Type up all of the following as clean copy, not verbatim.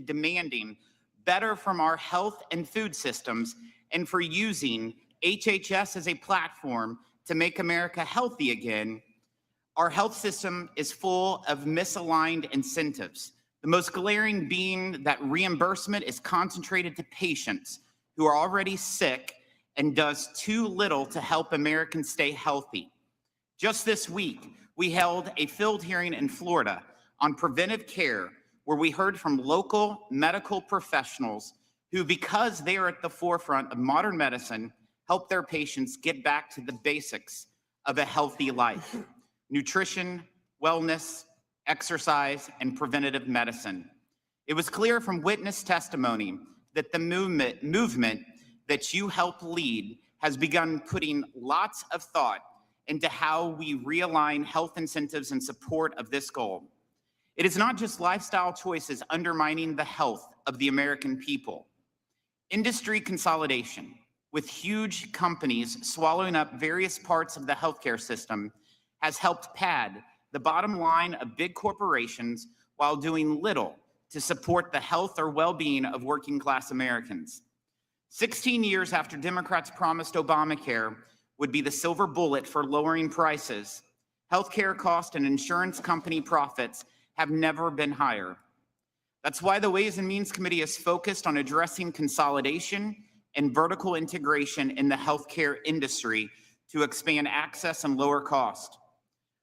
demanding better from our health and food systems and for using HHS as a platform to make America healthy again, our health system is full of misaligned incentives. The most glaring being that reimbursement is concentrated to patients who are already sick and does too little to help Americans stay healthy. Just this week, we held a field hearing in Florida on preventive care where we heard from local medical professionals who, because they are at the forefront of modern medicine, help their patients get back to the basics of a healthy life: nutrition, wellness, exercise, and preventative medicine. It was clear from witness testimony that the movement that you help lead has begun putting lots of thought into how we realign health incentives in support of this goal. It is not just lifestyle choices undermining the health of the American people. Industry consolidation, with huge companies swallowing up various parts of the healthcare system, has helped pad the bottom line of big corporations while doing little to support the health or well-being of working-class Americans. 16 years after Democrats promised Obamacare would be the silver bullet for lowering prices, healthcare costs and insurance company profits have never been higher. That's why the Ways and Means Committee is focused on addressing consolidation and vertical integration in the healthcare industry to expand access and lower cost.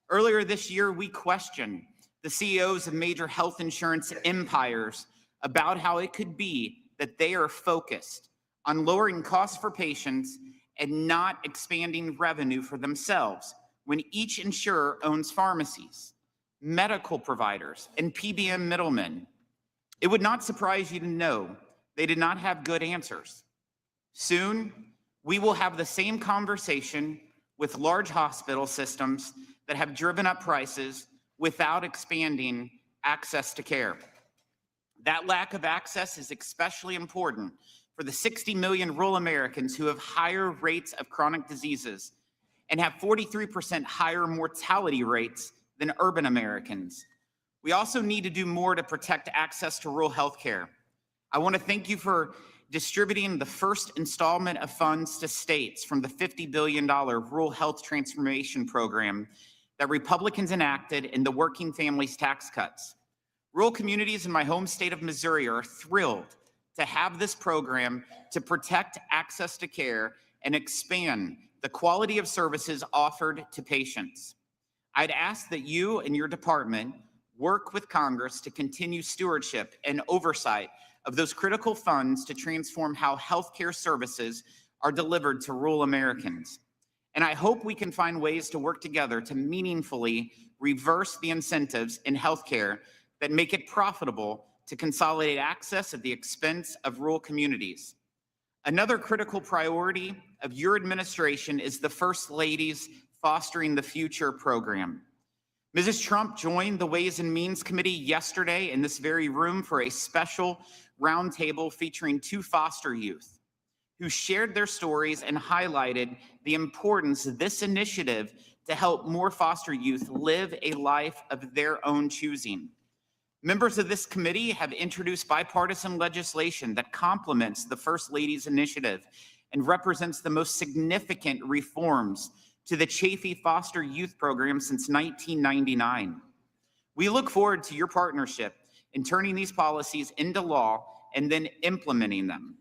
Earlier this year, we questioned the CEOs of major health insurance empires about how it could be that they are focused on lowering costs for patients and not expanding revenue for themselves when each insurer owns pharmacies, medical providers, and PBM middlemen. It would not surprise you to know they did not have good answers. Soon, we will have the same conversation with large hospital systems that have driven up prices without expanding access to care. That lack of access is especially important for the 60 million rural Americans who have higher rates of chronic diseases and have 43% higher mortality rates than urban Americans. We also need to do more to protect access to rural health care. I want to thank you for distributing the first installment of funds to states from the $50 billion Rural Health Transformation Program that Republicans enacted in the Working Families Tax Cuts. Rural communities in my home state of Missouri are thrilled to have this program to protect access to care and expand the quality of services offered to patients. I'd ask that you and your department work with Congress to continue stewardship and oversight of those critical funds to transform how healthcare services are delivered to rural Americans. And I hope we can find ways to work together to meaningfully reverse the incentives in healthcare that make it profitable to consolidate access at the expense of rural communities. Another critical priority of your administration is the First Lady's Fostering the Future program. Mrs. Trump joined the Ways and Means Committee yesterday in this very room for a special roundtable featuring 2 foster youth who shared their stories and highlighted the importance of this initiative to help more foster youth live a life of their own choosing. Members of this committee have introduced bipartisan legislation that complements the First Lady's initiative and represents the most significant reforms to the Chafee Foster Youth Program since 1999. We look forward to your partnership in turning these policies into law and then implementing them.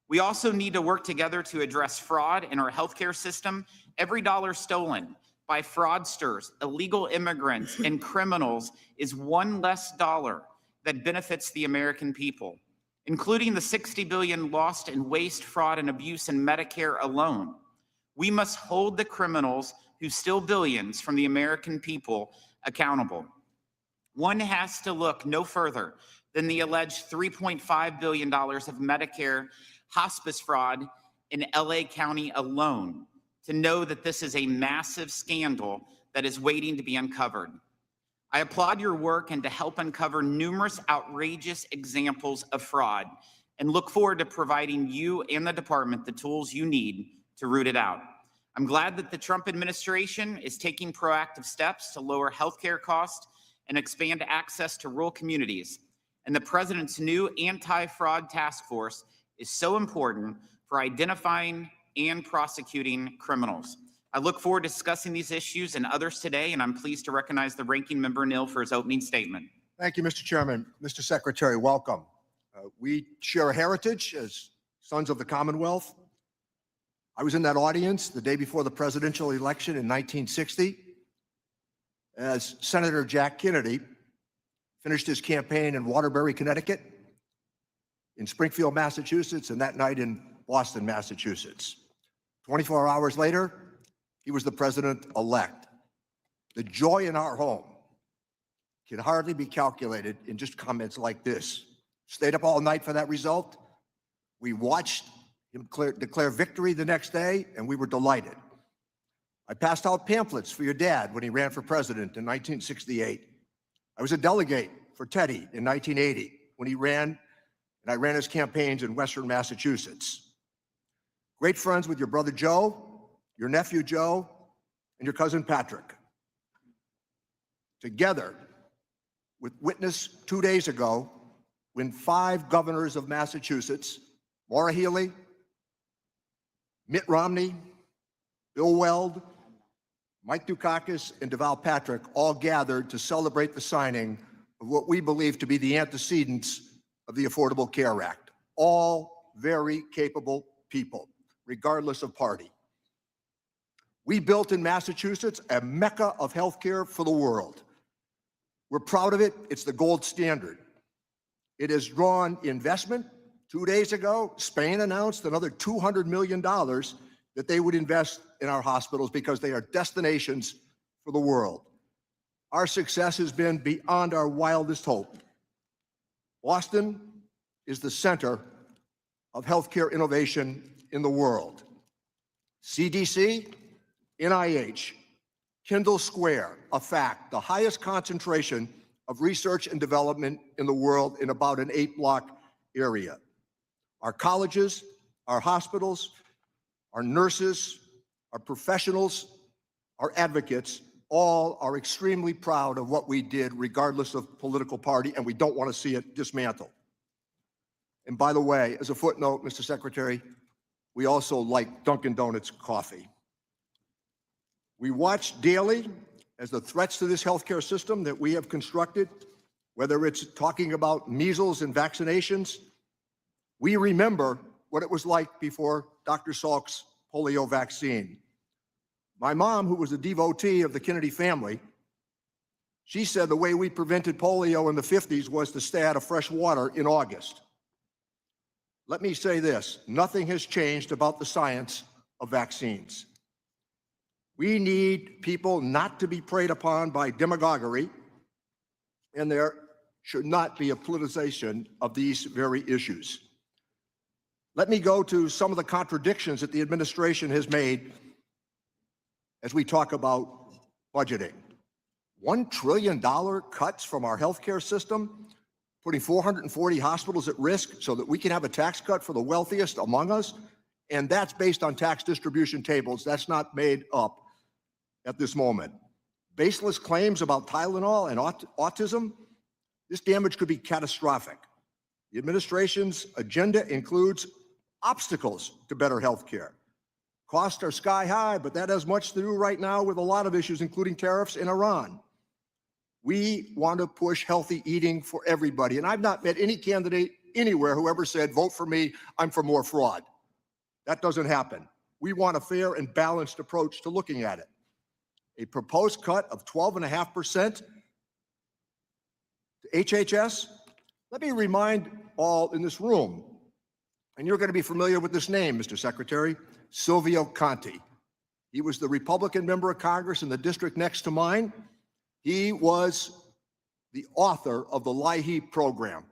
We also need to work together to address fraud in our healthcare system. Every dollar stolen by fraudsters, illegal immigrants, and criminals is one less dollar that benefits the American people, including the $60 billion lost in waste, fraud, and abuse in Medicare alone. We must hold the criminals who steal billions from the American people accountable. One has to look no further than the alleged $3.5 billion of Medicare hospice fraud in LA County alone to know that this is a massive scandal that is waiting to be uncovered. I applaud your work and to help uncover numerous outrageous examples of fraud and look forward to providing you and the department the tools you need to root it out. I'm glad that the Trump administration is taking proactive steps to lower healthcare costs and expand access to rural communities. and the President's new anti-fraud task force is so important for identifying and prosecuting criminals. I look forward to discussing these issues and others today, and I'm pleased to recognize the Ranking Member Neal for his opening statement. Thank you, Mr. Chairman. Mr. Secretary, welcome. We share a heritage as sons of the Commonwealth. I was in that audience the day before the presidential election in 1960 as Senator Jack Kennedy finished his campaign in Waterbury, Connecticut, in Springfield, Massachusetts, and that night in Boston, Massachusetts. 24 hours later, he was the president-elect. The joy in our home can hardly be calculated in just comments like this. Stayed up all night for that result. We watched him declare victory the next day, and we were delighted. I passed out pamphlets for your dad when he ran for president in 1968. I was a delegate for Teddy in 1980 when he ran, and I ran his campaigns in Western Massachusetts. Great friends with your brother Joe, your nephew Joe, and your cousin Patrick. Together, with witness 2 days ago, when 5 governors of Massachusetts, Maura Healey, Mitt Romney, Bill Weld, Mike Dukakis, and Deval Patrick all gathered to celebrate the signing of what we believe to be the antecedents of the Affordable Care Act. All very capable people, regardless of party. We built in Massachusetts a mecca of healthcare for the world. We're proud of it. It's the gold standard. It has drawn investment. 2 days ago, Spain announced another $200 million that they would invest in our hospitals because they are destinations for the world. Our success has been beyond our wildest hope. Boston is the center of healthcare innovation in the world. CDC, NIH, Kendall Square, a fact, the highest concentration of research and development in the world in about an 8-block area. Our colleges, our hospitals, our nurses, our professionals, our advocates, all are extremely proud of what we did regardless of political party, and we don't want to see it dismantled. And by the way, as a footnote, Mr. Secretary, we also like Dunkin' Donuts coffee. We watch daily as the threats to this healthcare system that we have constructed, whether it's talking about measles and vaccinations, we remember what it was like before Dr. Salk's polio vaccine. My mom, who was a devotee of the Kennedy family, she said the way we prevented polio in the 50s was to stay out of fresh water in August. Let me say this, nothing has changed about the science of vaccines. We need people not to be preyed upon by demagoguery, and there should not be a politicization of these very issues. Let me go to some of the contradictions that the administration has made as we talk about budgeting. $1 trillion cuts from our healthcare system, putting 440 hospitals at risk so that we can have a tax cut for the wealthiest among us, and that's based on tax distribution tables. That's not made up at this moment. Baseless claims about Tylenol and autism, this damage could be catastrophic. The administration's agenda includes obstacles to better health care. Costs are sky high, but that has much to do right now with a lot of issues, including tariffs in Iran. We want to push healthy eating for everybody. And I've not met any candidate anywhere who ever said, vote for me, I'm for more fraud. That doesn't happen. We want a fair and balanced approach to looking at it. A proposed cut of 12.5% to HHS. Let me remind all in this room, and you're going to be familiar with this name, Mr. Secretary, Silvio Conti. He was the Republican member of Congress in the district next to mine. He was the author of the LIHEAP program,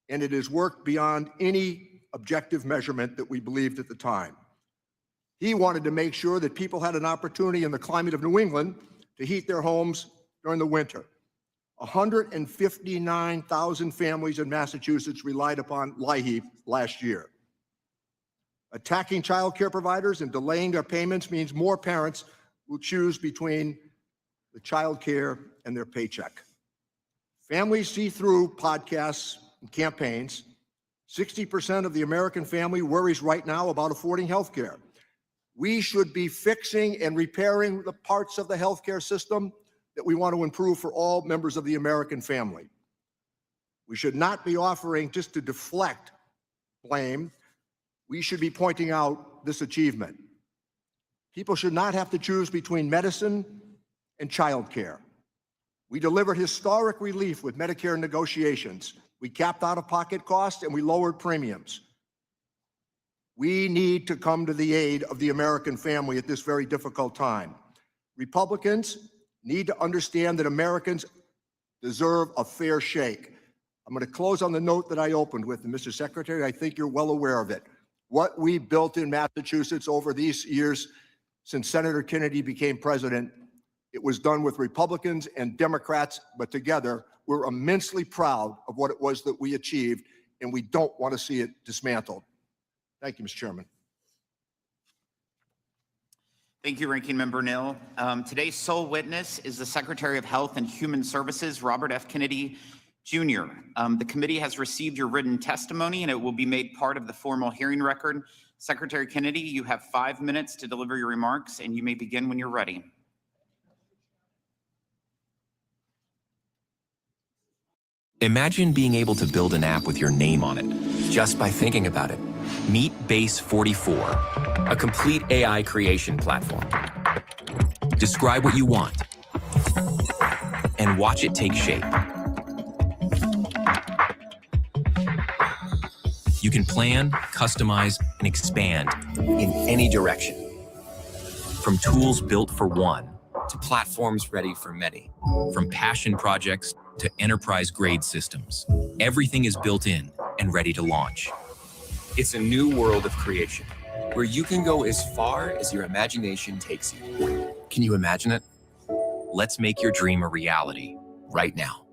and it has worked beyond any objective measurement that we believed at the time. He wanted to make sure that people had an opportunity in the climate of New England to heat their homes during the winter. 159,000 families in Massachusetts relied upon LIHEAP last year. Attacking child care providers and delaying their payments means more parents will choose between the child care and their paycheck. Families see through podcasts and campaigns. 60% of the American family worries right now about affording health care. We should be fixing and repairing the parts of the healthcare system that we want to improve for all members of the American family. We should not be offering just to deflect blame. We should be pointing out this achievement. People should not have to choose between medicine and childcare. We delivered historic relief with Medicare negotiations. We capped out-of-pocket costs and we lowered premiums. We need to come to the aid of the American family at this very difficult time. Republicans need to understand that Americans deserve a fair shake. I'm going to close on the note that I opened with, and Mr. Secretary, I think you're well aware of it. What we built in Massachusetts over these years since Senator Kennedy became president, it was done with Republicans and Democrats, but together we're immensely proud of what it was that we achieved, and we don't want to see it dismantled. Thank you, Mr. Chairman. Thank you, Ranking Member Neal. Today's sole witness is the Secretary of Health and Human Services, Robert F. Kennedy, Jr. The committee has received your written testimony, and it will be made part of the formal hearing record. Secretary Kennedy, you have 5 minutes to deliver your remarks, and you may begin when you're ready. Imagine being able to build an app with your name on it, just by thinking about it. Meet Base 44, a complete AI creation platform. Describe what you want, and watch it take shape. You can plan, customize, and expand in any direction. From tools built for one, to platforms ready for many. From passion projects to enterprise-grade systems. Everything is built in and ready to launch. It's a new world of creation, where you can go as far as your imagination takes you. Can you imagine it? Let's make your dream a reality right now.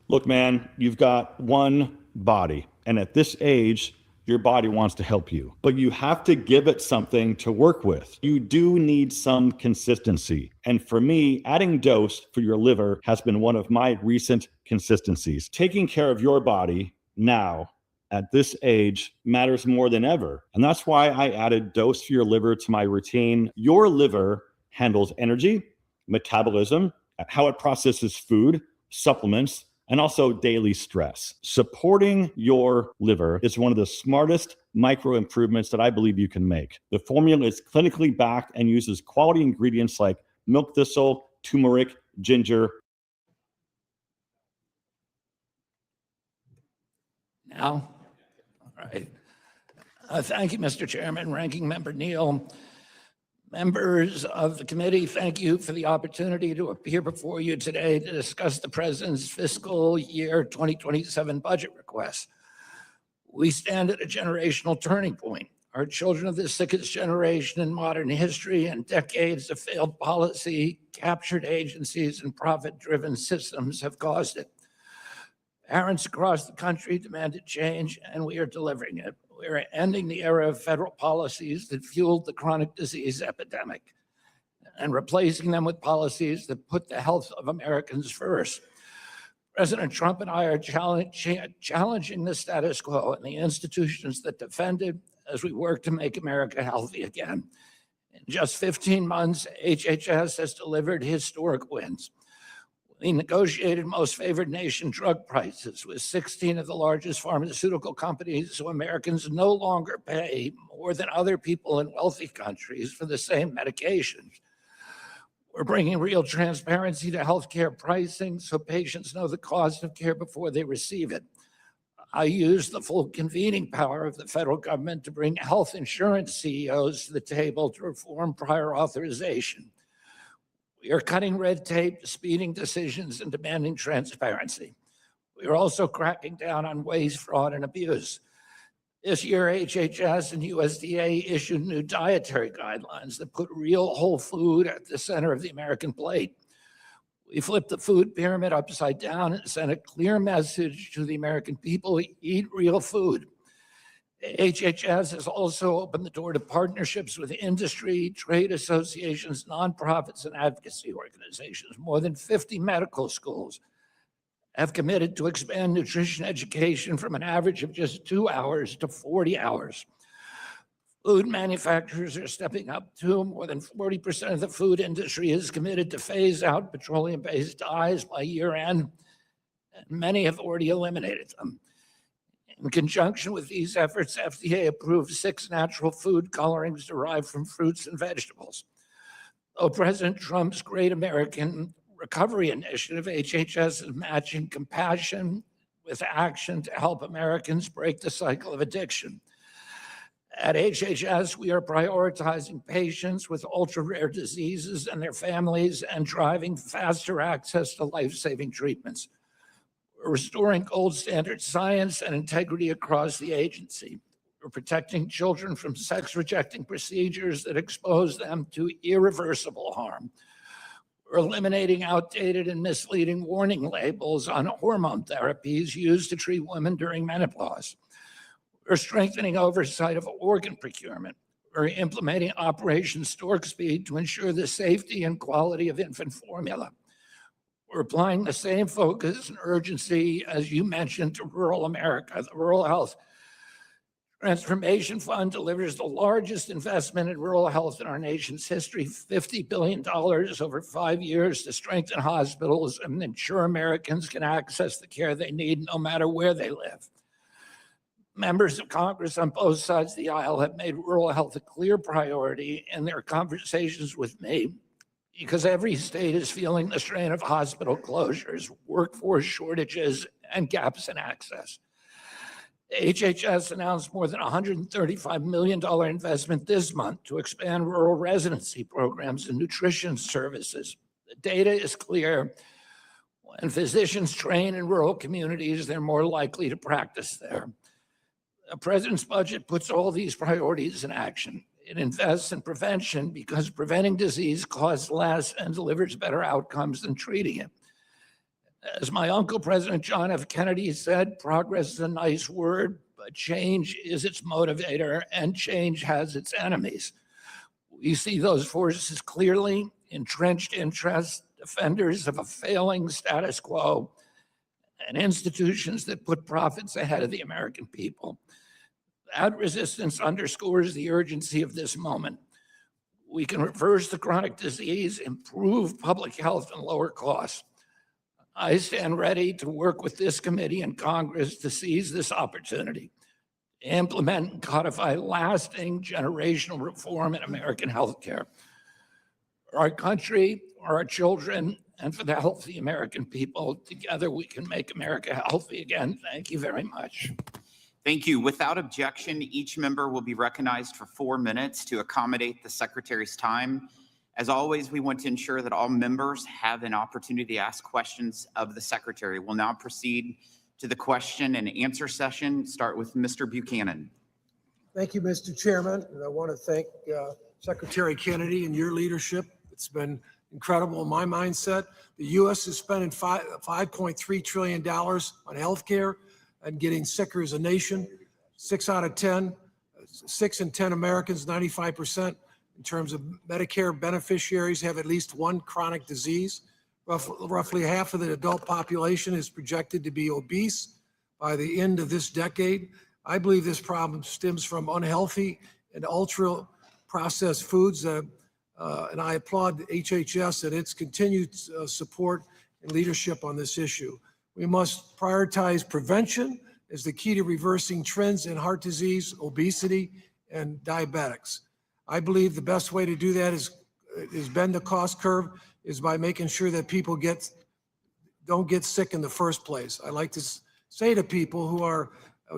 Look, man, you've got one body, and at this age, your body wants to help you, but you have to give it something to work with. You do need some consistency. And for me, adding dose for your liver has been one of my recent consistencies. Taking care of your body now at this age matters more than ever. And that's why I added dose for your liver to my routine. Your liver handles energy, metabolism, how it processes food, supplements, and also daily stress. Supporting your liver is one of the smartest micro improvements that I believe you can make. The formula is clinically backed and uses quality ingredients like milk thistle, turmeric, ginger. Now, all right. Thank you, Mr. Chairman, Ranking Member Neal. Members of the committee, thank you for the opportunity to appear before you today to discuss the President's fiscal year 2027 budget request. We stand at a generational turning point. Our children are the sickest generation in modern history, and decades of failed policy, captured agencies, and profit-driven systems have caused it. Parents across the country demanded change, and we are delivering it. We are ending the era of federal policies that fueled the chronic disease epidemic and replacing them with policies that put the health of Americans first. President Trump and I are challenging the status quo and the institutions that defend it as we work to make America healthy again. In just 15 months, HHS has delivered historic wins. We negotiated most favored nation drug prices with 16 of the largest pharmaceutical companies, so Americans no longer pay more than other people in wealthy countries for the same medications. We're bringing real transparency to healthcare pricing so patients know the cost of care before they receive it. I use the full convening power of the federal government to bring health insurance CEOs to the table to reform prior authorization. We are cutting red tape, speeding decisions, and demanding transparency. We are also cracking down on waste, fraud, and abuse. This year, HHS and USDA issued new dietary guidelines that put real whole food at the center of the American plate. We flipped the food pyramid upside down and sent a clear message to the American people: eat real food. HHS has also opened the door to partnerships with industry, trade associations, nonprofits, and advocacy organizations. More than 50 medical schools have committed to expand nutrition education from an average of just 2 hours to 40 hours. Food manufacturers are stepping up too. More than 40% of the food industry is committed to phase out petroleum-based dyes by year end, and many have already eliminated them. In conjunction with these efforts, FDA approved 6 natural food colorings derived from fruits and vegetables. Though President Trump's Great American Recovery Initiative, HHS is matching compassion with action to help Americans break the cycle of addiction. At HHS, we are prioritizing patients with ultra-rare diseases and their families and driving faster access to life-saving treatments. We're restoring gold standard science and integrity across the agency. We're protecting children from sex-rejecting procedures that expose them to irreversible harm. We're eliminating outdated and misleading warning labels on hormone therapies used to treat women during menopause. We're strengthening oversight of organ procurement. We're implementing Operation Stork Speed to ensure the safety and quality of infant formula. We're applying the same focus and urgency, as you mentioned, to rural America. The Rural Health Transformation Fund delivers the largest investment in rural health in our nation's history, $50 billion over 5 years to strengthen hospitals and ensure Americans can access the care they need no matter where they live. Members of Congress on both sides of the aisle have made rural health a clear priority in their conversations with me, because every state is feeling the strain of hospital closures, workforce shortages, and gaps in access. HHS announced more than $135 million investment this month to expand rural residency programs and nutrition services. The data is clear. When physicians train in rural communities, they're more likely to practice there. The president's budget puts all these priorities in action. It invests in prevention because preventing disease costs less and delivers better outcomes than treating it. As my uncle, President John F. Kennedy, said, progress is a nice word, but change is its motivator, and change has its enemies. We see those forces clearly: entrenched interests, defenders of a failing status quo, and institutions that put profits ahead of the American people. That resistance underscores the urgency of this moment. We can reverse the chronic disease, improve public health, and lower costs. I stand ready to work with this committee and Congress to seize this opportunity, implement and codify lasting generational reform in American healthcare. For our country, for our children, and for the health of the American people, together we can make America healthy again. Thank you very much. Thank you. Without objection, each member will be recognized for 4 minutes to accommodate the Secretary's time. As always, we want to ensure that all members have an opportunity to ask questions of the Secretary. We'll now proceed to the question and answer session. Start with Mr. Buchanan. Thank you, Mr. Chairman. And I want to thank Secretary Kennedy and your leadership. It's been incredible in my mindset. The U.S. is spending $5.3 trillion on health care and getting sicker as a nation. 6 in 10 Americans, 95%, in terms of Medicare beneficiaries, have at least one chronic disease. Roughly half of the adult population is projected to be obese by the end of this decade. I believe this problem stems from unhealthy and ultra-processed foods, and I applaud HHS and its continued support and leadership on this issue. We must prioritize prevention as the key to reversing trends in heart disease, obesity, and diabetics. I believe the best way to do that is bend the cost curve, is by making sure that people don't get sick in the first place. I like to say to people who are,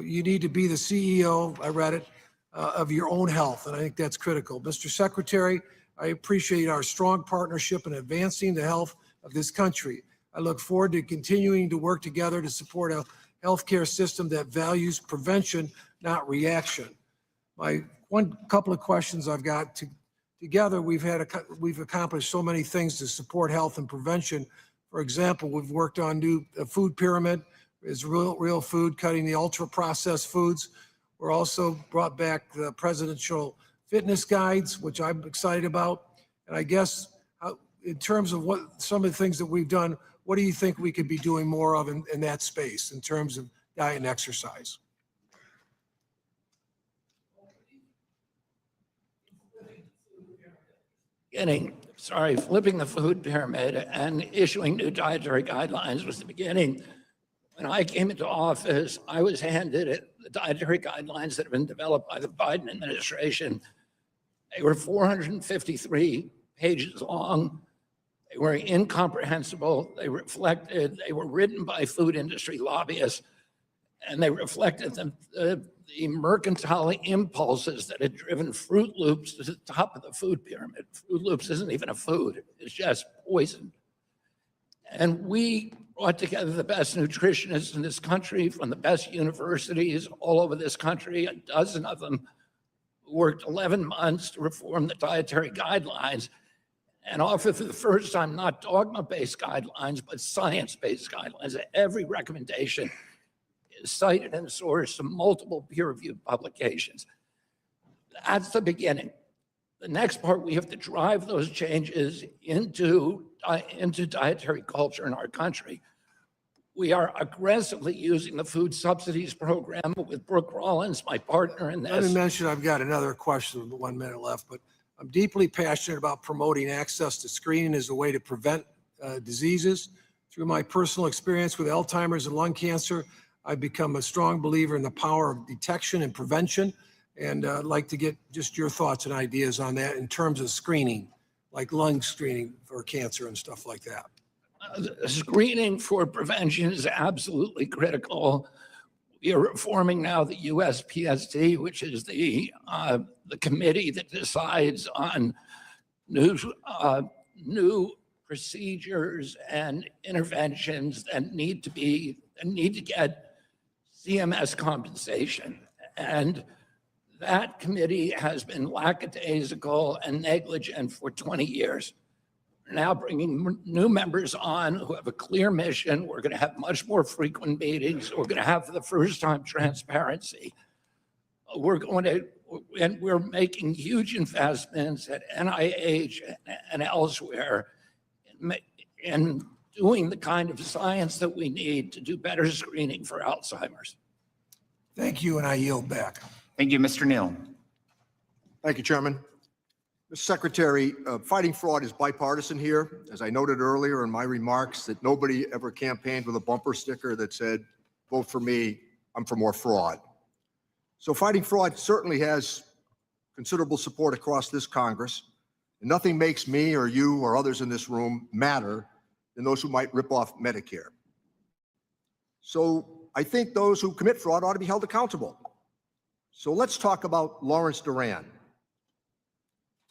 you need to be the CEO, I read it, of your own health, and I think that's critical. Mr. Secretary, I appreciate our strong partnership in advancing the health of this country. I look forward to continuing to work together to support a healthcare system that values prevention, not reaction. One couple of questions I've got. Together, we've accomplished so many things to support health and prevention. For example, we've worked on new food pyramid, is real food, cutting the ultra-processed foods. We're also brought back the presidential fitness guides, which I'm excited about. And I guess in terms of what some of the things that we've done, what do you think we could be doing more of in that space in terms of diet and exercise? Flipping the food pyramid and issuing new dietary guidelines was the beginning. When I came into office, I was handed the dietary guidelines that have been developed by the Biden administration. They were 453 pages long. They were incomprehensible. They were written by food industry lobbyists, and they reflected the mercantile impulses that had driven Fruit Loops to the top of the food pyramid. Fruit Loops isn't even a food, it's just poison. And we brought together the best nutritionists in this country from the best universities all over this country, a dozen of them who worked 11 months to reform the dietary guidelines and offer for the first time not dogma-based guidelines, but science-based guidelines. Every recommendation is cited and sourced from multiple peer-reviewed publications. That's the beginning. The next part, we have to drive those changes into dietary culture in our country. We are aggressively using the food subsidies program with Brooke Rollins, my partner in this. Let me mention, I've got another question with 1 minute left, but I'm deeply passionate about promoting access to screening as a way to prevent diseases. Through my personal experience with Alzheimer's and lung cancer, I've become a strong believer in the power of detection and prevention. And I'd like to get just your thoughts and ideas on that in terms of screening, like lung screening for cancer and stuff like that. Screening for prevention is absolutely critical. We are reforming now the USPSTF, which is the committee that decides on new procedures and interventions that need to get CMS compensation. And that committee has been lackadaisical and negligent for 20 years. We're now bringing new members on who have a clear mission. We're going to have much more frequent meetings. We're going to have for the first time transparency. We're making huge investments at NIH and elsewhere in doing the kind of science that we need to do better screening for Alzheimer's. Thank you, and I yield back. Thank you, Mr. Neal. Thank you, Chairman. Mr. Secretary, fighting fraud is bipartisan here. As I noted earlier in my remarks, that nobody ever campaigned with a bumper sticker that said, vote for me, I'm for more fraud. So fighting fraud certainly has considerable support across this Congress. And nothing makes me or you or others in this room madder than those who might rip off Medicare. So I think those who commit fraud ought to be held accountable. So let's talk about Lawrence Duran.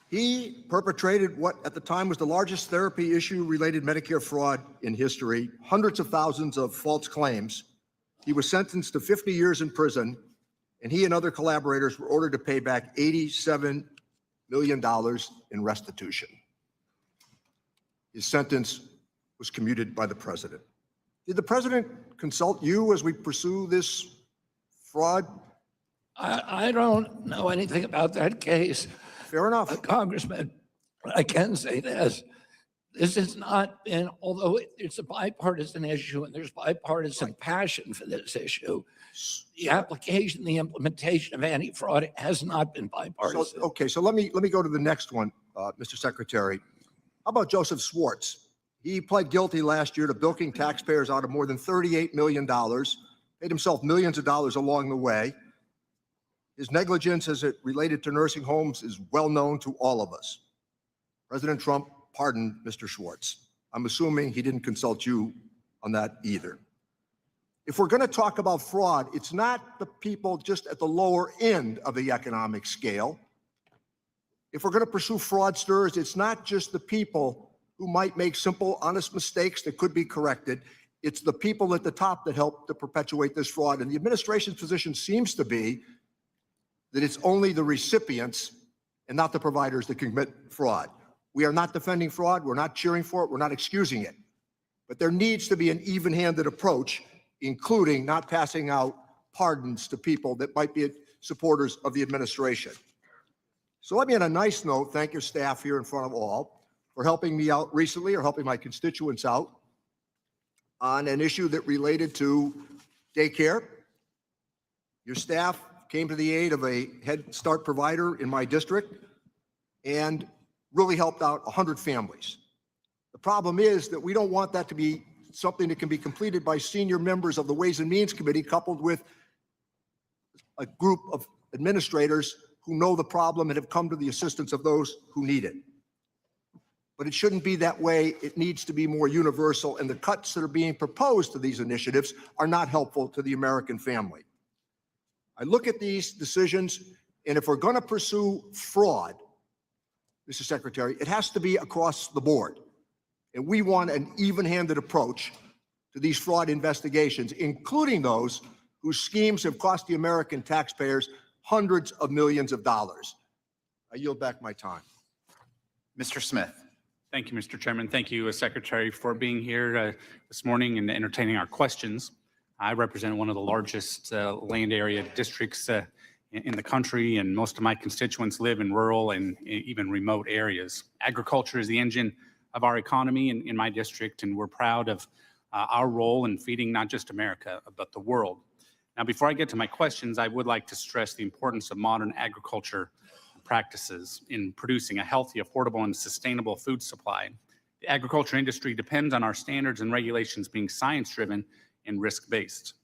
He perpetrated what at the time was the largest therapy issue-related Medicare fraud in history, hundreds of thousands of false claims. He was sentenced to 50 years in prison, and he and other collaborators were ordered to pay back $87 million in restitution. His sentence was commuted by the president. Did the president consult you as we pursue this fraud? I don't know anything about that case. Fair enough. Congressman, I can say this. This has not been, although it's a bipartisan issue and there's bipartisan passion for this issue, the application, the implementation of anti-fraud has not been bipartisan. So let me go to the next one, Mr. Secretary. How about Joseph Schwartz? He pled guilty last year to bilking taxpayers out of more than $38 million, paid himself millions of dollars along the way. His negligence as it related to nursing homes is well known to all of us. President Trump pardoned Mr. Schwartz. I'm assuming he didn't consult you on that either. If we're going to talk about fraud, it's not the people just at the lower end of the economic scale. If we're going to pursue fraudsters, it's not just the people who might make simple, honest mistakes that could be corrected. It's the people at the top that help to perpetuate this fraud. And the administration's position seems to be that it's only the recipients and not the providers that can commit fraud. We are not defending fraud. We're not cheering for it. We're not excusing it. But there needs to be an even-handed approach, including not passing out pardons to people that might be supporters of the administration. So let me, on a nice note, thank your staff here in front of all for helping me out recently, or helping my constituents out on an issue that related to daycare. Your staff came to the aid of a Head Start provider in my district and really helped out 100 families. The problem is that we don't want that to be something that can be completed by senior members of the Ways and Means Committee, coupled with a group of administrators who know the problem and have come to the assistance of those who need it. But it shouldn't be that way. It needs to be more universal, and the cuts that are being proposed to these initiatives are not helpful to the American family. I look at these decisions, and if we're going to pursue fraud, Mr. Secretary, it has to be across the board. And we want an even-handed approach to these fraud investigations, including those whose schemes have cost the American taxpayers hundreds of millions of dollars. I yield back my time. Mr. Smith. Thank you, Mr. Chairman. Thank you, Secretary, for being here this morning and entertaining our questions. I represent one of the largest land area districts in the country, and most of my constituents live in rural and even remote areas. Agriculture is the engine of our economy in my district, and we're proud of our role in feeding not just America, but the world. Now, before I get to my questions, I would like to stress the importance of modern agriculture practices in producing a healthy, affordable, and sustainable food supply. The agriculture industry depends on our standards and regulations being science-driven and risk-based.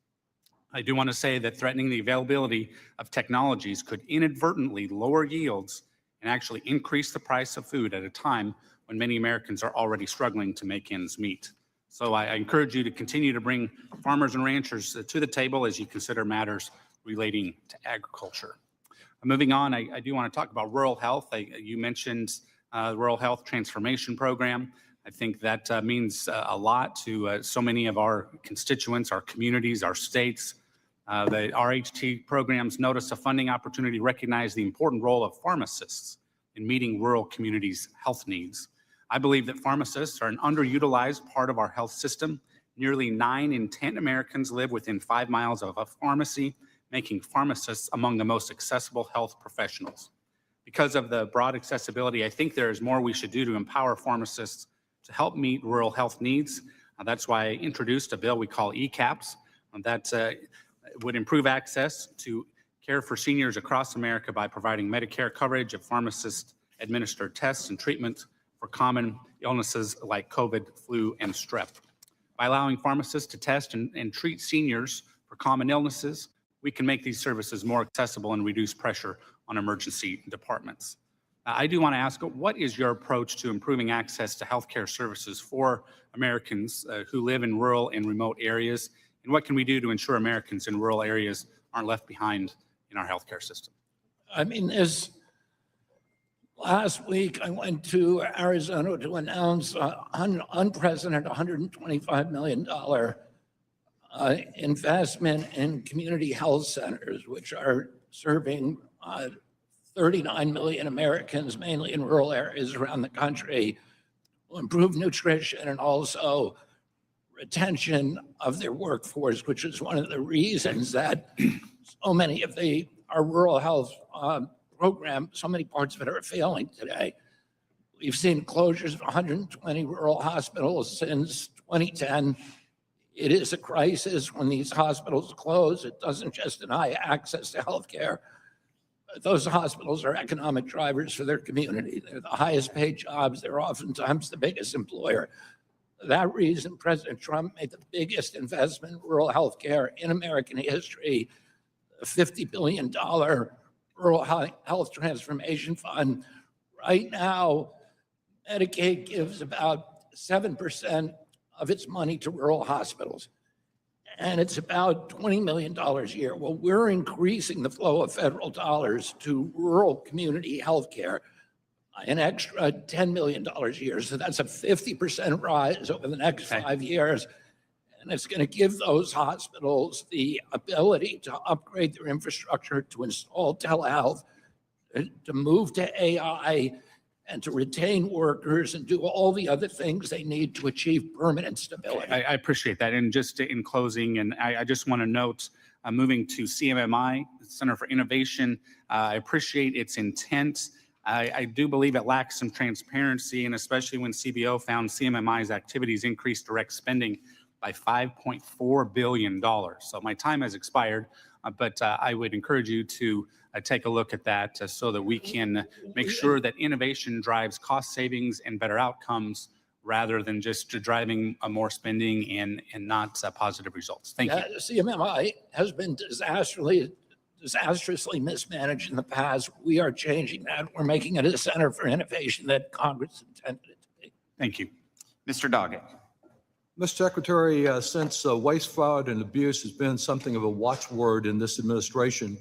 I do want to say that threatening the availability of technologies could inadvertently lower yields and actually increase the price of food at a time when many Americans are already struggling to make ends meet. So I encourage you to continue to bring farmers and ranchers to the table as you consider matters relating to agriculture. Moving on, I do want to talk about rural health. You mentioned the Rural Health Transformation Program. I think that means a lot to so many of our constituents, our communities, our states. The RHT programs notice a funding opportunity to recognize the important role of pharmacists in meeting rural communities' health needs. I believe that pharmacists are an underutilized part of our health system. Nearly 9 in 10 Americans live within 5 miles of a pharmacy, making pharmacists among the most accessible health professionals. Because of the broad accessibility, I think there is more we should do to empower pharmacists to help meet rural health needs. That's why I introduced a bill we call ECAPS that would improve access to care for seniors across America by providing Medicare coverage of pharmacist-administered tests and treatment for common illnesses like COVID, flu, and strep. By allowing pharmacists to test and treat seniors for common illnesses, we can make these services more accessible and reduce pressure on emergency departments. I do want to ask, what is your approach to improving access to healthcare services for Americans who live in rural and remote areas? And what can we do to ensure Americans in rural areas aren't left behind in our healthcare system? I mean, last week I went to Arizona to announce an unprecedented $125 million investment in community health centers, which are serving 39 million Americans, mainly in rural areas around the country, to improve nutrition and also retention of their workforce, which is one of the reasons that so many of our rural health program, so many parts of it are failing today. We've seen closures of 120 rural hospitals since 2010. It is a crisis when these hospitals close. It doesn't just deny access to healthcare. Those hospitals are economic drivers for their community. They're the highest paid jobs. They're oftentimes the biggest employer. For that reason, President Trump made the biggest investment in rural healthcare in American history, a $50 billion Rural Health Transformation Fund. Right now, Medicaid gives about 7% of its money to rural hospitals, and it's about $20 million a year. Well, we're increasing the flow of federal dollars to rural community healthcare, an extra $10 million a year. So that's a 50% rise over the next 5 years. And it's going to give those hospitals the ability to upgrade their infrastructure, to install telehealth, to move to AI, and to retain workers and do all the other things they need to achieve permanent stability. I appreciate that. And just in closing, and I just want to note moving to CMMI, Center for Innovation. I appreciate its intent. I do believe it lacks some transparency, and especially when CBO found CMMI's activities increased direct spending by $5.4 billion. So my time has expired, but I would encourage you to take a look at that so that we can make sure that innovation drives cost savings and better outcomes rather than just driving more spending and not positive results. Thank you. CMMI has been disastrously mismanaged in the past. We are changing that. We're making it a center for innovation that Congress intended it to be. Thank you. Mr. Doggett. Mr. Secretary, since waste, fraud, and abuse has been something of a watchword in this administration,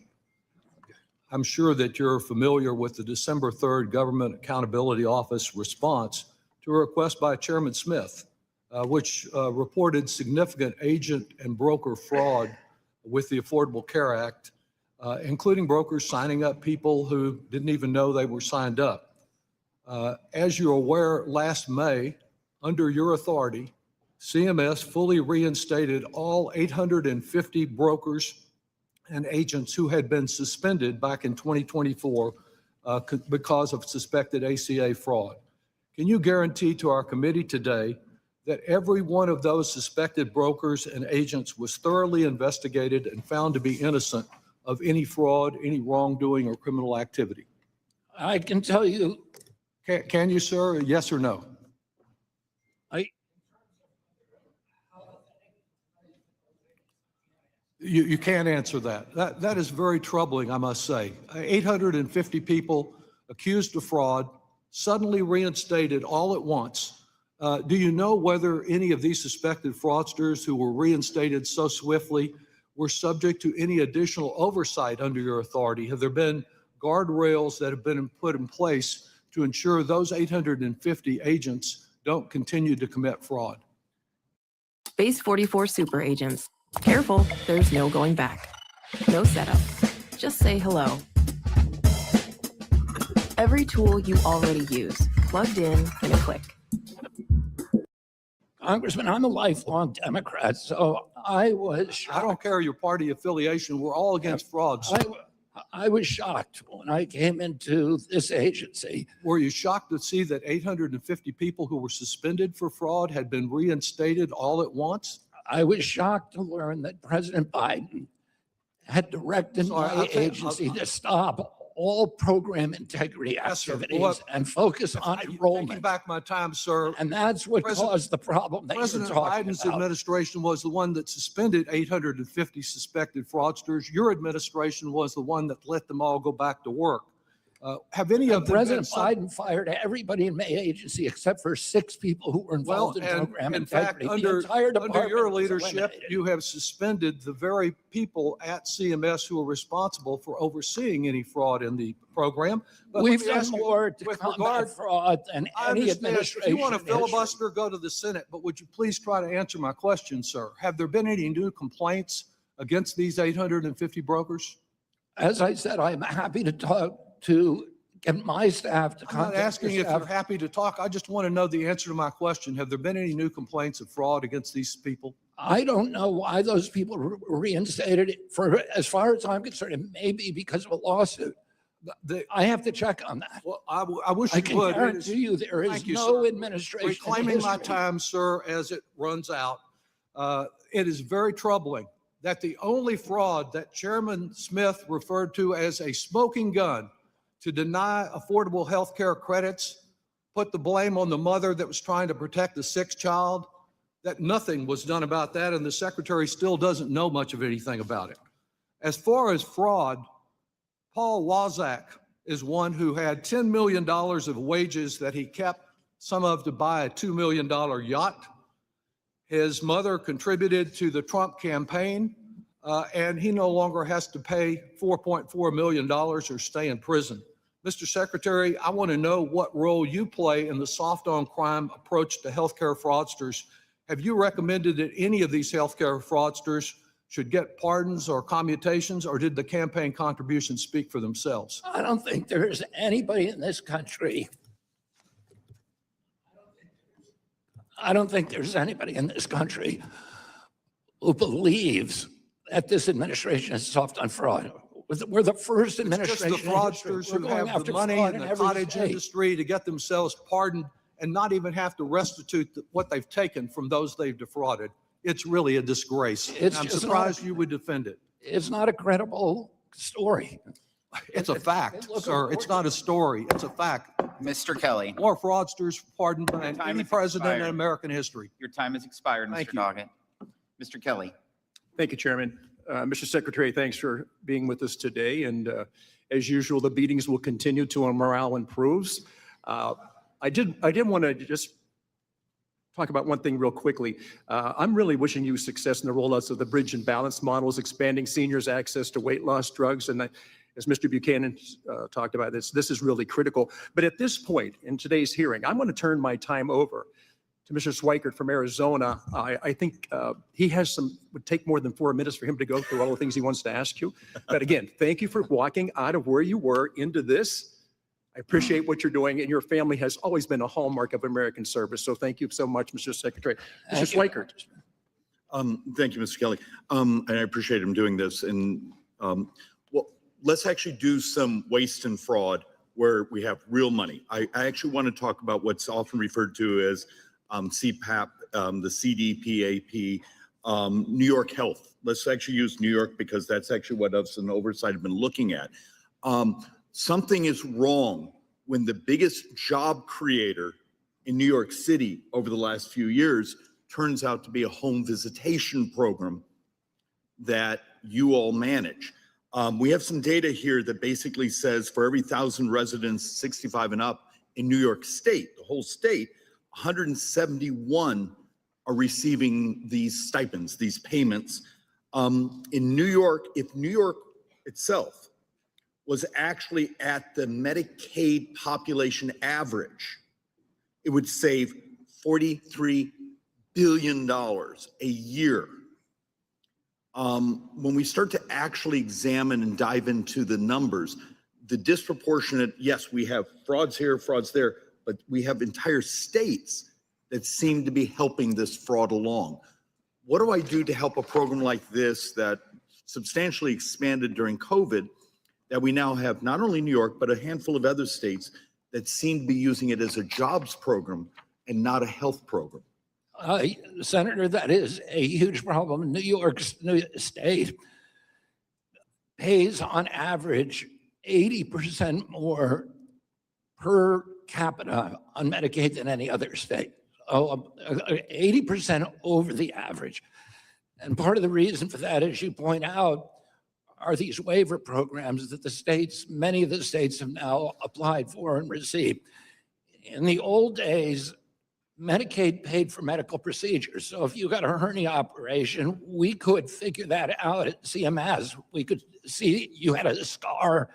I'm sure that you're familiar with the December 3rd Government Accountability Office response to a request by Chairman Smith, which reported significant agent and broker fraud with the Affordable Care Act, including brokers signing up people who didn't even know they were signed up. As you're aware, last May, under your authority, CMS fully reinstated all 850 brokers and agents who had been suspended back in 2024 because of suspected ACA fraud. Can you guarantee to our committee today that every one of those suspected brokers and agents was thoroughly investigated and found to be innocent of any fraud, any wrongdoing, or criminal activity? I can tell you. Can you, sir? Yes or no? You can't answer that. That is very troubling, I must say. 850 people accused of fraud, suddenly reinstated all at once. Do you know whether any of these suspected fraudsters who were reinstated so swiftly were subject to any additional oversight under your authority? Have there been guardrails that have been put in place to ensure those 850 agents don't continue to commit fraud? Base 44 super agents. Careful, there's no going back. No setup. Just say hello. Every tool you already use, plugged in a click. Congressman, I'm a lifelong Democrat, so I was shocked. I don't care your party affiliation. We're all against fraud. I was shocked when I came into this agency. Were you shocked to see that 850 people who were suspended for fraud had been reinstated all at once? I was shocked to learn that President Biden had directed my agency to stop all program integrity activities and focus on enrollment. Taking back my time, sir. And that's what caused the problem that President you're talking Biden's about. administration was the one that suspended 850 suspected fraudsters. Your administration was the one that let them all go back to work. Have any of them President Biden fired everybody in my agency except for 6 people who were involved in program integrity. Under department your was leadership, eliminated. you have suspended the very people at CMS who are responsible for overseeing any fraud in the program. But We've let me done ask you, more to with combat regard- fraud than I any understand. administration. If you want to in history. filibuster, go to the Senate, but would you please try to answer my question, sir? Have there been any new complaints against these 850 brokers? As I said, I'm happy to talk to get my staff to I'm not contact asking your if you're staff. happy to talk. I just want to know the answer to my question. Have there been any new complaints of fraud against these people? I don't know why those people were reinstated. For as far as I'm concerned, it may be because of a lawsuit. I have to check on that. Well, I wish I you can would. guarantee you there is Thank you, no sir. administration. in Reclaiming my history. time, sir, as it runs out. It is very troubling that the only fraud that Chairman Smith referred to as a smoking gun to deny affordable health care credits, put the blame on the mother that was trying to protect the sick child, that nothing was done about that, and the secretary still doesn't know much of anything about it. As far as fraud, Paul Wazak is one who had $10 million of wages that he kept, some of to buy a $2 million yacht. His mother contributed to the Trump campaign, and he no longer has to pay $4.4 million or stay in prison. Mr. Secretary, I want to know what role you play in the soft on crime approach to healthcare fraudsters. Have you recommended that any of these healthcare fraudsters should get pardons or commutations, or did the campaign contributions speak for themselves? I don't think there's anybody in this country. I don't think there's anybody in this country who believes that this administration is soft on fraud. We're the first It's just administration. the in history. fraudsters We're who going have the after money fraud and in the every cottage state. industry to get themselves pardoned and not even have to restitute what they've taken from those they've defrauded. It's really a disgrace. It's I'm just surprised not- you would defend it. It's not a credible story. It's a fact, look, sir. It's not a story. It's a fact. Mr. Kelly, More fraudsters pardoned than Time any has president in expired. American history. your time has expired, Thank Mr. you. Doggett. Mr. Kelly. Thank you, Chairman. Mr. Secretary, thanks for being with us today. And as usual, the meetings will continue till our morale improves. I did want to just talk about one thing real quickly. I'm really wishing you success in the rollouts of the bridge and balance models, expanding seniors' access to weight loss drugs. And as Mr. Buchanan talked about this is really critical. But at this point in today's hearing, I'm going to turn my time over to Mr. Swikert from Arizona. I think he has would take more than 4 minutes for him to go through all the things he wants to ask you. But again, thank you for walking out of where you were into this. I appreciate what you're doing, and your family has always been a hallmark of American service. So thank you so much, Mr. Secretary. Mr. Thank you. Swikert. Thank you, Mr. Kelly. And I appreciate him doing this. And well, let's actually do some waste and fraud where we have real money. I actually want to talk about what's often referred to as CPAP, the CDPAP, New York Health. Let's actually use New York because that's actually what us and oversight have been looking at. Something is wrong when the biggest job creator in New York City over the last few years turns out to be a home visitation program that you all manage. We have some data here that basically says for every 1,000 residents 65 and up in New York State, the whole state, 171 are receiving these stipends, these payments. In New York, if New York itself was actually at the Medicaid population average, it would save $43 billion a year. When we start to actually examine and dive into the numbers, the disproportionate, yes, we have frauds here, frauds there, but we have entire states that seem to be helping this fraud along. What do I do to help a program like this that substantially expanded during COVID, that we now have not only New York, but a handful of other states that seem to be using it as a jobs program and not a health program? Senator, that is a huge problem. New York State pays on average 80% more per capita on Medicaid than any other state. 80% over the average. And part of the reason for that, as you point out, are these waiver programs that many of the states have now applied for and received. In the old days, Medicaid paid for medical procedures. So if you got a hernia operation, we could figure that out at CMS. We could see you had a scar.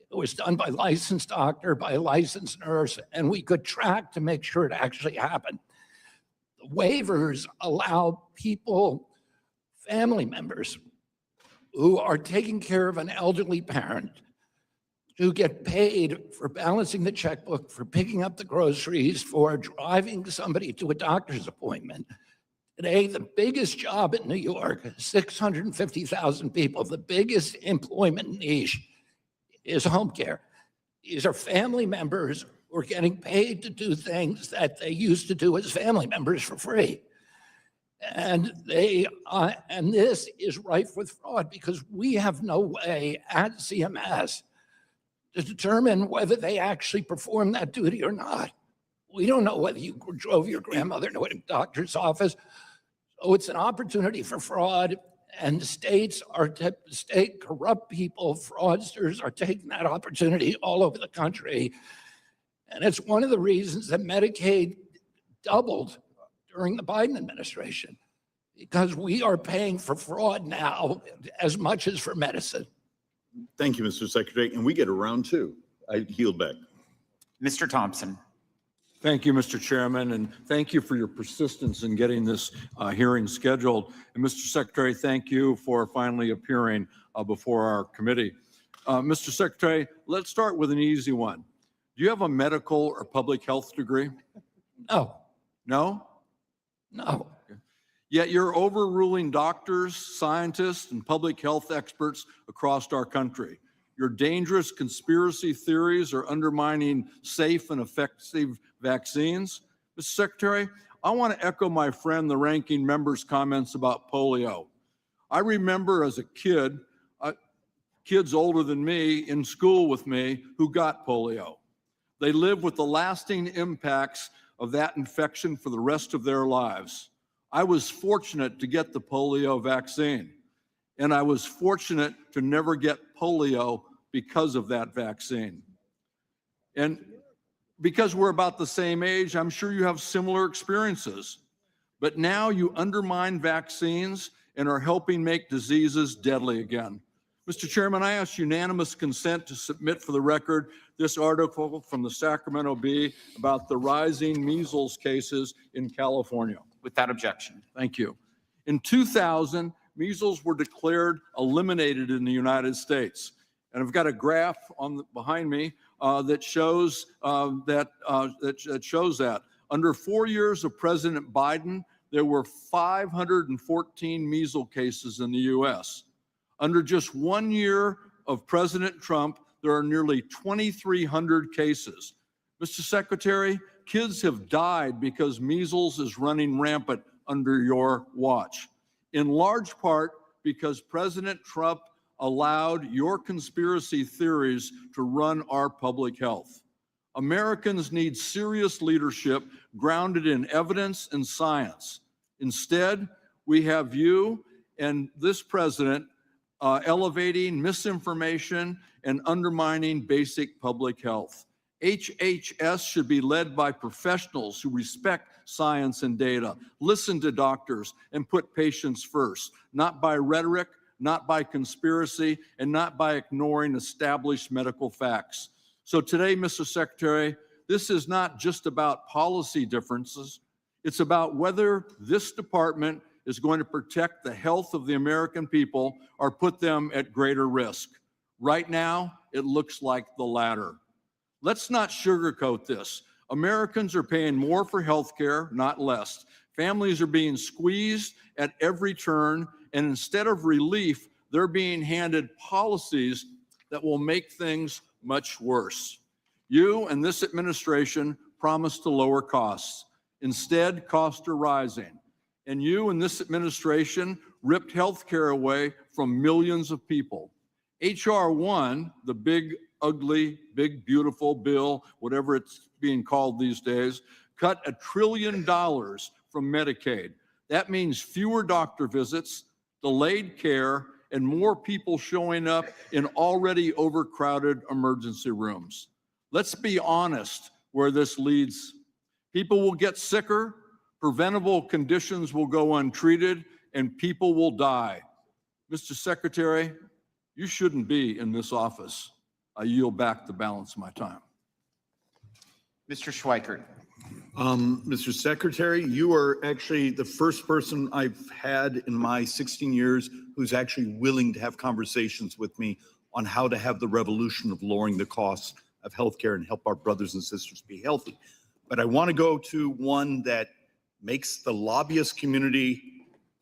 It was done by a licensed doctor, by a licensed nurse, and we could track to make sure it actually happened. The waivers allow people, family members, who are taking care of an elderly parent to get paid for balancing the checkbook, for picking up the groceries, for driving somebody to a doctor's appointment. Today, the biggest job in New York, 650,000 people, the biggest employment niche is home care. These are family members who are getting paid to do things that they used to do as family members for free. And this is rife with fraud because we have no way at CMS to determine whether they actually perform that duty or not. We don't know whether you drove your grandmother to a doctor's office. So it's an opportunity for fraud, and state corrupt people, fraudsters are taking that opportunity all over the country. And it's one of the reasons that Medicaid doubled during the Biden administration, because we are paying for fraud now as much as for medicine. Thank you, Mr. Secretary. And we get a round two. I yield back. Mr. Thompson. Thank you, Mr. Chairman, and thank you for your persistence in getting this hearing scheduled. And Mr. Secretary, thank you for finally appearing before our committee. Mr. Secretary, let's start with an easy one. Do you have a medical or public health degree? No, No? no. Yet you're overruling doctors, scientists, and public health experts across our country. Your dangerous conspiracy theories are undermining safe and effective vaccines. Mr. Secretary, I want to echo my friend, the ranking member's comments about polio. I remember as a kid, kids older than me in school with me who got polio. They live with the lasting impacts of that infection for the rest of their lives. I was fortunate to get the polio vaccine, and I was fortunate to never get polio because of that vaccine. And because we're about the same age, I'm sure you have similar experiences. But now you undermine vaccines and are helping make diseases deadly again. Mr. Chairman, I ask unanimous consent to submit for the record this article from the Sacramento Bee about the rising measles cases in California. Without objection. Thank you. In 2000, measles were declared eliminated in the United States. And I've got a graph behind me that shows that. Under 4 years of President Biden, there were 514 measles cases in the U.S. Under just 1 year of President Trump, there are nearly 2,300 cases. Mr. Secretary, kids have died because measles is running rampant under your watch, in large part because President Trump allowed your conspiracy theories to run our public health. Americans need serious leadership grounded in evidence and science. Instead, we have you and this president elevating misinformation and undermining basic public health. HHS should be led by professionals who respect science and data, listen to doctors, and put patients first, not by rhetoric, not by conspiracy, and not by ignoring established medical facts. So today, Mr. Secretary, this is not just about policy differences. It's about whether this department is going to protect the health of the American people or put them at greater risk. Right now, it looks like the latter. Let's not sugarcoat this. Americans are paying more for health care, not less. Families are being squeezed at every turn, and instead of relief, they're being handed policies that will make things much worse. You and this administration promised to lower costs. Instead, costs are rising. And you and this administration ripped health care away from millions of people. H.R. 1, the big, ugly, big, beautiful bill, whatever it's being called these days, cut $1 trillion from Medicaid. That means fewer doctor visits, delayed care, and more people showing up in already overcrowded emergency rooms. Let's be honest where this leads. People will get sicker, preventable conditions will go untreated, and people will die. Mr. Secretary, you shouldn't be in this office. I yield back the balance of my time. Mr. Schweikert. Mr. Secretary, you are actually the first person I've had in my 16 years who's actually willing to have conversations with me on how to have the revolution of lowering the costs of healthcare and help our brothers and sisters be healthy. But I want to go to one that makes the lobbyist community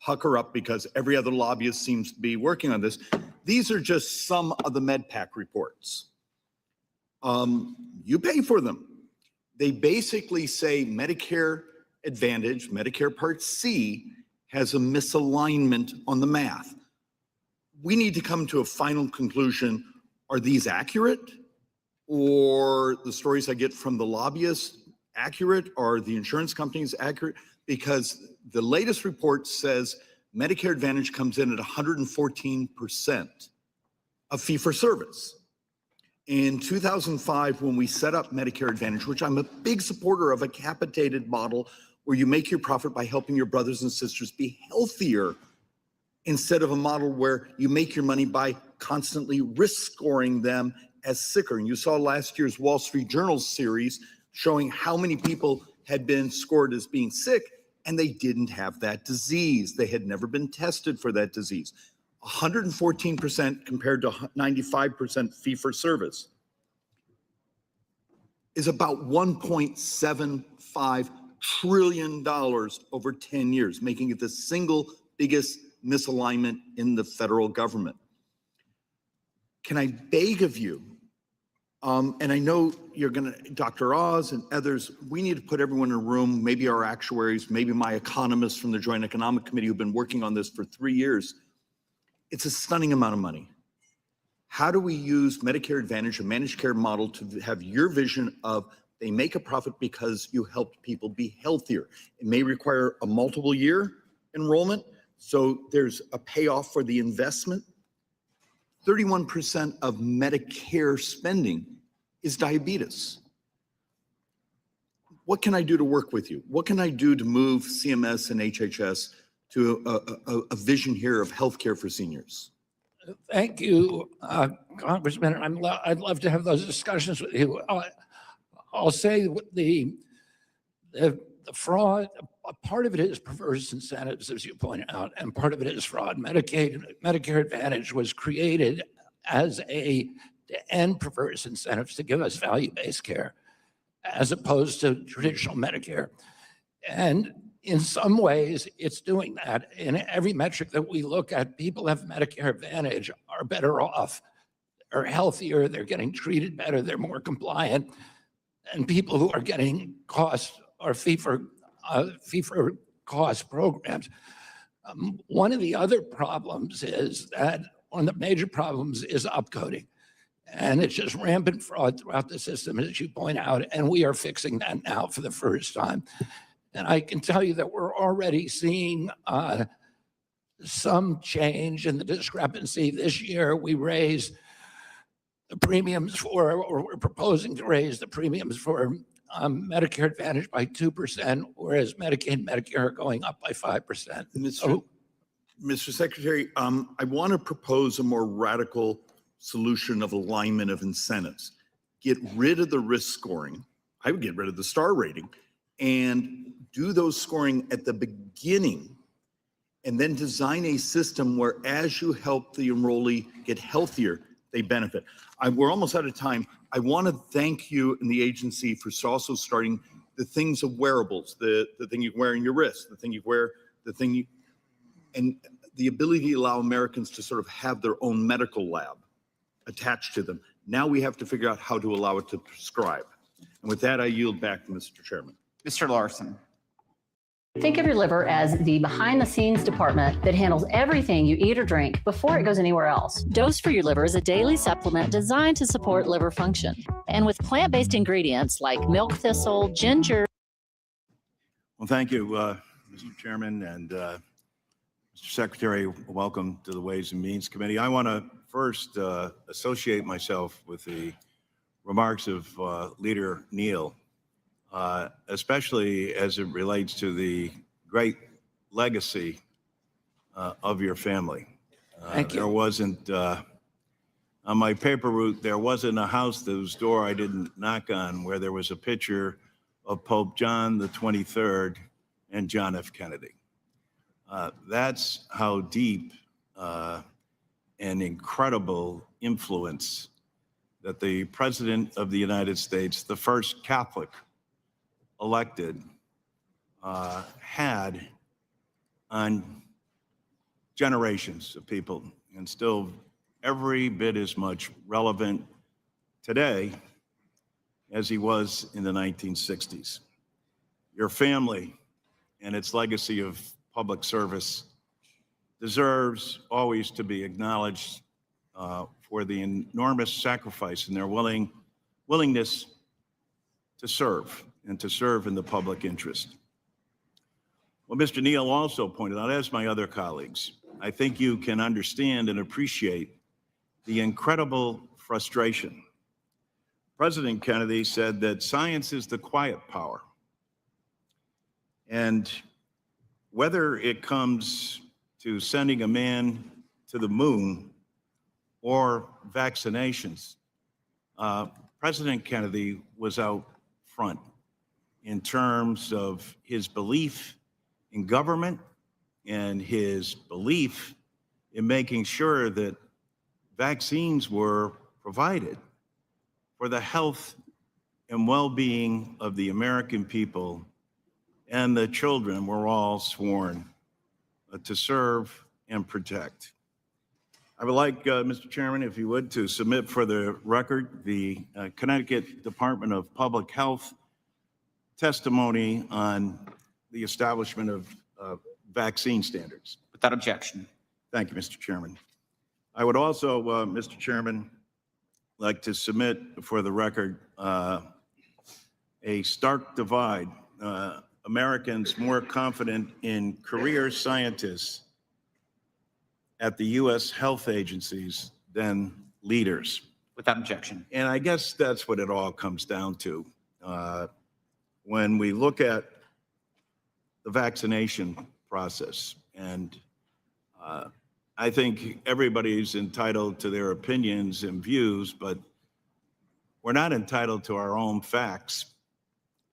pucker up because every other lobbyist seems to be working on this. These are just some of the MedPAC reports. You pay for them. They basically say Medicare Advantage, Medicare Part C, has a misalignment on the math. We need to come to a final conclusion. Are these accurate? Or the stories I get from the lobbyists accurate? Are the insurance companies accurate? Because the latest report says Medicare Advantage comes in at 114% of fee-for-service. In 2005, when we set up Medicare Advantage, which I'm a big supporter of, a capitated model where you make your profit by helping your brothers and sisters be healthier, instead of a model where you make your money by constantly risk scoring them as sicker. And you saw last year's Wall Street Journal series showing how many people had been scored as being sick and they didn't have that disease. They had never been tested for that disease. 114% compared to 95% fee for service is about $1.75 trillion over 10 years, making it the single biggest misalignment in the federal government. Can I beg of you, and I know you're going to, Dr. Oz and others, we need to put everyone in a room, maybe our actuaries, maybe my economists from the Joint Economic Committee who've been working on this for 3 years. It's a stunning amount of money. How do we use Medicare Advantage, a managed care model, to have your vision of they make a profit because you helped people be healthier? It may require a multiple year enrollment, so there's a payoff for the investment. 31% of Medicare spending is diabetes. What can I do to work with you? What can I do to move CMS and HHS to a vision here of healthcare for seniors? Thank you, Congressman. I'd love to have those discussions with you. I'll say the fraud, a part of it is perverse incentives, as you point out, and part of it is fraud. Medicare Advantage was created as to end perverse incentives to give us value-based care, as opposed to traditional Medicare. And in some ways, it's doing that. In every metric that we look at, people have Medicare Advantage are better off, are healthier, they're getting treated better, they're more compliant. And people who are getting cost or fee for cost programs. One of the other problems is that one of the major problems is upcoding. And it's just rampant fraud throughout the system, as you point out, and we are fixing that now for the first time. And I can tell you that we're already seeing some change in the discrepancy. This year, we raised the premiums for, or we're proposing to raise the premiums for Medicare Advantage by 2%, whereas Medicaid and Medicare are going up by 5%. Mr. Secretary, I want to propose a more radical solution of alignment of incentives. Get rid of the risk scoring. I would get rid of the star rating and do those scoring at the beginning, and then design a system where as you help the enrollee get healthier, they benefit. We're almost out of time. I want to thank you and the agency for also starting the things of wearables, the thing you wear in your wrist, the thing you wear, and the ability to allow Americans to sort of have their own medical lab attached to them. Now we have to figure out how to allow it to prescribe. And with that, I yield back to Mr. Chairman. Mr. Larson. Think of your liver as the behind-the-scenes department that handles everything you eat or drink before it goes anywhere else. Dose for Your Liver is a daily supplement designed to support liver function. And with plant-based ingredients like milk thistle, ginger. Well, thank you, Mr. Chairman, and Mr. Secretary, welcome to the Ways and Means Committee. I want to first associate myself with the remarks of Leader Neal, especially as it relates to the great legacy of your family. Thank you. There wasn't, on my paper route, there wasn't a house whose door I didn't knock on where there was a picture of Pope John the 23rd and John F. Kennedy. That's how deep and incredible influence that the President of the United States, the first Catholic elected, had on generations of people, and still every bit as much relevant today as he was in the 1960s. Your family and its legacy of public service deserves always to be acknowledged for the enormous sacrifice and their willingness to serve and to serve in the public interest. Well, Mr. Neal also pointed out, as my other colleagues, I think you can understand and appreciate the incredible frustration. President Kennedy said that science is the quiet power. And whether it comes to sending a man to the moon or vaccinations, President Kennedy was out front in terms of his belief in government and his belief in making sure that vaccines were provided for the health and well-being of the American people and the children were all sworn to serve and protect. I would like, Mr. Chairman, if you would, to submit for the record the Connecticut Department of Public Health testimony on the establishment of vaccine standards. Without objection. Thank you, Mr. Chairman. I would also, Mr. Chairman, like to submit for the record a stark divide. Americans more confident in career scientists at the U.S. health agencies than leaders. Without objection. And I guess that's what it all comes down to. When we look at the vaccination process, and I think everybody's entitled to their opinions and views, but we're not entitled to our own facts.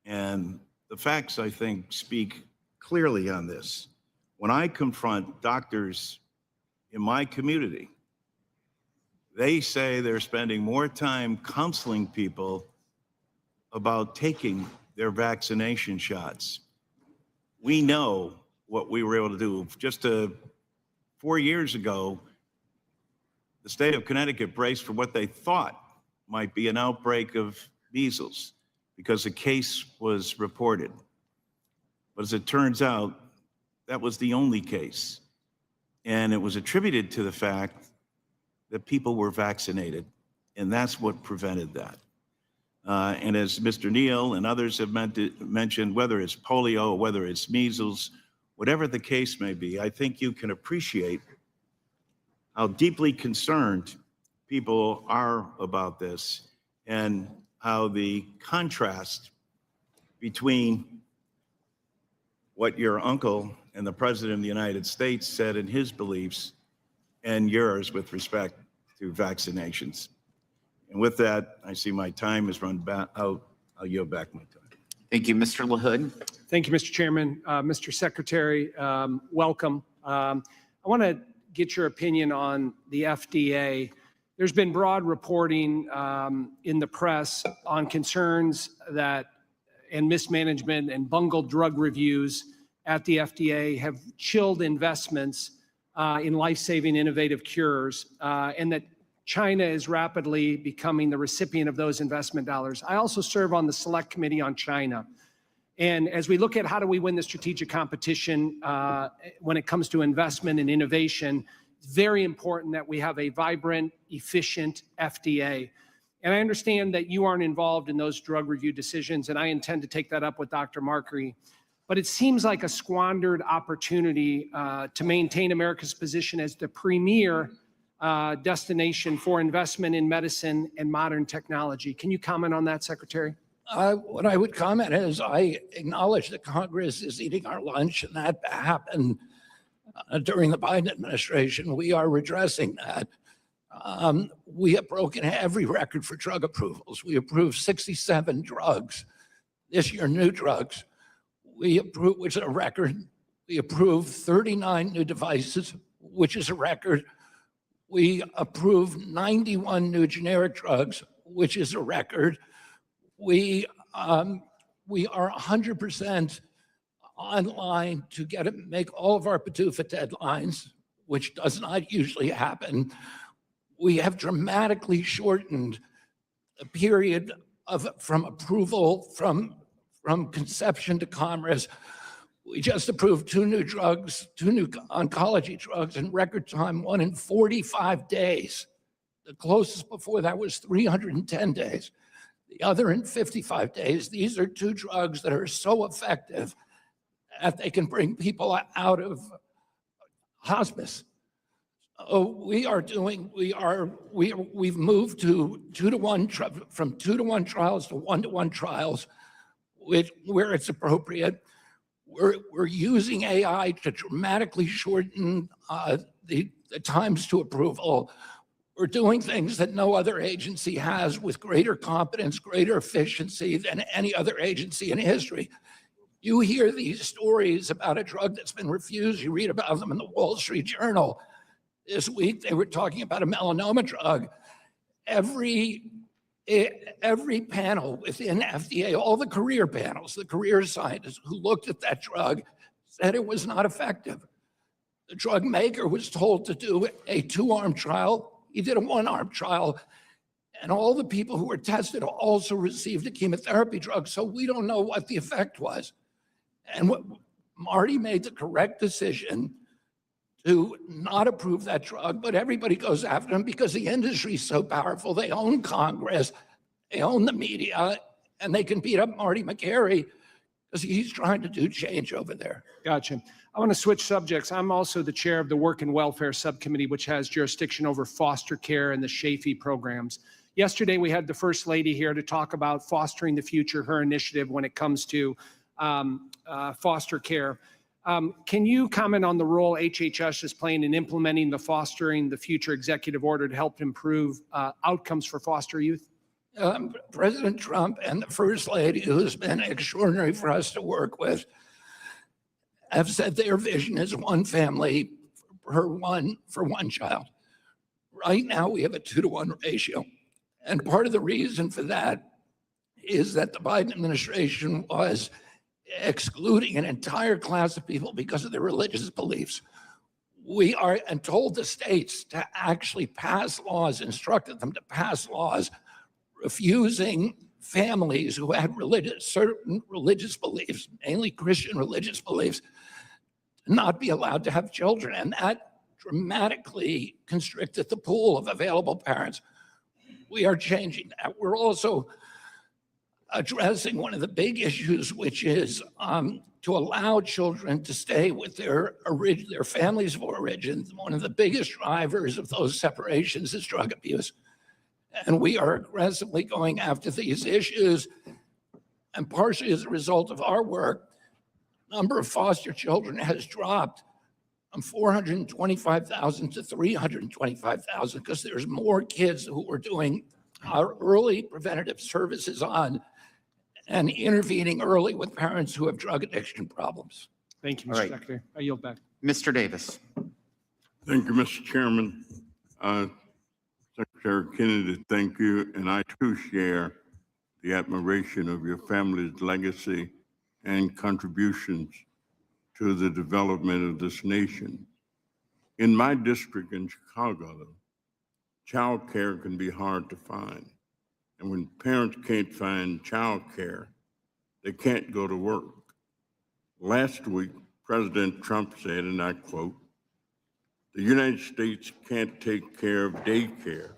And the facts, I think, speak clearly on this. When I confront doctors in my community, they say they're spending more time counseling people about taking their vaccination shots. We know what we were able to do. Just 4 years ago, the state of Connecticut braced for what they thought might be an outbreak of measles because a case was reported. But as it turns out, that was the only case. And it was attributed to the fact that people were vaccinated, and that's what prevented that. And as Mr. Neal and others have mentioned, whether it's polio, whether it's measles, whatever the case may be, I think you can appreciate how deeply concerned people are about this and how the contrast between what your uncle and the President of the United States said in his beliefs and yours with respect to vaccinations. And with that, I see my time has run out. I'll yield back my time. Thank you, Mr. LaHood. Thank you, Mr. Chairman. Mr. Secretary, welcome. I want to get your opinion on the FDA. There's been broad reporting in the press on concerns that and mismanagement and bungled drug reviews at the FDA have chilled investments in life-saving innovative cures, and that China is rapidly becoming the recipient of those investment dollars. I also serve on the Select Committee on China. And as we look at how do we win the strategic competition when it comes to investment and innovation, it's very important that we have a vibrant, efficient FDA. And I understand that you aren't involved in those drug review decisions, and I intend to take that up with Dr. Markey. But it seems like a squandered opportunity to maintain America's position as the premier destination for investment in medicine and modern technology. Can you comment on that, Secretary? What I would comment is I acknowledge that Congress is eating our lunch, and that happened during the Biden administration. We are redressing that. We have broken every record for drug approvals. We approved 67 drugs this year, new drugs. We approved, which is a record. We approved 39 new devices, which is a record. We approved 91 new generic drugs, which is a record. We are 100% online to make all of our PDUFA deadlines, which does not usually happen. We have dramatically shortened the period from approval from conception to Congress. We just approved 2 new drugs, 2 new oncology drugs in record time, one in 45 days. The closest before that was 310 days. The other in 55 days. These are 2 drugs that are so effective that they can bring people out of hospice. We've moved to 2-to-1 from 2-to-1 trials to 1-to-1 trials, where it's appropriate. We're using AI to dramatically shorten the times to approval. We're doing things that no other agency has with greater competence, greater efficiency than any other agency in history. You hear these stories about a drug that's been refused. You read about them in the Wall Street Journal. This week, they were talking about a melanoma drug. Every Every panel within FDA, all the career panels, the career scientists who looked at that drug said it was not effective. The drug maker was told to do a 2-arm trial. He did a 1-arm trial. And all the people who were tested also received a chemotherapy drug. So we don't know what the effect was. And Marty made the correct decision to not approve that drug, but everybody goes after him because the industry is so powerful. They own Congress, they own the media, and they can beat up Marty McCary because he's trying to do change over there. Gotcha. I want to switch subjects. I'm also the chair of the Work and Welfare Subcommittee, which has jurisdiction over foster care and the SHAFE programs. Yesterday, we had the First Lady here to talk about Fostering the Future, her initiative when it comes to foster care. Can you comment on the role HHS is playing in implementing the Fostering the Future executive order to help improve outcomes for foster youth? President Trump and the First Lady, who has been extraordinary for us to work with, have said their vision is one family for one child. Right now, we have a 2-to-1 ratio. And part of the reason for that is that the Biden administration was excluding an entire class of people because of their religious beliefs. We are, and told the states to actually pass laws, instructed them to pass laws refusing families who had certain religious beliefs, mainly Christian religious beliefs, to not be allowed to have children. And that dramatically constricted the pool of available parents. We are changing that. We're also addressing one of the big issues, which is to allow children to stay with their families of origin. One of the biggest drivers of those separations is drug abuse. And we are aggressively going after these issues. And partially as a result of our work, the number of foster children has dropped from 425,000 to 325,000 because there's more kids who are doing our early preventative services on and intervening early with parents who have drug addiction problems. Thank you, All Mr. right. Secretary. I yield back. Mr. Davis. Thank you, Mr. Chairman. Secretary Kennedy, thank you. And I too share the admiration of your family's legacy and contributions to the development of this nation. In my district in Chicago, child care can be hard to find. And when parents can't find child care, they can't go to work. Last week, President Trump said, and I quote, "The United States can't take care of daycare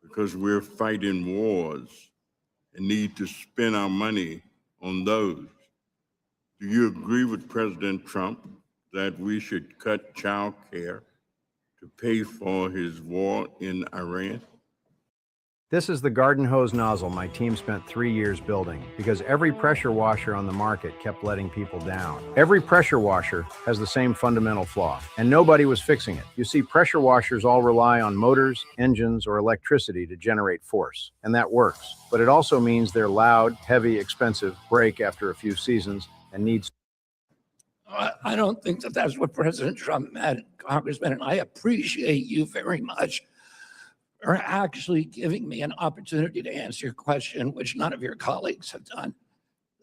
because we're fighting wars and need to spend our money on those." Do you agree with President Trump that we should cut child care to pay for his war in Iran? This is the garden hose nozzle my team spent 3 years building because every pressure washer on the market kept letting people down. Every pressure washer has the same fundamental flaw, and nobody was fixing it. You see, pressure washers all rely on motors, engines, or electricity to generate force, and that works. But it also means they're loud, heavy, expensive, break after a few seasons, and needs. I don't think that that's what President Trump meant, Congressman, and I appreciate you very much for actually giving me an opportunity to answer your question, which none of your colleagues have done.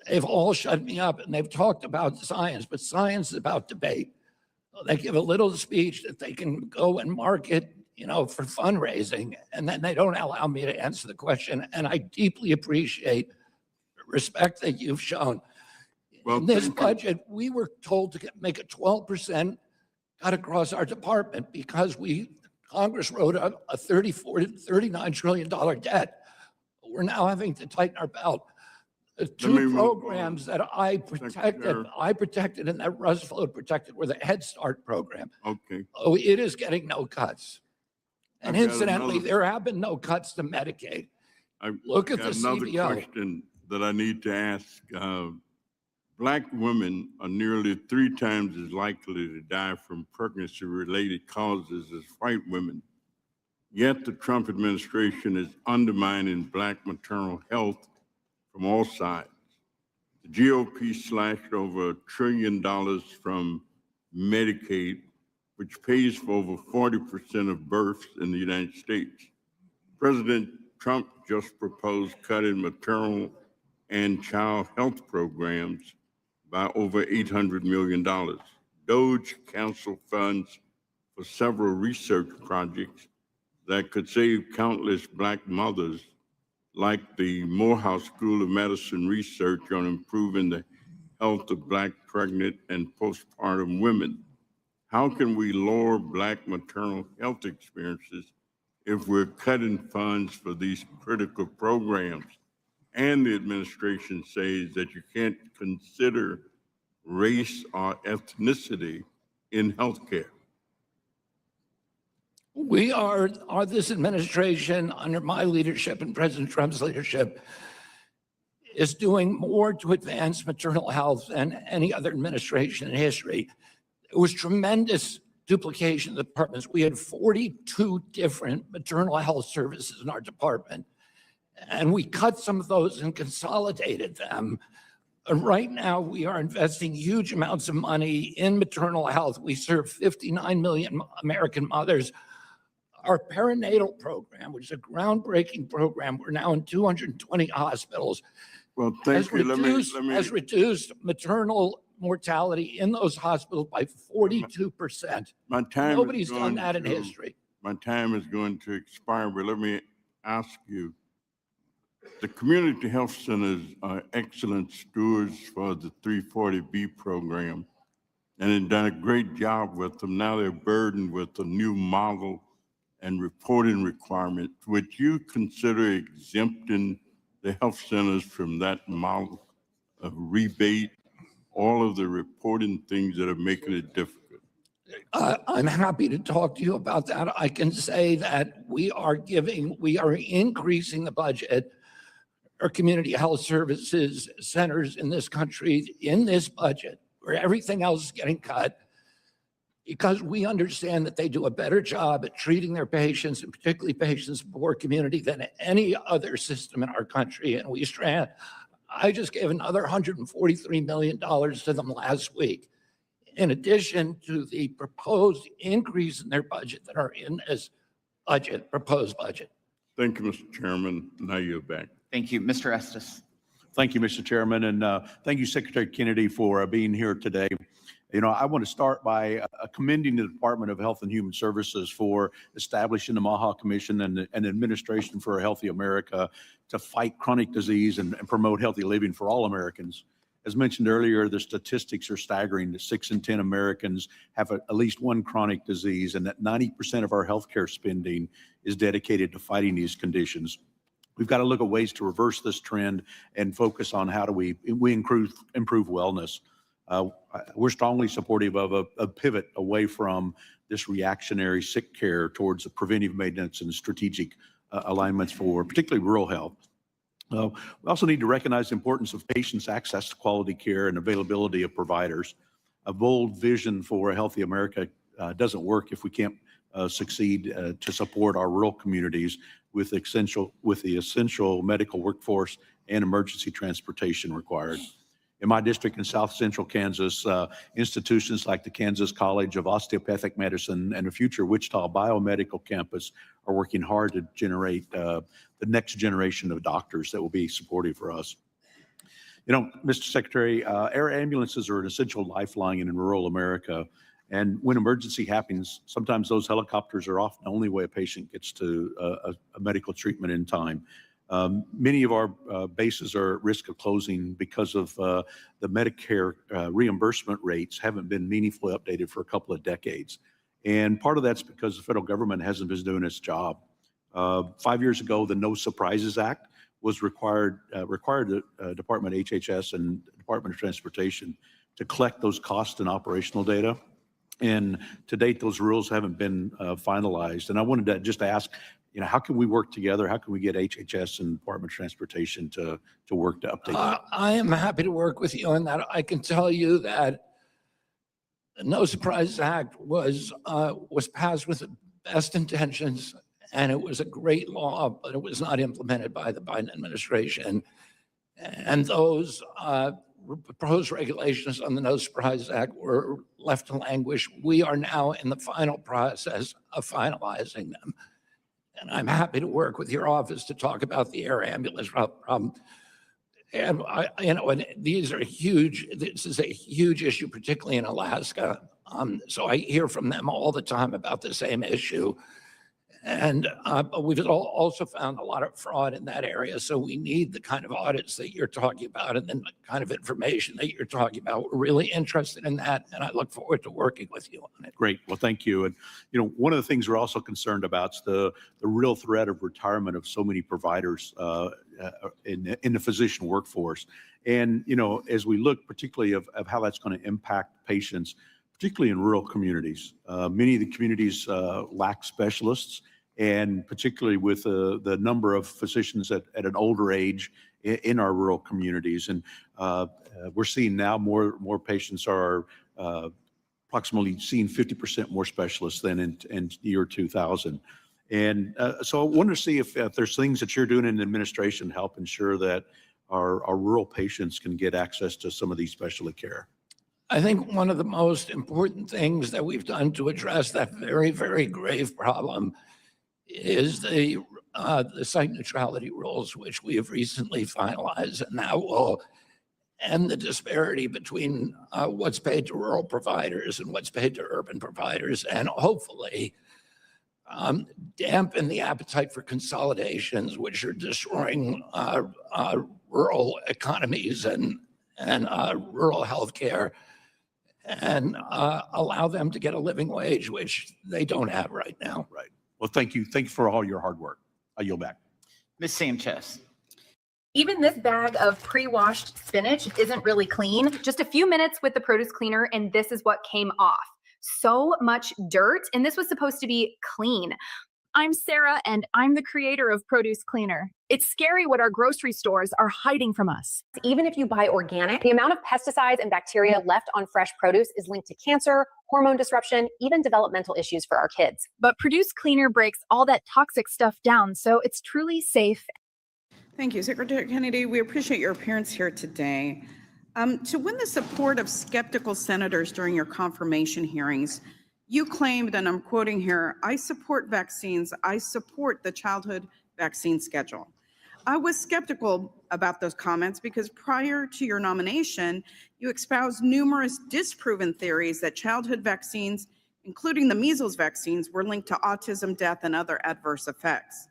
They've all shut me up and they've talked about science, but science is about debate. They give a little speech that they can go and market, for fundraising, and then they don't allow me to answer the question. And I deeply appreciate the respect that you've shown. Well, in this budget, we were told to make a 12% cut across our department because Congress wrote a $39 trillion debt. We're now having to tighten our belt. The two programs that I protected and that Russ Float protected were the Head Start program. Okay. Oh, it is getting no cuts. And I've got incidentally, another- there have been no cuts to Medicaid. Look at the Another CBO. question that I need to ask. Black women are nearly 3 times as likely to die from pregnancy-related causes as white women. Yet the Trump administration is undermining Black maternal health from all sides. The GOP slashed over $1 trillion from Medicaid, which pays for over 40% of births in the United States. President Trump just proposed cutting maternal and child health programs by over $800 million. DOGE canceled funds for several research projects that could save countless Black mothers, like the Morehouse School of Medicine research on improving the health of Black pregnant and postpartum women. How can we lower Black maternal health experiences if we're cutting funds for these critical programs? And the administration says that you can't consider race or ethnicity in healthcare. We are this administration, under my leadership and President Trump's leadership, is doing more to advance maternal health than any other administration in history. It was tremendous duplication of the departments. We had 42 different maternal health services in our department, and we cut some of those and consolidated them. Right now, we are investing huge amounts of money in maternal health. We serve 59 million American mothers. Our perinatal program, which is a groundbreaking program, we're now in 220 hospitals. Well, thank you. Has reduced maternal mortality in those hospitals by 42%. My time Nobody's done that in history. My time is going to expire, but let me ask you, the community health centers are excellent stewards for the 340B program, and they've done a great job with them. Now they're burdened with a new model and reporting requirement. Would you consider exempting the health centers from that model of rebate, all of the reporting things that are making it difficult? I'm happy to talk to you about that. I can say that we are increasing the budget for community health services centers in this country in this budget, where everything else is getting cut, because we understand that they do a better job at treating their patients, and particularly patients in poor community, than any other system in our country. And I just gave another $143 million to them last week, in addition to the proposed increase in their budget that are in this proposed budget. Thank you, Mr. Chairman. Now you're back. Thank you. Mr. Estes. Thank you, Mr. Chairman, and thank you, Secretary Kennedy, for being here today. You know, I want to start by commending the Department of Health and Human Services for establishing the MAHA Commission and Administration for a Healthy America to fight chronic disease and promote healthy living for all Americans. As mentioned earlier, the statistics are staggering that 6 in 10 Americans have at least one chronic disease, and that 90% of our healthcare spending is dedicated to fighting these conditions. We've got to look at ways to reverse this trend and focus on how do we improve wellness. We're strongly supportive of a pivot away from this reactionary sick care towards the preventive maintenance and strategic alignments for particularly rural health. We also need to recognize the importance of patients' access to quality care and availability of providers. A bold vision for a healthy America doesn't work if we can't succeed to support our rural communities with the essential medical workforce and emergency transportation required. In my district in South Central Kansas, institutions like the Kansas College of Osteopathic Medicine and the future Wichita Biomedical Campus are working hard to generate the next generation of doctors that will be supportive for us. You know, Mr. Secretary, air ambulances are an essential lifeline in rural America. And when emergency happens, sometimes those helicopters are often the only way a patient gets to a medical treatment in time. Many of our bases are at risk of closing because of the Medicare reimbursement rates haven't been meaningfully updated for a couple of decades. And part of that's because the federal government hasn't been doing its job. 5 years ago, the No Surprises Act was required the Department of HHS and Department of Transportation to collect those cost and operational data. And to date, those rules haven't been finalized. And I wanted to just ask, you know, how can we work together? How can we get HHS and Department of Transportation to work to update? I am happy to work with you on that. I can tell you that the No Surprises Act was passed with the best intentions, and it was a great law, but it was not implemented by the Biden administration. And those proposed regulations on the No Surprises Act were left to languish. We are now in the final process of finalizing them. and I'm happy to work with your office to talk about the air ambulance problem. And and these are huge. This is a huge issue, particularly in Alaska. So I hear from them all the time about the same issue. And we've also found a lot of fraud in that area. So we need the kind of audits that you're talking about and then the kind of information that you're talking about. We're really interested in that. And I look forward to working with you on it. Great. Well, thank you. And, one of the things we're also concerned about is the real threat of retirement of so many providers in the physician workforce. And, as we look particularly of how that's going to impact patients, particularly in rural communities, many of the communities lack specialists, and particularly with the number of physicians at an older age in our rural communities. And we're seeing now more patients are approximately seeing 50% more specialists than in year 2000. And so I wanted to see if there's things that you're doing in the administration to help ensure that our rural patients can get access to some of these specialty care. I think one of the most important things that we've done to address that very, very grave problem is the site neutrality rules, which we have recently finalized, and that will end the disparity between what's paid to rural providers and what's paid to urban providers, and hopefully dampen the appetite for consolidations, which are destroying rural economies and rural healthcare, and allow them to get a living wage, which they don't have right now. Right. Well, thank you. Thank you for all your hard work. I yield back. Ms. Sanchez. Even this bag of pre-washed spinach isn't really clean. Just a few minutes with the produce cleaner and this is what came off. So much dirt, and this was supposed to be clean. I'm Sarah, and I'm the creator of Produce Cleaner. It's scary what our grocery stores are hiding from us. Even if you buy organic, the amount of pesticides and bacteria left on fresh produce is linked to cancer, hormone disruption, even developmental issues for our kids. But Produce Cleaner breaks all that toxic stuff down, so it's truly safe. Thank you, Secretary Kennedy. We appreciate your appearance here today. To win the support of skeptical senators during your confirmation hearings, you claimed, and I'm quoting here, "I support vaccines. I support the childhood vaccine schedule." I was skeptical about those comments because prior to your nomination, you espoused numerous disproven theories that childhood vaccines, including the measles vaccines, were linked to autism, death, and other adverse effects.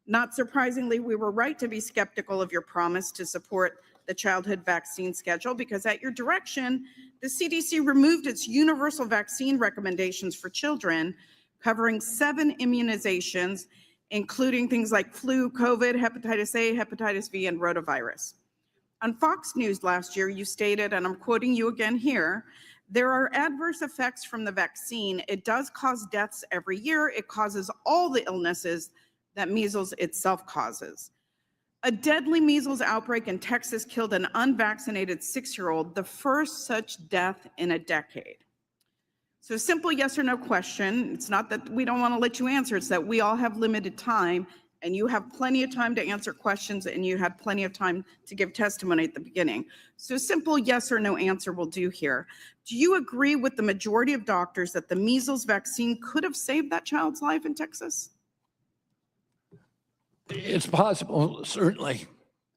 Not surprisingly, we were right to be skeptical of your promise to support the childhood vaccine schedule because at your direction, the CDC removed its universal vaccine recommendations for children, covering 7 immunizations, including things like flu, COVID, hepatitis A, hepatitis V, and rotavirus. On Fox News last year, you stated, and I'm quoting you again here, "There are adverse effects from the vaccine. It does cause deaths every year. It causes all the illnesses that measles itself causes." A deadly measles outbreak in Texas killed an unvaccinated 6-year-old, the first such death in a decade. So simple yes or no question. It's not that we don't want to let you answer, it's that we all have limited time and you have plenty of time to answer questions and you had plenty of time to give testimony at the beginning. So simple yes or no answer will do here. Do you agree with the majority of doctors that the measles vaccine could have saved that child's life in Texas? It's possible, certainly.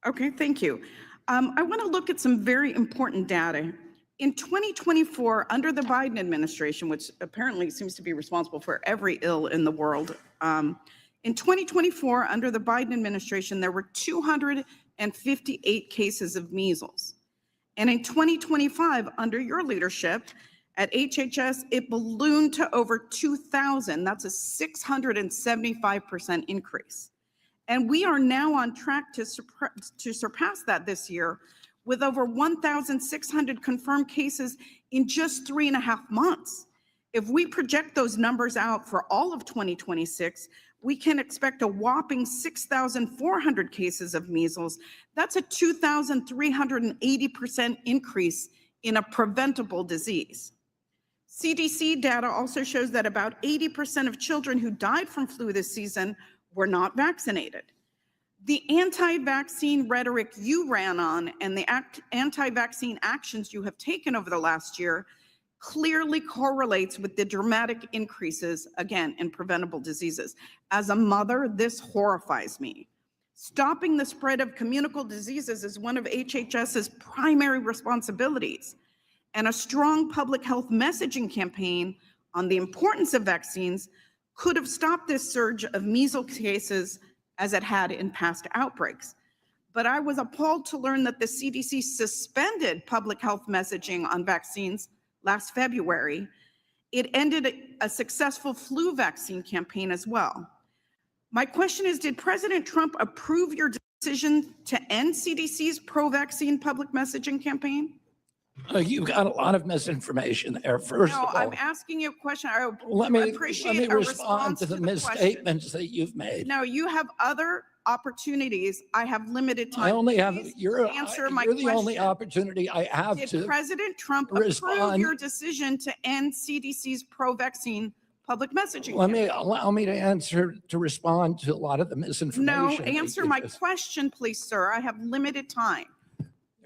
Okay, thank you. I want to look at some very important data. In 2024, under the Biden administration, which apparently seems to be responsible for every ill in the world, in 2024, under the Biden administration, there were 258 cases of measles. And in 2025, under your leadership at HHS, it ballooned to over 2,000. That's a 675% increase. And we are now on track to surpass that this year with over 1,600 confirmed cases in just 3.5 months. If we project those numbers out for all of 2026, we can expect a whopping 6,400 cases of measles. That's a 2,380% increase in a preventable disease. CDC data also shows that about 80% of children who died from flu this season were not vaccinated. The anti-vaccine rhetoric you ran on and the anti-vaccine actions you have taken over the last year clearly correlates with the dramatic increases, again, in preventable diseases. As a mother, this horrifies me. Stopping the spread of communicable diseases is one of HHS's primary responsibilities, and a strong public health messaging campaign on the importance of vaccines could have stopped this surge of measles cases as it had in past outbreaks. But I was appalled to learn that the CDC suspended public health messaging on vaccines last February. It ended a successful flu vaccine campaign as well. My question is, did President Trump approve your decision to end CDC's pro-vaccine public messaging campaign? You've got a lot of misinformation there. First No, of all, I'm asking you a question. I let me appreciate a respond response to the the question. misstatements that you've made. No, you have other opportunities. I have limited time. I only have, Please you're answer my the only question. opportunity I have Did to President Trump approve respond. your decision to end CDC's pro-vaccine public messaging? Allow me to respond to a lot of the misinformation. No, that answer you my just- question, please, sir. I have limited time.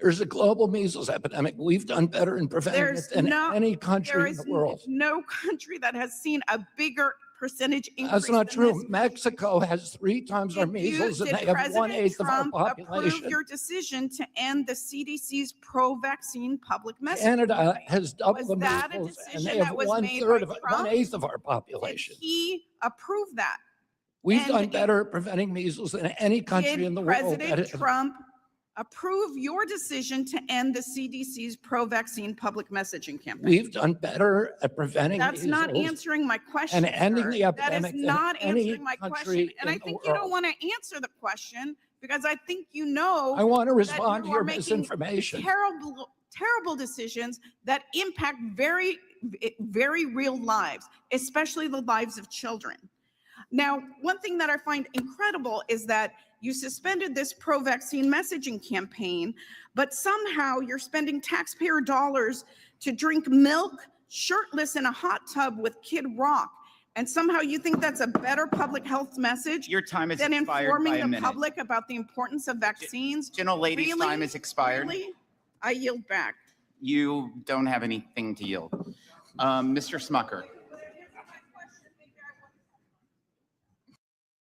There's a global measles epidemic. We've done better in preventing There's it than any country there in is the world. no country that has seen a bigger percentage increase. That's not than true. this. Mexico has 3 times our measles and Did they have President 1/8 of our Trump approve population. your decision to end the CDC's pro-vaccine public messaging? Canada has double Was the that a measles and decision they have that was made 1/3 by of Trump? 1/8 of our population. Did he approve that? We've And done better at preventing measles than any country Did in the world. President Trump approve your decision to end the CDC's pro-vaccine public messaging campaign? We've done better at preventing That's not measles answering my question. and ending sir. the epidemic That is than not any answering my question. country And I in the think you don't world. want to answer the question because I think you know. I want to that respond to you are your making misinformation. Terrible decisions that impact very real lives, especially the lives of children. Now, one thing that I find incredible is that you suspended this pro-vaccine messaging campaign, but somehow you're spending taxpayer dollars to drink milk shirtless in a hot tub with Kid Rock. And somehow you think that's a better public health message Your time is than expired informing by a the minute. public about the importance of vaccines? Gentlelady's Really? time is expired. Really? I yield back. You don't have anything to yield. Mr. Smucker.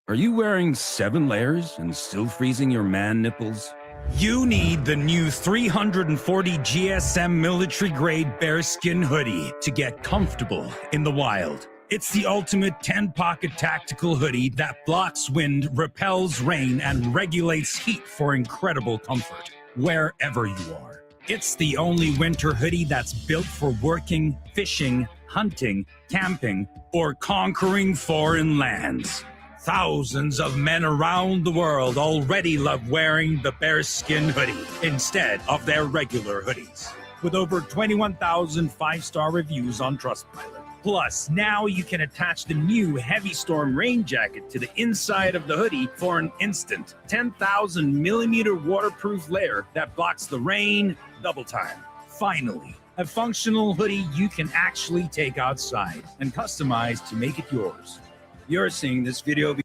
Are you wearing 7 layers and still freezing your man nipples? You need the new 340 GSM military grade bearskin hoodie to get comfortable in the wild. It's the ultimate 10-pocket tactical hoodie that blocks wind, repels rain, and regulates heat for incredible comfort wherever you are. It's the only winter hoodie that's built for working, fishing, hunting, camping, or conquering foreign lands. Thousands of men around the world already love wearing the bearskin hoodie instead of their regular hoodies. With over 21,000 5-star reviews on Trustpilot. Plus, now you can attach the new Heavy Storm rain jacket to the inside of the hoodie for an instant 10,000 millimeter waterproof layer that blocks the rain double time. Finally, a functional hoodie you can actually take outside and customize to make it yours. You're seeing this video.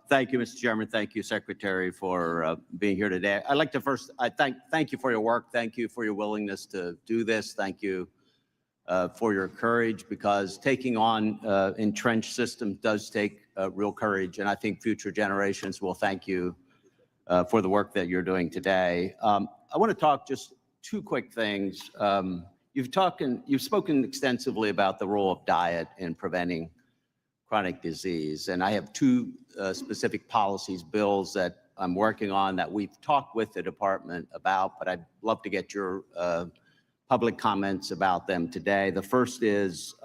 Thank you, Mr. Chairman. Thank you, Secretary, for being here today. I'd like to first, thank you for your work. Thank you for your willingness to do this. Thank you for your courage, because taking on entrenched systems does take real courage. And I think future generations will thank you for the work that you're doing today. I want to talk just 2 quick things. You've spoken extensively about the role of diet in preventing chronic disease. And I have 2 specific policies, bills that I'm working on that we've talked with the department about, but I'd love to get your public comments about them today. The first is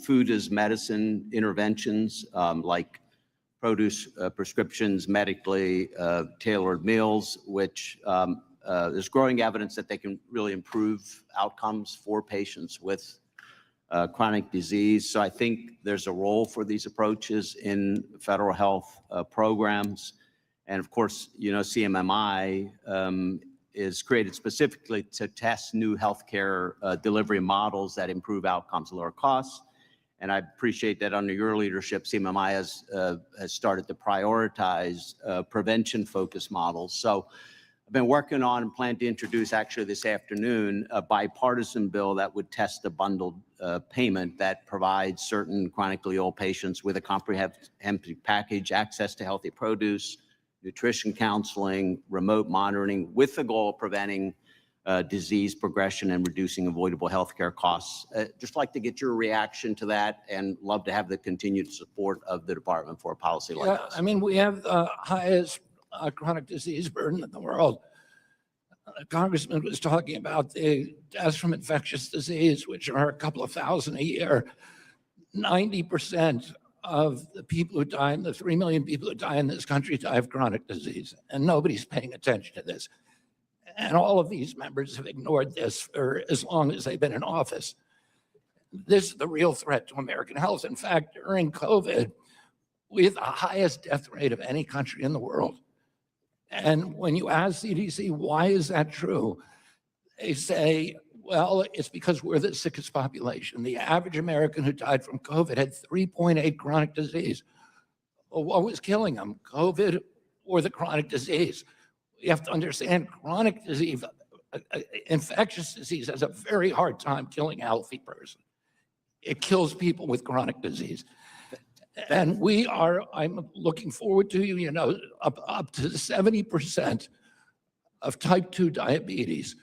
food as medicine interventions, like produce prescriptions, medically tailored meals, which there's growing evidence that they can really improve outcomes for patients with chronic disease. So I think there's a role for these approaches in federal health programs. And of course, you know, CMMI is created specifically to test new healthcare delivery models that improve outcomes, lower costs. And I appreciate that under your leadership, CMMI has started to prioritize prevention-focused models. So I've been working on and plan to introduce actually this afternoon a bipartisan bill that would test a bundled payment that provides certain chronically ill patients with a comprehensive package, access to healthy produce, nutrition counseling, remote monitoring, with the goal of preventing disease progression and reducing avoidable healthcare costs. Just like to get your reaction to that and love to have the continued support of the department for a policy like Yeah, this. I mean, we have the highest chronic disease burden in the world. Congressman was talking about the deaths from infectious disease, which are a couple of thousand a year. 90% of the people who die, the 3 million people who die in this country, die of chronic disease, and nobody's paying attention to this. And all of these members have ignored this for as long as they've been in office. This is the real threat to American health. In fact, during COVID, we had the highest death rate of any country in the world. And when you ask CDC, why is that true? They say, well, it's because we're the sickest population. The average American who died from COVID had 3.8 chronic disease. Well, what was killing them, COVID or the chronic disease? You have to understand chronic disease, infectious disease has a very hard time killing a healthy person. It kills people with chronic disease. And I'm looking forward to, you know, up to 70% of type 2 diabetes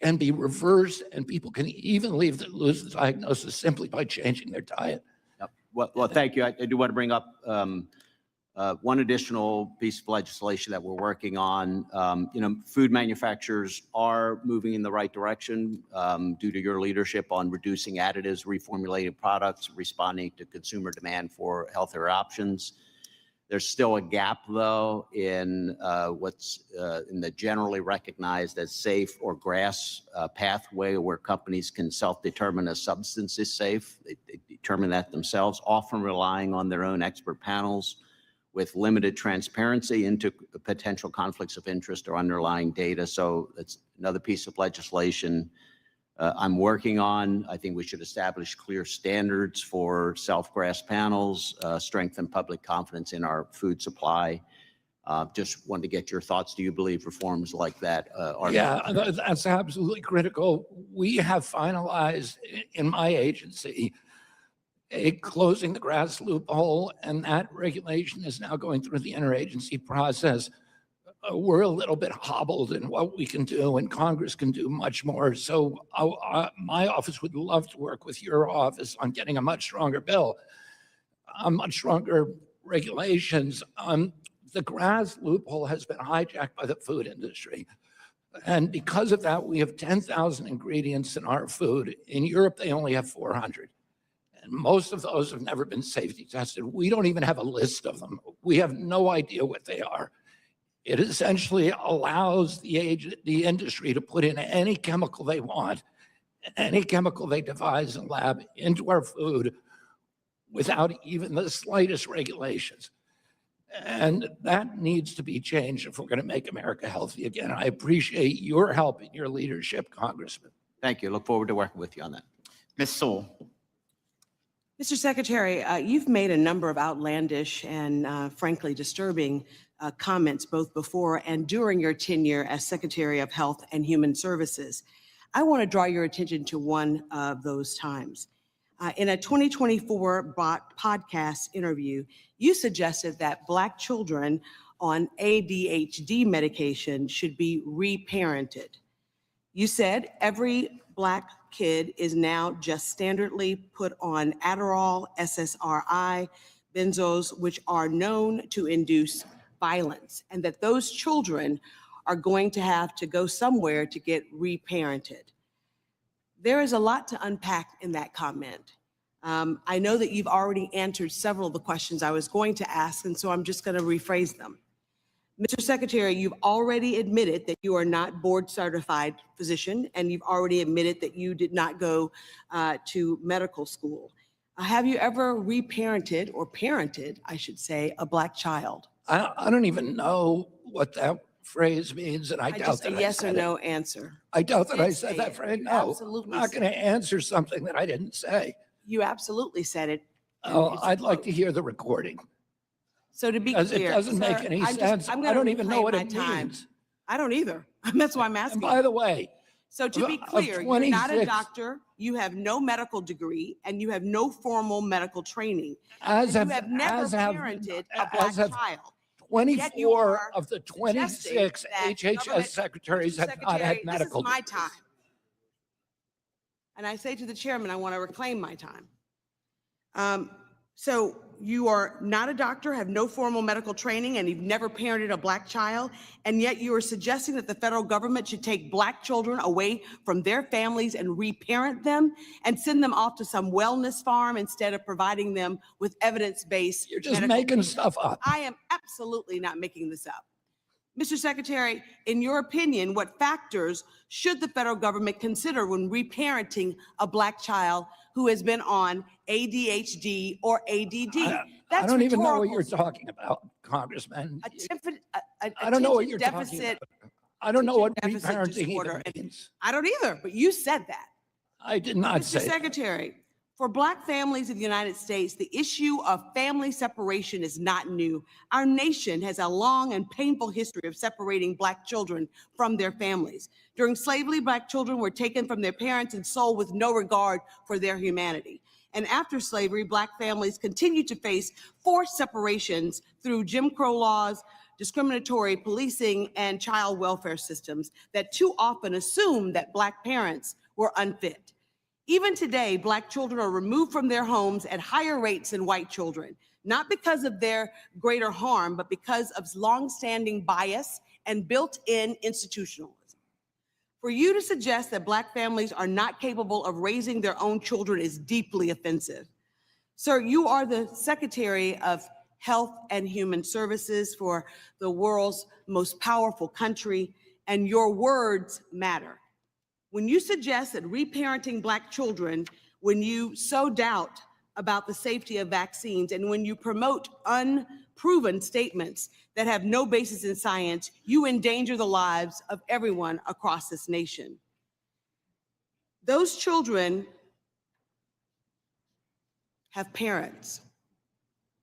can be reversed, and people can even lose the diagnosis simply by changing their diet. Yep. Well, thank you. I do want to bring up one additional piece of legislation that we're working on. You know, food manufacturers are moving in the right direction due to your leadership on reducing additives, reformulated products, responding to consumer demand for healthier options. There's still a gap, though, in what's in the generally recognized as safe or GRAS pathway, where companies can self-determine a substance is safe. They determine that themselves, often relying on their own expert panels with limited transparency into potential conflicts of interest or underlying data. So that's another piece of legislation I'm working on. I think we should establish clear standards for self-GRAS panels, strengthen public confidence in our food supply. Just wanted to get your thoughts. Do you believe reforms like that are? Yeah, that's absolutely critical. We have finalized in my agency closing the GRAS loophole, and that regulation is now going through the interagency process. We're a little bit hobbled in what we can do, and Congress can do much more. So my office would love to work with your office on getting a much stronger bill, much stronger regulations. The GRAS loophole has been hijacked by the food industry. And because of that, we have 10,000 ingredients in our food. In Europe, they only have 400. And most of those have never been safety tested. We don't even have a list of them. We have no idea what they are. It essentially allows the industry to put in any chemical they want, any chemical they devise in lab into our food without even the slightest regulations. And that needs to be changed if we're going to make America healthy again. I appreciate your help and your leadership, Congressman. Thank you. Look forward to working with you on that. Ms. Sewell. Mr. Secretary, you've made a number of outlandish and frankly disturbing comments both before and during your tenure as Secretary of Health and Human Services. I want to draw your attention to one of those times. In a 2024 podcast interview, you suggested that Black children on ADHD medication should be reparented. You said every Black kid is now just standardly put on Adderall, SSRI, benzos, which are known to induce violence, and that those children are going to have to go somewhere to get reparented. There is a lot to unpack in that comment. I know that you've already answered several of the questions I was going to ask, and so I'm just going to rephrase them. Mr. Secretary, you've already admitted that you are not board certified physician, and you've already admitted that you did not go to medical school. Have you ever reparented, or parented, I should say, a Black child? I don't even know what that phrase means, and I doubt just that a yes I or said no it. answer. I doubt that I did said say that it. phrase. You No, absolutely I'm not going to said it. answer something that I didn't say. You absolutely said it. Oh, I'd like to hear the recording. So to be Because clear, it doesn't make sir, any I'm just- sense. I'm I gonna don't even know reclaim what my it time. means. I don't either. That's why I'm And asking. by the way, So to be of clear, you're not a 26 doctor, you have no medical degree, and you have no formal medical training. as And of, you have never as of, parented a black as of child. And yet you 24 are of the suggesting 26 that HHS government- secretaries Mr. have not had Secretary, medical This is my degrees. time. And I say to the chairman, I want to reclaim my time. So you are not a doctor, have no formal medical training, and you've never parented a black child, and yet you are suggesting that the federal government should take black children away from their families and reparent them and send them off to some wellness farm instead of providing them with evidence-based. You're just medical making care. stuff up. I am absolutely not making this up. Mr. Secretary, in your opinion, what factors should the federal government consider when reparenting a black child who has been on ADHD or ADD? I don't even know what rhetorical. you're talking about, Congressman. I don't know what you're talking about. I don't know what deficit reparenting disorder. even means. I don't either, but you said that. I did not Mr. say that. Secretary, for black families in the United States, the issue of family separation is not new. Our nation has a long and painful history of separating black children from their families. During slavery, black children were taken from their parents and sold with no regard for their humanity. And after slavery, black families continued to face forced separations through Jim Crow laws, discriminatory policing, and child welfare systems that too often assumed that black parents were unfit. Even today, black children are removed from their homes at higher rates than white children, not because of their greater harm, but because of longstanding bias and built-in institutionalism. For you to suggest that black families are not capable of raising their own children is deeply offensive. Sir, you are the Secretary of Health and Human Services for the world's most powerful country, and your words matter. When you suggest that reparenting black children, when you sow doubt about the safety of vaccines, and when you promote unproven statements that have no basis in science, you endanger the lives of everyone across this nation. Those children have parents,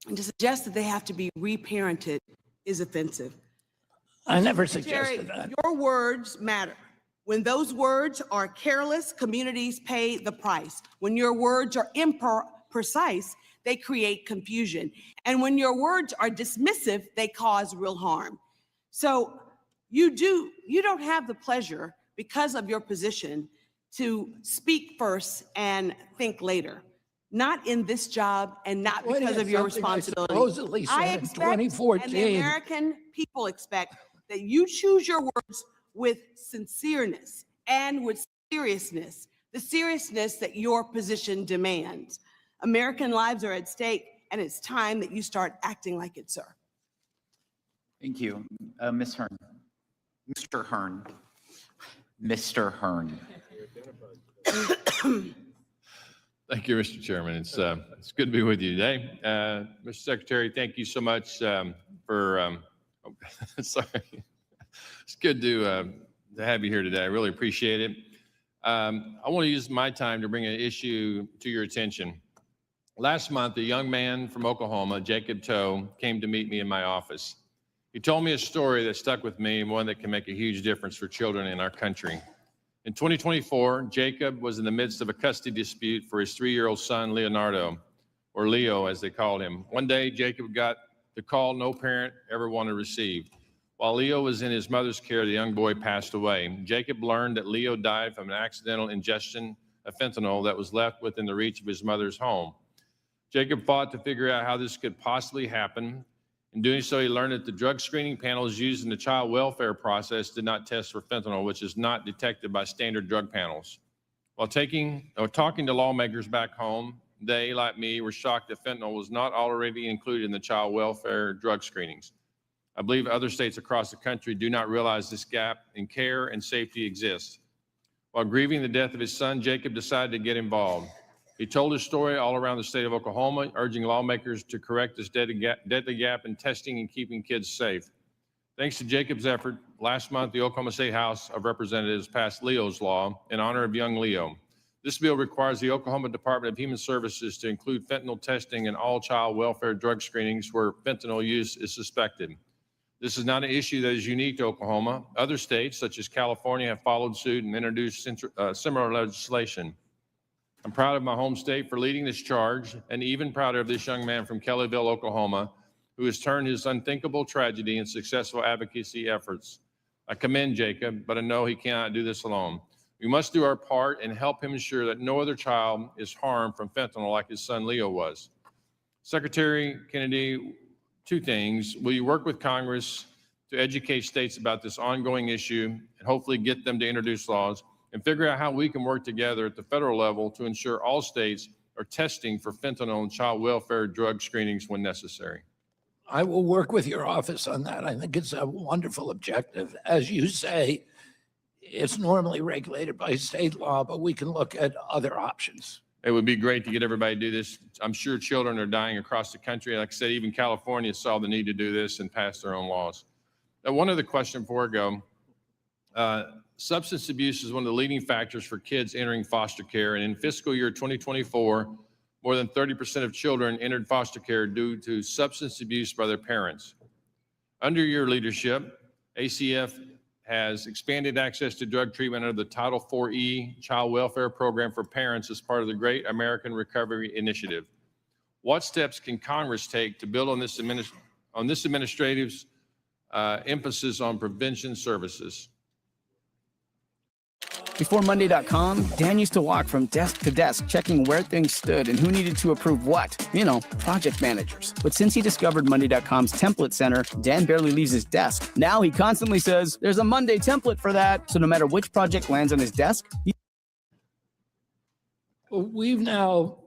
and to suggest that they have to be reparented is offensive. I never Secretary, suggested that. your words matter. When those words are careless, communities pay the price. When your words are imprecise, they create confusion. And when your words are dismissive, they cause real harm. So you don't have the pleasure, because of your position, to speak first and think later. Not in this job and not because of your responsibility. Supposedly said I in expect, 2014. and the American people expect, that you choose your words with sincereness and with seriousness, the seriousness that your position demands. American lives are at stake, and it's time that you start acting like it, sir. Thank you. Ms. Hearn. Mr. Hearn. Mr. Hearn. Thank you, Mr. Chairman. It's good to be with you today. Mr. Secretary, thank you so much for, sorry. It's good to have you here today. I really appreciate it. I want to use my time to bring an issue to your attention. Last month, a young man from Oklahoma, Jacob Toe, came to meet me in my office. He told me a story that stuck with me and one that can make a huge difference for children in our country. In 2024, Jacob was in the midst of a custody dispute for his 3-year-old son, Leonardo, or Leo as they called him. One day, Jacob got the call no parent ever wanted to receive. While Leo was in his mother's care, the young boy passed away. Jacob learned that Leo died from an accidental ingestion of fentanyl that was left within the reach of his mother's home. Jacob fought to figure out how this could possibly happen. In doing so, he learned that the drug screening panels used in the child welfare process did not test for fentanyl, which is not detected by standard drug panels. While talking to lawmakers back home, they, like me, were shocked that fentanyl was not already included in the child welfare drug screenings. I believe other states across the country do not realize this gap in care and safety exists. While grieving the death of his son, Jacob decided to get involved. He told his story all around the state of Oklahoma, urging lawmakers to correct this deadly gap in testing and keeping kids safe. Thanks to Jacob's effort, last month, the Oklahoma State House of Representatives passed Leo's Law in honor of young Leo. This bill requires the Oklahoma Department of Human Services to include fentanyl testing in all child welfare drug screenings where fentanyl use is suspected. This is not an issue that is unique to Oklahoma. Other states, such as California, have followed suit and introduced similar legislation. I'm proud of my home state for leading this charge, and even prouder of this young man from Kellyville, Oklahoma, who has turned his unthinkable tragedy into successful advocacy efforts. I commend Jacob, but I know he cannot do this alone. We must do our part and help him ensure that no other child is harmed from fentanyl like his son Leo was. Secretary Kennedy, two things. Will you work with Congress to educate states about this ongoing issue and hopefully get them to introduce laws, and figure out how we can work together at the federal level to ensure all states are testing for fentanyl and child welfare drug screenings when necessary? I will work with your office on that. I think it's a wonderful objective. As you say, it's normally regulated by state law, but we can look at other options. It would be great to get everybody to do this. I'm sure children are dying across the country. Like I said, even California saw the need to do this and pass their own laws. Now, one other question before I go. Substance abuse is one of the leading factors for kids entering foster care. And in fiscal year 2024, more than 30% of children entered foster care due to substance abuse by their parents. Under your leadership, ACF has expanded access to drug treatment under the Title IV-E Child Welfare Program for parents as part of the Great American Recovery Initiative. What steps can Congress take to build on this administrative's emphasis on prevention services? Before Monday.com, Dan used to walk from desk to desk checking where things stood and who needed to approve what. You know, project managers. But since he discovered Monday.com's template center, Dan barely leaves his desk. Now he constantly says, there's a Monday template for that. So no matter which project lands on his desk, We've now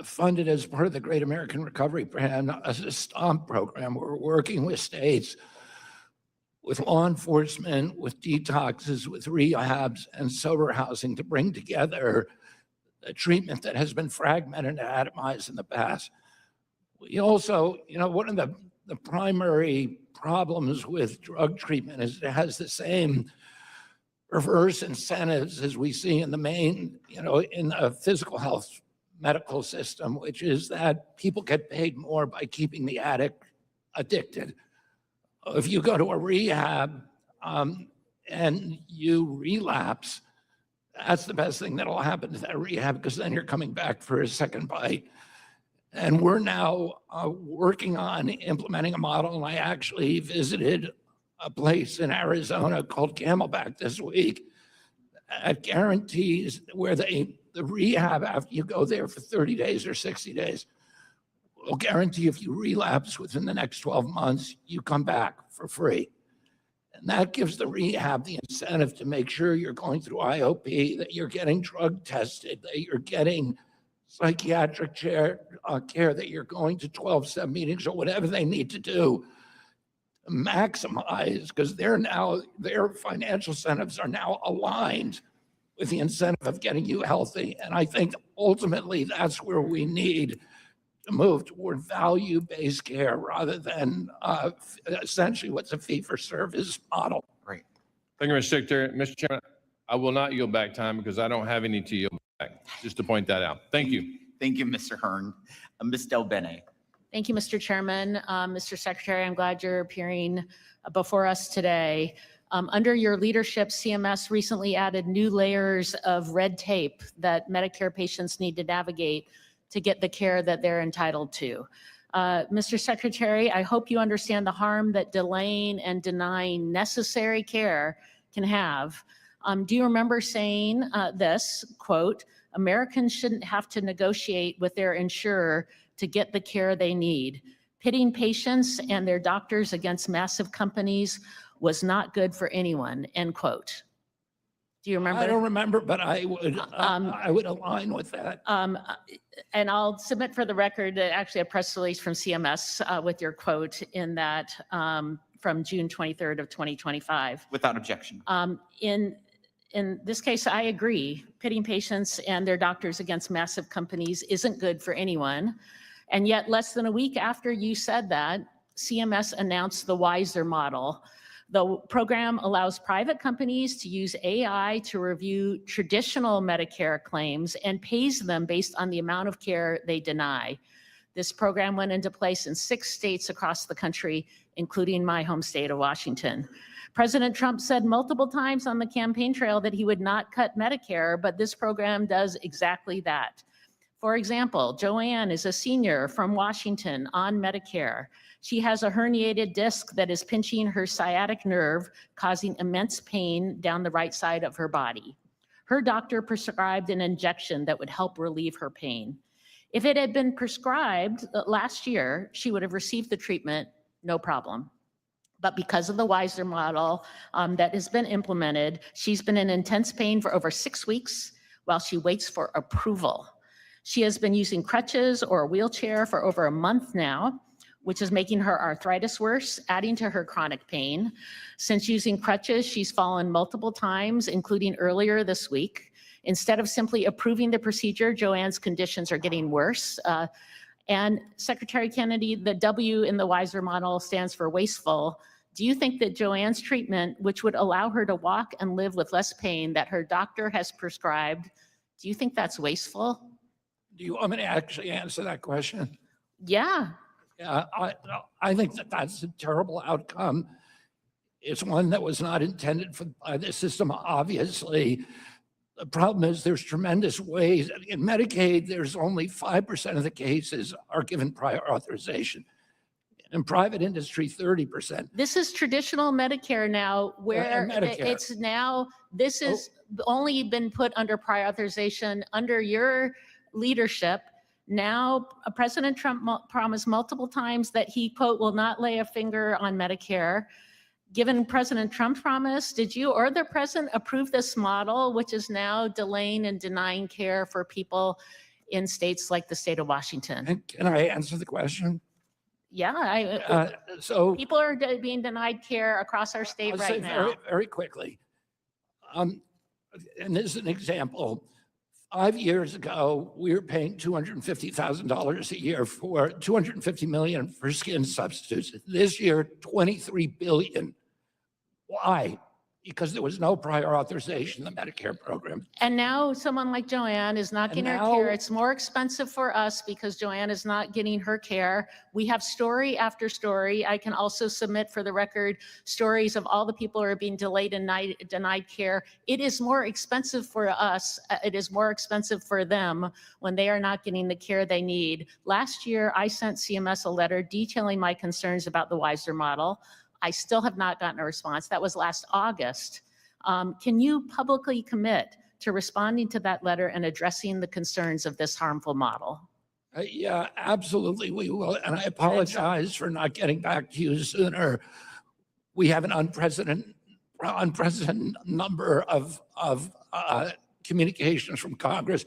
funded as part of the Great American Recovery Plan a STOMP program. We're working with states, with law enforcement, with detoxes, with rehabs and sober housing to bring together a treatment that has been fragmented and atomized in the past. We also, one of the primary problems with drug treatment is it has the same reverse incentives as we see in the main, in the physical health medical system, which is that people get paid more by keeping the addict addicted. If you go to a rehab and you relapse, that's the best thing that'll happen to that rehab, because then you're coming back for a second bite. And we're now working on implementing a model. And I actually visited a place in Arizona called Camelback this week that guarantees where the rehab, after you go there for 30 days or 60 days, will guarantee if you relapse within the next 12 months, you come back for free. And that gives the rehab the incentive to make sure you're going through IOP, that you're getting drug tested, that you're getting psychiatric care, that you're going to 12-step meetings or whatever they need to do to maximize, because their financial incentives are now aligned with the incentive of getting you healthy. And I think ultimately that's where we need to move toward value-based care rather than essentially what's a fee-for-service model. Great. Thank you, Mr. Secretary. Mr. Chairman, I will not yield back time because I don't have any to yield back, just to point that out. Thank you. Thank you, Mr. Hearn. Ms. Del Bene. Thank you, Mr. Chairman. Mr. Secretary, I'm glad you're appearing before us today. Under your leadership, CMS recently added new layers of red tape that Medicare patients need to navigate to get the care that they're entitled to. Mr. Secretary, I hope you understand the harm that delaying and denying necessary care can have. Do you remember saying this, quote, "Americans shouldn't have to negotiate with their insurer to get the care they need. Pitting patients and their doctors against massive companies was not good for anyone," end quote. Do you remember? I don't remember, but I would align with that. And I'll submit for the record actually a press release from CMS with your quote in that from June 23rd of 2025. Without objection. In this case, I agree. Pitting patients and their doctors against massive companies isn't good for anyone. And yet less than a week after you said that, CMS announced the Wiser model. The program allows private companies to use AI to review traditional Medicare claims and pays them based on the amount of care they deny. This program went into place in 6 states across the country, including my home state of Washington. President Trump said multiple times on the campaign trail that he would not cut Medicare, but this program does exactly that. For example, Joanne is a senior from Washington on Medicare. She has a herniated disc that is pinching her sciatic nerve, causing immense pain down the right side of her body. Her doctor prescribed an injection that would help relieve her pain. If it had been prescribed last year, she would have received the treatment, no problem. But because of the Weiser model that has been implemented, she's been in intense pain for over 6 weeks while she waits for approval. She has been using crutches or a wheelchair for over a month now, which is making her arthritis worse, adding to her chronic pain. Since using crutches, she's fallen multiple times, including earlier this week. Instead of simply approving the procedure, Joanne's conditions are getting worse. And Secretary Kennedy, the W in the Weiser model stands for wasteful. Do you think that Joanne's treatment, which would allow her to walk and live with less pain that her doctor has prescribed, do you think that's wasteful? Do you want me to actually answer that question? Yeah. Yeah, I think that that's a terrible outcome. It's one that was not intended by the system, obviously. The problem is there's tremendous ways. In Medicaid, there's only 5% of the cases are given prior authorization. In private industry, 30%. This is traditional Medicare now, where Medicare. it's now, this is only been put under prior authorization under your leadership. Now, President Trump promised multiple times that he, quote, will not lay a finger on Medicare. Given President Trump's promise, did you or the president approve this model, which is now delaying and denying care for people in states like the state of Washington? Can I answer the question? Yeah, So people are being denied care across our state I'll right say now. very quickly. And this is an example. 5 years ago, we were paying $250,000 a year for $250 million for skin substitutes. This year, $23 billion. Why? Because there was no prior authorization in the Medicare program. And now someone like Joanne is not And getting her care. now- It's more expensive for us because Joanne is not getting her care. We have story after story. I can also submit for the record stories of all the people who are being delayed and denied care. It is more expensive for us. It is more expensive for them when they are not getting the care they need. Last year, I sent CMS a letter detailing my concerns about the Weiser model. I still have not gotten a response. That was last August. Can you publicly commit to responding to that letter and addressing the concerns of this harmful model? Yeah, absolutely, we will. And I apologize for not getting back to you sooner. We have an unprecedented number of communications from Congress.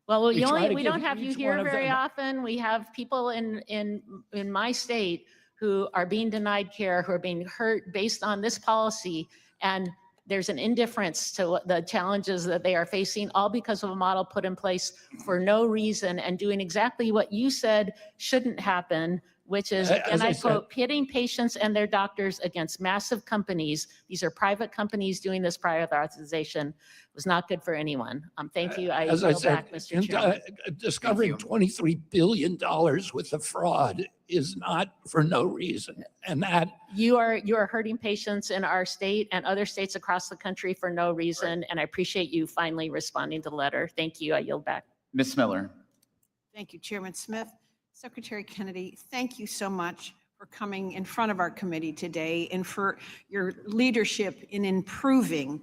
Well, We try to we give don't have you each one here of very them- often. We have people in my state who are being denied care, who are being hurt based on this policy. And there's an indifference to the challenges that they are facing, all because of a model put in place for no reason and doing exactly what you said shouldn't happen, which is, As and I I said- quote, pitting patients and their doctors against massive companies. These are private companies doing this prior authorization. It was not good for anyone. Thank you. I As I yield said, back, Mr. Chairman. discovering $23 billion worth of fraud is not for no reason. And that You are hurting patients in our state and other states across the country for no reason. And I appreciate you finally responding to the letter. Thank you. I yield back. Ms. Miller. Thank you, Chairman Smith. Secretary Kennedy, thank you so much for coming in front of our committee today and for your leadership in improving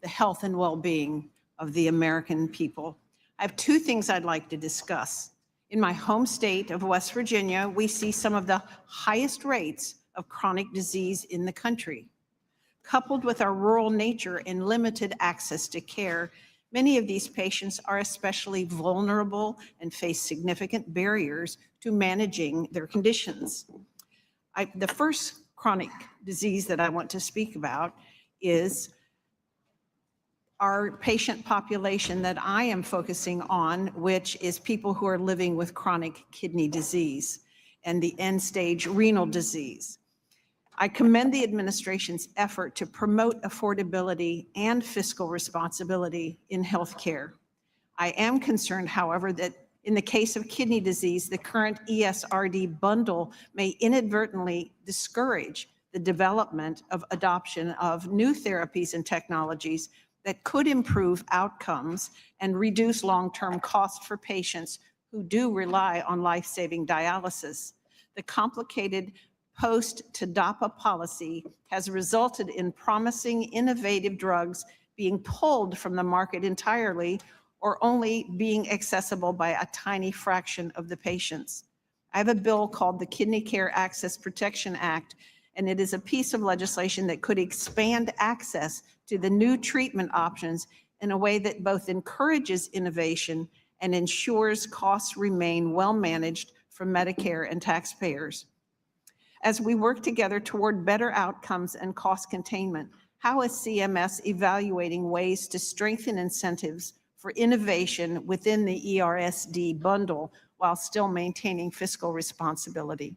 the health and well-being of the American people. I have 2 things I'd like to discuss. In my home state of West Virginia, we see some of the highest rates of chronic disease in the country. Coupled with our rural nature and limited access to care, many of these patients are especially vulnerable and face significant barriers to managing their conditions. The first chronic disease that I want to speak about is our patient population that I am focusing on, which is people who are living with chronic kidney disease and the end-stage renal disease. I commend the administration's effort to promote affordability and fiscal responsibility in healthcare. I am concerned, however, that In the case of kidney disease, the current ESRD bundle may inadvertently discourage the development of adoption of new therapies and technologies that could improve outcomes and reduce long-term costs for patients who do rely on life-saving dialysis. The complicated post-TDAPA policy has resulted in promising innovative drugs being pulled from the market entirely or only being accessible by a tiny fraction of the patients. I have a bill called the Kidney Care Access Protection Act, and it is a piece of legislation that could expand access to the new treatment options in a way that both encourages innovation and ensures costs remain well managed for Medicare and taxpayers. As we work together toward better outcomes and cost containment, how is CMS evaluating ways to strengthen incentives for innovation within the ERSD bundle while still maintaining fiscal responsibility?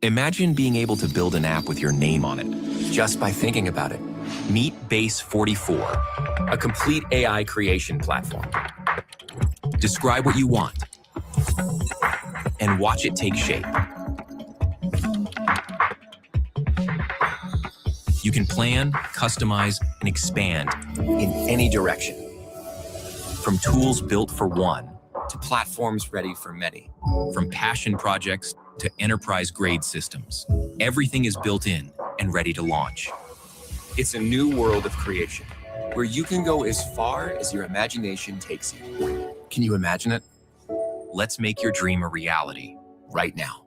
Imagine being able to build an app with your name on it, just by thinking about it. Meet Base 44, a complete AI creation platform. Describe what you want, and watch it take shape. You can plan, customize, and expand in any direction. From tools built for one to platforms ready for many. From passion projects to enterprise-grade systems. Everything is built in and ready to launch. It's a new world of creation, where you can go as far as your imagination takes you. Can you imagine it? Let's make your dream a reality right now.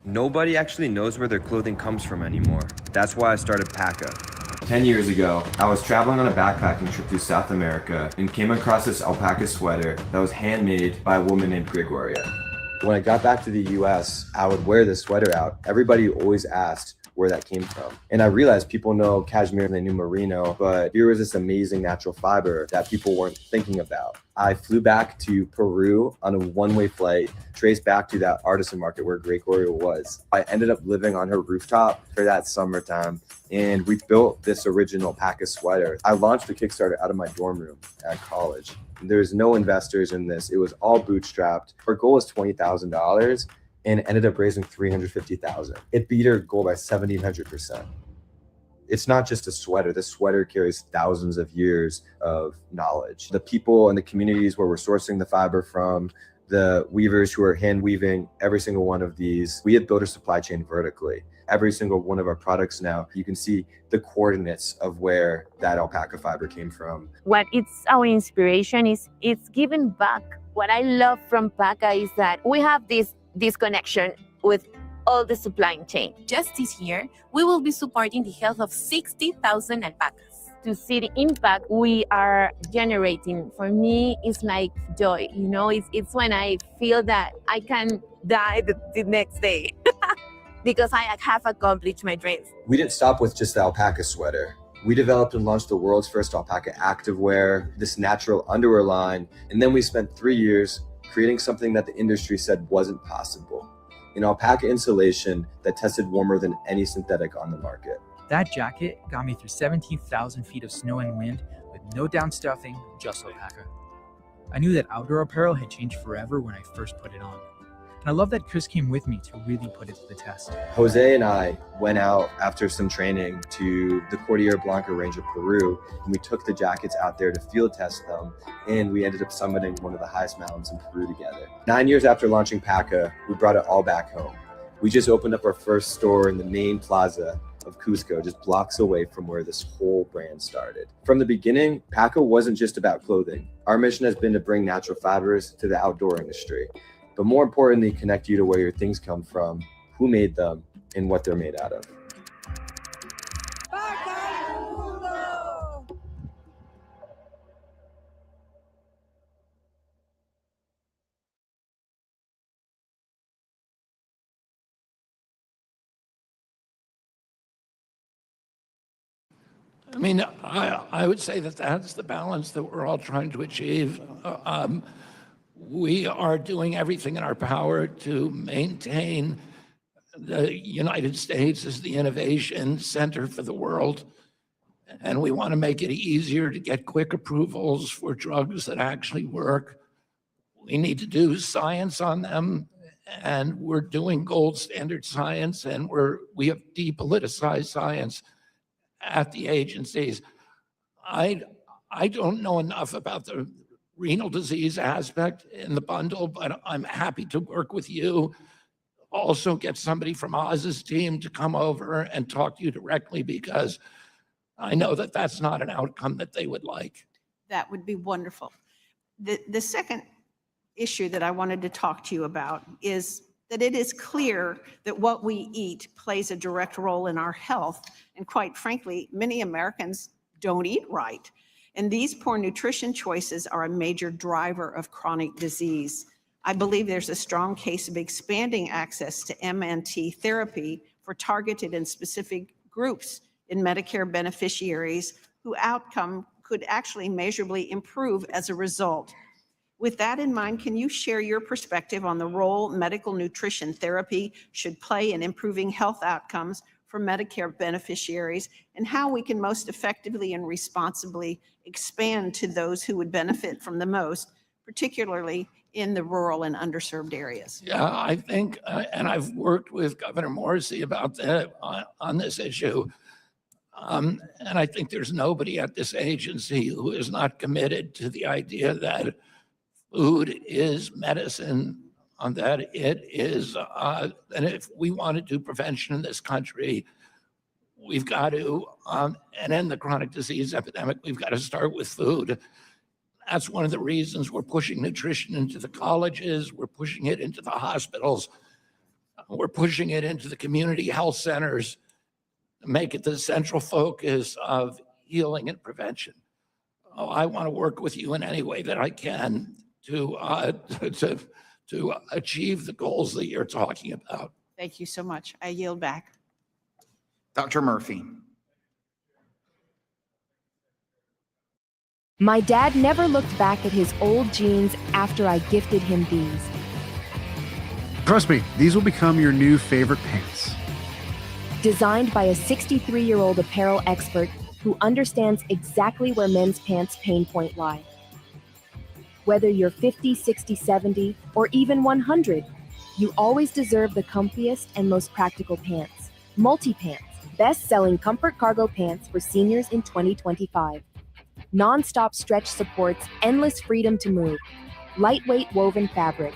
Nobody actually knows where their clothing comes from anymore. That's why I started PACA. 10 years ago, I was traveling on a backpacking trip through South America and came across this alpaca sweater that was handmade by a woman named Gregoria. When I got back to the US, I would wear this sweater out. Everybody always asked where that came from. And I realized people know cashmere and they knew merino, but here was this amazing natural fiber that people weren't thinking about. I flew back to Peru on a one-way flight, traced back to that artisan market where Gregoria was. I ended up living on her rooftop for that summertime, and we built this original PACA sweater. I launched a Kickstarter out of my dorm room at college. There's no investors in this. It was all bootstrapped. Our goal was $20,000 and ended up raising $350,000. It beat our goal by 1,700%. It's not just a sweater. This sweater carries thousands of years of knowledge. The people and the communities where we're sourcing the fiber from, the weavers who are hand weaving every single one of these, we have built a supply chain vertically. Every single one of our products now, you can see the coordinates of where that alpaca fiber came from. What it's our inspiration is it's giving back. What I love from PACA is that we have this connection with all the supply chain. Just this year, we will be supporting the health of 60,000 alpacas. To see the impact we are generating, for me, it's like joy. You know, it's when I feel that I can die the next day because I have accomplished my dreams. We didn't stop with just the alpaca sweater. We developed and launched the world's first alpaca activewear, this natural underwear line, and then we spent 3 years creating something that the industry said wasn't possible. An alpaca insulation that tested warmer than any synthetic on the market. That jacket got me through 17,000 feet of snow and wind with no down stuffing, just alpaca. I knew that outdoor apparel had changed forever when I first put it on. And I love that Chris came with me to really put it to the test. Jose and I went out after some training to the Cordillera Blanca range of Peru, and we took the jackets out there to field test them, and we ended up summiting one of the highest mountains in Peru together. 9 years after launching PACA, we brought it all back home. We just opened up our first store in the main plaza of Cusco, just blocks away from where this whole brand started. From the beginning, PACA wasn't just about clothing. Our mission has been to bring natural fibers to the outdoor industry, but more importantly, connect you to where your things come from, who made them, and what they're made out of. I mean, I would say that that's the balance that we're all trying to achieve. We are doing everything in our power to maintain The United States is the innovation center for the world, and we want to make it easier to get quick approvals for drugs that actually work. We need to do science on them, and we're doing gold standard science, and we have depoliticized science at the agencies. I don't know enough about the renal disease aspect in the bundle, but I'm happy to work with you. Also get somebody from Oz's team to come over and talk to you directly, because I know that that's not an outcome that they would like. That would be wonderful. The second issue that I wanted to talk to you about is that it is clear that what we eat plays a direct role in our health. And quite frankly, many Americans don't eat right. And these poor nutrition choices are a major driver of chronic disease. I believe there's a strong case of expanding access to MNT therapy for targeted and specific groups in Medicare beneficiaries whose outcome could actually measurably improve as a result. With that in mind, can you share your perspective on the role medical nutrition therapy should play in improving health outcomes for Medicare beneficiaries, and how we can most effectively and responsibly expand to those who would benefit from the most, particularly in the rural and underserved areas? Yeah, I think, and I've worked with Governor Morrissey about that on this issue. And I think there's nobody at this agency who is not committed to the idea that food is medicine, that it is, and if we want to do prevention in this country, we've got to, and end the chronic disease epidemic, we've got to start with food. That's one of the reasons we're pushing nutrition into the colleges, we're pushing it into the hospitals, we're pushing it into the community health centers, to make it the central focus of healing and prevention. I want to work with you in any way that I can to achieve the goals that you're talking about. Thank you so much. I yield back. Dr. Murphy. My dad never looked back at his old jeans after I gifted him these. Trust me, these will become your new favorite pants. Designed by a 63-year-old apparel expert who understands exactly where men's pants pain point lie. Whether you're 50, 60, 70, or even 100, you always deserve the comfiest and most practical pants. Multi-Pants, best-selling comfort cargo pants for seniors in 2025. Non-stop stretch supports endless freedom to move. Lightweight woven fabric.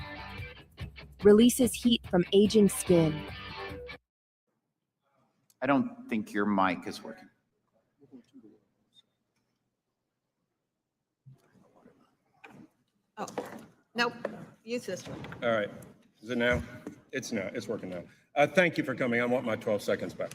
Releases heat from aging skin. I don't think your mic is working. Oh, nope, use this one. All right, is it now? It's working now. Thank you for coming. I want my 12 seconds back.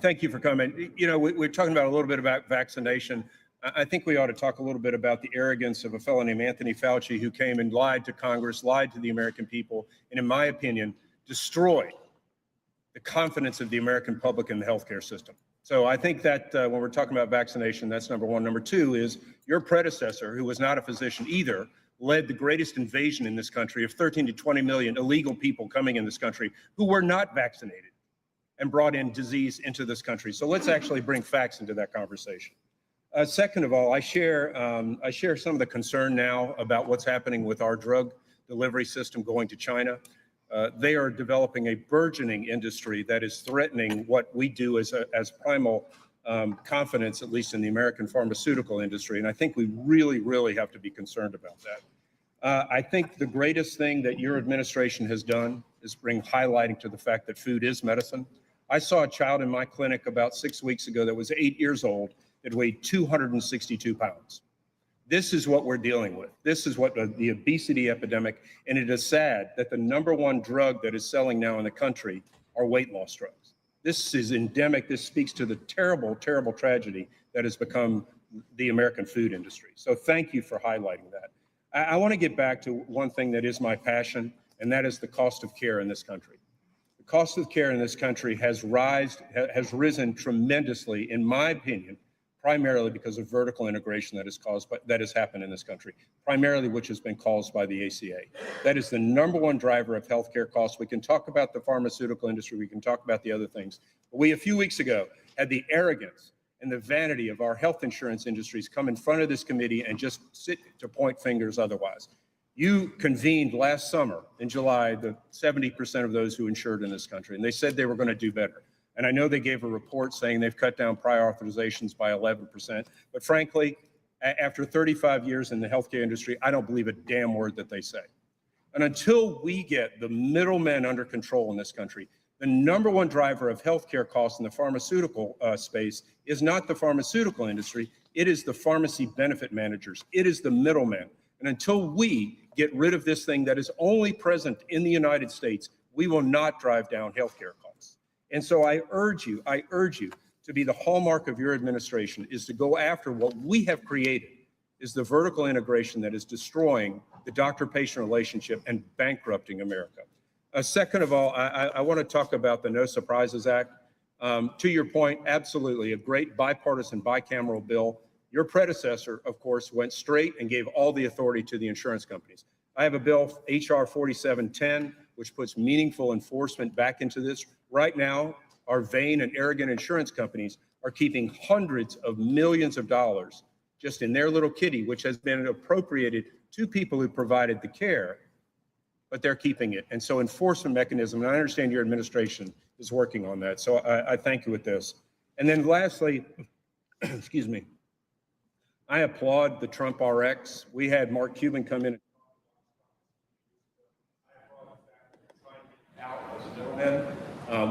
Thank you for coming. You know, we're talking about a little bit about vaccination. I think we ought to talk a little bit about the arrogance of a fellow named Anthony Fauci, who came and lied to Congress, lied to the American people, and in my opinion, destroyed the confidence of the American public in the healthcare system. So I think that when we're talking about vaccination, that's number one. Number two is your predecessor, who was not a physician either, led the greatest invasion in this country of 13 to 20 million illegal people coming in this country who were not vaccinated and brought in disease into this country. So let's actually bring facts into that conversation. Second of all, I share some of the concern now about what's happening with our drug delivery system going to China. They are developing a burgeoning industry that is threatening what we do as primal confidence, at least in the American pharmaceutical industry. And I think we really, really have to be concerned about that. I think the greatest thing that your administration has done is bring highlighting to the fact that food is medicine. I saw a child in my clinic about 6 weeks ago that was 8 years old that weighed 262 pounds. This is what we're dealing with. This is what the obesity epidemic, and it is sad that the #1 drug that is selling now in the country are weight loss drugs. This is endemic. This speaks to the terrible, terrible tragedy that has become the American food industry. So thank you for highlighting that. I want to get back to one thing that is my passion, and that is the cost of care in this country. The cost of care in this country has risen tremendously, in my opinion, primarily because of vertical integration that has happened in this country, primarily which has been caused by the ACA. That is the number one driver of healthcare costs. We can talk about the pharmaceutical industry, we can talk about the other things. But we, a few weeks ago, had the arrogance and the vanity of our health insurance industries come in front of this committee and just sit to point fingers otherwise. You convened last summer in July the 70% of those who insured in this country, and they said they were going to do better. And I know they gave a report saying they've cut down prior authorizations by 11%. But frankly, after 35 years in the healthcare industry, I don't believe a damn word that they say. And until we get the middlemen under control in this country, the number one driver of healthcare costs in the pharmaceutical space is not the pharmaceutical industry. It is the pharmacy benefit managers. It is the middlemen. And until we get rid of this thing that is only present in the United States, we will not drive down healthcare costs. And so I urge you to be the hallmark of your administration is to go after what we have created is the vertical integration that is destroying the doctor-patient relationship and bankrupting America. Second of all, I want to talk about the No Surprises Act. To your point, absolutely, a great bipartisan bicameral bill. Your predecessor, of course, went straight and gave all the authority to the insurance companies. I have a bill, HR 4710, which puts meaningful enforcement back into this. Right now, our vain and arrogant insurance companies are keeping hundreds of millions of dollars just in their little kitty, which has been appropriated to people who provided the care, but they're keeping it. And so enforcement mechanism, and I understand your administration is working on that. So I thank you with this. And then lastly, excuse me, I applaud the Trump RX. We had Mark Cuban come in.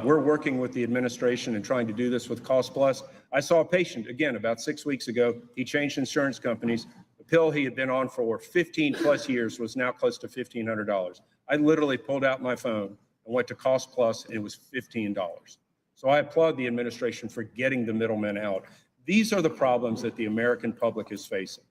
We're working with the administration and trying to do this with Cost Plus. I saw a patient, again, about 6 weeks ago. He changed insurance companies. The pill he had been on for 15 plus years was now close to $1,500. I literally pulled out my phone and went to Cost Plus, and it was $15. So I applaud the administration for getting the middlemen out. These are the problems that the American public is facing.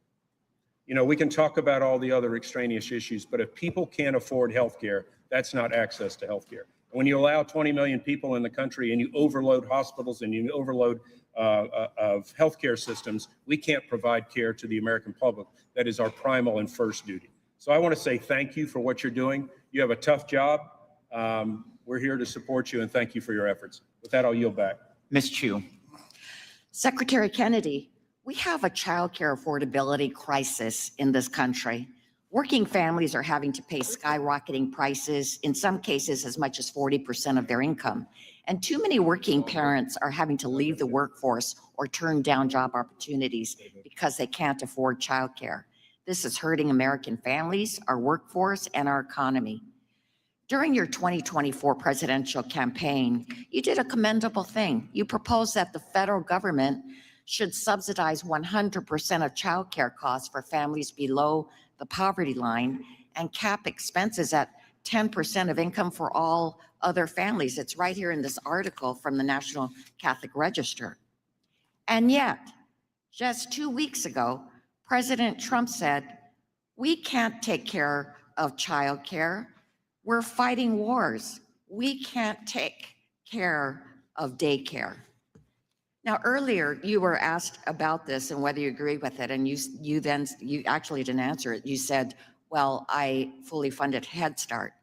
You know, we can talk about all the other extraneous issues, but if people can't afford health care, that's not access to health care. When you allow 20 million people in the country and you overload hospitals and you overload of healthcare systems, we can't provide care to the American public. That is our primal and first duty. So I want to say thank you for what you're doing. You have a tough job. We're here to support you and thank you for your efforts. With that, I'll yield back. Ms. Chu. Secretary Kennedy, we have a child care affordability crisis in this country. Working families are having to pay skyrocketing prices, in some cases as much as 40% of their income. And too many working parents are having to leave the workforce or turn down job opportunities because they can't afford childcare. This is hurting American families, our workforce, and our economy. During your 2024 presidential campaign, you did a commendable thing. You proposed that the federal government should subsidize 100% of childcare costs for families below the poverty line and cap expenses at 10% of income for all other families. It's right here in this article from the National Catholic Register. And yet, just 2 weeks ago, President Trump said, we can't take care of childcare. We're fighting wars. We can't take care of daycare. Now, earlier you were asked about this and whether you agree with it, and you actually didn't answer it. You said, well, I fully funded Head Start,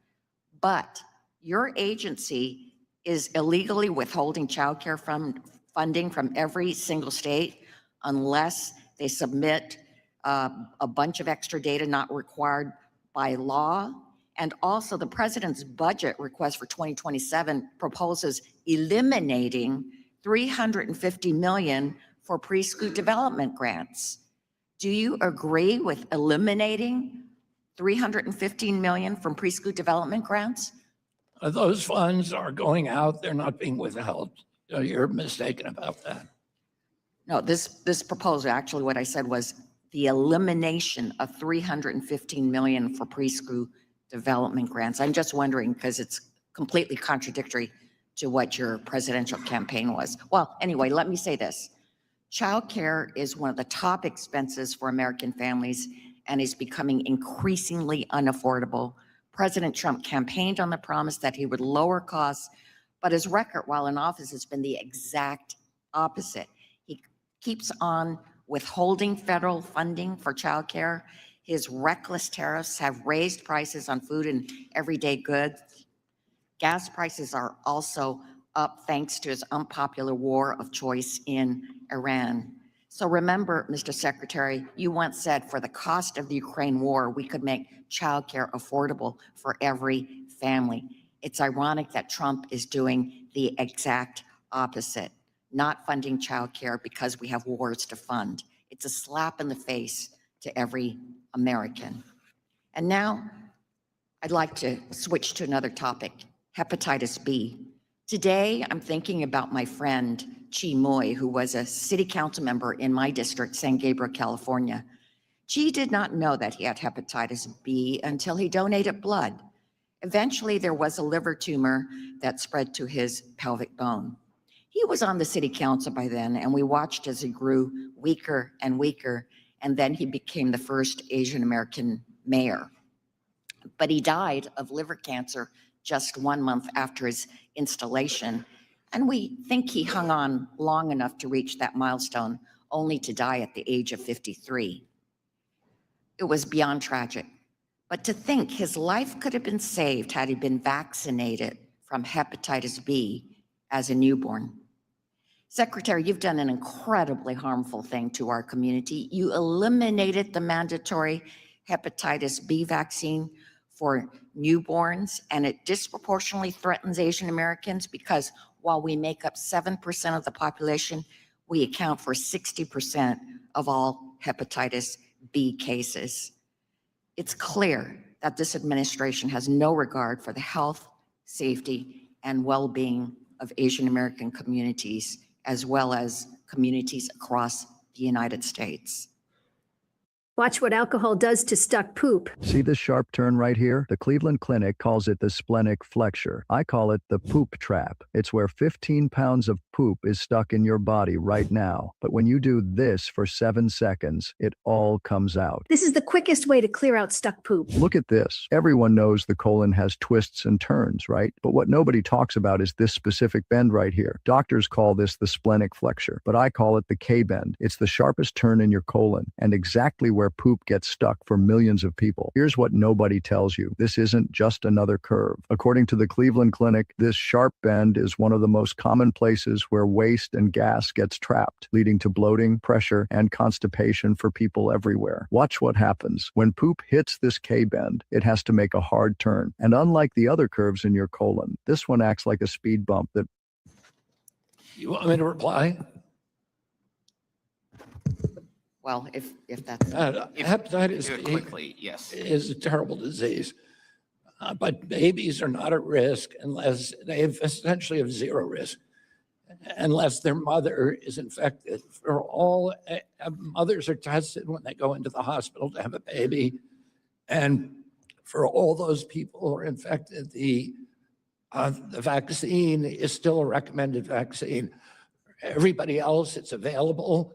but your agency is illegally withholding childcare funding from every single state unless they submit a bunch of extra data not required by law. And also the president's budget request for 2027 proposes eliminating $350 million for preschool development grants. Do you agree with eliminating $315 million from preschool development grants? Those funds are going out. They're not being withheld. You're mistaken about that. No, this proposal, actually what I said was the elimination of $315 million for preschool development grants. I'm just wondering, because it's completely contradictory to what your presidential campaign was. Well, anyway, let me say this. Child care is one of the top expenses for American families and is becoming increasingly unaffordable. President Trump campaigned on the promise that he would lower costs, but his record while in office has been the exact opposite. He keeps on withholding federal funding for childcare. His reckless tariffs have raised prices on food and everyday goods. Gas prices are also up thanks to his unpopular war of choice in Iran. So remember, Mr. Secretary, you once said for the cost of the Ukraine war, we could make childcare affordable for every family. It's ironic that Trump is doing the exact opposite, not funding childcare because we have wars to fund. It's a slap in the face to every American. And now I'd like to switch to another topic, hepatitis B. Today, I'm thinking about my friend, Chi Moy, who was a city council member in my district, San Gabriel, California. Chi did not know that he had hepatitis B until he donated blood. Eventually, there was a liver tumor that spread to his pelvic bone. He was on the city council by then, and we watched as he grew weaker and weaker, and then he became the first Asian American mayor. But he died of liver cancer just 1 month after his installation, and we think he hung on long enough to reach that milestone, only to die at the age of 53. It was beyond tragic. But to think his life could have been saved had he been vaccinated from hepatitis B as a newborn. Secretary, you've done an incredibly harmful thing to our community. You eliminated the mandatory hepatitis B vaccine for newborns, and it disproportionately threatens Asian Americans because while we make up 7% of the population, we account for 60% of all hepatitis B cases. It's clear that this administration has no regard for the health, safety, and well-being of Asian American communities, as well as communities across the United States. Watch what alcohol does to stuck poop. See this sharp turn right here? The Cleveland Clinic calls it the splenic flexure. I call it the poop trap. It's where 15 pounds of poop is stuck in your body right now. But when you do this for 7 seconds, it all comes out. This is the quickest way to clear out stuck poop. Look at this. Everyone knows the colon has twists and turns, right? But what nobody talks about is this specific bend right here. Doctors call this the splenic flexure, but I call it the K-bend. It's the sharpest turn in your colon and exactly where poop gets stuck for millions of people. Here's what nobody tells you. This isn't just another curve. According to the Cleveland Clinic, this sharp bend is one of the most common places where waste and gas gets trapped, leading to bloating, pressure, and constipation for people everywhere. Watch what happens. When poop hits this K-bend, it has to make a hard turn. And unlike the other curves in your colon, this one acts like a speed bump that... You want me to reply? Well, if that's... Hepatitis Do it B quickly, yes. is a terrible disease, but babies are not at risk unless they essentially have zero risk, unless their mother is infected. For all mothers are tested when they go into the hospital to have a baby, and for all those people who are infected, the vaccine is still a recommended vaccine. For everybody else, it's available.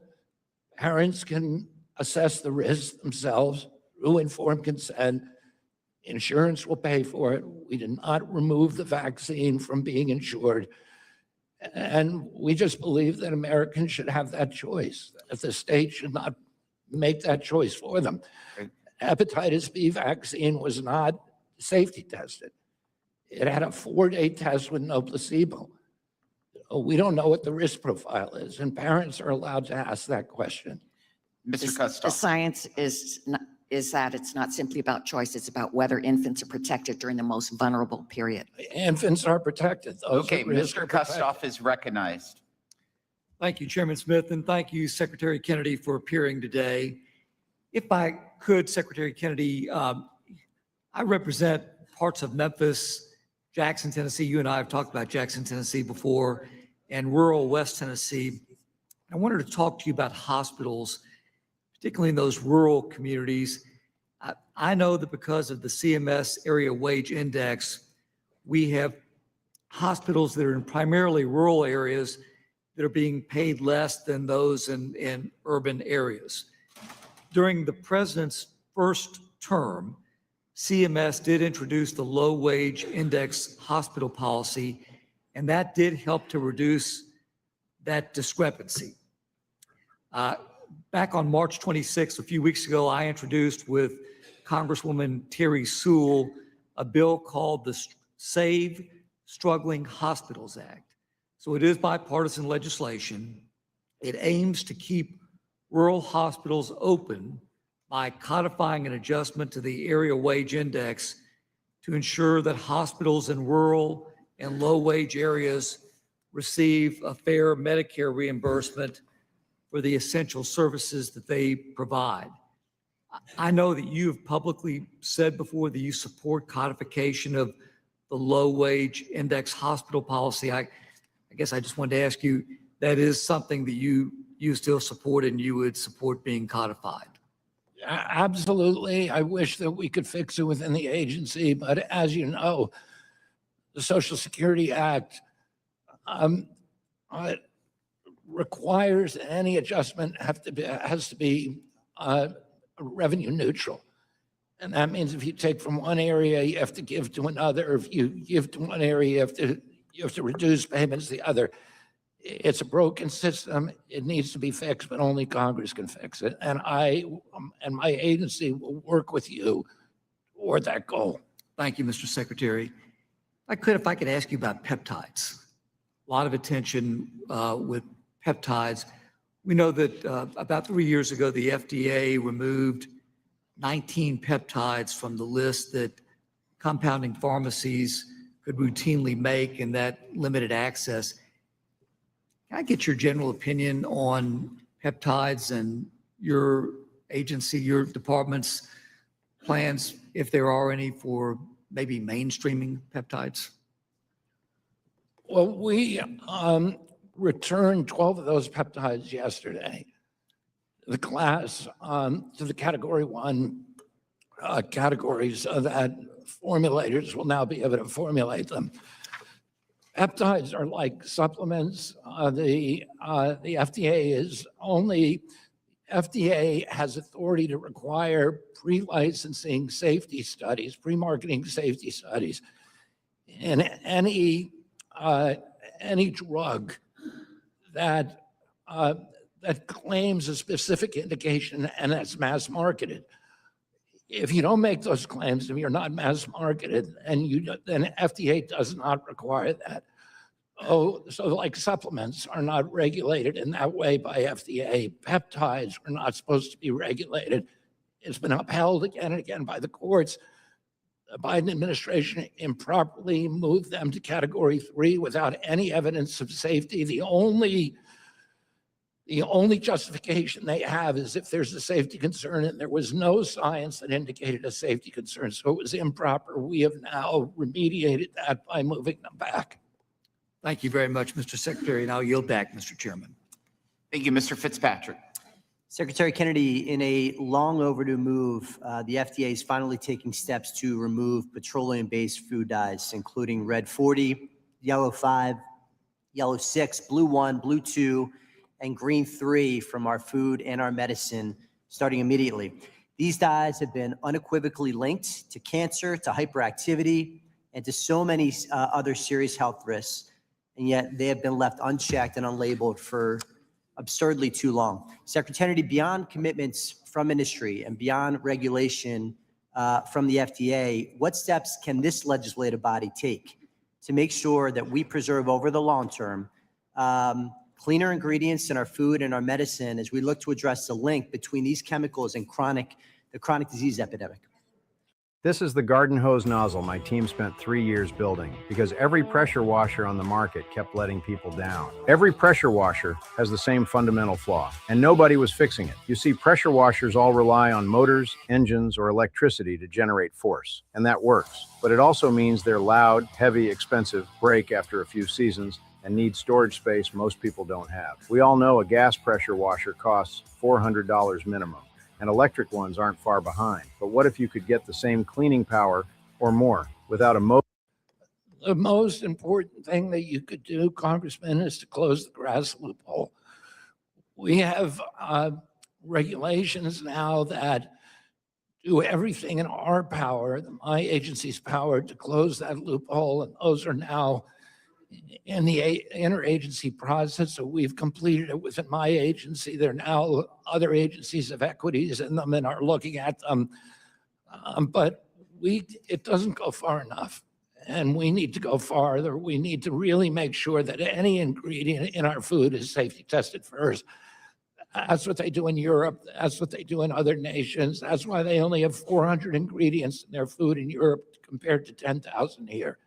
Parents can assess the risk themselves through informed consent. Insurance will pay for it. We did not remove the vaccine from being insured. And we just believe that Americans should have that choice, that the state should not make that choice for them. Hepatitis B vaccine was not safety tested. It had a 4-day test with no placebo. We don't know what the risk profile is, and parents are allowed to ask that question. Mr. The Kustoff. science is that it's not simply about choice, it's about whether infants are protected during the most vulnerable period. Infants are protected. Those Okay, at risk Mr. are protected. Kustoff is recognized. Thank you, Chairman Smith, and thank you, Secretary Kennedy, for appearing today. If I could, Secretary Kennedy, I represent parts of Memphis, Jackson, Tennessee. You and I have talked about Jackson, Tennessee before, and rural West Tennessee. I wanted to talk to you about hospitals, particularly in those rural communities. I know that because of the CMS Area Wage Index, we have hospitals that are in primarily rural areas that are being paid less than those in urban areas. During the president's first term, CMS did introduce the low wage index hospital policy, and that did help to reduce that discrepancy. Back on March 26th, a few weeks ago, I introduced with Congresswoman Terry Sewell a bill called the Save Struggling Hospitals Act. So it is bipartisan legislation. It aims to keep rural hospitals open by codifying an adjustment to the area wage index to ensure that hospitals in rural and low-wage areas receive a fair Medicare reimbursement for the essential services that they provide. I know that you have publicly said before that you support codification of the low-wage index hospital policy. I guess I just wanted to ask you, that is something that you still support and you would support being codified? Absolutely. I wish that we could fix it within the agency, but as you know, the Social Security Act requires any adjustment has to be revenue neutral. And that means if you take from one area, you have to give to another. If you give to one area, you have to reduce payments to the other. It's a broken system. It needs to be fixed, but only Congress can fix it. And I and my agency will work with you toward that goal. Thank you, Mr. Secretary. If I could ask you about peptides. A lot of attention with peptides. We know that about 3 years ago, the FDA removed 19 peptides from the list that compounding pharmacies could routinely make, and that limited access. Can I get your general opinion on peptides and your agency, your department's plans, if there are any, for maybe mainstreaming peptides? Well, we returned 12 of those peptides yesterday. The class to the category 1 categories so that formulators will now be able to formulate them. Peptides are like supplements. The FDA has authority to require pre-licensing safety studies, pre-marketing safety studies. And any drug that claims a specific indication and that's mass marketed. If you don't make those claims, if you're not mass marketed, then FDA does not require that. So like supplements are not regulated in that way by FDA. Peptides are not supposed to be regulated. It's been upheld again and again by the courts. The Biden administration improperly moved them to category 3 without any evidence of safety. The only justification they have is if there's a safety concern, and there was no science that indicated a safety concern, so it was improper. We have now remediated that by moving them back. Thank you very much, Mr. Secretary, and I'll yield back, Mr. Chairman. Thank you, Mr. Fitzpatrick. Secretary Kennedy, in a long overdue move, the FDA is finally taking steps to remove petroleum-based food dyes, including red 40, yellow 5, yellow 6, blue 1, blue 2, and green 3 from our food and our medicine starting immediately. These dyes have been unequivocally linked to cancer, to hyperactivity, and to so many other serious health risks, and yet they have been left unchecked and unlabeled for absurdly too long. Secretary Kennedy, beyond commitments from industry and beyond regulation from the FDA, what steps can this legislative body take to make sure that we preserve over the long term cleaner ingredients in our food and our medicine as we look to address the link between these chemicals and the chronic disease epidemic? This is the garden hose nozzle my team spent 3 years building because every pressure washer on the market kept letting people down. Every pressure washer has the same fundamental flaw, and nobody was fixing it. You see, pressure washers all rely on motors, engines, or electricity to generate force, and that works. But it also means they're loud, heavy, expensive, break after a few seasons, and need storage space most people don't have. We all know a gas pressure washer costs $400 minimum. And electric ones aren't far behind. But what if you could get the same cleaning power or more without a motor? The most important thing that you could do, Congressman, is to close the grass loophole. We have regulations now that do everything in our power, my agency's power, to close that loophole, and those are now in the interagency process. So we've completed it within my agency. There are now other agencies of equities in them and are looking at them. But it doesn't go far enough. And we need to go farther. We need to really make sure that any ingredient in our food is safety tested first. That's what they do in Europe. That's what they do in other nations. That's why they only have 400 ingredients in their food in Europe compared to 10,000 here.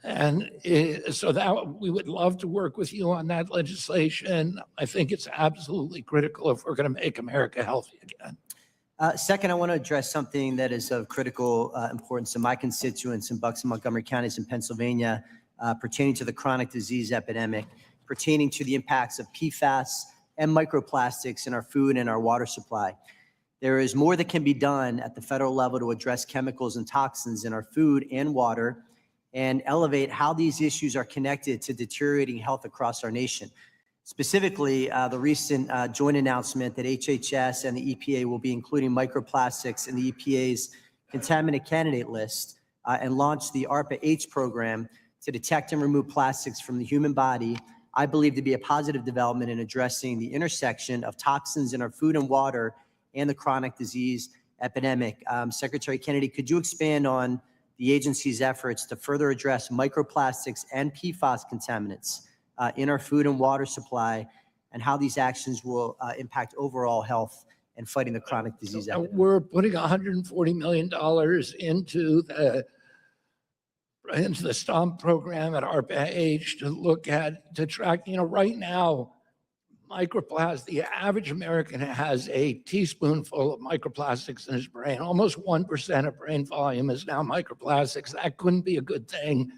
And so that we would love to work with you on that legislation. I think it's absolutely critical if we're going to make America healthy again. Second, I want to address something that is of critical importance to my constituents in Bucks and Montgomery counties in Pennsylvania, pertaining to the chronic disease epidemic, pertaining to the impacts of PFAS and microplastics in our food and our water supply. There is more that can be done at the federal level to address chemicals and toxins in our food and water and elevate how these issues are connected to deteriorating health across our nation. Specifically, the recent joint announcement that HHS and the EPA will be including microplastics in the EPA's contaminant candidate list and launch the ARPA-H program to detect and remove plastics from the human body, I believe to be a positive development in addressing the intersection of toxins in our food and water and the chronic disease epidemic. Secretary Kennedy, could you expand on the agency's efforts to further address microplastics and PFAS contaminants in our food and water supply, and how these actions will impact overall health and fighting the chronic disease epidemic? We're putting $140 million into the STOMP program at ARPA-H to track, right now, microplastics, the average American has a teaspoonful of microplastics in his brain. Almost 1% of brain volume is now microplastics. That couldn't be a good thing.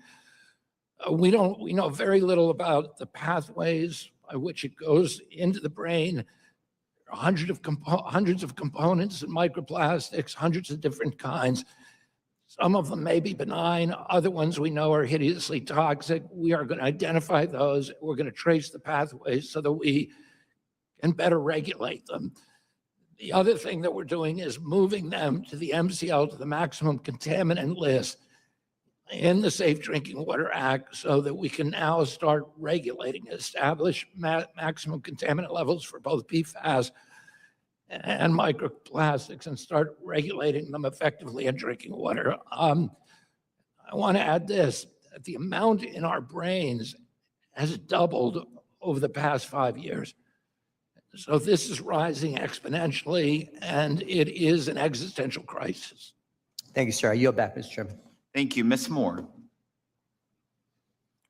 We know very little about the pathways by which it goes into the brain. There are hundreds of components in microplastics, hundreds of different kinds. Some of them may be benign. Other ones we know are hideously toxic. We are going to identify those. We're going to trace the pathways so that we can better regulate them. The other thing that we're doing is moving them to the MCL, to the maximum contaminant list in the Safe Drinking Water Act, so that we can now start regulating, establish maximum contaminant levels for both PFAS and microplastics, and start regulating them effectively in drinking water. I want to add this: that the amount in our brains has doubled over the past 5 years. So this is rising exponentially, and it is an existential crisis. Thank you, sir. I yield back, Mr. Chairman. Thank you. Ms. Moore.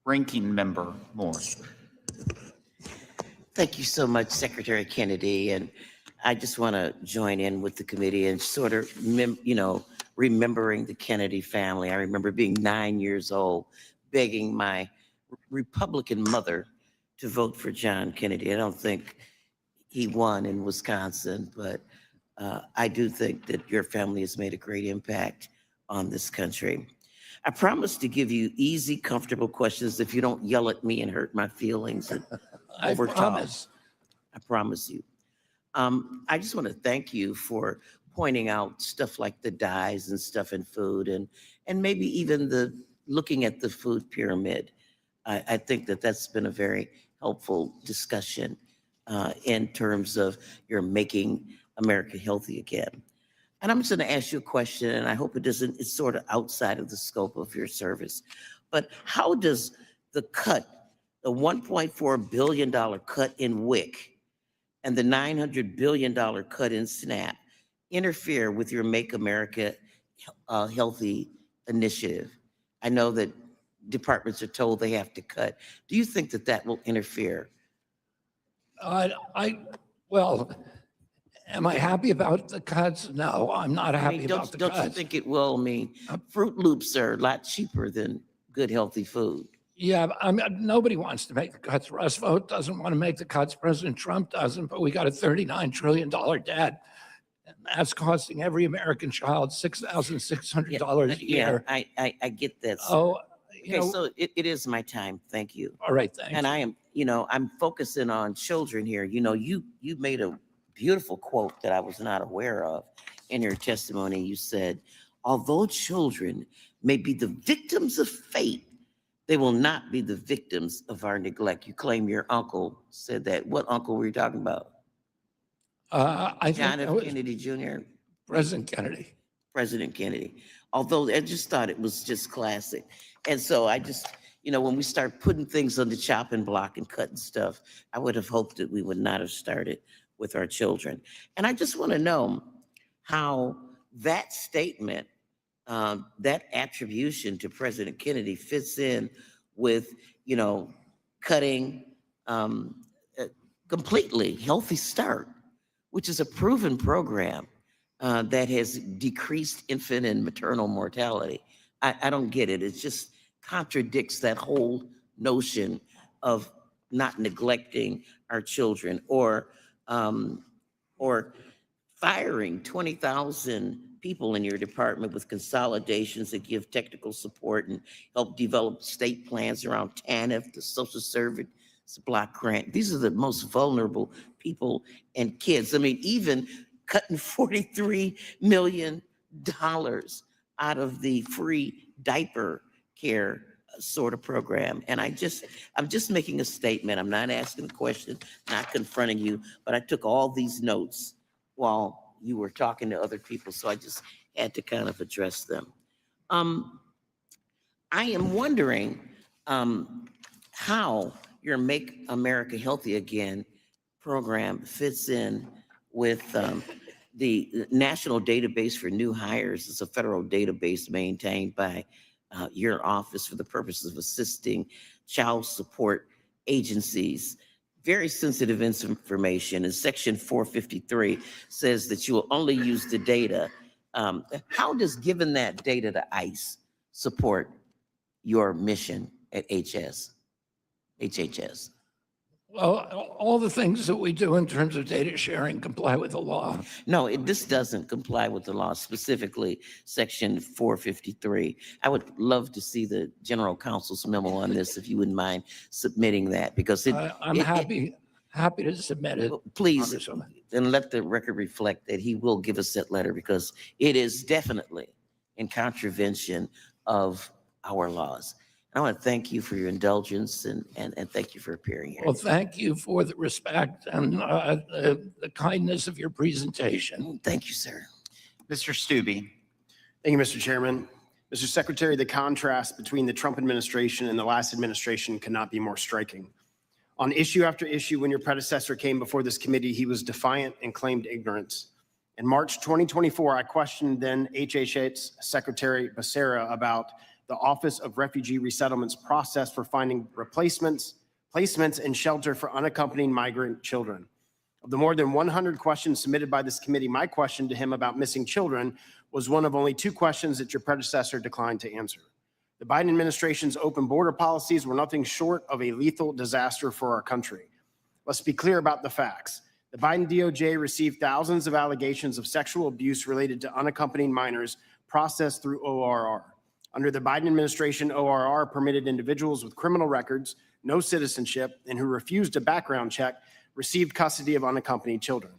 Ranking Member Moore. Thank you so much, Secretary Kennedy. And I just want to join in with the committee and sort of, remembering the Kennedy family. I remember being 9 years old, begging my Republican mother to vote for John Kennedy. I don't think he won in Wisconsin, but I do think that your family has made a great impact on this country. I promise to give you easy, comfortable questions if you don't yell at me and hurt my feelings and over talk. I promise you. I just want to thank you for pointing out stuff like the dyes and stuff in food, and maybe even looking at the food pyramid. I think that that's been a very helpful discussion in terms of your making America healthy again. And I'm just going to ask you a question, and I hope it's sort of outside of the scope of your service. But how does the $1.4 billion cut in WIC and the $900 billion cut in SNAP interfere with your Make America Healthy initiative? I know that departments are told they have to cut. Do you think that that will interfere? Am I happy about the cuts? No, I'm not happy about the cuts. Don't you think it will? I mean, Fruit Loops are a lot cheaper than good, healthy food. Yeah, nobody wants to make the cuts. Russ Vought doesn't want to make the cuts. President Trump doesn't, but we got a $39 trillion debt. And that's costing every American child $6,600 a year. I get that. Oh, okay, so it is my time. Thank you. All right, thanks. And I am, I'm focusing on children here. You made a beautiful quote that I was not aware of in your testimony. You said, although children may be the victims of fate, They will not be the victims of our neglect. You claim your uncle said that. What uncle were you talking about? I think John that F. was Kennedy Jr.? President Kennedy. President Kennedy. Although I just thought it was just classic. And so I just, when we start putting things on the chopping block and cutting stuff, I would have hoped that we would not have started with our children. And I just want to know how that statement, that attribution to President Kennedy fits in with, cutting completely Healthy Start, which is a proven program that has decreased infant and maternal mortality. I don't get it. It just contradicts that whole notion of not neglecting our children or firing 20,000 people in your department with consolidations that give technical support and help develop state plans around TANF, the Social Service Block Grant. These are the most vulnerable people and kids. I mean, even cutting $43 million out of the free diaper care sort of program. And I'm just making a statement. I'm not asking a question, not confronting you, but I took all these notes while you were talking to other people. So I just had to kind of address them. I am wondering how your Make America Healthy Again program fits in with the National Database for New Hires. It's a federal database maintained by your office for the purposes of assisting child support agencies. Very sensitive information, and Section 453 says that you will only use the data. How does giving that data to ICE support your mission at HHS? Well, all the things that we do in terms of data sharing comply with the law. No, this doesn't comply with the law, specifically Section 453. I would love to see the General Counsel's memo on this, if you wouldn't mind submitting that, because I'm happy to submit it. Please, Congresswoman. and let the record reflect that he will give us that letter, because it is definitely in contravention of our laws. I want to thank you for your indulgence and thank you for appearing here. Well, thank you for the respect and the kindness of your presentation. Thank you, sir. Mr. Stubbe. Thank you, Mr. Chairman. Mr. Secretary, the contrast between the Trump administration and the last administration cannot be more striking. On issue after issue, when your predecessor came before this committee, he was defiant and claimed ignorance. In March 2024, I questioned then HHS Secretary Becerra about the Office of Refugee Resettlement's process for finding placements, and shelter for unaccompanied migrant children. Of the more than 100 questions submitted by this committee, my question to him about missing children was one of only 2 questions that your predecessor declined to answer. The Biden administration's open border policies were nothing short of a lethal disaster for our country. Let's be clear about the facts. The Biden DOJ received thousands of allegations of sexual abuse related to unaccompanied minors processed through ORR. Under the Biden administration, ORR permitted individuals with criminal records, no citizenship, and who refused a background check received custody of unaccompanied children.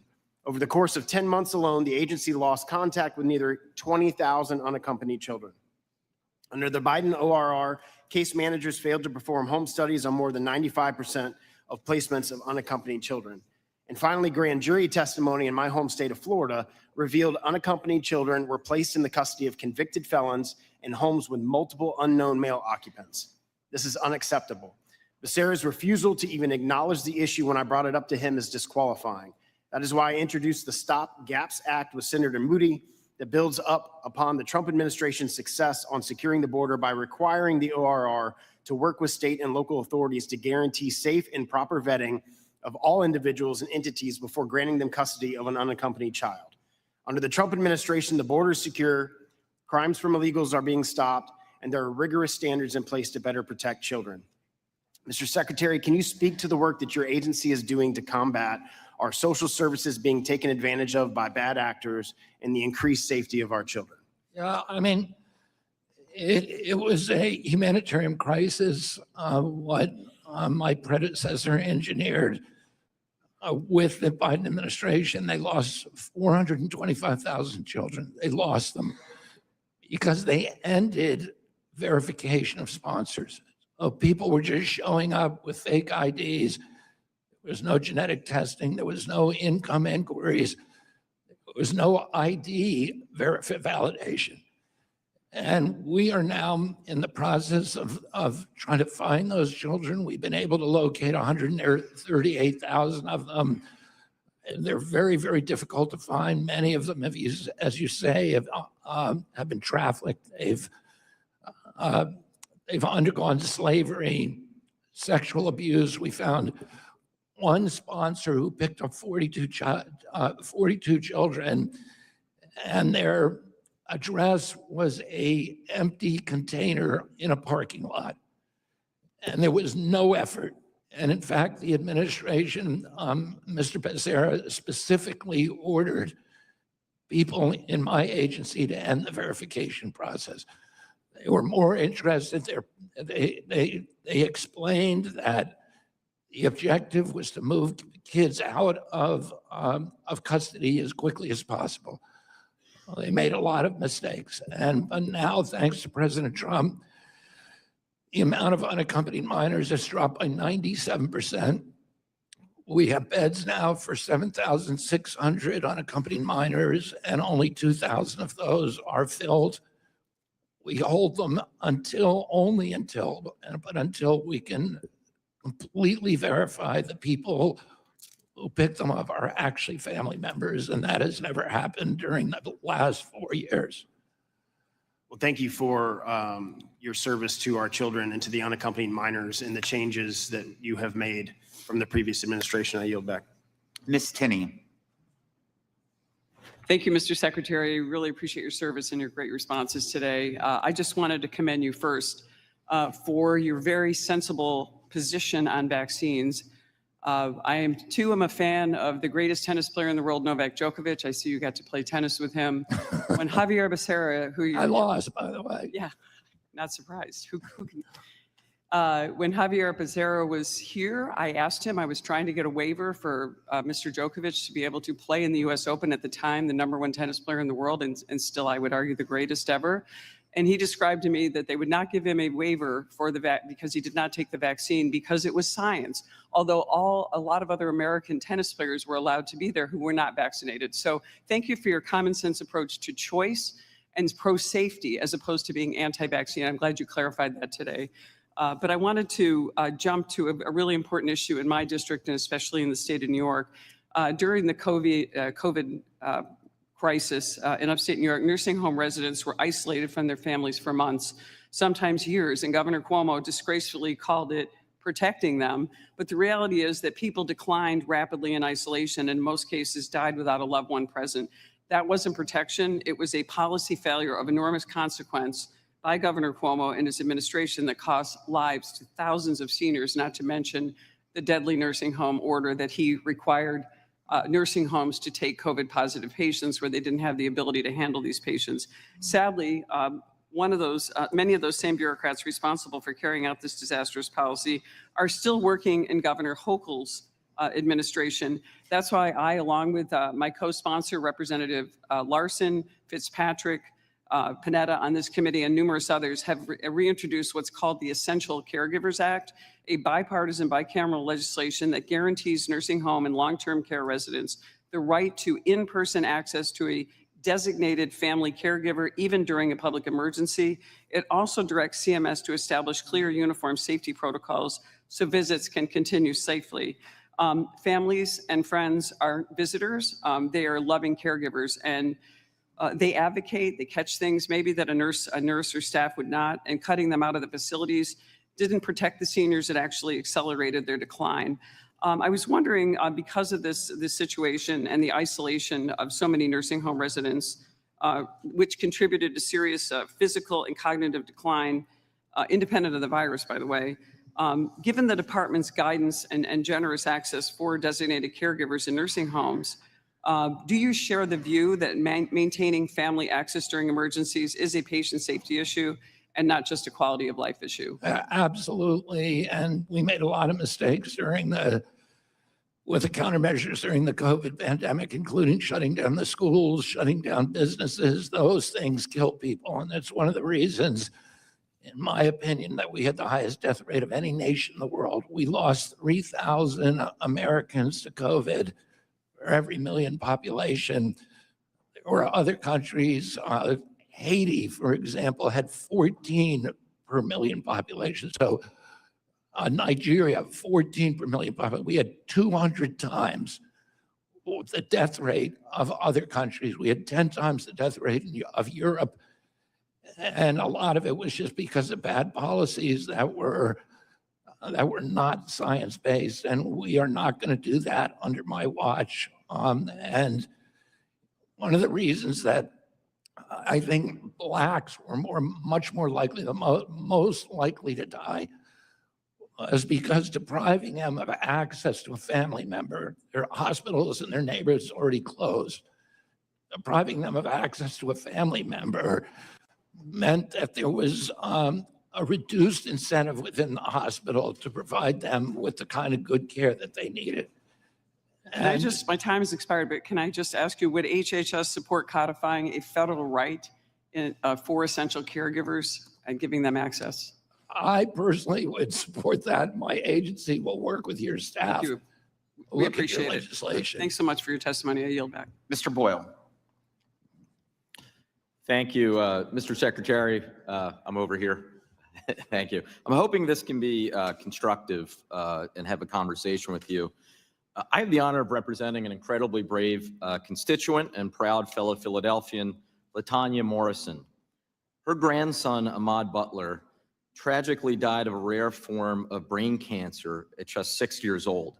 Over the course of 10 months alone, the agency lost contact with nearly 20,000 unaccompanied children. Under the Biden ORR, case managers failed to perform home studies on more than 95% of placements of unaccompanied children. And finally, grand jury testimony in my home state of Florida revealed unaccompanied children were placed in the custody of convicted felons in homes with multiple unknown male occupants. This is unacceptable. Becerra's refusal to even acknowledge the issue when I brought it up to him is disqualifying. That is why I introduced the Stop Gaps Act with Senator Moody that builds up upon the Trump administration's success on securing the border by requiring the ORR to work with state and local authorities to guarantee safe and proper vetting of all individuals and entities before granting them custody of an unaccompanied child. Under the Trump administration, the border is secure, crimes from illegals are being stopped, and there are rigorous standards in place to better protect children. Mr. Secretary, can you speak to the work that your agency is doing to combat our social services being taken advantage of by bad actors and the increased safety of our children? Yeah, I mean, it was a humanitarian crisis, what my predecessor engineered with the Biden administration. They lost 425,000 children. They lost them because they ended verification of sponsors. People were just showing up with fake IDs. There was no genetic testing. There was no income inquiries. There was no ID validation. And we are now in the process of trying to find those children. We've been able to locate 138,000 of them. They're very, very difficult to find. Many of them, as you say, have been trafficked. They've undergone slavery, sexual abuse. We found one sponsor who picked up 42 children, and their address was an empty container in a parking lot. And there was no effort. And in fact, the administration, Mr. Becerra, specifically ordered people in my agency to end the verification process. They were more interested. They explained that the objective was to move kids out of custody as quickly as possible. Well, they made a lot of mistakes. But now, thanks to President Trump, the amount of unaccompanied minors has dropped by 97%. We have beds now for 7,600 unaccompanied minors, and only 2,000 of those are filled. We hold them until we can completely verify the people who pick them up are actually family members, and that has never happened during the last 4 years. Well, thank you for your service to our children and to the unaccompanied minors and the changes that you have made from the previous administration. I yield back. Ms. Tinney. Thank you, Mr. Secretary. Really appreciate your service and your great responses today. I just wanted to commend you first for your very sensible position on vaccines. I too am a fan of the greatest tennis player in the world, Novak Djokovic. I see you got to play tennis with him. When Javier Becerra, I lost, by the way. Yeah, not surprised. When Javier Becerra was here, I asked him, I was trying to get a waiver for Mr. Djokovic to be able to play in the US Open at the time, the #1 tennis player in the world, and still I would argue the greatest ever. And he described to me that they would not give him a waiver for because he did not take the vaccine because it was science, although a lot of other American tennis players were allowed to be there who were not vaccinated. So thank you for your common sense approach to choice and pro-safety as opposed to being anti-vaccine. I'm glad you clarified that today. But I wanted to jump to a really important issue in my district and especially in the state of New York. During the COVID crisis in upstate New York, nursing home residents were isolated from their families for months, sometimes years, and Governor Cuomo disgracefully called it protecting them. But the reality is that people declined rapidly in isolation and in most cases died without a loved one present. That wasn't protection. It was a policy failure of enormous consequence by Governor Cuomo and his administration that cost lives to thousands of seniors, not to mention the deadly nursing home order that he required nursing homes to take COVID positive patients where they didn't have the ability to handle these patients. Sadly, many of those same bureaucrats responsible for carrying out this disastrous policy are still working in Governor Hochul's administration. That's why I, along with my co-sponsor, Representative Larson, Fitzpatrick, Panetta on this committee and numerous others have reintroduced what's called the Essential Caregivers Act, a bipartisan bicameral legislation that guarantees nursing home and long-term care residents the right to in-person access to a designated family caregiver, even during a public emergency. It also directs CMS to establish clear uniform safety protocols so visits can continue safely. Families and friends are visitors. They are loving caregivers, and they advocate, they catch things maybe that a nurse or staff would not, and cutting them out of the facilities didn't protect the seniors, it actually accelerated their decline. I was wondering, because of this situation and the isolation of so many nursing home residents, which contributed to serious physical and cognitive decline, independent of the virus, by the way, given the department's guidance and generous access for designated caregivers in nursing homes, do you share the view that maintaining family access during emergencies is a patient safety issue and not just a quality of life issue? Absolutely. And we made a lot of mistakes with the countermeasures during the COVID pandemic, including shutting down the schools, shutting down businesses. Those things kill people. And that's one of the reasons in my opinion, that we had the highest death rate of any nation in the world. We lost 3,000 Americans to COVID for every million population. There were other countries, Haiti, for example, had 14 per million population. So Nigeria, 14 per million population. We had 200 times the death rate of other countries. We had 10 times the death rate of Europe. And a lot of it was just because of bad policies that were not science-based. And we are not going to do that under my watch. And one of the reasons that I think Blacks were much more likely, most likely to die, was because depriving them of access to a family member, their hospitals and their neighbors already closed. Depriving them of access to a family member meant that there was a reduced incentive within the hospital to provide them with the kind of good care that they needed. My time has expired, but can I just ask you, would HHS support codifying a federal right for essential caregivers and giving them access? I personally would support that. My agency will work with your staff. Thank you. We Look at your appreciate it. legislation. Thanks so much for your testimony. I yield back. Mr. Boyle. Thank you, Mr. Secretary. I'm over here. Thank you. I'm hoping this can be constructive and have a conversation with you. I have the honor of representing an incredibly brave constituent and proud fellow Philadelphian, LaTanya Morrison. Her grandson, Ahmaud Butler, tragically died of a rare form of brain cancer at just 6 years old.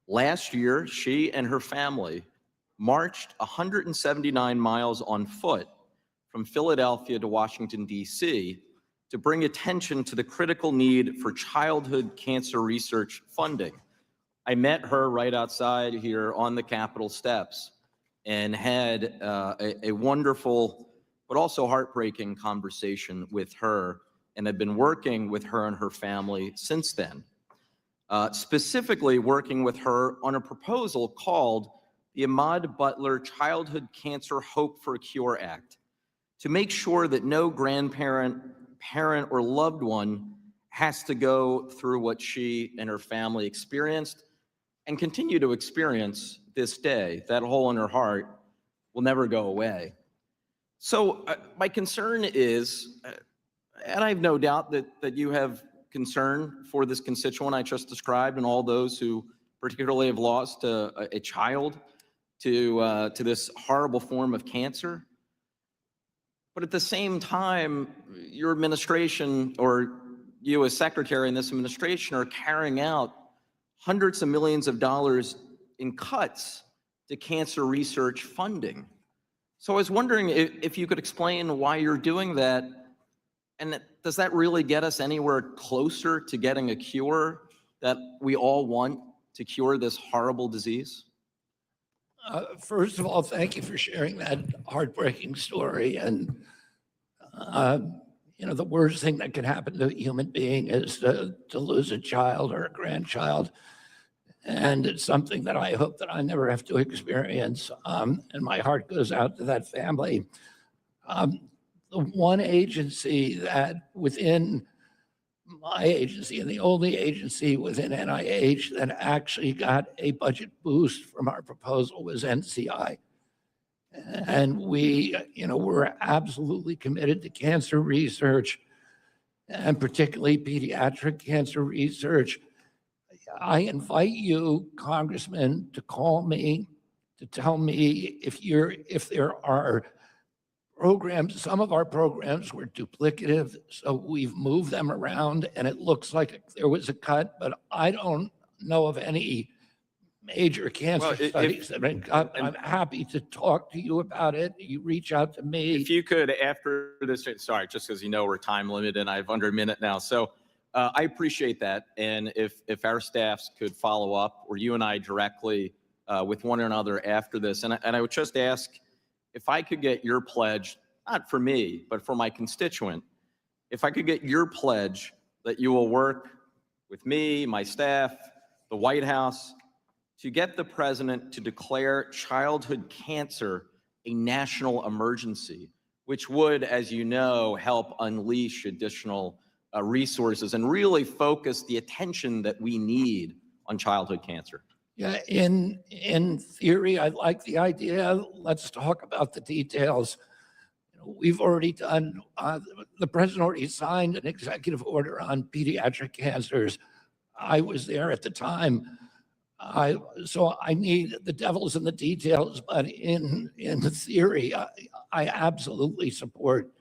Last year, she and her family marched 179 miles on foot from Philadelphia to Washington, D.C. to bring attention to the critical need for childhood cancer research funding. I met her right outside here on the Capitol steps and had a wonderful but also heartbreaking conversation with her, and have been working with her and her family since then. Specifically working with her on a proposal called the Ahmaud Butler Childhood Cancer Hope for a Cure Act, to make sure that no grandparent, parent, or loved one has to go through what she and her family experienced and continue to experience this day. That hole in her heart will never go away. So my concern is, and I have no doubt that you have concern for this constituent I just described and all those who particularly have lost a child to this horrible form of cancer. But at the same time, your administration, or you as secretary in this administration, are carrying out hundreds of millions of dollars in cuts to cancer research funding. So I was wondering if you could explain why you're doing that, and does that really get us anywhere closer to getting a cure that we all want to cure this horrible disease? First of all, thank you for sharing that heartbreaking story. And, you know, the worst thing that can happen to a human being is to lose a child or a grandchild. And it's something that I hope that I never have to experience. And my heart goes out to that family. The one agency that within my agency, and the only agency within NIH that actually got a budget boost from our proposal, was NCI. And we, you know, we're absolutely committed to cancer research, and particularly pediatric cancer research. I invite you, Congressman, to call me to tell me if there are programs. Some of our programs were duplicative, so we've moved them around, and it looks like there was a cut, but I don't know of any major cancer studies that have been cut. I'm happy to talk to you about it. You reach out to me. If you could, after this, sorry, just because you know we're time limited and I have under a minute now. So I appreciate that. And if our staffs could follow up, or you and I directly with one another after this. And I would just ask if I could get your pledge, not for me, but for my constituent, if I could get your pledge that you will work with me, my staff, the White House, to get the president to declare childhood cancer a national emergency, which would, as you know, help unleash additional resources and really focus the attention that we need on childhood cancer. Yeah, in theory, I like the idea. Let's talk about the details. We've already done, the president already signed an executive order on pediatric cancers. I was there at the time. So I need the devil's in the details, but in theory, I absolutely support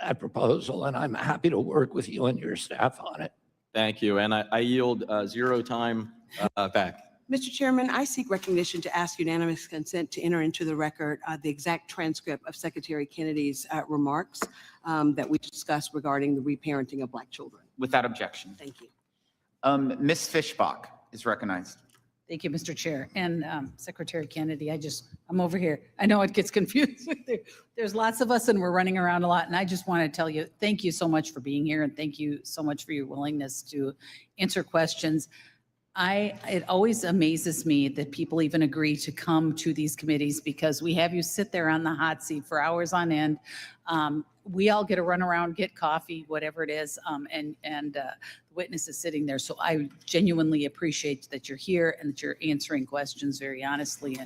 that proposal, and I'm happy to work with you and your staff on it. Thank you, and I yield 0 time back. Mr. Chairman, I seek recognition to ask unanimous consent to enter into the record the exact transcript of Secretary Kennedy's remarks that we discussed regarding the reparenting of Black children. Without objection. Thank you. Ms. Fishbach is recognized. Thank you, Mr. Chair. And Secretary Kennedy, I'm over here. I know it gets confusing. There's lots of us and we're running around a lot. And I just want to tell you, thank you so much for being here and thank you so much for your willingness to answer questions. It always amazes me that people even agree to come to these committees because we have you sit there on the hot seat for hours on end. We all get to run around, get coffee, whatever it is, and the witness is sitting there. So I genuinely appreciate that you're here and that you're answering questions very honestly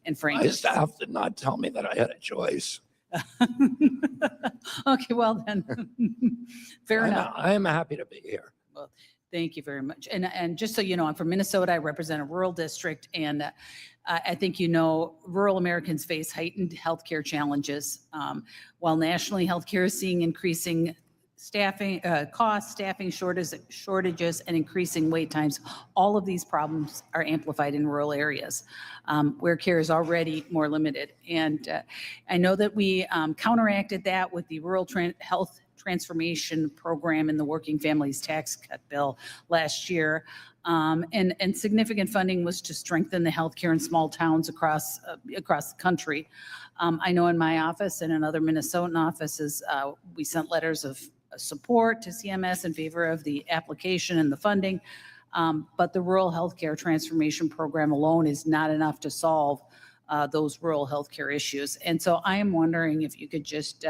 and frankly. My staff did not tell me that I had a choice. Okay, well then, fair enough. I am happy to be here. Well, thank you very much. And just so you know, I'm from Minnesota. I represent a rural district. And I think you know, rural Americans face heightened healthcare challenges. While nationally, healthcare is seeing increasing staffing costs, staffing shortages, and increasing wait times. All of these problems are amplified in rural areas where care is already more limited. And I know that we counteracted that with the Rural Health Transformation Program in the Working Families Tax Cut Bill last year. And significant funding was to strengthen the healthcare in small towns across the country. I know in my office and in other Minnesotan offices, we sent letters of support to CMS in favor of the application and the funding. But the Rural Healthcare Transformation Program alone is not enough to solve those rural healthcare issues. And so I am wondering if you could just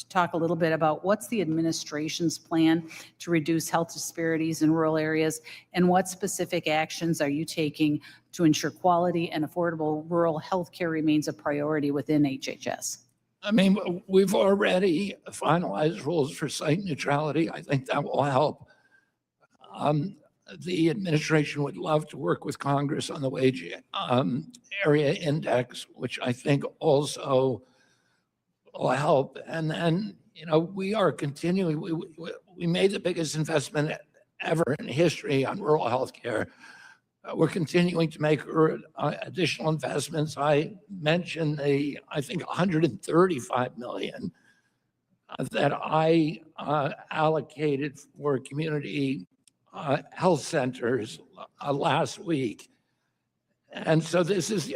talk a little bit about what's the administration's plan to reduce health disparities in rural areas, and what specific actions are you taking to ensure quality and affordable rural health care remains a priority within HHS? I mean, we've already finalized rules for site neutrality. I think that will help. The administration would love to work with Congress on the wage area index, which I think also will help. And then, you know, we are continuing, we made the biggest investment ever in history on rural health care. We're continuing to make additional investments. I mentioned I think 135 million that I allocated for community health centers last week. And so this is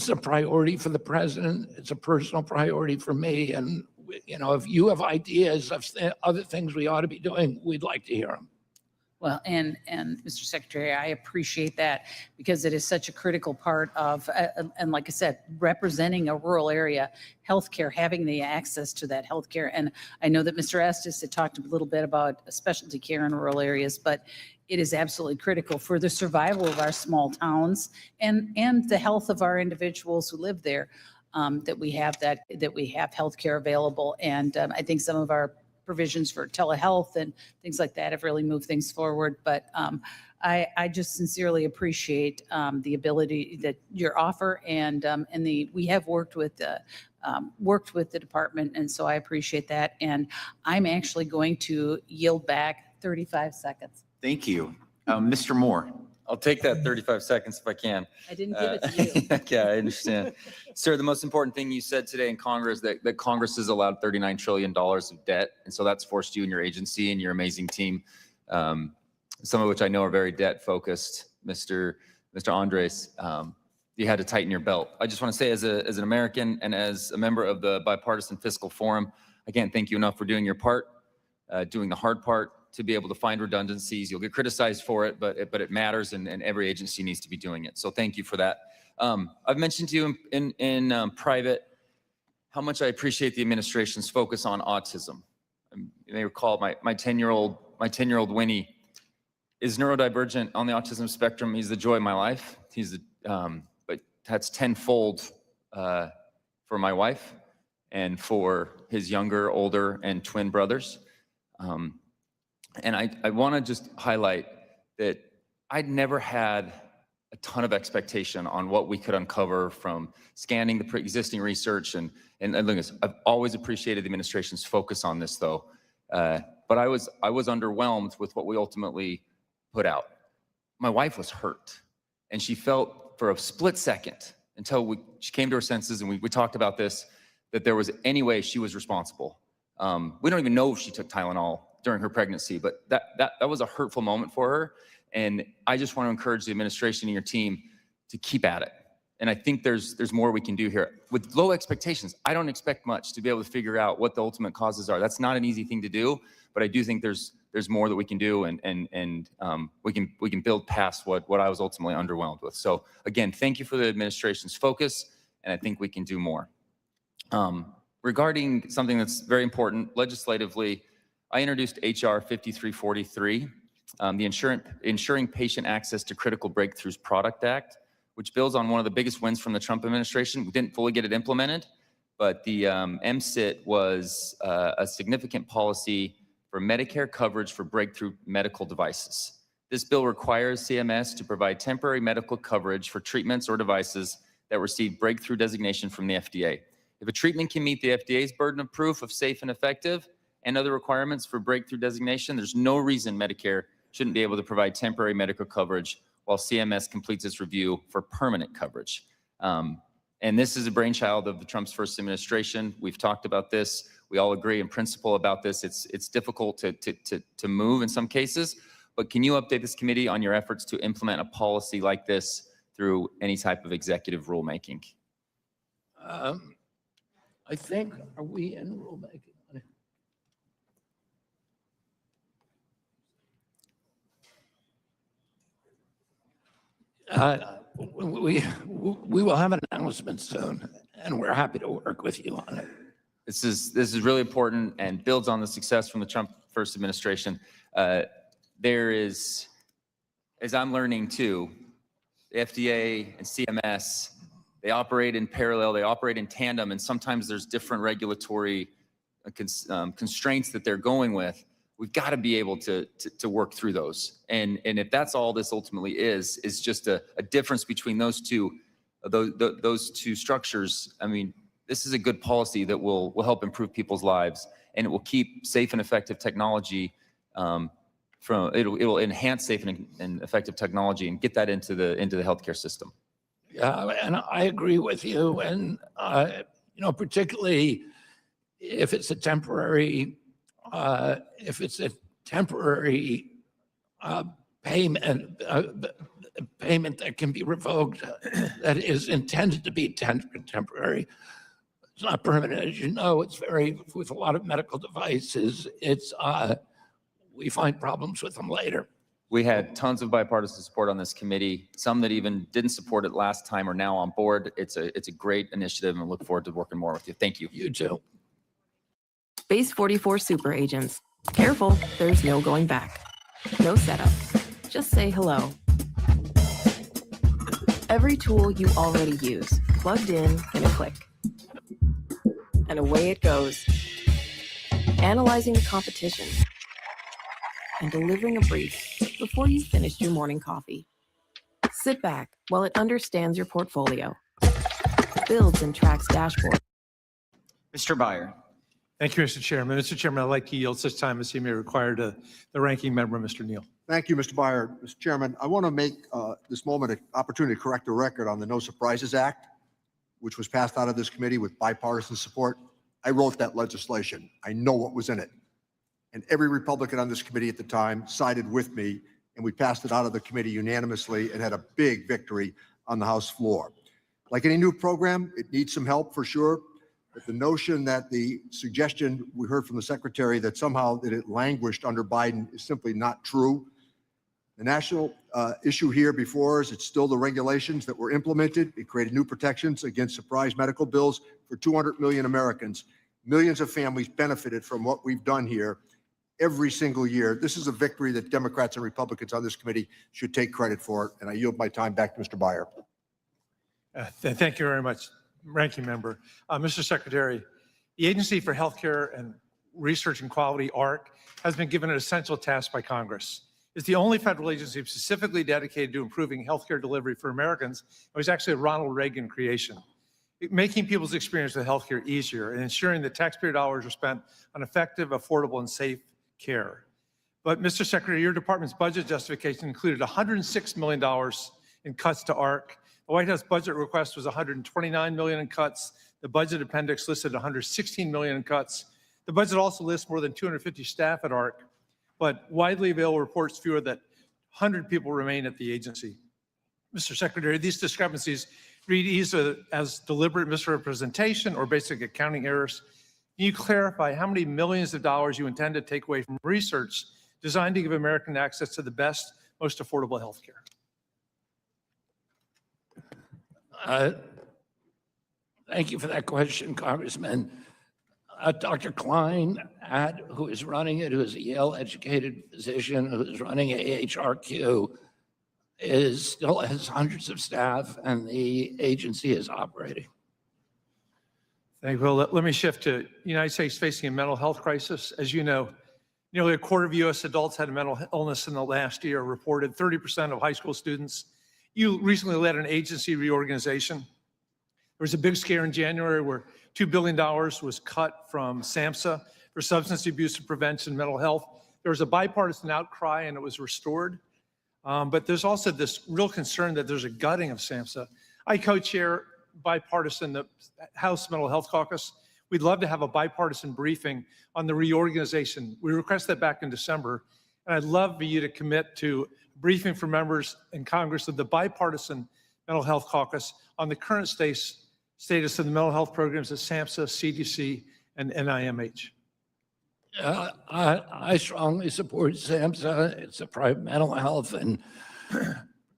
a priority for the president. It's a personal priority for me. And, you know, if you have ideas of other things we ought to be doing, we'd like to hear them. Well, and Mr. Secretary, I appreciate that because it is such a critical part of, and like I said, representing a rural area, healthcare, having the access to that healthcare. And I know that Mr. Estes had talked a little bit about specialty care in rural areas, but it is absolutely critical for the survival of our small towns and the health of our individuals who live there, that we have healthcare available. And I think some of our provisions for telehealth and things like that have really moved things forward. But I just sincerely appreciate the ability that your offer and we have worked with the department, and so I appreciate that. And I'm actually going to yield back 35 seconds. Thank you. Mr. Moore. I'll take that 35 seconds if I can. I didn't give it to you. Yeah, I understand. Sir, the most important thing you said today in Congress, that Congress has allowed $39 trillion of debt. And so that's forced you and your agency and your amazing team, some of which I know are very debt focused, Mr. Andres, you had to tighten your belt. I just want to say as an American and as a member of the Bipartisan Fiscal Forum, I can't thank you enough for doing your part, doing the hard part, to be able to find redundancies. You'll get criticized for it, but it matters, and every agency needs to be doing it. So thank you for that. I've mentioned to you in private how much I appreciate the administration's focus on autism. You may recall my 10-year-old Winnie is neurodivergent on the autism spectrum. He's the joy of my life. But that's tenfold for my wife and for his younger, older, and twin brothers. And I want to just highlight that I'd never had a ton of expectation on what we could uncover from scanning the pre-existing research. And look at this, I've always appreciated the administration's focus on this, though. But I was underwhelmed with what we ultimately put out. My wife was hurt, and she felt for a split second until she came to her senses, and we talked about this, that there was any way she was responsible. We don't even know if she took Tylenol during her pregnancy, but that was a hurtful moment for her. And I just want to encourage the administration and your team to keep at it. And I think there's more we can do here. With low expectations, I don't expect much to be able to figure out what the ultimate causes are. That's not an easy thing to do, but I do think there's more that we can do, and we can build past what I was ultimately underwhelmed with. So again, thank you for the administration's focus, and I think we can do more. Regarding something that's very important legislatively, I introduced HR 5343, the Ensuring Patient Access to Critical Breakthroughs Product Act, which builds on one of the biggest wins from the Trump administration. We didn't fully get it implemented, but the MCIT was a significant policy for Medicare coverage for breakthrough medical devices. This bill requires CMS to provide temporary medical coverage for treatments or devices that receive breakthrough designation from the FDA. If a treatment can meet the FDA's burden of proof of safe and effective and other requirements for breakthrough designation, there's no reason Medicare shouldn't be able to provide temporary medical coverage while CMS completes its review for permanent coverage. And this is a brainchild of the Trump's first administration. We've talked about this. We all agree in principle about this. It's difficult to move in some cases, but can you update this committee on your efforts to implement a policy like this through any type of executive rulemaking? I think, are we in rulemaking? We will have an announcement soon, and we're happy to work with you on it. This is really important and builds on the success from the Trump first administration. There is, as I'm learning too, the FDA and CMS, they operate in parallel, they operate in tandem, and sometimes there's different regulatory constraints that they're going with. We've got to be able to work through those. And if that's all this ultimately is just a difference between those two structures. I mean, this is a good policy that will help improve people's lives, and it will keep safe and effective technology it'll enhance safe and effective technology and get that into the healthcare system. Yeah, and I agree with you. And particularly if it's a temporary payment that can be revoked, that is intended to be temporary. It's not permanent, as you know. It's with a lot of medical devices, we find problems with them later. We had tons of bipartisan support on this committee. Some that even didn't support it last time are now on board. It's a great initiative, and I look forward to working more with you. Thank you. You too. Base 44 super agents. Careful, there's no going back. No setup. Just say hello. Every tool you already use, plugged in a click. And away it goes. Analyzing the competition and delivering a brief before you finished your morning coffee. Sit back while it understands your portfolio, builds and tracks dashboards. Mr. Byer. Thank you, Mr. Chairman. Mr. Chairman, I'd like to yield such time as he may require to the ranking member, Mr. Neal. Thank you, Mr. Byer. Mr. Chairman, I want to make this moment an opportunity to correct the record on the No Surprises Act, which was passed out of this committee with bipartisan support. I wrote that legislation. I know what was in it. And every Republican on this committee at the time sided with me, and we passed it out of the committee unanimously and had a big victory on the House floor. Like any new program, it needs some help for sure, but the notion that the suggestion we heard from the Secretary that somehow that it languished under Biden is simply not true. The national issue here before us, it's still the regulations that were implemented. It created new protections against surprise medical bills for 200 million Americans. Millions of families benefited from what we've done here every single year. This is a victory that Democrats and Republicans on this committee should take credit for. And I yield my time back to Mr. Byer. Thank you very much, Ranking Member. Mr. Secretary, the Agency for Healthcare and Research and Quality, AHRQ, has been given an essential task by Congress. It's the only federal agency specifically dedicated to improving healthcare delivery for Americans. It was actually a Ronald Reagan creation. Making people's experience with healthcare easier and ensuring that taxpayer dollars are spent on effective, affordable, and safe care. But Mr. Secretary, your department's budget justification included $106 million in cuts to AHRQ. The White House budget request was $129 million in cuts. The budget appendix listed $116 million in cuts. The budget also lists more than 250 staff at AHRQ, but widely available reports fewer than 100 people remain at the agency. Mr. Secretary, these discrepancies read either as deliberate misrepresentation or basic accounting errors. Can you clarify how many millions of dollars you intend to take away from research designed to give Americans access to the best, most affordable health care? Thank you for that question, Congressman. Dr. Klein, who is running it, who is a Yale-educated physician, who is running AHRQ, still has hundreds of staff, and the agency is operating. Thank you. Well, let me shift to the United States facing a mental health crisis. As you know, nearly a quarter of U.S. adults had a mental illness in the last year, reported 30% of high school students. You recently led an agency reorganization. There was a big scare in January where $2 billion was cut from SAMHSA for substance abuse and prevention, mental health. There was a bipartisan outcry and it was restored. But there's also this real concern that there's a gutting of SAMHSA. I co-chair bipartisan the House Mental Health Caucus. We'd love to have a bipartisan briefing on the reorganization. We requested that back in December, and I'd love for you to commit to briefing for members in Congress of the bipartisan Mental Health Caucus on the current status of the mental health programs at SAMHSA, CDC, and NIMH. I strongly support SAMHSA. It's a private mental health, and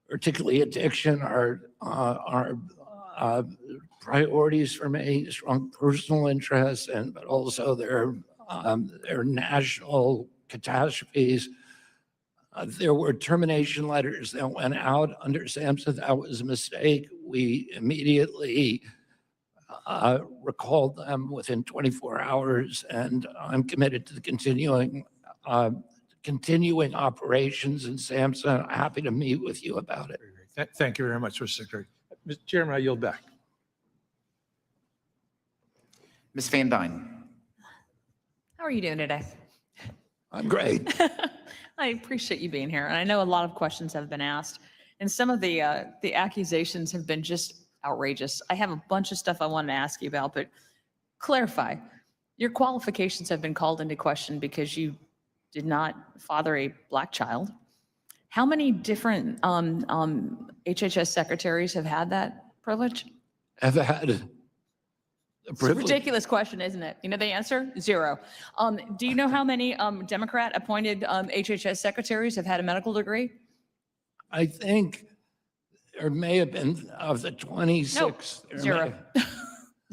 particularly addiction are priorities for me, strong personal interests, but also their national catastrophes. There were termination letters that went out under SAMHSA. That was a mistake. We immediately recalled them within 24 hours, and I'm committed to the continuing operations in SAMHSA. I'm happy to meet with you about it. Thank you very much, Mr. Secretary. Mr. Chairman, I yield back. Ms. Van Dyne. How are you doing today? I'm great. I appreciate you being here. And I know a lot of questions have been asked, and some of the accusations have been just outrageous. I have a bunch of stuff I wanted to ask you about, but clarify. Your qualifications have been called into question because you did not father a Black child. How many different HHS secretaries have had that privilege? Have had the It's a privilege. ridiculous question, isn't it? You know the answer? 0. Do you know how many Democrat appointed HHS secretaries have had a medical degree? I think there may have been, of the 26. No, there 0.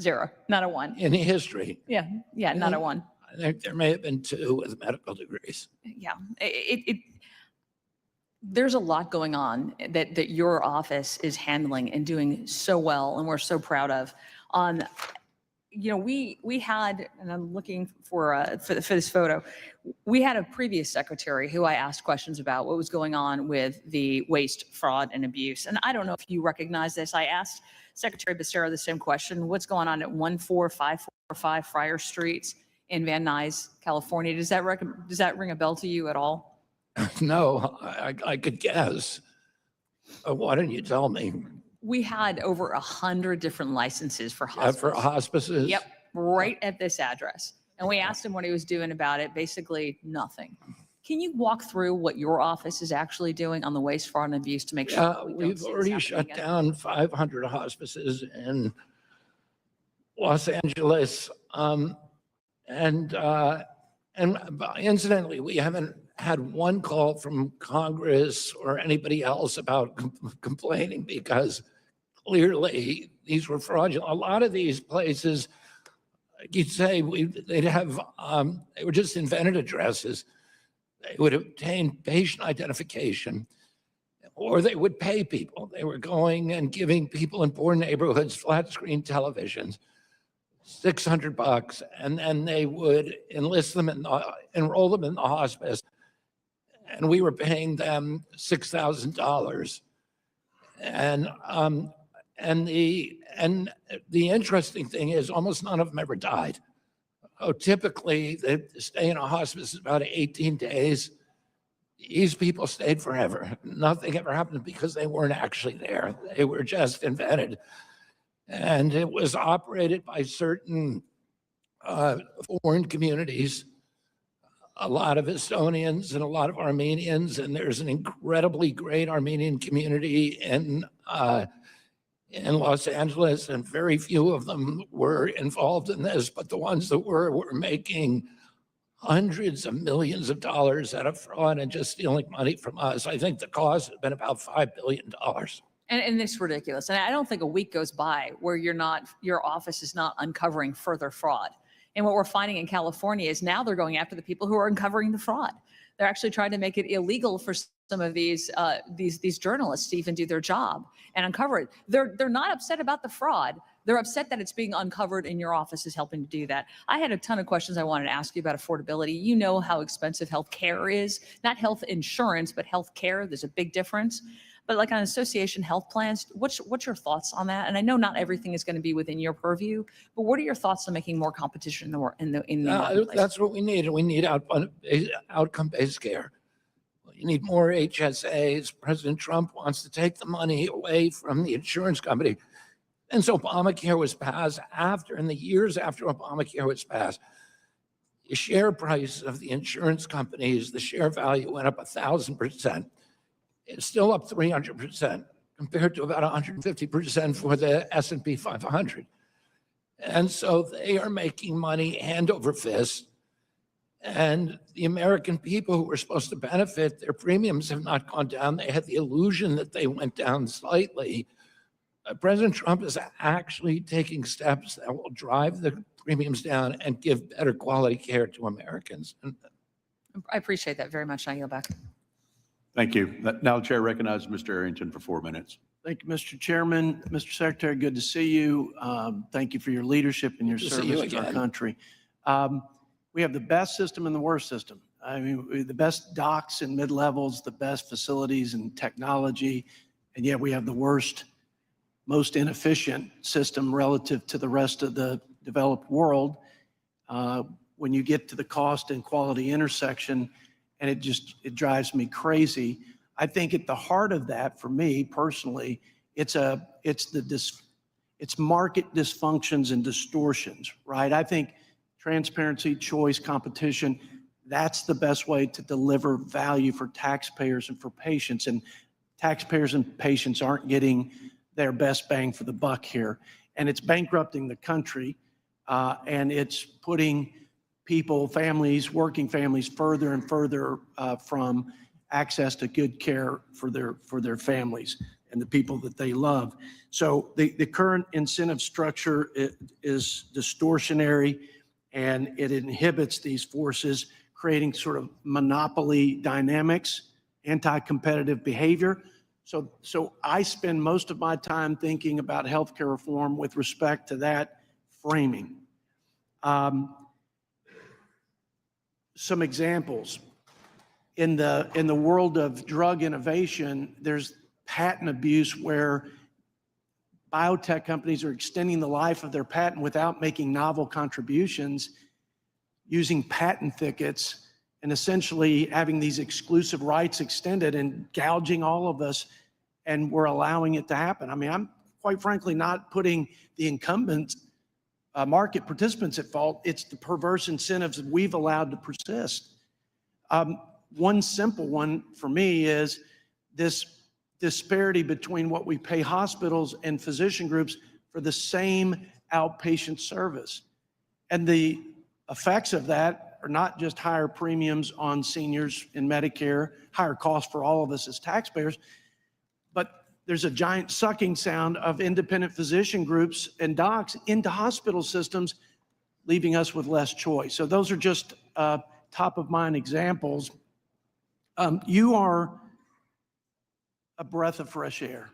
0, not a 1. In history. Yeah, not a 1. I think there may have been 2 with medical degrees. Yeah, there's a lot going on that your office is handling and doing so well, and we're so proud of. We had, and I'm looking for this photo, we had a previous secretary who I asked questions about what was going on with the waste, fraud, and abuse. And I don't know if you recognize this. I asked Secretary Becerra the same question. What's going on at 14545 Friar Street in Van Nuys, California? Does that ring a bell to you at all? No, I could guess. Why don't you tell me? We had over 100 different licenses for hospices. For hospices? Yep, right at this address. And we asked him what he was doing about it. Basically, nothing. Can you walk through what your office is actually doing on the waste, fraud, and abuse to make sure that we don't We've see this already happening shut again? down 500 hospices in Los Angeles. And incidentally, we haven't had one call from Congress or anybody else about complaining, because clearly these were fraudulent. A lot of these places, you'd say they'd have, they were just invented addresses. They would obtain patient identification, or they would pay people. They were going and giving people in poor neighborhoods flat screen televisions, $600, and then they would enlist them and enroll them in the hospice, and we were paying them $6,000. And the interesting thing is almost none of them ever died. Oh, typically, the stay in a hospice is about 18 days. These people stayed forever. Nothing ever happened because they weren't actually there. They were just invented. And it was operated by certain foreign communities, a lot of Estonians and a lot of Armenians, and there's an incredibly great Armenian community in Los Angeles, and very few of them were involved in this, but the ones that were making hundreds of millions of dollars out of fraud and just stealing money from us. I think the cost has been about $5 billion. And it's ridiculous. And I don't think a week goes by where your office is not uncovering further fraud. And what we're finding in California is now they're going after the people who are uncovering the fraud. They're actually trying to make it illegal for some of these journalists to even do their job and uncover it. They're not upset about the fraud. They're upset that it's being uncovered and your office is helping to do that. I had a ton of questions I wanted to ask you about affordability. You know how expensive health care is, not health insurance, but health care. There's a big difference. But like on association health plans, what's your thoughts on that? And I know not everything is going to be within your purview, but what are your thoughts on making more competition in the marketplace? That's what we need. We need outcome-based care. You need more HSAs. President Trump wants to take the money away from the insurance company. And so Obamacare was passed in the years after Obamacare was passed, the share price of the insurance companies, the share value went up 1,000%. It's still up 300% compared to about 150% for the S&P 500. And so they are making money hand over fist. And the American people who were supposed to benefit, their premiums have not gone down. They had the illusion that they went down slightly. President Trump is actually taking steps that will drive the premiums down and give better quality care to Americans. I appreciate that very much. I yield back. Thank you. Now the chair recognizes Mr. Arrington for 4 minutes. Thank you, Mr. Chairman. Mr. Secretary, good to see you. Thank you for your leadership and your service to our country. We have the best system and the worst system. I mean, the best docs and mid-levels, the best facilities and technology, and yet we have the worst, most inefficient system relative to the rest of the developed world. When you get to the cost and quality intersection, and it drives me crazy. I think at the heart of that, for me personally, it's market dysfunctions and distortions, right? I think transparency, choice, competition, that's the best way to deliver value for taxpayers and for patients. And taxpayers and patients aren't getting their best bang for the buck here. And it's bankrupting the country, and it's putting people, families, working families further and further from access to good care for their families and the people that they love. So the current incentive structure is distortionary, and it inhibits these forces, creating sort of monopoly dynamics, anti-competitive behavior. So I spend most of my time thinking about healthcare reform with respect to that framing. Some examples. In the world of drug innovation, there's patent abuse where biotech companies are extending the life of their patent without making novel contributions, using patent thickets, and essentially having these exclusive rights extended and gouging all of us, and we're allowing it to happen. I mean, I'm quite frankly not putting the incumbent market participants at fault. It's the perverse incentives that we've allowed to persist. One simple one for me is this disparity between what we pay hospitals and physician groups for the same outpatient service. And the effects of that are not just higher premiums on seniors in Medicare, higher costs for all of us as taxpayers, but there's a giant sucking sound of independent physician groups and docs into hospital systems, leaving us with less choice. So those are just top of mind examples. You are a breath of fresh air.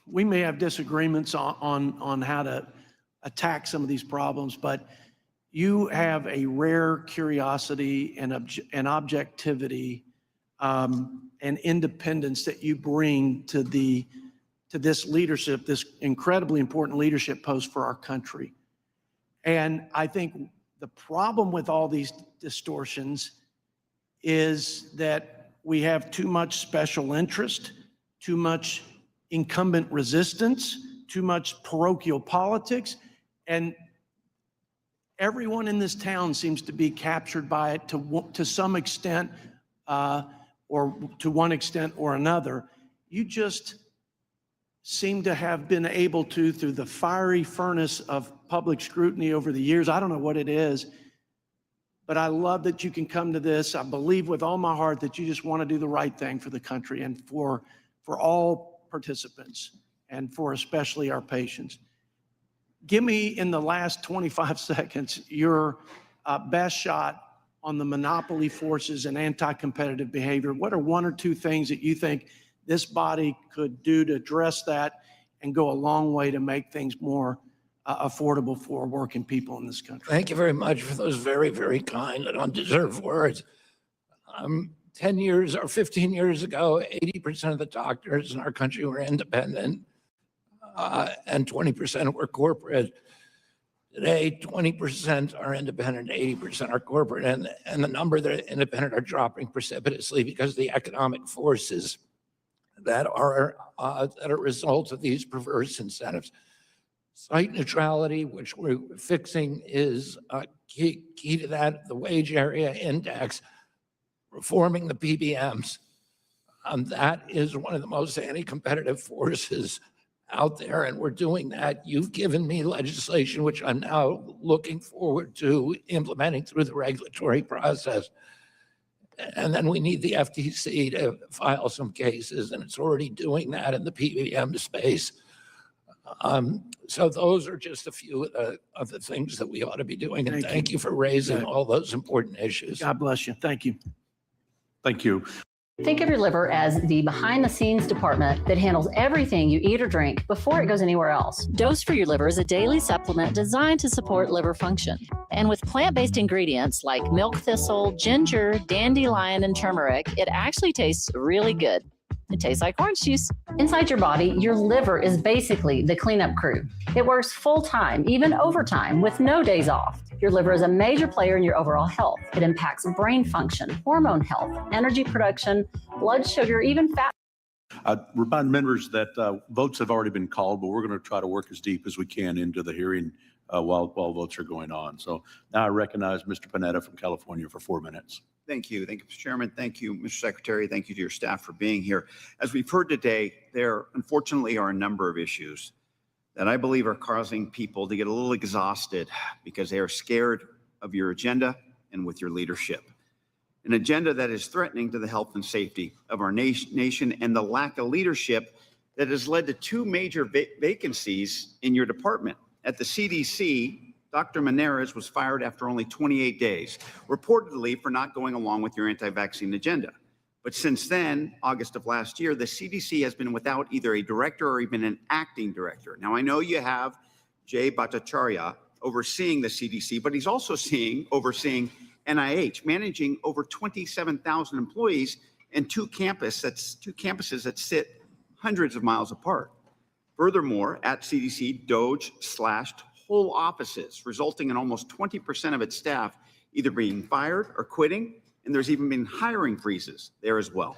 We may have disagreements on how to attack some of these problems, but you have a rare curiosity and objectivity and independence that you bring to this leadership, this incredibly important leadership post for our country. And I think the problem with all these distortions is that we have too much special interest, too much incumbent resistance, too much parochial politics, and everyone in this town seems to be captured by it to some extent, or to one extent or another. You just seem to have been able to, through the fiery furnace of public scrutiny over the years, I don't know what it is, but I love that you can come to this. I believe with all my heart that you just want to do the right thing for the country and for all participants and for especially our patients. Give me, in the last 25 seconds, your best shot on the monopoly forces and anti-competitive behavior. What are one or two things that you think this body could do to address that and go a long way to make things more affordable for working people in this country? Thank you very much for those very, very kind and undeserved words. 10 years or 15 years ago, 80% of the doctors in our country were independent, and 20% were corporate. Today, 20% are independent, 80% are corporate, and the number that are independent are dropping precipitously because of the economic forces that are a result of these perverse incentives. Site neutrality, which we're fixing, is key to that. The wage area index, reforming the PBMs, that is one of the most anti-competitive forces out there, and we're doing that. You've given me legislation, which I'm now looking forward to implementing through the regulatory process. And then we need the FTC to file some cases, and it's already doing that in the PBM space. So those are just a few of the things that we ought to be doing. And thank you for raising all those important issues. God bless you. Thank you. Thank you. Think of your liver as the behind-the-scenes department that handles everything you eat or drink before it goes anywhere else. Dose for Your Liver is a daily supplement designed to support liver function. And with plant-based ingredients like milk thistle, ginger, dandelion, and turmeric, it actually tastes really good. It tastes like orange juice. Inside your body, your liver is basically the cleanup crew. It works full-time, even overtime, with no days off. Your liver is a major player in your overall health. It impacts brain function, hormone health, energy production, blood sugar, even fat. Remind members that votes have already been called, but we're going to try to work as deep as we can into the hearing while votes are going on. So now I recognize Mr. Panetta from California for 4 minutes. Thank you. Thank you, Mr. Chairman. Thank you, Mr. Secretary. Thank you to your staff for being here. As we've heard today, there unfortunately are a number of issues that I believe are causing people to get a little exhausted because they are scared of your agenda and with your leadership. An agenda that is threatening to the health and safety of our nation and the lack of leadership that has led to two major vacancies in your department. At the CDC, Dr. Menares was fired after only 28 days, reportedly for not going along with your anti-vaccine agenda. But since then, August of last year, the CDC has been without either a director or even an acting director. Now, I know you have Jay Bhattacharya overseeing the CDC, but he's also overseeing NIH, managing over 27,000 employees and two campuses that sit hundreds of miles apart. Furthermore, at CDC, DOGE slashed whole offices, resulting in almost 20% of its staff either being fired or quitting, and there's even been hiring freezes there as well.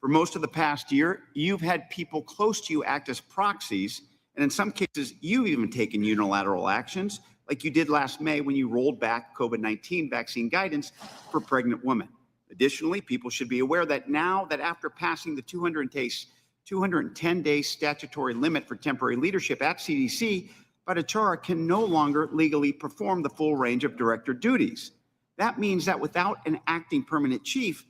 For most of the past year, you've had people close to you act as proxies, and in some cases, you've even taken unilateral actions, like you did last May when you rolled back COVID-19 vaccine guidance for pregnant women. Additionally, people should be aware that now that after passing the 210-day statutory limit for temporary leadership at CDC, Bhattacharya can no longer legally perform the full range of director duties. That means that without an acting permanent chief,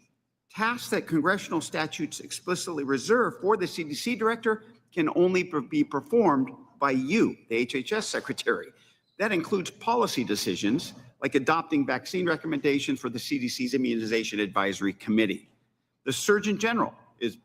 tasks that congressional statutes explicitly reserve for the CDC director can only be performed by you, the HHS Secretary. That includes policy decisions like adopting vaccine recommendations for the CDC's Immunization Advisory Committee. The Surgeon General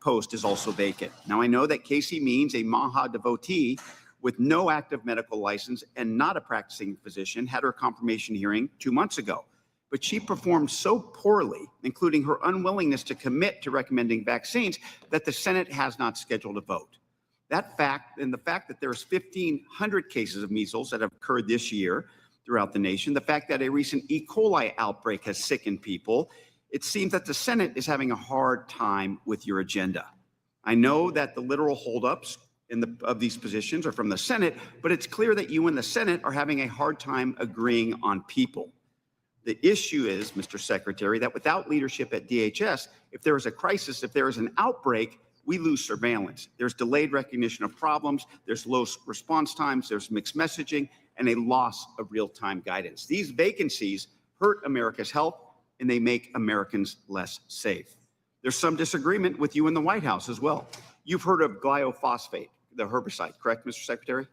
post is also vacant. Now, I know that Casey Means, a MAHA devotee with no active medical license and not a practicing physician, had her confirmation hearing 2 months ago. But she performed so poorly, including her unwillingness to commit to recommending vaccines, that the Senate has not scheduled a vote. That fact, and the fact that there's 1,500 cases of measles that have occurred this year throughout the nation, the fact that a recent E. coli outbreak has sickened people, it seems that the Senate is having a hard time with your agenda. I know that the literal holdups of these positions are from the Senate, but it's clear that you and the Senate are having a hard time agreeing on people. The issue is, Mr. Secretary, that without leadership at DHS, if there is a crisis, if there is an outbreak, we lose surveillance. There's delayed recognition of problems, there's low response times, there's mixed messaging, and a loss of real-time guidance. These vacancies hurt America's health, and they make Americans less safe. There's some disagreement with you in the White House as well. You've heard of glyphosate, the herbicide, correct, Mr. Secretary?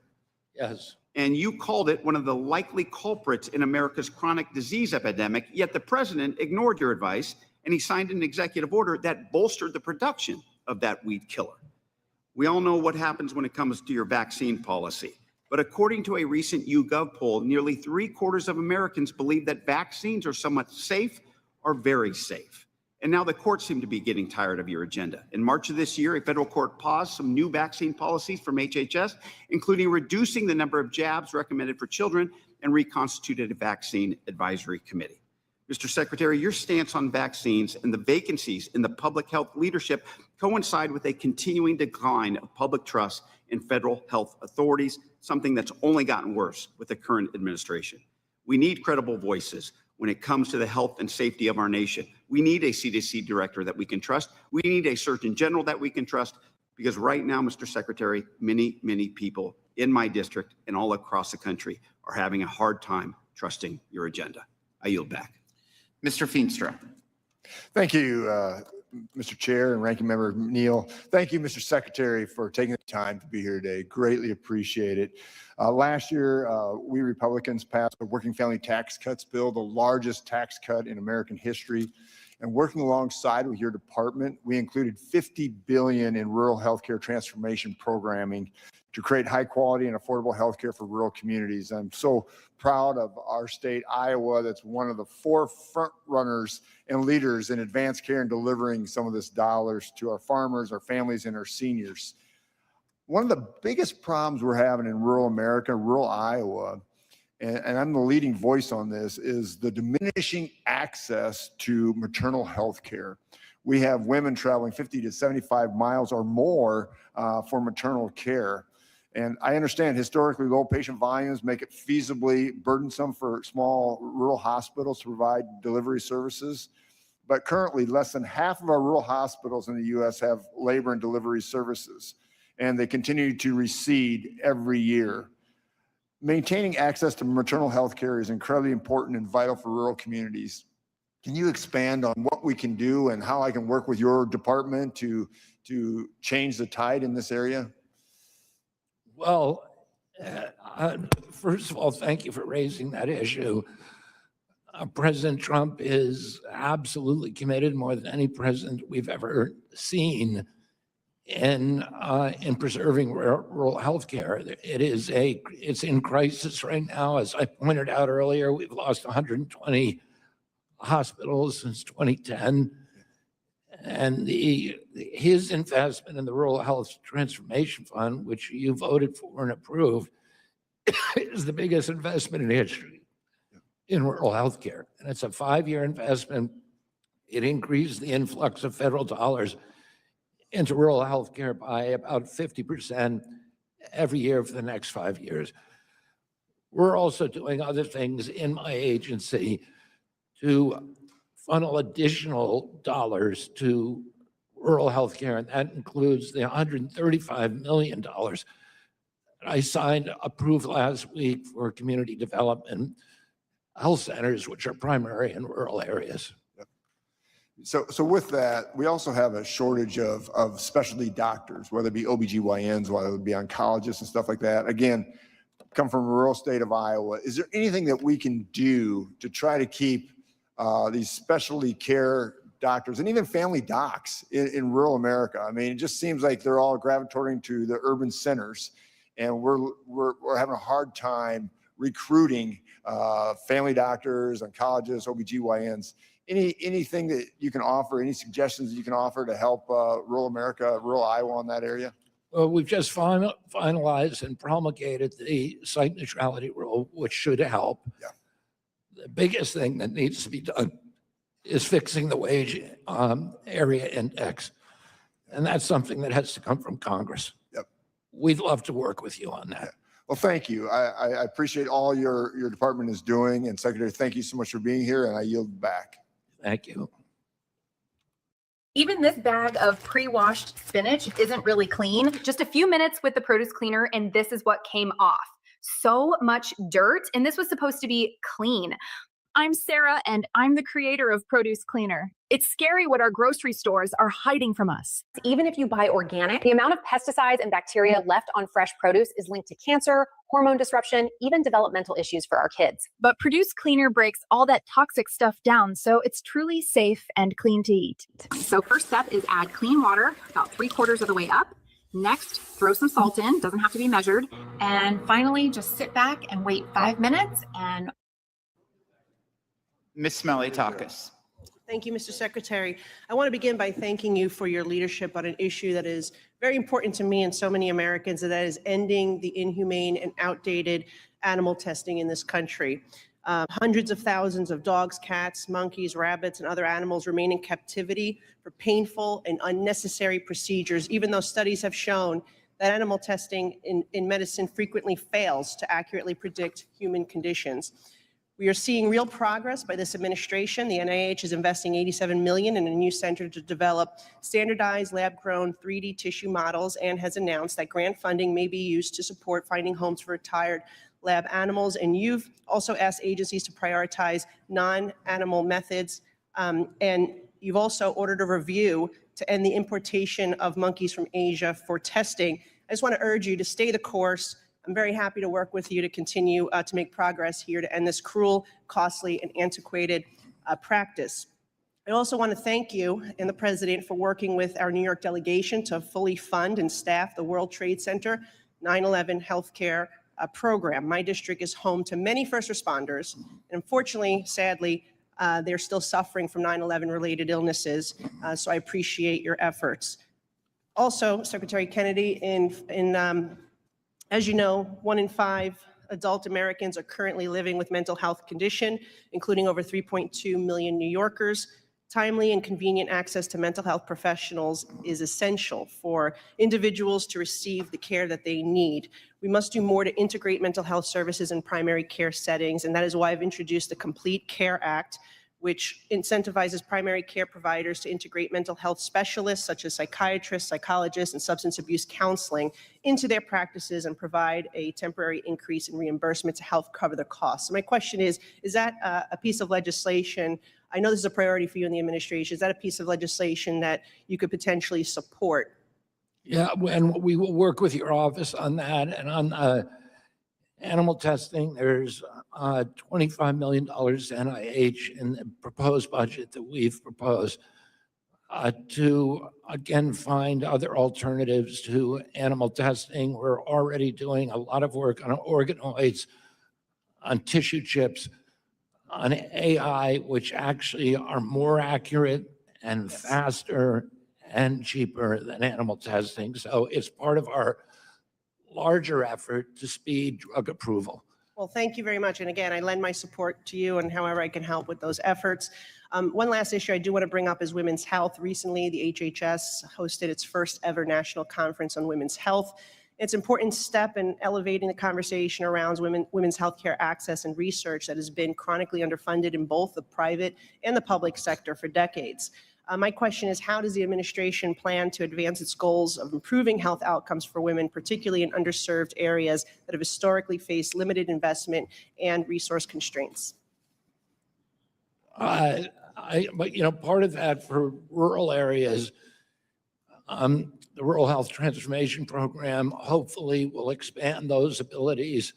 Yes. And you called it one of the likely culprits in America's chronic disease epidemic, yet the president ignored your advice, and he signed an executive order that bolstered the production of that weed killer. We all know what happens when it comes to your vaccine policy, but according to a recent YouGov poll, nearly 3/4 of Americans believe that vaccines are somewhat safe or very safe. And now the courts seem to be getting tired of your agenda. In March of this year, a federal court paused some new vaccine policies from HHS, including reducing the number of jabs recommended for children, and reconstituted a vaccine advisory committee. Mr. Secretary, your stance on vaccines and the vacancies in the public health leadership coincide with a continuing decline of public trust in federal health authorities, something that's only gotten worse with the current administration. We need credible voices when it comes to the health and safety of our nation. We need a CDC director that we can trust. We need a Surgeon General that we can trust, because right now, Mr. Secretary, many, many people in my district and all across the country are having a hard time trusting your agenda. I yield back. Mr. Feenstra. Thank you, Mr. Chair and Ranking Member Neal. Thank you, Mr. Secretary, for taking the time to be here today. Greatly appreciate it. Last year, we Republicans passed a working family tax cuts bill, the largest tax cut in American history. And working alongside with your department, we included $50 billion in rural healthcare transformation programming to create high quality and affordable healthcare for rural communities. I'm so proud of our state, Iowa, that's one of the 4 front runners and leaders in advanced care and delivering some of this dollars to our farmers, our families, and our seniors. One of the biggest problems we're having in rural America, rural Iowa, and I'm the leading voice on this, is the diminishing access to maternal health care. We have women traveling 50 to 75 miles or more for maternal care. And I understand historically low patient volumes make it feasibly burdensome for small rural hospitals to provide delivery services. But currently, less than half of our rural hospitals in the U.S. have labor and delivery services, and they continue to recede every year. Maintaining access to maternal health care is incredibly important and vital for rural communities. Can you expand on what we can do and how I can work with your department to change the tide in this area? Well, first of all, thank you for raising that issue. President Trump is absolutely committed, more than any president we've ever seen, in preserving rural health care. It's in crisis right now. As I pointed out earlier, we've lost 120 hospitals since 2010. And his investment in the Rural Health Transformation Fund, which you voted for and approved, is the biggest investment in history in rural health care. And it's a 5-year investment. It increased the influx of federal dollars into rural health care by about 50% every year for the next 5 years. We're also doing other things in my agency to funnel additional dollars to rural health care, and that includes the $135 million that I approved last week for community development health centers, which are primary in rural areas. So with that, we also have a shortage of specialty doctors, whether it be OBGYNs, whether it be oncologists and stuff like that. Again, come from a rural state of Iowa. Is there anything that we can do to try to keep these specialty care doctors and even family docs in rural America? I mean, it just seems like they're all gravitating to the urban centers, and we're having a hard time recruiting family doctors, oncologists, OBGYNs. Anything that you can offer, any suggestions that you can offer to help rural America, rural Iowa in that area? Well, we've just finalized and promulgated the site neutrality rule, which should help. Yeah. The biggest thing that needs to be done is fixing the wage area index. And that's something that has to come from Congress. Yep. We'd love to work with you on that. Yeah. Well, thank you. I appreciate all your department is doing. And Secretary, thank you so much for being here, and I yield back. Thank you. Even this bag of pre-washed spinach isn't really clean. Just a few minutes with the produce cleaner and this is what came off. So much dirt, and this was supposed to be clean. I'm Sarah, and I'm the creator of Produce Cleaner. It's scary what our grocery stores are hiding from us. Even if you buy organic, the amount of pesticides and bacteria left on fresh produce is linked to cancer, hormone disruption, even developmental issues for our kids. But Produce Cleaner breaks all that toxic stuff down, so it's truly safe and clean to eat. So first step is add clean water about 3/4 of the way up. Next, throw some salt in, doesn't have to be measured. And finally, just sit back and wait 5 minutes and Ms. Smelly-Takis. Thank you, Mr. Secretary. I want to begin by thanking you for your leadership on an issue that is very important to me and so many Americans, and that is ending the inhumane and outdated animal testing in this country. Hundreds of thousands of dogs, cats, monkeys, rabbits, and other animals remain in captivity for painful and unnecessary procedures, even though studies have shown that animal testing in medicine frequently fails to accurately predict human conditions. We are seeing real progress by this administration. The NIH is investing $87 million in a new center to develop standardized lab-grown 3D tissue models, and has announced that grant funding may be used to support finding homes for retired lab animals. And you've also asked agencies to prioritize non-animal methods, and you've also ordered a review to end the importation of monkeys from Asia for testing. I just want to urge you to stay the course. I'm very happy to work with you to continue to make progress here to end this cruel, costly, and antiquated practice. I also want to thank you and the President for working with our New York delegation to fully fund and staff the World Trade Center 9/11 healthcare program. My district is home to many first responders, and unfortunately, sadly, they're still suffering from 9/11 related illnesses, so I appreciate your efforts. Also, Secretary Kennedy, as you know, 1 in 5 adult Americans are currently living with mental health condition, including over 3.2 million New Yorkers. Timely and convenient access to mental health professionals is essential for individuals to receive the care that they need. We must do more to integrate mental health services in primary care settings, and that is why I've introduced the Complete Care Act, which incentivizes primary care providers to integrate mental health specialists such as psychiatrists, psychologists, and substance abuse counseling into their practices and provide a temporary increase in reimbursement to help cover the costs. So my question is that a piece of legislation, I know this is a priority for you in the administration, is that a piece of legislation that you could potentially support? Yeah, and we will work with your office on that. And on animal testing, there's $25 million NIH in the proposed budget that we've proposed to, again, find other alternatives to animal testing. We're already doing a lot of work on organoids, on tissue chips, on AI, which actually are more accurate and faster and cheaper than animal testing. So it's part of our larger effort to speed drug approval. Well, thank you very much. And again, I lend my support to you and however I can help with those efforts. One last issue I do want to bring up is women's health. Recently, the HHS hosted its first ever national conference on women's health. It's an important step in elevating the conversation around women's healthcare access and research that has been chronically underfunded in both the private and the public sector for decades. My question is, how does the administration plan to advance its goals of improving health outcomes for women, particularly in underserved areas that have historically faced limited investment and resource constraints? But part of that for rural areas, the Rural Health Transformation Program hopefully will expand those abilities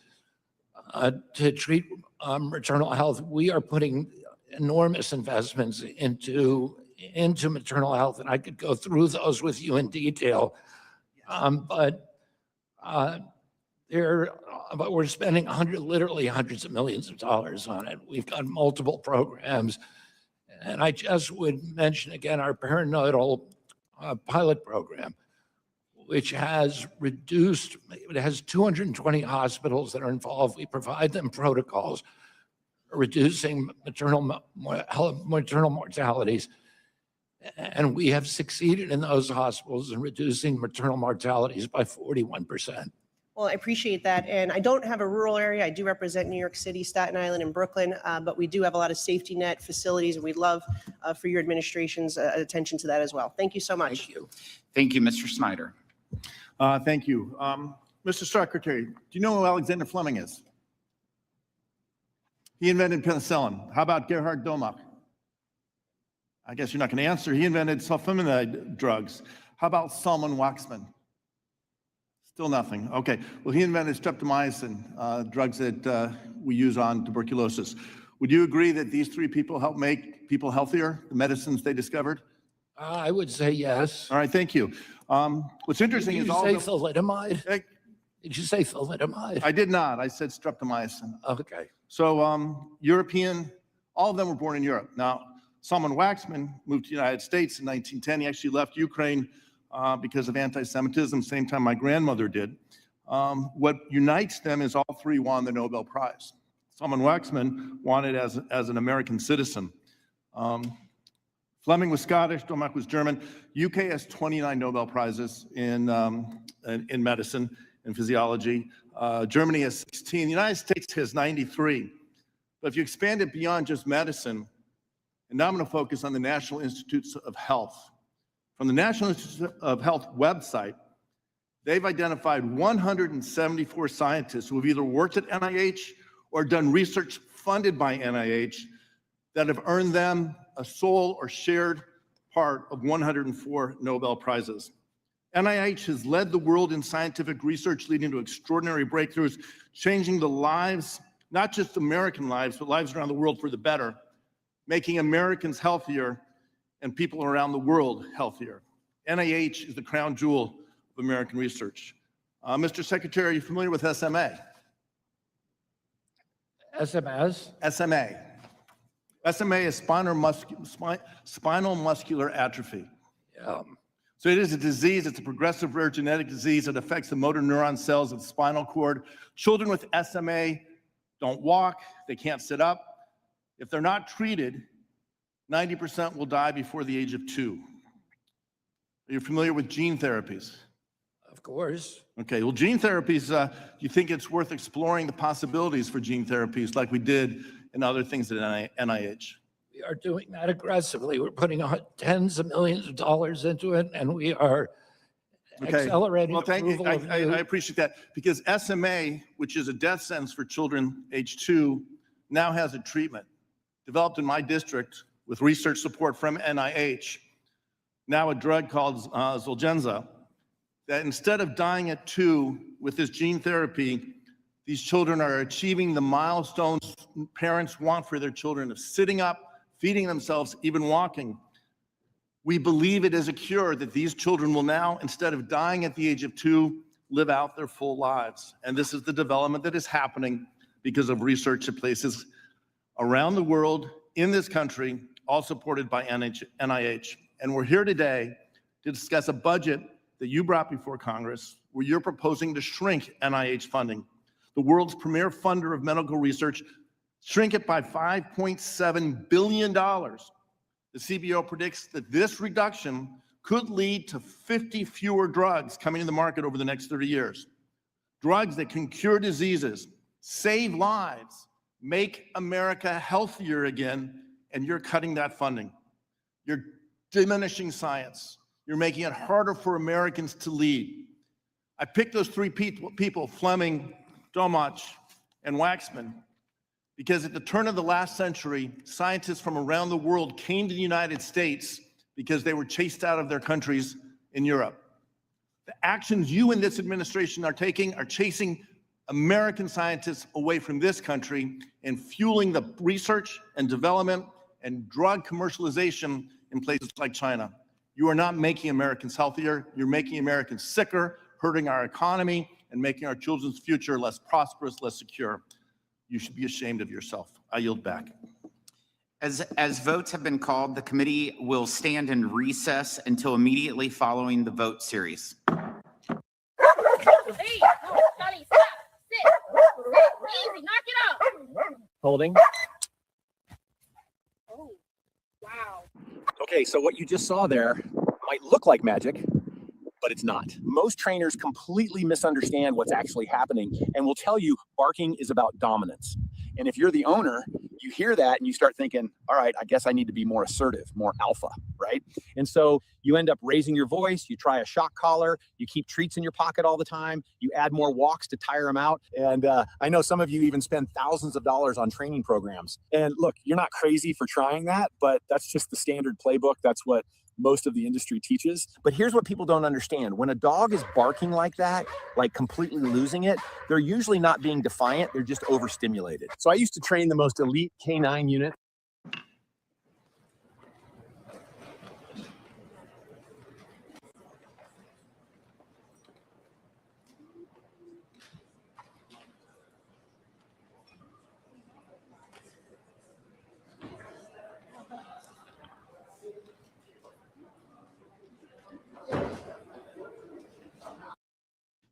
to treat maternal health. We are putting enormous investments into maternal health, and I could go through those with you in detail. But we're spending literally hundreds of millions of dollars on it. We've got multiple programs. And I just would mention again our perinatal pilot program, which has reduced, it has 220 hospitals that are involved. We provide them protocols reducing maternal mortalities. And we have succeeded in those hospitals in reducing maternal mortalities by 41%. Well, I appreciate that. And I don't have a rural area. I do represent New York City, Staten Island, and Brooklyn, but we do have a lot of safety net facilities, and we'd love for your administration's attention to that as well. Thank you so much. Thank you. Thank you, Mr. Snyder. Thank you. Mr. Secretary, do you know who Alexander Fleming is? He invented penicillin. How about Gerhard Domach? I guess you're not going to answer. He invented sulfonamide drugs. How about Salman Waxman? Still nothing. Okay. Well, he invented streptomycin, drugs that we use on tuberculosis. Would you agree that these three people help make people healthier, the medicines they discovered? I would say yes. All right. Thank you. What's interesting is all Did you say thalidomide? Did you say thalidomide? I did not. I said streptomycin. Okay. So European, all of them were born in Europe. Now, Salman Waxman moved to the United States in 1910. He actually left Ukraine because of anti-Semitism, same time my grandmother did. What unites them is all three won the Nobel Prize. Salman Waxman won it as an American citizen. Fleming was Scottish, Domach was German. UK has 29 Nobel Prizes in medicine and physiology. Germany has 16. The United States has 93. But if you expand it beyond just medicine, and now I'm going to focus on the National Institutes of Health. From the National Institutes of Health website, they've identified 174 scientists who have either worked at NIH or done research funded by NIH that have earned them a sole or shared part of 104 Nobel Prizes. NIH has led the world in scientific research, leading to extraordinary breakthroughs, changing the lives, not just American lives, but lives around the world for the better, making Americans healthier and people around the world healthier. NIH is the crown jewel of American research. Mr. Secretary, are you familiar with SMA? SMS? SMA. SMA is spinal muscular atrophy. So it is a disease, it's a progressive rare genetic disease that affects the motor neuron cells of the spinal cord. Children with SMA don't walk, they can't sit up. If they're not treated, 90% will die before the age of 2. Are you familiar with gene therapies? Of course. Okay, well, gene therapies, do you think it's worth exploring the possibilities for gene therapies like we did in other things at NIH? We are doing that aggressively. We're putting tens of millions of dollars into it, and we are accelerating well, thank you. approval of I appreciate that, because SMA, which is a death sentence for children age 2, now has a treatment developed in my district with research support from NIH, now a drug called Zolgensma, that instead of dying at 2 with this gene therapy, these children are achieving the milestones parents want for their children of sitting up, feeding themselves, even walking. We believe it is a cure that these children will now, instead of dying at the age of 2, live out their full lives. And this is the development that is happening because of research at places around the world, in this country, all supported by NIH. And we're here today to discuss a budget that you brought before Congress, where you're proposing to shrink NIH funding, the world's premier funder of medical research, shrink it by $5.7 billion. The CBO predicts that this reduction could lead to 50 fewer drugs coming to the market over the next 30 years. Drugs that can cure diseases, save lives, make America healthier again, and you're cutting that funding. You're diminishing science. You're making it harder for Americans to lead. I picked those three people, Fleming, Domach, and Waxman, Because at the turn of the last century, scientists from around the world came to the United States because they were chased out of their countries in Europe. The actions you and this administration are taking are chasing American scientists away from this country and fueling the research and development and drug commercialization in places like China. You are not making Americans healthier. You're making Americans sicker, hurting our economy, and making our children's future less prosperous, less secure. You should be ashamed of yourself. I yield back. As votes have been called, the committee will stand in recess until immediately following the vote series. Hey, Johnny, stop. Sit. Easy, knock it out. Holding. Oh, wow. Okay, so what you just saw there might look like magic, but it's not. Most trainers completely misunderstand what's actually happening and will tell you barking is about dominance. And if you're the owner, you hear that and you start thinking, all right, I guess I need to be more assertive, more alpha, right? And so you end up raising your voice, you try a shock collar, you keep treats in your pocket all the time, you add more walks to tire them out. And I know some of you even spend thousands of dollars on training programs. And look, you're not crazy for trying that, but that's just the standard playbook. That's what most of the industry teaches. But here's what people don't understand. When a dog is barking like that, like completely losing it, they're usually not being defiant, they're just overstimulated. So I used to train the most elite canine unit.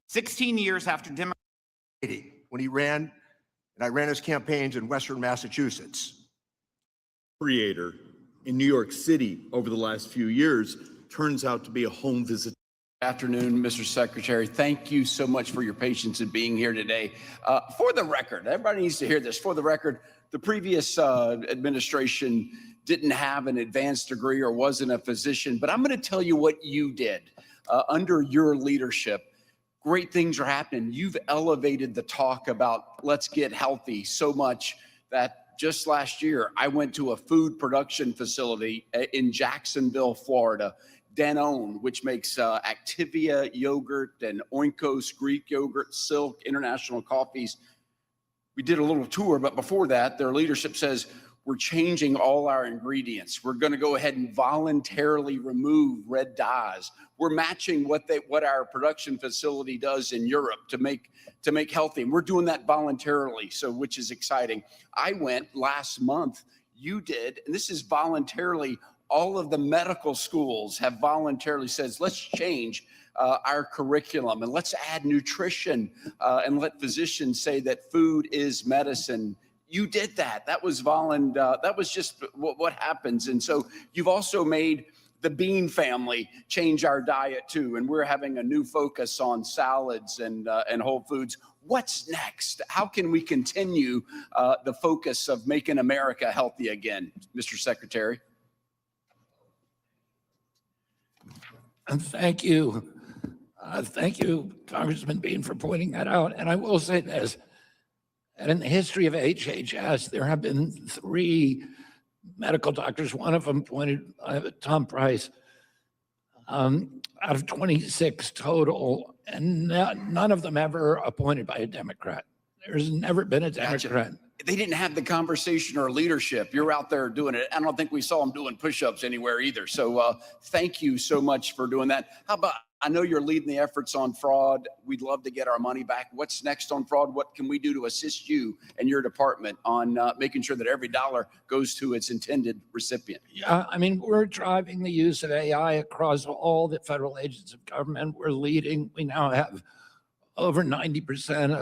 "16 years after Democrats when he ran, and I ran his campaigns in Western Massachusetts. Creator in New York City over the last few years turns out to be a home visit. Afternoon, Mr. Secretary. Thank you so much for your patience in being here today. For the record, everybody needs to hear this. For the record, the previous administration didn't have an advanced degree or wasn't a physician, but I'm going to tell you what you did under your leadership. Great things are happening. You've elevated the talk about let's get healthy so much that just last year, I went to a food production facility in Jacksonville, Florida, Danone, which makes Activia yogurt and Oikos Greek yogurt, Silk International coffees. We did a little tour, but before that, their leadership says, we're changing all our ingredients. We're going to go ahead and voluntarily remove red dyes. We're matching what our production facility does in Europe to make healthy. And we're doing that voluntarily, so which is exciting. I went last month, you did, and this is voluntarily. All of the medical schools have voluntarily said, let's change our curriculum and let's add nutrition and let physicians say that food is medicine. You did that. That was that was just what happens. And so you've also made the Bean family change our diet too. And we're having a new focus on salads and whole foods. What's next? How can we continue the focus of making America healthy again, Mr. Secretary? And thank you. Thank you, Congressman Bean, for pointing that out. And I will say this. And in the history of HHS, there have been 3 medical doctors, one of them appointed Tom Price, out of 26 total, and none of them ever appointed by a Democrat. There's never been a Democrat. They didn't have the conversation or leadership. You're out there doing it. I don't think we saw them doing push-ups anywhere either. So thank you so much for doing that. How about, I know you're leading the efforts on fraud. We'd love to get our money back. What's next on fraud? What can we do to assist you and your department on making sure that every dollar goes to its intended recipient? Yeah, I mean, we're driving the use of AI across all the federal agencies of government. We're leading. We now have over 90%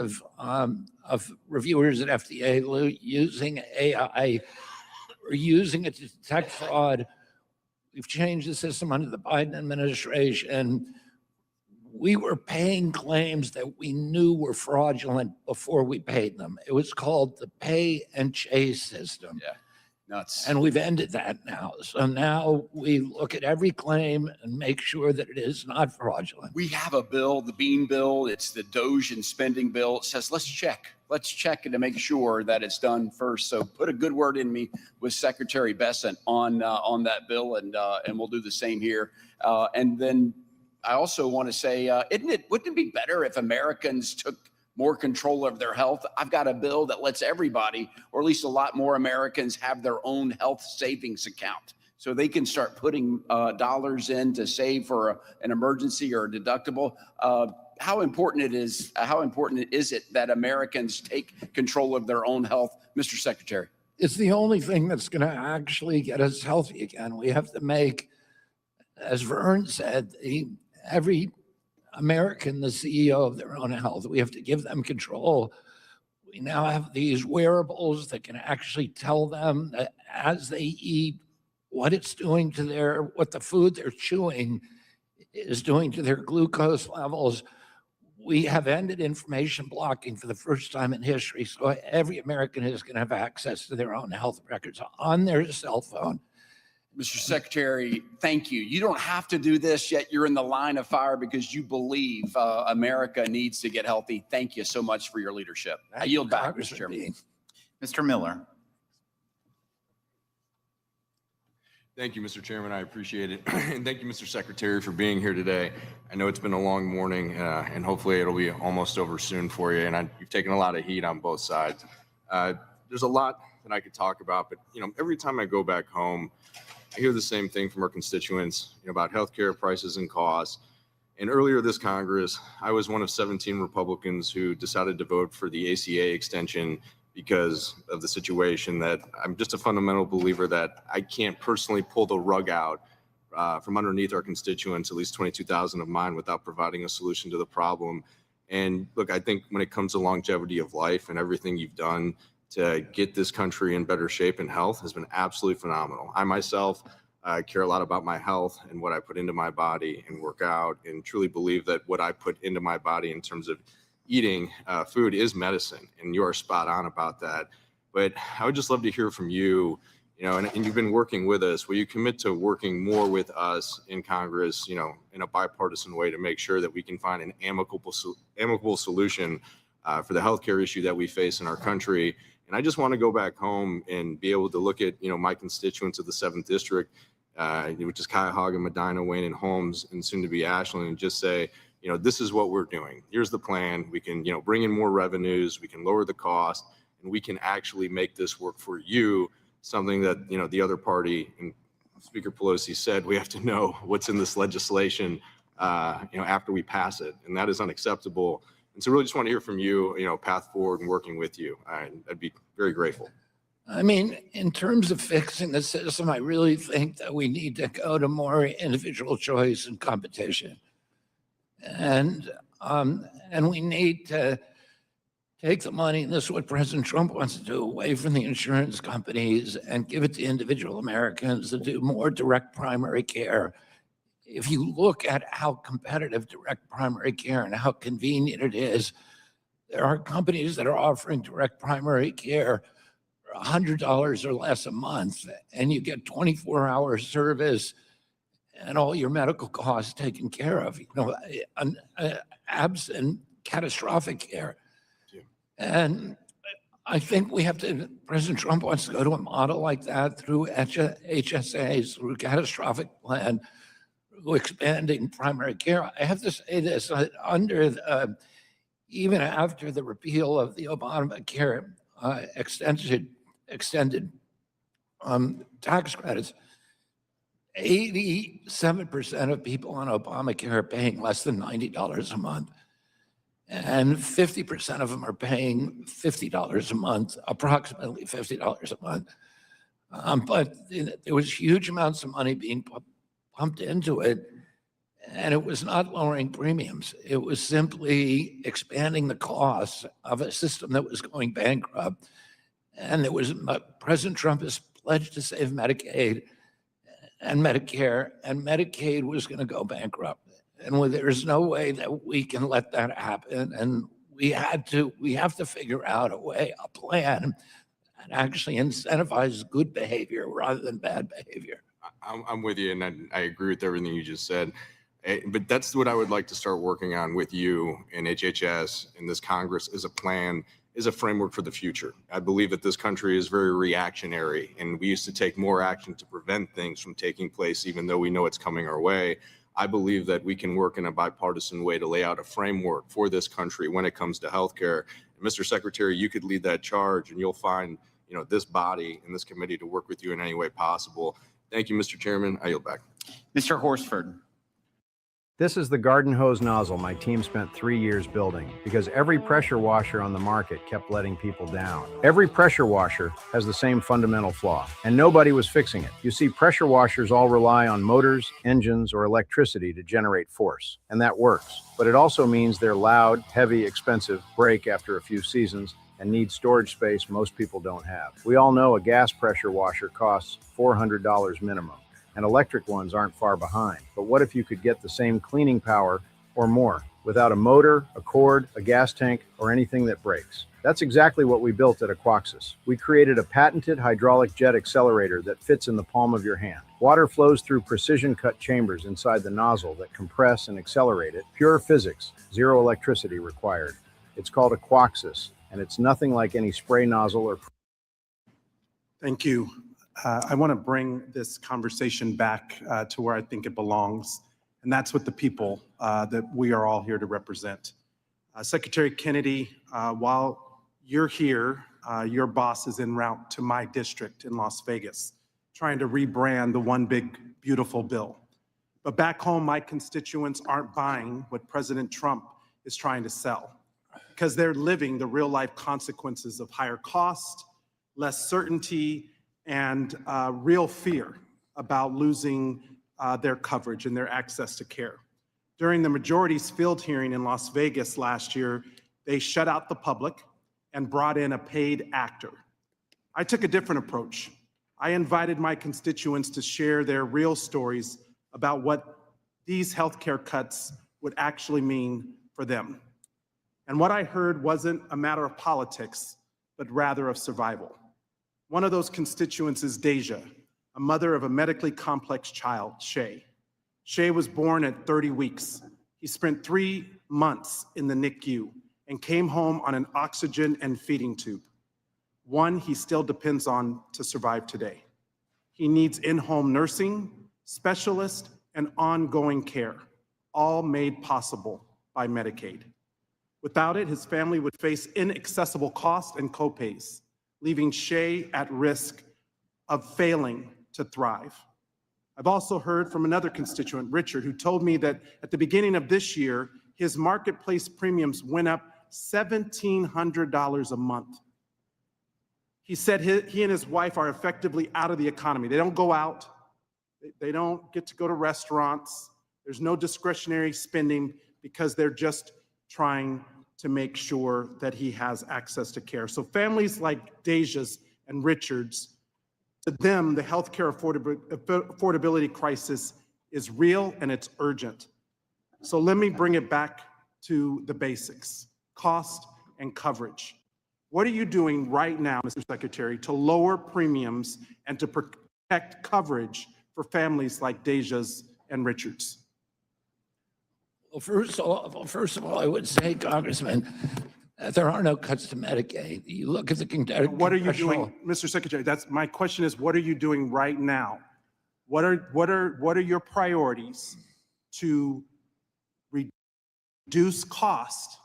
of reviewers at FDA using AI or using it to detect fraud. We've changed the system under the Biden administration. We were paying claims that we knew were fraudulent before we paid them. It was called the pay and chase system. Yeah. Nuts. And we've ended that now. So now we look at every claim and make sure that it is not fraudulent. We have a bill, the Bean bill. It's the Doge and spending bill. It says, let's check it to make sure that it's done first. So put a good word in me with Secretary Bessent on that bill, and we'll do the same here. And then I also want to say, wouldn't it be better if Americans took more control of their health? I've got a bill that lets everybody, or at least a lot more Americans, have their own health savings account. So they can start putting dollars in to save for an emergency or a deductible. How important is it that Americans take control of their own health, Mr. Secretary? It's the only thing that's going to actually get us healthy again. We have to make, as Vern said, every American the CEO of their own health. We have to give them control. We now have these wearables that can actually tell them that as they eat, what it's doing to what the food they're chewing is doing to their glucose levels. We have ended information blocking for the first time in history. So every American is going to have access to their own health records on their cell phone. Mr. Secretary, thank you. You don't have to do this, yet you're in the line of fire because you believe America needs to get healthy. Thank you so much for your leadership. I yield back, Mr. Chairman. Mr. Miller. Thank you, Mr. Chairman. I appreciate it. And thank you, Mr. Secretary, for being here today. I know it's been a long morning, and hopefully it'll be almost over soon for you. And you've taken a lot of heat on both sides. There's a lot that I could talk about, but every time I go back home, I hear the same thing from our constituents about healthcare prices and costs. And earlier this Congress, I was one of 17 Republicans who decided to vote for the ACA extension because of the situation that I'm just a fundamental believer that I can't personally pull the rug out from underneath our constituents, at least 22,000 of mine, without providing a solution to the problem. And look, I think when it comes to longevity of life and everything you've done to get this country in better shape and health has been absolutely phenomenal. I myself care a lot about my health and what I put into my body and work out, and truly believe that what I put into my body in terms of eating food is medicine, and you are spot on about that. But I would just love to hear from you, and you've been working with us. Will you commit to working more with us in Congress, in a bipartisan way to make sure that we can find an amicable solution for the healthcare issue that we face in our country? And I just want to go back home and be able to look at, my constituents of the 7th District, which is Cuyahoga, Medina, Wayne, and Holmes, and soon to be Ashland, and just say, this is what we're doing. Here's the plan. We can, bring in more revenues. We can lower the cost, and we can actually make this work for you, something that, the other party, and Speaker Pelosi said, we have to know what's in this legislation, after we pass it. And that is unacceptable. And so really just want to hear from you, path forward and working with you. I'd be very grateful. I mean, in terms of fixing the system, I really think that we need to go to more individual choice and competition. And we need to take the money, and this is what President Trump wants to do, away from the insurance companies and give it to individual Americans to do more direct primary care. If you look at how competitive direct primary care and how convenient it is, there are companies that are offering direct primary care for $100 or less a month, and you get 24-hour service and all your medical costs taken care of, absent catastrophic care. And I think we have to, President Trump wants to go to a model like that through HSAs, through catastrophic plan, through expanding primary care. I have to say this, even after the repeal of the Obamacare extended tax credits, 87% of people on Obamacare are paying less than $90 a month. And 50% of them are paying $50 a month, approximately $50 a month. But there was huge amounts of money being pumped into it, and it was not lowering premiums. It was simply expanding the costs of a system that was going bankrupt. And there was President Trump has pledged to save Medicaid and Medicare, and Medicaid was going to go bankrupt. And there's no way that we can let that happen. And we have to figure out a way, a plan and actually incentivize good behavior rather than bad behavior. I'm with you, and I agree with everything you just said. But that's what I would like to start working on with you and HHS and this Congress is a plan, is a framework for the future. I believe that this country is very reactionary, and we used to take more action to prevent things from taking place, even though we know it's coming our way. I believe that we can work in a bipartisan way to lay out a framework for this country when it comes to healthcare. And Mr. Secretary, you could lead that charge, and you'll find, this body and this committee to work with you in any way possible. Thank you, Mr. Chairman. I yield back. Mr. Horsford. This is the garden hose nozzle my team spent 3 years building because every pressure washer on the market kept letting people down. Every pressure washer has the same fundamental flaw, and nobody was fixing it. You see, pressure washers all rely on motors, engines, or electricity to generate force, and that works. But it also means they're loud, heavy, expensive, break after a few seasons, and need storage space most people don't have. We all know a gas pressure washer costs $400 minimum. And electric ones aren't far behind. But what if you could get the same cleaning power or more without a motor, a cord, a gas tank, or anything that breaks? That's exactly what we built at Aquaxis. We created a patented hydraulic jet accelerator that fits in the palm of your hand. Water flows through precision-cut chambers inside the nozzle that compress and accelerate it. Pure physics, zero electricity required. It's called Aquaxis, and it's nothing like any spray nozzle or... Thank you. I want to bring this conversation back to where I think it belongs, and that's with the people that we are all here to represent. Secretary Kennedy, while you're here, your boss is en route to my district in Las Vegas, trying to rebrand the One Big Beautiful Bill. But back home, my constituents aren't buying what President Trump is trying to sell because they're living the real-life consequences of higher cost, less certainty, and real fear about losing their coverage and their access to care. During the majority's field hearing in Las Vegas last year, they shut out the public and brought in a paid actor. I took a different approach. I invited my constituents to share their real stories about what these healthcare cuts would actually mean for them. And what I heard wasn't a matter of politics, but rather of survival. One of those constituents is Deja, a mother of a medically complex child, Shay. Shay was born at 30 weeks. He spent 3 months in the NICU and came home on an oxygen and feeding tube, one he still depends on to survive today. He needs in-home nursing, specialist, and ongoing care, all made possible by Medicaid. Without it, his family would face inaccessible costs and copays, leaving Shay at risk of failing to thrive. I've also heard from another constituent, Richard, who told me that at the beginning of this year, his marketplace premiums went up $1,700 a month. He said he and his wife are effectively out of the economy. They don't go out. They don't get to go to restaurants. There's no discretionary spending because they're just trying to make sure that he has access to care. So families like Deja's and Richard's, to them, the healthcare affordability crisis is real and it's urgent. So let me bring it back to the basics, cost and coverage. What are you doing right now, Mr. Secretary, to lower premiums and to protect coverage for families like Deja's and Richard's? Well, first of all, I would say, Congressman, there are no cuts to Medicaid. You look at the What are you doing, Mr. Secretary? That's my question is, what are you doing right now? What are your priorities to reduce cost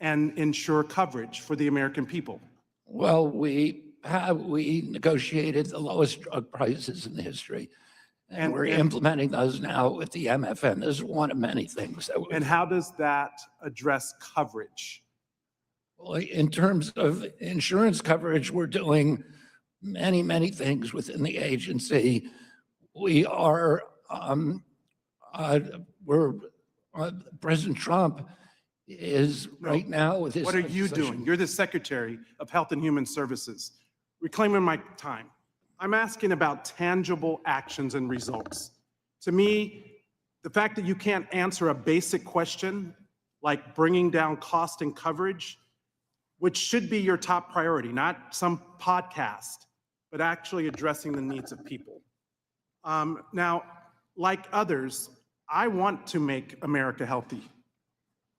and ensure coverage for the American people? Well, we negotiated the lowest drug prices in history. And we're implementing those now with the MFN. This is one of many things. And how does that address coverage? Well, in terms of insurance coverage, we're doing many, many things within the agency. We are, President Trump is right now with his... What are you doing? You're the Secretary of Health and Human Services. Reclaiming my time. I'm asking about tangible actions and results. To me, the fact that you can't answer a basic question like bringing down cost and coverage, which should be your top priority, not some podcast, but actually addressing the needs of people. Now, like others, I want to make America healthy.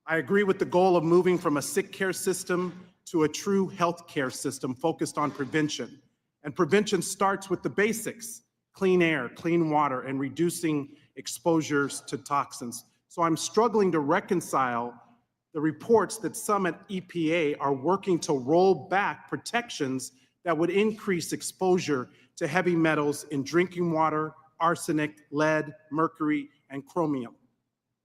I agree with the goal of moving from a sick care system to a true health care system focused on prevention. And prevention starts with the basics: clean air, clean water, and reducing exposures to toxins. So I'm struggling to reconcile the reports that some at EPA are working to roll back protections that would increase exposure to heavy metals in drinking water, arsenic, lead, mercury, and chromium.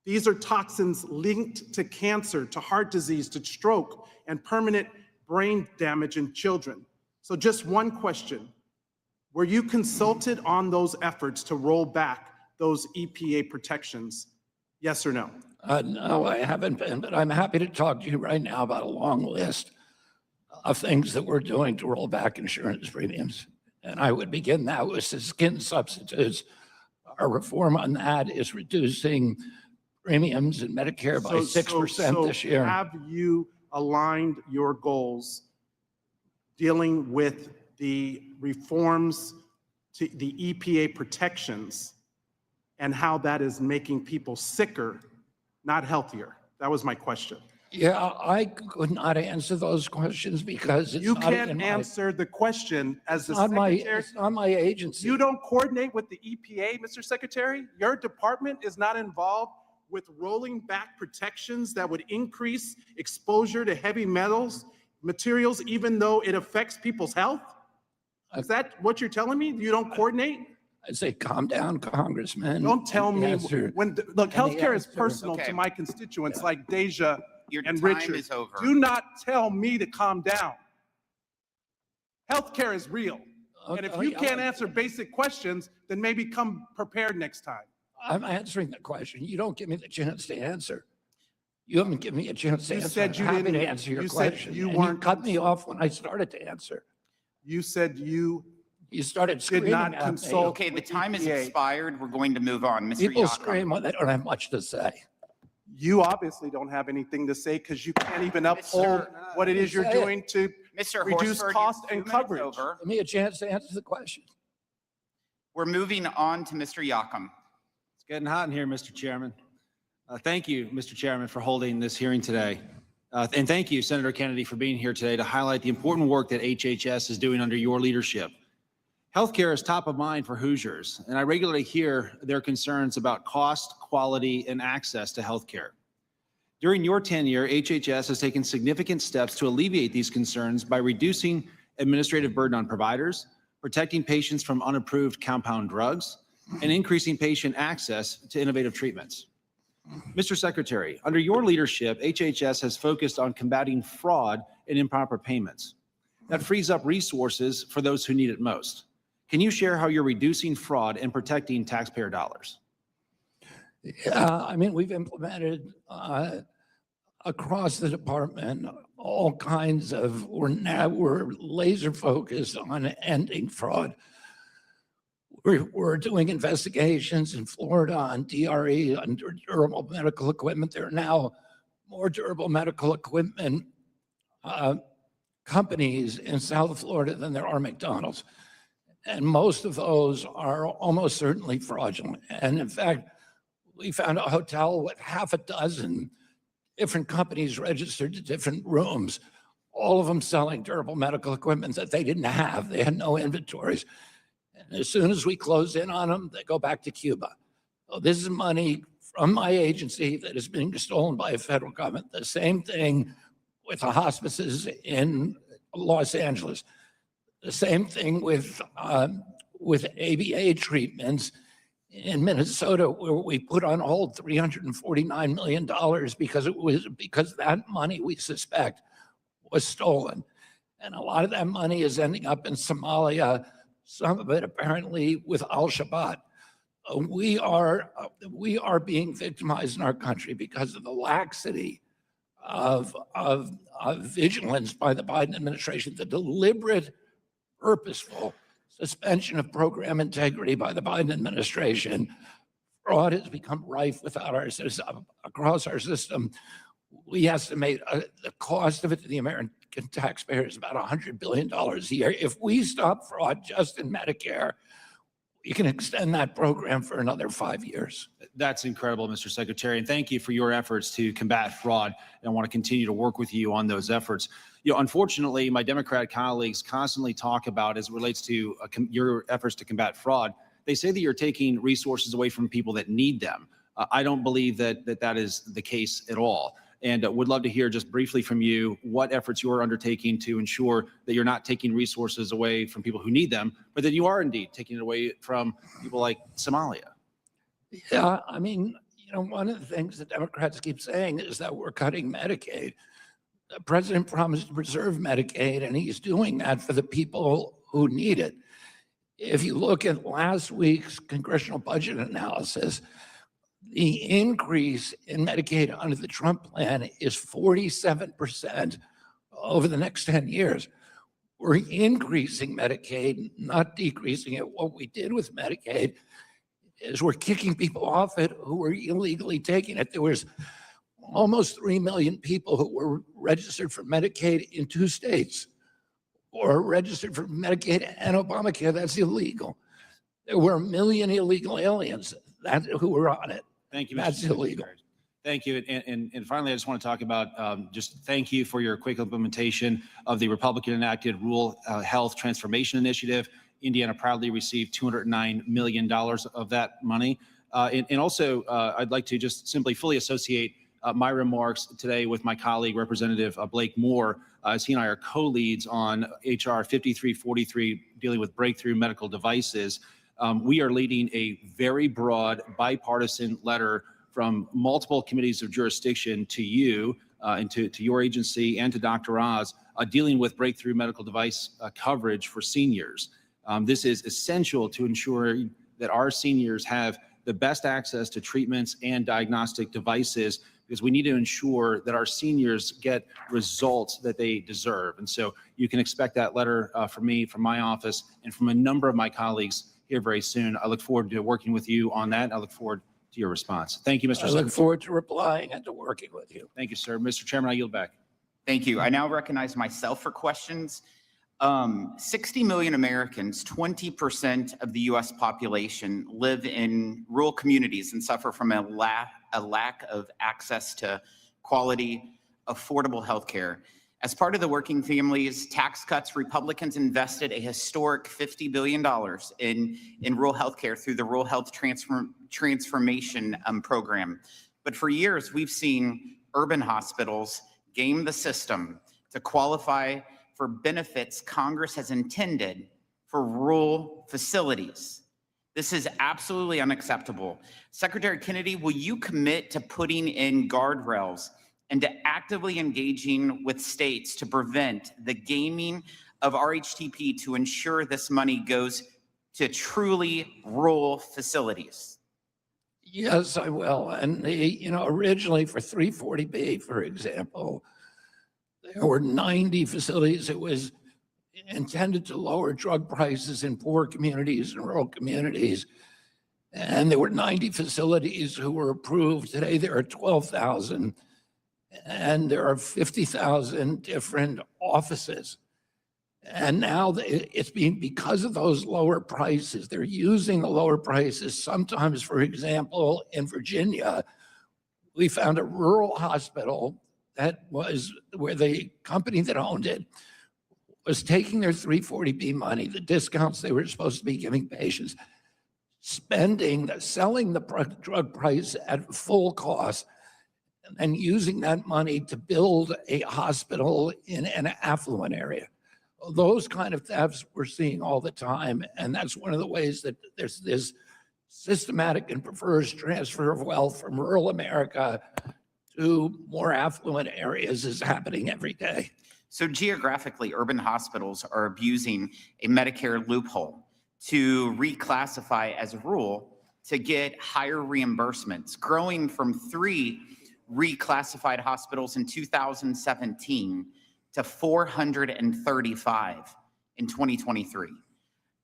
These are toxins linked to cancer, to heart disease, to stroke, and permanent brain damage in children. So just one question: were you consulted on those efforts to roll back those EPA protections? Yes or no? No, I haven't been, but I'm happy to talk to you right now about a long list of things that we're doing to roll back insurance premiums. And I would begin that with the skin substitutes. Our reform on that is reducing premiums in Medicare by 6% this year. Have you aligned your goals dealing with the reforms to the EPA protections and how that is making people sicker, not healthier? That was my question. Yeah, I could not answer those questions because it's You not can't in my, answer the question as the on my, secretary. it's on my agency. You don't coordinate with the EPA, Mr. Secretary? Your department is not involved with rolling back protections that would increase exposure to heavy metals, materials, even though it affects people's health? Is that what you're telling me? You don't coordinate? I say, calm down, Congressman. Don't tell me Answer. look, healthcare is answer. personal Okay. to my constituents like Deja Your and time Richard. is over. Do not tell me to calm down. Healthcare is real. And if you can't answer basic questions, then maybe come prepared next time. I'm answering the question. You don't give me the chance to answer. You haven't given me a chance to You answer. said you I'm happy didn't- to answer your you said question. you and weren't- cut me off when I started to answer. You said you started did screaming not at me. consult. Okay, the with time has EPA. expired. We're going to move on. Mr. People Yacob. scream when they don't have much to say. You obviously don't have anything to say because you can't even uphold what it is you're Say it. doing to Mr. reduce Horsford, cost your and 2 minutes coverage. over. Give me a chance to answer the question. We're moving on to Mr. Yacob. It's getting hot in here, Mr. Chairman. Thank you, Mr. Chairman, for holding this hearing today. And thank you, Senator Kennedy, for being here today to highlight the important work that HHS is doing under your leadership. Healthcare is top of mind for Hoosiers, and I regularly hear their concerns about cost, quality, and access to healthcare. During your tenure, HHS has taken significant steps to alleviate these concerns by reducing administrative burden on providers, protecting patients from unapproved compound drugs, and increasing patient access to innovative treatments. Mr. Secretary, under your leadership, HHS has focused on combating fraud and improper payments. That frees up resources for those who need it most. Can you share how you're reducing fraud and protecting taxpayer dollars? Yeah, I mean, we've implemented across the department all kinds of, we're laser focused on ending fraud. We're doing investigations in Florida on DRE, on durable medical equipment. There are now more durable medical equipment companies in South Florida than there are McDonald's. And most of those are almost certainly fraudulent. And in fact, we found a hotel with half a dozen different companies registered to different rooms, all of them selling durable medical equipment that they didn't have. They had no inventories. And as soon as we close in on them, they go back to Cuba. So this is money from my agency that is being stolen by a federal government. The same thing with the hospices in Los Angeles. The same thing with ABA treatments in Minnesota, where we put on hold $349 million because that money we suspect was stolen. And a lot of that money is ending up in Somalia, some of it apparently with Al-Shabaab. We are being victimized in our country because of the laxity of vigilance by the Biden administration, the deliberate, purposeful suspension of program integrity by the Biden administration. Fraud has become rife across our system. We estimate the cost of it to the American American taxpayers about $100 billion a year. If we stop fraud just in Medicare, we can extend that program for another 5 years. That's incredible, Mr. Secretary, and thank you for your efforts to combat fraud. And I want to continue to work with you on those efforts. Unfortunately, my Democrat colleagues constantly talk about, as it relates to your efforts to combat fraud, they say that you're taking resources away from people that need them. I don't believe that is the case at all. And would love to hear just briefly from you what efforts you're undertaking to ensure that you're not taking resources away from people who need them, but that you are indeed taking it away from people like Somalia. Yeah, I mean, one of the things that Democrats keep saying is that we're cutting Medicaid. The president promised to preserve Medicaid, and he's doing that for the people who need it. If you look at last week's congressional budget analysis, the increase in Medicaid under the Trump plan is 47% over the next 10 years. We're increasing Medicaid, not decreasing it. What we did with Medicaid is we're kicking people off it who were illegally taking it. There was almost 3 million people who were registered for Medicaid in 2 states, or registered for Medicaid and Obamacare. That's illegal. There were 1 million illegal aliens who were on it. Thank you, Mr. That's illegal. Secretary. Thank you. And finally, I just want to talk about just thank you for your quick implementation of the Republican enacted Rural Health Transformation Initiative. Indiana proudly received $209 million of that money. And also, I'd like to just simply fully associate my remarks today with my colleague, Representative Blake Moore, as he and I are co-leads on HR 5343 dealing with breakthrough medical devices. We are leading a very broad bipartisan letter from multiple committees of jurisdiction to you and to your agency and to Dr. Oz dealing with breakthrough medical device coverage for seniors. This is essential to ensure that our seniors have the best access to treatments and diagnostic devices, because we need to ensure that our seniors get results that they deserve. And so you can expect that letter from me, from my office, and from a number of my colleagues here very soon. I look forward to working with you on that. I look forward to your response. Thank you, Mr. Secretary. I look forward to replying and to working with you. Thank you, sir. Mr. Chairman, I yield back. Thank you. I now recognize myself for questions. 60 million Americans, 20% of the U.S. population, live in rural communities and suffer from a lack of access to quality, affordable health care. As part of the Working Families Tax Cuts, Republicans invested a historic $50 billion in rural health care through the Rural Health Transformation Program. But for years, we've seen urban hospitals game the system to qualify for benefits Congress has intended for rural facilities. This is absolutely unacceptable. Secretary Kennedy, will you commit to putting in guardrails and to actively engaging with states to prevent the gaming of RHTP to ensure this money goes to truly rural facilities? Yes, I will. And originally for 340B, for example, there were 90 facilities. It was intended to lower drug prices in poor communities and rural communities. And there were 90 facilities who were approved. Today, there are 12,000. And there are 50,000 different offices. And now it's being, because of those lower prices, they're using the lower prices. Sometimes, for example, in Virginia, we found a rural hospital that was where the company that owned it was taking their 340B money, the discounts they were supposed to be giving patients, selling the drug price at full cost, and using that money to build a hospital in an affluent area. Those kind of thefts we're seeing all the time, and that's one of the ways that there's this systematic and perverse transfer of wealth from rural America to more affluent areas is happening every day. So geographically, urban hospitals are abusing a Medicare loophole to reclassify as rural to get higher reimbursements, growing from 3 reclassified hospitals in 2017 to 435 in 2023.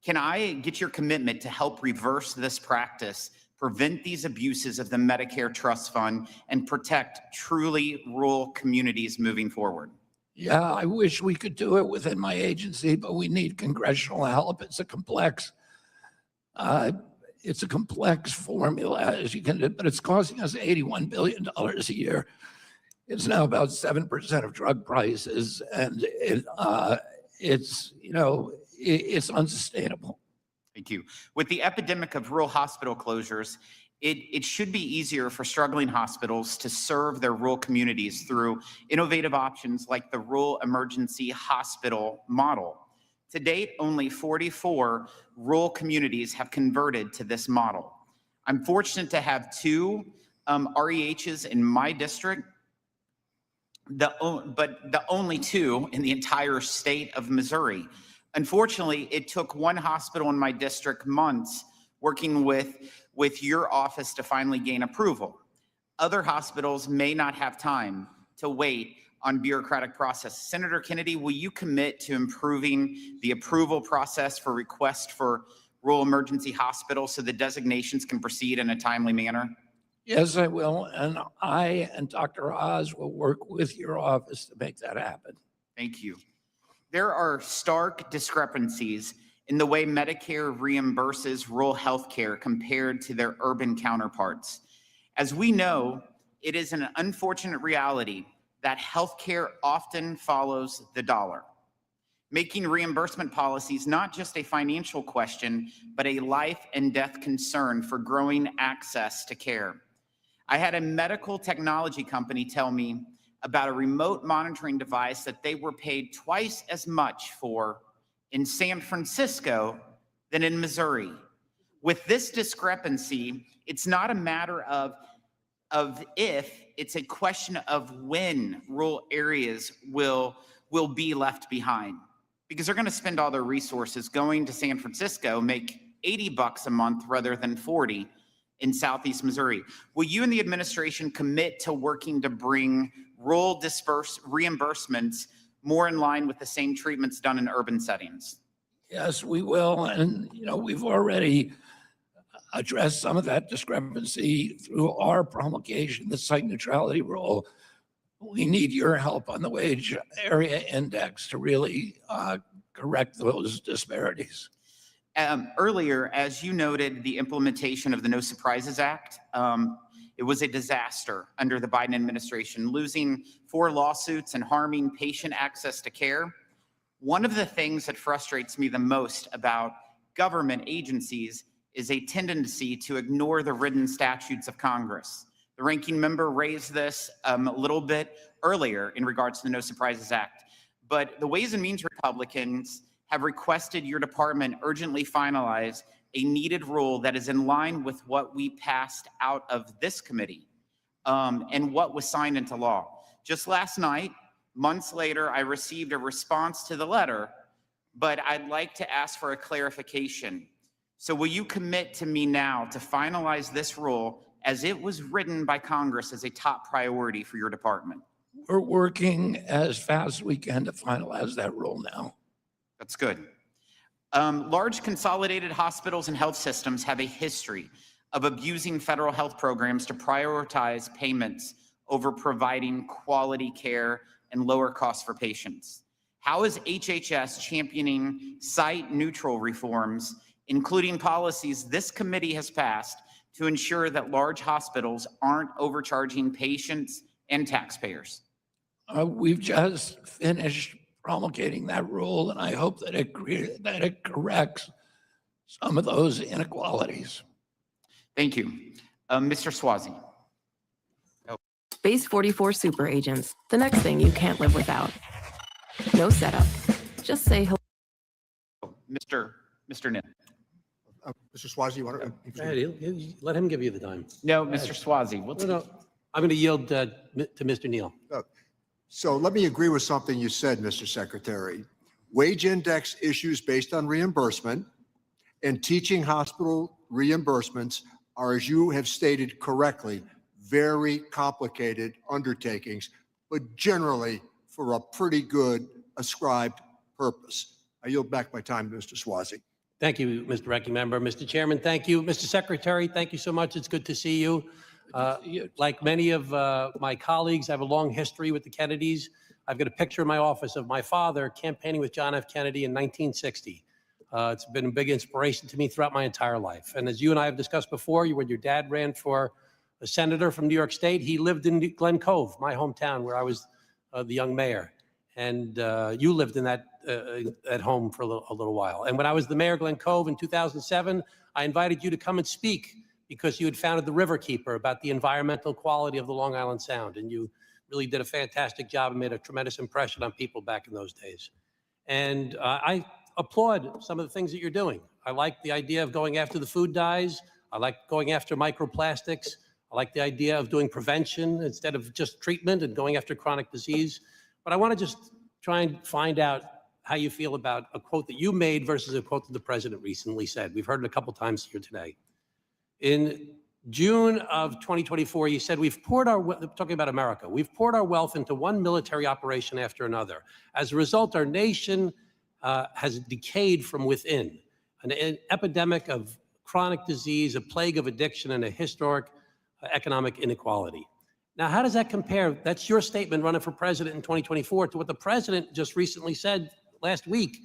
Can I get your commitment to help reverse this practice, prevent these abuses of the Medicare Trust Fund, and protect truly rural communities moving forward? Yeah, I wish we could do it within my agency, but we need congressional help. It's a complex formula, as you can, but it's costing us $81 billion a year. It's now about 7% of drug prices, and it's unsustainable. Thank you. With the epidemic of rural hospital closures, it should be easier for struggling hospitals to serve their rural communities through innovative options like the Rural Emergency Hospital model. To date, only 44 rural communities have converted to this model. I'm fortunate to have two REHs in my district, but the only two in the entire state of Missouri. Unfortunately, it took one hospital in my district months working with your office to finally gain approval. Other hospitals may not have time to wait on bureaucratic process. Senator Kennedy, will you commit to improving the approval process for requests for rural emergency hospitals so the designations can proceed in a timely manner? Yes, I will, and I and Dr. Oz will work with your office to make that happen. Thank you. There are stark discrepancies in the way Medicare reimburses rural health care compared to their urban counterparts. As we know, it is an unfortunate reality that healthcare often follows the dollar, making reimbursement policies not just a financial question, but a life and death concern for growing access to care. I had a medical technology company tell me about a remote monitoring device that they were paid twice as much for in San Francisco than in Missouri. With this discrepancy, it's not a matter of if, it's a question of when rural areas will be left behind, because they're going to spend all their resources going to San Francisco, make $80 a month rather than 40 in Southeast Missouri. Will you and the administration commit to working to bring rural reimbursements more in line with the same treatments done in urban settings? Yes, we will, and we've already addressed some of that discrepancy through our promulgation, the site neutrality rule. We need your help on the wage area index to really correct those disparities. Earlier, as you noted, the implementation of the No Surprises Act, it was a disaster under the Biden administration, losing 4 lawsuits and harming patient access to care. One of the things that frustrates me the most about government agencies is a tendency to ignore the written statutes of Congress. The ranking member raised this a little bit earlier in regards to the No Surprises Act, but the Ways and Means Republicans have requested your department urgently finalize a needed rule that is in line with what we passed out of this committee and what was signed into law. Just last night, months later, I received a response to the letter, but I'd like to ask for a clarification. So will you commit to me now to finalize this rule as it was written by Congress as a top priority for your department? We're working as fast as we can to finalize that rule now. That's good. Large consolidated hospitals and health systems have a history of abusing federal health programs to prioritize payments over providing quality care and lower costs for patients. How is HHS championing site-neutral reforms, including policies this committee has passed, to ensure that large hospitals aren't overcharging patients and taxpayers? We've just finished promulgating that rule, and I hope that it corrects some of those inequalities. Thank you. Mr. Swazi. Base 44 super agents. The next thing you can't live without. No setup. Just say hello. Mr. Nim. Mr. Swazi, you want to? Let him give you the time. No, Mr. Swazi. I'm going to yield to Mr. Neal. So let me agree with something you said, Mr. Secretary. Wage index issues based on reimbursement and teaching hospital reimbursements are, as you have stated correctly, very complicated undertakings, but generally for a pretty good ascribed purpose. I yield back my time to Mr. Swazi. Thank you, Mr. Ranking Member. Mr. Chairman, thank you. Mr. Secretary, thank you so much. It's good to see you. Like many of my colleagues, I have a long history with the Kennedys. I've got a picture in my office of my father campaigning with John F. Kennedy in 1960. It's been a big inspiration to me throughout my entire life. And as you and I have discussed before, when your dad ran for a senator from New York State, he lived in Glen Cove, my hometown, where I was the young mayor. And you lived in that at home for a little while. And when I was the mayor of Glen Cove in 2007, I invited you to come and speak because you had founded the Riverkeeper about the environmental quality of the Long Island Sound. And you really did a fantastic job and made a tremendous impression on people back in those days. And I applaud some of the things that you're doing. I like the idea of going after the food dyes. I like going after microplastics. I like the idea of doing prevention instead of just treatment and going after chronic disease. But I want to just try and find out how you feel about a quote that you made versus a quote that the president recently said. We've heard it a couple times here today. In June of 2024, you said, talking about America, we've poured our wealth into one military operation after another. As a result, our nation has decayed from within. An epidemic of chronic disease, a plague of addiction, and a historic economic inequality. Now, how does that compare? That's your statement running for president in 2024 to what the president just recently said last week.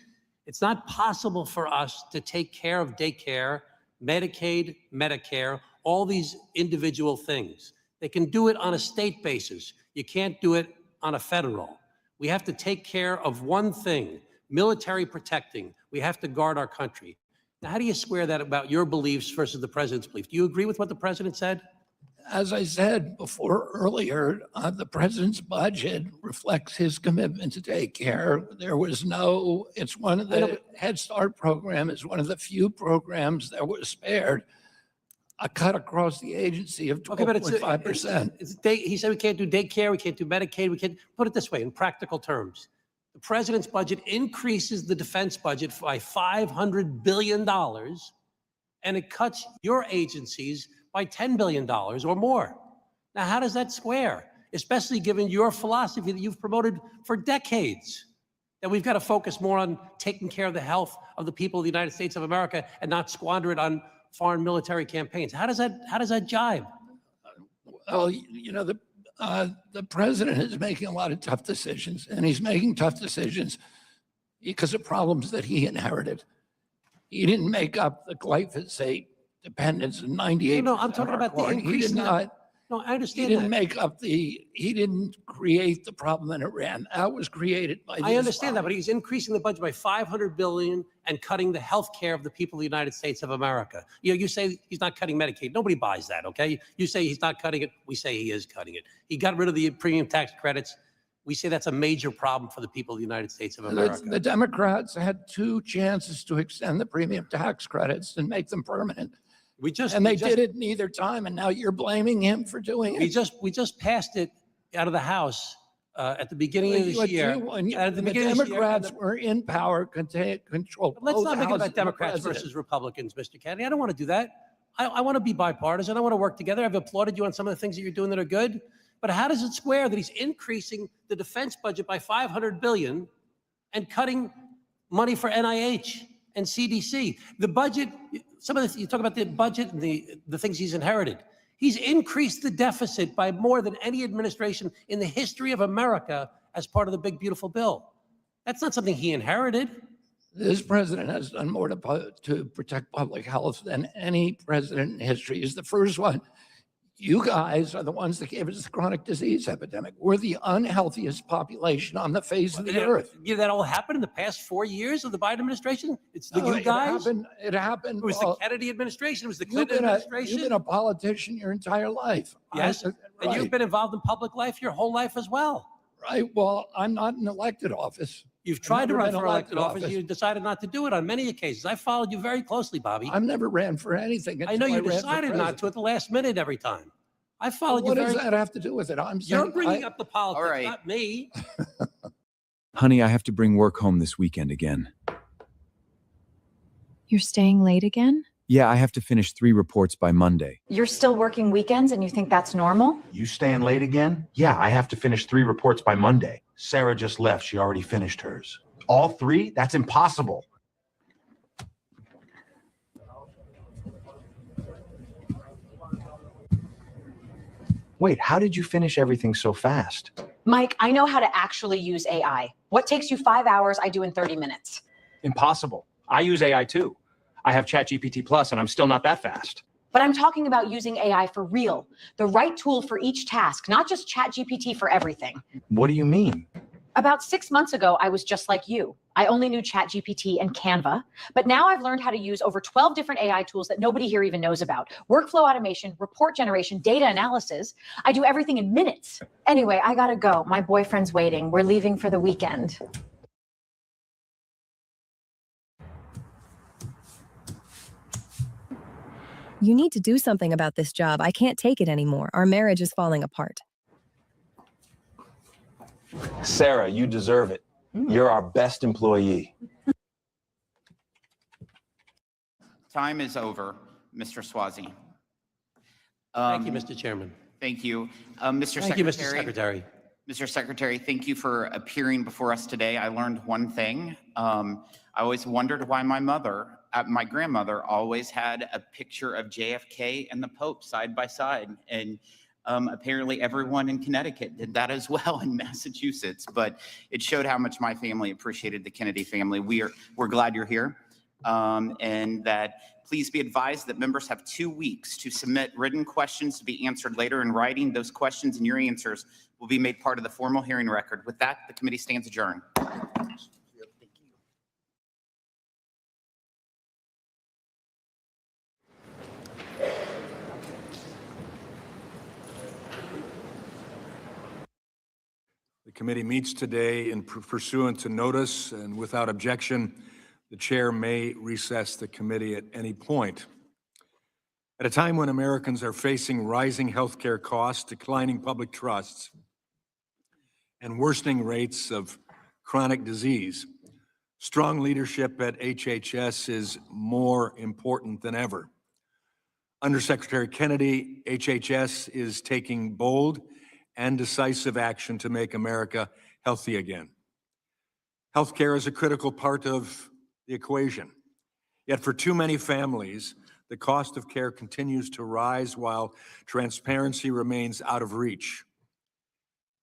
It's not possible for us to take care of daycare, Medicaid, Medicare, all these individual things. They can do it on a state basis. You can't do it on a federal. We have to take care of one thing, military protecting. We have to guard our country. Now, how do you square that about your beliefs versus the president's beliefs? Do you agree with what the president said? As I said before earlier, the president's budget reflects his commitment to take care. There was no, it's one of the Head Start program is one of the few programs that was spared a cut across the agency of 12.5%. He said we can't do daycare, we can't do Medicaid, we can't, put it this way, in practical terms. The president's budget increases the defense budget by $500 billion, and it cuts your agencies by $10 billion or more. Now, how does that square? Especially given your philosophy that you've promoted for decades, that we've got to focus more on taking care of the health of the people of the United States of America and not squander it on foreign military campaigns. How does that jibe? Well, you know, the president is making a lot of tough decisions, and he's making tough decisions because of problems that he inherited. He didn't make up the glyphosate dependence in 98. No, I'm talking about the increase. He did not. No, I understand. He didn't make up he didn't create the problem in Iran. That was created by. I understand that, but he's increasing the budget by $500 billion and cutting the health care of the people of the United States of America. You say he's not cutting Medicaid. Nobody buys that, okay? You say he's not cutting it. We say he is cutting it. He got rid of the premium tax credits. We say that's a major problem for the people of the United States of America. The Democrats had 2 chances to extend the premium tax credits and make them permanent. They did it neither time, and now you're blaming him for doing it. We just passed it out of the House at the beginning of this year. The Democrats were in power, control. Let's not make it about Democrats versus Republicans, Mr. Kennedy. I don't want to do that. I want to be bipartisan. I want to work together. I've applauded you on some of the things that you're doing that are good. But how does it square that he's increasing the defense budget by $500 billion and cutting money for NIH and CDC? The budget, some of this, you talk about the budget and the things he's inherited. He's increased the deficit by more than any administration in the history of America as part of the big, beautiful bill. That's not something he inherited. This president has done more to protect public health than any president in history. He's the first one. You guys are the ones that gave us the chronic disease epidemic. We're the unhealthiest population on the face of the earth. Did that all happen in the past 4 years of the Biden administration? It's you guys? It happened. It was the Kennedy administration. It was the Clinton administration. You've been a politician your entire life. Yes, and you've been involved in public life your whole life as well. Right. Well, I'm not in elected office. You've tried to run for elected office. You decided not to do it on many occasions. I followed you very closely, Bobby. I've never ran for anything. I know you decided not to at the last minute every time. I followed you. What does that have to do with it? You're bringing up the politics, not me. Honey, I have to bring work home this weekend again. You're staying late again? Yeah, I have to finish 3 reports by Monday. You're still working weekends and you think that's normal? You staying late again? Yeah, I have to finish 3 reports by Monday. Sarah just left. She already finished hers. All 3? That's impossible. Wait, how did you finish everything so fast? Mike, I know how to actually use AI. What takes you 5 hours, I do in 30 minutes. Impossible. I use AI too. I have ChatGPT Plus and I'm still not that fast. But I'm talking about using AI for real, the right tool for each task, not just ChatGPT for everything. What do you mean? About 6 months ago, I was just like you. I only knew ChatGPT and Canva, but now I've learned how to use over 12 different AI tools that nobody here even knows about. Workflow automation, report generation, data analysis. I do everything in minutes. Anyway, I gotta go. My boyfriend's waiting. We're leaving for the weekend. You need to do something about this job. I can't take it anymore. Our marriage is falling apart. Sarah, you deserve it. You're our best employee. Time is over, Mr. Swazi. Thank you, Mr. Chairman. Thank you. Mr. Thank you, Mr. Secretary. Mr. Secretary, thank you for appearing before us today. I learned one thing. I always wondered why my grandmother always had a picture of JFK and the Pope side by side. And apparently everyone in Connecticut did that as well in Massachusetts. But it showed how much my family appreciated the Kennedy family. We're glad you're here. And that please be advised that members have 2 weeks to submit written questions to be answered later in writing. Those questions and your answers will be made part of the formal hearing record. With that, the committee stands adjourned. The committee meets today in pursuant to notice, and without objection, the chair may recess the committee at any point. At a time when Americans are facing rising healthcare costs, declining public trusts, and worsening rates of chronic disease, strong leadership at HHS is more important than ever. Under Secretary Kennedy, HHS is taking bold and decisive action to make America healthy again. Healthcare is a critical part of the equation. Yet for too many families, the cost of care continues to rise while transparency remains out of reach.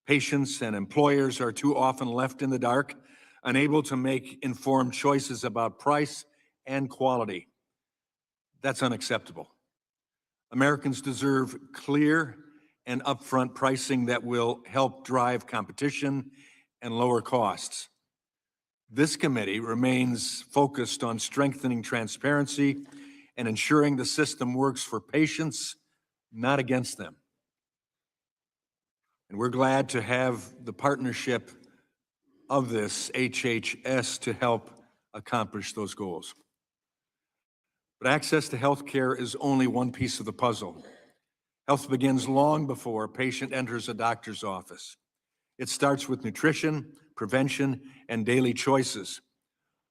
Patients and employers are too often left in the dark, unable to make informed choices about price and quality. That's unacceptable. Americans deserve clear and upfront pricing that will help drive competition and lower costs. This committee remains focused on strengthening transparency and ensuring the system works for patients, not against them. And we're glad to have the partnership of this HHS to help accomplish those goals. But access to health care is only one piece of the puzzle. Health begins long before a patient enters a doctor's office. It starts with nutrition, prevention, and daily choices.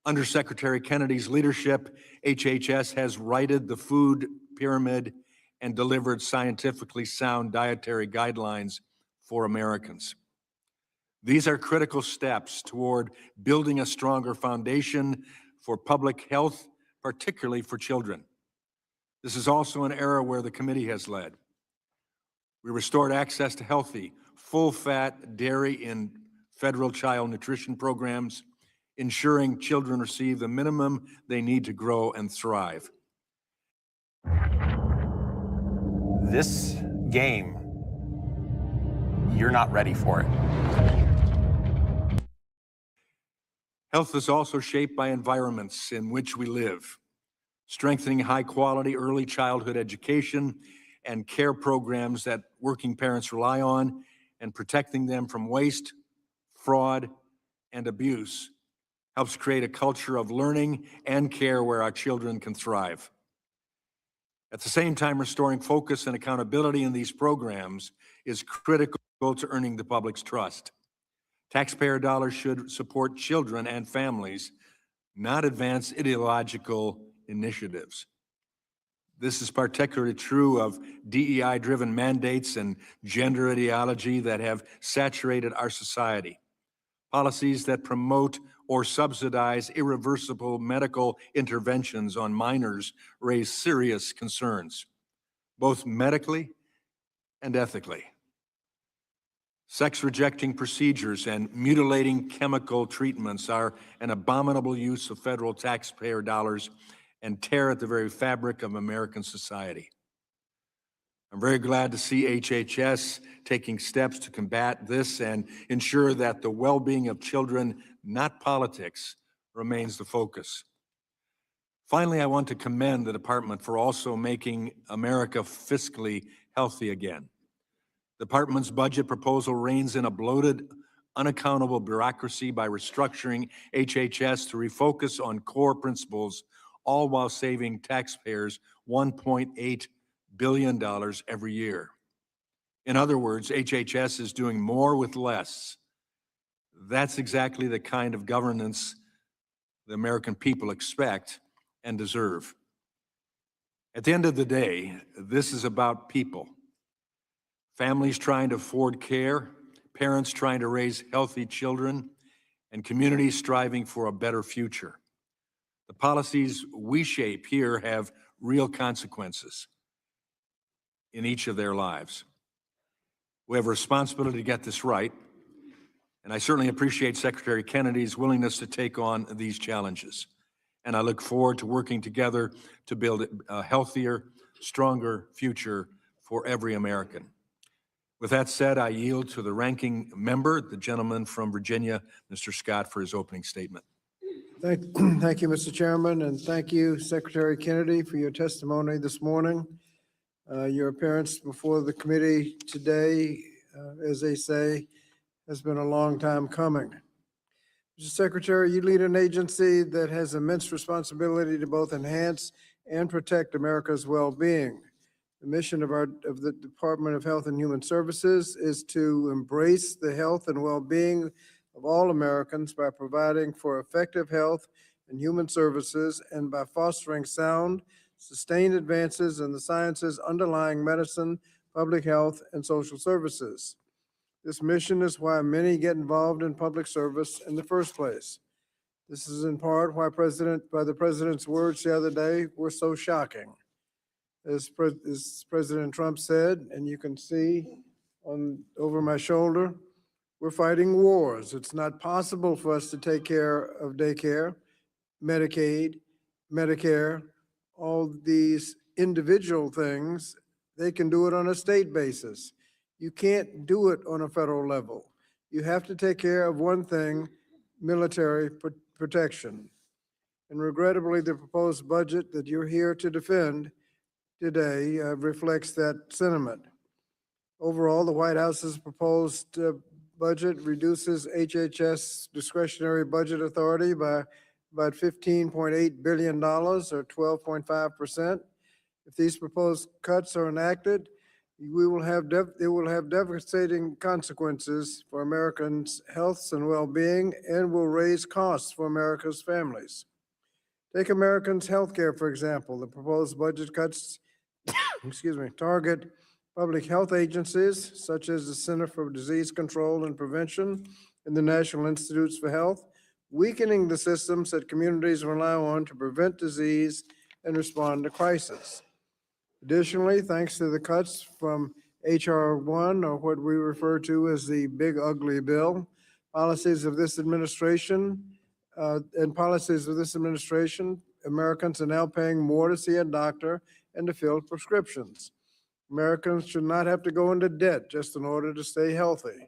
Under Secretary Kennedy's leadership, HHS has righted the food pyramid and delivered scientifically sound dietary guidelines for Americans. These are critical steps toward building a stronger foundation for public health, particularly for children. This is also an era where the committee has led. We restored access to healthy, full-fat dairy in federal child nutrition programs, ensuring children receive the minimum they need to grow and thrive. This game, you're not ready for it. Health is also shaped by environments in which we live. Strengthening high-quality early childhood education and care programs that working parents rely on, and protecting them from waste, fraud, and abuse helps create a culture of learning and care where our children can thrive. At the same time, restoring focus and accountability in these programs is critical to earning the public's trust. Taxpayer dollars should support children and families, not advance ideological initiatives. This is particularly true of DEI-driven mandates and gender ideology that have saturated our society. Policies that promote or subsidize irreversible medical interventions on minors raise serious concerns, both medically and ethically. Sex-rejecting procedures and mutilating chemical treatments are an abominable use of federal taxpayer dollars and tear at the very fabric of American society. I'm very glad to see HHS taking steps to combat this and ensure that the well-being of children, not politics, remains the focus. Finally, I want to commend the department for also making America fiscally healthy again. The department's budget proposal reins in a bloated, unaccountable bureaucracy by restructuring HHS to refocus on core principles, all while saving taxpayers $1.8 billion every year. In other words, HHS is doing more with less. That's exactly the kind of governance the American people expect and deserve. At the end of the day, this is about people. Families trying to afford care, parents trying to raise healthy children, and communities striving for a better future. The policies we shape here have real consequences in each of their lives. We have a responsibility to get this right, and I certainly appreciate Secretary Kennedy's willingness to take on these challenges. And I look forward to working together to build a healthier, stronger future for every American. With that said, I yield to the ranking member, the gentleman from Virginia, Mr. Scott, for his opening statement. Thank you, Mr. Chairman, and thank you, Secretary Kennedy, for your testimony this morning. Your appearance before the committee today, as they say, has been a long time coming. Mr. Secretary, you lead an agency that has immense responsibility to both enhance and protect America's well-being. The mission of the Department of Health and Human Services is to embrace the health and well-being of all Americans by providing for effective health and human services and by fostering sound, sustained advances in the sciences underlying medicine, public health, and social services. This mission is why many get involved in public service in the first place. This is in part why the President's words the other day were so shocking. As President Trump said, and you can see over my shoulder, we're fighting wars. It's not possible for us to take care of daycare, Medicaid, Medicare, all these individual things. They can do it on a state basis. You can't do it on a federal level. You have to take care of one thing, military protection. And regrettably, the proposed budget that you're here to defend today reflects that sentiment. Overall, the White House's proposed budget reduces HHS discretionary budget authority by about $15.8 billion, or 12.5%. If these proposed cuts are enacted, it will have devastating consequences for Americans' health and well-being and will raise costs for America's families. Take Americans' health care, for example. The proposed budget cuts target public health agencies such as the Center for Disease Control and Prevention and the National Institutes for Health, weakening the systems that communities rely on to prevent disease and respond to crisis. Additionally, thanks to the cuts from H.R. 1, or what we refer to as the Big Ugly Bill, policies of this administration, Americans are now paying more to see a doctor and to fill prescriptions. Americans should not have to go into debt just in order to stay healthy.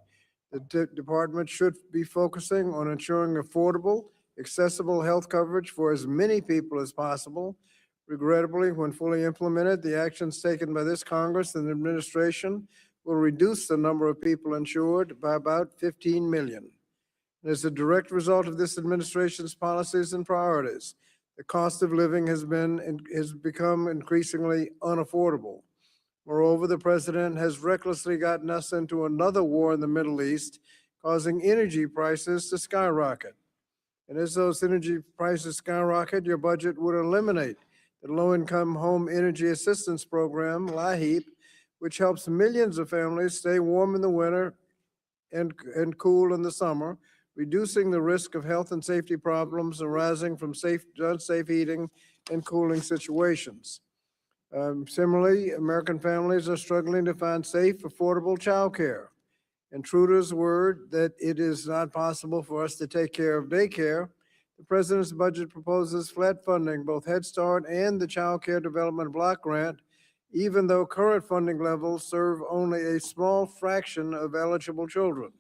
The department should be focusing on ensuring affordable, accessible health coverage for as many people as possible. Regrettably, when fully implemented, the actions taken by this Congress and administration will reduce the number of people insured by about 15 million. And as a direct result of this administration's policies and priorities, the cost of living has become increasingly unaffordable. Moreover, the president has recklessly gotten us into another war in the Middle East, causing energy prices to skyrocket. And as those energy prices skyrocket, your budget would eliminate the Low-Income Home Energy Assistance Program, LIHEAP, which helps millions of families stay warm in the winter and cool in the summer, reducing the risk of health and safety problems arising from unsafe heating and cooling situations. Similarly, American families are struggling to find safe, affordable childcare. intruders' word that it is not possible for us to take care of daycare, the president's budget proposes flat funding both Head Start and the Child Care Development Block Grant, even though current funding levels serve only a small fraction of eligible children.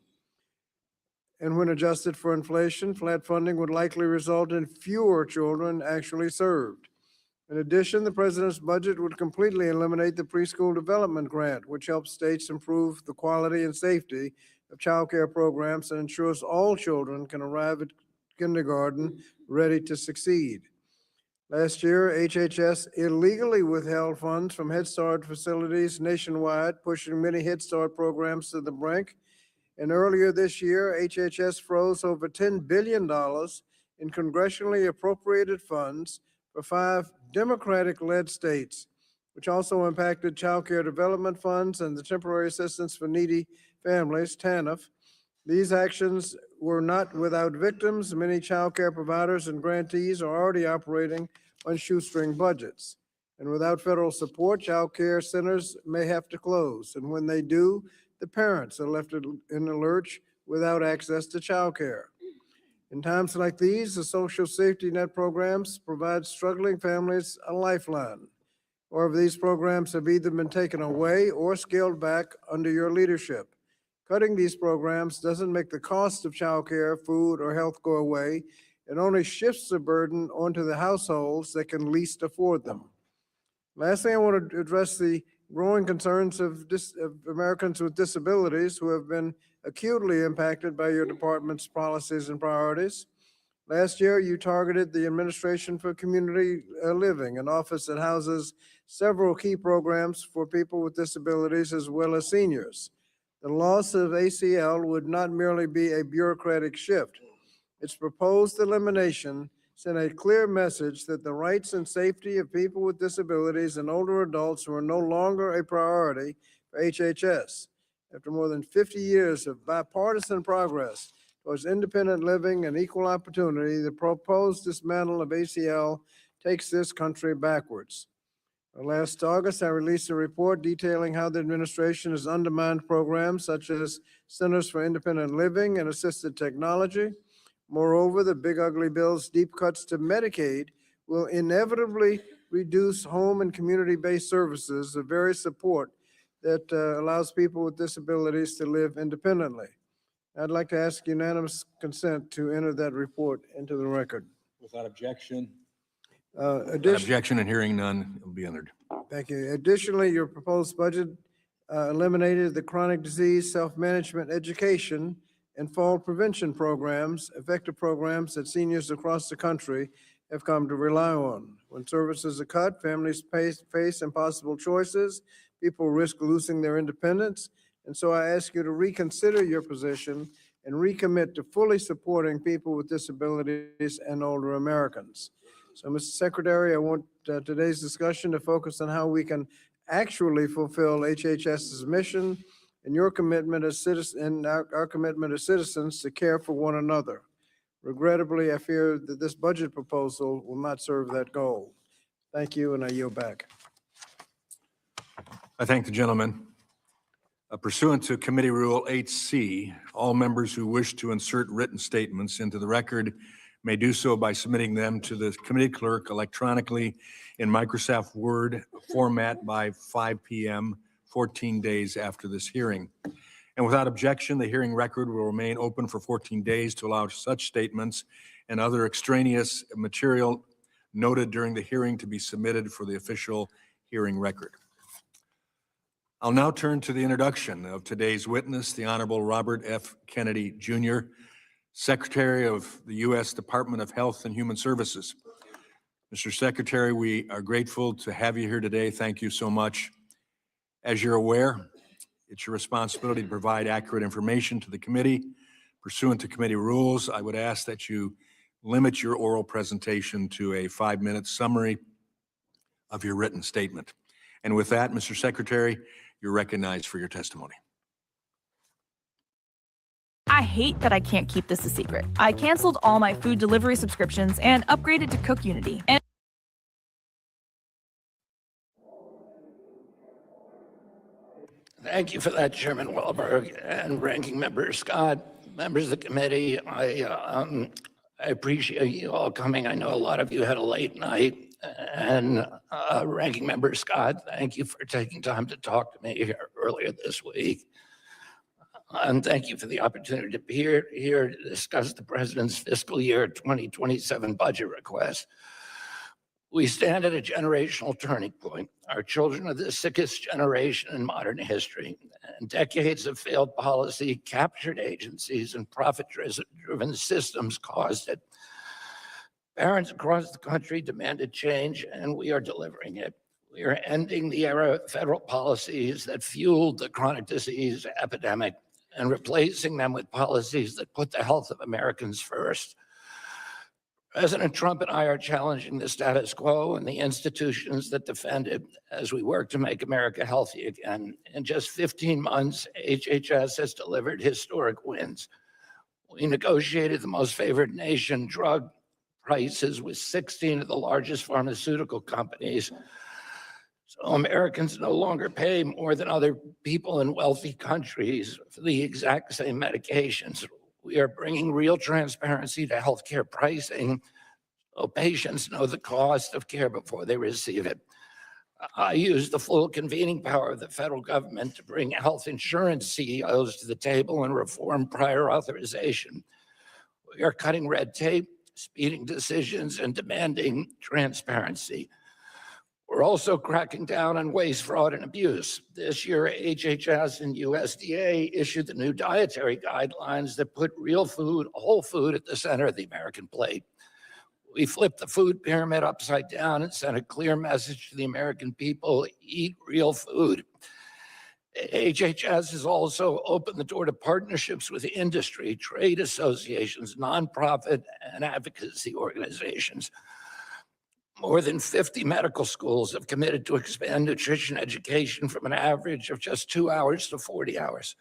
And when adjusted for inflation, flat funding would likely result in fewer children actually served. In addition, the president's budget would completely eliminate the preschool development grant, which helps states improve the quality and safety of child care programs and ensures all children can arrive at kindergarten ready to succeed. Last year, HHS illegally withheld funds from Head Start facilities nationwide, pushing many Head Start programs to the brink. And earlier this year, HHS froze over $10 billion in congressionally appropriated funds for 5 Democratic-led states, which also impacted child care development funds and the Temporary Assistance for Needy Families, TANF. These actions were not without victims. Many child care providers and grantees are already operating on shoestring budgets. And without federal support, child care centers may have to close. And when they do, the parents are left in the lurch without access to child care. In times like these, the social safety net programs provide struggling families a lifeline. However, these programs have either been taken away or scaled back under your leadership. Cutting these programs doesn't make the cost of child care, food, or health go away. It only shifts the burden onto the households that can least afford them. Lastly, I want to address the growing concerns of Americans with disabilities who have been acutely impacted by your department's policies and priorities. Last year, you targeted the Administration for Community Living, an office that houses several key programs for people with disabilities as well as seniors. The loss of ACL would not merely be a bureaucratic shift. Its proposed elimination sent a clear message that the rights and safety of people with disabilities and older adults were no longer a priority for HHS. After more than 50 years of bipartisan progress towards independent living and equal opportunity, the proposed dismantle of ACL takes this country backwards. Last August, I released a report detailing how the administration has undermined programs such as Centers for Independent Living and Assisted Technology. Moreover, the Big Ugly Bill's deep cuts to Medicaid will inevitably reduce home and community-based services, the very support that allows people with disabilities to live independently. I'd like to ask unanimous consent to enter that report into the record. Without objection. Addition- And hearing none, it will be entered. Thank you. Additionally, your proposed budget eliminated the chronic disease self-management education and fall prevention programs, effective programs that seniors across the country have come to rely on. When services are cut, families face impossible choices, people risk losing their independence, and so I ask you to reconsider your position and recommit to fully supporting people with disabilities and older Americans. So, Mr. Secretary, I want today's discussion to focus on how we can actually fulfill HHS's mission and your commitment as citizens and our commitment as citizens to care for one another. Regrettably, I fear that this budget proposal will not serve that goal. Thank you, and I yield back. I thank the gentleman. Pursuant to Committee Rule 8C, all members who wish to insert written statements into the record may do so by submitting them to the committee clerk electronically in Microsoft Word format by 5 p.m. 14 days after this hearing. And without objection, the hearing record will remain open for 14 days to allow such statements and other extraneous material noted during the hearing to be submitted for the official hearing record. I'll now turn to the introduction of today's witness, the Honorable Robert F. Kennedy, Jr., Secretary of the U.S. Department of Health and Human Services. Mr. Secretary, we are grateful to have you here today. Thank you so much. As you're aware, it's your responsibility to provide accurate information to the committee. Pursuant to committee rules, I would ask that you limit your oral presentation to a 5-minute summary of your written statement. And with that, Mr. Secretary, you're recognized for your testimony. I hate that I can't keep this a secret. I canceled all my food delivery subscriptions and upgraded to Cook Unity. And Thank you for that, Chairman Wahlberg and Ranking Member Scott, members of the committee. I appreciate you all coming. I know a lot of you had a late night. And Ranking Member Scott, thank you for taking time to talk to me here earlier this week. And thank you for the opportunity to be here to discuss the President's fiscal year 2027 budget request. We stand at a generational turning point. Our children are the sickest generation in modern history, and decades of failed policy, captured agencies, and profit-driven systems caused it. Parents across the country demanded change, and we are delivering it. We are ending the era of federal policies that fueled the chronic disease epidemic and replacing them with policies that put the health of Americans first. President Trump and I are challenging the status quo and the institutions that defend it as we work to make America healthy again. In just 15 months, HHS has delivered historic wins. We negotiated the most favored nation drug prices with 16 of the largest pharmaceutical companies. So Americans no longer pay more than other people in wealthy countries for the exact same medications. We are bringing real transparency to healthcare pricing so patients know the cost of care before they receive it. I use the full convening power of the federal government to bring health insurance CEOs to the table and reform prior authorization. We are cutting red tape, speeding decisions, and demanding transparency. We're also cracking down on waste, fraud, and abuse. This year, HHS and USDA issued the new dietary guidelines that put real food, whole food, at the center of the American plate. We flipped the food pyramid upside down and sent a clear message to the American people: eat real food. HHS has also opened the door to partnerships with industry, trade associations, nonprofit, and advocacy organizations. More than 50 medical schools have committed to expand nutrition education from an average of just 2 hours to 40 hours.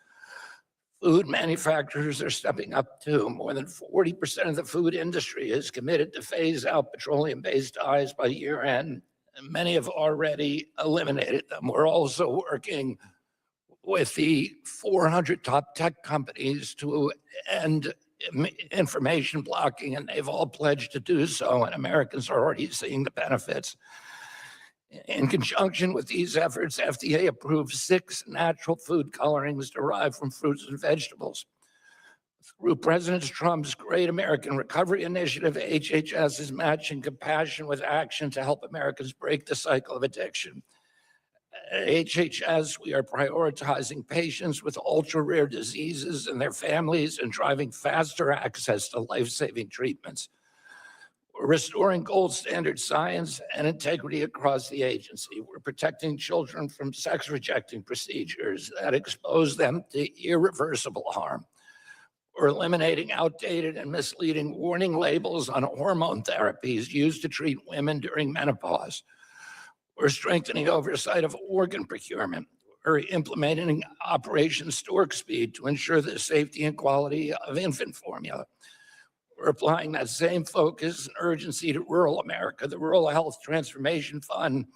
Food manufacturers are stepping up too. More than 40% of the food industry is committed to phase out petroleum-based dyes by year end, and many have already eliminated them. We're also working with the 400 top tech companies to end information blocking, and they've all pledged to do so, and Americans are already seeing the benefits. In conjunction with these efforts, FDA approved 6 natural food colorings derived from fruits and vegetables. Through President Trump's Great American Recovery Initiative, HHS is matching compassion with action to help Americans break the cycle of addiction. At HHS, we are prioritizing patients with ultra-rare diseases and their families and driving faster access to life-saving treatments. We're restoring gold standard science and integrity across the agency. We're protecting children from sex-rejecting procedures that expose them to irreversible harm. We're eliminating outdated and misleading warning labels on hormone therapies used to treat women during menopause. We're strengthening oversight of organ procurement. We're implementing Operation Stork Speed to ensure the safety and quality of infant formula. We're applying that same focus and urgency to rural America. The Rural Health Transformation Fund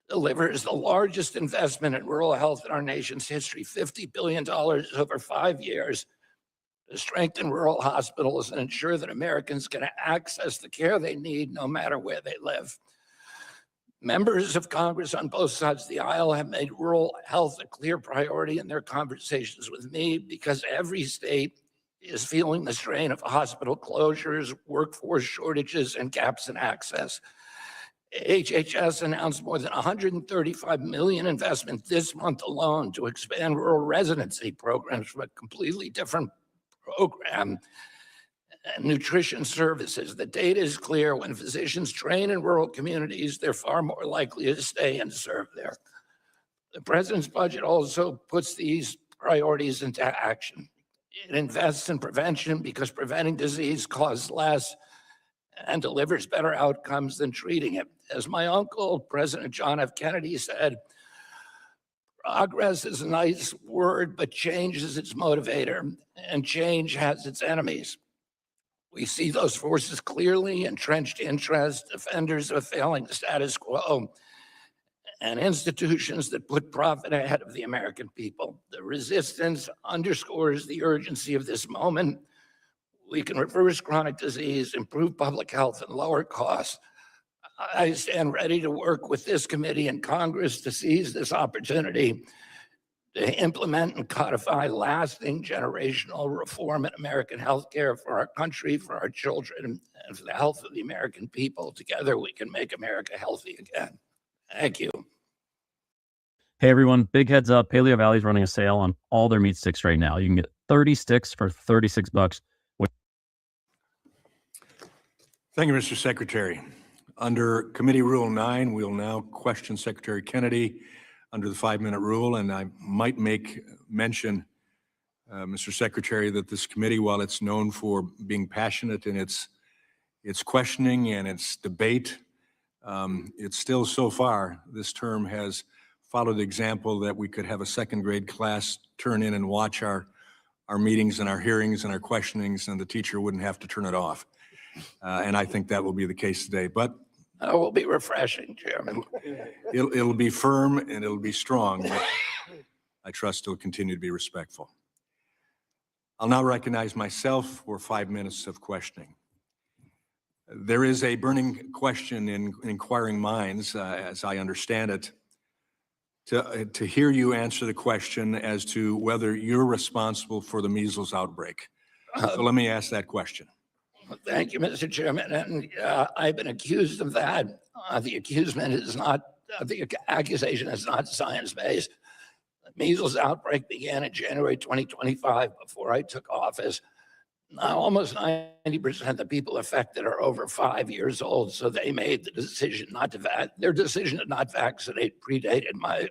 delivers the largest investment in rural health in our nation's history, $50 billion over 5 years, to strengthen rural hospitals and ensure that Americans can access the care they need no matter where they live. Members of Congress on both sides of the aisle have made rural health a clear priority in their conversations with me because every state is feeling the strain of hospital closures, workforce shortages, and gaps in access. HHS announced more than $135 million investment this month alone to expand rural residency programs from a completely different program. And nutrition services. The data is clear. When physicians train in rural communities, they're far more likely to stay and serve there. The president's budget also puts these priorities into action. It invests in prevention because preventing disease costs less and delivers better outcomes than treating it. As my uncle, President John F. Kennedy, said, progress is a nice word, but change is its motivator, and change has its enemies. We see those forces clearly: entrenched interests, defenders of failing the status quo, and institutions that put profit ahead of the American people. The resistance underscores the urgency of this moment. We can reverse chronic disease, improve public health, and lower costs. I stand ready to work with this committee and Congress to seize this opportunity to implement and codify lasting generational reform in American healthcare for our country, for our children, and for the health of the American people. Together, we can make America healthy again. Thank you. Hey everyone, big heads up. Paleo Valley's running a sale on all their meat sticks right now. You can get 30 sticks for $36. Thank you, Mr. Secretary. Under Committee Rule 9, we'll now question Secretary Kennedy under the 5-minute rule, and I might make mention, Mr. Secretary, that this committee, while it's known for being passionate in its questioning and its debate, it's still so far, this term has followed the example that we could have a second grade class turn in and watch our meetings and our hearings and our questionings, and the teacher wouldn't have to turn it off. And I think that will be the case today. But That will be refreshing, Chairman. it'll be firm and it'll be strong. But I trust it'll continue to be respectful. I'll now recognize myself for 5 minutes of questioning. There is a burning question in inquiring minds, as I understand it, to hear you answer the question as to whether you're responsible for the measles outbreak. So let me ask that question. Thank you, Mr. Chairman. And I've been accused of that. The accusation is not science-based. The measles outbreak began in January 2025 before I took office. Now, almost 90% of the people affected are over 5 years old, so they made the decision not to their decision to not vaccinate predated my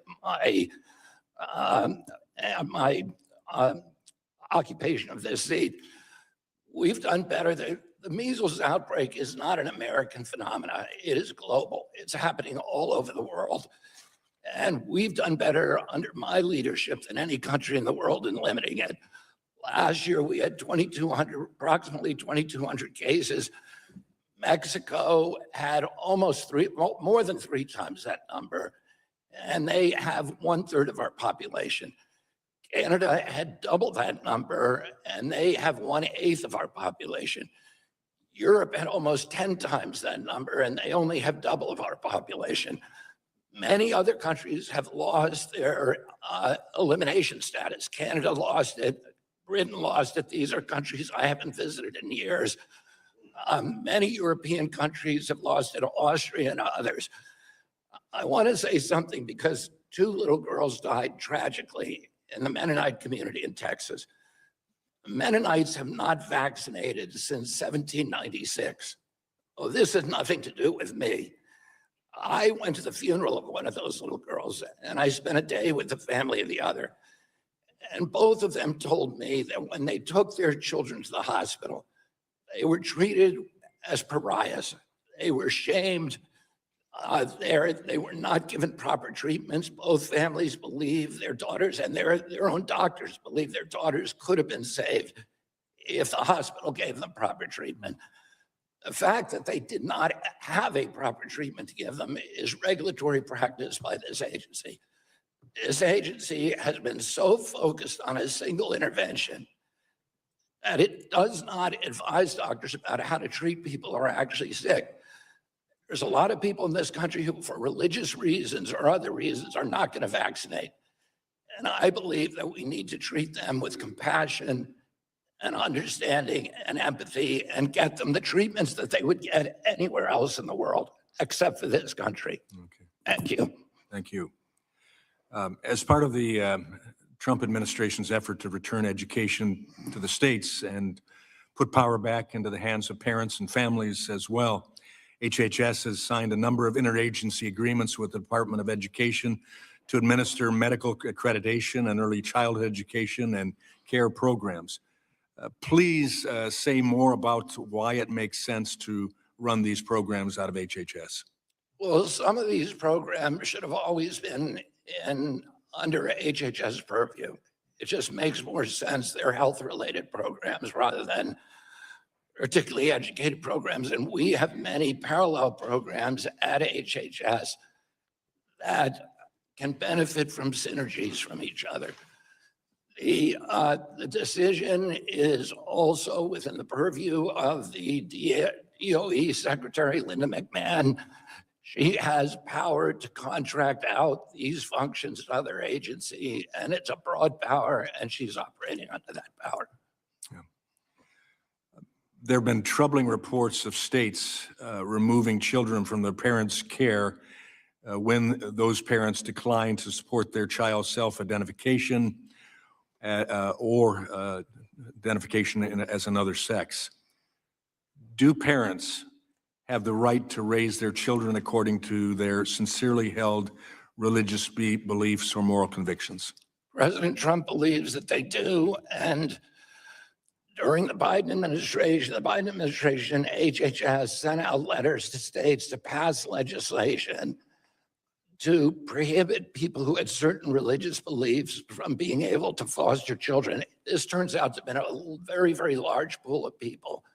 occupation of this seat. We've done better. The measles outbreak is not an American phenomenon. It is global. It's happening all over the world. And we've done better under my leadership than any country in the world in limiting it. Last year, we had approximately 2,200 cases. Mexico had more than 3 times that number, and they have 1/3 of our population. Canada had double that number, and they have 1/8 of our population. Europe had almost 10 times that number, and they only have double of our population. Many other countries have lost their elimination status. Canada lost it. Britain lost it. These are countries I haven't visited in years. Many European countries have lost it, Austria and others. I want to say something because 2 little girls died tragically in the Mennonite community in Texas. Mennonites have not vaccinated since 1796. Oh, this has nothing to do with me. I went to the funeral of one of those little girls, and I spent a day with the family of the other. And both of them told me that when they took their children to the hospital, they were treated as pariahs. They were shamed. They were not given proper treatments. Both families believe their daughters, and their own doctors believe their daughters could have been saved if the hospital gave them proper treatment. The fact that they did not have a proper treatment to give them is regulatory practice by this agency. This agency has been so focused on a single intervention that it does not advise doctors about how to treat people who are actually sick. There's a lot of people in this country who, for religious reasons or other reasons, are not going to vaccinate. And I believe that we need to treat them with compassion and understanding and empathy and get them the treatments that they would get anywhere else in the world, except for this country. Okay. Thank you. Thank you. As part of the Trump administration's effort to return education to the states and put power back into the hands of parents and families as well, HHS has signed a number of interagency agreements with the Department of Education to administer medical accreditation and early childhood education and care programs. Please say more about why it makes sense to run these programs out of HHS. Well, some of these programs should have always been under HHS purview. It just makes more sense. They're health-related programs rather than particularly educated programs. And we have many parallel programs at HHS that can benefit from synergies from each other. The decision is also within the purview of the DOE Secretary Linda McMahon. She has power to contract out these functions to other agency, and it's a broad power, and she's operating under that power. There have been troubling reports of states removing children from their parents' care when those parents decline to support their child's self-identification or identification as another sex. Do parents have the right to raise their children according to their sincerely held religious beliefs or moral convictions? President Trump believes that they do, and during the Biden administration, HHS sent out letters to states to pass legislation to prohibit people who had certain religious beliefs from being able to foster children. This turns out to have been a very, very large pool of people.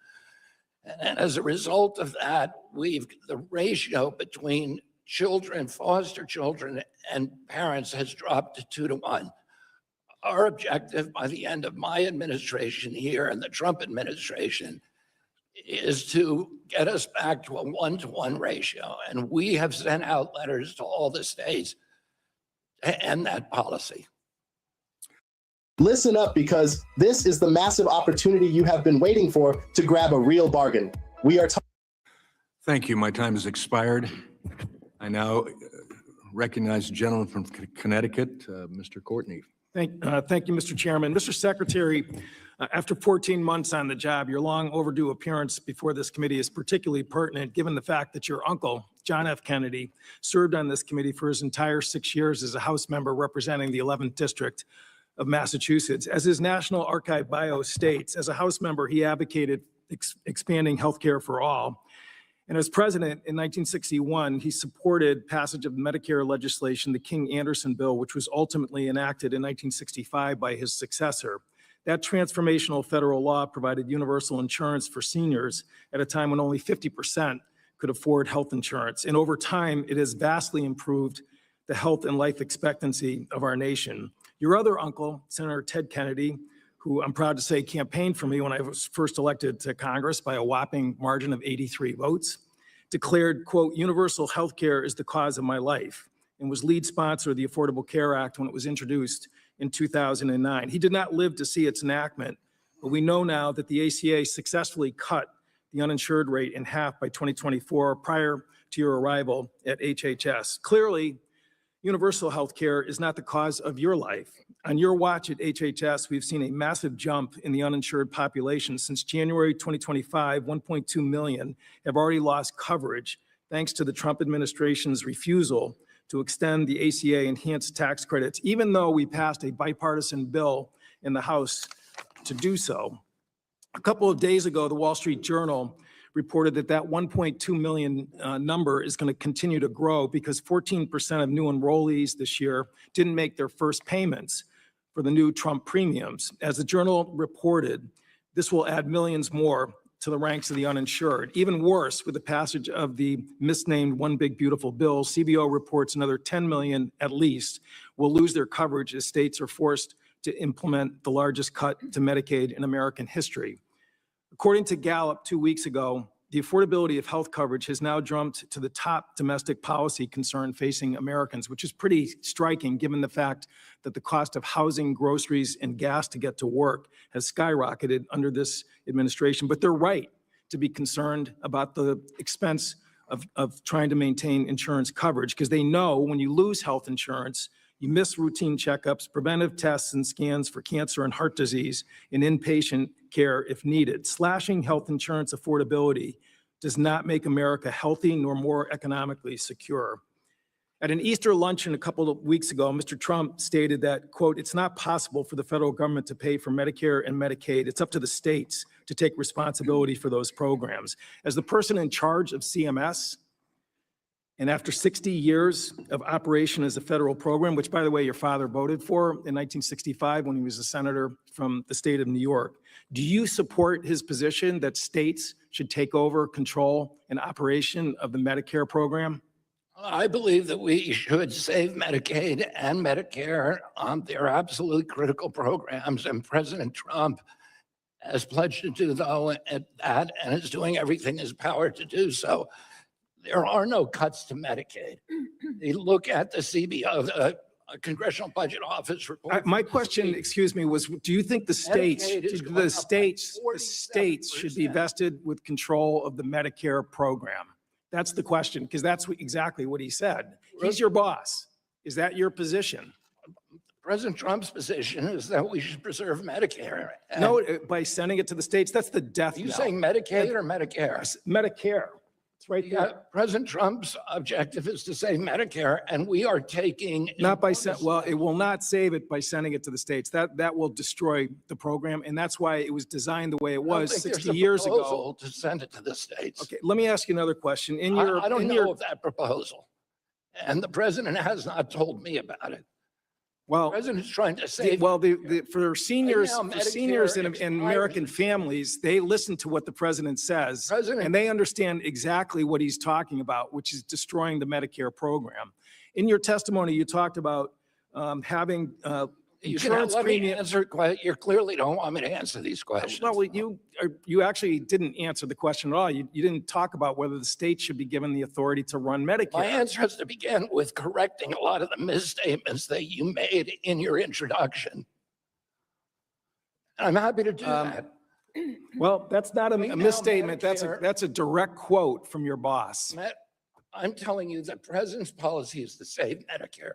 And as a result of that, the ratio between children, foster children, and parents has dropped to 2 to 1. Our objective by the end of my administration here and the Trump administration is to get us back to a 1-to-1 ratio. And we have sent out letters to all the states to end that policy. Listen up, because this is the massive opportunity you have been waiting for to grab a real bargain. We are Thank you. My time has expired. I now recognize the gentleman from Connecticut, Mr. Courtney. Thank you, Mr. Chairman. Mr. Secretary, after 14 months on the job, your long overdue appearance before this committee is particularly pertinent given the fact that your uncle, John F. Kennedy, served on this committee for his entire 6 years as a House member representing the 11th District of Massachusetts. As his National Archive bio states, as a House member, he advocated expanding health care for all. And as president in 1961, he supported passage of Medicare legislation, the King-Anderson bill, which was ultimately enacted in 1965 by his successor. That transformational federal law provided universal insurance for seniors at a time when only 50% could afford health insurance. And over time, it has vastly improved the health and life expectancy of our nation. Your other uncle, Senator Ted Kennedy, who I'm proud to say campaigned for me when I was first elected to Congress by a whopping margin of 83 votes, declared, quote, universal health care is the cause of my life, and was lead sponsor of the Affordable Care Act when it was introduced in 2009. He did not live to see its enactment, but we know now that the ACA successfully cut the uninsured rate in half by 2024 prior to your arrival at HHS. Clearly, universal health care is not the cause of your life. On your watch at HHS, we've seen a massive jump in the uninsured population. Since January 2025, 1.2 million have already lost coverage thanks to the Trump administration's refusal to extend the ACA enhanced tax credits, even though we passed a bipartisan bill in the House to do so. A couple of days ago, the Wall Street Journal reported that 1.2 million number is going to continue to grow because 14% of new enrollees this year didn't make their first payments for the new Trump premiums. As the Journal reported, this will add millions more to the ranks of the uninsured. Even worse, with the passage of the misnamed One Big Beautiful Bill, CBO reports another 10 million at least will lose their coverage as states are forced to implement the largest cut to Medicaid in American history. According to Gallup 2 weeks ago, the affordability of health coverage has now jumped to the top domestic policy concern facing Americans, which is pretty striking given the fact that the cost of housing, groceries, and gas to get to work has skyrocketed under this administration. But they're right to be concerned about the expense of trying to maintain insurance coverage, because they know when you lose health insurance, you miss routine checkups, preventive tests and scans for cancer and heart disease, and inpatient care if needed. Slashing health insurance affordability does not make America healthy nor more economically secure. At an Easter luncheon a couple of weeks ago, Mr. Trump stated that, quote, it's not possible for the federal government to pay for Medicare and Medicaid. It's up to the states to take responsibility for those programs. As the person in charge of CMS, and after 60 years of operation as a federal program, which, by the way, your father voted for in 1965 when he was a senator from the state of New York, do you support his position that states should take over control and operation of the Medicare program? I believe that we should save Medicaid and Medicare. They're absolutely critical programs, and President Trump has pledged to do that and is doing everything in his power to do so. There are no cuts to Medicaid. They look at the CBO, the Congressional Budget Office report. My question, excuse me, was, do you think the states, Medicaid is the going up by states should be vested with control of the Medicare program? That's the question, because that's exactly what he said. He's your boss. Is that your position? President Trump's position is that we should preserve Medicare. And No, by sending it to the states, that's the death are you knell. saying Medicaid or Medicare? Medicare. It's right Yeah, there. President Trump's objective is to save Medicare, and we are taking. Not by, well, it will not save it by sending it to the states. That will destroy the program, and that's why it was designed the way it I don't was think there's 60 a years ago. proposal to send it to the states. Okay, let me ask you another question. In your, I don't in know your, of that proposal, and the president has not told me about it. well, The president's trying to save. well, for seniors, now, for seniors Medicare and American families, they listen to what the president says, and they understand exactly what he's talking about, which is destroying the Medicare program. In your testimony, you talked about having You can insurance let me premium. answer. You clearly don't want me to answer these questions. Well, you actually didn't answer the question at all. You didn't talk about whether the state should be given the authority to run Medicare. My answer has to begin with correcting a lot of the misstatements that you made in your introduction. I'm happy to do that. Well, that's not a Right now, misstatement. Medicare- That's a direct quote from your boss. I'm telling you, the president's policy is to save Medicare.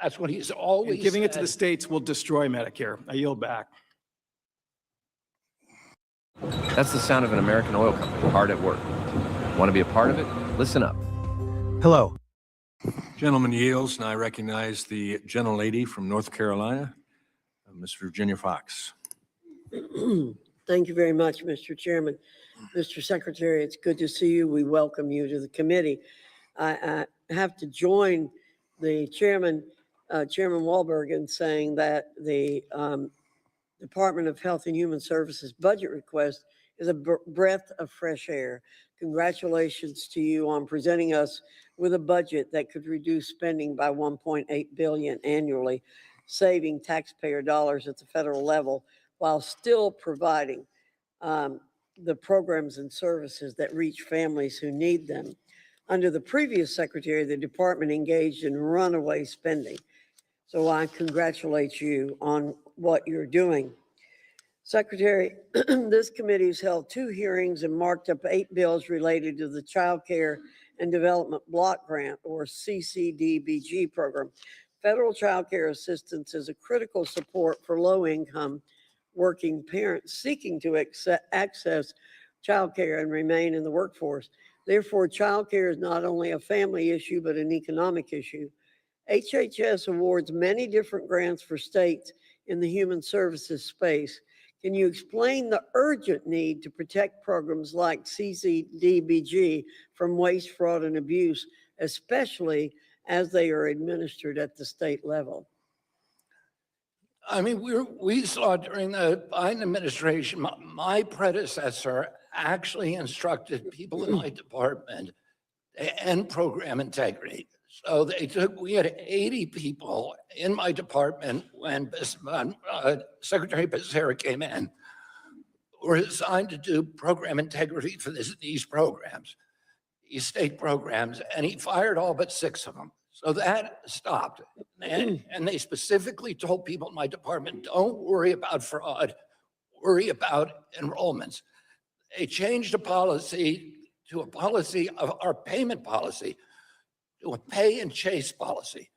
That's what he's always And giving it to the said. states will destroy Medicare. I yield back. That's the sound of an American oil company hard at work. Want to be a part of it? Listen up. Hello. Gentleman yields, and I recognize the gentlelady from North Carolina, Ms. Virginia Fox. Thank you very much, Mr. Chairman. Mr. Secretary, it's good to see you. We welcome you to the committee. I have to join the chairman, Chairman Wahlberg, in saying that the Department of Health and Human Services budget request is a breath of fresh air. Congratulations to you on presenting us with a budget that could reduce spending by $1.8 billion annually, saving taxpayer dollars at the federal level while still providing the programs and services that reach families who need them. Under the previous secretary, the department engaged in runaway spending. So I congratulate you on what you're doing. Secretary, this committee has held 2 hearings and marked up 8 bills related to the Child Care and Development Block Grant, or CCDBG program. Federal child care assistance is a critical support for low-income working parents seeking to access child care and remain in the workforce. Therefore, child care is not only a family issue, but an economic issue. HHS awards many different grants for states in the human services space. Can you explain the urgent need to protect programs like CCDBG from waste, fraud, and abuse, especially as they are administered at the state level? I mean, we saw during the Biden administration, my predecessor actually instructed people in my department to end program integrity. So we had 80 people in my department when Secretary Becerra came in, were assigned to do program integrity for these programs, these state programs, and he fired all but 6 of them. So that stopped. And they specifically told people in my department, don't worry about fraud, worry about enrollments. They changed the policy to a policy of our payment policy, to a pay and chase policy,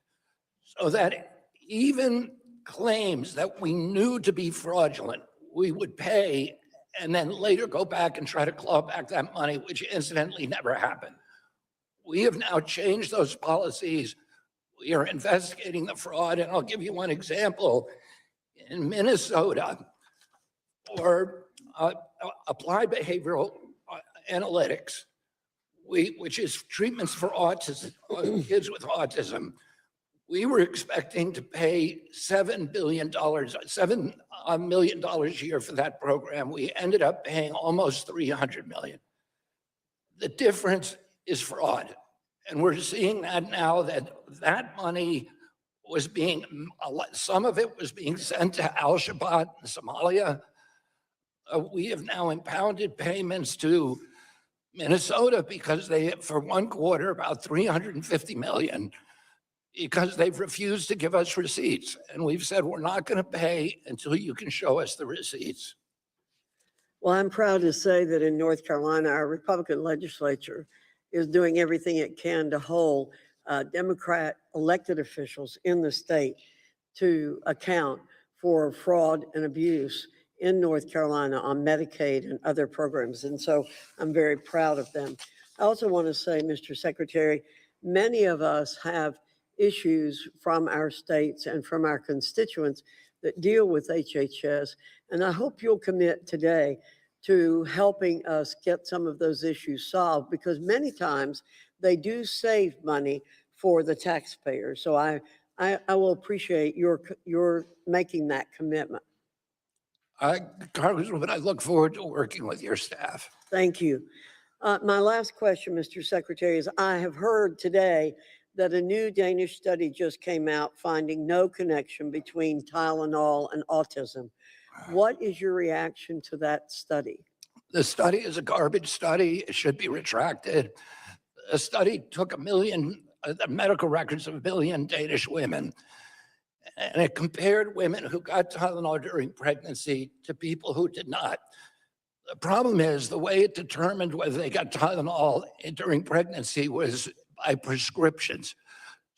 so that even claims that we knew to be fraudulent, we would pay and then later go back and try to claw back that money, which incidentally never happened. We have now changed those policies. We are investigating the fraud, and I'll give you one example. In Minnesota, for applied behavioral analytics, which is treatments for autism, kids with autism, we were expecting to pay $7 million a year for that program. We ended up paying almost $300 million. The difference is fraud. And we're seeing that now that that money was being, some of it was being sent to Al-Shabaab in Somalia. We have now impounded payments to Minnesota because they, for one quarter, about 350 million, because they've refused to give us receipts. And we've said, we're not going to pay until you can show us the receipts. Well, I'm proud to say that in North Carolina, our Republican legislature is doing everything it can to hold Democrat elected officials in the state to account for fraud and abuse in North Carolina on Medicaid and other programs. And so I'm very proud of them. I also want to say, Mr. Secretary, many of us have issues from our states and from our constituents that deal with HHS. And I hope you'll commit today to helping us get some of those issues solved, because many times they do save money for the taxpayer. So I will appreciate your making that commitment. Congresswoman, I look forward to working with your staff. Thank you. My last question, Mr. Secretary, is I have heard today that a new Danish study just came out finding no connection between Tylenol and autism. What is your reaction to that study? The study is a garbage study. It should be retracted. A study took the medical records of 1 million Danish women, and it compared women who got Tylenol during pregnancy to people who did not. The problem is the way it determined whether they got Tylenol during pregnancy was by prescriptions.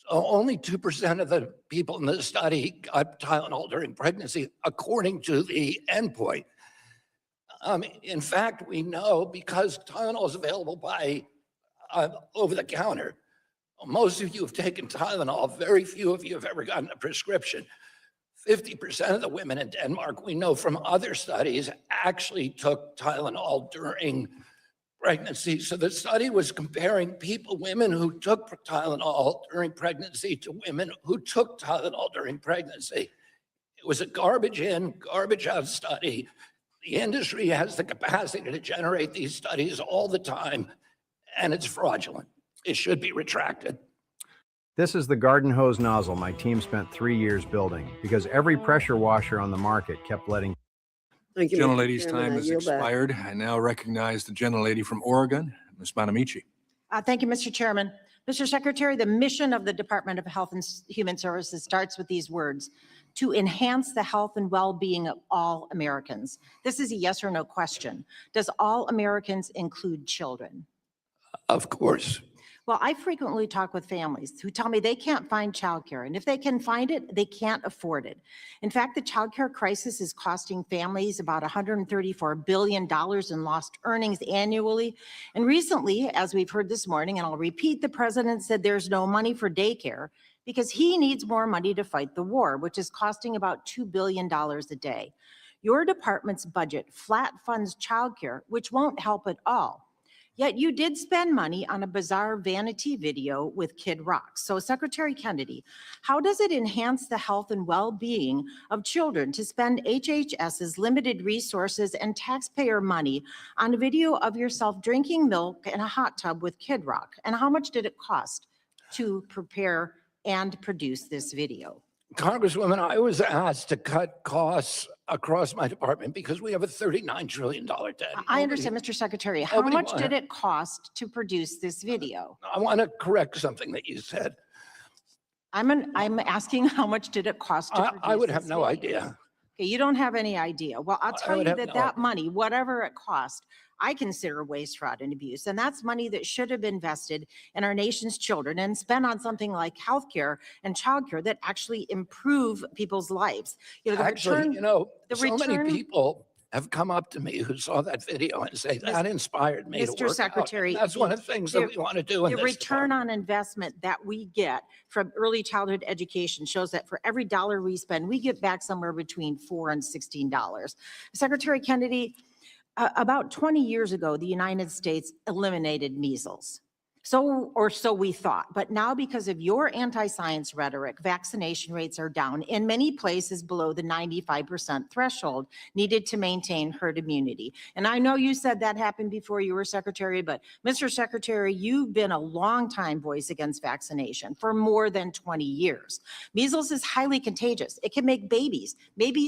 So only 2% of the people in the study got Tylenol during pregnancy, according to the endpoint. In fact, we know because Tylenol is available by over the counter. Most of you have taken Tylenol. Very few of you have ever gotten a prescription. 50% of the women in Denmark, we know from other studies, actually took Tylenol during pregnancy. So the study was comparing women who took Tylenol during pregnancy to women who took Tylenol during pregnancy. It was a garbage in, garbage out study. The industry has the capacity to generate these studies all the time, and it's fraudulent. It should be retracted. This is the garden hose nozzle my team spent 3 years building because every pressure washer on the market kept letting. Thank you, Gentlelady's Mr. Chairman. time I has yield back. expired. I now recognize the gentlelady from Oregon, Ms. Bonamici. Thank you, Mr. Chairman. Mr. Secretary, the mission of the Department of Health and Human Services starts with these words: to enhance the health and well-being of all Americans. This is a yes or no question. Does all Americans include children? Of course. Well, I frequently talk with families who tell me they can't find childcare, and if they can find it, they can't afford it. In fact, the childcare crisis is costing families about $134 billion in lost earnings annually. And recently, as we've heard this morning, and I'll repeat, the president said there's no money for daycare because he needs more money to fight the war, which is costing about $2 billion a day. Your department's budget flat funds childcare, which won't help at all. Yet you did spend money on a bizarre vanity video with Kid Rock. So Secretary Kennedy, how does it enhance the health and well-being of children to spend HHS's limited resources and taxpayer money on a video of yourself drinking milk in a hot tub with Kid Rock? And how much did it cost to prepare and produce this video? Congresswoman, I was asked to cut costs across my department because we have a $39 trillion debt. I understand, Mr. Secretary. How much did it cost to produce this video? I want to correct something that you said. I'm asking how much did it cost to produce I would have this no video? idea. Okay, you don't have any idea. Well, I'll tell you that that money, whatever it cost, I consider waste, fraud, and abuse. And that's money that should have been invested in our nation's children and spent on something like healthcare and childcare that actually improve people's lives. You know, so many people have come up to me who saw that video and say that inspired me to Mr. work Secretary, out. That's one of the things that we want to do in the this return on investment that we get from early childhood education shows that for every dollar we spend, we get back somewhere between $4 and $16. Secretary Kennedy, about 20 years ago, the United States eliminated measles. Or so we thought. But now, because of your anti-science rhetoric, vaccination rates are down in many places below the 95% threshold needed to maintain herd immunity. And I know you said that happened before you were secretary, but Mr. Secretary, you've been a longtime voice against vaccination for more than 20 years. Measles is highly contagious. It can make babies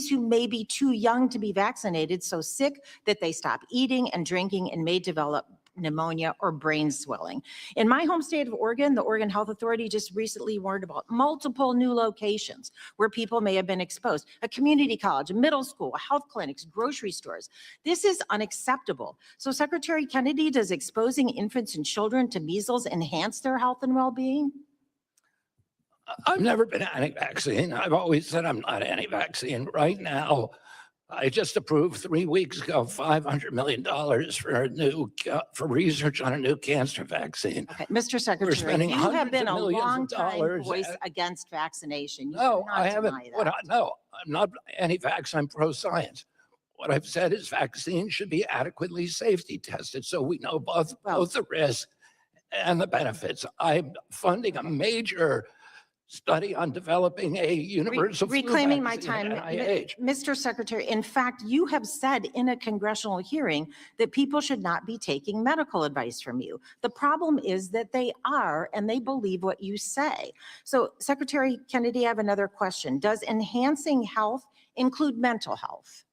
who may be too young to be vaccinated, so sick that they stop eating and drinking and may develop pneumonia or brain swelling. In my home state of Oregon, the Oregon Health Authority just recently warned about multiple new locations where people may have been exposed: a community college, a middle school, health clinics, grocery stores. This is unacceptable. So Secretary Kennedy, does exposing infants and children to measles enhance their health and well-being? I've never been anti-vaccine. I've always said I'm not anti-vaccine. Right now, I just approved 3 weeks ago $500 million for research on a new cancer vaccine. Okay, Mr. Secretary, you have been a long-time voice against vaccination. You No, cannot I haven't. deny that. No, I'm not anti-vax. I'm pro-science. What I've said is vaccines should be adequately safety tested so we know both the risks and the benefits. I'm funding a major study on developing a universal flu Reclaiming my vaccine time, at NIH. Mr. Secretary, in fact, you have said in a congressional hearing that people should not be taking medical advice from you. The problem is that they are, and they believe what you say. So Secretary Kennedy, I have another question. Does enhancing health include mental health?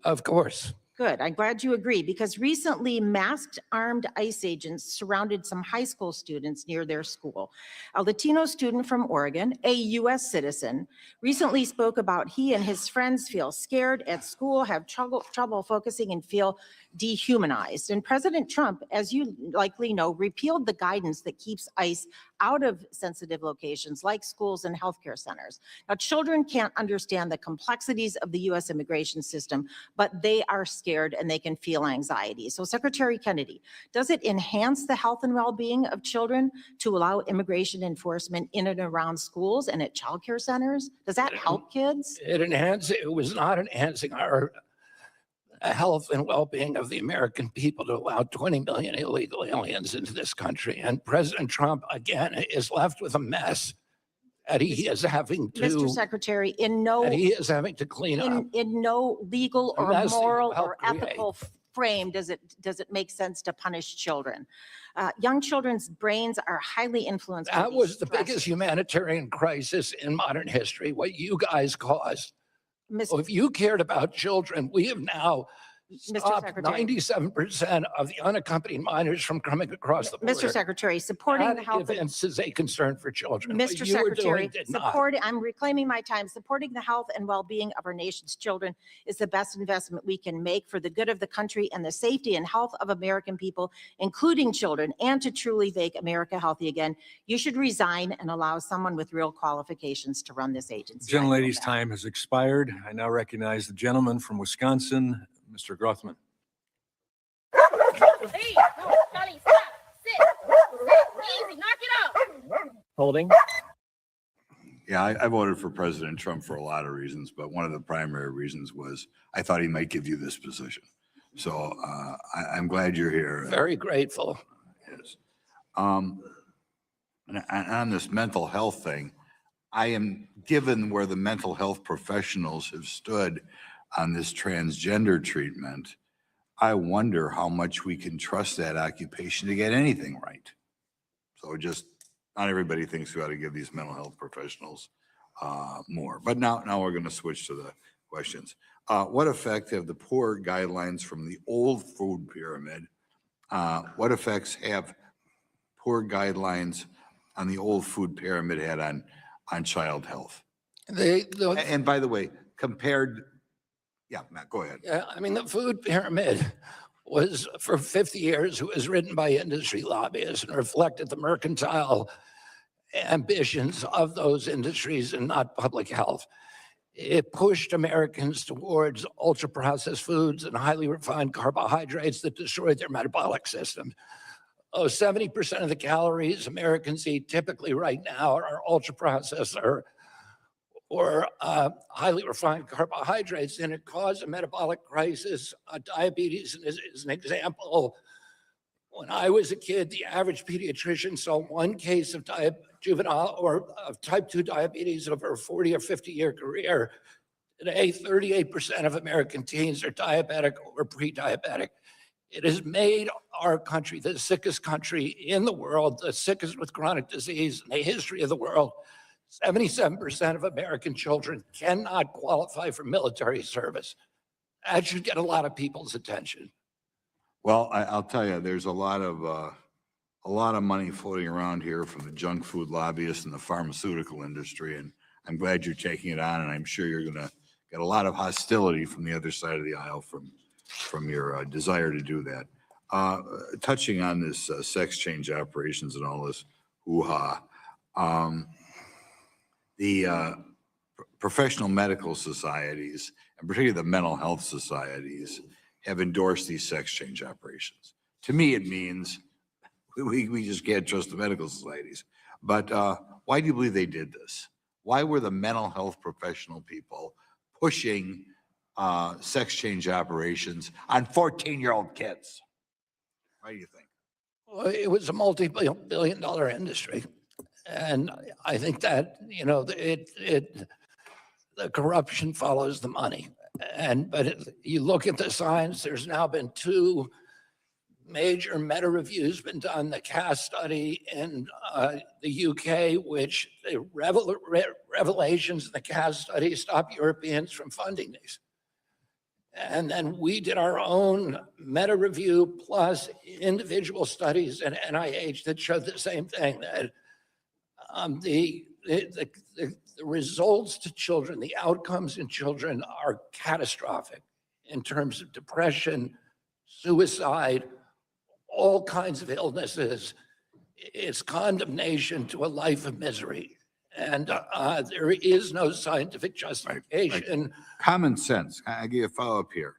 Of course. Good. I'm glad you agree, because recently masked armed ICE agents surrounded some high school students near their school. A Latino student from Oregon, a U.S. citizen, recently spoke about he and his friends feel scared at school, have trouble focusing, and feel dehumanized. And President Trump, as you likely know, repealed the guidance that keeps ICE out of sensitive locations like schools and healthcare centers. Now, children can't understand the complexities of the U.S. immigration system, but they are scared and they can feel anxiety. So Secretary Kennedy, does it enhance the health and well-being of children to allow immigration enforcement in and around schools and at childcare centers? Does that help kids? It was not enhancing our health and well-being of the American people to allow 20 million illegal aliens into this country. And President Trump, again, is left with a mess that he is having to— Mr. Secretary, in no— that he is having to clean up. In no legal or mess that you moral helped or create. ethical frame does it make sense to punish children. Young children's brains are highly influenced. by That these was the stressors. biggest humanitarian crisis in modern history, what you guys caused. Ms. Well, if you cared about children, we have now Mr. stopped Secretary. 97% of the unaccompanied minors from coming across the border. Mr. Secretary, supporting the That health. evidence is a concern for children. What Mr. you were Secretary, doing did not. I'm reclaiming my time. Supporting the health and well-being of our nation's children is the best investment we can make for the good of the country and the safety and health of American people, including children, and to truly make America healthy again. You should resign and allow someone with real qualifications to run this agency. Gentlelady's time has expired. I now recognize the gentleman from Wisconsin, Mr. Grothman. Holding. Yeah, I voted for President Trump for a lot of reasons, but one of the primary reasons was I thought he might give you this position. So I'm glad you're here. Very grateful. Yes. And on this mental health thing, I am, given where the mental health professionals have stood on this transgender treatment, I wonder how much we can trust that occupation to get anything right. So just, not everybody thinks we ought to give these mental health professionals more. But now we're going to switch to the questions. What effect have the poor guidelines from the old food pyramid, what effects have poor guidelines on the old food pyramid had on child health? And by the way, compared, yeah, Matt, go ahead. Yeah, I mean, the food pyramid was for 50 years, it was written by industry lobbyists and reflected the mercantile ambitions of those industries and not public health. It pushed Americans towards ultra-processed foods and highly refined carbohydrates that destroyed their metabolic system. 70% of the calories Americans eat typically right now are ultra-processed or highly refined carbohydrates, and it caused a metabolic crisis. Diabetes is an example. When I was a kid, the average pediatrician saw one case of juvenile or of type 2 diabetes over a 40 or 50-year career. Today, 38% of American teens are diabetic or pre-diabetic. It has made our country the sickest country in the world, the sickest with chronic disease in the history of the world. 77% of American children cannot qualify for military service. That should get a lot of people's attention. Well, I'll tell you, there's a lot of money floating around here from the junk food lobbyists and the pharmaceutical industry, and I'm glad you're taking it on, and I'm sure you're going to get a lot of hostility from the other side of the aisle from your desire to do that. Touching on this sex change operations and all this hoo-ha, the professional medical societies, and particularly the mental health societies, have endorsed these sex change operations. To me, it means we just can't trust the medical societies. But why do you believe they did this? Why were the mental health professional people pushing sex change operations on 14-year-old kids? Why do you think? Well, it was a multi-billion-dollar industry. And I think that, you know, the corruption follows the money. But you look at the science, there's now been 2 major meta-reviews been done. The CAS study in the UK, which the revelations in the CAS study stopped Europeans from funding these. And then we did our own meta-review plus individual studies at NIH that showed the same thing, that the results to children, the outcomes in children are catastrophic in terms of depression, suicide, all kinds of illnesses. It's condemnation to a life of misery. And there is no scientific justification. Right. Common sense. I give you a follow-up here.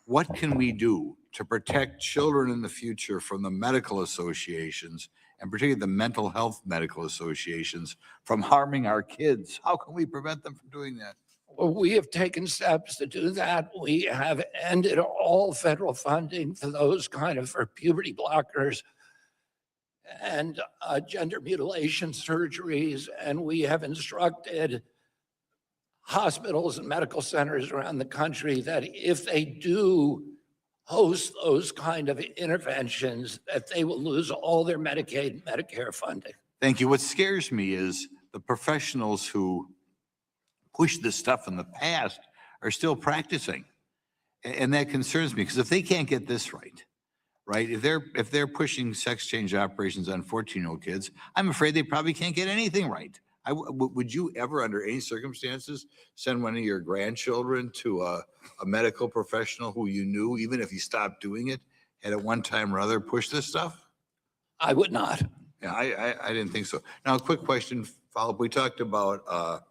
What can we do to protect children in the future from the medical associations, and particularly the mental health medical associations, from harming our kids? How can we prevent them from doing that? Well, we have taken steps to do that. We have ended all federal funding for those for puberty blockers and gender mutilation surgeries. And we have instructed hospitals and medical centers around the country that if they do host those kind of interventions, that they will lose all their Medicaid and Medicare funding. Thank you. What scares me is the professionals who pushed this stuff in the past are still practicing. And that concerns me, because if they can't get this right, if they're pushing sex change operations on 14-year-old kids, I'm afraid they probably can't get anything right. Would you ever, under any circumstances, send one of your grandchildren to a medical professional who you knew, even if he stopped doing it, had at one time rather push this stuff? I would not. Yeah, I didn't think so. Now, a quick question, follow-up. We talked about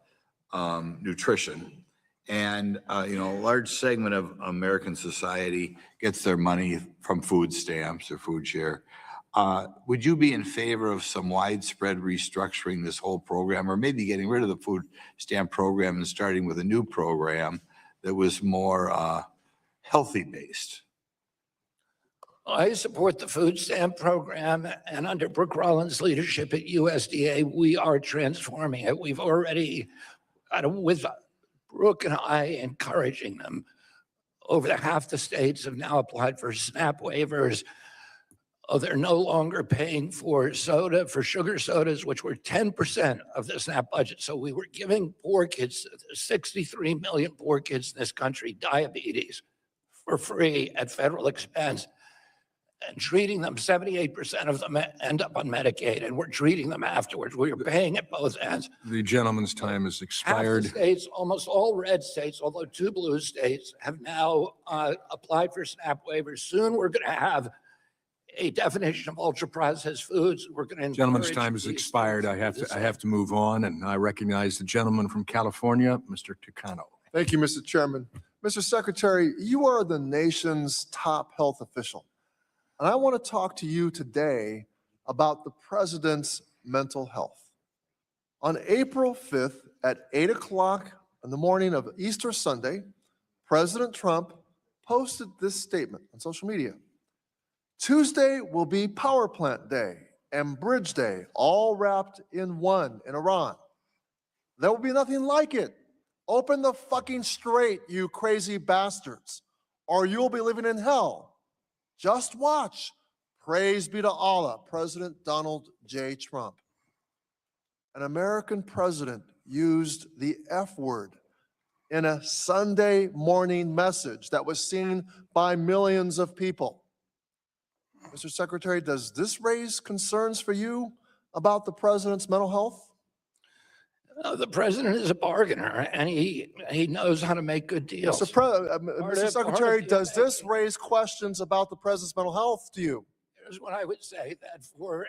nutrition. And, a large segment of American society gets their money from food stamps or food share. Would you be in favor of some widespread restructuring this whole program, or maybe getting rid of the food stamp program and starting with a new program that was more healthy-based? I support the food stamp program, and under Brooke Rollins' leadership at USDA, we are transforming it. We've already, with Brooke and I encouraging them, over half the states have now applied for SNAP waivers. They're no longer paying for sugar sodas, which were 10% of the SNAP budget. So we were giving poor kids, 63 million poor kids in this country, diabetes for free at federal expense, and treating them. 78% of them end up on Medicaid, and we're treating them afterwards. We're paying at both ends. The gentleman's time has expired. Half the states, almost all red states, although 2 blue states, have now applied for SNAP waivers. Soon we're going to have a definition of ultra-processed foods. We're going to Gentleman's time has expired. I have to move on, and I recognize the gentleman from California, Mr. Tucano. Thank you, Mr. Chairman. Mr. Secretary, you are the nation's top health official. And I want to talk to you today about the president's mental health. On April 5th at 8 o'clock in the morning of Easter Sunday, President Trump posted this statement on social media. Tuesday will be Power Plant Day and Bridge Day, all wrapped in one in Iran. There will be nothing like it. Open the fucking strait, you crazy bastards, or you'll be living in hell. Just watch. Praise be to Allah, President Donald J. Trump. An American president used the F word in a Sunday morning message that was seen by millions of people. Mr. Secretary, does this raise concerns for you about the president's mental health? The president is a bargainer, and he knows how to make good deals. Mr. Secretary, does this raise questions about the president's mental health to you? Here's what I would say, that for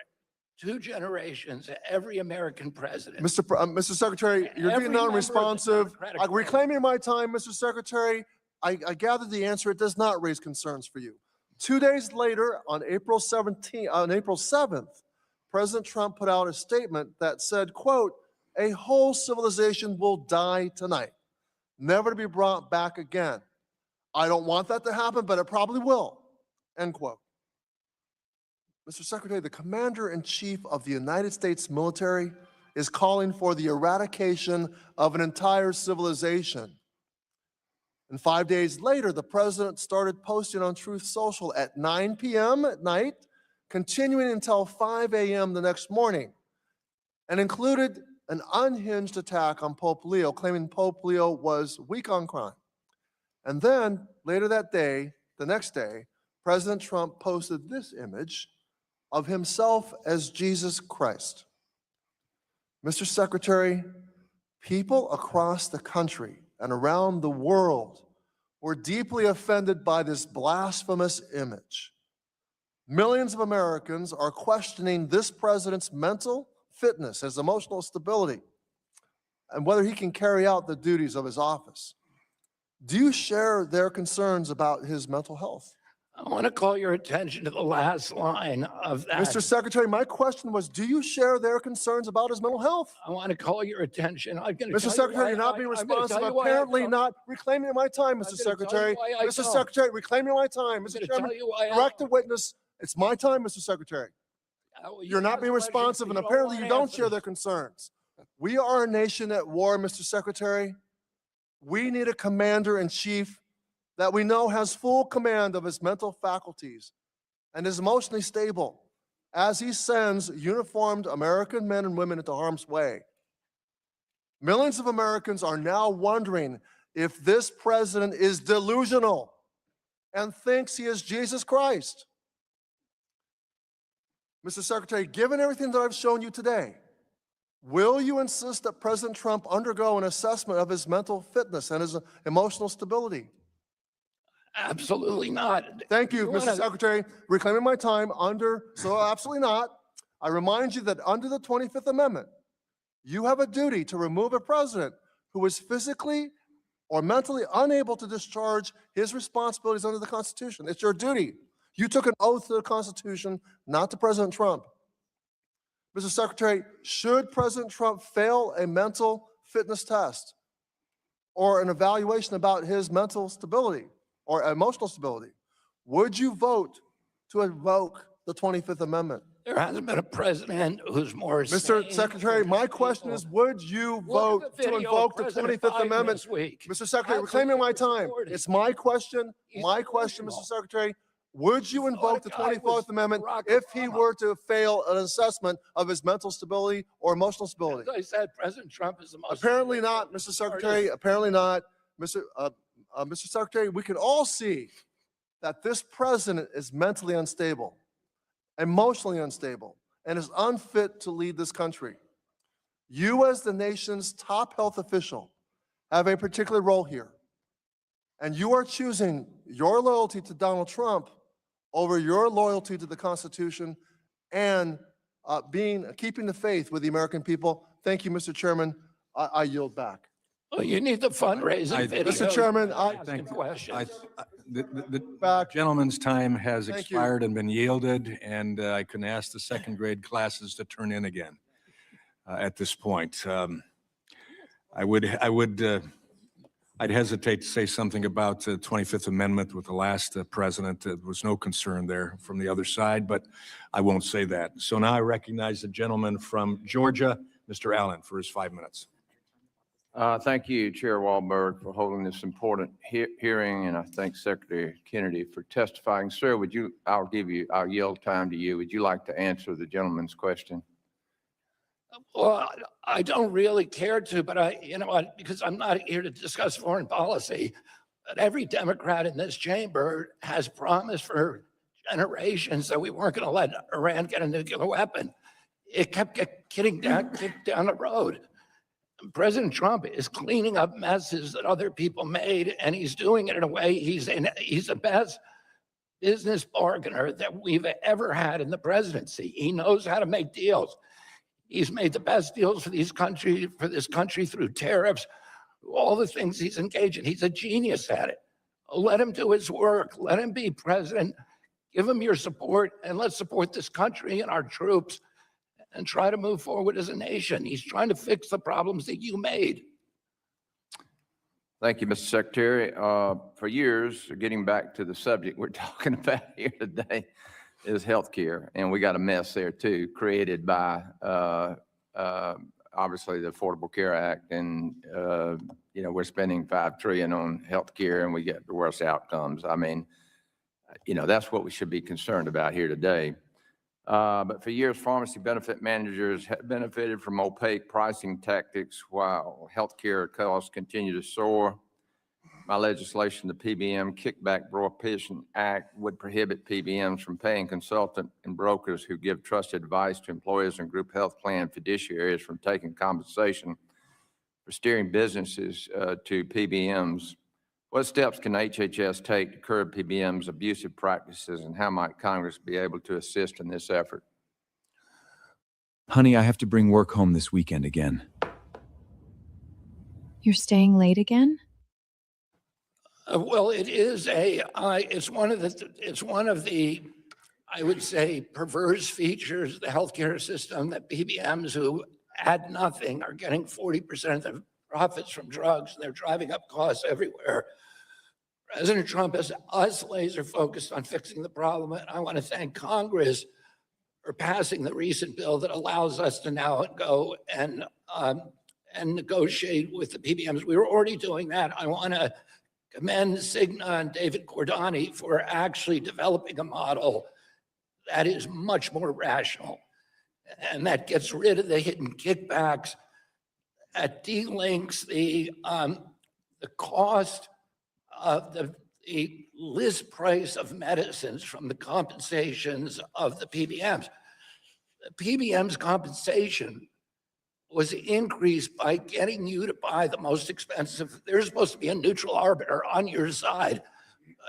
2 generations, every American president. Mr. Secretary, you're being non-responsive. Reclaiming my time, Mr. Secretary, I gather the answer, it does not raise concerns for you. 2 days later, on April 7th, President Trump put out a statement that said, quote, "A whole civilization will die tonight, never to be brought back again. I don't want that to happen, but it probably will," end quote. Mr. Secretary, the Commander-in-Chief of the United States military is calling for the eradication of an entire civilization. And 5 days later, the president started posting on Truth Social at 9 p.m. at night, continuing until 5 a.m. the next morning, and included an unhinged attack on Pope Leo, claiming Pope Leo was weak on crime. And then later that day, the next day, President Trump posted this image of himself as Jesus Christ. Mr. Secretary, people across the country and around the world were deeply offended by this blasphemous image. Millions of Americans are questioning this president's mental fitness, his emotional stability, and whether he can carry out the duties of his office. Do you share their concerns about his mental health? I want to call your attention to the last line of that. Mr. Secretary, my question was, do you share their concerns about his mental health? I want to call your attention. Mr. Secretary, you're not being responsive. Apparently not reclaiming my time, Mr. Secretary. Mr. Secretary, reclaiming my time. Mr. Chairman, direct the witness. It's my time, Mr. Secretary. You're not being responsive, and apparently you don't share their concerns. We are a nation at war, Mr. Secretary. We need a commander-in-chief that we know has full command of his mental faculties and is emotionally stable as he sends uniformed American men and women into harm's way. Millions of Americans are now wondering if this president is delusional and thinks he is Jesus Christ. Mr. Secretary, given everything that I've shown you today, will you insist that President Trump undergo an assessment of his mental fitness and his emotional stability? Absolutely not. Thank you, Mr. Secretary. Reclaiming my time absolutely not. I remind you that under the 25th Amendment, you have a duty to remove a president who is physically or mentally unable to discharge his responsibilities under the Constitution. It's your duty. You took an oath to the Constitution, not to President Trump. Mr. Secretary, should President Trump fail a mental fitness test or an evaluation about his mental stability or emotional stability, would you vote to invoke the 25th Amendment? There hasn't been a president who's more Mr. Secretary, my question is, would you vote to invoke the 25th Amendment? Mr. Secretary, reclaiming my time. It's my question, Mr. Secretary. Would you invoke the 24th Amendment if he were to fail an assessment of his mental stability or emotional stability? As I said, President Trump is the most. Apparently not, Mr. Secretary. Apparently not. Mr. Secretary, we can all see that this president is mentally unstable, emotionally unstable, and is unfit to lead this country. You, as the nation's top health official, have a particular role here. And you are choosing your loyalty to Donald Trump over your loyalty to the Constitution and keeping the faith with the American people. Thank you, Mr. Chairman. I yield back. Well, you need the fundraising video. Mr. Chairman, the gentleman's time has expired and been yielded, and I can ask the second grade classes to turn in again at this point. I would I'd hesitate to say something about the 25th Amendment with the last president. There was no concern there from the other side, but I won't say that. So now I recognize the gentleman from Georgia, Mr. Allen, for his 5 minutes. Thank you, Chair Walberg, for holding this important hearing, and I thank Secretary Kennedy for testifying. Sir, I'll yield time to you. Would you like to answer the gentleman's question? Well, I don't really care to, but because I'm not here to discuss foreign policy, but every Democrat in this chamber has promised for generations that we weren't going to let Iran get a nuclear weapon. It kept kicked down the road. President Trump is cleaning up messes that other people made, and he's doing it in a way he's the best business bargainer that we've ever had in the presidency. He knows how to make deals. He's made the best deals for this country through tariffs, all the things he's engaged in. He's a genius at it. Let him do his work. Let him be president. Give him your support, and let's support this country and our troops and try to move forward as a nation. He's trying to fix the problems that you made. Thank you, Mr. Secretary. For years, getting back to the subject we're talking about here today, is healthcare, and we got a mess there too, created by obviously the Affordable Care Act, and we're spending $5 trillion on healthcare, and we get the worst outcomes. I mean, that's what we should be concerned about here today. But for years, pharmacy benefit managers have benefited from opaque pricing tactics while healthcare costs continue to soar. My legislation, the PBM Kickback Prohibition Act, would prohibit PBMs from paying consultant and brokers who give trusted advice to employers and group health plan fiduciaries from taking compensation for steering businesses to PBMs. What steps can HHS take to curb PBMs' abusive practices, and how might Congress be able to assist in this effort? Honey, I have to bring work home this weekend again. You're staying late again? Well, it's one of the, I would say, perverse features of the healthcare system that PBMs who add nothing are getting 40% of the profits from drugs, and they're driving up costs everywhere. President Trump has us laser focused on fixing the problem, and I want to thank Congress for passing the recent bill that allows us to now go and negotiate with the PBMs. We were already doing that. I want to commend Cigna and David Cordani for actually developing a model that is much more rational and that gets rid of the hidden kickbacks, that delinks the cost of the list price of medicines from the compensations of the PBMs. The PBM's compensation was increased by getting you to buy the most expensive. There's supposed to be a neutral arbiter on your side.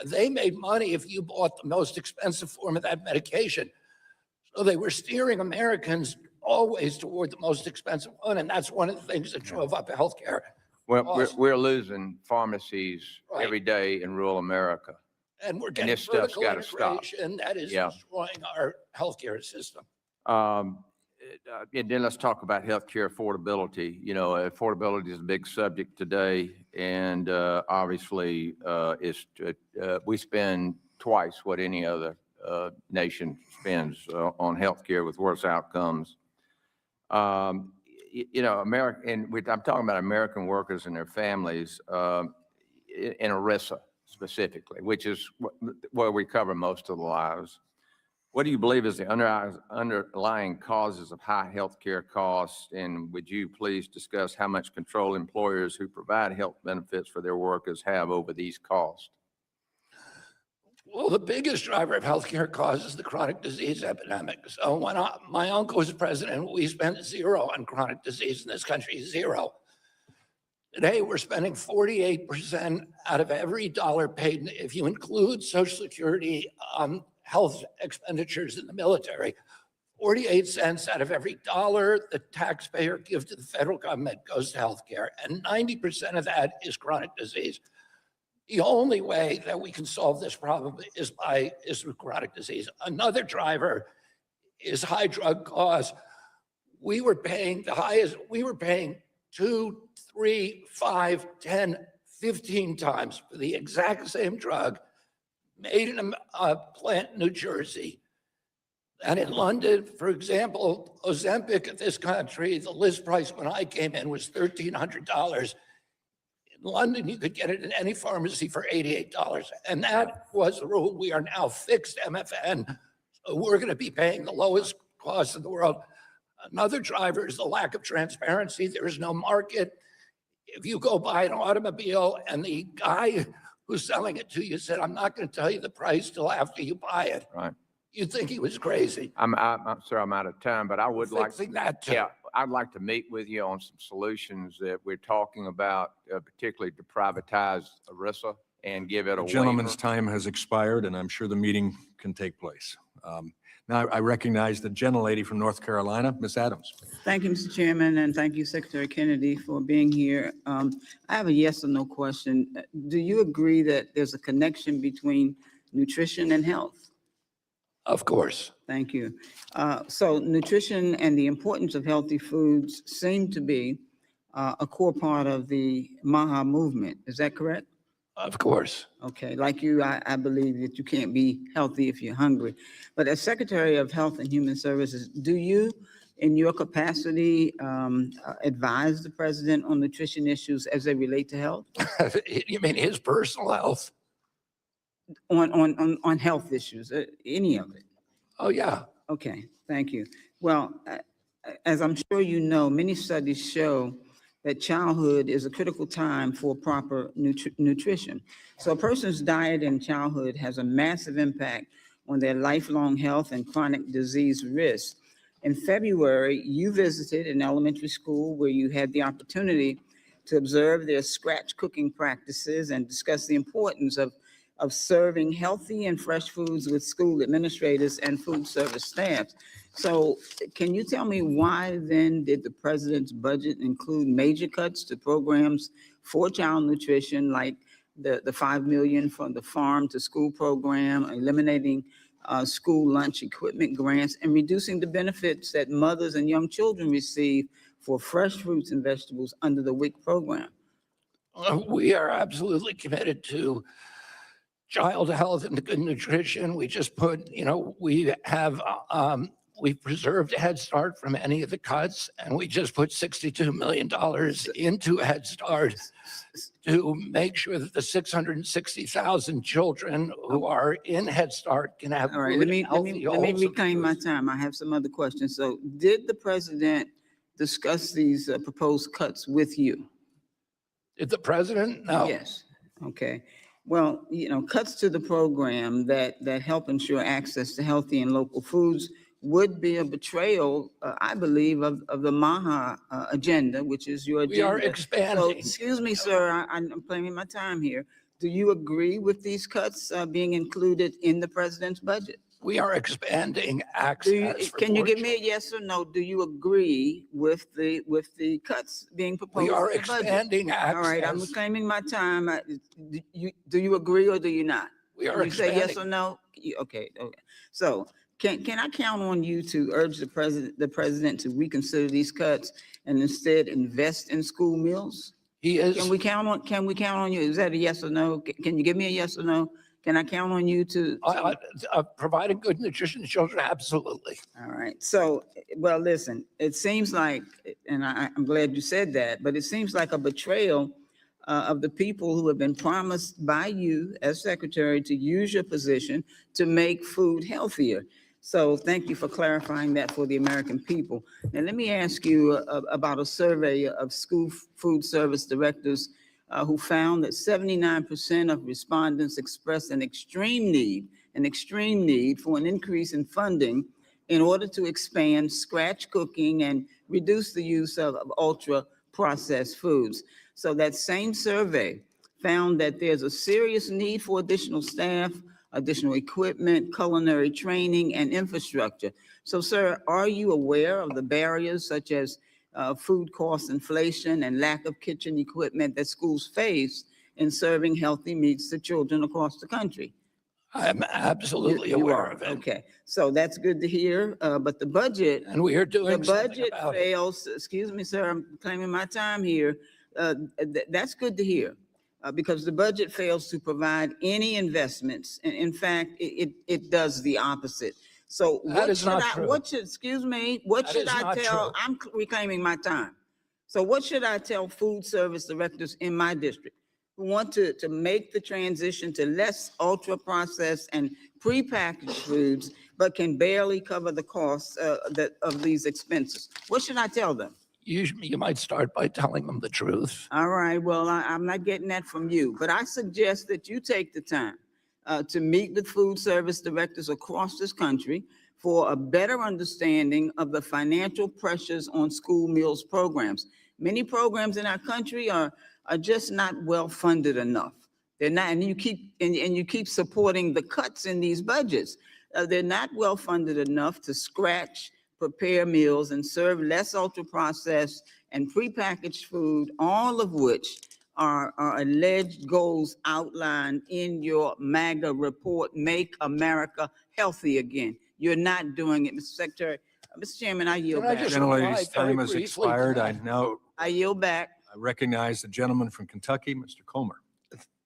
They made money if you bought the most expensive form of that medication. So they were steering Americans always toward the most expensive one, and that's one of the things that drove up healthcare. Well, we're losing pharmacies every day in rural America. And we're getting this stuff's vertical got to stop. integration that is destroying our healthcare system. And then let's talk about healthcare affordability. Affordability is a big subject today, and obviously, we spend twice what any other nation spends on healthcare with worse outcomes. I'm talking about American workers and their families in ERISA specifically, which is where we cover most of the lives. What do you believe is the underlying causes of high healthcare costs? And would you please discuss how much control employers who provide health benefits for their workers have over these costs? Well, the biggest driver of healthcare costs is the chronic disease epidemic. So when my uncle was president, we spent zero on chronic disease in this country, zero. Today, we're spending 48% out of every dollar paid, if you include Social Security, health expenditures in the military. 48 cents out of every dollar the taxpayer gives to the federal government goes to healthcare, and 90% of that is chronic disease. The only way that we can solve this problem is through chronic disease. Another driver is high drug costs. We were paying the highest, we were paying 2, 3, 5, 10, 15 times for the exact same drug made in a plant in New Jersey. And in London, for example, Ozempic in this country, the list price when I came in was $1,300. In London, you could get it in any pharmacy for $88. And that was the rule. We are now fixed MFN. So we're going to be paying the lowest cost in the world. Another driver is the lack of transparency. There is no market. If you go buy an automobile and the guy who's selling it to you said, I'm not going to tell you the price till after you buy it. Right. You'd think he was crazy. I'm sorry, I'm out of time, but I would like, Fixing that too. yeah, I'd like to meet with you on some solutions that we're talking about, particularly to privatize ERISA and give it a The waiver. gentleman's time has expired, and I'm sure the meeting can take place. Now I recognize the gentlelady from North Carolina, Ms. Adams. Thank you, Mr. Chairman, and thank you, Secretary Kennedy, for being here. I have a yes or no question. Do you agree that there's a connection between nutrition and health? Of course. Thank you. So nutrition and the importance of healthy foods seem to be a core part of the MAHA movement. Is that correct? Of course. Okay, like you, I believe that you can't be healthy if you're hungry. But as Secretary of Health and Human Services, do you, in your capacity, advise the president on nutrition issues as they relate to health? You mean his personal health? On health issues, any of it? Oh, yeah. Okay, thank you. Well, as I'm sure you know, many studies show that childhood is a critical time for proper nutrition. So a person's diet in childhood has a massive impact on their lifelong health and chronic disease risk. In February, you visited an elementary school where you had the opportunity to observe their scratch cooking practices and discuss the importance of serving healthy and fresh foods with school administrators and food service staff. So can you tell me why then did the president's budget include major cuts to programs for child nutrition, like the $5 million from the farm to school program, eliminating school lunch equipment grants, and reducing the benefits that mothers and young children receive for fresh fruits and vegetables under the WIC program? We are absolutely committed to child health and good nutrition. We just put, we have, we've preserved Head Start from any of the cuts, and we just put $62 million into Head Start to make sure that the 660,000 children who are in Head Start can have All right, let me reclaim my time. I have some other questions. So did the president discuss these proposed cuts with you? Did the president? No. Yes. Okay. Well, cuts to the program that help ensure access to healthy and local foods would be a betrayal, I believe, of the MAHA agenda, which is your agenda. We are expanding. So, excuse me, sir, I'm claiming my time here. Do you agree with these cuts being included in the president's budget? We are expanding access. Can you give me a yes or no? Do you agree with the cuts being proposed? We are in the budget? expanding access. All right, I'm reclaiming my time. Do you agree or do you not? We are You say yes expanding. or no? Okay. So can I count on you to urge the president to reconsider these cuts and instead invest in school meals? He is. Can we count on you? Is that a yes or no? Can you give me a yes or no? Can I count on you to? Providing good nutrition to children, absolutely. All right. So, well, listen, it seems like, and I'm glad you said that, but it seems like a betrayal of the people who have been promised by you as secretary to use your position to make food healthier. So thank you for clarifying that for the American people. And let me ask you about a survey of school food service directors who found that 79% of respondents expressed an extreme need for an increase in funding in order to expand scratch cooking and reduce the use of ultra processed foods. So that same survey found that there's a serious need for additional staff, additional equipment, culinary training, and infrastructure. So, sir, are you aware of the barriers such as food cost inflation and lack of kitchen equipment that schools face in serving healthy meals to children across the country? I'm absolutely aware of it. Okay, so that's good to hear, but the budget. And we are doing the something budget about it. fails. Excuse me, sir, I'm claiming my time here. That's good to hear. because the budget fails to provide any investments. In fact, it does the opposite. So That what should, excuse me, what should I tell, I'm reclaiming my time. So what should I tell food service directors in my district who want to make the transition to less ultra-processed and prepackaged foods, but can barely cover the costs of these expenses? What should I tell them? You might start by telling them the truth. All right, well, I'm not getting that from you, but I suggest that you take the time to meet with food service directors across this country for a better understanding of the financial pressures on school meals programs. Many programs in our country are just not well funded enough. They're not, and you keep supporting the cuts in these budgets. They're not well funded enough to scratch, prepare meals and serve less ultra-processed and prepackaged food, all of which are alleged goals outlined in your MAGA report, Make America Healthy Again. You're not doing it, Mr. Secretary. Mr. Chairman, I yield back. Gentlelady's time has expired. I yield back. I recognize the gentleman from Kentucky, Mr. Comer.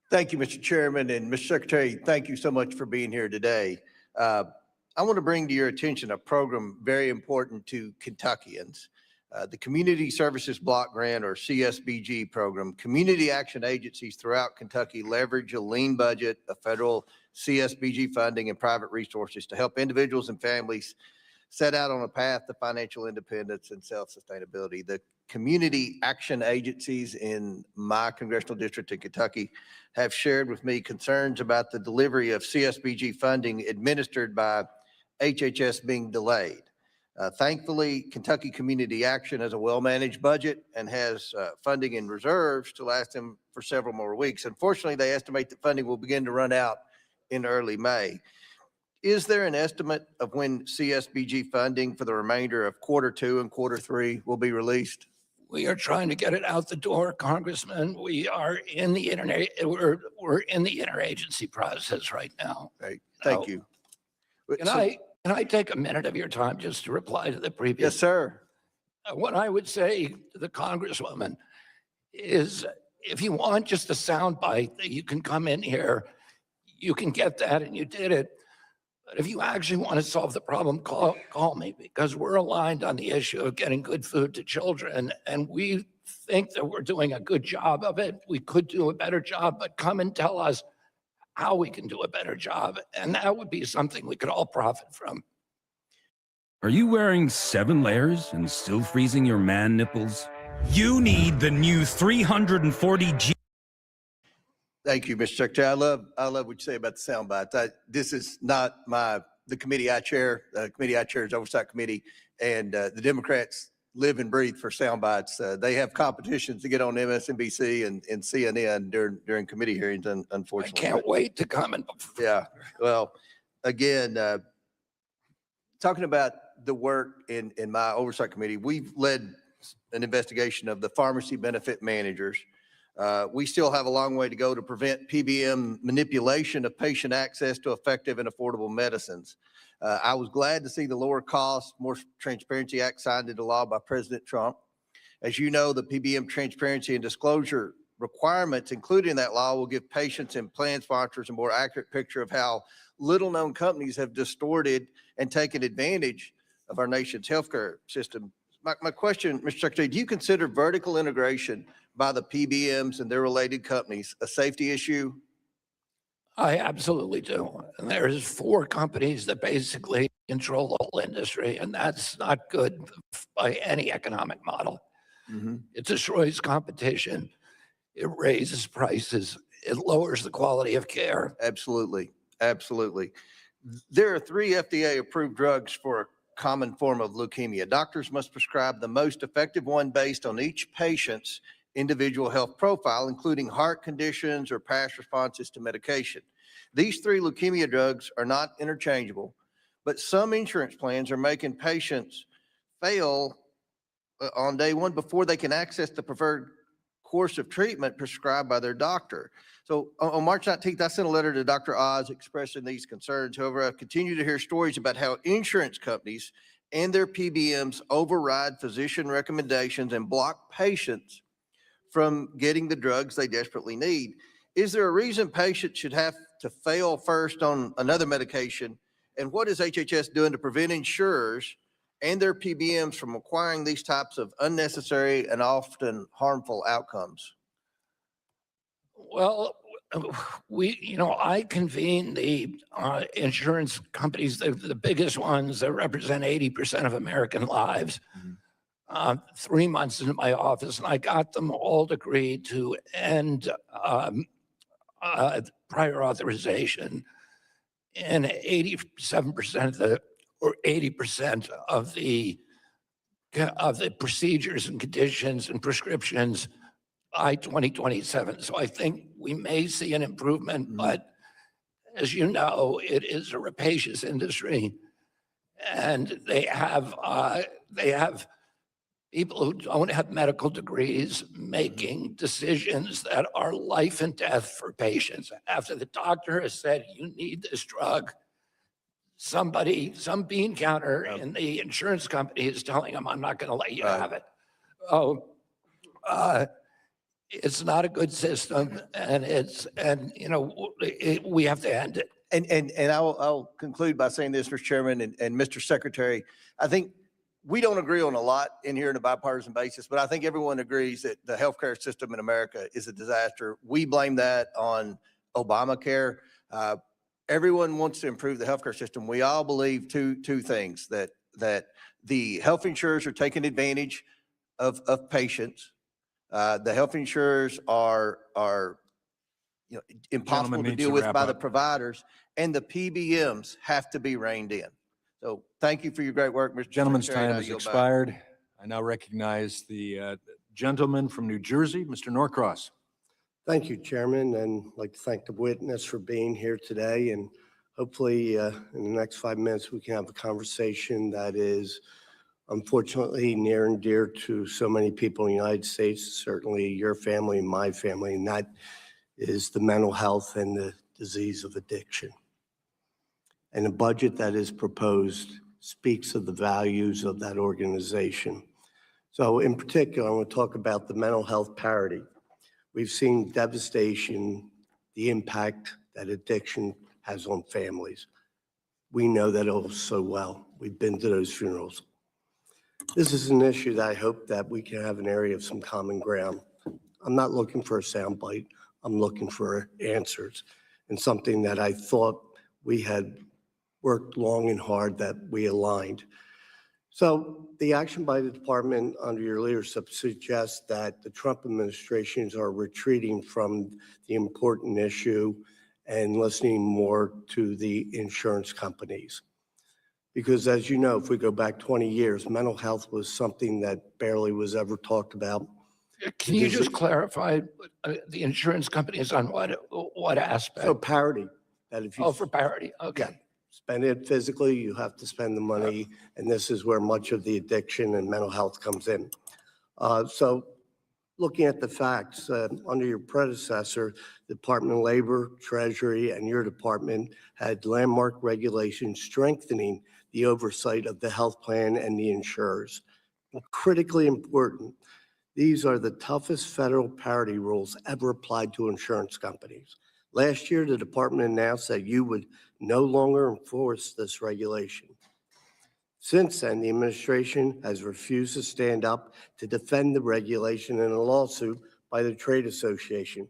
Thank you, Mr. Chairman, and Mr. Secretary, thank you so much for being here today. I want to bring to your attention a program very important to Kentuckians. The Community Services Block Grant, or CSBG program. Community action agencies throughout Kentucky leverage a lean budget of federal CSBG funding and private resources to help individuals and families set out on a path to financial independence and self-sustainability. The community action agencies in my congressional district in Kentucky have shared with me concerns about the delivery of CSBG funding administered by HHS being delayed. Thankfully, Kentucky Community Action has a well-managed budget and has funding in reserves to last them for several more weeks. Unfortunately, they estimate that funding will begin to run out in early May. Is there an estimate of when CSBG funding for the remainder of Q2 and Q3 will be released? We are trying to get it out the door, Congressman. We are in the we're in the interagency process right now. Great, thank you. Can I take a minute of your time just to reply to the previous? Yes, sir. What I would say to the Congresswoman is, if you want just a soundbite that you can come in here, you can get that, and you did it. But if you actually want to solve the problem, call me, because we're aligned on the issue of getting good food to children, and we think that we're doing a good job of it. We could do a better job, but come and tell us how we can do a better job, and that would be something we could all profit from. Are you wearing 7 layers and still freezing your man nipples? You need the new 340G. Thank you, Mr. Secretary. I love what you say about the sound bites. This is not the committee I chair. The committee I chair is Oversight Committee, and the Democrats live and breathe for sound bites. They have competitions to get on MSNBC and CNN during committee hearings, unfortunately. I can't wait to comment. Yeah, well, again, talking about the work in my Oversight Committee, we've led an investigation of the pharmacy benefit managers. We still have a long way to go to prevent PBM manipulation of patient access to effective and affordable medicines. I was glad to see the Lower Cost, More Transparency Act signed into law by President Trump. As you know, the PBM transparency and disclosure requirements included in that law will give patients and plan sponsors a more accurate picture of how little-known companies have distorted and taken advantage of our nation's healthcare system. My question, Mr. Secretary, do you consider vertical integration by the PBMs and their related companies a safety issue? I absolutely do. And there's 4 companies that basically control the whole industry, and that's not good by any economic model. It destroys competition. It raises prices. It lowers the quality of care. Absolutely. Absolutely. There are 3 FDA-approved drugs for a common form of leukemia. Doctors must prescribe the most effective one based on each patient's individual health profile, including heart conditions or past responses to medication. These 3 leukemia drugs are not interchangeable, but some insurance plans are making patients fail on day 1 before they can access the preferred course of treatment prescribed by their doctor. So on March 19th, I sent a letter to Dr. Oz expressing these concerns. However, I continue to hear stories about how insurance companies and their PBMs override physician recommendations and block patients from getting the drugs they desperately need. Is there a reason patients should have to fail first on another medication? And what is HHS doing to prevent insurers and their PBMs from acquiring these types of unnecessary and often harmful outcomes? Well, I convene the insurance companies, the biggest ones that represent 80% of American lives, 3 months into my office, and I got them all to agree to end prior authorization in 87% of the, or 80% of the procedures and conditions and prescriptions by 2027. So I think we may see an improvement, but as you know, it is a rapacious industry, and they have people who don't have medical degrees making decisions that are life and death for patients. After the doctor has said, you need this drug, some bean counter in the insurance company is telling them, I'm not going to let you have it. It's not a good system, and we have to end it. And I'll conclude by saying this, Mr. Chairman and Mr. Secretary. I think we don't agree on a lot in here on a bipartisan basis, but I think everyone agrees that the healthcare system in America is a disaster. We blame that on Obamacare. Everyone wants to improve the healthcare system. We all believe two things, that the health insurers are taking advantage of patients. The health insurers are impossible to deal with by the providers, and the PBMs have to be reined in. So thank you for your great work, Mr. Gentleman's Secretary. time has expired. I now recognize the gentleman from New Jersey, Mr. Norcross. Thank you, Chairman, and I'd like to thank the witness for being here today. And hopefully in the next 5 minutes, we can have a conversation that is unfortunately near and dear to so many people in the United States, certainly your family and my family, and that is the mental health and the disease of addiction. And the budget that is proposed speaks of the values of that organization. So in particular, I want to talk about the mental health parity. We've seen devastation, the impact that addiction has on families. We know that all so well. We've been to those funerals. This is an issue that I hope that we can have an area of some common ground. I'm not looking for a soundbite. I'm looking for answers, and something that I thought we had worked long and hard that we aligned. So the action by the department under your leadership suggests that the Trump administrations are retreating from the important issue and listening more to the insurance companies. Because as you know, if we go back 20 years, mental health was something that barely was ever talked about. Can you just clarify the insurance companies on what aspect? So parity, that if you. For parity, okay. Spend it physically, you have to spend the money, and this is where much of the addiction and mental health comes in. So looking at the facts, under your predecessor, Department of Labor, Treasury, and your department had landmark regulations strengthening the oversight of the health plan and the insurers. Critically important, these are the toughest federal parity rules ever applied to insurance companies. Last year, the department announced that you would no longer enforce this regulation. Since then, the administration has refused to stand up to defend the regulation in a lawsuit by the trade association.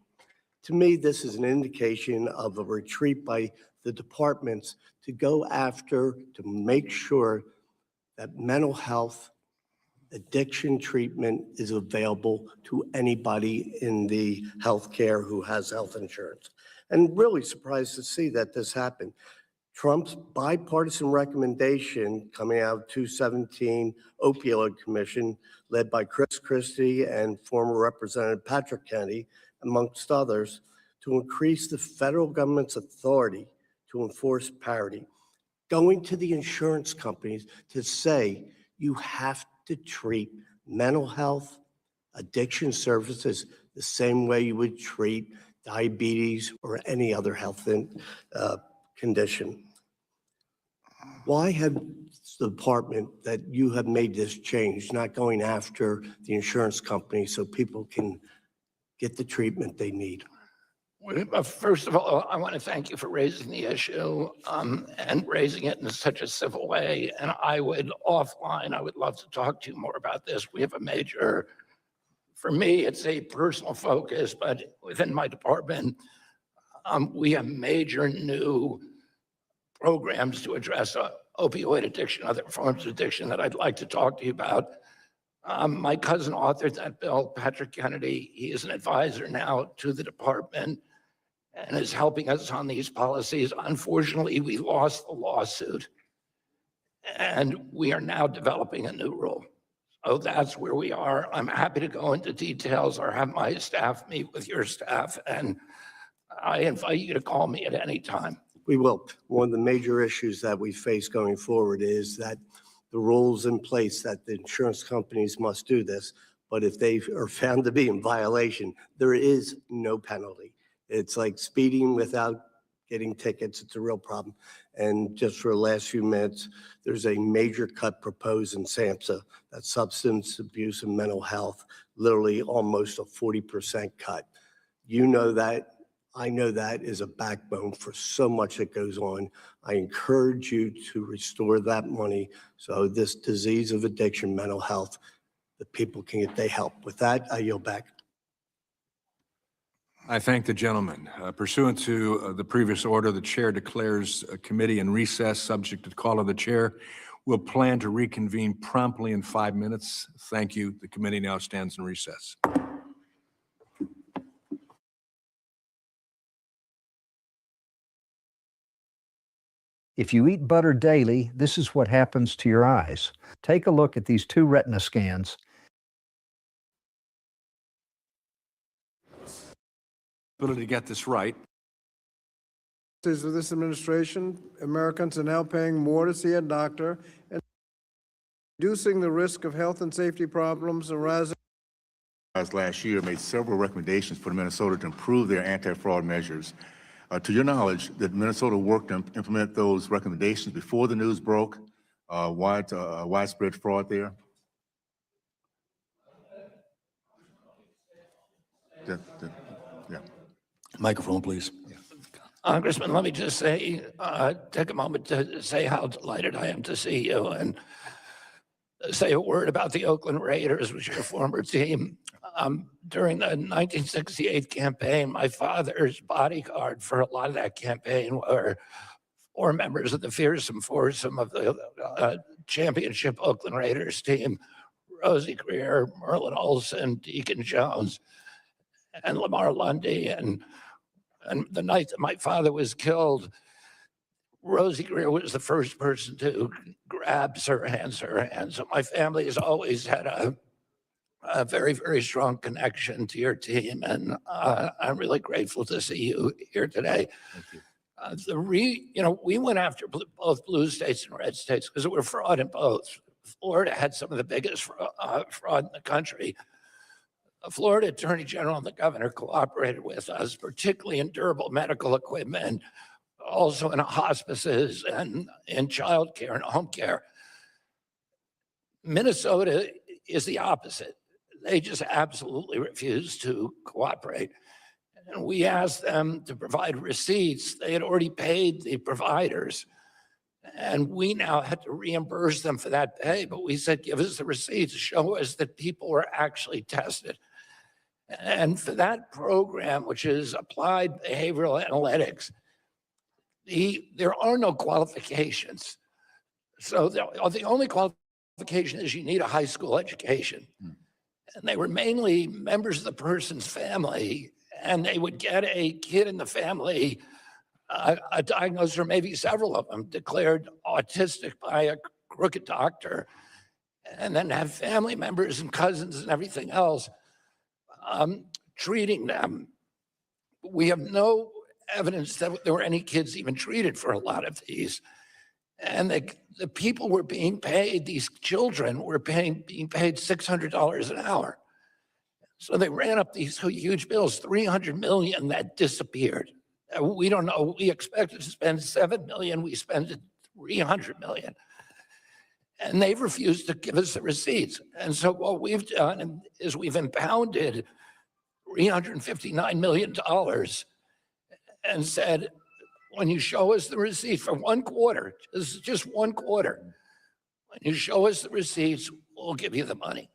To me, this is an indication of a retreat by the departments to go after, to make sure that mental health addiction treatment is available to anybody in the healthcare who has health insurance. And really surprised to see that this happened. Trump's bipartisan recommendation coming out of 2017 opioid commission led by Chris Christie and former Representative Patrick Kennedy, amongst others, to increase the federal government's authority to enforce parity, going to the insurance companies to say you have to treat mental health, addiction services the same way you would treat diabetes or any other health condition. Why have the department that you have made this change, not going after the insurance company so people can get the treatment they need. First of all, I want to thank you for raising the issue and raising it in such a civil way. And I would offline, I would love to talk to you more about this. We have a major, for me, it's a personal focus, but within my department, we have major new programs to address opioid addiction, other forms of addiction that I'd like to talk to you about. My cousin authored that bill, Patrick Kennedy. He is an advisor now to the department and is helping us on these policies. Unfortunately, we lost the lawsuit and we are now developing a new rule. So that's where we are. I'm happy to go into details or have my staff meet with your staff, and I invite you to call me at any time. We will. One of the major issues that we face going forward is that the rules in place that the insurance companies must do this, but if they are found to be in violation, there is no penalty. It's like speeding without getting tickets. It's a real problem. And just for the last few minutes, there's a major cut proposed in SAMHSA, that's substance abuse and mental health, literally almost a 40% cut. You know that. I know that is a backbone for so much that goes on. I encourage you to restore that money so this disease of addiction, mental health, that people can get their help. With that, I yield back. I thank the gentleman. Pursuant to the previous order, the chair declares a committee in recess subject to the call of the chair. We'll plan to reconvene promptly in 5 minutes. Thank you. The committee now stands in recess. If you eat butter daily, this is what happens to your eyes. Take a look at these 2 retina scans. Ability to get this right. Of this administration, Americans are now paying more to see a doctor and reducing the risk of health and safety problems arising. Last year made several recommendations for Minnesota to improve their anti-fraud measures. To your knowledge, did Minnesota work to implement those recommendations before the news broke? Widespread fraud there? Yeah. Microphone, please. Congressman, let me just say, take a moment to say how delighted I am to see you and say a word about the Oakland Raiders, which is your former team. During the 1968 campaign, my father's bodyguard for a lot of that campaign were 4 members of the fearsome foursome of the championship Oakland Raiders team: Rosie Greer, Merlin Olsen, Deacon Jones, and Lamar Lundy. And the night that my father was killed, Rosie Greer was the first person to grab Sirhan's hand. So my family has always had a very, very strong connection to your team, and I'm really grateful to see you here today. Thank you. We went after both blue states and red states because there were fraud in both. Florida had some of the biggest fraud in the country. The Florida Attorney General and the governor cooperated with us, particularly in durable medical equipment, also in hospices and in child care and home care. Minnesota is the opposite. They just absolutely refuse to cooperate. And we asked them to provide receipts. They had already paid the providers, and we now had to reimburse them for that pay. But we said, give us the receipts, show us that people were actually tested. And for that program, which is applied behavioral analytics, there are no qualifications. So the only qualification is you need a high school education. And they were mainly members of the person's family, and they would get a kid in the family, a diagnosis, or maybe several of them, declared autistic by a crooked doctor, and then have family members and cousins and everything else treating them. We have no evidence that there were any kids even treated for a lot of these. And the people were being paid, these children were being paid $600 an hour. So they ran up these huge bills, $300 million that disappeared. We don't know, we expected to spend $7 million, we spent $300 million. And they've refused to give us the receipts. And so what we've done is we've impounded $359 million and said, when you show us the receipt for 1 quarter, this is just 1 quarter, when you show us the receipts, we'll give you the money.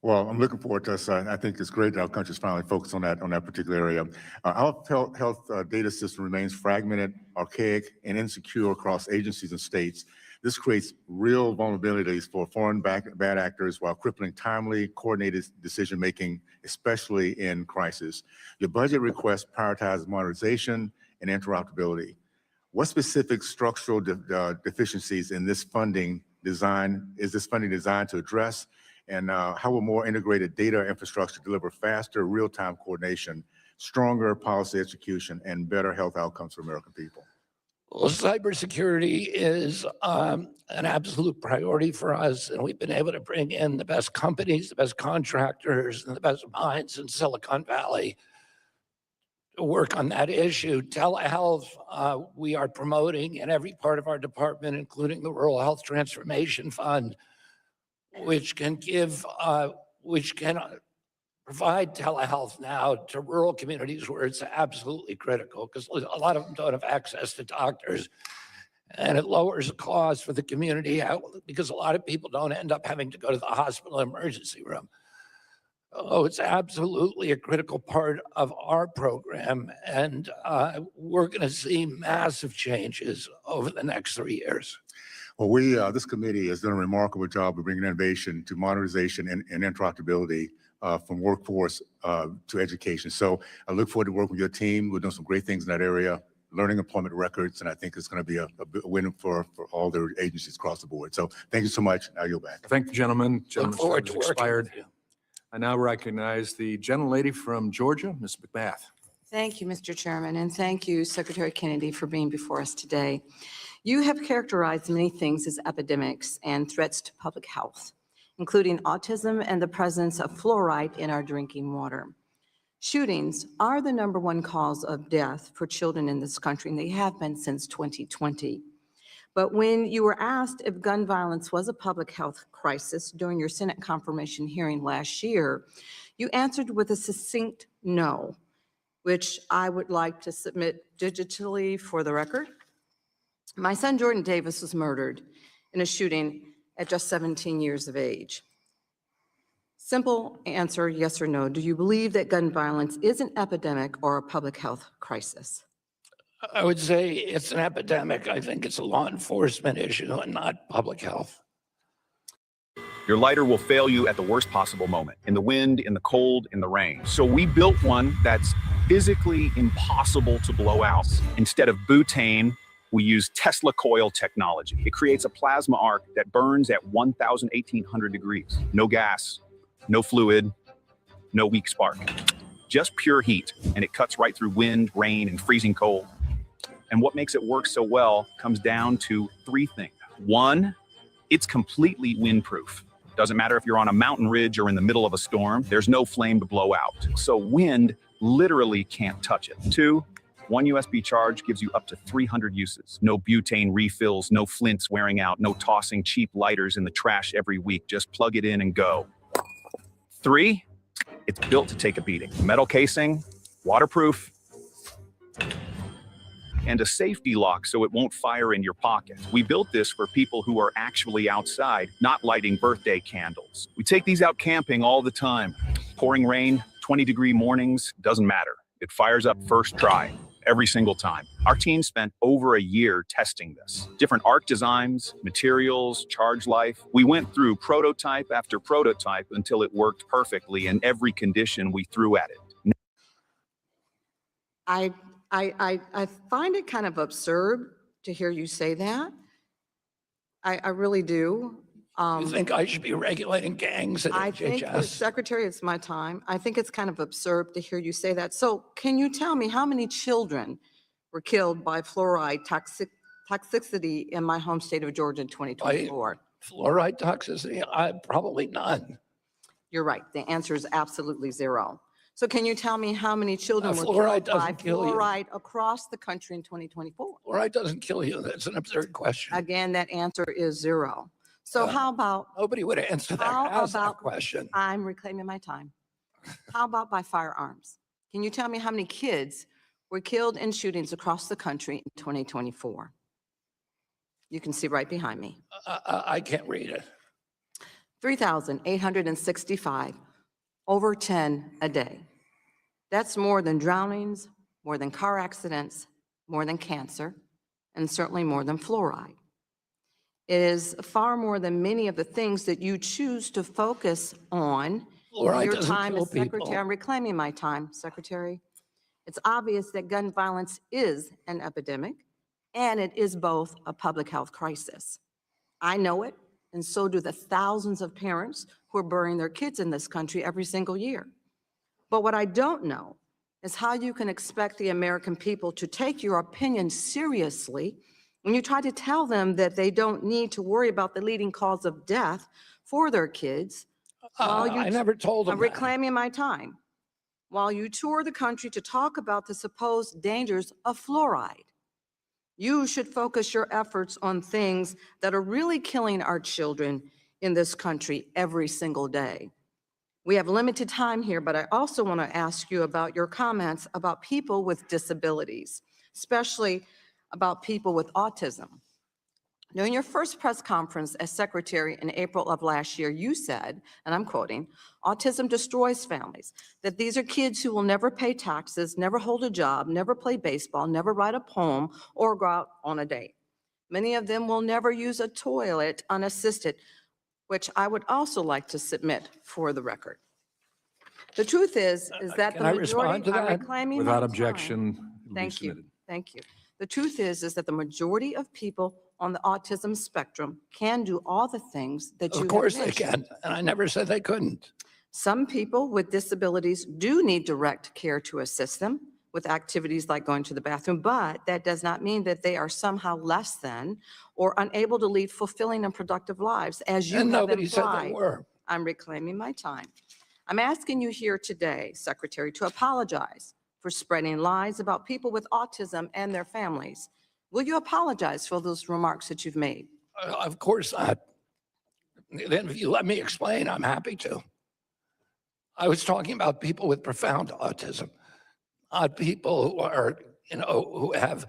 Well, I'm looking forward to us. I think it's great that our country's finally focused on that particular area. Our health data system remains fragmented, archaic, and insecure across agencies and states. This creates real vulnerabilities for foreign bad actors while crippling timely, coordinated decision-making, especially in crisis. Your budget request prioritizes modernization and interoperability. What specific structural deficiencies in this funding design is this funding designed to address? And how will more integrated data infrastructure deliver faster real-time coordination, stronger policy execution, and better health outcomes for American people? Well, cybersecurity is an absolute priority for us, and we've been able to bring in the best companies, the best contractors, and the best minds in Silicon Valley to work on that issue. Telehealth, we are promoting in every part of our department, including the Rural Health Transformation Fund, which can provide telehealth now to rural communities where it's absolutely critical, because a lot of them don't have access to doctors. And it lowers the cost for the community because a lot of people don't end up having to go to the hospital emergency room. Oh, it's absolutely a critical part of our program. And we're going to see massive changes over the next 3 years. Well, this committee has done a remarkable job of bringing innovation to modernization and interoperability from workforce to education. So I look forward to working with your team. We're doing some great things in that area, learning employment records, and I think it's going to be a win for all the agencies across the board. So thank you so much. I'll yield back. Thank you, gentlemen. Look forward to working expired. with you. I now recognize the gentlelady from Georgia, Ms. McMath. Thank you, Mr. Chairman, and thank you, Secretary Kennedy, for being before us today. You have characterized many things as epidemics and threats to public health, including autism and the presence of fluoride in our drinking water. Shootings are the #1 cause of death for children in this country, and they have been since 2020. But when you were asked if gun violence was a public health crisis during your Senate confirmation hearing last year, you answered with a succinct no, which I would like to submit digitally for the record. My son, Jordan Davis, was murdered in a shooting at just 17 years of age. Simple answer, yes or no. Do you believe that gun violence is an epidemic or a public health crisis? I would say it's an epidemic. I think it's a law enforcement issue and not public health. Your lighter will fail you at the worst possible moment, in the wind, in the cold, in the rain. So we built one that's physically impossible to blow out. Instead of butane, we use Tesla coil technology. It creates a plasma arc that burns at 1,800 degrees. No gas, no fluid, no weak spark. Just pure heat, and it cuts right through wind, rain, and freezing cold. And what makes it work so well comes down to 3 things. 1, it's completely windproof. Doesn't matter if you're on a mountain ridge or in the middle of a storm, there's no flame to blow out. So wind literally can't touch it. 2, 1 USB charge gives you up to 300 uses. No butane refills, no flints wearing out, no tossing cheap lighters in the trash every week. Just plug it in and go. 3, it's built to take a beating. Metal casing, waterproof, and a safety lock so it won't fire in your pocket. We built this for people who are actually outside, not lighting birthday candles. We take these out camping all the time. Pouring rain, 20-degree mornings, doesn't matter. It fires up first try, every single time. Our team spent over a year testing this. Different arc designs, materials, charge life. We went through prototype after prototype until it worked perfectly in every condition we threw at it. I find it kind of absurd to hear you say that. I really do. You think I should be regulating gangs at I think, HHS? Secretary, it's my time. I think it's kind of absurd to hear you say that. So can you tell me how many children were killed by fluoride toxicity in my home state of Georgia in 2024? Fluoride toxicity? Probably none. You're right. The answer is absolutely 0. So can you tell me how many children were Fluoride killed by doesn't kill you. fluoride across the country in 2024? Fluoride doesn't kill you. That's an absurd question. Again, that answer is 0. So how about? Nobody would answer that, ask that question. I'm reclaiming my time. How about by firearms? Can you tell me how many kids were killed in shootings across the country in 2024? You can see right behind me. I can't read it. 3,865, over 10 a day. That's more than drownings, more than car accidents, more than cancer, and certainly more than fluoride. It is far more than many of the things that you choose to focus on in Fluoride your doesn't time kill as Secretary. people. I'm reclaiming my time, Secretary. It's obvious that gun violence is an epidemic, and it is both a public health crisis. I know it, and so do the thousands of parents who are burying their kids in this country every single year. But what I don't know is how you can expect the American people to take your opinion seriously when you try to tell them that they don't need to worry about the leading cause of death for their kids. I never told them I'm that. reclaiming my time. While you tour the country to talk about the supposed dangers of fluoride, you should focus your efforts on things that are really killing our children in this country every single day. We have limited time here, but I also want to ask you about your comments about people with disabilities, especially about people with autism. During your first press conference as secretary in April of last year, you said, and I'm quoting, "Autism destroys families, that these are kids who will never pay taxes, never hold a job, never play baseball, never write a poem, or go out on a date. Many of them will never use a toilet unassisted," which I would also like to submit for the record. The truth is that Can the I respond majority, to I'm that? reclaiming my Without time. objection, it'll be Thank you. submitted. Thank you. The truth is that the majority of people on the autism spectrum can do all the things that you Of have course they mentioned. can, and I never said they couldn't. Some people with disabilities do need direct care to assist them with activities like going to the bathroom, but that does not mean that they are somehow less than or unable to lead fulfilling and productive lives, as you And have nobody said they implied. were. I'm reclaiming my time. I'm asking you here today, Secretary, to apologize for spreading lies about people with autism and their families. Will you apologize for those remarks that you've made? Of course not. Then if you let me explain, I'm happy to. I was talking about people with profound autism, not people who are, who have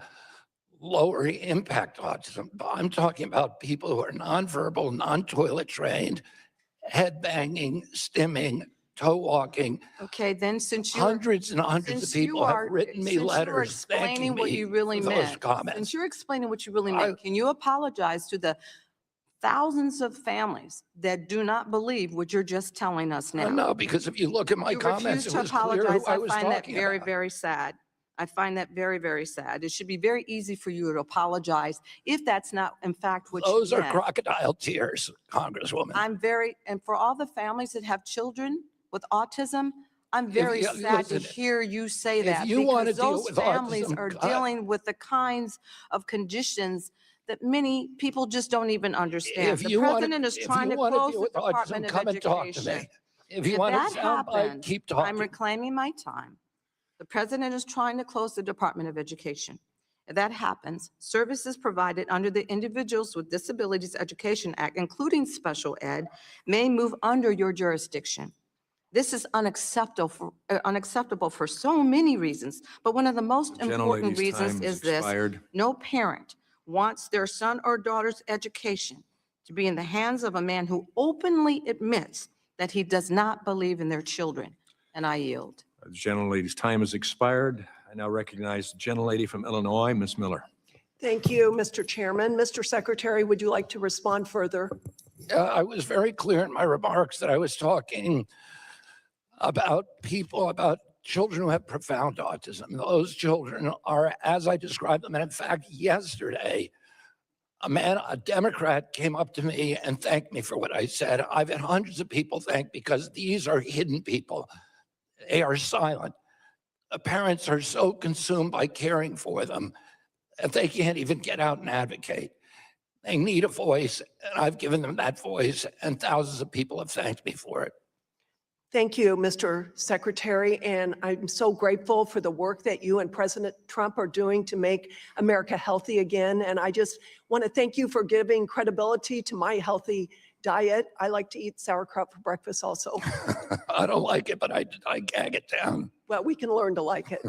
lower impact autism. I'm talking about people who are nonverbal, non-toilet trained, head banging, stimming, toe walking. Okay, then since you Hundreds and hundreds of people have written me letters thanking what you me really for those meant, comments. since you're explaining what you really meant, can you apologize to the thousands of families that do not believe what you're just telling us now? No, because if you look at my You comments, refuse it to was clear apologize. who I was find that talking very, about. very sad. I find that very, very sad. It should be very easy for you to apologize if that's not, in fact, what you meant. Those are crocodile tears, Congresswoman. And for all the families that have children with autism, I'm very sad to hear you say that, you want to because deal those with families autism, are dealing with the kinds of conditions that many people just don't even understand. If The you want president is trying to close the Department of come and talk to Education. me. If you want that to soundbite, happens, keep I'm talking. reclaiming my time. The president is trying to close the Department of Education. If that happens, services provided under the Individuals with Disabilities Education Act, including special ed, may move under your jurisdiction. This is unacceptable for so many reasons, but one of the most important reasons is this: no parent wants their son or daughter's education to be in the hands of a man who openly admits that he does not believe in their children. And I yield. The gentlelady's time has expired. I now recognize the gentlelady from Illinois, Ms. Miller. Thank you, Mr. Chairman. Mr. Secretary, would you like to respond further? I was very clear in my remarks that I was talking about children who have profound autism. Those children are, as I described them, and in fact, yesterday, a Democrat came up to me and thanked me for what I said. I've had hundreds of people thank because these are hidden people. They are silent. The parents are so consumed by caring for them that they can't even get out and advocate. They need a voice, and I've given them that voice, and thousands of people have thanked me for it. Thank you, Mr. Secretary, and I'm so grateful for the work that you and President Trump are doing to make America healthy again. And I just want to thank you for giving credibility to my healthy diet. I like to eat sauerkraut for breakfast also. I don't like it, but I gag it down. Well, we can learn to like it.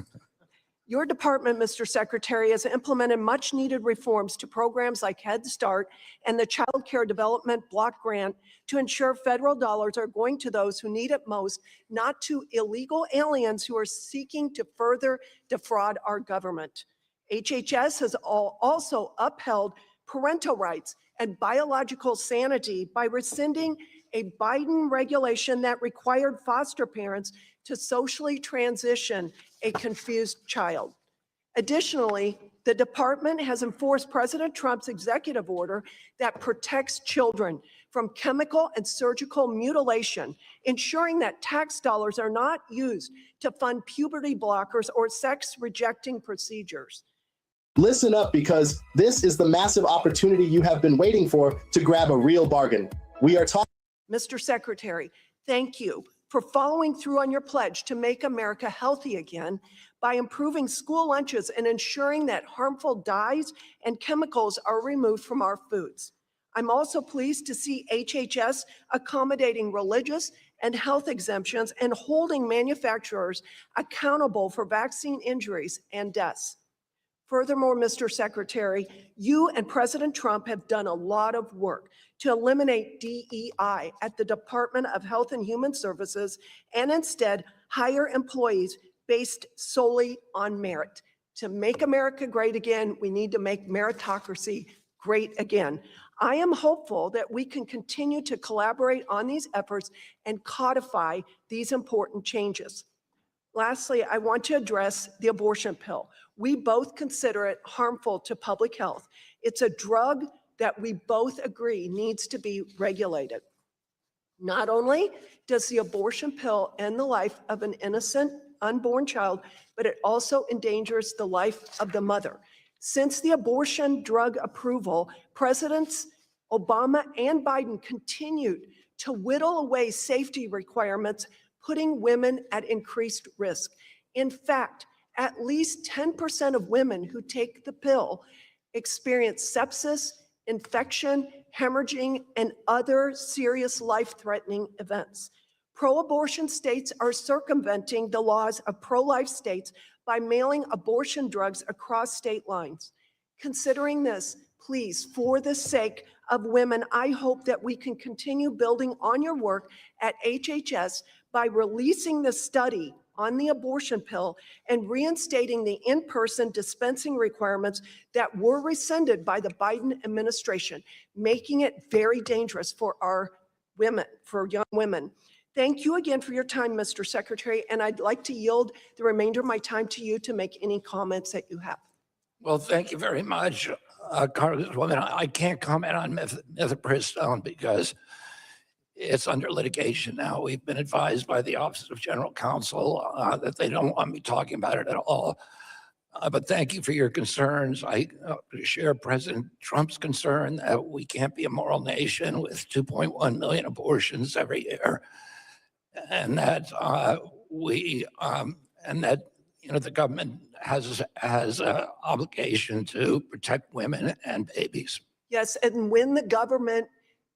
Your department, Mr. Secretary, has implemented much needed reforms to programs like Head Start and the Child Care Development Block Grant to ensure federal dollars are going to those who need it most, not to illegal aliens who are seeking to further defraud our government. HHS has also upheld parental rights and biological sanity by rescinding a Biden regulation that required foster parents to socially transition a confused child. Additionally, the department has enforced President Trump's executive order that protects children from chemical and surgical mutilation, ensuring that tax dollars are not used to fund puberty blockers or sex-rejecting procedures. Listen up, because this is the massive opportunity you have been waiting for to grab a real bargain. We are talking. Mr. Secretary, thank you for following through on your pledge to make America healthy again by improving school lunches and ensuring that harmful dyes and chemicals are removed from our foods. I'm also pleased to see HHS accommodating religious and health exemptions and holding manufacturers accountable for vaccine injuries and deaths. Furthermore, Mr. Secretary, you and President Trump have done a lot of work to eliminate DEI at the Department of Health and Human Services and instead hire employees based solely on merit. To make America great again, we need to make meritocracy great again. I am hopeful that we can continue to collaborate on these efforts and codify these important changes. Lastly, I want to address the abortion pill. We both consider it harmful to public health. It's a drug that we both agree needs to be regulated. Not only does the abortion pill end the life of an innocent unborn child, but it also endangers the life of the mother. Since the abortion drug approval, Presidents Obama and Biden continued to whittle away safety requirements, putting women at increased risk. In fact, at least 10% of women who take the pill experience sepsis, infection, hemorrhaging, and other serious life-threatening events. Pro-abortion states are circumventing the laws of pro-life states by mailing abortion drugs across state lines. Considering this, please, for the sake of women, I hope that we can continue building on your work at HHS by releasing the study on the abortion pill and reinstating the in-person dispensing requirements that were rescinded by the Biden administration, making it very dangerous for our women, for young women. Thank you again for your time, Mr. Secretary, and I'd like to yield the remainder of my time to you to make any comments that you have. Well, thank you very much, Congresswoman. I can't comment on mifepristone because it's under litigation now. We've been advised by the Office of General Counsel that they don't want me talking about it at all. But thank you for your concerns. I share President Trump's concern that we can't be a moral nation with 2.1 million abortions every year, and that the government has an obligation to protect women and babies. Yes, and when the government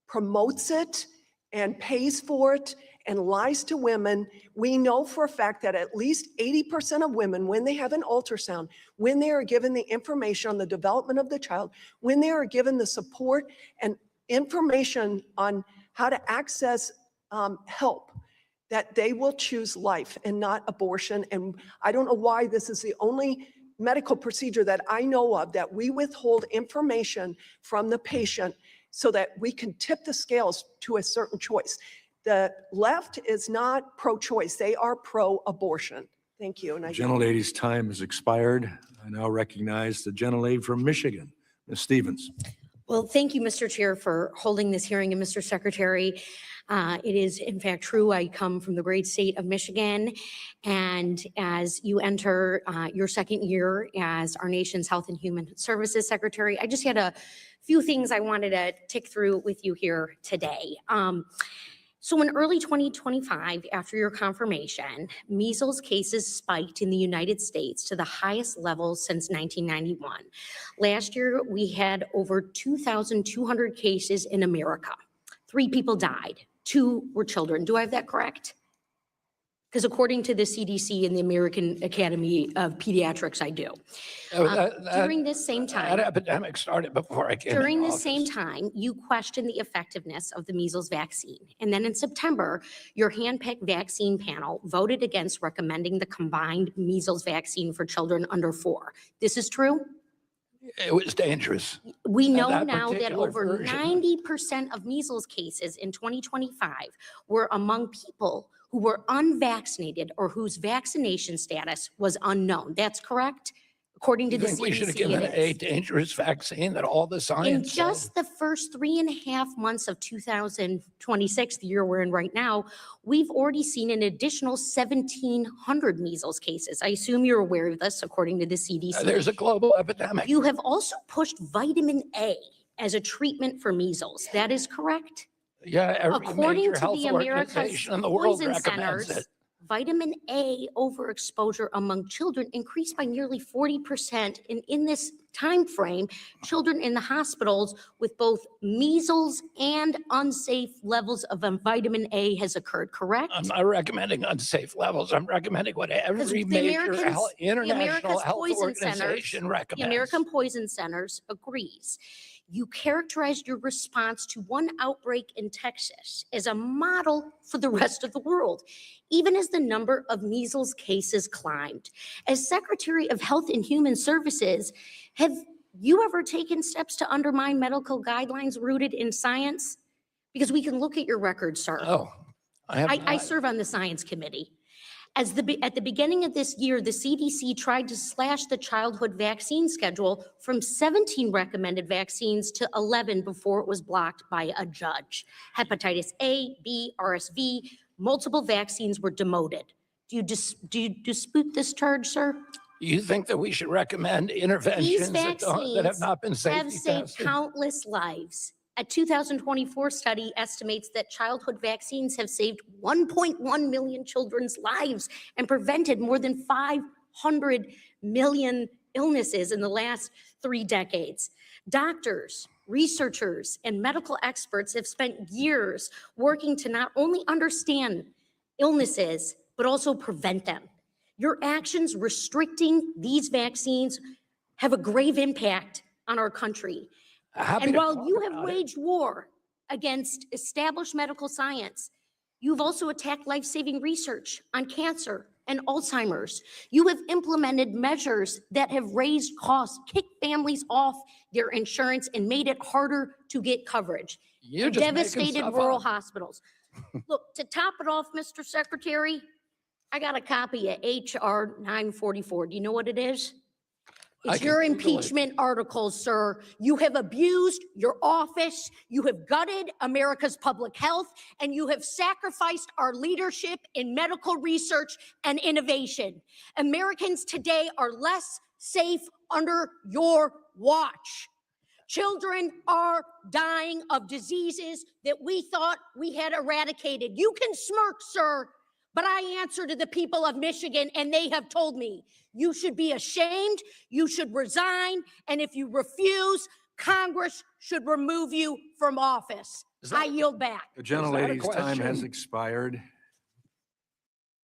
promotes it and pays for it and lies to women, we know for a fact that at least 80% of women, when they have an ultrasound, when they are given the information on the development of the child, when they are given the support and information on how to access help, that they will choose life and not abortion. And I don't know why this is the only medical procedure that I know of that we withhold information from the patient so that we can tip the scales to a certain choice. The left is not pro-choice, they are pro-abortion. Thank you. And The gentlelady's time has expired. I now recognize the gentlelady from Michigan, Ms. Stevens. Well, thank you, Mr. Chair, for holding this hearing, and Mr. Secretary. It is in fact true. I come from the great state of Michigan, and as you enter your second year as our nation's Health and Human Services Secretary, I just had a few things I wanted to tick through with you here today. So in early 2025, after your confirmation, measles cases spiked in the United States to the highest level since 1991. Last year, we had over 2,200 cases in America. 3 people died. 2 were children. Do I have that correct? Because according to the CDC and the American Academy of Pediatrics, I do. During this same time, That epidemic started before I came in during this office. same time, you questioned the effectiveness of the measles vaccine. And then in September, your handpicked vaccine panel voted against recommending the combined measles vaccine for children under 4. This is true? It was dangerous. We know that now that particular over version. 90% of measles cases in 2025 were among people who were unvaccinated or whose vaccination status was unknown. That's correct? According to You the think we should have CDC, given it a is. dangerous vaccine that all the In science said? just the first 3.5 months of 2026, the year we're in right now, we've already seen an additional 1,700 measles cases. I assume you're aware of this, according to the CDC. There's a global epidemic. You have also pushed vitamin A as a treatment for measles. That is correct? Yeah, every According major to health the America's organization in the world Poison recommends Centers, it. vitamin A overexposure among children increased by nearly 40%. And in this time frame, children in the hospitals with both measles and unsafe levels of vitamin A has occurred, correct? I'm not recommending unsafe levels. I'm recommending what every major international health organization recommends. The American Poison Centers agrees. You characterized your response to one outbreak in Texas as a model for the rest of the world, even as the number of measles cases climbed. As Secretary of Health and Human Services, have you ever taken steps to undermine medical guidelines rooted in science? Because we can look at your record, sir. Oh, I serve on the Science Committee. At the beginning of this year, the CDC tried to slash the childhood vaccine schedule from 17 recommended vaccines to 11 before it was blocked by a judge. Hepatitis A, B, RSV, multiple vaccines were demoted. Do you dispute this charge, sir? You think that we should recommend These interventions that vaccines have not been have safety saved tested? countless lives. A 2024 study estimates that childhood vaccines have saved 1.1 million children's lives and prevented more than 500 million illnesses in the last 3 decades. Doctors, researchers, and medical experts have spent years working to not only understand illnesses, but also prevent them. Your actions restricting these vaccines have a grave impact on our country. Happy And to while talk you have about it. waged war against established medical science, you've also attacked life-saving research on cancer and Alzheimer's. You have implemented measures that have raised costs, kicked families off their insurance, and made it harder to get coverage. You're And just making devastated stuff rural up. hospitals. Look, to top it off, Mr. Secretary, I got a copy of HR 944. Do you know what it is? I It's can your Google it. impeachment articles, sir. You have abused your office, you have gutted America's public health, and you have sacrificed our leadership in medical research and innovation. Americans today are less safe under your watch. Children are dying of diseases that we thought we had eradicated. You can smirk, sir, but I answer to the people of Michigan, and they have told me you should be ashamed, you should resign, and if you refuse, Congress should remove you from office. I yield back. The gentlelady's time has expired.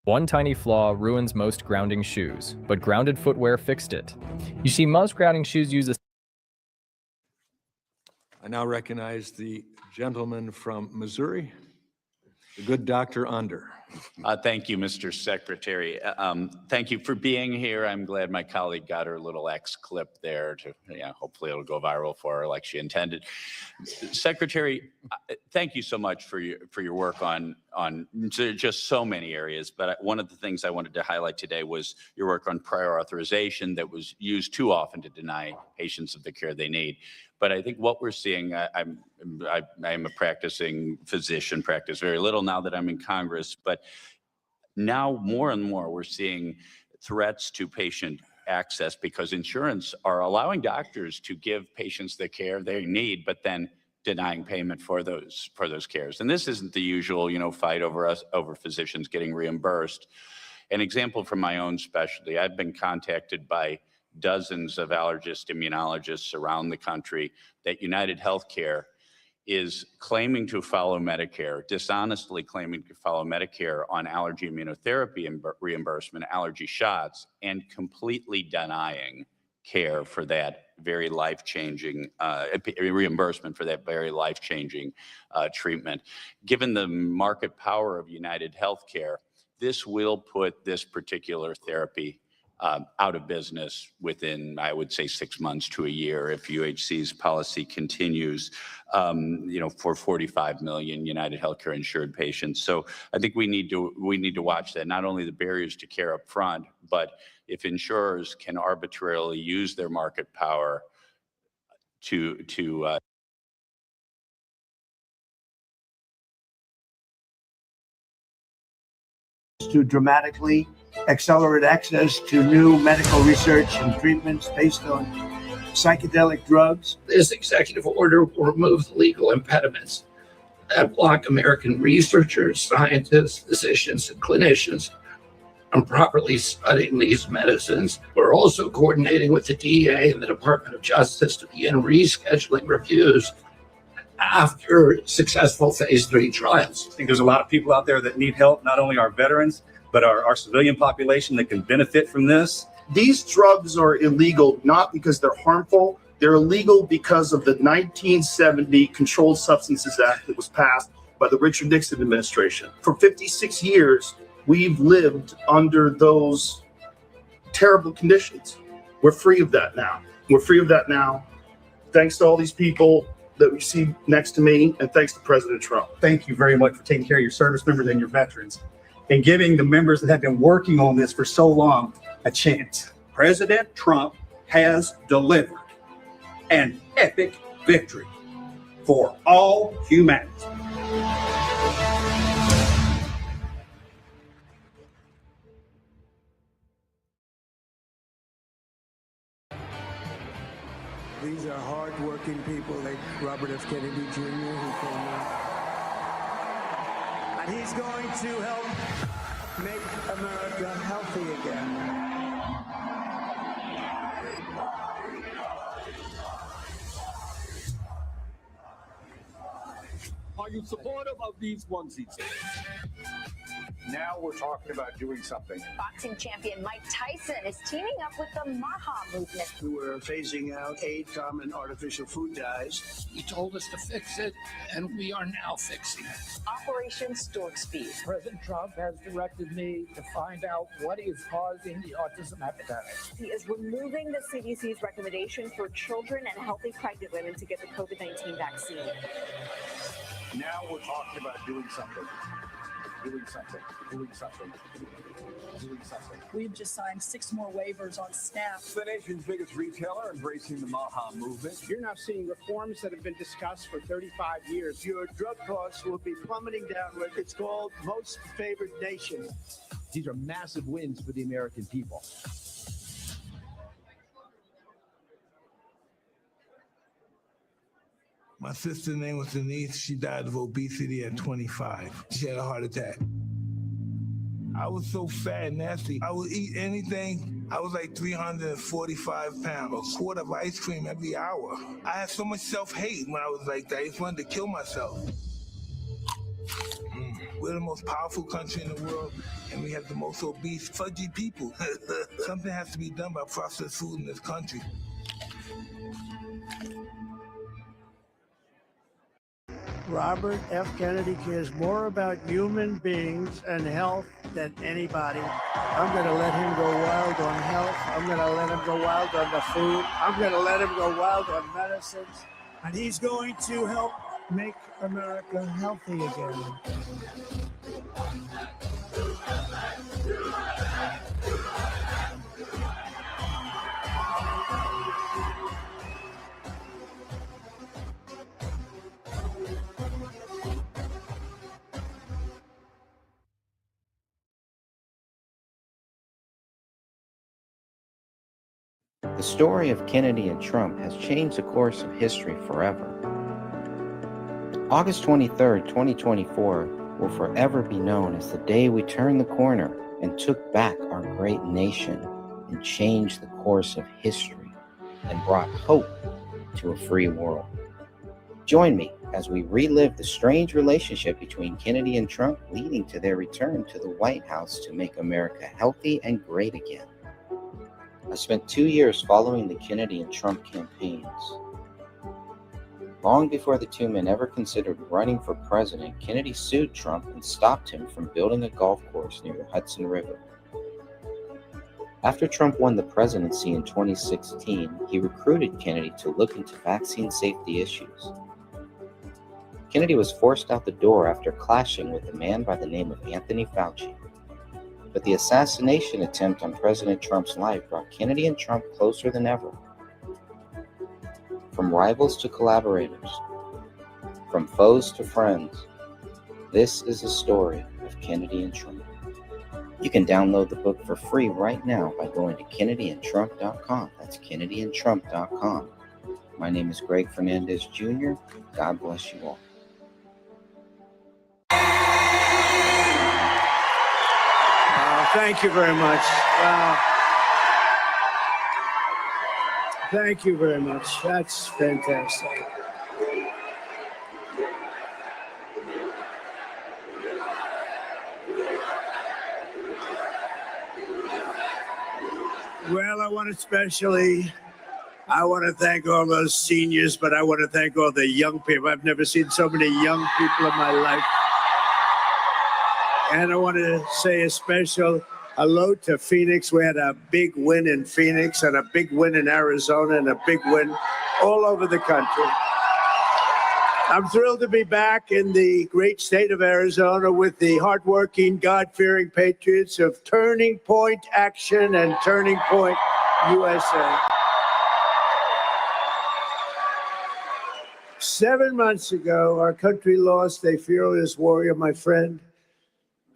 One tiny flaw ruins most grounding shoes, but grounded footwear fixed it. You see, most grounding shoes use a I now recognize the gentleman from Missouri, the good Dr. Under. Thank you, Mr. Secretary. Thank you for being here. I'm glad my colleague got her little X clip there to, hopefully it'll go viral for her like she intended. Secretary, thank you so much for your work on just so many areas. But one of the things I wanted to highlight today was your work on prior authorization that was used too often to deny patients of the care they need. But I think what we're seeing, I'm a practicing physician, practice very little now that I'm in Congress, but now more and more we're seeing threats to patient access because insurance are allowing doctors to give patients the care they need, but then denying payment for those cares. And this isn't the usual, fight over physicians getting reimbursed. An example from my own specialty, I've been contacted by dozens of allergists, immunologists around the country that United Healthcare is claiming to follow Medicare, dishonestly claiming to follow Medicare on allergy immunotherapy and reimbursement, allergy shots, and completely denying care for that very life-changing, reimbursement for that very life-changing treatment. Given the market power of United Healthcare, this will put this particular therapy out of business within, I would say, 6 months to a year if UHC's policy continues, for 45 million United Healthcare insured patients. So I think we need to watch that, not only the barriers to care up front, but if insurers can arbitrarily use their market power to dramatically accelerate access to new medical research and treatments based on psychedelic drugs. This executive order will remove the legal impediments that block American researchers, scientists, physicians, and clinicians from properly studying these medicines. We're also coordinating with the DEA and the Department of Justice to begin rescheduling reviews after successful phase 3 trials. I think there's a lot of people out there that need help, not only our veterans, but our civilian population that can benefit from this. These drugs are illegal not because they're harmful. They're illegal because of the 1970 Controlled Substances Act that was passed by the Richard Nixon administration. For 56 years, we've lived under those terrible conditions. We're free of that now. We're free of that now. Thanks to all these people that we see next to me, and thanks to President Trump. Thank you very much for taking care of your service members and your veterans and giving the members that have been working on this for so long a chance. President Trump has delivered an epic victory for all humanity. These are hard-working people like Robert F. Kennedy Jr. who came in. And he's going to help make America healthy again. Are you supportive of these onesies? Now we're talking about doing something. Boxing champion Mike Tyson is teaming up with the MAHA movement. We're phasing out 8 common artificial food dyes. He told us to fix it, and we are now fixing it. Operation Stork Speed. President Trump has directed me to find out what is causing the autism epidemic. He is removing the CDC's recommendation for children and healthy pregnant women to get the COVID-19 vaccine. Now we're talking about doing something. Doing something. Doing something. Doing something. We've just signed 6 more waivers on staff. The nation's biggest retailer embracing the MAHA movement. You're now seeing reforms that have been discussed for 35 years. Your drug costs will be plummeting downward. It's called Most Favored Nation. These are massive wins for the American people. My sister's name was Denise. She died of obesity at 25. She had a heart attack. I was so fat and nasty. I would eat anything. I was like 345 pounds. A quart of ice cream every hour. I had so much self-hate when I was like that. I just wanted to kill myself. We're the most powerful country in the world, and we have the most obese, fudgy people. Something has to be done about processed food in this country. Robert F. Kennedy cares more about human beings and health than anybody. I'm going to let him go wild on health. I'm going to let him go wild on the food. I'm going to let him go wild on medicines. And he's going to help make America healthy again. The story of Kennedy and Trump has changed the course of history forever. August 23, 2024 will forever be known as the day we turned the corner and took back our great nation and changed the course of history and brought hope to a free world. Join me as we relive the strange relationship between Kennedy and Trump, leading to their return to the White House to make America healthy and great again. I spent 2 years following the Kennedy and Trump campaigns. Long before the two men ever considered running for president, Kennedy sued Trump and stopped him from building a golf course near the Hudson River. After Trump won the presidency in 2016, he recruited Kennedy to look into vaccine safety issues. Kennedy was forced out the door after clashing with a man by the name of Anthony Fauci. But the assassination attempt on President Trump's life brought Kennedy and Trump closer than ever. From rivals to collaborators, from foes to friends, this is the story of Kennedy and Trump. You can download the book for free right now by going to kennedyandtrump.com. That's kennedyandtrump.com. My name is Greg Fernandez Jr. God bless you all. Thank you very much. Thank you very much. That's fantastic. Well, I want to thank all those seniors, but I want to thank all the young people. I've never seen so many young people in my life. And I want to say a special hello to Phoenix. We had a big win in Phoenix and a big win in Arizona and a big win all over the country. I'm thrilled to be back in the great state of Arizona with the hardworking, God-fearing patriots of Turning Point Action and Turning Point USA. 7 months ago, our country lost a fearless warrior, my friend,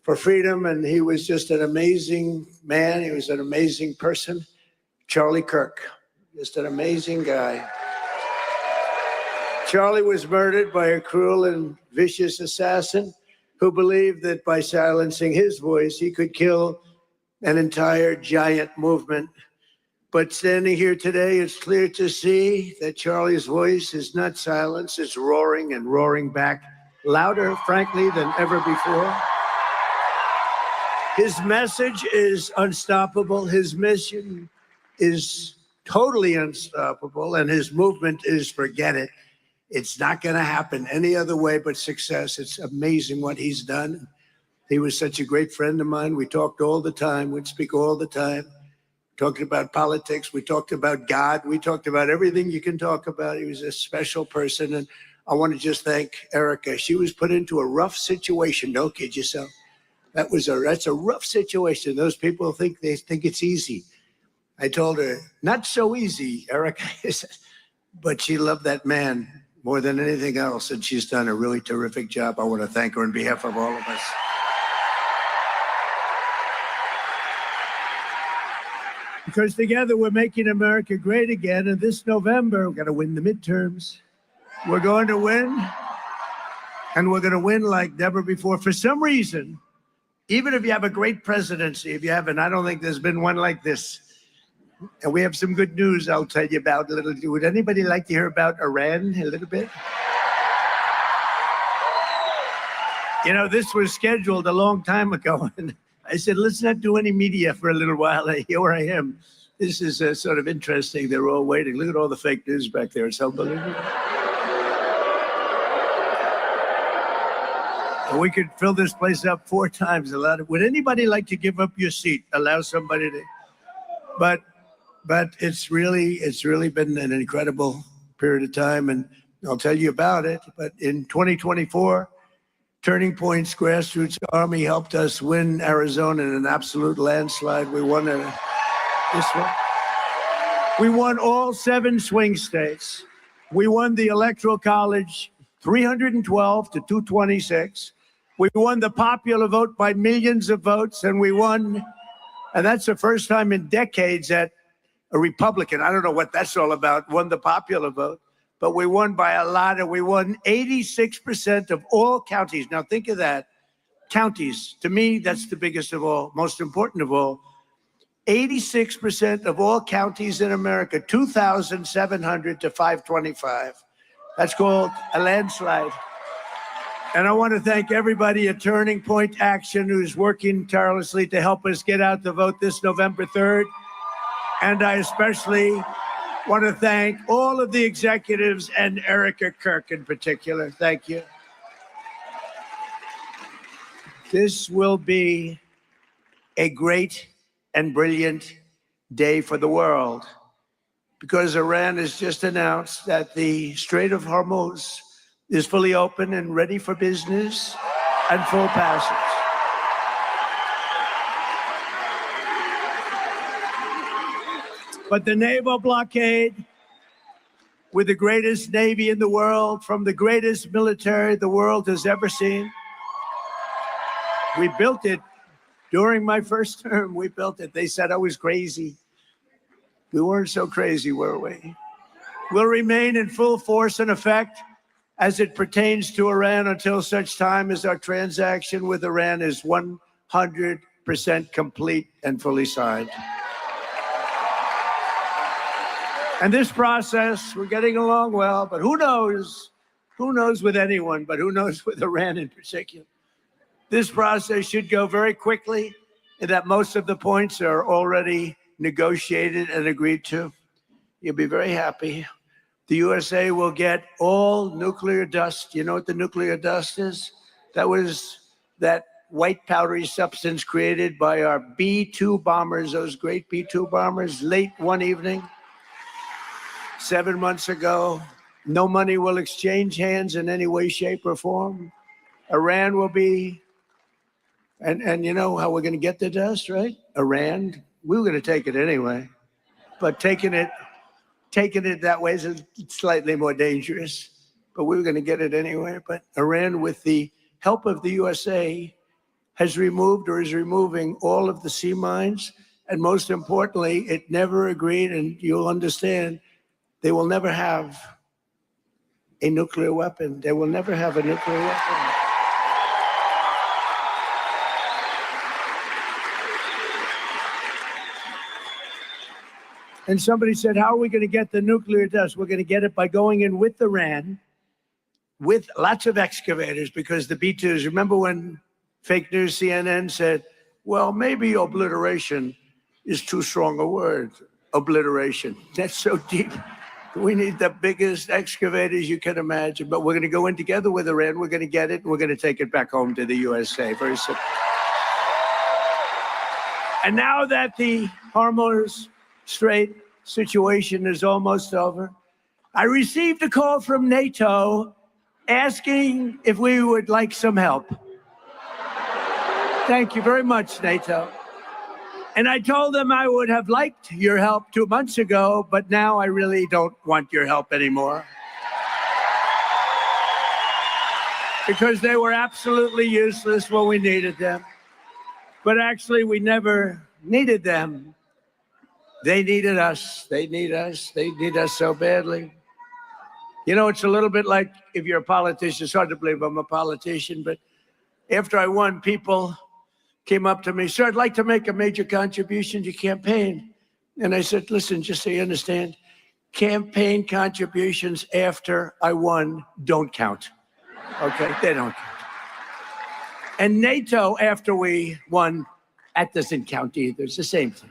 for freedom, and he was just an amazing man. He was an amazing person. Charlie Kirk, just an amazing guy. Charlie was murdered by a cruel and vicious assassin who believed that by silencing his voice, he could kill an entire giant movement. But standing here today, it's clear to see that Charlie's voice is not silenced. It's roaring and roaring back, louder, frankly, than ever before. His message is unstoppable. His mission is totally unstoppable. And his movement is forget it. It's not going to happen any other way but success. It's amazing what he's done. He was such a great friend of mine. We talked all the time. We'd speak all the time. Talked about politics. We talked about God. We talked about everything you can talk about. He was a special person. And I want to just thank Erica. She was put into a rough situation. Don't kid yourself. That's a rough situation. Those people think it's easy. I told her, not so easy, Erica. But she loved that man more than anything else, and she's done a really terrific job. I want to thank her on behalf of all of us. Because together we're making America great again, and this November, we're going to win the midterms. We're going to win, and we're going to win like never before. For some reason, even if you have a great presidency, if you haven't, I don't think there's been one like this. And we have some good news I'll tell you about a little. Would anybody like to hear about Iran a little bit? You know, this was scheduled a long time ago. And I said, let's not do any media for a little while. Here I am. This is sort of interesting. They're all waiting. Look at all the fake news back there. It's unbelievable. We could fill this place up 4 times. Would anybody like to give up your seat? Allow somebody to, but it's really been an incredible period of time, and I'll tell you about it. But in 2024, Turning Point's grassroots army helped us win Arizona in an absolute landslide. We won this one. We won all 7 swing states. We won the Electoral College 312 to 226. We won the popular vote by millions of votes, and we won, and that's the first time in decades that a Republican, I don't know what that's all about, won the popular vote, but we won by a lot. We won 86% of all counties. Now think of that. Counties, to me, that's the biggest of all, most important of all. 86% of all counties in America, 2,700 to 525. That's called a landslide. And I want to thank everybody at Turning Point Action who's working tirelessly to help us get out the vote this November 3rd. And I especially want to thank all of the executives and Erica Kirk in particular. Thank you. This will be a great and brilliant day for the world because Iran has just announced that the Strait of Hormuz is fully open and ready for business and full passage. But the naval blockade, with the greatest navy in the world, from the greatest military the world has ever seen, we built it during my first term. We built it. They said I was crazy. We weren't so crazy, were we? Will remain in full force and effect as it pertains to Iran until such time as our transaction with Iran is 100% complete and fully signed. And this process, we're getting along well, but who knows with anyone, but who knows with Iran in particular. This process should go very quickly, and that most of the points are already negotiated and agreed to. You'll be very happy. The USA will get all nuclear dust. You know what the nuclear dust is? That was that white powdery substance created by our B-2 bombers, those great B-2 bombers, late one evening, 7 months ago. No money will exchange hands in any way, shape, or form. Iran will be, and you know how we're going to get the dust, right? Iran, we were going to take it anyway, but taking it that way is slightly more dangerous, but we were going to get it anyway. But Iran, with the help of the USA, has removed or is removing all of the sea mines. And most importantly, it never agreed, and you'll understand, they will never have a nuclear weapon. They will never have a nuclear weapon. And somebody said, how are we going to get the nuclear dust? We're going to get it by going in with Iran, with lots of excavators, because the B-2s, remember when fake news CNN said, well, maybe obliteration is too strong a word, obliteration. That's so deep. We need the biggest excavators you can imagine, but we're going to go in together with Iran. We're going to get it, and we're going to take it back home to the USA. Very simple. And now that the Hormuz Strait situation is almost over, I received a call from NATO asking if we would like some help. Thank you very much, NATO. And I told them I would have liked your help 2 months ago, but now I really don't want your help anymore. Because they were absolutely useless when we needed them. But actually, we never needed them. They needed us. They need us. They need us so badly. You know, it's a little bit like if you're a politician. It's hard to believe I'm a politician, but after I won, people came up to me, sir, I'd like to make a major contribution to your campaign. And I said, listen, just so you understand, campaign contributions after I won don't count. Okay, they don't count. And NATO, after we won, that doesn't count either. It's the same thing.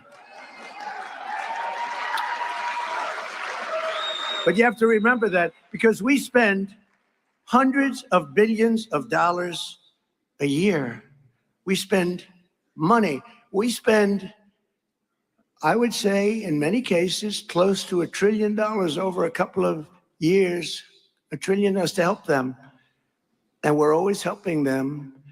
But you have to remember that because we spend hundreds of billions of dollars a year. We spend money. We spend, I would say, in many cases, close to $1 trillion over a couple of years, $1 trillion to help them. And we're always helping them.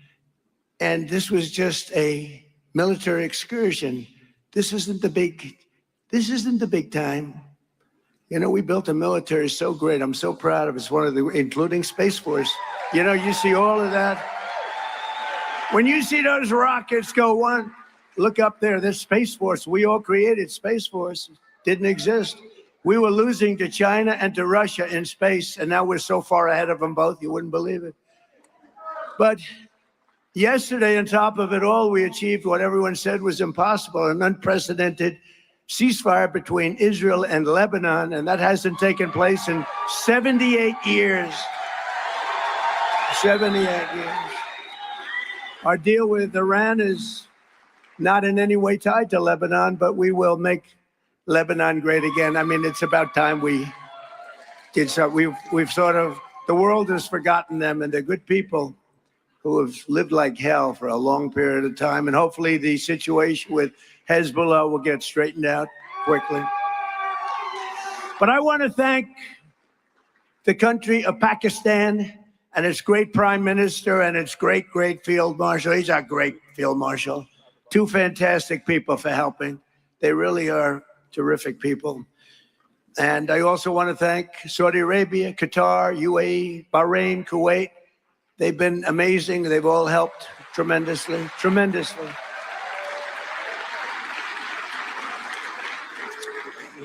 And this was just a military excursion. This isn't the big time. You know, we built a military so great. I'm so proud of it. It's one of the, including Space Force. You know, you see all of that. When you see those rockets go one, look up there, there's Space Force. We all created Space Force. Didn't exist. We were losing to China and to Russia in space, and now we're so far ahead of them both, you wouldn't believe it. But yesterday, on top of it all, we achieved what everyone said was impossible, an unprecedented ceasefire between Israel and Lebanon, and that hasn't taken place in 78 years. 78 years. Our deal with Iran is not in any way tied to Lebanon, but we will make Lebanon great again. I mean, it's about time we did so. We've sort of, the world has forgotten them, and they're good people who have lived like hell for a long period of time. And hopefully the situation with Hezbollah will get straightened out quickly. But I want to thank the country of Pakistan and its great prime minister and its great field marshal. He's our great field marshal. Two fantastic people for helping. They really are terrific people. And I also want to thank Saudi Arabia, Qatar, UAE, Bahrain, Kuwait. They've been amazing. They've all helped tremendously, tremendously.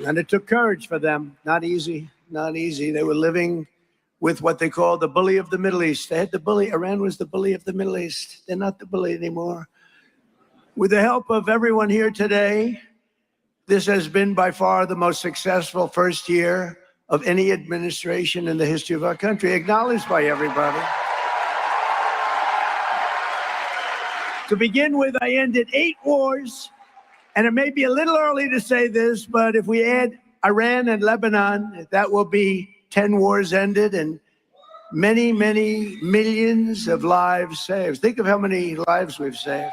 And it took courage for them. Not easy, not easy. They were living with what they call the bully of the Middle East. They had the bully. Iran was the bully of the Middle East. They're not the bully anymore. With the help of everyone here today, this has been by far the most successful first year of any administration in the history of our country, acknowledged by everybody. To begin with, I ended 8 wars, and it may be a little early to say this, but if we add Iran and Lebanon, that will be 10 wars ended and many, many millions of lives saved. Think of how many lives we've saved.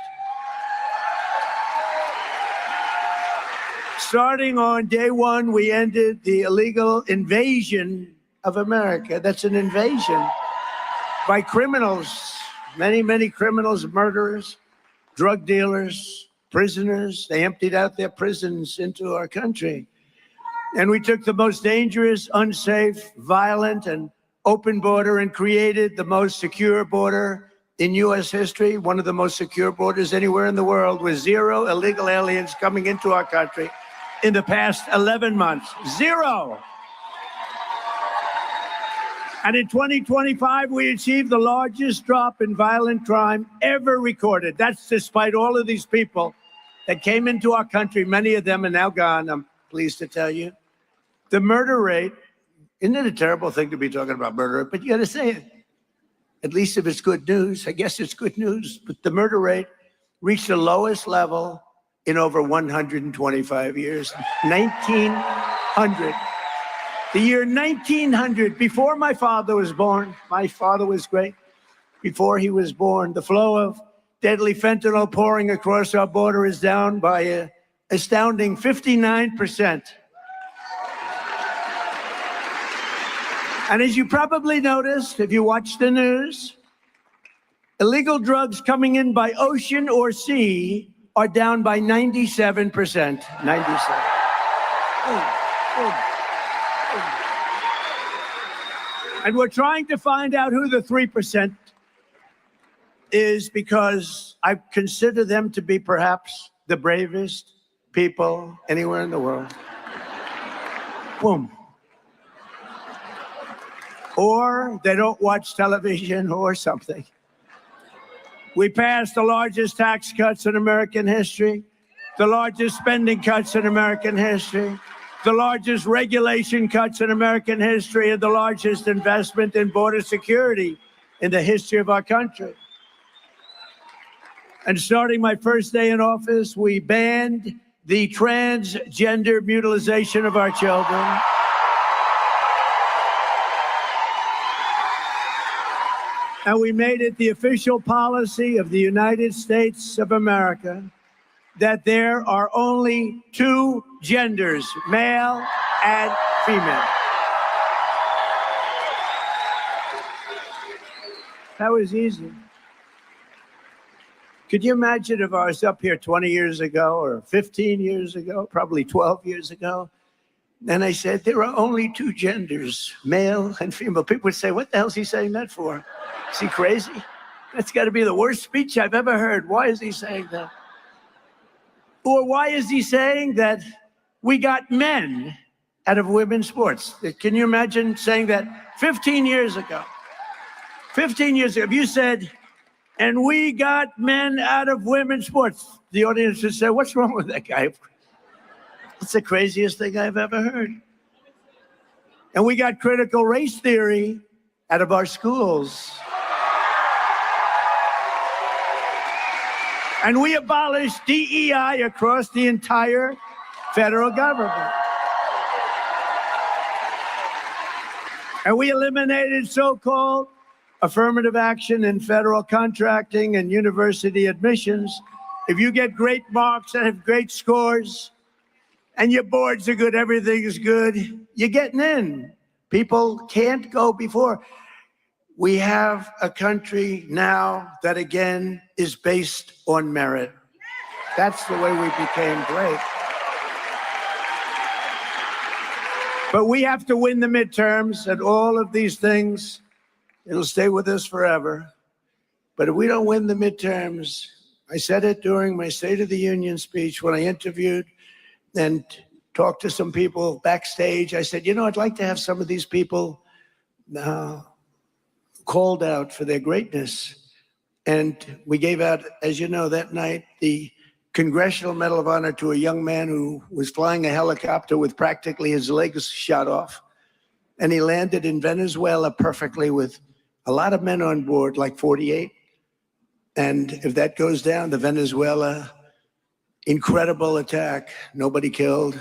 Starting on day one, we ended the illegal invasion of America. That's an invasion by criminals, many, many criminals, murderers, drug dealers, prisoners. They emptied out their prisons into our country. And we took the most dangerous, unsafe, violent, and open border and created the most secure border in U.S. history, one of the most secure borders anywhere in the world, with 0 illegal aliens coming into our country in the past 11 months. 0. And in 2025, we achieved the largest drop in violent crime ever recorded. That's despite all of these people that came into our country. Many of them are now gone, I'm pleased to tell you. The murder rate, isn't it a terrible thing to be talking about murder rate? But you got to say it. At least if it's good news, I guess it's good news. But the murder rate reached the lowest level in over 125 years. 1900. The year 1900, before my father was born. My father was great. Before he was born, the flow of deadly fentanyl pouring across our border is down by an astounding 59%. And as you probably noticed, if you watch the news, illegal drugs coming in by ocean or sea are down by 97%. 97. And we're trying to find out who the 3% is, because I consider them to be perhaps the bravest people anywhere in the world. Boom. Or they don't watch television or something. We passed the largest tax cuts in American history, the largest spending cuts in American history, the largest regulation cuts in American history, and the largest investment in border security in the history of our country. And starting my first day in office, we banned the transgender mutilization of our children. And we made it the official policy of the United States of America that there are only 2 genders, male and female. That was easy. Could you imagine if I was up here 20 years ago or 15 years ago, probably 12 years ago, and I said there are only 2 genders, male and female? People would say, what the hell is he saying that for? Is he crazy? That's got to be the worst speech I've ever heard. Why is he saying that? Or why is he saying that we got men out of women's sports? Can you imagine saying that 15 years ago? 15 years ago, if you said, and we got men out of women's sports, the audience would say, what's wrong with that guy? It's the craziest thing I've ever heard. And we got critical race theory out of our schools. And we abolished DEI across the entire federal government. And we eliminated so-called affirmative action in federal contracting and university admissions. If you get great marks and have great scores and your boards are good, everything is good, you're getting in. People can't go before. We have a country now that again is based on merit. That's the way we became great. But we have to win the midterms and all of these things. It'll stay with us forever. But if we don't win the midterms, I said it during my State of the Union speech when I interviewed and talked to some people backstage. I said, you know, I'd like to have some of these people called out for their greatness. And we gave out, as you know, that night, the Congressional Medal of Honor to a young man who was flying a helicopter with practically his legs shot off. And he landed in Venezuela perfectly with a lot of men on board, like 48. And if that goes down, the Venezuela incredible attack, nobody killed,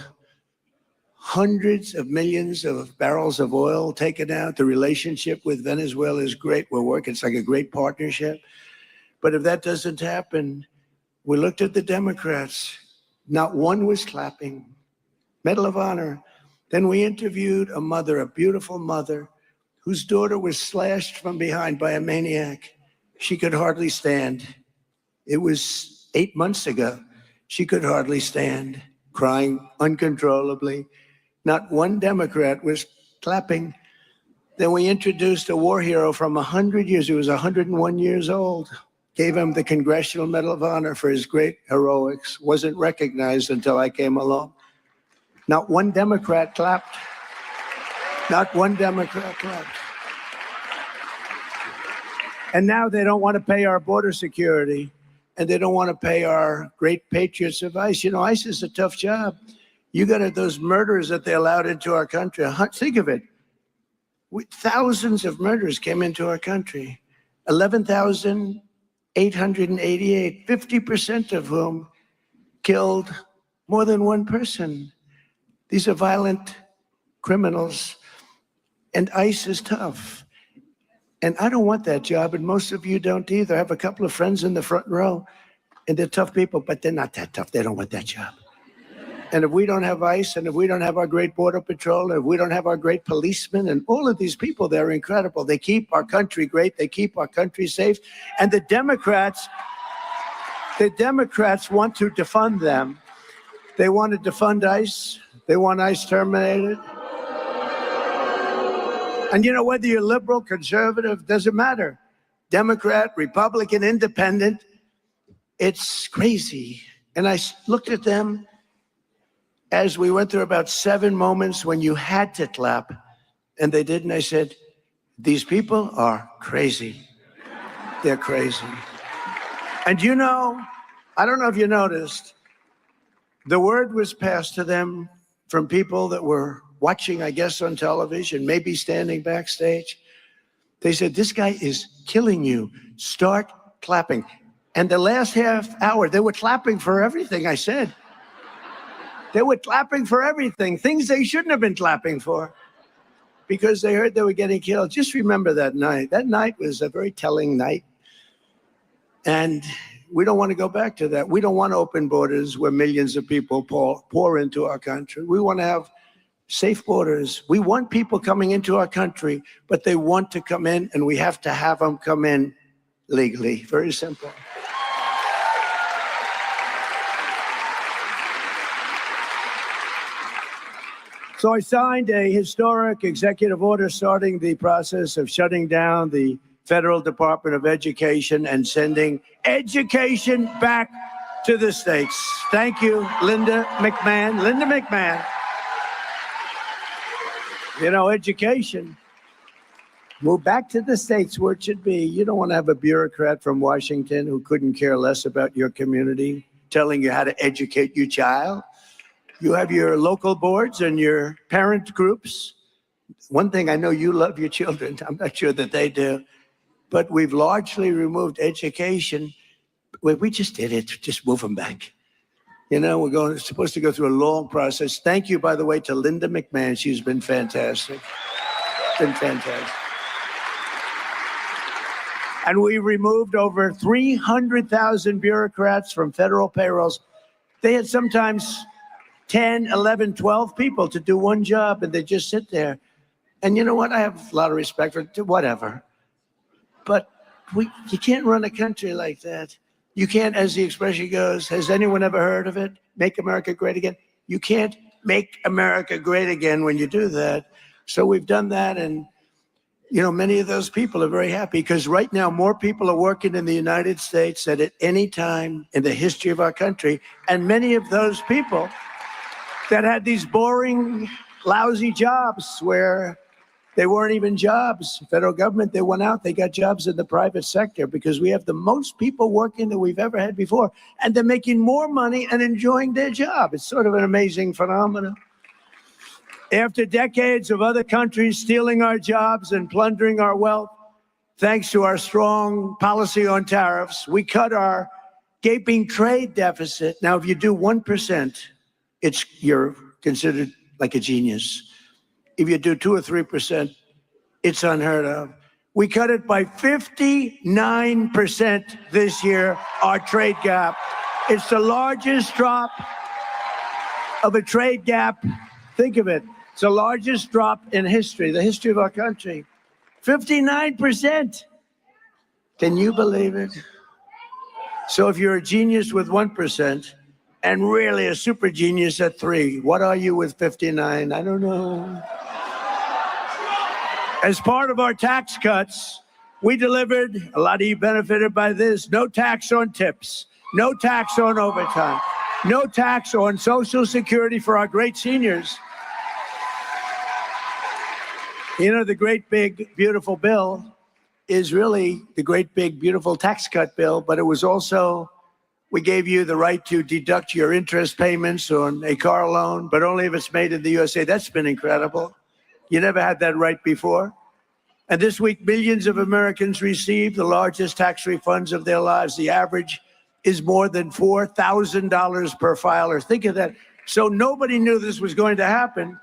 hundreds of millions of barrels of oil taken out. The relationship with Venezuela is great. We're working, it's like a great partnership. But if that doesn't happen, we looked at the Democrats, not one was clapping. Medal of Honor. Then we interviewed a mother, a beautiful mother, whose daughter was slashed from behind by a maniac. She could hardly stand. It was 8 months ago. She could hardly stand, crying uncontrollably. Not one Democrat was clapping. Then we introduced a war hero from 100 years. He was 101 years old. Gave him the Congressional Medal of Honor for his great heroics. Wasn't recognized until I came along. Not one Democrat clapped. Not one Democrat clapped. And now they don't want to pay our border security, and they don't want to pay our great patriots of ICE. You know, ICE is a tough job. You got those murders that they allowed into our country. Think of it. Thousands of murders came into our country. 11,888, 50% of whom killed more than one person. These are violent criminals, and ICE is tough. And I don't want that job, and most of you don't either. I have a couple of friends in the front row, and they're tough people, but they're not that tough. They don't want that job. And if we don't have ICE, and if we don't have our great Border Patrol, and if we don't have our great policemen, and all of these people, they're incredible. They keep our country great. They keep our country safe. And the Democrats want to defund them. They want to defund ICE. They want ICE terminated. And you know, whether you're liberal, conservative, doesn't matter. Democrat, Republican, independent, it's crazy. And I looked at them as we went through about 7 moments when you had to clap, and they didn't. I said, these people are crazy. They're crazy. And you know, I don't know if you noticed, the word was passed to them from people that were watching, I guess, on television, maybe standing backstage. They said, this guy is killing you. Start clapping. And the last half hour, they were clapping for everything I said. They were clapping for everything, things they shouldn't have been clapping for, because they heard they were getting killed. Just remember that night. That night was a very telling night. And we don't want to go back to that. We don't want open borders where millions of people pour into our country. We want to have safe borders. We want people coming into our country, but they want to come in, and we have to have them come in legally. Very simple. So I signed a historic executive order starting the process of shutting down the Federal Department of Education and sending education back to the states. Thank you, Linda McMahon. Linda McMahon. You know, education, move back to the states where it should be. You don't want to have a bureaucrat from Washington who couldn't care less about your community telling you how to educate your child. You have your local boards and your parent groups. One thing I know, you love your children. I'm not sure that they do. But we've largely removed education. We just did it, just move them back. You know, supposed to go through a long process. Thank you, by the way, to Linda McMahon. She's been fantastic. Been fantastic. And we removed over 300,000 bureaucrats from federal payrolls. They had sometimes 10, 11, 12 people to do one job, and they just sit there. And you know what? I have a lot of respect for whatever. But you can't run a country like that. You can't, as the expression goes, has anyone ever heard of it? Make America great again. You can't make America great again when you do that. So we've done that, and you know, many of those people are very happy because right now more people are working in the United States than at any time in the history of our country. And many of those people that had these boring, lousy jobs where they weren't even jobs, federal government, they went out, they got jobs in the private sector because we have the most people working that we've ever had before. And they're making more money and enjoying their job. It's sort of an amazing phenomenon. After decades of other countries stealing our jobs and plundering our wealth, thanks to our strong policy on tariffs, we cut our gaping trade deficit. Now, if you do 1%, you're considered like a genius. If you do 2 or 3%, it's unheard of. We cut it by 59% this year, our trade gap. It's the largest drop of a trade gap. Think of it. It's the largest drop in history, the history of our country. 59%. Can you believe it? So if you're a genius with 1% and really a super genius at 3, what are you with 59? I don't know. As part of our tax cuts, we delivered, a lot of you benefited by this, no tax on tips, no tax on overtime, no tax on Social Security for our great seniors. You know, the great big beautiful bill is really the great big beautiful tax cut bill, but it was also, we gave you the right to deduct your interest payments on a car loan, but only if it's made in the USA. That's been incredible. You never had that right before. And this week, millions of Americans received the largest tax refunds of their lives. The average is more than $4,000 per filer. Think of that. So nobody knew this was going to happen,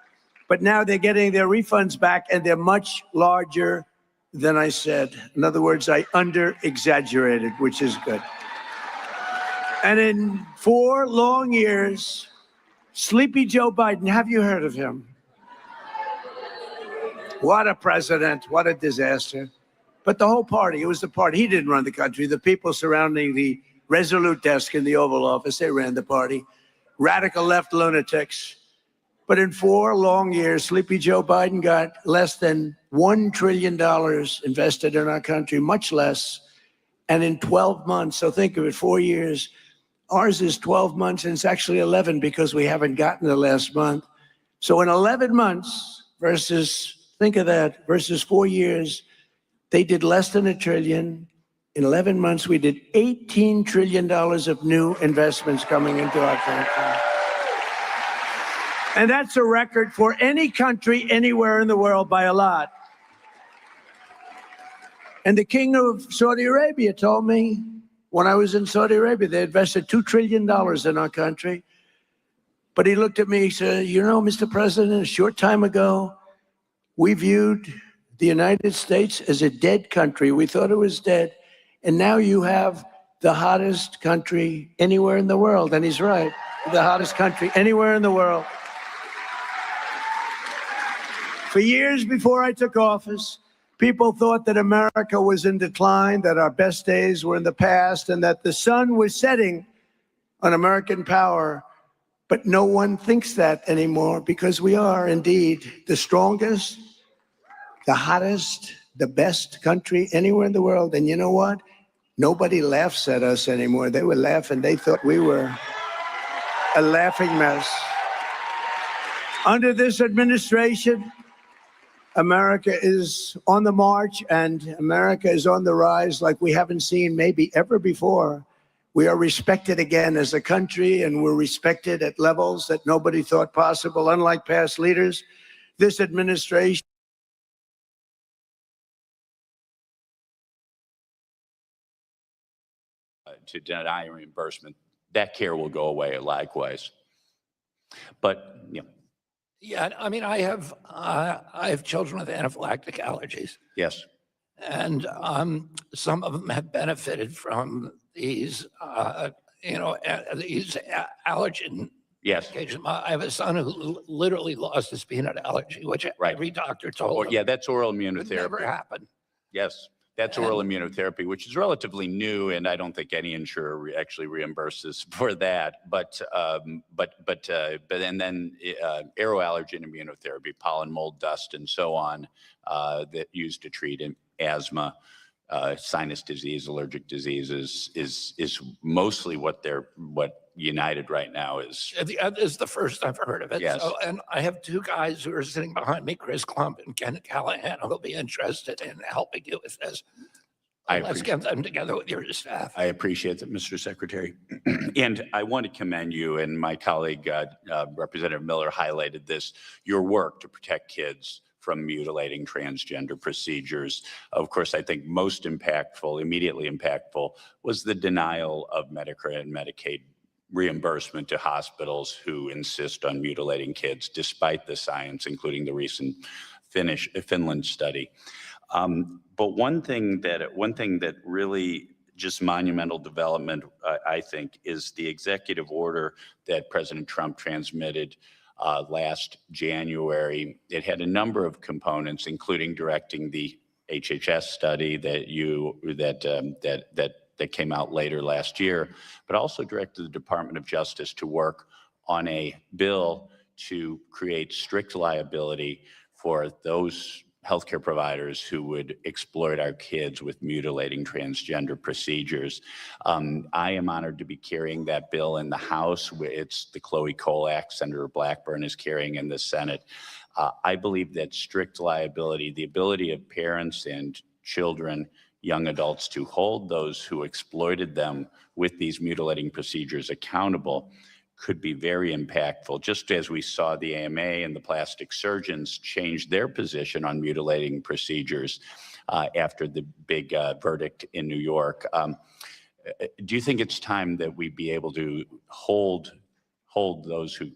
but now they're getting their refunds back, and they're much larger than I said. In other words, I under-exaggerated, which is good. And in 4 long years, Sleepy Joe Biden, have you heard of him? What a president, what a disaster. But the whole party, it was the party. He didn't run the country. The people surrounding the Resolute desk in the Oval Office, they ran the party. Radical left lunatics. But in 4 long years, Sleepy Joe Biden got less than $1 trillion invested in our country, much less. And in 12 months, so think of it, 4 years, ours is 12 months, and it's actually 11 because we haven't gotten the last month. So in 11 months versus, think of that, versus 4 years, they did less than $1 trillion. In 11 months, we did $18 trillion of new investments coming into our country. And that's a record for any country anywhere in the world by a lot. And the king of Saudi Arabia told me when I was in Saudi Arabia, they invested $2 trillion in our country. But he looked at me, he said, you know, Mr. President, a short time ago, we viewed the United States as a dead country. We thought it was dead. And now you have the hottest country anywhere in the world. And he's right, the hottest country anywhere in the world. For years before I took office, people thought that America was in decline, that our best days were in the past, and that the sun was setting on American power. But no one thinks that anymore because we are indeed the strongest, the hottest, the best country anywhere in the world. And you know what? Nobody laughs at us anymore. They were laughing. They thought we were a laughing mess. Under this administration, America is on the march, and America is on the rise like we haven't seen maybe ever before. We are respected again as a country, and we're respected at levels that nobody thought possible. Unlike past leaders, this administration to deny reimbursement, that care will go away likewise. But, you know, Yeah, I mean, I have children with anaphylactic allergies, yes, and some of them have benefited from these, these allergen yes. medications. I have a son who literally lost his peanut allergy, which every doctor told him Yeah, that's oral would immunotherapy. never happen. Yes, that's oral immunotherapy, which is relatively new, and I don't think any insurer actually reimburses for that. But then aeroallergen immunotherapy, pollen, mold, dust, and so on, that used to treat asthma, sinus disease, allergic diseases is mostly what United right now is. This is the first I've heard of it. Yes. So, and I have two guys who are sitting behind me, Chris Klump and Ken Callahan, who'll be interested in helping you with this. Let's get them together with your staff. I appreciate that, Mr. Secretary. And I want to commend you, and my colleague, Representative Miller, highlighted this, your work to protect kids from mutilating transgender procedures. Of course, I think most impactful, immediately impactful, was the denial of Medicare and Medicaid reimbursement to hospitals who insist on mutilating kids, despite the science, including the recent Finland study. But one thing that really just monumental development, I think, is the executive order that President Trump transmitted last January. It had a number of components, including directing the HHS study that came out later last year, but also directed the Department of Justice to work on a bill to create strict liability for those healthcare providers who would exploit our kids with mutilating transgender procedures. I am honored to be carrying that bill in the House. It's the Chloe Cole Act Senator Blackburn is carrying in the Senate. I believe that strict liability, the ability of parents and children, young adults to hold those who exploited them with these mutilating procedures accountable could be very impactful, just as we saw the AMA and the plastic surgeons change their position on mutilating procedures after the big verdict in New York. Do you think it's time that we be able to hold those who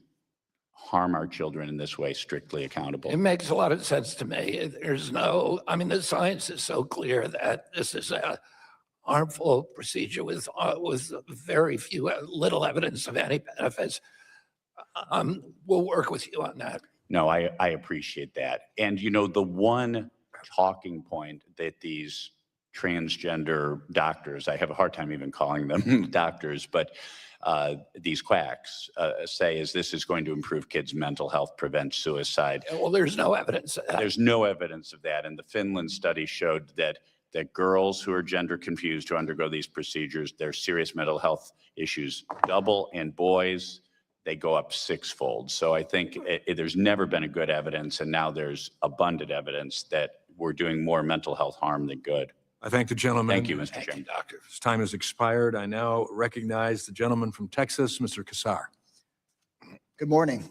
harm our children in this way strictly accountable? It makes a lot of sense to me. The science is so clear that this is a harmful procedure with very little evidence of any benefits. We'll work with you on that. No, I appreciate that. And the one talking point that these transgender doctors, I have a hard time even calling them doctors, but these quacks say is this is going to improve kids' mental health, prevent suicide. Well, there's no evidence of that. There's no evidence of that. And the Finland study showed that girls who are gender confused who undergo these procedures, their serious mental health issues double, and boys, they go up sixfold. So I think there's never been a good evidence, and now there's abundant evidence that we're doing more mental health harm than good. I thank the gentleman. Thank you, Mr. Chairman. Doctor. His time has expired. I now recognize the gentleman from Texas, Mr. Kassar. Good morning.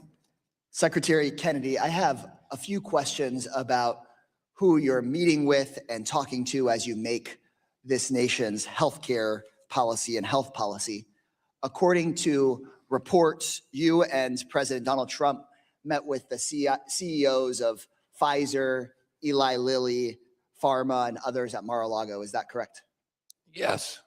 Secretary Kennedy, I have a few questions about who you're meeting with and talking to as you make this nation's healthcare policy and health policy. According to reports, you and President Donald Trump met with the CEOs of Pfizer, Eli Lilly, Pharma, and others at Mar-a-Lago. Is that correct? Yes.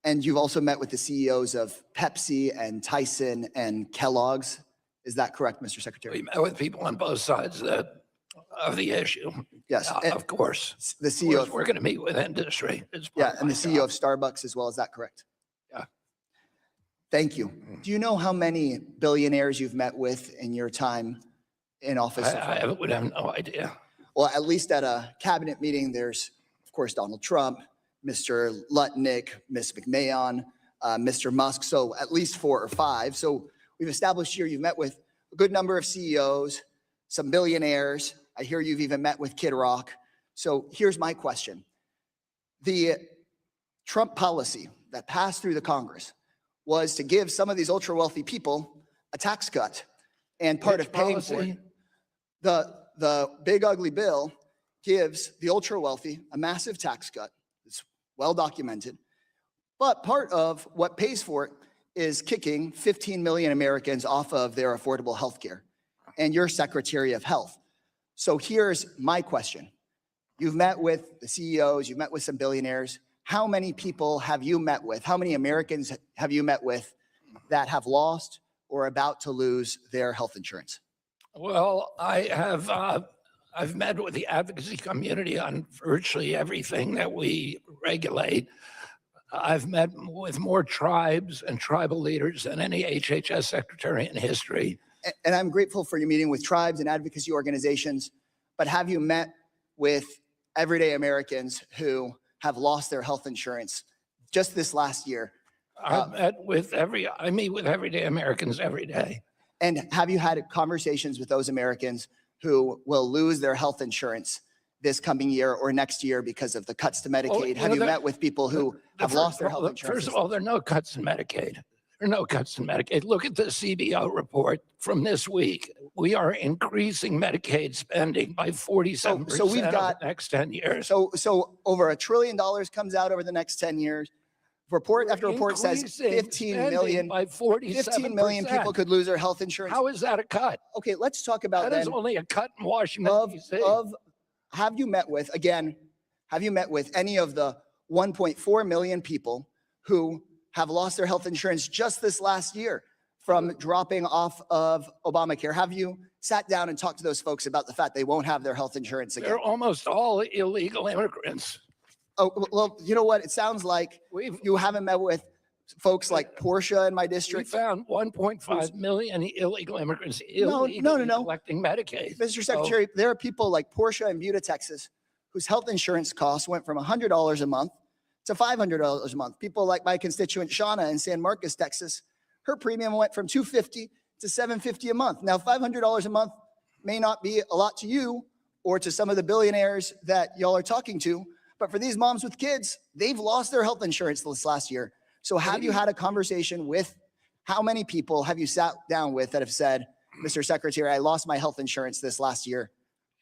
And you've also met with the CEOs of Pepsi and Tyson and Kellogg's. Is that correct, Mr. Secretary? We met with people on both sides of the issue. Yes. Of course. The CEO. We're going to meet with industry. And the CEO of Starbucks as well. Is that correct? Yeah. Thank you. Do you know how many billionaires you've met with in your time in office? I would have no idea. Well, at least at a cabinet meeting, there's, of course, Donald Trump, Mr. Lutnick, Ms. McMahon, Mr. Musk, so at least 4 or 5. So we've established here you've met with a good number of CEOs, some billionaires. I hear you've even met with Kid Rock. So here's my question. The Trump policy that passed through the Congress was to give some of these ultra wealthy people a tax cut. And part Which of paying for policy? it, the big ugly bill gives the ultra wealthy a massive tax cut. It's well documented. But part of what pays for it is kicking 15 million Americans off of their affordable health care. And you're Secretary of Health. So here's my question. You've met with the CEOs, you've met with some billionaires. How many people have you met with? How many Americans have you met with that have lost or about to lose their health insurance? Well, I've met with the advocacy community on virtually everything that we regulate. I've met with more tribes and tribal leaders than any HHS secretary in history. And I'm grateful for your meeting with tribes and advocacy organizations, but have you met with everyday Americans who have lost their health insurance just this last year? I meet with everyday Americans every day. And have you had conversations with those Americans who will lose their health insurance this coming year or next year because of the cuts to Medicaid? Have you met with people who have lost their health insurance? First of all, there are no cuts in Medicaid. There are no cuts in Medicaid. Look at the CBO report from this week. We are increasing Medicaid spending by 47% So we've got over the next 10 years. So over $1 trillion comes out over the next 10 years. Report after report says Increasing 15 spending million, by 47%. 15 million people could lose their health insurance. How is that a cut? Okay, let's talk about That is then only a cut in Washington, D.C. have you met with, again, have you met with any of the 1.4 million people who have lost their health insurance just this last year from dropping off of Obamacare? Have you sat down and talked to those folks about the fact they won't have their health insurance again? They're almost all illegal immigrants. Oh, well, you know what? It sounds like you haven't met with folks like Portia in my We district. found 1.5 million illegal immigrants No. illegally collecting Medicaid. Mr. Secretary, there are people like Portia in Buda, Texas, whose health insurance costs went from $100 a month to $500 a month. People like my constituent Shauna in San Marcos, Texas, her premium went from $250 to $750 a month. Now, $500 a month may not be a lot to you or to some of the billionaires that y'all are talking to, but for these moms with kids, they've lost their health insurance this last year. So have you had a conversation with, how many people have you sat down with that have said, Mr. Secretary, I lost my health insurance this last year.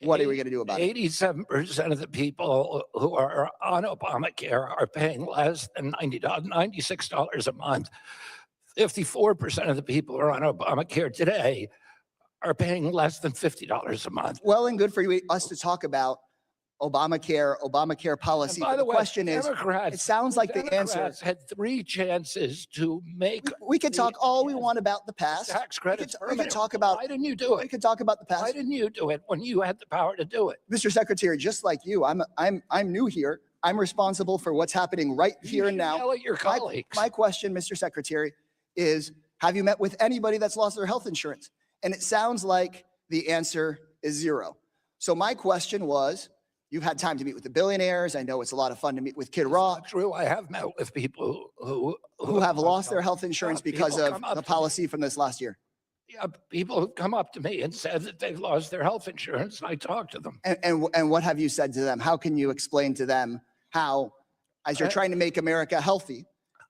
What are we going to do about it? 87% of the people who are on Obamacare are paying less than $96 a month. 54% of the people who are on Obamacare today are paying less than $50 a month. Well and good for us to talk about Obamacare policy. And by But the the way, question is, Democrats, it sounds like the answer. Democrats had 3 chances to make We could talk all we want about the past. tax credits We could permanent. talk about. Why didn't you do We it? could talk about the Why past. didn't you do it when you had the power to do it? Mr. Secretary, just like you, I'm new here. I'm responsible for what's happening right here and now. Yell at your colleagues. My question, Mr. Secretary, is have you met with anybody that's lost their health insurance? And it sounds like the answer is 0. So my question was, you've had time to meet with the billionaires. I know it's a lot of fun to meet with Kid Rock, True, I have met with people who have lost their health insurance Yeah, because people of come up the to me. policy from this last year. Yeah, people have come up to me and said that they've lost their health insurance, and I talked to them. And what have you said to them? How can you explain to them how, as you're trying to make America healthy,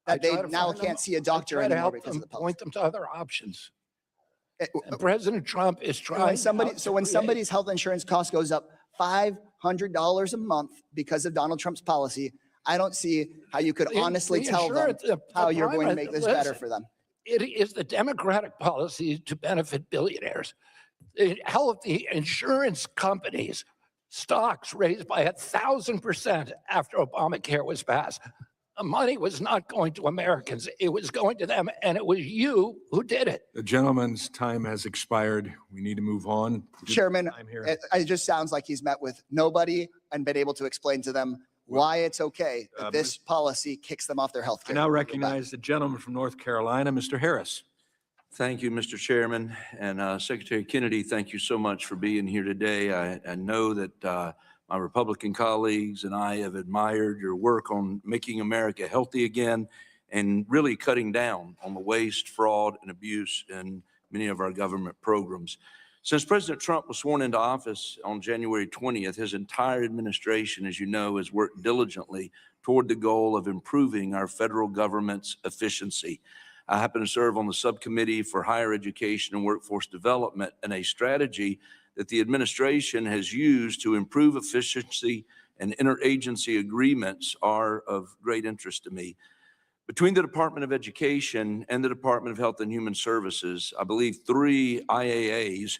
I that they try to now find them- can't see a I doctor try to anymore help because them, of the policy? point them to other options. Eh, And President Trump is And trying. when now somebody, to so when create- somebody's health insurance cost goes up $500 a month because of Donald Trump's policy, I don't see how you could The- honestly the tell them insurance- the how you're going to primary- make this better listen, for them. It is the Democratic policy to benefit billionaires. The insurance companies, stocks raised by 1,000% after Obamacare was passed. The money was not going to Americans. It was going to them, and it was you who did it. The gentleman's time has expired. We need to move on. Chairman, I'm here. it just sounds like he's met with nobody and been able to explain to them why it's okay that this policy kicks them off their health I care. now recognize the gentleman from North Carolina, Mr. Harris. Thank you, Mr. Chairman. And Secretary Kennedy, thank you so much for being here today. I know that my Republican colleagues and I have admired your work on making America healthy again and really cutting down on the waste, fraud, and abuse in many of our government programs. Since President Trump was sworn into office on January 20th, his entire administration, as you know, has worked diligently toward the goal of improving our federal government's efficiency. I happen to serve on the subcommittee for higher education and workforce development, and a strategy that the administration has used to improve efficiency and interagency agreements are of great interest to me. Between the Department of Education and the Department of Health and Human Services, I believe 3 IAAs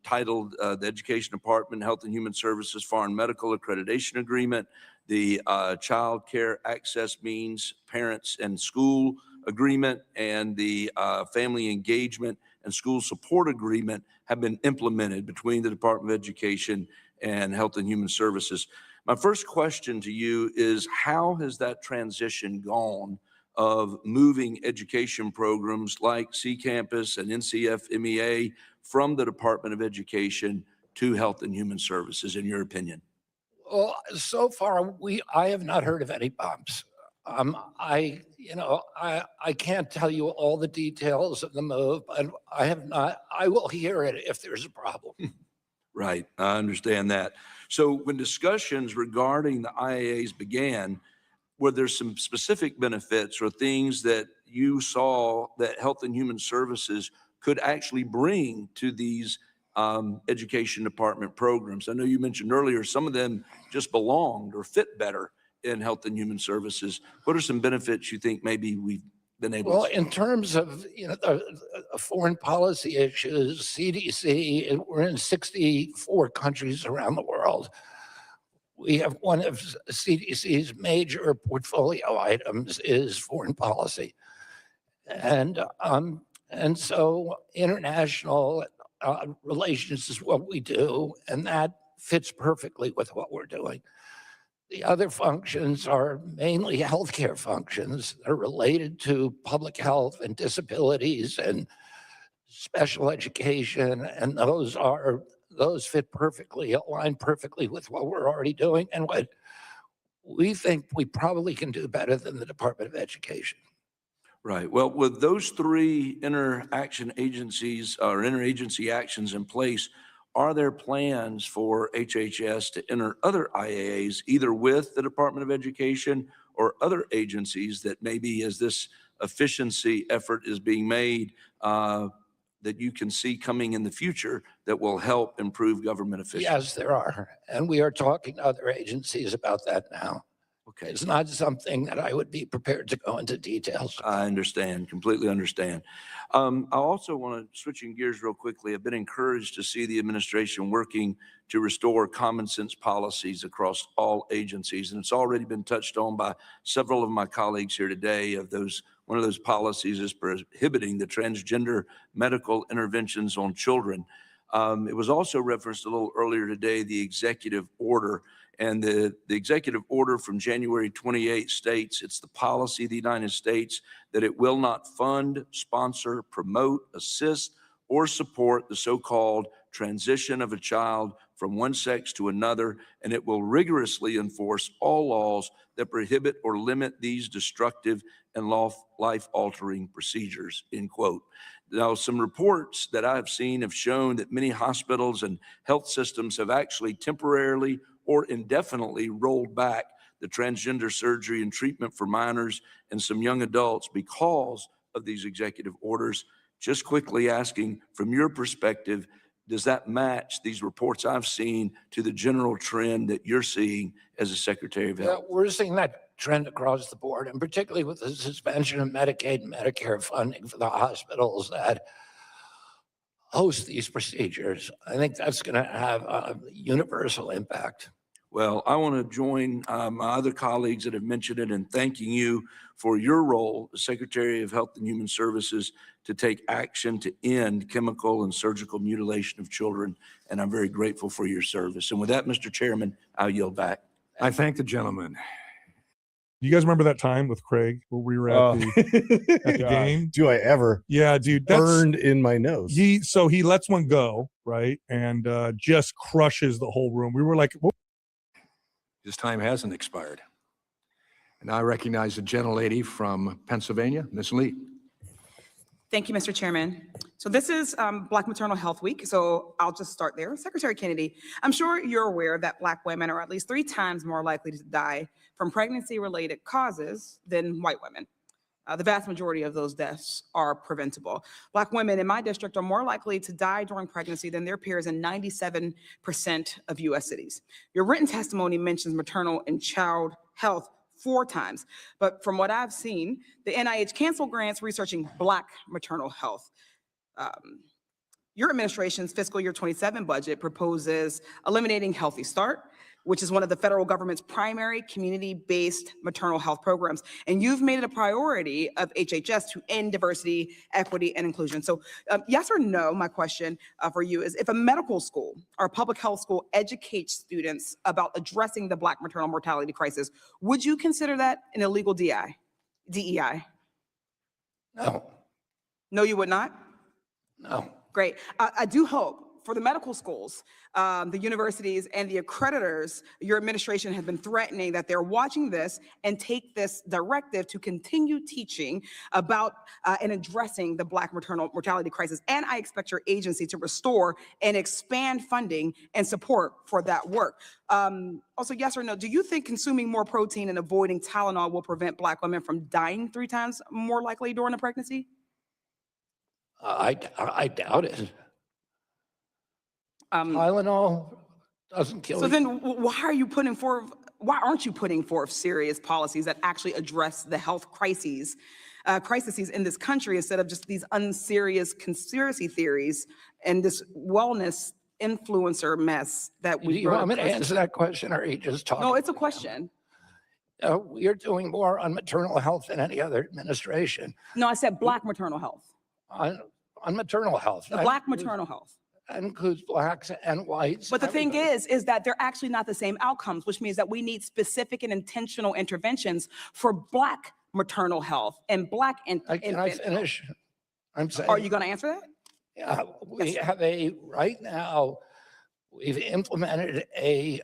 titled the Education Department, Health and Human Services Foreign Medical Accreditation Agreement, the Child Care Access Means Parents and School Agreement, and the Family Engagement and School Support Agreement have been implemented between the Department of Education and Health and Human Services. My first question to you is, how has that transition gone of moving education programs like C-Campus and NCF-MEA from the Department of Education to Health and Human Services, in your opinion? Well, so far, I have not heard of any bumps. I can't tell you all the details of the move, but I will hear it if there's a problem. Right, I understand that. So when discussions regarding the IAAs began, were there some specific benefits or things that you saw that Health and Human Services could actually bring to these education department programs? I know you mentioned earlier some of them just belonged or fit better in Health and Human Services. What are some benefits you think maybe we've been able Well, to? in terms of foreign policy issues, CDC, we're in 64 countries around the world. We have one of CDC's major portfolio items is foreign policy. And so international relations is what we do, and that fits perfectly with what we're doing. The other functions are mainly healthcare functions that are related to public health and disabilities and special education, and those fit perfectly, align perfectly with what we're already doing and what we think we probably can do better than the Department of Education. Right. Well, with those 3 interaction agencies or interagency actions in place, are there plans for HHS to enter other IAAs, either with the Department of Education or other agencies that maybe as this efficiency effort is being made, that you can see coming in the future that will help improve government efficiency? Yes, there are. And we are talking to other agencies about that now. Okay. It's not something that I would be prepared to go into details. I understand, completely understand. I also want to, switching gears real quickly, I've been encouraged to see the administration working to restore common sense policies across all agencies. And it's already been touched on by several of my colleagues here today. One of those policies is prohibiting the transgender medical interventions on children. It was also referenced a little earlier today, the executive order. And the executive order from January 28 states it's the policy of the United States that it will not fund, sponsor, promote, assist, or support the so-called transition of a child from one sex to another, and it will rigorously enforce all laws that prohibit or limit these destructive and life-altering procedures, end quote. Now, some reports that I've seen have shown that many hospitals and health systems have actually temporarily or indefinitely rolled back the transgender surgery and treatment for minors and some young adults because of these executive orders. Just quickly asking, from your perspective, does that match these reports I've seen to the general trend that you're seeing as a Secretary of Health? Yeah, we're seeing that trend across the board, and particularly with the suspension of Medicaid and Medicare funding for the hospitals that host these procedures. I think that's going to have a universal impact. Well, I want to join my other colleagues that have mentioned it in thanking you for your role as Secretary of Health and Human Services to take action to end chemical and surgical mutilation of children. And I'm very grateful for your service. And with that, Mr. Chairman, I'll yield back. I thank the gentleman. You guys remember that time with Craig where we were at the game? Do I ever? Yeah, dude. That's burned in my nose. He lets one go, right? And just crushes the whole room. We were like, what? His time hasn't expired. And I recognize the gentlelady from Pennsylvania, Ms. Lee. Thank you, Mr. Chairman. So this is Black Maternal Health Week, so I'll just start there. Secretary Kennedy, I'm sure you're aware that Black women are at least 3 times more likely to die from pregnancy-related causes than white women. The vast majority of those deaths are preventable. Black women in my district are more likely to die during pregnancy than their peers in 97% of US cities. Your written testimony mentions maternal and child health 4 times, but from what I've seen, the NIH canceled grants researching Black maternal health. Your administration's fiscal year 27 budget proposes eliminating Healthy Start, which is one of the federal government's primary community-based maternal health programs. And you've made it a priority of HHS to end diversity, equity, and inclusion. So yes or no, my question for you is, if a medical school or a public health school educates students about addressing the Black maternal mortality crisis, would you consider that an illegal DEI? No. No, you would not? No. Great. I do hope for the medical schools, the universities, and the accreditors, your administration has been threatening that they're watching this and take this directive to continue teaching about and addressing the Black maternal mortality crisis. And I expect your agency to restore and expand funding and support for that work. Also, yes or no, do you think consuming more protein and avoiding Tylenol will prevent Black women from dying 3 times more likely during a pregnancy? I doubt it. Tylenol doesn't kill you. So then why aren't you putting forth serious policies that actually address the health crises in this country instead of just these unserious conspiracy theories and this wellness influencer mess that we. Do you want me to answer that question, or are you just talking? No, it's a question. We are doing more on maternal health than any other administration. No, I said Black maternal health. On maternal health. The Black maternal health. That includes Blacks and whites. But the thing is that they're actually not the same outcomes, which means that we need specific and intentional interventions for Black maternal health and Black infant. Can I finish? I'm saying. Are you going to answer that? Yeah, we have right now, we've implemented a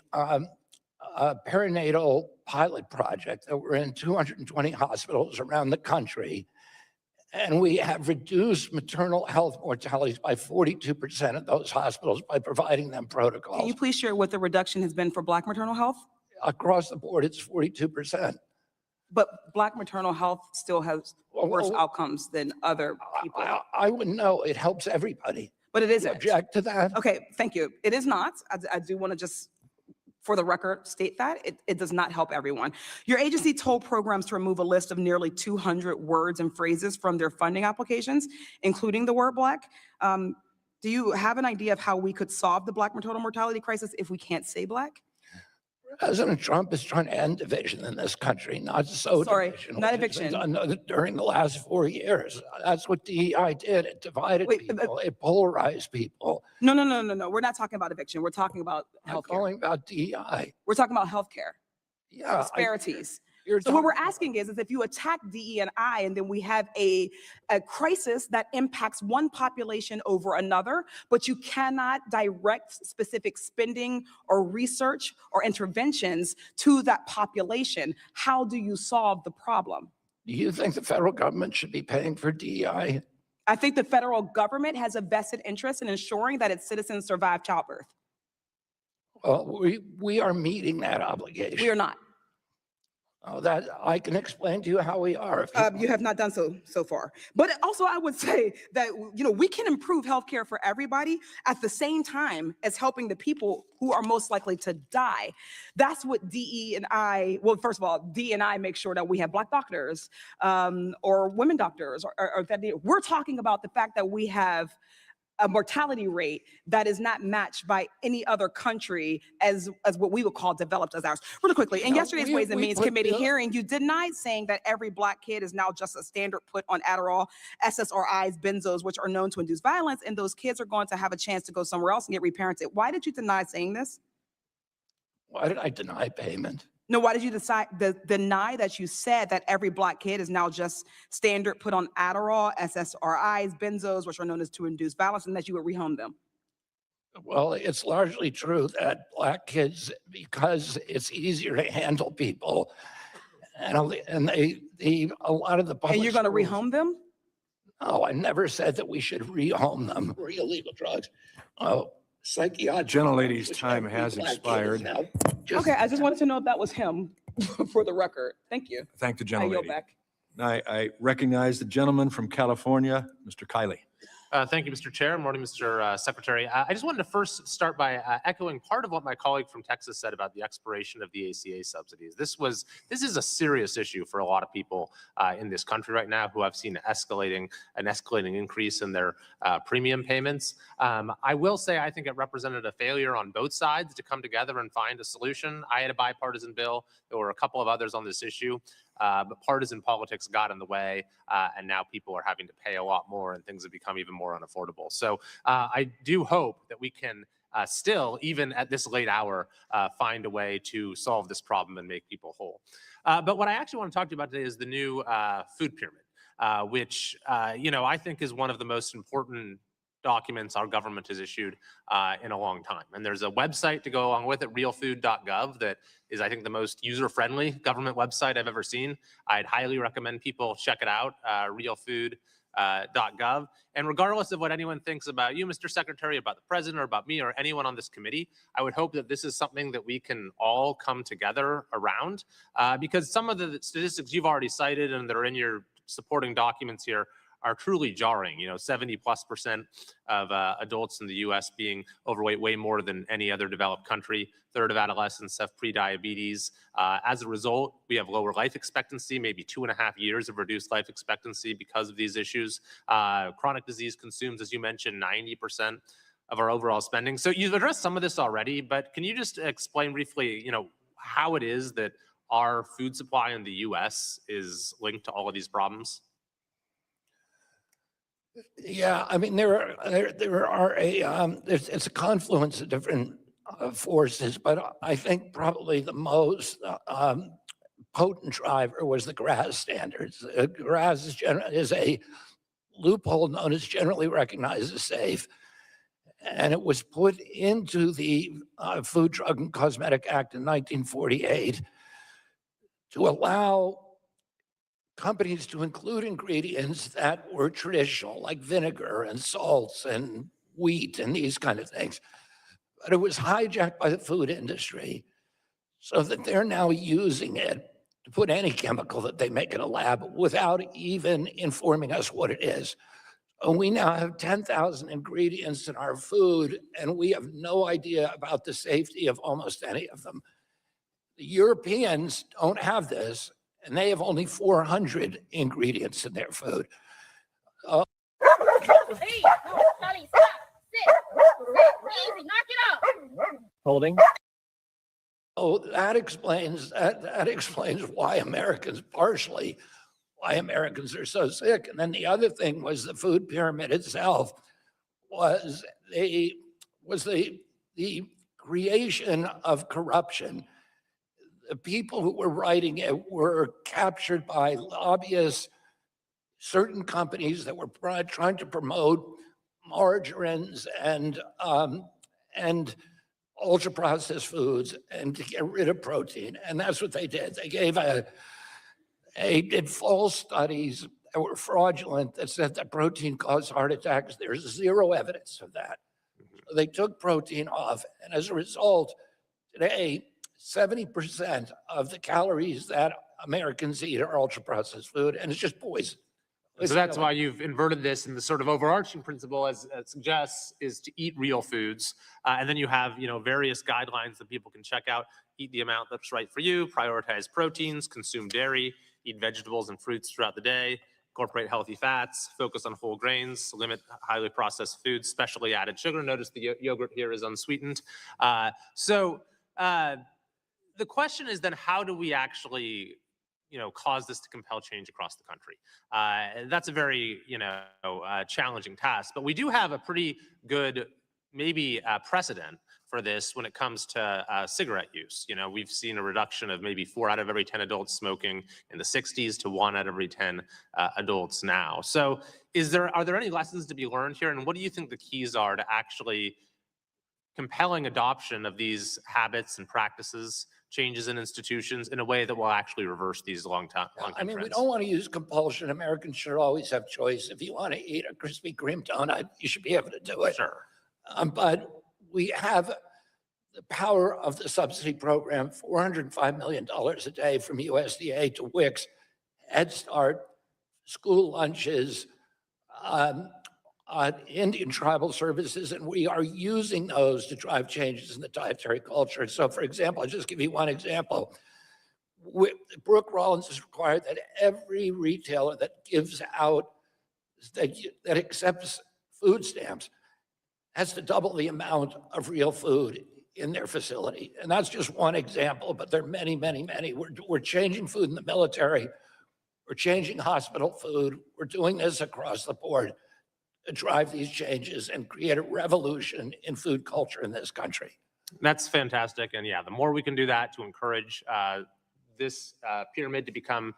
perinatal pilot project that we're in 220 hospitals around the country. And we have reduced maternal health mortalities by 42% at those hospitals by providing them protocols. Can you please share what the reduction has been for Black maternal health? Across the board, it's 42%. But Black maternal health still has worse outcomes than other people. I wouldn't know. It helps everybody. But it isn't. You object to that? Okay, thank you. It is not. I do want to just, for the record, state that it does not help everyone. Your agency told programs to remove a list of nearly 200 words and phrases from their funding applications, including the word Black. Do you have an idea of how we could solve the Black maternal mortality crisis if we can't say Black? President Trump is trying to end division in this country, not so division. Not eviction. During the last 4 years. That's what DEI did. It divided people. It polarized people. No. We're not talking about eviction. We're talking about healthcare. I'm calling about DEI. We're talking about healthcare. Yeah. Disparities. So what we're asking is if you attack DE&I and then we have a crisis that impacts one population over another, but you cannot direct specific spending or research or interventions to that population, how do you solve the problem? Do you think the federal government should be paying for DEI? I think the federal government has a vested interest in ensuring that its citizens survive childbirth. Well, we are meeting that obligation. We are not. Oh, that I can explain to you how we are. You have not done so far. But also I would say that, we can improve healthcare for everybody at the same time as helping the people who are most likely to die. That's what DE&I, well, first of all, DE&I makes sure that we have Black doctors or women doctors, or that we're talking about the fact that we have a mortality rate that is not matched by any other country as what we would call developed as ours. Really quickly, in yesterday's Ways and Means Committee hearing, you denied saying that every Black kid is now just a standard put on Adderall, SSRIs, benzos, which are known to induce violence, and those kids are going to have a chance to go somewhere else and get reparented. Why did you deny saying this? Why did I deny payment? No, why did you deny that you said that every Black kid is now just standard put on Adderall, SSRIs, benzos, which are known as to induce violence, and that you would rehome them? Well, it's largely true that Black kids, because it's easier to handle people, and a lot of the public and you're going to rehome them? Oh, I never said that we should rehome them for illegal drugs. Oh, psychiatric. Gentlelady's which time have has black kids expired. now. Just- Okay, I just wanted to know if that was him for the record. Thank you. Thank the I yield gentlelady. back. I recognize the gentleman from California, Mr. Kiley. Thank you, Mr. Chair. Morning, Mr. Secretary. I just wanted to first start by echoing part of what my colleague from Texas said about the expiration of the ACA subsidies. This is a serious issue for a lot of people in this country right now who have seen an escalating increase in their premium payments. I will say I think it represented a failure on both sides to come together and find a solution. I had a bipartisan bill. There were a couple of others on this issue. But partisan politics got in the way, and now people are having to pay a lot more, and things have become even more unaffordable. So I do hope that we can still, even at this late hour, find a way to solve this problem and make people whole. But what I actually want to talk to you about today is the new food pyramid, which I think is one of the most important documents our government has issued in a long time. And there's a website to go along with it, realfood.gov, that is, I think, the most user-friendly government website I've ever seen. I'd highly recommend people check it out, realfood.gov. And regardless of what anyone thinks about you, Mr. Secretary, about the president, or about me, or anyone on this committee, I would hope that this is something that we can all come together around, because some of the statistics you've already cited and that are in your supporting documents here are truly jarring. 70+% of adults in the US being overweight, way more than any other developed country. Third of adolescents have prediabetes. As a result, we have lower life expectancy, maybe 2.5 years of reduced life expectancy because of these issues. Chronic disease consumes, as you mentioned, 90% of our overall spending. So you've addressed some of this already, but can you just explain briefly, how it is that our food supply in the US is linked to all of these problems? Yeah, I mean, it's a confluence of different forces, but I think probably the most potent driver was the GRAS standards. GRAS is a loophole known as generally recognized as safe, and it was put into the Food, Drug, and Cosmetic Act in 1948 to allow companies to include ingredients that were traditional, like vinegar and salts and wheat and these kind of things. But it was hijacked by the food industry so that they're now using it to put any chemical that they make in a lab without even informing us what it is. And we now have 10,000 ingredients in our food, and we have no idea about the safety of almost any of them. The Europeans don't have this, and they have only 400 ingredients in their food. Holding. Oh, that explains why partially why Americans are so sick. And then the other thing was the food pyramid itself was the creation of corruption. The people who were writing it were captured by lobbyists, certain companies that were trying to promote margarines and ultra-processed foods and to get rid of protein. And that's what they did. They did false studies that were fraudulent that said that protein caused heart attacks. There's zero evidence of that. So they took protein off. And as a result, today, 70% of the calories that Americans eat are ultra-processed food, and it's just poison. So that's why you've inverted this, and the sort of overarching principle, as it suggests, is to eat real foods. And then you have, various guidelines that people can check out. Eat the amount that's right for you, prioritize proteins, consume dairy, eat vegetables and fruits throughout the day, incorporate healthy fats, focus on whole grains, limit highly processed foods, specially added sugar. Notice the yogurt here is unsweetened. The question is then, how do we actually cause this to compel change across the country? That's a very, challenging task, but we do have a pretty good, maybe precedent for this when it comes to cigarette use. We've seen a reduction of maybe 4 out of every 10 adults smoking in the 60s to 1 out of every 10 adults now. So are there any lessons to be learned here? And what do you think the keys are to actually compelling adoption of these habits and practices changes in institutions in a way that will actually reverse these long-term I mean, we trends. don't want to use compulsion. Americans should always have choice. If you want to eat a Krispy Kreme donut, you should be able to do it. Sure. But we have the power of the subsidy program, $405 million a day from USDA to WICS, Head Start, school lunches, Indian tribal services, and we are using those to drive changes in the dietary culture. So, for example, I'll just give you one example. Brooke Rollins has required that every retailer that gives out, that accepts food stamps, has to double the amount of real food in their facility. And that's just one example, but there are many, many, many. We're changing food in the military. We're changing hospital food. We're doing this across the board to drive these changes and create a revolution in food culture in this country. That's fantastic. And yeah, the more we can do that to encourage this pyramid to become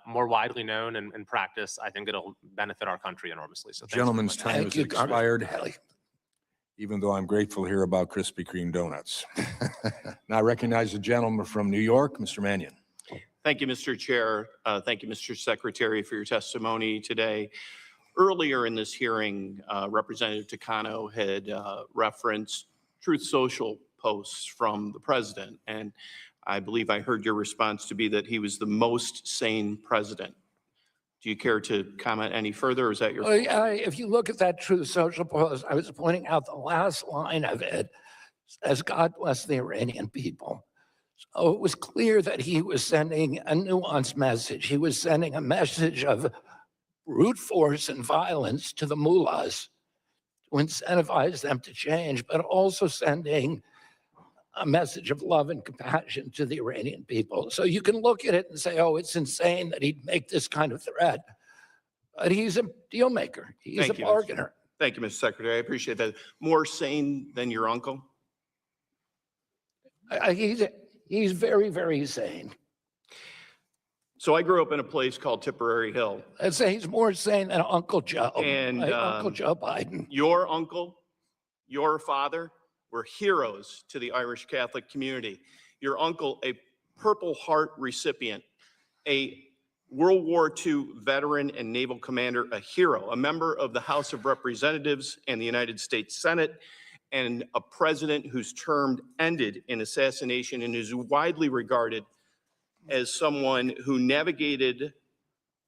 more widely known and practiced, I think it'll benefit our country enormously. So Gentleman's time has expired, Kelly. even though I'm grateful to hear about Krispy Kreme donuts. Now I recognize the gentleman from New York, Mr. Mannion. Thank you, Mr. Chair. Thank you, Mr. Secretary, for your testimony today. Earlier in this hearing, Representative Takano had referenced Truth Social posts from the president, and I believe I heard your response to be that he was the most sane president. Do you care to comment any further, or is that your? Well, yeah, if you look at that Truth Social post, I was pointing out the last line of it says, "God bless the Iranian people." So it was clear that he was sending a nuanced message. He was sending a message of brute force and violence to the mullahs to incentivize them to change, but also sending a message of love and compassion to the Iranian people. So you can look at it and say, oh, it's insane that he'd make this kind of threat. But he's a deal maker. He's a bargainer. Thank you, Mr. Secretary. I appreciate that. More sane than your uncle? He's very, very sane. So I grew up in a place called Tipperary Hill. I'd say he's more sane than Uncle Joe. And Uncle Joe Biden. Your uncle, your father were heroes to the Irish Catholic community. Your uncle, a Purple Heart recipient, a World War II veteran and naval commander, a hero, a member of the House of Representatives and the United States Senate, and a president whose term ended in assassination and is widely regarded as someone who navigated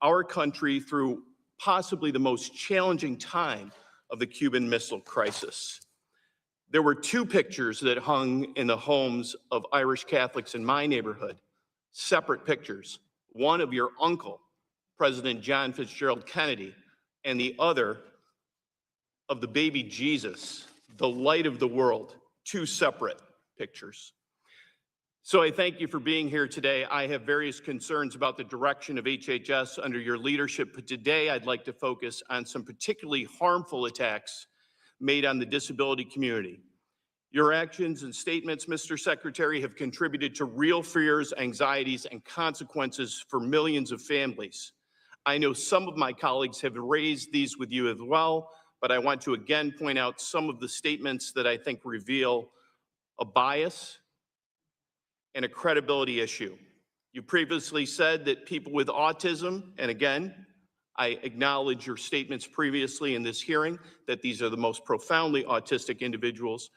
our country through possibly the most challenging time of the Cuban Missile Crisis. There were two pictures that hung in the homes of Irish Catholics in my neighborhood, separate pictures. One of your uncle, President John Fitzgerald Kennedy, and the other of the baby Jesus, the light of the world, two separate pictures. So I thank you for being here today. I have various concerns about the direction of HHS under your leadership, but today I'd like to focus on some particularly harmful attacks made on the disability community. Your actions and statements, Mr. Secretary, have contributed to real fears, anxieties, and consequences for millions of families. I know some of my colleagues have raised these with you as well, but I want to again point out some of the statements that I think reveal a bias and a credibility issue. You previously said that people with autism, and again, I acknowledge your statements previously in this hearing that these are the most profoundly autistic individuals,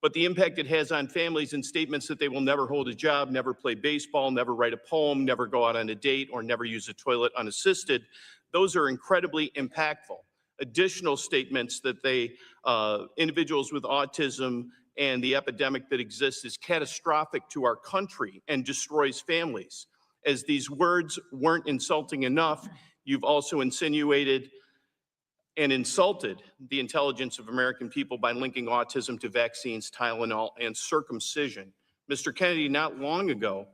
but the impact it has on families and statements that they will never hold a job, never play baseball, never write a poem, never go out on a date, or never use a toilet unassisted, those are incredibly impactful. Additional statements that individuals with autism and the epidemic that exists is catastrophic to our country and destroys families. As these words weren't insulting enough, you've also insinuated and insulted the intelligence of American people by linking autism to vaccines, Tylenol, and circumcision. Mr. Kennedy, not long ago,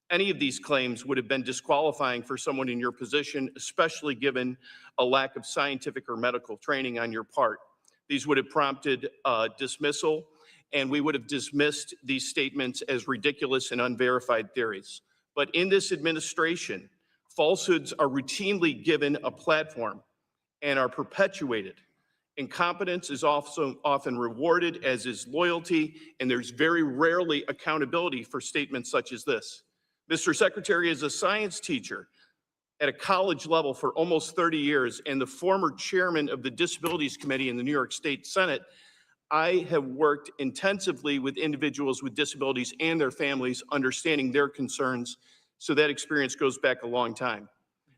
any of these claims would have been disqualifying for someone in your position, especially given a lack of scientific or medical training on your part. These would have prompted dismissal, and we would have dismissed these statements as ridiculous and unverified theories. But in this administration, falsehoods are routinely given a platform and are perpetuated Incompetence is also often rewarded, as is loyalty, and there's very rarely accountability for statements such as this. Mr. Secretary, is a science teacher at a college level for almost 30 years and the former chairman of the Disabilities Committee in the New York State Senate, I have worked intensively with individuals with disabilities and their families, understanding their concerns, so that experience goes back a long time.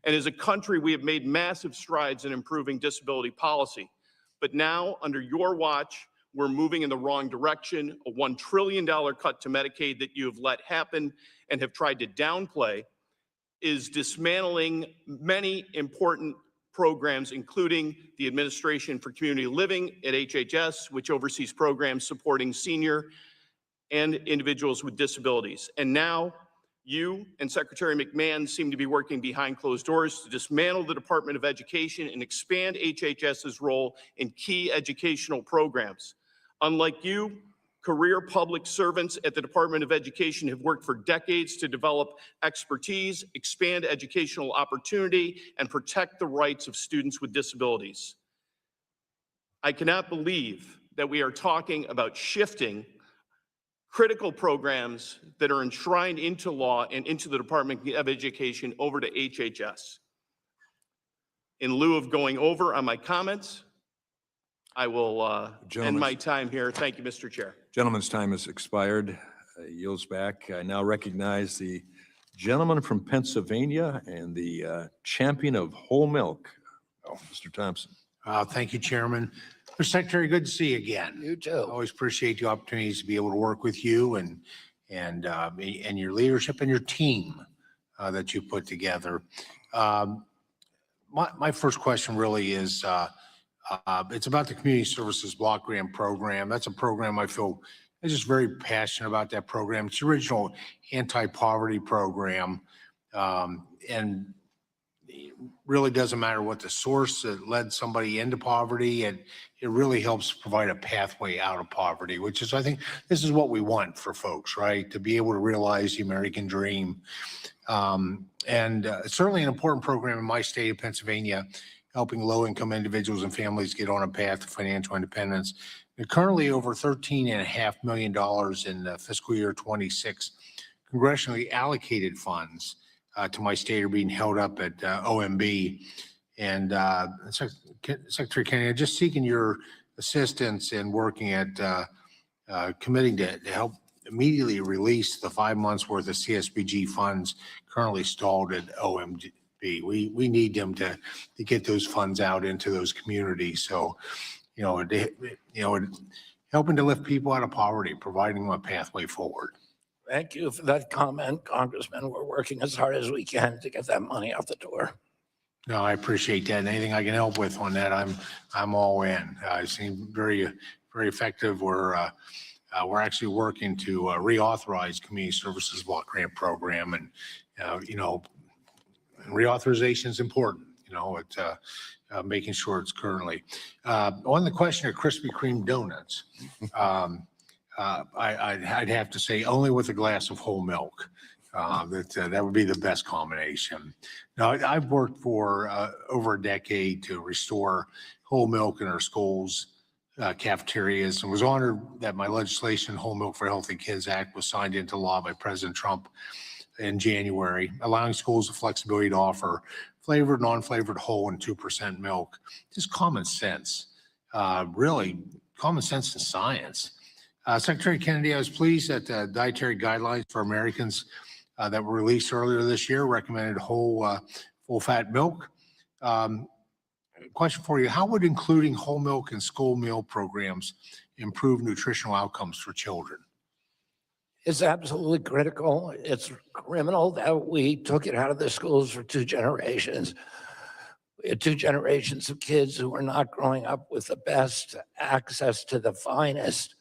And as a country, we have made massive strides in improving disability policy. But now, under your watch, we're moving in the wrong direction. A $1 trillion cut to Medicaid that you have let happen and have tried to downplay is dismantling many important programs, including the Administration for Community Living at HHS, which oversees programs supporting senior and individuals with disabilities. And now you and Secretary McMahon seem to be working behind closed doors to dismantle the Department of Education and expand HHS's role in key educational programs. Unlike you, career public servants at the Department of Education have worked for decades to develop expertise, expand educational opportunity, and protect the rights of students with disabilities. I cannot believe that we are talking about shifting critical programs that are enshrined into law and into the Department of Education over to HHS. In lieu of going over on my comments, I will end my time here. Thank you, Mr. Chair. Gentleman's time has expired. Yields back. I now recognize the gentleman from Pennsylvania and the champion of whole milk, Mr. Thompson. Thank you, Chairman. Mr. Secretary, good to see you again. You too. Always appreciate the opportunities to be able to work with you and your leadership and your team that you put together. My first question really is, it's about the Community Services Block Grant Program. That's a program I feel I'm just very passionate about that program. It's the original anti-poverty program. And it really doesn't matter what the source that led somebody into poverty. And it really helps provide a pathway out of poverty, which is, I think, this is what we want for folks, right? To be able to realize the American dream. Certainly an important program in my state of Pennsylvania, helping low-income individuals and families get on a path to financial independence. And currently over $13.5 million in fiscal year 26 congressionally allocated funds to my state are being held up at OMB. And Secretary Kennedy, I'm just seeking your assistance in working at committing to help immediately release the 5 months worth of CSBG funds currently stalled at OMB. We need them to get those funds out into those communities. So, helping to lift people out of poverty, providing them a pathway forward. Thank you for that comment, Congressman. We're working as hard as we can to get that money out the door. No, I appreciate that. And anything I can help with on that, I'm all in. It seems very effective. We're actually working to reauthorize Community Services Block Grant Program, and reauthorization is important. It's making sure it's currently on the question of Krispy Kreme donuts. I'd have to say only with a glass of whole milk. That would be the best combination. Now, I've worked for over a decade to restore whole milk in our schools, cafeterias, and was honored that my legislation, Whole Milk for Healthy Kids Act, was signed into law by President Trump in January, allowing schools the flexibility to offer flavored, non-flavored, whole, and 2% milk. Just common sense, really common sense and science. Secretary Kennedy, I was pleased that the dietary guidelines for Americans that were released earlier this year recommended whole, full-fat milk. Question for you, how would including whole milk in school meal programs improve nutritional outcomes for children? It's absolutely critical. It's criminal that we took it out of the schools for 2 generations. We had 2 generations of kids who were not growing up with the best access to the finest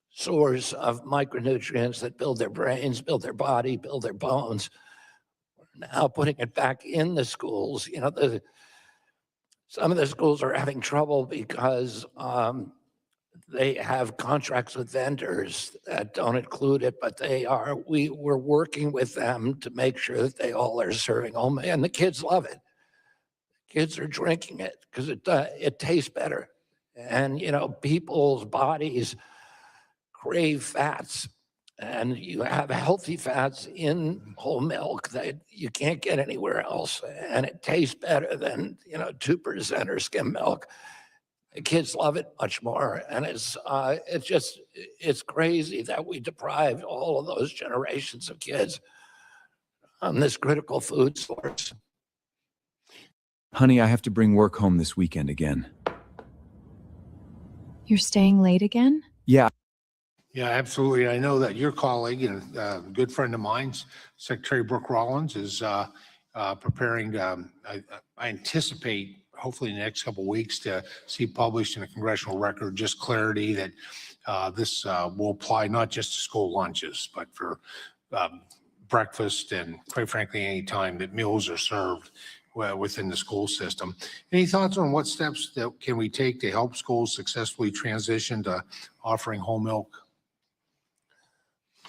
source of micronutrients that build their brains, build their body, build their bones. We're now putting it back in the schools. Some of the schools are having trouble because they have contracts with vendors that don't include it, but we're working with them to make sure that they all are serving home, and the kids love it. Kids are drinking it because it tastes better. And, people's bodies crave fats, and you have healthy fats in whole milk that you can't get anywhere else. And it tastes better than, 2% or skim milk. The kids love it much more. And it's crazy that we deprived all of those generations of kids on this critical food source. Honey, I have to bring work home this weekend again. You're staying late again? Yeah. Yeah, absolutely. I know that your colleague and a good friend of mine, Secretary Brooke Rollins, is preparing, I anticipate, hopefully in the next couple of weeks, to see published in a congressional record just clarity that this will apply not just to school lunches, but for breakfast and, quite frankly, any time that meals are served within the school system. Any thoughts on what steps that can we take to help schools successfully transition to offering whole milk?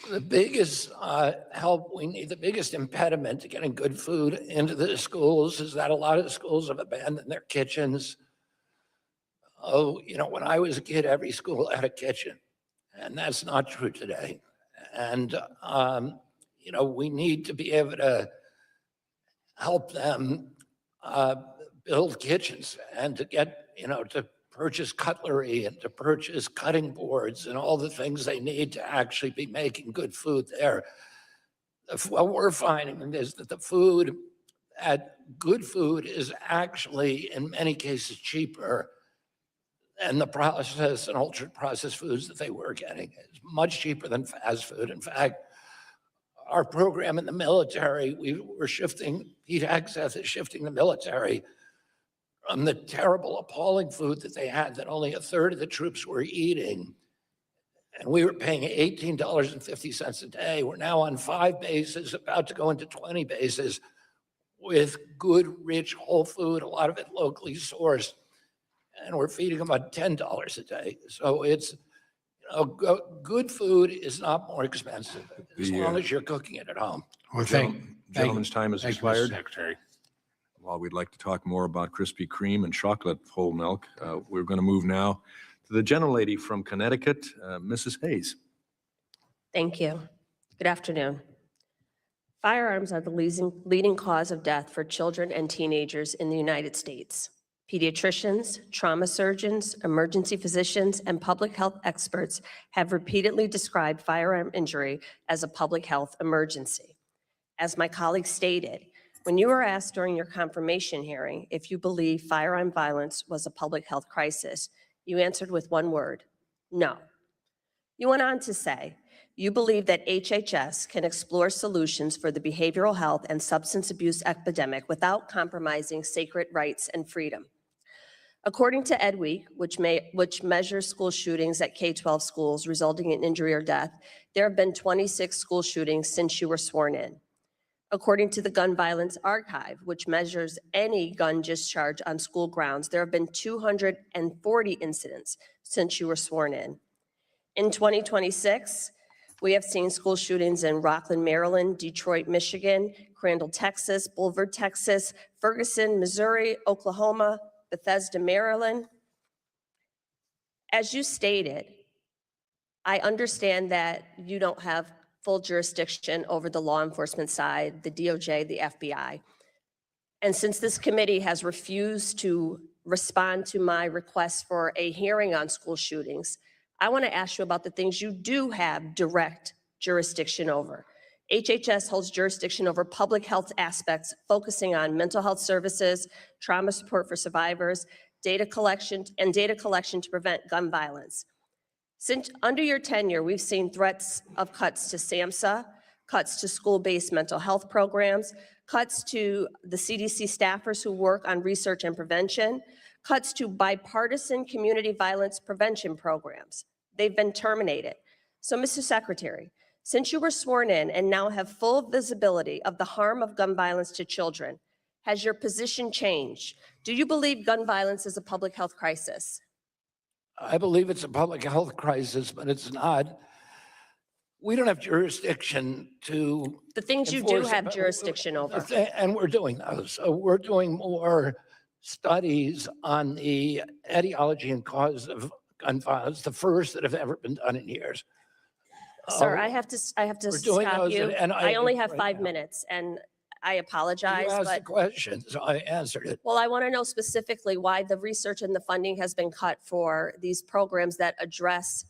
The biggest the biggest impediment to getting good food into the schools is that a lot of the schools have abandoned their kitchens. Oh, when I was a kid, every school had a kitchen, and that's not true today. And, we need to be able to help them build kitchens and to get, to purchase cutlery and to purchase cutting boards and all the things they need to actually be making good food there. What we're finding is that good food is actually, in many cases, cheaper than the processed and ultra-processed foods that they were getting. It's much cheaper than fast food. In fact, our program in the military, we're shifting, Pete Hegseth is shifting the military from the terrible, appalling food that they had that only a third of the troops were eating. And we were paying $18.50 a day. We're now on 5 bases, about to go into 20 bases with good, rich, whole food, a lot of it locally sourced. And we're feeding them about $10 a day. So it's, good food is not more expensive as long as you're cooking it at home. Well, Gentleman's time has expired. Secretary. While we'd like to talk more about Krispy Kreme and chocolate whole milk, we're going to move now to the gentlelady from Connecticut, Mrs. Hayes. Thank you. Good afternoon. Firearms are the leading cause of death for children and teenagers in the United States. Pediatricians, trauma surgeons, emergency physicians, and public health experts have repeatedly described firearm injury as a public health emergency. As my colleague stated, when you were asked during your confirmation hearing if you believe firearm violence was a public health crisis, you answered with one word: no. You went on to say, you believe that HHS can explore solutions for the behavioral health and substance abuse epidemic without compromising sacred rights and freedom. According to EdWeek, which measures school shootings at K-12 schools resulting in injury or death, there have been 26 school shootings since you were sworn in. According to the Gun Violence Archive, which measures any gun discharge on school grounds, there have been 240 incidents since you were sworn in. In 2026, we have seen school shootings in Rockland, Maryland, Detroit, Michigan, Crandall, Texas, Bulverde, Texas, Ferguson, Missouri, Oklahoma, Bethesda, Maryland. As you stated, I understand that you don't have full jurisdiction over the law enforcement side, the DOJ, the FBI. And since this committee has refused to respond to my request for a hearing on school shootings, I want to ask you about the things you do have direct jurisdiction over. HHS holds jurisdiction over public health aspects, focusing on mental health services, trauma support for survivors, data collection to prevent gun violence. Since under your tenure, we've seen threats of cuts to SAMHSA, cuts to school-based mental health programs, cuts to the CDC staffers who work on research and prevention, cuts to bipartisan community violence prevention programs. They've been terminated. So, Mr. Secretary, since you were sworn in and now have full visibility of the harm of gun violence to children, has your position changed? Do you believe gun violence is a public health crisis? I believe it's a public health crisis, but it's not. We don't have jurisdiction to. The things you do have jurisdiction over. And we're doing those. So we're doing more studies on the etiology and cause of gun violence, the first that have ever been done in years. Sir, I have to we're doing stop those you. and I only have right 5 now. minutes, and I You apologize, asked the but question, so I answered it. well, I want to know specifically why the research and the funding has been cut for these programs that address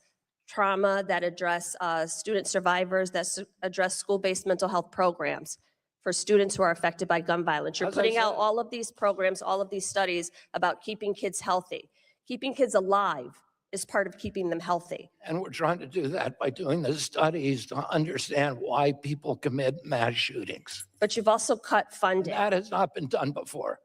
trauma, that address student survivors, that address school-based mental health programs for students who are affected by gun violence. You're As I putting out said- all of these programs, all of these studies about keeping kids healthy. Keeping kids alive is part of keeping them healthy. And we're trying to do that by doing the studies to understand why people commit mass shootings. But you've also cut funding. That has not been done before.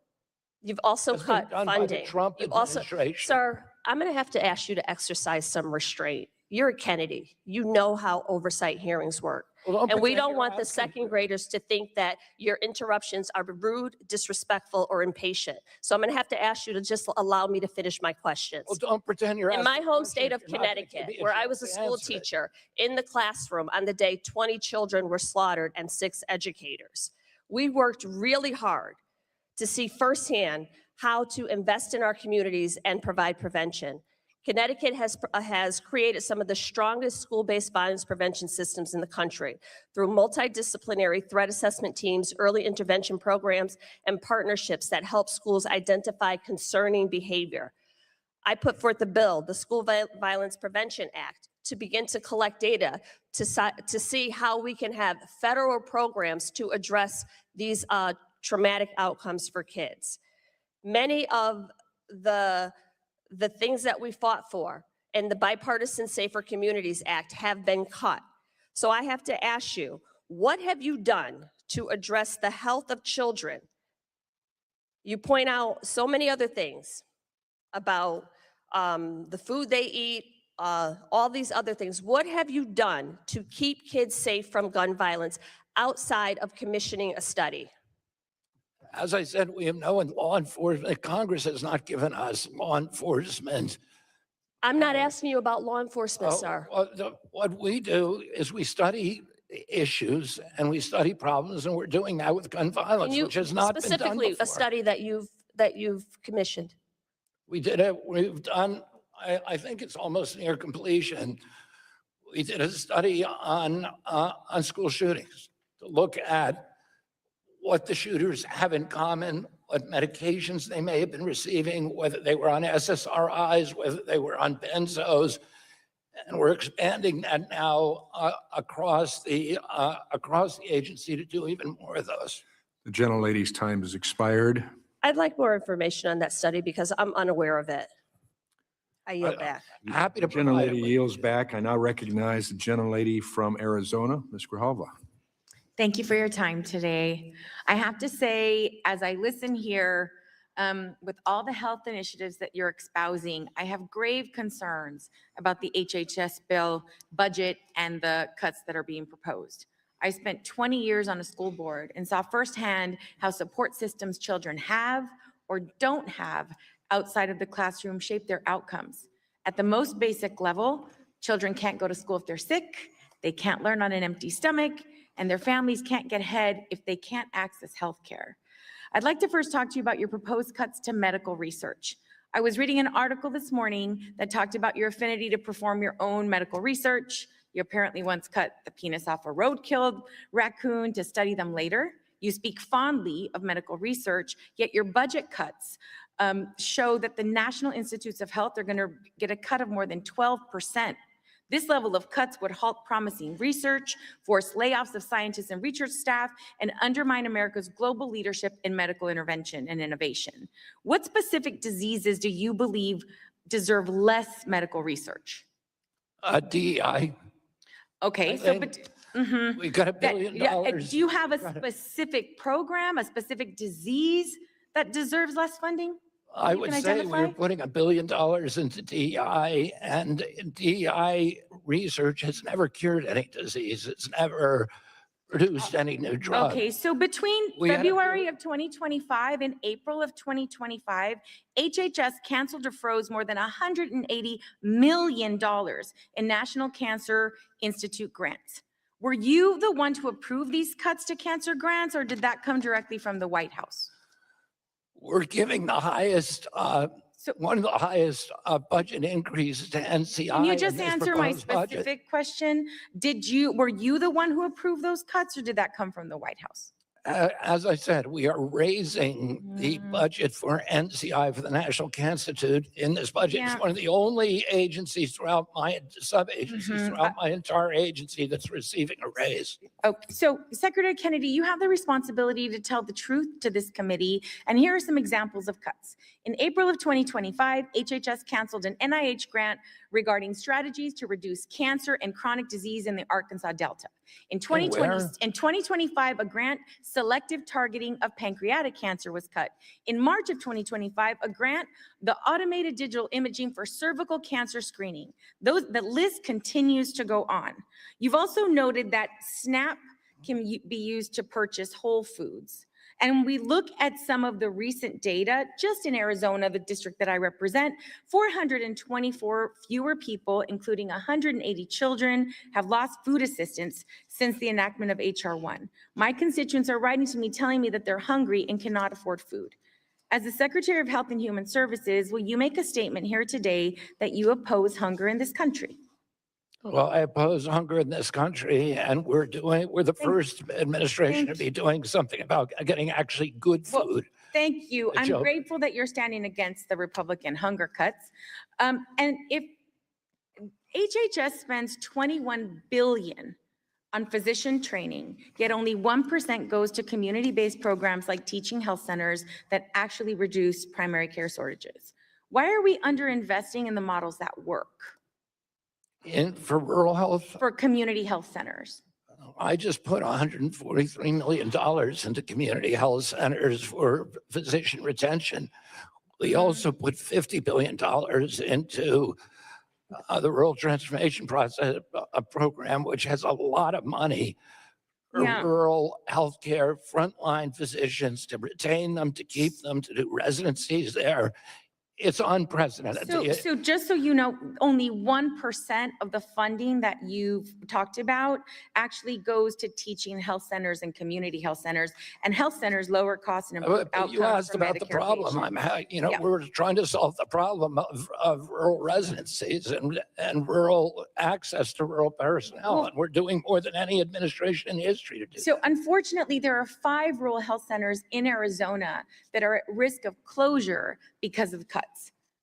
You've also That's been cut done by the funding. Trump You've also, administration. sir, I'm going to have to ask you to exercise some restraint. You're a Kennedy. You know how oversight hearings work. Well, don't And we pretend don't you're want the asking second graders to think that your interruptions are rude, disrespectful, or impatient. So I'm going to have to ask you to just allow me to finish my questions. Well, don't pretend you're In my asking home questions state of you're not gonna give Connecticut, me a where I chance was a to school answer it. teacher, in the classroom on the day 20 children were slaughtered and 6 educators, we worked really hard to see firsthand how to invest in our communities and provide prevention. Connecticut has created some of the strongest school-based violence prevention systems in the country through multidisciplinary threat assessment teams, early intervention programs, and partnerships that help schools identify concerning behavior. I put forth the bill, the School Violence Prevention Act, to begin to collect data to see how we can have federal programs to address these traumatic outcomes for kids. Many of the things that we fought for in the Bipartisan Safer Communities Act have been cut. So I have to ask you, what have you done to address the health of children? You point out so many other things about the food they eat, all these other things. What have you done to keep kids safe from gun violence outside of commissioning a study? As I said, we have no law enforcement. Congress has not given us law enforcement. I'm not asking you about law enforcement, sir. What we do is we study issues and we study problems, and we're doing that with gun violence, which has not been done specifically before. a study that you've commissioned. We did it. We've done. I think it's almost near completion. We did a study on school shootings to look at what the shooters have in common, what medications they may have been receiving, whether they were on SSRIs, whether they were on benzos, and we're expanding that now across the agency to do even more of those. The gentlelady's time has expired. I'd like more information on that study because I'm unaware of it. I yield back. Happy to The provide it gentlelady with yields back. I now recognize the gentlelady from Arizona, Ms. Grijalva. Thank you for your time today. I have to say, as I listen here, with all the health initiatives that you're espousing, I have grave concerns about the HHS bill budget and the cuts that are being proposed. I spent 20 years on a school board and saw firsthand how support systems children have or don't have outside of the classroom shape their outcomes. At the most basic level, children can't go to school if they're sick, they can't learn on an empty stomach, and their families can't get ahead if they can't access health care. I'd like to first talk to you about your proposed cuts to medical research. I was reading an article this morning that talked about your affinity to perform your own medical research. You apparently once cut the penis off a road-killed raccoon to study them later. You speak fondly of medical research, yet your budget cuts show that the National Institutes of Health are going to get a cut of more than 12%. This level of cuts would halt promising research, force layoffs of scientists and research staff, and undermine America's global leadership in medical intervention and innovation. What specific diseases do you believe deserve less medical research? DEI. Okay, so but we got $1 billion. Do you have a specific program, a specific disease that deserves less funding? I would say we're putting $1 billion into DEI, and DEI research has never cured any disease. It's never produced any new drug. Okay, so between February of 2025 and April of 2025, HHS canceled or froze more than $180 million in National Cancer Institute grants. Were you the one to approve these cuts to cancer grants, or did that come directly from the White House? we're giving the highest, one of the highest budget increases to NCI. Can you in just this answer my proposed budget. specific question? Were you the one who approved those cuts, or did that come from the White House? As I said, we are raising the budget for NCI, for the National Cancer Institute, in this budget. Yeah. It's one of the only agencies throughout my sub-agencies throughout my entire agency that's receiving a raise. Okay, so Secretary Kennedy, you have the responsibility to tell the truth to this committee, and here are some examples of cuts. In April of 2025, HHS canceled an NIH grant regarding strategies to reduce cancer and chronic disease in the Arkansas Delta. In 2025, a grant selective targeting of pancreatic cancer was cut. In March of 2025, a grant, the automated digital imaging for cervical cancer screening. The list continues to go on. You've also noted that SNAP can be used to purchase whole foods. And when we look at some of the recent data, just in Arizona, the district that I represent, 424 fewer people, including 180 children, have lost food assistance since the enactment of HR 1. My constituents are writing to me telling me that they're hungry and cannot afford food. As the Secretary of Health and Human Services, will you make a statement here today that you oppose hunger in this country? Well, I oppose hunger in this country, and we're the first administration to be doing something about getting actually good food. Thank you. I'm Joe. grateful that you're standing against the Republican hunger cuts. And if HHS spends $21 billion on physician training, yet only 1% goes to community-based programs like teaching health centers that actually reduce primary care shortages, why are we underinvesting in the models that work? For rural health, For community health centers? I just put $143 million into community health centers for physician retention. We also put $50 billion into the Rural Transformation Process program, which has a lot of money for rural healthcare frontline physicians, to retain them, to keep them, to do residencies there. It's unprecedented. So just so you know, only 1% of the funding that you've talked about actually goes to teaching health centers and community health centers, and health centers lower costs and improve outcomes. You asked for about the Medicare problem. patients. We're trying to solve the problem of rural residencies and rural access to rural personnel, and we're doing more than any administration in history to do. So unfortunately, there are 5 rural health centers in Arizona that are at risk of closure because of cuts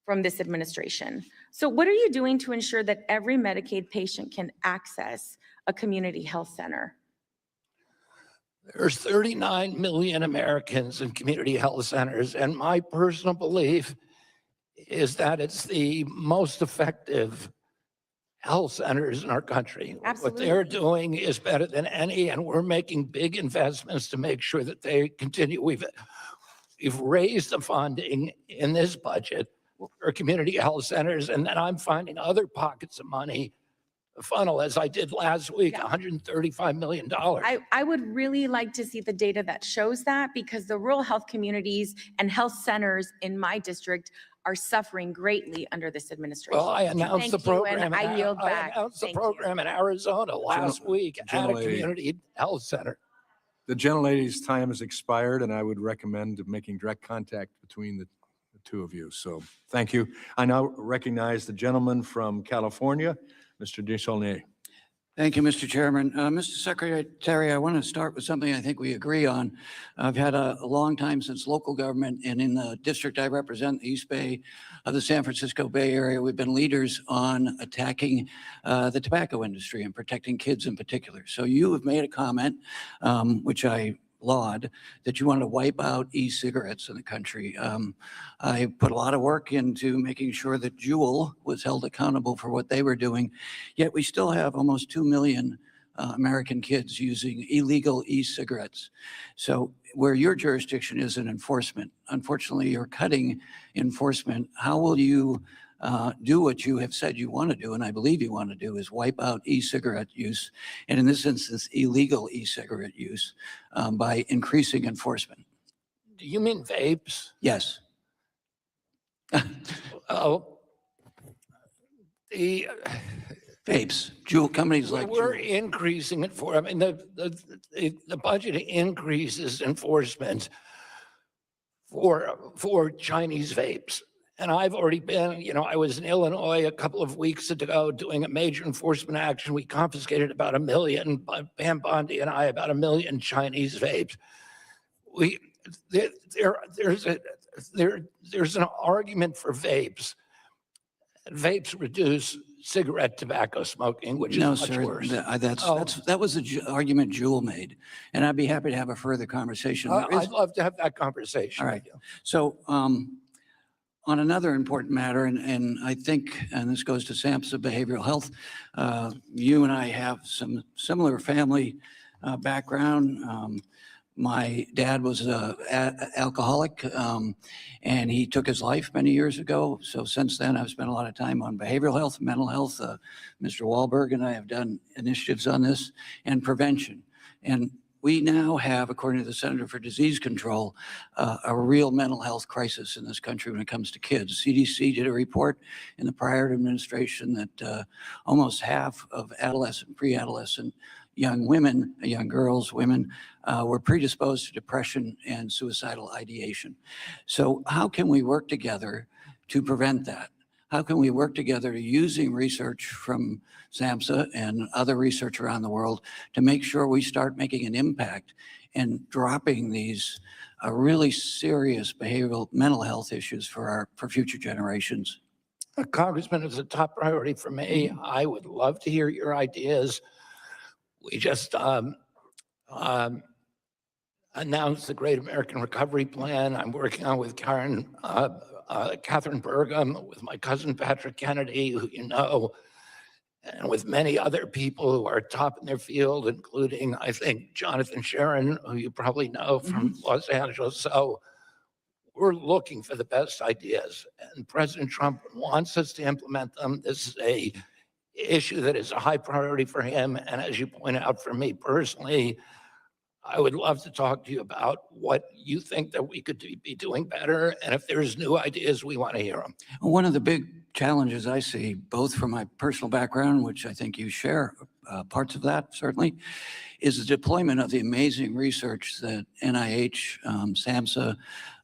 from this administration. So what are you doing to ensure that every Medicaid patient can access a community health center? There's 39 million Americans in community health centers, and my personal belief is that it's the most effective health centers in our country. Absolutely. What they're doing is better than any, and we're making big investments to make sure that they continue. We've raised the funding in this budget for community health centers, and then I'm finding other pockets of money to funnel, as I did last week, $135 million. I would really like to see the data that shows that, because the rural health communities and health centers in my district are suffering greatly under this administration. Well, I announced the Thank you, program. and I yield back. I announced the Thank you. program in Arizona last week at a Generally- community health center. The gentlelady's time has expired, and I would recommend making direct contact between the two of you. So thank you. I now recognize the gentleman from California, Mr. Desaulniers. Thank you, Mr. Chairman. Mr. Secretary, I want to start with something I think we agree on. I've had a long time since local government, and in the district I represent, the East Bay of the San Francisco Bay Area, we've been leaders on attacking the tobacco industry and protecting kids in particular. So you have made a comment, which I laud, that you want to wipe out e-cigarettes in the country. I put a lot of work into making sure that Juul was held accountable for what they were doing, yet we still have almost 2 million American kids using illegal e-cigarettes. So where your jurisdiction is in enforcement, unfortunately, you're cutting enforcement. How will you do what you have said you want to do, and I believe you want to do, is wipe out e-cigarette use, and in this instance, illegal e-cigarette use, by increasing enforcement? Do you mean vapes? Yes. Oh, the vapes, Juul companies like we're Juul. increasing it for. I mean, the budget increases enforcement for Chinese vapes. And I've already been, I was in Illinois a couple of weeks ago doing a major enforcement action. We confiscated about 1 million, Pam Bondi and I, about 1 million Chinese vapes. There's an argument for vapes. Vapes reduce cigarette tobacco smoking, which No, is much sir, worse. that was the argument Jewel made, and I'd be happy to have a further conversation. I'd love to have that conversation. All right. So on another important matter, and I think, and this goes to SAMHSA Behavioral Health, you and I have some similar family background. My dad was an alcoholic, and he took his life many years ago. So since then, I've spent a lot of time on behavioral health, mental health. Mr. Wahlberg and I have done initiatives on this and prevention. And we now have, according to the Center for Disease Control, a real mental health crisis in this country when it comes to kids. CDC did a report in the prior administration that almost half of adolescent, pre-adolescent young women, young girls, women, were predisposed to depression and suicidal ideation. So how can we work together to prevent that? How can we work together using research from SAMHSA and other research around the world to make sure we start making an impact and dropping these really serious behavioral mental health issues for future generations? Congressman, it's a top priority for me. I would love to hear your ideas. We just announced the Great American Recovery Plan. I'm working on with Catherine Burgum, with my cousin Patrick Kennedy, who you know, and with many other people who are top in their field, including, I think, Jonathan Sharon, who you probably know from Los Angeles. So we're looking for the best ideas, and President Trump wants us to implement them. This is a issue that is a high priority for him. And as you point out, for me personally, I would love to talk to you about what you think that we could be doing better. And if there's new ideas, we want to hear them. One of the big challenges I see, both from my personal background, which I think you share parts of that certainly, is the deployment of the amazing research that NIH, SAMHSA,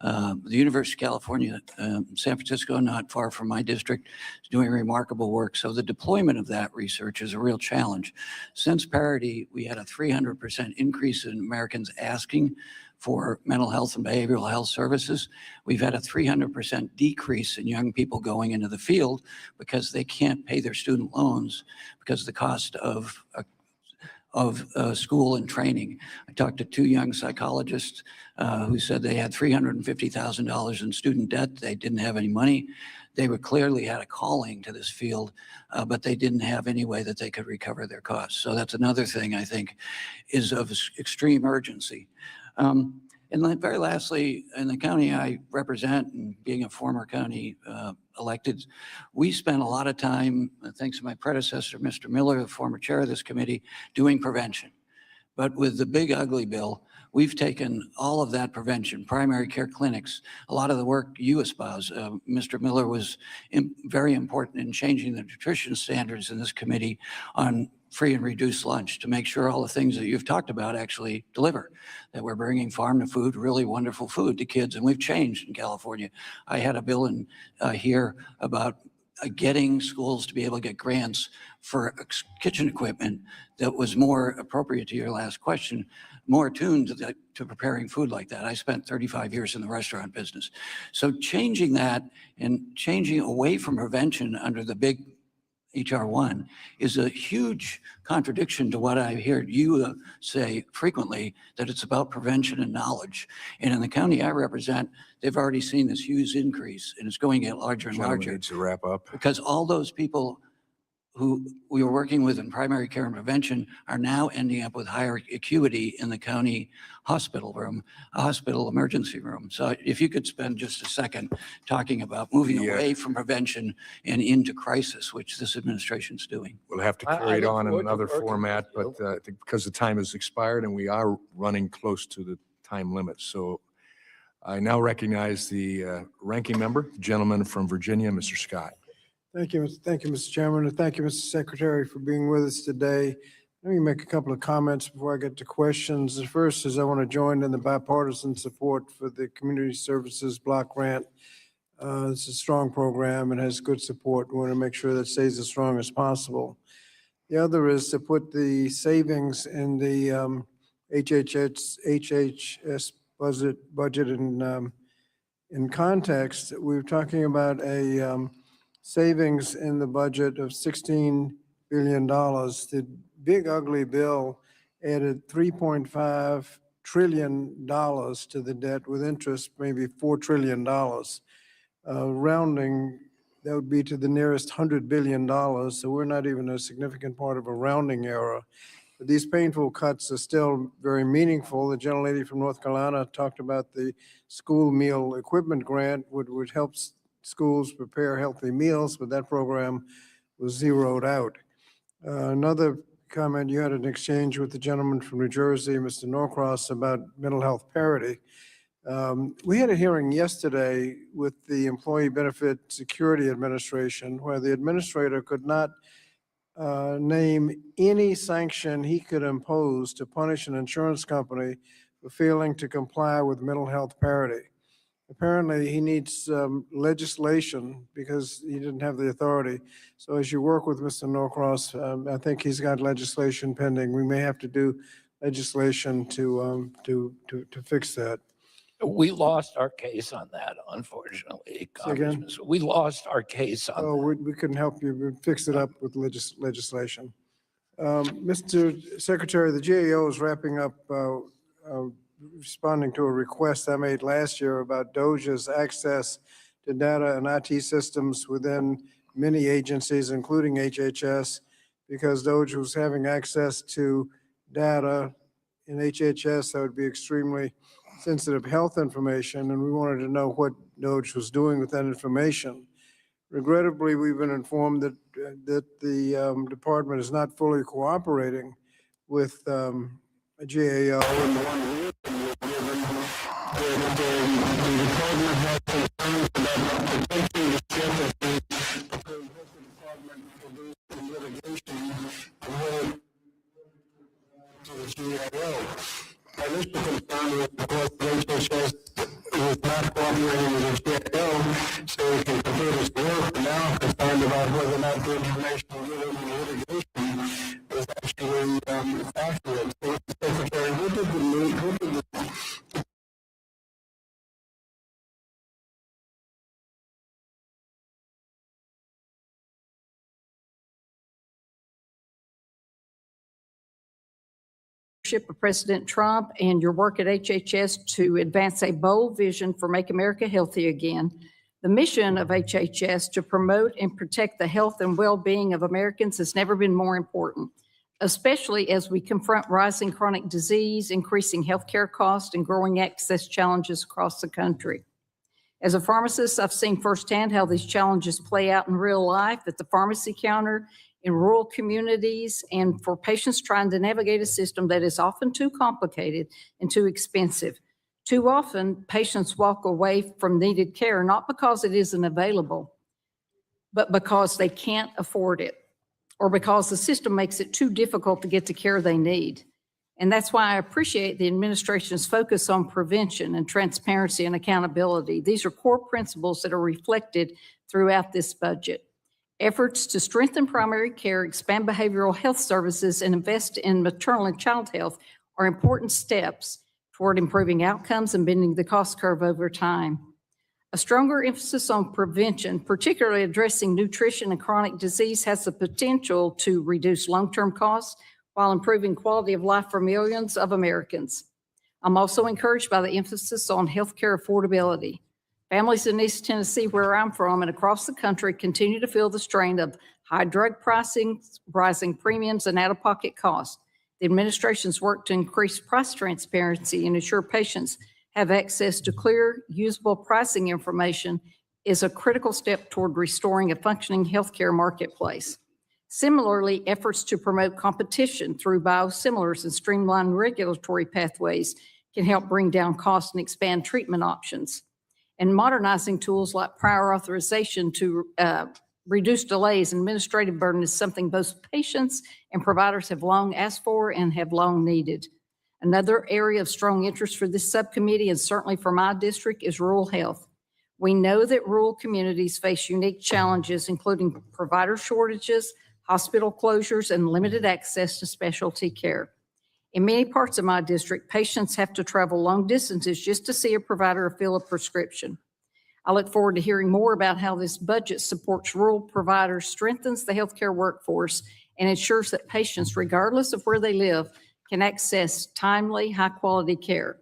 the University of California, San Francisco, not far from my district, is doing remarkable work. So the deployment of that research is a real challenge. Since parity, we had a 300% increase in Americans asking for mental health and behavioral health services. We've had a 300% decrease in young people going into the field because they can't pay their student loans because of the cost of school and training. I talked to 2 young psychologists who said they had $350,000 in student debt. They didn't have any money. They were clearly had a calling to this field, but they didn't have any way that they could recover their costs. So that's another thing I think is of extreme urgency. And then very lastly, in the county I represent, and being a former county elected, we spent a lot of time, thanks to my predecessor, Mr. Miller, the former chair of this committee, doing prevention. But with the big ugly bill, we've taken all of that prevention, primary care clinics, a lot of the work you espouse. Mr. Miller was very important in changing the nutrition standards in this committee on free and reduced lunch to make sure all the things that you've talked about actually deliver, that we're bringing farm to food, really wonderful food to kids. And we've changed in California. I had a bill in here about getting schools to be able to get grants for kitchen equipment that was more appropriate to your last question, more attuned to preparing food like that. I spent 35 years in the restaurant business. So changing that and changing away from prevention under the big HR 1 is a huge contradiction to what I hear you say frequently, that it's about prevention and knowledge. And in the county I represent, they've already seen this huge increase, and it's going to get larger and larger. Needs to wrap up. Because all those people who we were working with in primary care and prevention are now ending up with higher acuity in the county hospital room, hospital emergency room. So if you could spend just a second talking about moving away from prevention and into crisis, which this administration's doing. We'll have to carry it on in another format, but I think because the time has expired and we are running close to the time limit. So I now recognize the ranking member, the gentleman from Virginia, Mr. Scott. Thank you, Mr. Chairman, and thank you, Mr. Secretary, for being with us today. Let me make a couple of comments before I get to questions. The first is I want to join in the bipartisan support for the Community Services Block Grant. It's a strong program and has good support. We want to make sure that stays as strong as possible. The other is to put the savings in the HHS budget in context. We're talking about a savings in the budget of $16 billion. The big ugly bill added $3.5 trillion to the debt with interest, maybe $4 trillion. Rounding, that would be to the nearest $100 billion. So we're not even a significant part of a rounding error. But these painful cuts are still very meaningful. The gentlelady from North Carolina talked about the school meal equipment grant, which helps schools prepare healthy meals, but that program was zeroed out. Another comment, you had an exchange with the gentleman from New Jersey, Mr. Norcross, about mental health parity. We had a hearing yesterday with the Employee Benefit Security Administration where the administrator could not name any sanction he could impose to punish an insurance company for failing to comply with mental health parity. Apparently, he needs legislation because he didn't have the authority. So as you work with Mr. Norcross, I think he's got legislation pending. We may have to do legislation to fix that. We lost our case on that, unfortunately, Say again? Congressman. We lost our case on Oh, we couldn't help you. We fixed it up with legislation. Mr. Secretary, the GAO is wrapping up responding to a request I made last year about DOJ's access to data and IT systems within many agencies, including HHS, because DOJ was having access to data in HHS that would be extremely sensitive health information, and we wanted to know what DOJ was doing with that information. Regrettably, we've been informed that the department is not fully cooperating with GAO, and the one reason the department has concerns about potentially the department will do some litigation to the GAO. My initial concern was, of course, the HHS was not cooperating with the GAO so we can complete its work. Now I'm concerned about whether or not the information given in the litigation was actually accurate. So, Mr. Secretary, what did the of President Trump and your work at HHS to advance a bold vision for Make America Healthy Again. The mission of HHS to promote and protect the health and well-being of Americans has never been more important, especially as we confront rising chronic disease, increasing healthcare costs, and growing access challenges across the country. As a pharmacist, I've seen firsthand how these challenges play out in real life at the pharmacy counter, in rural communities, and for patients trying to navigate a system that is often too complicated and too expensive. Too often, patients walk away from needed care, not because it isn't available, but because they can't afford it, or because the system makes it too difficult to get the care they need. And that's why I appreciate the administration's focus on prevention and transparency and accountability. These are core principles that are reflected throughout this budget. Efforts to strengthen primary care, expand behavioral health services, and invest in maternal and child health are important steps toward improving outcomes and bending the cost curve over time. A stronger emphasis on prevention, particularly addressing nutrition and chronic disease, has the potential to reduce long-term costs while improving quality of life for millions of Americans. I'm also encouraged by the emphasis on healthcare affordability. Families in East Tennessee, where I'm from, and across the country continue to feel the strain of high drug pricing, rising premiums, and out-of-pocket costs. The administration's work to increase price transparency and ensure patients have access to clear, usable pricing information is a critical step toward restoring a functioning healthcare marketplace. Similarly, efforts to promote competition through biosimilars and streamline regulatory pathways can help bring down costs and expand treatment options. And modernizing tools like prior authorization to Reduced delays and administrative burden is something both patients and providers have long asked for and have long needed. Another area of strong interest for this subcommittee, and certainly for my district, is rural health. We know that rural communities face unique challenges, including provider shortages, hospital closures, and limited access to specialty care. In many parts of my district, patients have to travel long distances just to see a provider or fill a prescription. I look forward to hearing more about how this budget supports rural providers, strengthens the healthcare workforce, and ensures that patients, regardless of where they live, can access timely, high-quality care.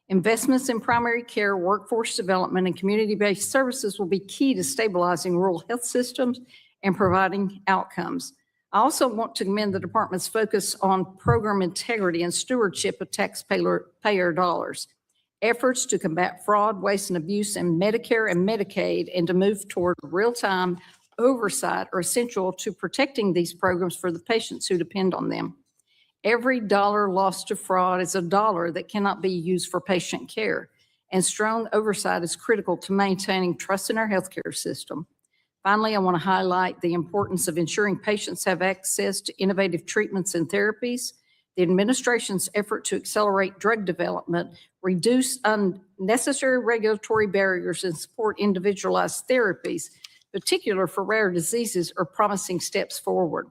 Investments in primary care, workforce development, and community-based services will be key to stabilizing rural health systems and providing outcomes. I also want to commend the department's focus on program integrity and stewardship of taxpayer dollars. Efforts to combat fraud, waste, and abuse in Medicare and Medicaid and to move toward real-time oversight are essential to protecting these programs for the patients who depend on them. Every dollar lost to fraud is a dollar that cannot be used for patient care, and strong oversight is critical to maintaining trust in our healthcare system. Finally, I want to highlight the importance of ensuring patients have access to innovative treatments and therapies. The administration's effort to accelerate drug development, reduce unnecessary regulatory barriers, and support individualized therapies, particularly for rare diseases, are promising steps forward.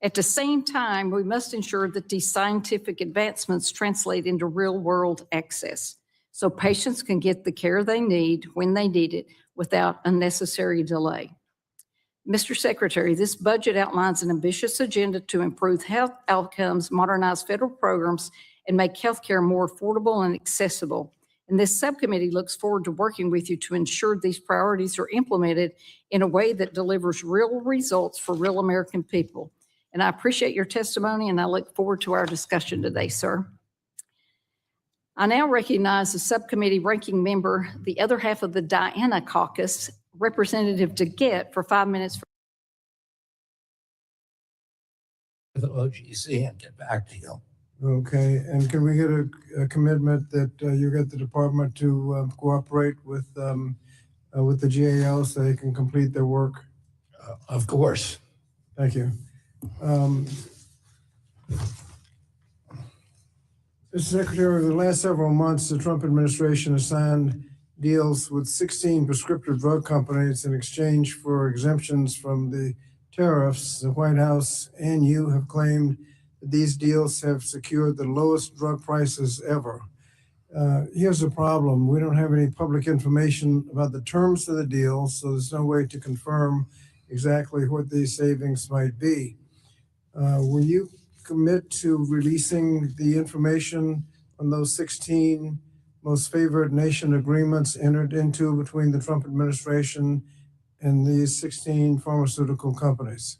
At the same time, we must ensure that these scientific advancements translate into real-world access so patients can get the care they need when they need it without unnecessary delay. Mr. Secretary, this budget outlines an ambitious agenda to improve health outcomes, modernize federal programs, and make healthcare more affordable and accessible. And this subcommittee looks forward to working with you to ensure these priorities are implemented in a way that delivers real results for real American people. And I appreciate your testimony, and I look forward to our discussion today, sir. I now recognize the subcommittee ranking member, the other half of the Diana caucus, Representative DeGette, for 5 minutes. The OGC and get back to you. Okay, and can we get a commitment that you get the department to cooperate with the GAL so they can complete their work? Of course. Thank you. Mr. Secretary, over the last several months, the Trump administration has signed deals with 16 prescriptive drug companies in exchange for exemptions from the tariffs. The White House and you have claimed that these deals have secured the lowest drug prices ever. Here's the problem. We don't have any public information about the terms of the deal, so there's no way to confirm exactly what these savings might be. Will you commit to releasing the information on those 16 most favored nation agreements entered into between the Trump administration and these 16 pharmaceutical companies?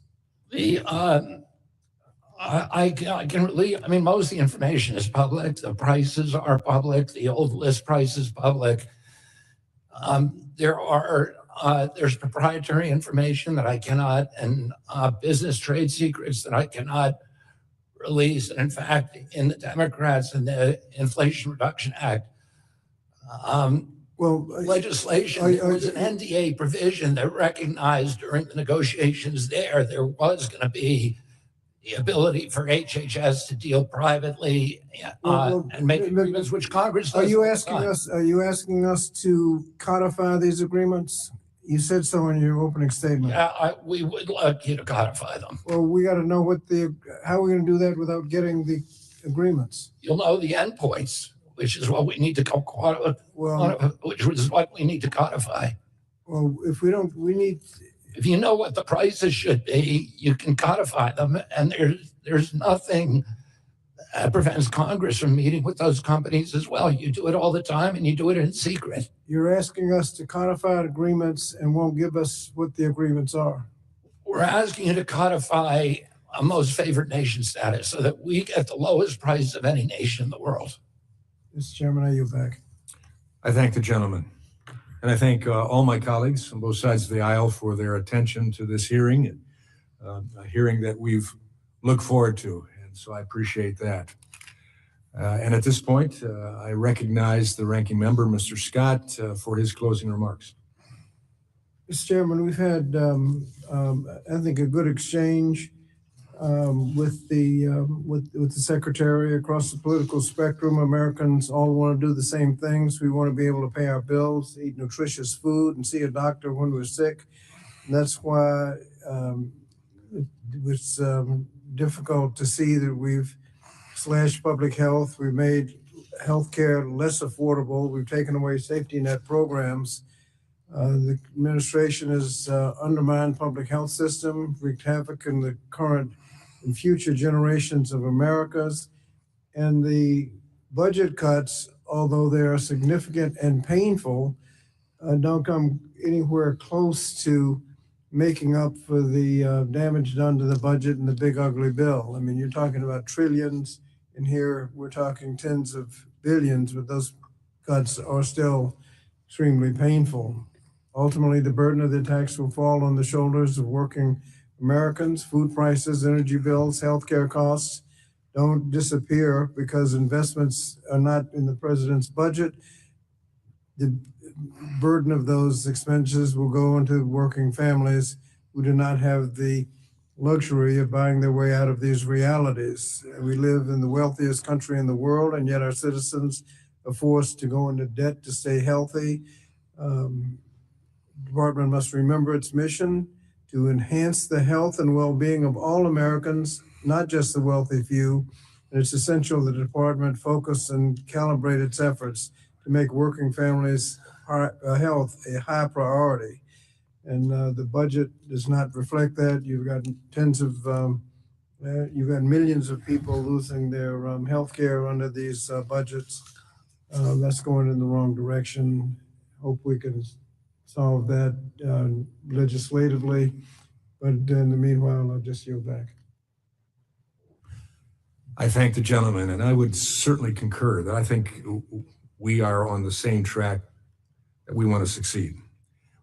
I can really, I mean, most of the information is public. The prices are public. The old list price is public. There's proprietary information that I cannot, and business trade secrets that I cannot release. And in fact, in the Democrats and the Inflation Reduction Act legislation, there was an NDA provision that recognized during the negotiations there was going to be the ability for HHS to deal privately and make agreements which Congress doesn't. Are you asking us to codify these agreements? You said so in your opening statement. Yeah, we would like you to codify them. Well, we got to know how are we going to do that without getting the agreements? You'll know the endpoints, which is what we need to codify. Well, if we don't, we need. If you know what the prices should be, you can codify them, and there's nothing that prevents Congress from meeting with those companies as well. You do it all the time, and you do it in secret. You're asking us to codify agreements and won't give us what the agreements are. We're asking you to codify a most favored nation status so that we get the lowest price of any nation in the world. Mr. Chairman, I yield back. I thank the gentleman. And I thank all my colleagues on both sides of the aisle for their attention to this hearing, a hearing that we've looked forward to. And so I appreciate that. And at this point, I recognize the ranking member, Mr. Scott, for his closing remarks. Mr. Chairman, we've had, I think, a good exchange with the Secretary across the political spectrum. Americans all want to do the same things. We want to be able to pay our bills, eat nutritious food, and see a doctor when we're sick. And that's why it was difficult to see that we've slashed public health. We've made healthcare less affordable. We've taken away safety net programs. The administration has undermined public health system, wreaked havoc in the current and future generations of Americans. And the budget cuts, although they are significant and painful, don't come anywhere close to making up for the damage done to the budget and the big ugly bill. I mean, you're talking about trillions, and here we're talking tens of billions, but those cuts are still extremely painful. Ultimately, the burden of the tax will fall on the shoulders of working Americans. Food prices, energy bills, healthcare costs don't disappear because investments are not in the president's budget. The burden of those expenses will go into working families who do not have the luxury of buying their way out of these realities. We live in the wealthiest country in the world, and yet our citizens are forced to go into debt to stay healthy. The department must remember its mission to enhance the health and well-being of all Americans, not just the wealthy few. And it's essential the department focus and calibrate its efforts to make working families' health a high priority. And the budget does not reflect that. You've got you've got millions of people losing their health care under these budgets. That's going in the wrong direction. Hope we can solve that legislatively. But in the meanwhile, I'll just yield back. I thank the gentleman, and I would certainly concur that I think we are on the same track that we want to succeed.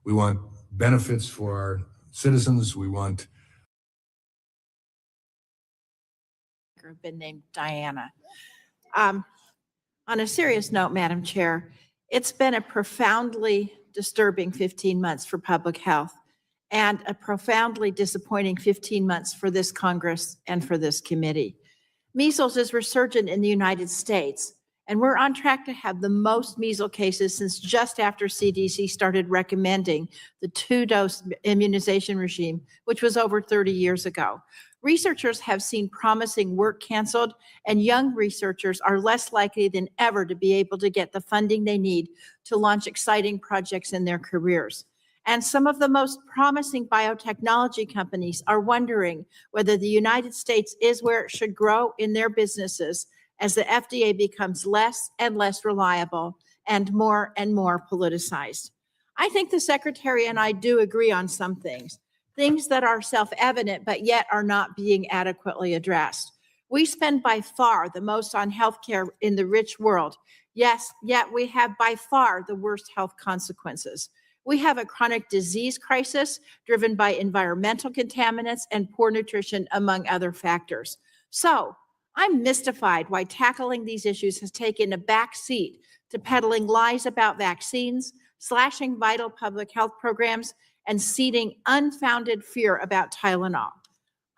We want benefits for our citizens. We want. Have been named Diana. On a serious note, Madam Chair, it's been a profoundly disturbing 15 months for public health and a profoundly disappointing 15 months for this Congress and for this committee. Measles is resurgent in the United States, and we're on track to have the most measles cases since just after CDC started recommending the 2-dose immunization regime, which was over 30 years ago. Researchers have seen promising work canceled, and young researchers are less likely than ever to be able to get the funding they need to launch exciting projects in their careers. And some of the most promising biotechnology companies are wondering whether the United States is where it should grow in their businesses as the FDA becomes less and less reliable and more politicized. I think the Secretary and I do agree on some things that are self-evident, but yet are not being adequately addressed. We spend by far the most on healthcare in the rich world. Yes, yet we have by far the worst health consequences. We have a chronic disease crisis driven by environmental contaminants and poor nutrition, among other factors. So I'm mystified why tackling these issues has taken a back seat to peddling lies about vaccines, slashing vital public health programs, and seeding unfounded fear about Tylenol.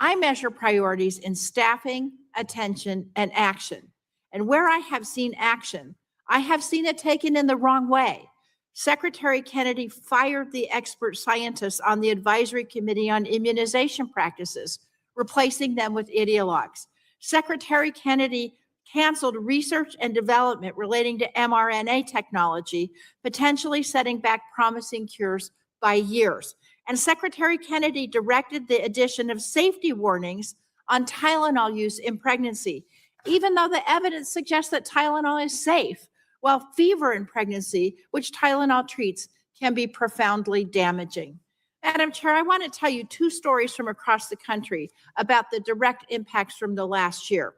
I measure priorities in staffing, attention, and action. And where I have seen action, I have seen it taken in the wrong way. Secretary Kennedy fired the expert scientists on the Advisory Committee on Immunization Practices, replacing them with ideologues. Secretary Kennedy canceled research and development relating to mRNA technology, potentially setting back promising cures by years. And Secretary Kennedy directed the addition of safety warnings on Tylenol use in pregnancy, even though the evidence suggests that Tylenol is safe. While fever in pregnancy, which Tylenol treats, can be profoundly damaging. Madam Chair, I want to tell you 2 stories from across the country about the direct impacts from the last year.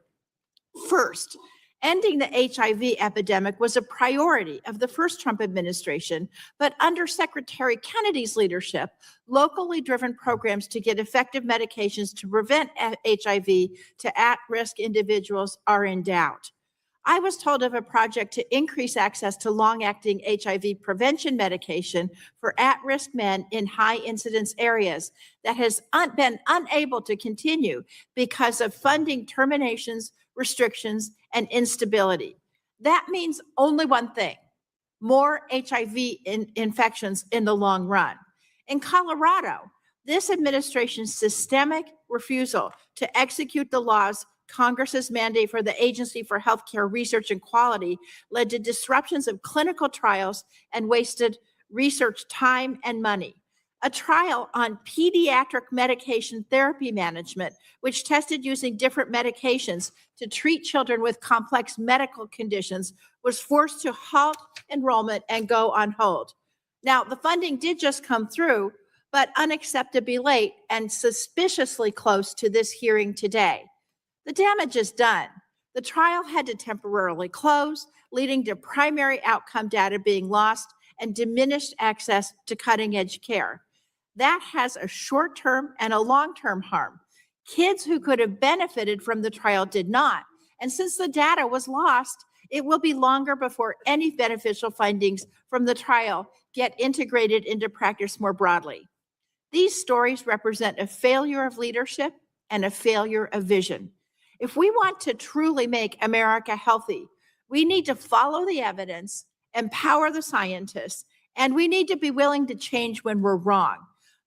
First, ending the HIV epidemic was a priority of the first Trump administration, but under Secretary Kennedy's leadership, locally driven programs to get effective medications to prevent HIV to at-risk individuals are in doubt. I was told of a project to increase access to long-acting HIV prevention medication for at-risk men in high-incidence areas that has been unable to continue because of funding terminations, restrictions, and instability. That means only one thing: more HIV infections in the long run. In Colorado, this administration's systemic refusal to execute the laws Congress's mandate for the Agency for Healthcare Research and Quality led to disruptions of clinical trials and wasted research time and money. A trial on pediatric medication therapy management, which tested using different medications to treat children with complex medical conditions, was forced to halt enrollment and go on hold. Now, the funding did just come through, but unacceptably late and suspiciously close to this hearing today. The damage is done. The trial had to temporarily close, leading to primary outcome data being lost and diminished access to cutting-edge care. That has a short-term and a long-term harm. Kids who could have benefited from the trial did not. And since the data was lost, it will be longer before any beneficial findings from the trial get integrated into practice more broadly. These stories represent a failure of leadership and a failure of vision. If we want to truly make America healthy, we need to follow the evidence, empower the scientists, and we need to be willing to change when we're wrong.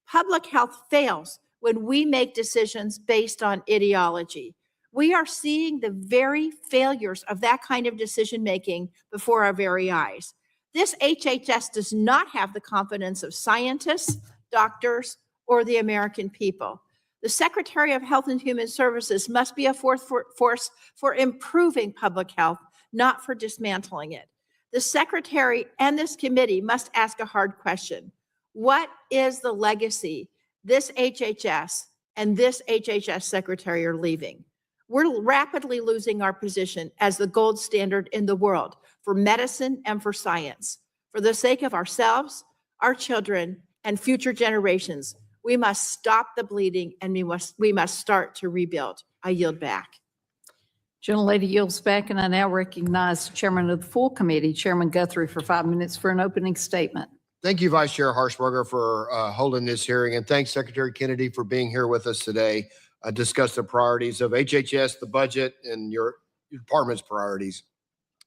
Public health fails when we make decisions based on ideology. We are seeing the very failures of that kind of decision-making before our very eyes. This HHS does not have the confidence of scientists, doctors, or the American people. The Secretary of Health and Human Services must be a force for improving public health, not for dismantling it. The Secretary and this committee must ask a hard question. What is the legacy this HHS and this HHS Secretary are leaving? We're rapidly losing our position as the gold standard in the world for medicine and for science. For the sake of ourselves, our children, and future generations, we must stop the bleeding and we must start to rebuild. I yield back. Gentlelady yields back, and I now recognize the Chairman of the full committee, Chairman Guthrie, for 5 minutes for an opening statement. Thank you, Vice Chair Harshberger, for holding this hearing, and thanks, Secretary Kennedy, for being here with us today. Discuss the priorities of HHS, the budget, and your department's priorities.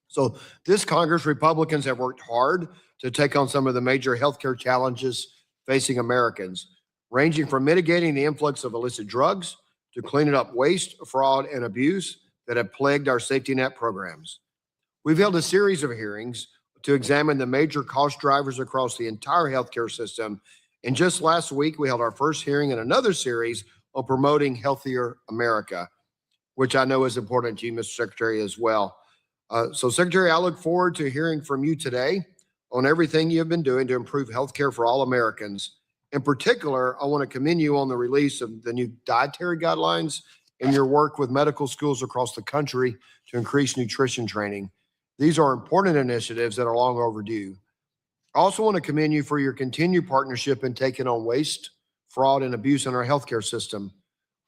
So this Congress, Republicans have worked hard to take on some of the major healthcare challenges facing Americans, ranging from mitigating the influx of illicit drugs to cleaning up waste, fraud, and abuse that have plagued our safety net programs. We've held a series of hearings to examine the major cost drivers across the entire healthcare system. And just last week, we held our first hearing in another series on promoting healthier America, which I know is important to you, Mr. Secretary, as well. So, Secretary, I look forward to hearing from you today on everything you have been doing to improve healthcare for all Americans. In particular, I want to commend you on the release of the new dietary guidelines and your work with medical schools across the country to increase nutrition training. These are important initiatives that are long overdue. I also want to commend you for your continued partnership in taking on waste, fraud, and abuse in our healthcare system.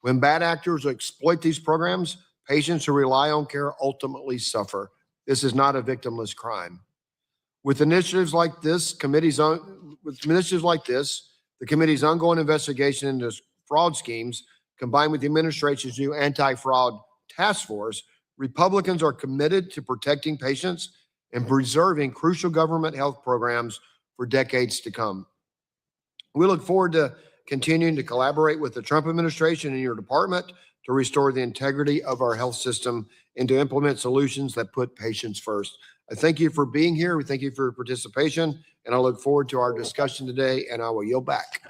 When bad actors exploit these programs, patients who rely on care ultimately suffer. This is not a victimless crime. With initiatives like this, the committee's ongoing investigation into fraud schemes, combined with the administration's new anti-fraud task force, Republicans are committed to protecting patients and preserving crucial government health programs for decades to come. We look forward to continuing to collaborate with the Trump administration and your department to restore the integrity of our health system and to implement solutions that put patients first. I thank you for being here. We thank you for your participation, and I look forward to our discussion today, and I will yield back.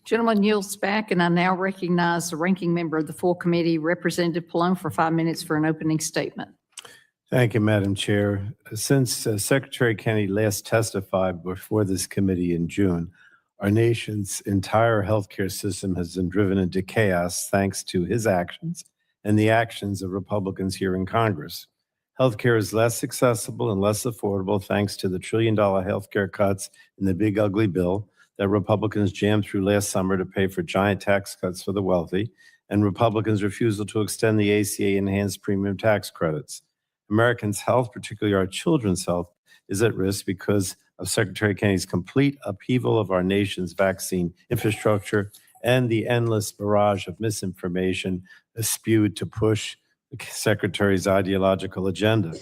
Gentleman yields back, and I now recognize the ranking member of the full committee, Representative Pallone, for 5 minutes for an opening statement. Thank you, Madam Chair. Since Secretary Kennedy last testified before this committee in June, our nation's entire healthcare system has been driven into chaos thanks to his actions and the actions of Republicans here in Congress. Healthcare is less accessible and less affordable thanks to the $1 trillion healthcare cuts in the big ugly bill that Republicans jammed through last summer to pay for giant tax cuts for the wealthy, and Republicans' refusal to extend the ACA enhanced premium tax credits. Americans' health, particularly our children's health, is at risk because of Secretary Kennedy's complete upheaval of our nation's vaccine infrastructure and the endless barrage of misinformation spewed to push the Secretary's ideological agenda.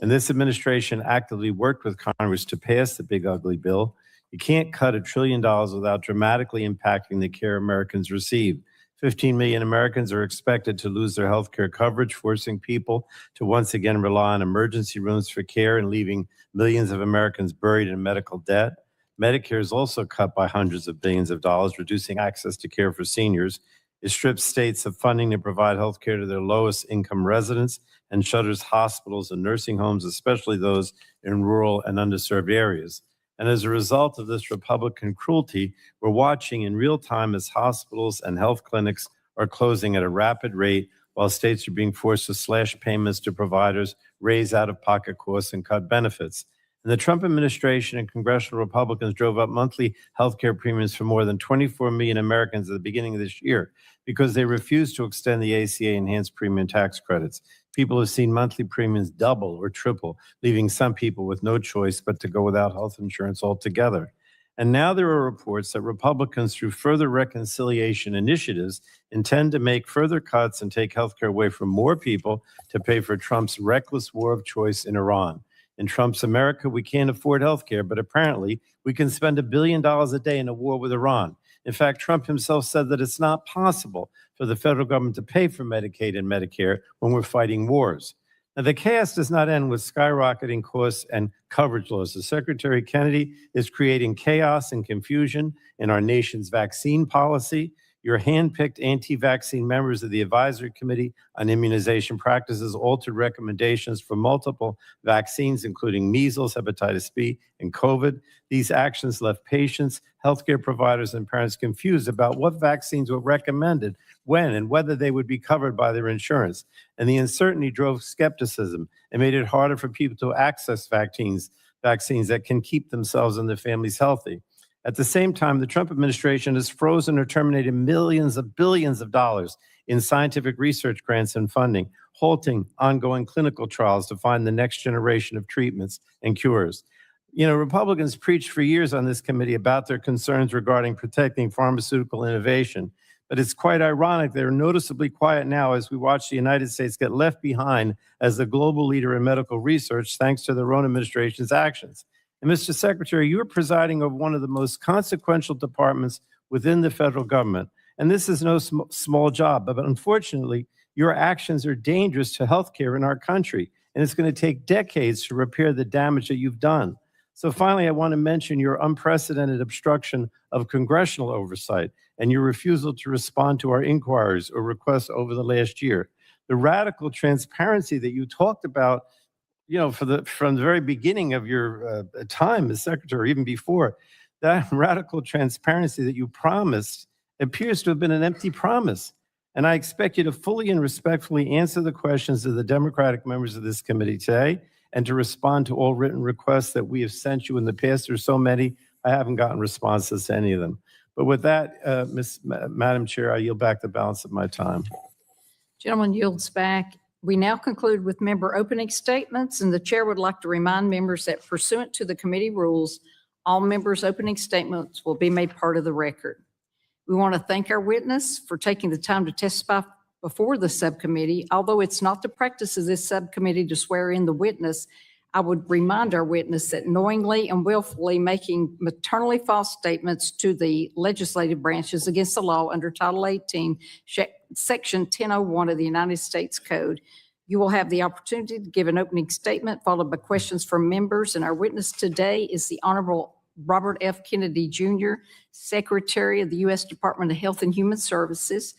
And this administration actively worked with Congress to pass the big ugly bill. You can't cut $1 trillion without dramatically impacting the care Americans receive. 15 million Americans are expected to lose their health care coverage, forcing people to once again rely on emergency rooms for care and leaving millions of Americans buried in medical debt. Medicare is also cut by hundreds of billions of dollars, reducing access to care for seniors. It strips states of funding to provide health care to their lowest income residents and shutters hospitals and nursing homes, especially those in rural and underserved areas. And as a result of this Republican cruelty, we're watching in real time as hospitals and health clinics are closing at a rapid rate while states are being forced to slash payments to providers, raise out-of-pocket costs, and cut benefits. And the Trump administration and congressional Republicans drove up monthly health care premiums for more than 24 million Americans at the beginning of this year because they refused to extend the ACA enhanced premium tax credits. People have seen monthly premiums double or triple, leaving some people with no choice but to go without health insurance altogether. And now there are reports that Republicans, through further reconciliation initiatives, intend to make further cuts and take health care away from more people to pay for Trump's reckless war of choice in Iran. In Trump's America, we can't afford health care, but apparently we can spend $1 billion a day in a war with Iran. In fact, Trump himself said that it's not possible for the federal government to pay for Medicaid and Medicare when we're fighting wars. Now, the chaos does not end with skyrocketing costs and coverage laws. Secretary Kennedy is creating chaos and confusion in our nation's vaccine policy. Your handpicked anti-vaccine members of the Advisory Committee on Immunization Practices altered recommendations for multiple vaccines, including measles, hepatitis B, and COVID. These actions left patients, healthcare providers, and parents confused about what vaccines were recommended, when, and whether they would be covered by their insurance. And the uncertainty drove skepticism and made it harder for people to access vaccines that can keep themselves and their families healthy. At the same time, the Trump administration has frozen or terminated millions of billions of dollars in scientific research grants and funding, halting ongoing clinical trials to find the next generation of treatments and cures. You know, Republicans preached for years on this committee about their concerns regarding protecting pharmaceutical innovation. But it's quite ironic they're noticeably quiet now as we watch the United States get left behind as the global leader in medical research thanks to their own administration's actions. And Mr. Secretary, you are presiding over one of the most consequential departments within the federal government. And this is no small job, but unfortunately, your actions are dangerous to healthcare in our country. And it's going to take decades to repair the damage that you've done. So finally, I want to mention your unprecedented obstruction of congressional oversight and your refusal to respond to our inquiries or requests over the last year. The radical transparency that you talked about, you know, from the very beginning of your time as secretary, even before, that radical transparency that you promised appears to have been an empty promise. And I expect you to fully and respectfully answer the questions of the Democratic members of this committee today and to respond to all written requests that we have sent you in the past. There's so many, I haven't gotten responses to any of them. But with that, Madam Chair, I yield back the balance of my time. Gentleman yields back. We now conclude with member opening statements, and the chair would like to remind members that pursuant to the committee rules, all members' opening statements will be made part of the record. We want to thank our witness for taking the time to testify before the subcommittee. Although it's not the practice of this subcommittee to swear in the witness, I would remind our witness that knowingly and willfully making maternally false statements to the legislative branches against the law under Title 18, Section 1001 of the United States Code. You will have the opportunity to give an opening statement followed by questions from members. And our witness today is the Honorable Robert F. Kennedy, Jr., Secretary of the U.S. Department of Health and Human Services.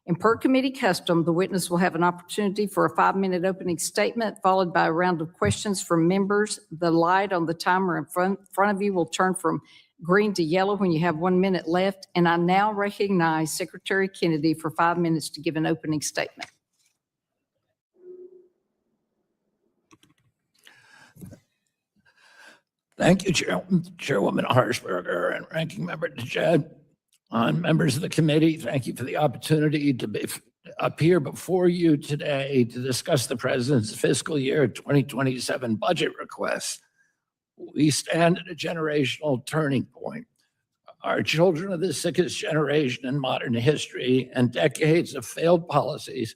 And per committee custom, the witness will have an opportunity for a 5-minute opening statement followed by a round of questions from members. The light on the timer in front of you will turn from green to yellow when you have 1 minute left. And I now recognize Secretary Kennedy for 5 minutes to give an opening statement. Thank you, Chairwoman Harshberger and Ranking Member DeJed. Members of the committee, thank you for the opportunity to appear before you today to discuss the president's fiscal year 2027 budget request. We stand at a generational turning point. Our children are the sickest generation in modern history, and decades of failed policies,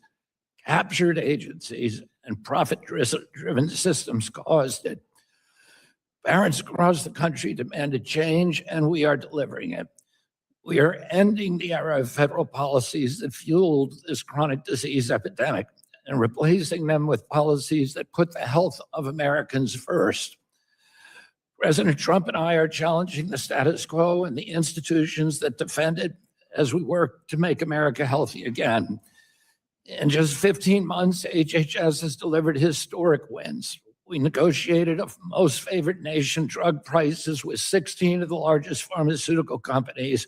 captured agencies, and profit-driven systems caused it. Parents across the country demanded change, and we are delivering it. We are ending the era of federal policies that fueled this chronic disease epidemic and replacing them with policies that put the health of Americans first. President Trump and I are challenging the status quo and the institutions that defend it as we work to make America healthy again. In just 15 months, HHS has delivered historic wins. We negotiated a most favored nation drug prices with 16 of the largest pharmaceutical companies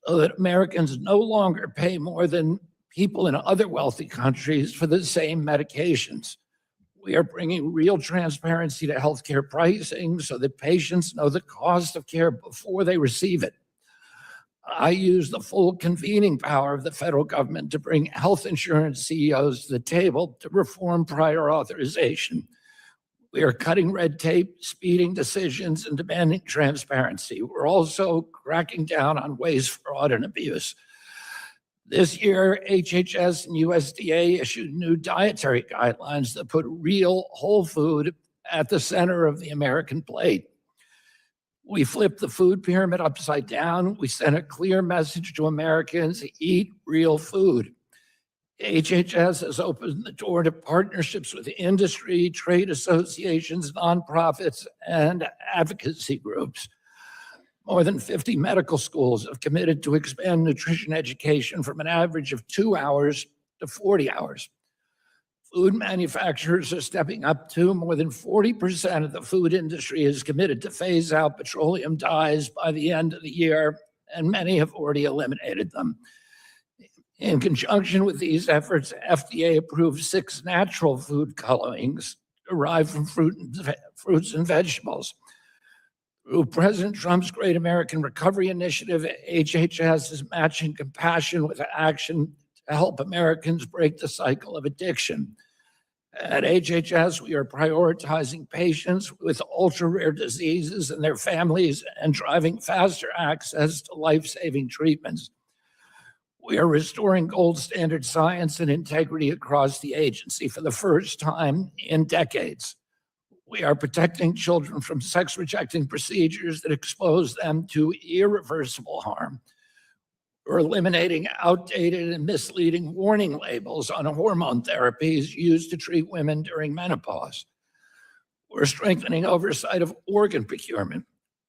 so that Americans no longer pay more than people in other wealthy countries for the same medications. We are bringing real transparency to healthcare pricing so that patients know the cost of care before they receive it. I use the full convening power of the federal government to bring health insurance CEOs to the table to reform prior authorization. We are cutting red tape, speeding decisions, and demanding transparency. We're also cracking down on waste, fraud, and abuse. This year, HHS and USDA issued new dietary guidelines that put real whole food at the center of the American plate. We flipped the food pyramid upside down. We sent a clear message to Americans: eat real food. HHS has opened the door to partnerships with industry, trade associations, nonprofits, and advocacy groups. More than 50 medical schools have committed to expand nutrition education from an average of 2 hours to 40 hours. Food manufacturers are stepping up too. More than 40% of the food industry is committed to phase out petroleum dyes by the end of the year, and many have already eliminated them. In conjunction with these efforts, FDA approved 6 natural food colorings derived from fruits and vegetables. Through President Trump's Great American Recovery Initiative, HHS is matching compassion with action to help Americans break the cycle of addiction. At HHS, we are prioritizing patients with ultra-rare diseases and their families and driving faster access to life-saving treatments. We are restoring gold standard science and integrity across the agency for the first time in decades. We are protecting children from sex-rejecting procedures that expose them to irreversible harm. We're eliminating outdated and misleading warning labels on hormone therapies used to treat women during menopause. We're strengthening oversight of organ procurement.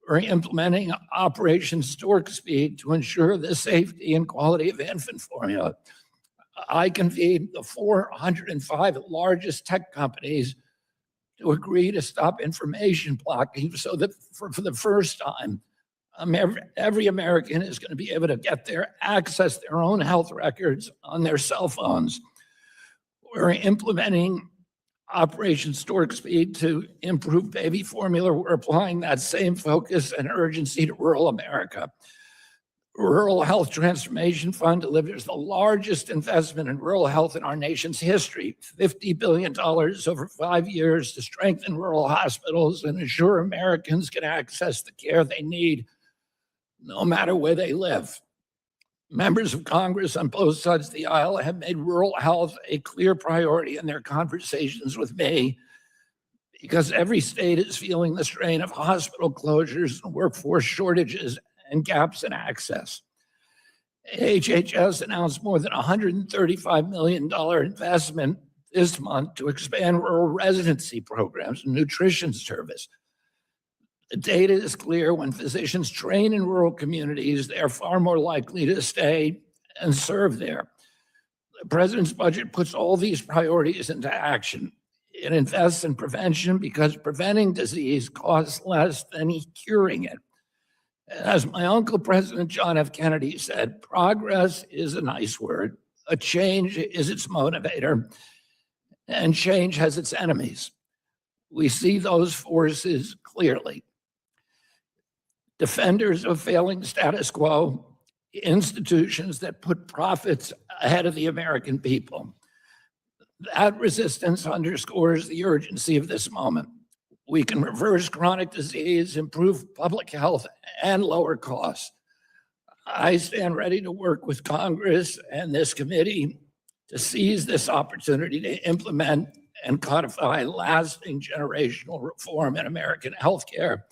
We're implementing Operation Stork Speed to ensure the safety and quality of infant formula. I convened the 405 largest tech companies to agree to stop information blocking so that for the first time, every American is going to be able to access their own health records on their cell phones. We're implementing Operation Stork Speed to improve baby formula. We're applying that same focus and urgency to rural America. Rural Health Transformation Fund delivers the largest investment in rural health in our nation's history, $50 billion over 5 years to strengthen rural hospitals and ensure Americans can access the care they need, no matter where they live. Members of Congress on both sides of the aisle have made rural health a clear priority in their conversations with me because every state is feeling the strain of hospital closures and workforce shortages and gaps in access. HHS announced more than $135 million investment this month to expand rural residency programs and nutrition service. The data is clear: when physicians train in rural communities, they are far more likely to stay and serve there. The president's budget puts all these priorities into action. It invests in prevention because preventing disease costs less than curing it. As my uncle, President John F. Kennedy said, progress is a nice word. A change is its motivator, and change has its enemies. We see those forces clearly. Defenders of failing status quo institutions that put profits ahead of the American people. That resistance underscores the urgency of this moment. We can reverse chronic disease, improve public health, and lower costs. I stand ready to work with Congress and this committee to seize this opportunity to implement and codify lasting generational reform in American healthcare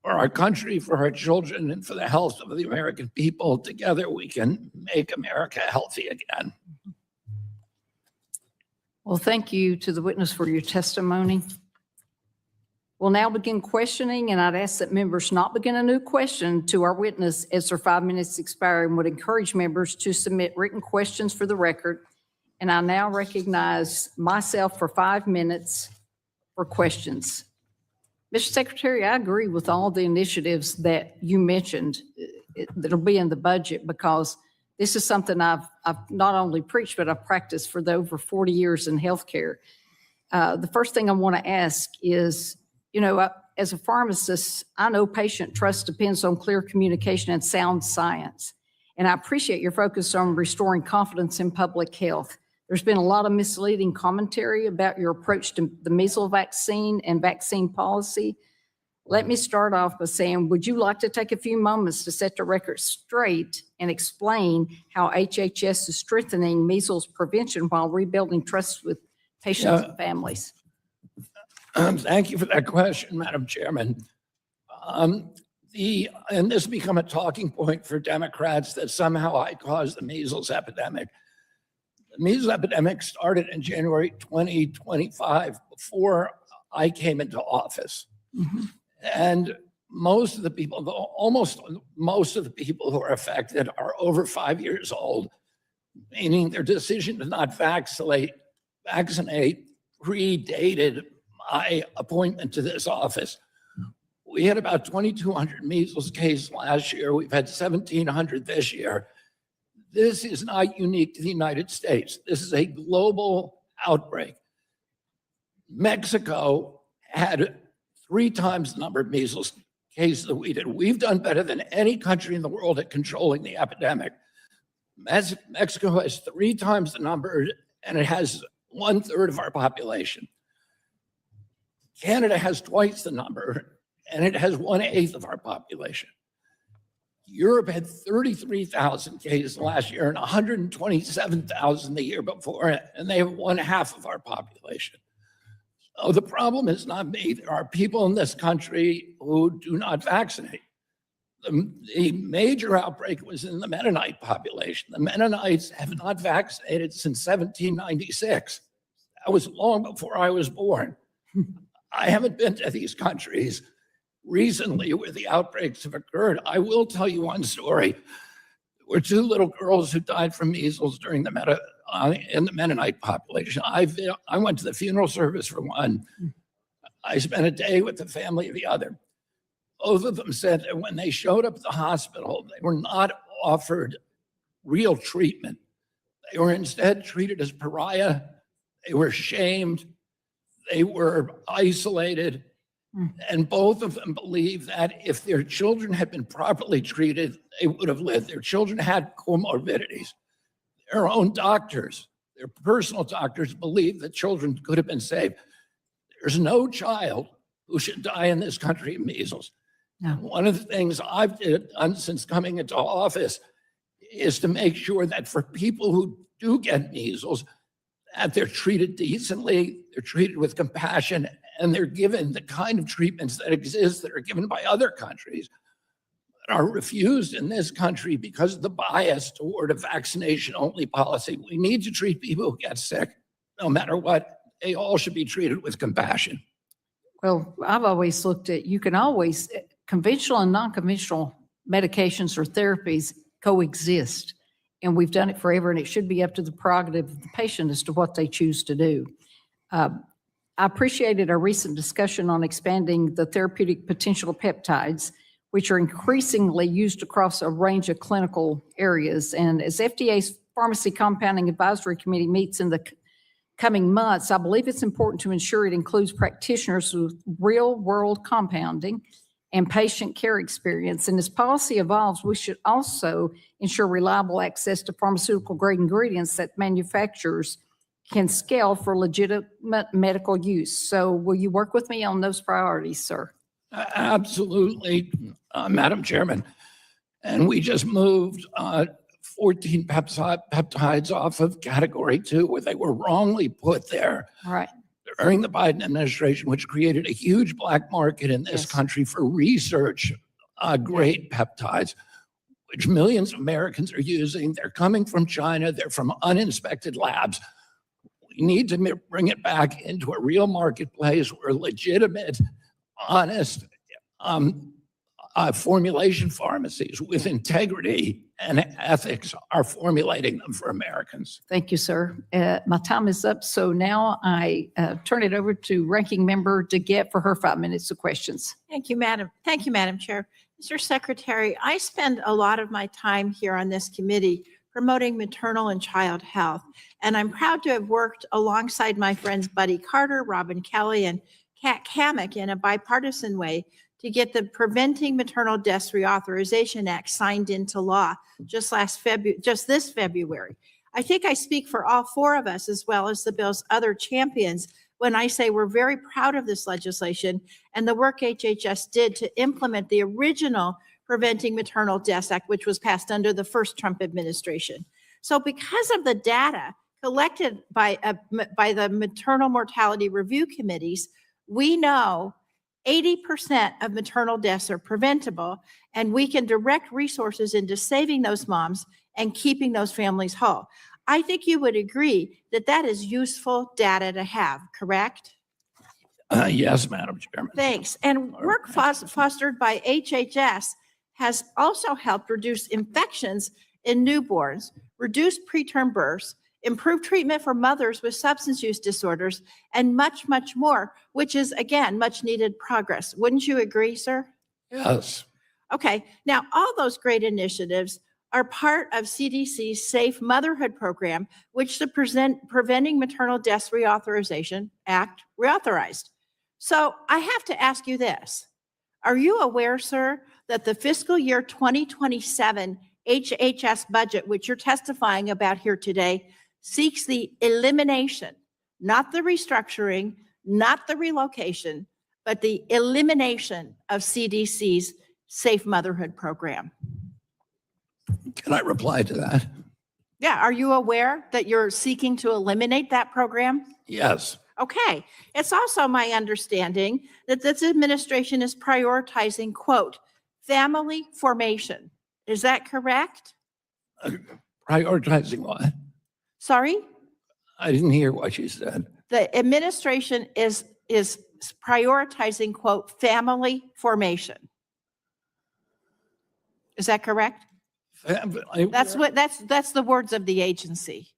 for our country, for our children, and for the health of the American people. Together, we can make America healthy again. Well, thank you to the witness for your testimony. We'll now begin questioning, and I'd ask that members not begin a new question to our witness as their 5 minutes expire, and would encourage members to submit written questions for the record. And I now recognize myself for 5 minutes for questions. Mr. Secretary, I agree with all the initiatives that you mentioned that'll be in the budget, because this is something I've not only preached, but I've practiced for the over 40 years in healthcare. The first thing I want to ask is, as a pharmacist, I know patient trust depends on clear communication and sound science. And I appreciate your focus on restoring confidence in public health. There's been a lot of misleading commentary about your approach to the measles vaccine and vaccine policy. Let me start off by saying, would you like to take a few moments to set the record straight and explain how HHS is strengthening measles prevention while rebuilding trust with patients and families? Thank you for that question, Madam Chairman. And this become a talking point for Democrats that somehow I caused the measles epidemic. The measles epidemic started in January 2025, before I came into office. Mm-hmm. And most of the people, almost most of the people who are affected are over 5 years old, meaning their decision to not vaccinate predated my appointment to this office. We had about 2,200 measles cases last year. We've had 1,700 this year. This is not unique to the United States. This is a global outbreak. Mexico had 3 times the number of measles cases that we did. We've done better than any country in the world at controlling the epidemic. Mexico has 3 times the number, and it has 1/3 of our population. Canada has twice the number, and it has 1/8 of our population. Europe had 33,000 cases last year and 127,000 the year before, and they have 1/2 of our population. So the problem is not me. There are people in this country who do not vaccinate. The major outbreak was in the Mennonite population. The Mennonites have not vaccinated since 1796. That was long before I was born. I haven't been to these countries recently where the outbreaks have occurred. I will tell you one story. There were 2 little girls who died from measles during in the Mennonite population. I went to the funeral service for one. I spent a day with the family of the other. Both of them said that when they showed up at the hospital, they were not offered real treatment. They were instead treated as pariah. They were shamed. They were isolated. And both of them believe that if their children had been properly treated, they would have lived. Their children had comorbidities. Their own doctors, their personal doctors, believe that children could have been saved. There's no child who should die in this country of measles. No. One of the things I've done since coming into office is to make sure that for people who do get measles, that they're treated decently, they're treated with compassion, and they're given the kind of treatments that exist that are given by other countries that are refused in this country because of the bias toward a vaccination-only policy. We need to treat people who get sick, no matter what. They all should be treated with compassion. Well, I've always looked at, you can always, conventional and non-conventional medications or therapies coexist. And we've done it forever, and it should be up to the prerogative of the patient as to what they choose to do. I appreciated our recent discussion on expanding the therapeutic potential of peptides, which are increasingly used across a range of clinical areas. And as FDA's Pharmacy Compounding Advisory Committee meets in the coming months, I believe it's important to ensure it includes practitioners with real-world compounding and patient care experience. And as policy evolves, we should also ensure reliable access to pharmaceutical grade ingredients that manufacturers can scale for legitimate medical use. So will you work with me on those priorities, sir? Absolutely, Madam Chairman. And we just moved 14 peptides off of category 2 where they were wrongly put there Right. during the Biden administration, which created a huge black market in this country for research grade peptides, which millions of Americans are using. They're coming from China. They're from uninspected labs. We need to bring it back into a real marketplace where legitimate, honest formulation pharmacies with integrity and ethics are formulating them for Americans. Thank you, sir. My time is up. So now I turn it over to Ranking Member DeGette for her 5 minutes of questions. Thank you, Madam. Thank you, Madam Chair. Mr. Secretary, I spend a lot of my time here on this committee promoting maternal and child health. And I'm proud to have worked alongside my friends Buddy Carter, Robin Kelly, and Kat Kamek in a bipartisan way to get the Preventing Maternal Deaths Reauthorization Act signed into law just this February. I think I speak for all four of us as well as the bill's other champions when I say we're very proud of this legislation and the work HHS did to implement the original Preventing Maternal Deaths Act, which was passed under the first Trump administration. So because of the data collected by the maternal mortality review committees, we know 80% of maternal deaths are preventable, and we can direct resources into saving those moms and keeping those families whole. I think you would agree that that is useful data to have, correct? Yes, Madam Chairman. Thanks. And work fostered by HHS has also helped reduce infections in newborns, reduce preterm births, improve treatment for mothers with substance use disorders, and much, much more, which is, again, much needed progress. Wouldn't you agree, sir? Yes. Okay. Now, all those great initiatives are part of CDC's Safe Motherhood Program, which the Preventing Maternal Deaths Reauthorization Act reauthorized. So I have to ask you this. Are you aware, sir, that the fiscal year 2027 HHS budget, which you're testifying about here today, seeks the elimination, not the restructuring, not the relocation, but the elimination of CDC's Safe Motherhood Program? Can I reply to that? Yeah, are you aware that you're seeking to eliminate that program? Yes. Okay. It's also my understanding that this administration is prioritizing, quote, family formation. Is that correct? Prioritizing what? Sorry? I didn't hear what you said. The administration is prioritizing, quote, family formation. Is that correct? That's the words of the agency.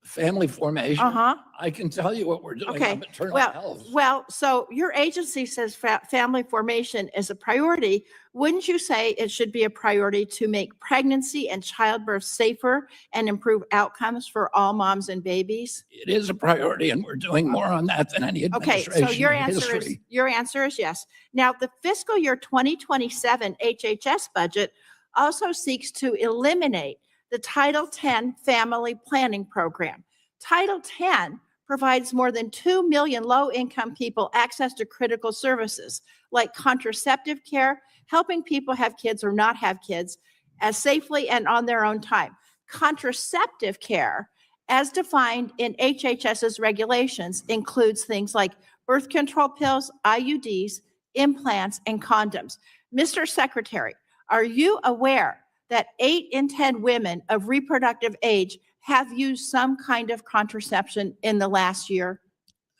Family formation. Uh-huh. I can tell you what we're doing Okay. on maternal health. Well, so your agency says family formation is a priority. Wouldn't you say it should be a priority to make pregnancy and childbirth safer and improve outcomes for all moms and babies? It is a priority, and we're doing more on that than any Okay, administration so your in answer is history. yes. Now, the fiscal year 2027 HHS budget also seeks to eliminate the Title X Family Planning Program. Title X provides more than 2 million low-income people access to critical services like contraceptive care, helping people have kids or not have kids as safely and on their own time. Contraceptive care, as defined in HHS's regulations, includes things like birth control pills, IUDs, implants, and condoms. Mr. Secretary, are you aware that 8 in 10 women of reproductive age have used some kind of contraception in the last year?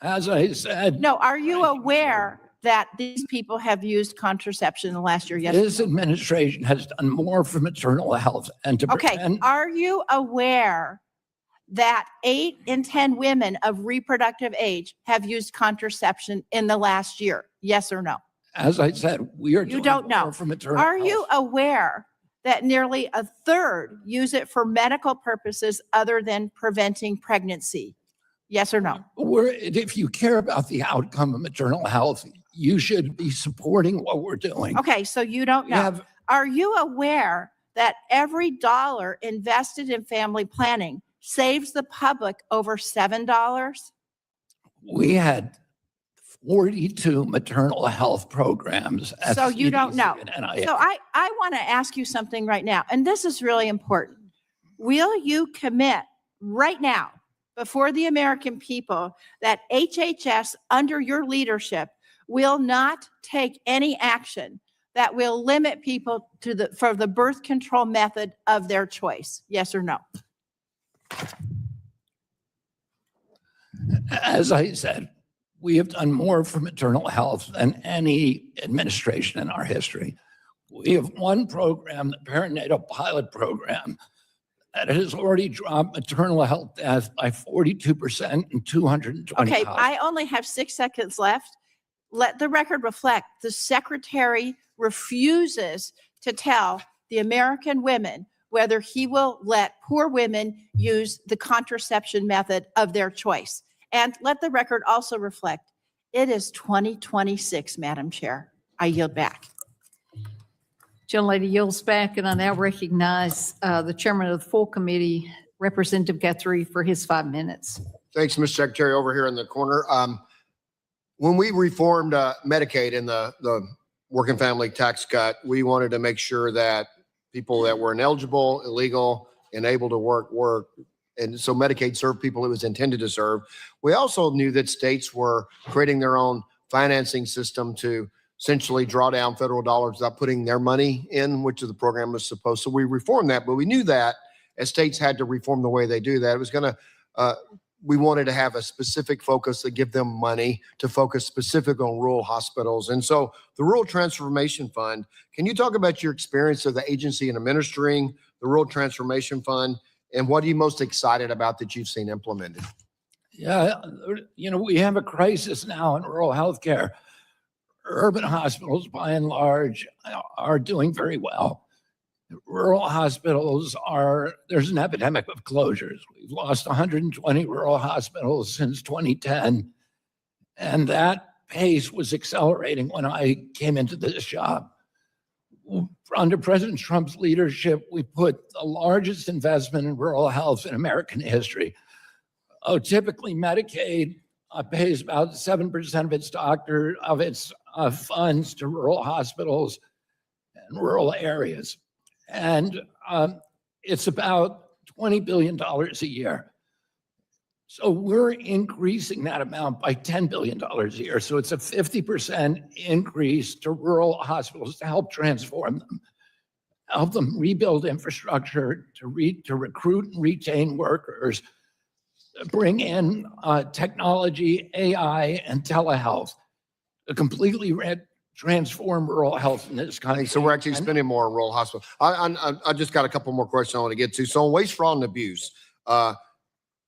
As I said. No, are you aware that these people have used contraception in the last year? Yes. This administration has done more for maternal health and to Okay, prevent. are you aware that 8 in 10 women of reproductive age have used contraception in the last year? Yes or no? As I said, we are You doing don't know. more for maternal Are health. you aware that nearly a third use it for medical purposes other than preventing pregnancy? Yes or no? If you care about the outcome of maternal health, you should be supporting what we're doing. Okay, so you don't We know. have- Are you aware that every dollar invested in family planning saves the public over $7? We had 42 maternal health programs. at So you don't CDC know. and NIH. So I want to ask you something right now, and this is really important. Will you commit right now before the American people that HHS under your leadership will not take any action that will limit people for the birth control method of their choice? Yes or no? As I said, we have done more for maternal health than any administration in our history. We have one program, the perinatal pilot program, that has already dropped maternal health death by 42% in 220 Okay, hospitals. I only have 6 seconds left. Let the record reflect the secretary refuses to tell the American women whether he will let poor women use the contraception method of their choice. And let the record also reflect, it is 2026, Madam Chair. I yield back. Gentlelady yields back, and I now recognize the chairman of the full committee, Representative Guthrie, for his 5 minutes. Thanks, Mr. Secretary, over here in the corner. When we reformed Medicaid in the working family tax cut, we wanted to make sure that people that were ineligible, illegal, and able to work. And so Medicaid served people it was intended to serve. We also knew that states were creating their own financing system to essentially draw down federal dollars without putting their money in, which the program was supposed. So we reformed that, but we knew that as states had to reform the way they do that, it was going to, we wanted to have a specific focus to give them money to focus specific on rural hospitals. And so the Rural Transformation Fund, can you talk about your experience of the agency in administering the Rural Transformation Fund, and what are you most excited about that you've seen implemented? Yeah, we have a crisis now in rural healthcare. Urban hospitals, by and large, are doing very well. Rural hospitals there's an epidemic of closures. We've lost 120 rural hospitals since 2010. And that pace was accelerating when I came into this job. Under President Trump's leadership, we put the largest investment in rural health in American history. Typically Medicaid pays about 7% of its funds to rural hospitals and rural areas. And it's about $20 billion a year. So we're increasing that amount by $10 billion a year. So it's a 50% increase to rural hospitals to help transform them, help them rebuild infrastructure, to recruit and retain workers, bring in technology, AI, and telehealth to completely transform rural health in this country. So we're actually spending more on rural hospitals. I just got a couple more questions I want to get to. So on waste, fraud, and abuse,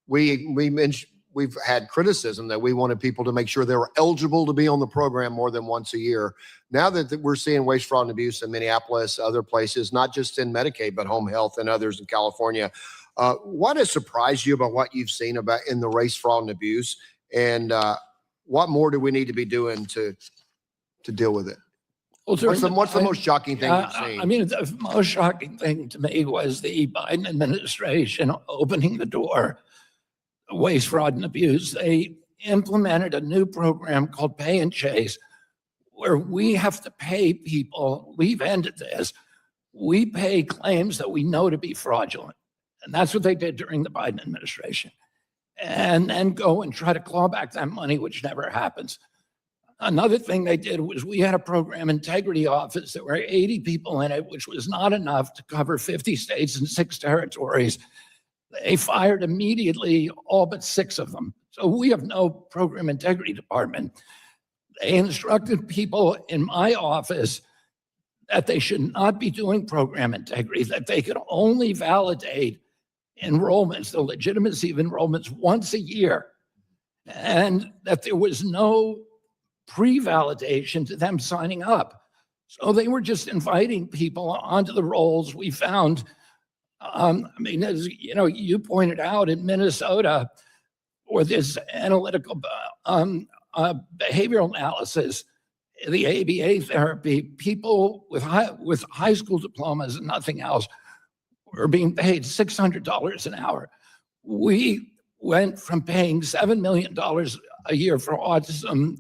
we've had criticism that we wanted people to make sure they were eligible to be on the program more than once a year. Now that we're seeing waste, fraud, and abuse in Minneapolis, other places, not just in Medicaid, but home health and others in California, what has surprised you about what you've seen about in the waste, fraud, and abuse? And what more do we need to be doing to deal with it? Well, What's the most shocking thing you've seen? I mean, the most shocking thing to me was the Biden administration opening the door to waste, fraud, and abuse. They implemented a new program called Pay and Chase, where we have to pay people. We've ended this. We pay claims that we know to be fraudulent. And that's what they did during the Biden administration. And then go and try to claw back that money, which never happens. Another thing they did was we had a program integrity office that were 80 people in it, which was not enough to cover 50 states and 6 territories. They fired immediately all but 6 of them. So we have no program integrity department. They instructed people in my office that they should not be doing program integrity, that they could only validate enrollments, the legitimacy of enrollments, once a year, and that there was no pre-validation to them signing up. So they were just inviting people onto the rolls. We found, I mean, as you pointed out, in Minnesota, or this analytical behavioral analysis, the ABA therapy, people with high school diplomas and nothing else were being paid $600 an hour. We went from paying $7 million a year for autism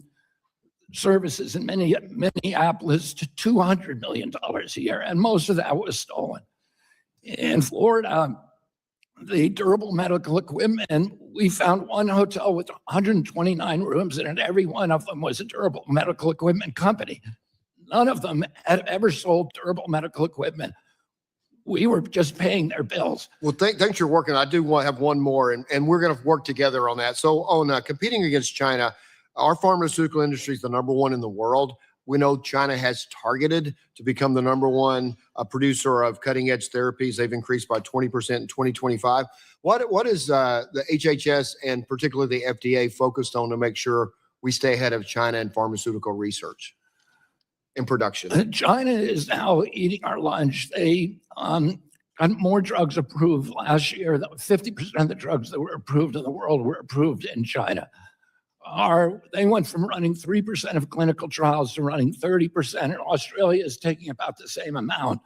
services in Minneapolis to $200 million a year, and most of that was stolen. In Florida, the durable medical equipment, we found one hotel with 129 rooms, and every one of them was a durable medical equipment company. None of them had ever sold durable medical equipment. We were just paying their bills. Well, thanks for working. I do want to have one more, and we're going to work together on that. So on competing against China, our pharmaceutical industry is the #1 in the world. We know China has targeted to become the #1 producer of cutting-edge therapies. They've increased by 20% in 2025. What is the HHS and particularly the FDA focused on to make sure we stay ahead of China in pharmaceutical research and production? China is now eating our lunch. They got more drugs approved last year. 50% of the drugs that were approved in the world were approved in China. They went from running 3% of clinical trials to running 30%, and Australia is taking about the same amount.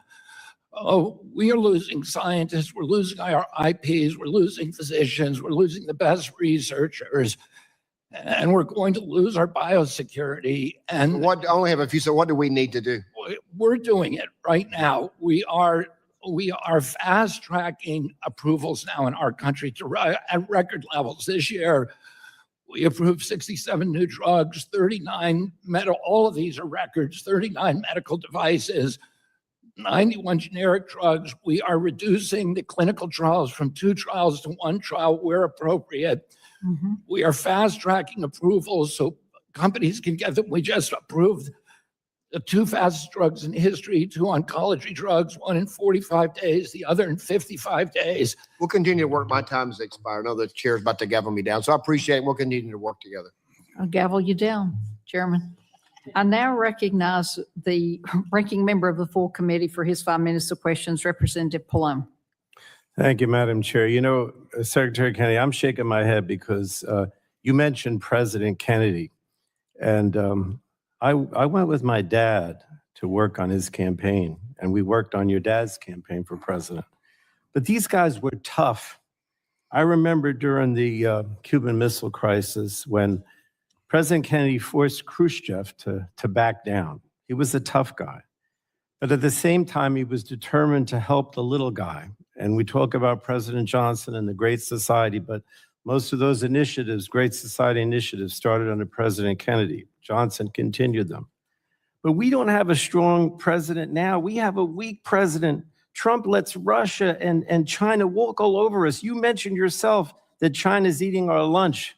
We are losing scientists, we're losing our IPs, we're losing physicians, we're losing the best researchers, and we're going to lose our biosecurity. And I only have a few, so what do we need to do? We're doing it right now. We are fast tracking approvals now in our country at record levels. This year, we approved 67 new drugs, 39 all of these are records, 39 medical devices, 91 generic drugs. We are reducing the clinical trials from 2 trials to 1 trial where appropriate. We are fast tracking approvals so companies can get them. We just approved the 2 fastest drugs in history, 2 oncology drugs, one in 45 days, the other in 55 days. We'll continue to work. My time's expired. I know the chair's about to gavel me down, so I appreciate it. We'll continue to work together. I'll gavel you down, Chairman. I now recognize the ranking member of the full committee for his 5 minutes of questions, Representative Pallone. Thank you, Madam Chair. You know, Secretary Kennedy, I'm shaking my head because you mentioned President Kennedy, and I went with my dad to work on his campaign, and we worked on your dad's campaign for president. But these guys were tough. I remember during the Cuban Missile Crisis when President Kennedy forced Khrushchev to back down. He was a tough guy. But at the same time, he was determined to help the little guy. And we talk about President Johnson and the Great Society, but most of those initiatives, Great Society initiatives, started under President Kennedy. Johnson continued them. But we don't have a strong president now. We have a weak president. Trump lets Russia and China walk all over us. You mentioned yourself that China's eating our lunch.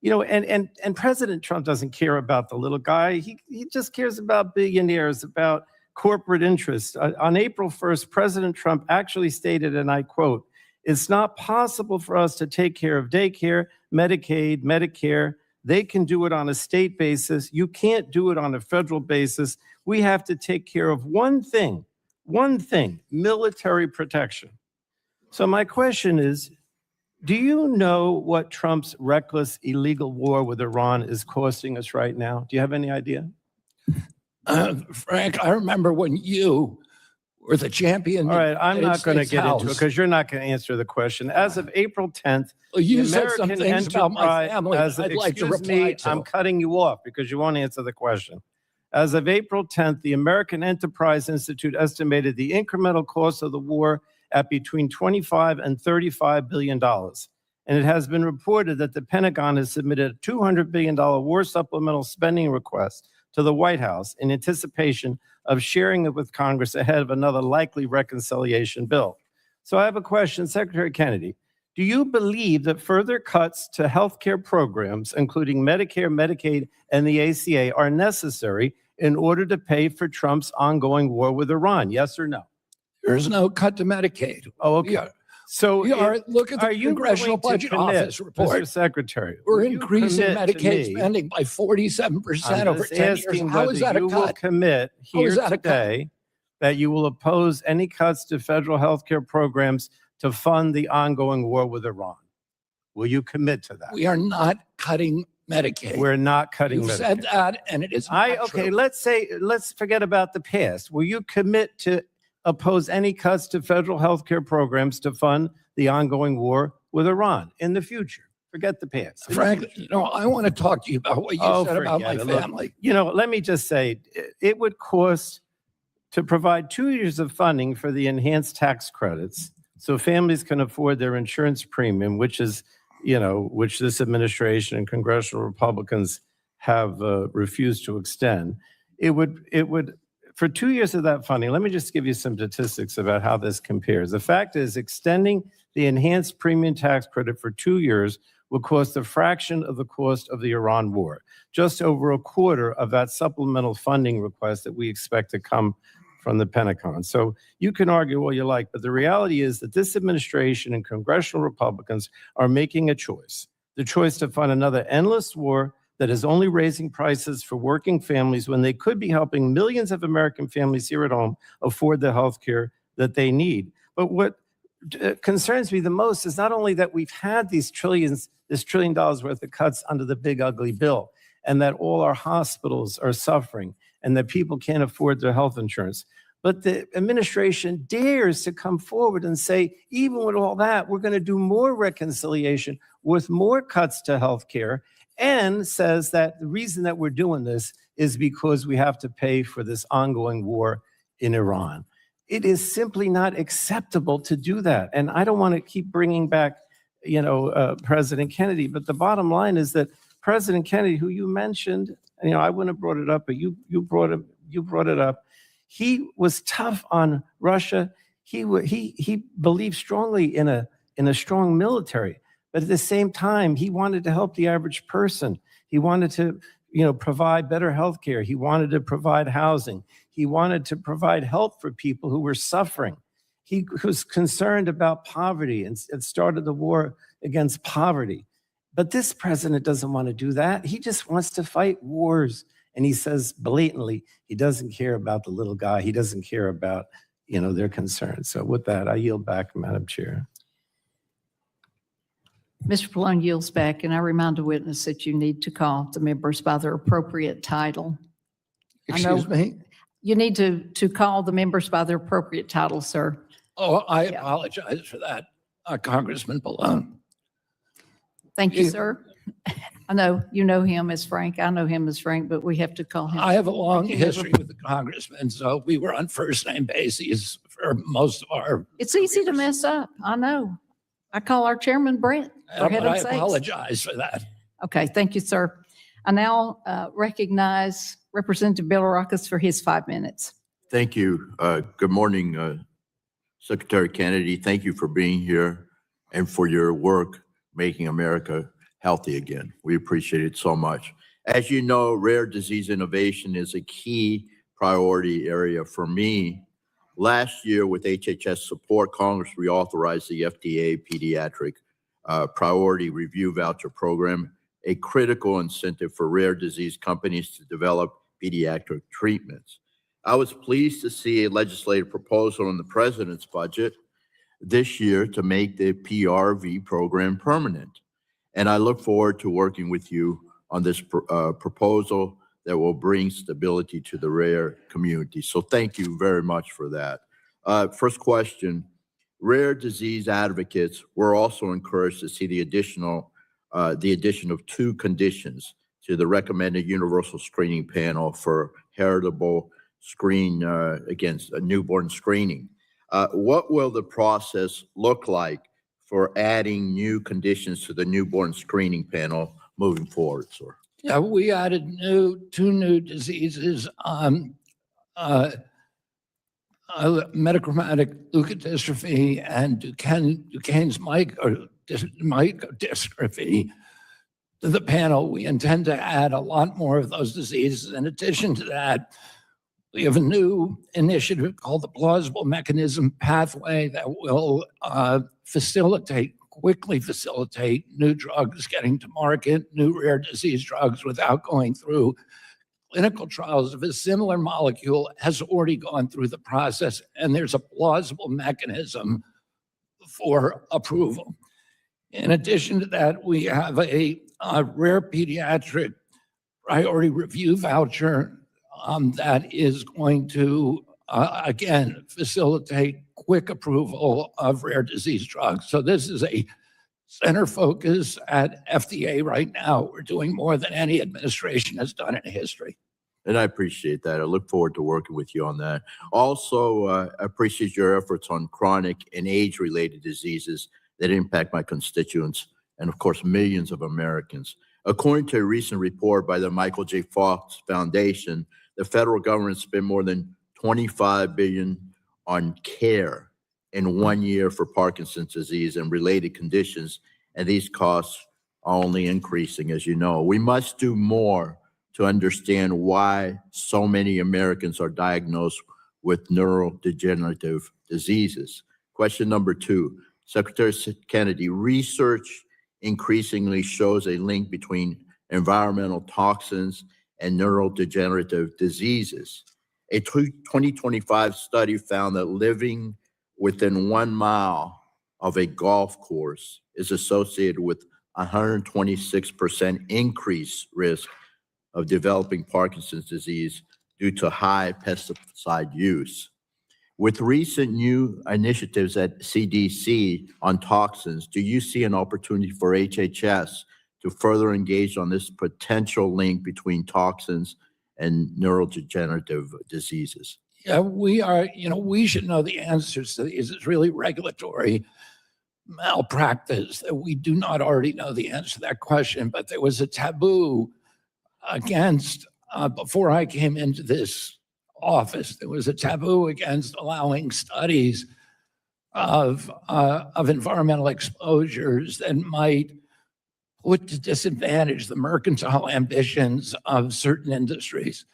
You know, and President Trump doesn't care about the little guy. He just cares about billionaires, about corporate interests. On April 1st, President Trump actually stated, and I quote, "It's not possible for us to take care of daycare, Medicaid, Medicare. They can do it on a state basis. You can't do it on a federal basis. We have to take care of one thing, military protection." So my question is, do you know what Trump's reckless, illegal war with Iran is costing us right now? Do you have any idea? Frank, I remember when you were the champion. All right, I'm not going to States get House. into it because you're not going to answer the question. As of April 10th, Well, you the said some American things about my enterprise- family as- that I'd like to excuse reply me, to. I'm cutting you off because you won't answer the question. As of April 10th, the American Enterprise Institute estimated the incremental cost of the war at between $25 and $35 billion. And it has been reported that the Pentagon has submitted a $200 billion war supplemental spending request to the White House in anticipation of sharing it with Congress ahead of another likely reconciliation bill. So I have a question, Secretary Kennedy. Do you believe that further cuts to healthcare programs, including Medicare, Medicaid, and the ACA, are necessary in order to pay for Trump's ongoing war with Iran? Yes or no? There's no cut to Medicaid. Oh, okay. So look at the Congressional Budget Office report. Mr. Secretary, We're will you increasing commit to Medicaid me- spending by 47% I'm over just 10 years. asking How is that whether a you will cut? commit How here is that a cut? today that you will oppose any cuts to federal health care programs to fund the ongoing war with Iran. Will you commit to that? We are not cutting Medicaid. We're not cutting You Medicaid. said that, and it is not Okay, true. let's forget about the past. Will you commit to oppose any cuts to federal health care programs to fund the ongoing war with Iran in the future? Forget the past. Frankly, I want to talk to you about what you said about my forget it. Look, family. let me just say, it would cost to provide 2 years of funding for the enhanced tax credits so families can afford their insurance premium, which is, which this administration and congressional Republicans have refused to extend. It would, for 2 years of that funding, let me just give you some statistics about how this compares. The fact is, extending the enhanced premium tax credit for 2 years will cost a fraction of the cost of the Iran war, just over a quarter of that supplemental funding request that we expect to come from the Pentagon. So you can argue all you like, but the reality is that this administration and congressional Republicans are making a choice, the choice to fund another endless war that is only raising prices for working families when they could be helping millions of American families here at home afford the health care that they need. But what concerns me the most is not only that we've had this $1 trillion worth of cuts under the big ugly bill, and that all our hospitals are suffering, and that people can't afford their health insurance, but the administration dares to come forward and say, even with all that, we're going to do more reconciliation with more cuts to health care, and says that the reason that we're doing this is because we have to pay for this ongoing war in Iran. It is simply not acceptable to do that. And I don't want to keep bringing back, President Kennedy, but the bottom line is that President Kennedy, who you mentioned, I wouldn't have brought it up, but you brought it up. He was tough on Russia. He believed strongly in a strong military, but at the same time, he wanted to help the average person. He wanted to, provide better health care. He wanted to provide housing. He wanted to provide help for people who were suffering. He was concerned about poverty and started the war against poverty. But this president doesn't want to do that. He just wants to fight wars. And he says blatantly, he doesn't care about the little guy. He doesn't care about, their concerns. So with that, I yield back, Madam Chair. Mr. Pallone yields back, and I remind the witness that you need to call the members by their appropriate title. Excuse me? You need to call the members by their appropriate title, sir. Oh, I apologize for that, Congressman Pallone. Thank you, sir. I know you know him as Frank. I know him as Frank, but we have to call him. I have a long history with the congressman, so we were on first name basis for most of our. It's easy to mess up. I know. I call our chairman Brent. For But I heaven's sakes. apologize for that. Okay, thank you, sir. I now recognize Representative Belarakis for his 5 minutes. Thank you. Good morning, Secretary Kennedy. Thank you for being here and for your work making America healthy again. We appreciate it so much. As you know, rare disease innovation is a key priority area for me. Last year, with HHS support, Congress reauthorized the FDA Pediatric Priority Review Voucher Program, a critical incentive for rare disease companies to develop pediatric treatments. I was pleased to see a legislative proposal in the president's budget this year to make the PRV program permanent. And I look forward to working with you on this proposal that will bring stability to the rare community. So thank you very much for that. First question, rare disease advocates were also encouraged to see the addition of 2 conditions to the recommended universal screening panel for heritable screen against newborn screening. What will the process look like for adding new conditions to the newborn screening panel moving forward, sir? Yeah, we added 2 new diseases, metachromatic leukodystrophy and Duchenne's microdystrophy to the panel. We intend to add a lot more of those diseases. In addition to that, we have a new initiative called the Plausible Mechanism Pathway that will quickly facilitate new drugs getting to market, new rare disease drugs without going through clinical trials of a similar molecule has already gone through the process, and there's a plausible mechanism for approval. In addition to that, we have a rare pediatric priority review voucher that is going to, again, facilitate quick approval of rare disease drugs. So this is a center focus at FDA right now. We're doing more than any administration has done in history. And I appreciate that. I look forward to working with you on that. Also, I appreciate your efforts on chronic and age-related diseases that impact my constituents and, of course, millions of Americans. According to a recent report by the Michael J. Fox Foundation, the federal government spent more than $25 billion on care in 1 year for Parkinson's disease and related conditions, and these costs are only increasing, as you know. We must do more to understand why so many Americans are diagnosed with neurodegenerative diseases. Question number 2, Secretary Kennedy, research increasingly shows a link between environmental toxins and neurodegenerative diseases. A 2025 study found that living within 1 mile of a golf course is associated with 126% increased risk of developing Parkinson's disease due to high pesticide use. With recent new initiatives at CDC on toxins, do you see an opportunity for HHS to further engage on this potential link between toxins and neurodegenerative diseases? Yeah, we should know the answers to these. It's really regulatory malpractice that we do not already know the answer to that question, but there was a taboo against, before I came into this office, there was a taboo against allowing studies of environmental exposures that might put to disadvantage the mercantile ambitions of certain industries.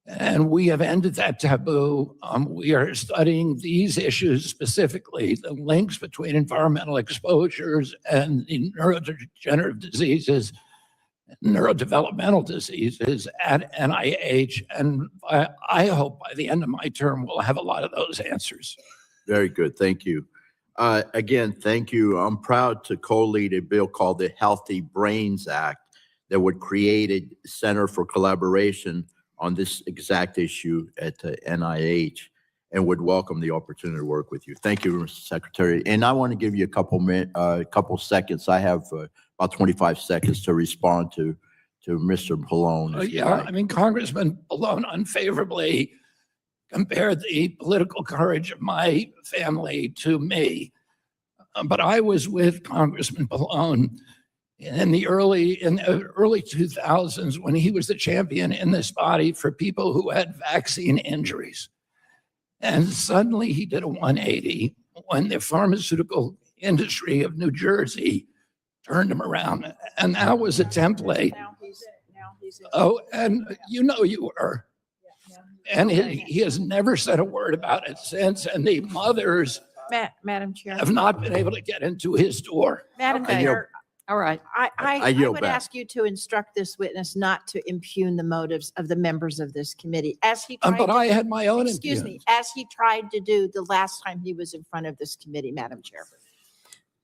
And we have ended that taboo. We are studying these issues specifically, the links between environmental exposures and the neurodegenerative diseases, neurodevelopmental diseases at NIH. And I hope by the end of my term, we'll have a lot of those answers. Very good. Thank you. Again, thank you. I'm proud to co-lead a bill called the Healthy Brains Act that would create a center for collaboration on this exact issue at the NIH and would welcome the opportunity to work with you. Thank you, Mr. Secretary. And I want to give you a couple seconds. I have about 25 seconds to respond to Mr. Pallone. if you Yeah, like. I mean, Congressman Pallone unfavorably compared the political courage of my family to me. But I was with Congressman Pallone in the early 2000s when he was the champion in this body for people who had vaccine injuries. And suddenly he did a 180 when the pharmaceutical industry of New Jersey turned him around. And that was a template. Oh, and you were. And he has never said a word about it since. And the mothers Madam Chair. have not been able to get into his door. Madam Chair. All right. I yield would back. ask you to instruct this witness not to impugn the motives of the members of this committee as he tried. But I had my own Excuse me, impugns. as he tried to do the last time he was in front of this committee, Madam Chair.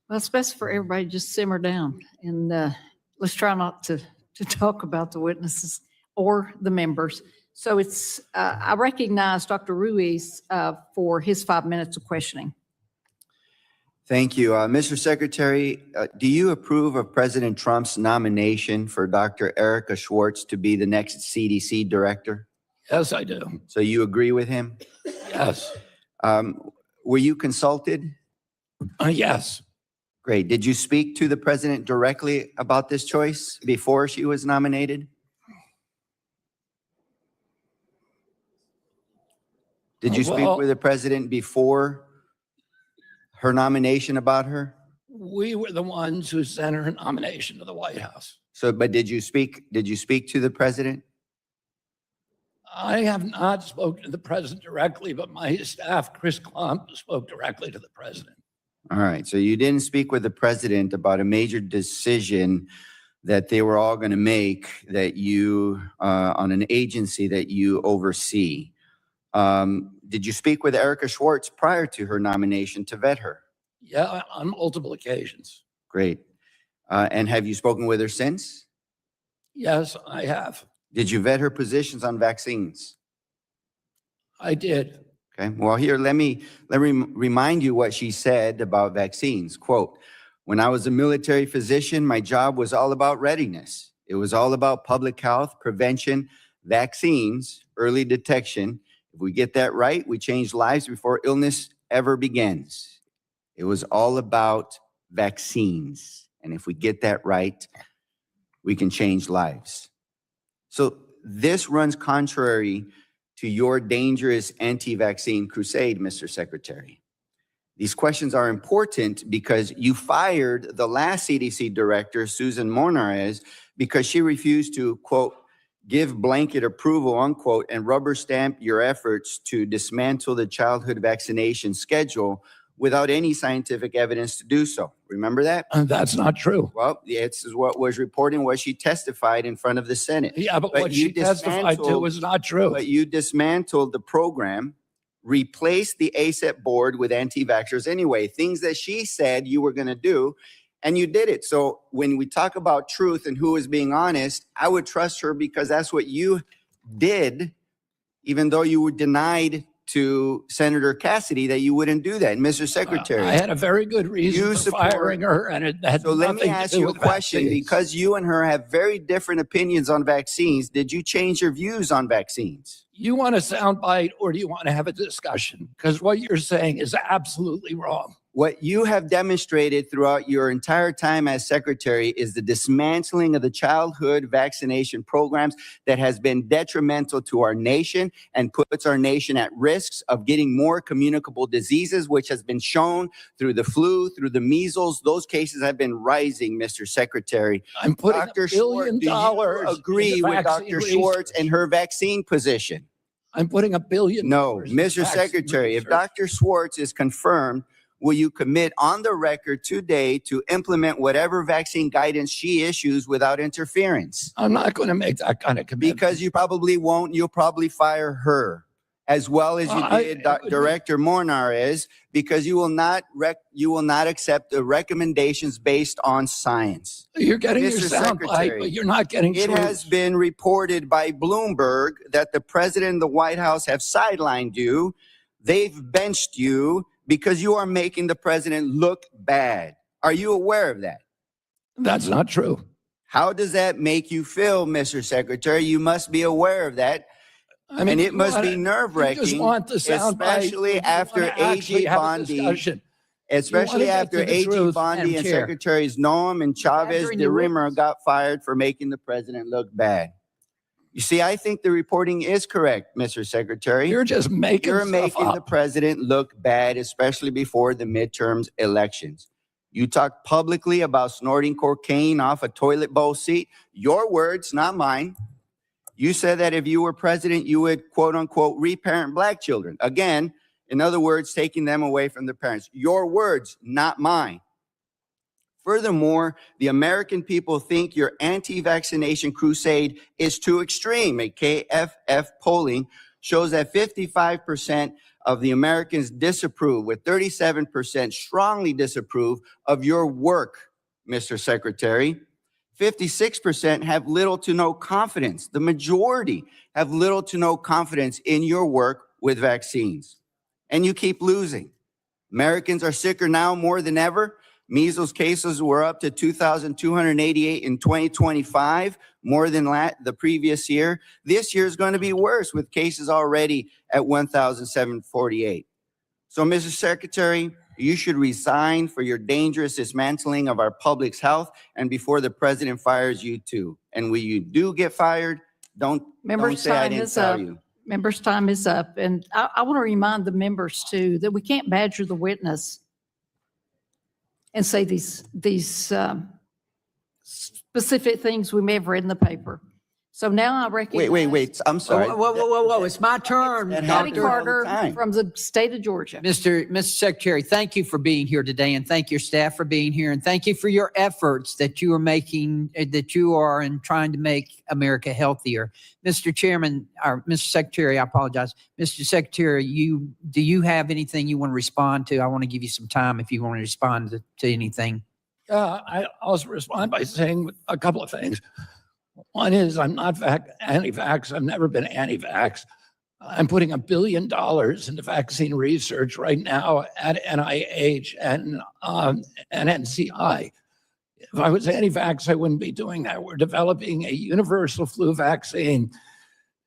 Well, it's best for everybody to just simmer down and let's try not to talk about the witnesses or the members. So I recognize Dr. Ruiz for his 5 minutes of questioning. Thank you. Mr. Secretary, do you approve of President Trump's nomination for Dr. Erica Schwartz to be the next CDC director? Yes, I do. So you agree with him? Yes. Were you consulted? Yes. Great. Did you speak to the president directly about this choice before she was nominated? Did you speak Well- with the president before her nomination about her? We were the ones who sent her nomination to the White House. So, but did you speak to the president? I have not spoken to the president directly, but my staff, Chris Klump, spoke directly to the president. All right. So you didn't speak with the president about a major decision that they were all going to make that you, on an agency that you oversee. Did you speak with Erica Schwartz prior to her nomination to vet her? Yeah, on multiple occasions. Great. And have you spoken with her since? Yes, I have. Did you vet her positions on vaccines? I did. Okay, well, here, let me remind you what she said about vaccines. Quote, "When I was a military physician, my job was all about readiness. It was all about public health, prevention, vaccines, early detection. If we get that right, we change lives before illness ever begins. It was all about vaccines. And if we get that right, we can change lives." So this runs contrary to your dangerous anti-vaccine crusade, Mr. Secretary. These questions are important because you fired the last CDC director, Susan Monarez, because she refused to, quote, "give blanket approval," unquote, and rubber stamp your efforts to dismantle the childhood vaccination schedule without any scientific evidence to do so. Remember that? That's not true. Well, it's what was reporting what she testified in front of the Senate. Yeah, but what she testified to was not true. But you dismantled the program, replaced the ACEP board with anti-vaxxers anyway, things that she said you were going to do, and you did it. So when we talk about truth and who is being honest, I would trust her because that's what you did, even though you were denied to Senator Cassidy that you wouldn't do that. Mr. Secretary, I had a very good reason for firing her, and it had so let nothing me to ask do you a with question. vaccines. Because you and her have very different opinions on vaccines, did you change your views on vaccines? You want a soundbite or do you want to have a discussion? Because what you're saying is absolutely wrong. What you have demonstrated throughout your entire time as secretary is the dismantling of the childhood vaccination programs that has been detrimental to our nation and puts our nation at risks of getting more communicable diseases, which has been shown through the flu, through the measles. Those cases have been rising, Mr. Secretary. I'm putting Dr. $1 billion Schwartz, do you agree into with vaccine Dr. Schwartz and her vaccine position? I'm putting $1 billion. No, into Mr. vaccine Secretary, if research. Dr. Schwartz is confirmed, will you commit on the record today to implement whatever vaccine guidance she issues without interference? I'm not going to make that kind of commitment. Because you probably won't. You'll probably fire her as well as you did Director Monarez, because you will not accept the recommendations based on science. You're getting your Mr. sound bite, Secretary, but you're not getting it truth. has been reported by Bloomberg that the president and the White House have sidelined you. They've benched you because you are making the president look bad. Are you aware of that? That's not true. How does that make you feel, Mr. Secretary? You must be aware of that. I mean, and it must be you just nerve-wracking, want the sound bite. especially You after wanna actually A.G. have a Bondi, discussion. especially You wanna get after to the A.G. truth, Bondi Madam and Chair. Secretaries Noam and Chavez Gathering de your Rimmer witness. got fired for making the president look bad. You see, I think the reporting is correct, Mr. Secretary. You're just making You're stuff making the up. president look bad, especially before the midterms elections. You talked publicly about snorting cocaine off a toilet bowl seat. Your words, not mine. You said that if you were president, you would, quote unquote, reparent Black children. Again, in other words, taking them away from their parents. Your words, not mine. Furthermore, the American people think your anti-vaccination crusade is too extreme. A KFF polling shows that 55% of the Americans disapprove, with 37% strongly disapprove of your work, Mr. Secretary. 56% have little to no confidence. The majority have little to no confidence in your work with vaccines. And you keep losing. Americans are sicker now more than ever. Measles cases were up to 2,288 in 2025, more than the previous year. This year is going to be worse, with cases already at 1,748. So, Mr. Secretary, you should resign for your dangerous dismantling of our public's health and before the president fires you too. And when you do get fired, don't say I didn't tell you. Members' time is up. And I want to remind the members too, that we can't badger the witness and say these specific things we may have read in the paper. So now I recognize. Wait. I'm sorry. Whoa. It's my turn. Patty Carter from the state of Georgia. Mr. Secretary, thank you for being here today, and thank your staff for being here, and thank you for your efforts that you are making, that you are in trying to make America healthier. Mr. Chairman, or Mr. Secretary, I apologize. Mr. Secretary, do you have anything you want to respond to? I want to give you some time if you want to respond to anything. I also respond by saying a couple of things. One is I'm not anti-vax. I've never been anti-vax. I'm putting $1 billion into vaccine research right now at NIH and NCI. If I was anti-vax, I wouldn't be doing that. We're developing a universal flu vaccine,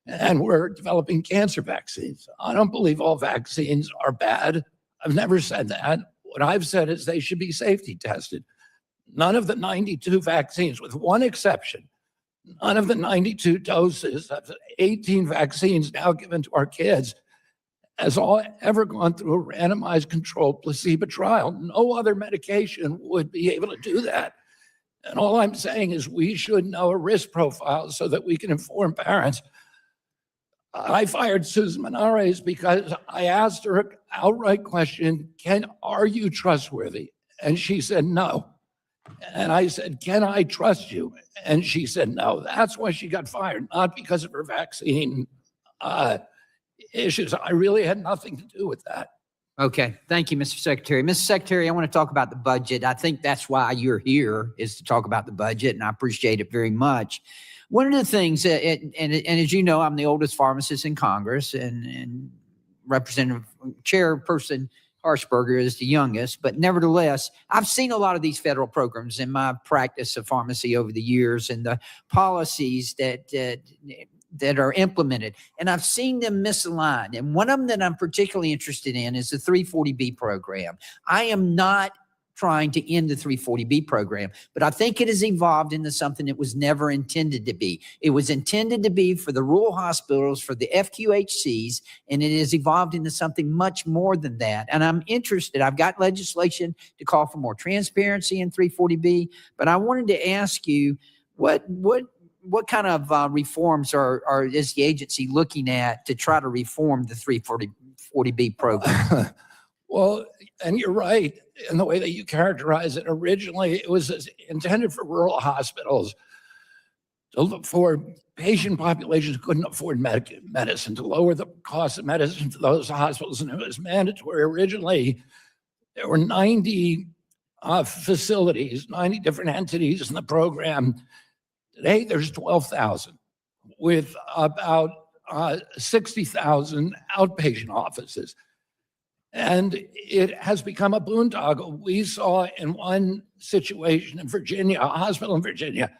and we're developing cancer vaccines. I don't believe all vaccines are bad. I've never said that. What I've said is they should be safety tested. None of the 92 vaccines, with one exception, none of the 92 doses of 18 vaccines now given to our kids has ever gone through a randomized controlled placebo trial. No other medication would be able to do that. And all I'm saying is we should know a risk profile so that we can inform parents. I fired Susan Menares because I asked her an outright question, are you trustworthy? And she said, no. And I said, can I trust you? And she said, no. That's why she got fired, not because of her vaccine issues. I really had nothing to do with that. Okay. Thank you, Mr. Secretary. Mr. Secretary, I want to talk about the budget. I think that's why you're here, is to talk about the budget, and I appreciate it very much. One of the things, and as you know, I'm the oldest pharmacist in Congress, and Representative Chairperson Harshberger is the youngest, but nevertheless, I've seen a lot of these federal programs in my practice of pharmacy over the years, and the policies that are implemented, and I've seen them misaligned. And one of them that I'm particularly interested in is the 340B program. I am not trying to end the 340B program, but I think it has evolved into something it was never intended to be. It was intended to be for the rural hospitals, for the FQHCs, and it has evolved into something much more than that. And I'm interested. I've got legislation to call for more transparency in 340B, but I wanted to ask you, what kind of reforms is the agency looking at to try to reform the 340B program? Well, and you're right in the way that you characterize it. Originally, it was intended for rural hospitals to look for patient populations who couldn't afford medicine, to lower the cost of medicine for those hospitals. And it was mandatory. Originally, there were 90 facilities, 90 different entities in the program. Today, there's 12,000 with about 60,000 outpatient offices. And it has become a boondoggle. We saw in one situation in Virginia, a hospital in Virginia,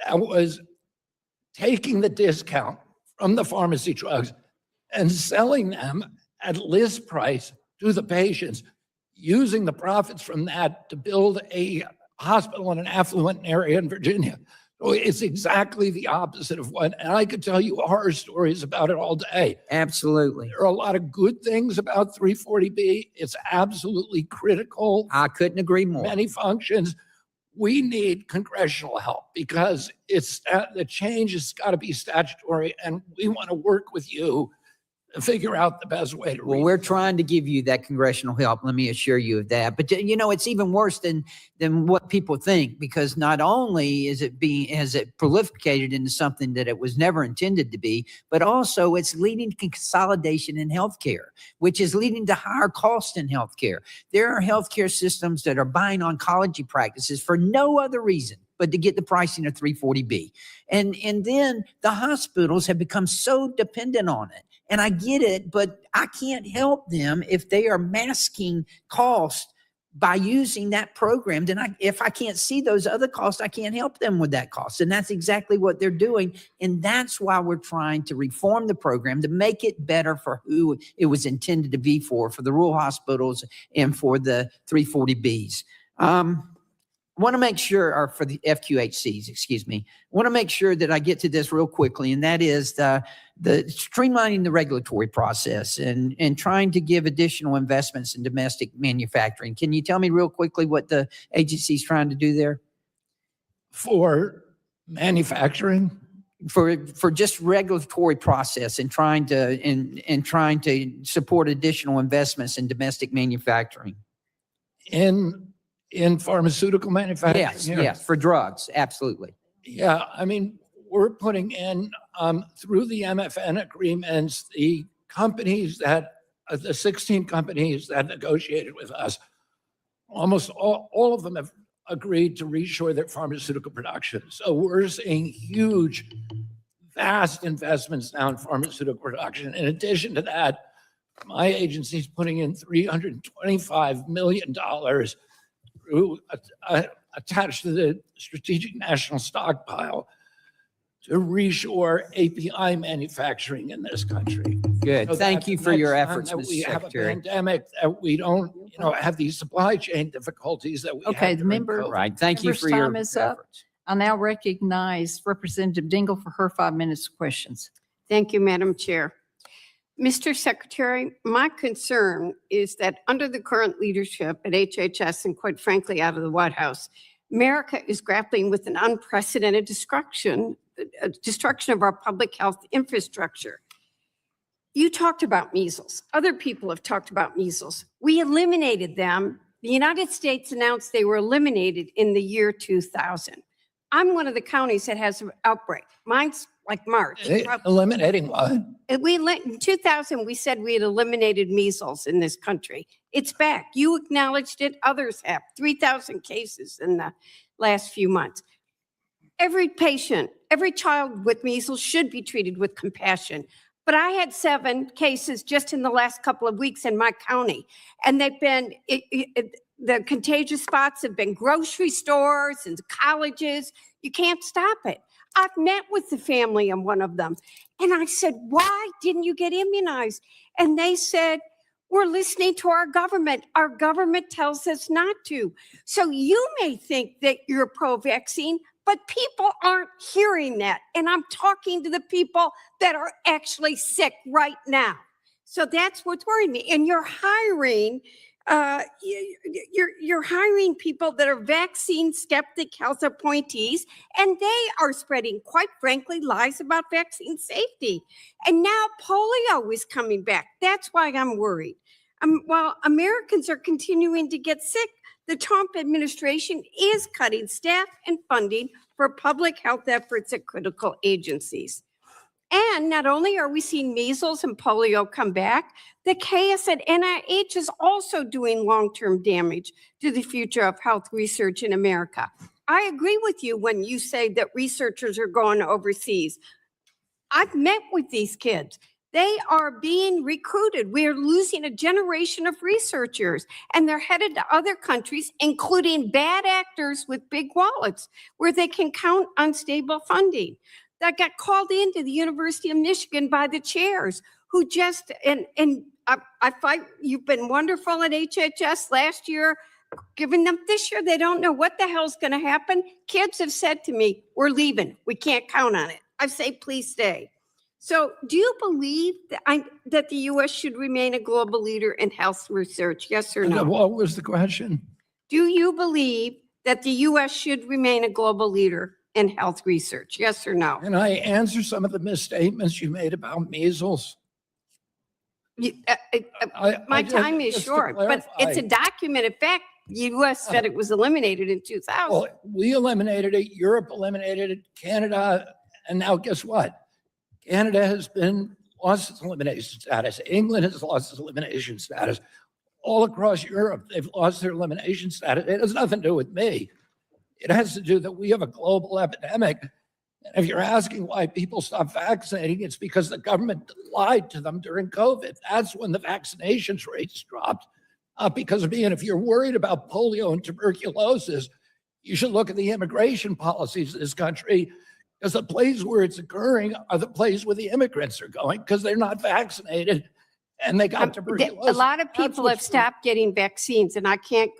that was taking the discount from the pharmacy drugs and selling them at list price to the patients, using the profits from that to build a hospital in an affluent area in Virginia. So it's exactly the opposite of what, and I could tell you horror stories about it all day. Absolutely. There are a lot of good things about 340B. It's absolutely critical. I couldn't agree more. Many functions. We need congressional help because the change has got to be statutory, and we want to work with you to figure out the best way to. Well, we're trying to give you that congressional help. Let me assure you of that. But you know, it's even worse than what people think, because not only has it proliferated into something that it was never intended to be, but also it's leading to consolidation in healthcare, which is leading to higher costs in healthcare. There are healthcare systems that are buying oncology practices for no other reason but to get the pricing of 340B. And then the hospitals have become so dependent on it. And I get it, but I can't help them if they are masking cost by using that program. Then if I can't see those other costs, I can't help them with that cost. And that's exactly what they're doing. And that's why we're trying to reform the program to make it better for who it was intended to be for the rural hospitals and for the 340Bs. I want to make sure, or for the FQHCs, excuse me, I want to make sure that I get to this real quickly, and that is the streamlining the regulatory process and trying to give additional investments in domestic manufacturing. Can you tell me real quickly what the agency is trying to do there? For manufacturing? For just regulatory process and trying to support additional investments in domestic manufacturing. In pharmaceutical manufacturing? Yes, for drugs, absolutely. Yeah, I mean, we're putting in, through the MFN agreements, the 16 companies that negotiated with us, almost all of them have agreed to reshore their pharmaceutical production. So we're seeing huge, vast investments now in pharmaceutical production. In addition to that, my agency is putting in $325 million attached to the Strategic National Stockpile to reshore API manufacturing in this country. Good. So Thank that you the for your next time efforts, that Mr. we have a Secretary. pandemic, that we don't, have these supply chain difficulties that we Okay, had the during member. COVID. Right. Thank you Member's for your time is up. efforts. I now recognize Representative Dingle for her 5 minutes of questions. Thank you, Madam Chair. Mr. Secretary, my concern is that under the current leadership at HHS and quite frankly out of the White House, America is grappling with an unprecedented destruction of our public health infrastructure. You talked about measles. Other people have talked about measles. We eliminated them. The United States announced they were eliminated in the year 2000. I'm one of the counties that has an outbreak. Mine's like March. Eliminating what? In 2000, we said we had eliminated measles in this country. It's back. You acknowledged it. Others have. 3,000 cases in the last few months. Every patient, every child with measles should be treated with compassion. But I had 7 cases just in the last couple of weeks in my county. And they've been, the contagious spots have been grocery stores and colleges. You can't stop it. I've met with the family in one of them. And I said, why didn't you get immunized? And they said, we're listening to our government. Our government tells us not to. So you may think that you're pro-vaccine, but people aren't hearing that. And I'm talking to the people that are actually sick right now. So that's what's worrying me. And you're hiring you're hiring people that are vaccine skeptic health appointees, and they are spreading, quite frankly, lies about vaccine safety. And now polio is coming back. That's why I'm worried. While Americans are continuing to get sick, the Trump administration is cutting staff and funding for public health efforts at critical agencies. And not only are we seeing measles and polio come back, the chaos at NIH is also doing long-term damage to the future of health research in America. I agree with you when you say that researchers are going overseas. I've met with these kids. They are being recruited. We are losing a generation of researchers, and they're headed to other countries, including bad actors with big wallets, where they can count on stable funding. That got called into the University of Michigan by the chairs who just, and I fight, you've been wonderful at HHS last year, giving them this year, they don't know what the hell's going to happen. Kids have said to me, we're leaving. We can't count on it. I say, please stay. So do you believe that the U.S. should remain a global leader in health research? Yes or no? What was the question? Do you believe that the U.S. should remain a global leader in health research? Yes or no? Can I answer some of the misstatements you made about measles? My time is short, but it's a documented fact. The U.S. said it was eliminated in 2000. Well, we eliminated it, Europe eliminated it, Canada, and now guess what? Canada has lost its elimination status. England has lost its elimination status. All across Europe, they've lost their elimination status. It has nothing to do with me. It has to do that we have a global epidemic. And if you're asking why people stop vaccinating, it's because the government lied to them during COVID. That's when the vaccinations rates dropped. Because of me, and if you're worried about polio and tuberculosis, you should look at the immigration policies of this country, because the place where it's occurring are the place where the immigrants are going because they're not vaccinated and they got tuberculosis. A lot of people have stopped getting vaccines, and I can't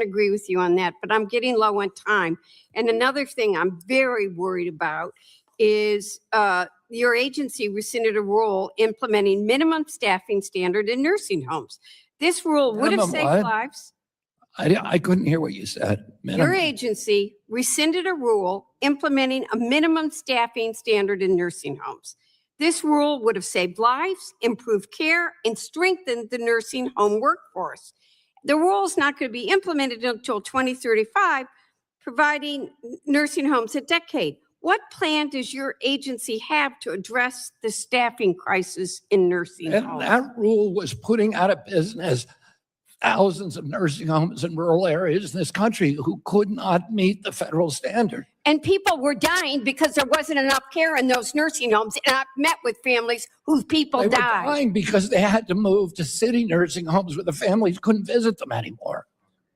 agree with you on that, but I'm getting low on time. And another thing I'm very worried about is your agency rescinded a rule implementing minimum staffing standard in nursing homes. This rule would have saved lives. I couldn't hear what you said. Your agency rescinded a rule implementing a minimum staffing standard in nursing homes. This rule would have saved lives, improved care, and strengthened the nursing home workforce. The rule is not going to be implemented until 2035, providing nursing homes a decade. What plan does your agency have to address the staffing crisis in nursing homes? That rule was putting out of business thousands of nursing homes in rural areas in this country who could not meet the federal standard. And people were dying because there wasn't enough care in those nursing homes. And I've met with families whose people They were died. dying because they had to move to city nursing homes where the families couldn't visit them anymore.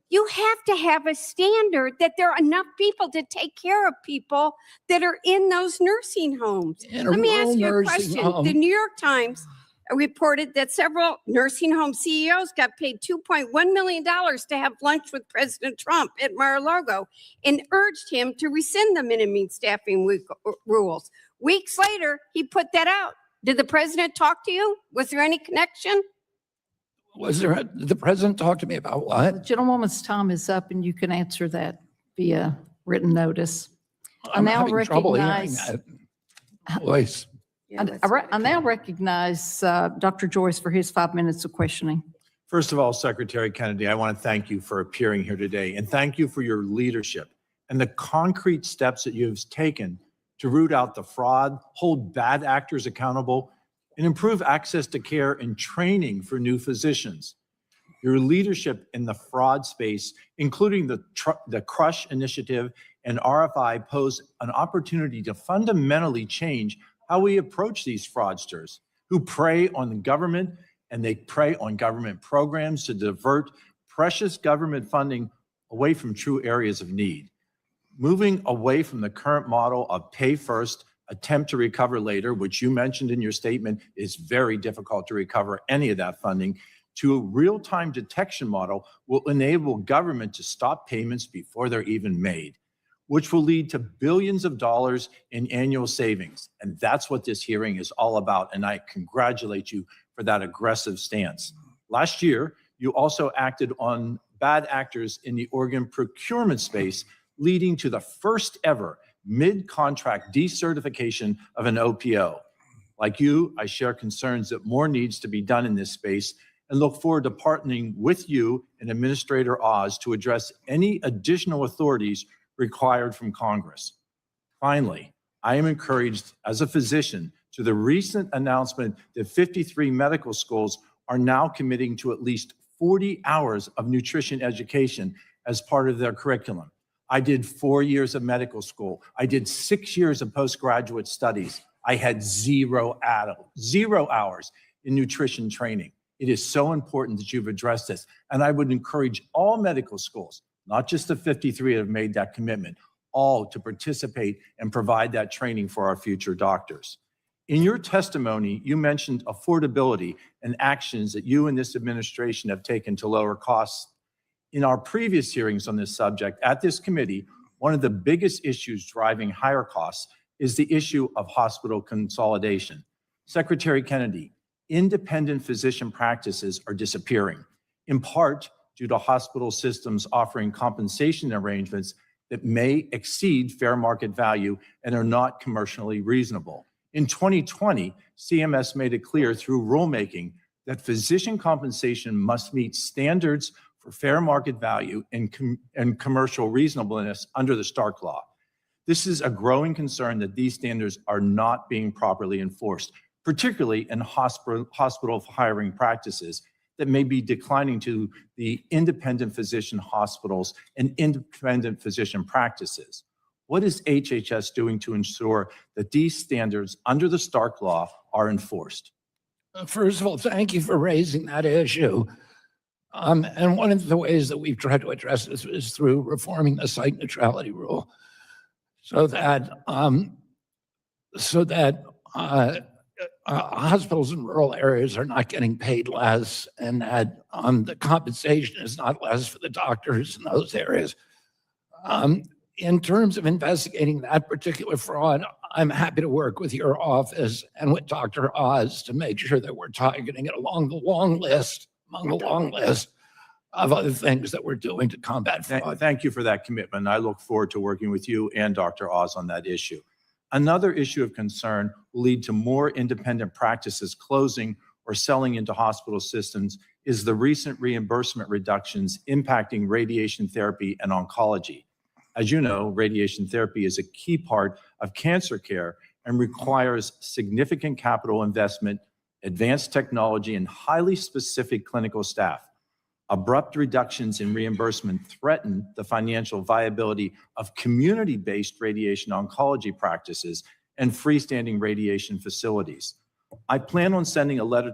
You have to have a standard that there are enough people to take care of people that are in those nursing homes. In a Let me rural ask you a nursing question. home. The New York Times reported that several nursing home CEOs got paid $2.1 million to have lunch with President Trump at Mar-a-Lago and urged him to rescind the minimum staffing rules. Weeks later, he put that out. Did the president talk to you? Was there any connection? Did the president talk to me about what? The gentlewoman's time is up, and you can answer that via written notice. I'm having trouble hearing that voice. I now recognize Dr. Joyce for his 5 minutes of questioning. First of all, Secretary Kennedy, I want to thank you for appearing here today and thank you for your leadership and the concrete steps that you've taken to root out the fraud, hold bad actors accountable, and improve access to care and training for new physicians. Your leadership in the fraud space, including the CRUSH initiative and RFI, pose an opportunity to fundamentally change how we approach these fraudsters who prey on the government, and they prey on government programs to divert precious government funding away from true areas of need. Moving away from the current model of pay first, attempt to recover later, which you mentioned in your statement is very difficult to recover any of that funding, to a real-time detection model will enable government to stop payments before they're even made, which will lead to billions of dollars in annual savings. And that's what this hearing is all about. And I congratulate you for that aggressive stance. Last year, you also acted on bad actors in the organ procurement space, leading to the first ever mid-contract decertification of an OPO. Like you, I share concerns that more needs to be done in this space and look forward to partnering with you and Administrator Oz to address any additional authorities required from Congress. Finally, I am encouraged as a physician to the recent announcement that 53 medical schools are now committing to at least 40 hours of nutrition education as part of their curriculum. I did 4 years of medical school. I did 6 years of postgraduate studies. I had zero hours in nutrition training. It is so important that you've addressed this. And I would encourage all medical schools, not just the 53 that have made that commitment, all to participate and provide that training for our future doctors. In your testimony, you mentioned affordability and actions that you and this administration have taken to lower costs. In our previous hearings on this subject at this committee, one of the biggest issues driving higher costs is the issue of hospital consolidation. Secretary Kennedy, independent physician practices are disappearing, in part due to hospital systems offering compensation arrangements that may exceed fair market value and are not commercially reasonable. In 2020, CMS made it clear through rulemaking that physician compensation must meet standards for fair market value and commercial reasonableness under the Stark Law. This is a growing concern that these standards are not being properly enforced, particularly in hospital hiring practices that may be declining to the independent physician hospitals and independent physician practices. What is HHS doing to ensure that these standards under the Stark Law are enforced? First of all, thank you for raising that issue. And one of the ways that we've tried to address this is through reforming the site neutrality rule so that hospitals in rural areas are not getting paid less and that the compensation is not less for the doctors in those areas. In terms of investigating that particular fraud, I'm happy to work with your office and with Dr. Oz to make sure that we're targeting it among the long list of other things that we're doing to combat fraud. Thank you for that commitment. I look forward to working with you and Dr. Oz on that issue. Another issue of concern will lead to more independent practices closing or selling into hospital systems is the recent reimbursement reductions impacting radiation therapy and oncology. As you know, radiation therapy is a key part of cancer care and requires significant capital investment, advanced technology, and highly specific clinical staff. Abrupt reductions in reimbursement threaten the financial viability of community-based radiation oncology practices and freestanding radiation facilities. I plan on sending a letter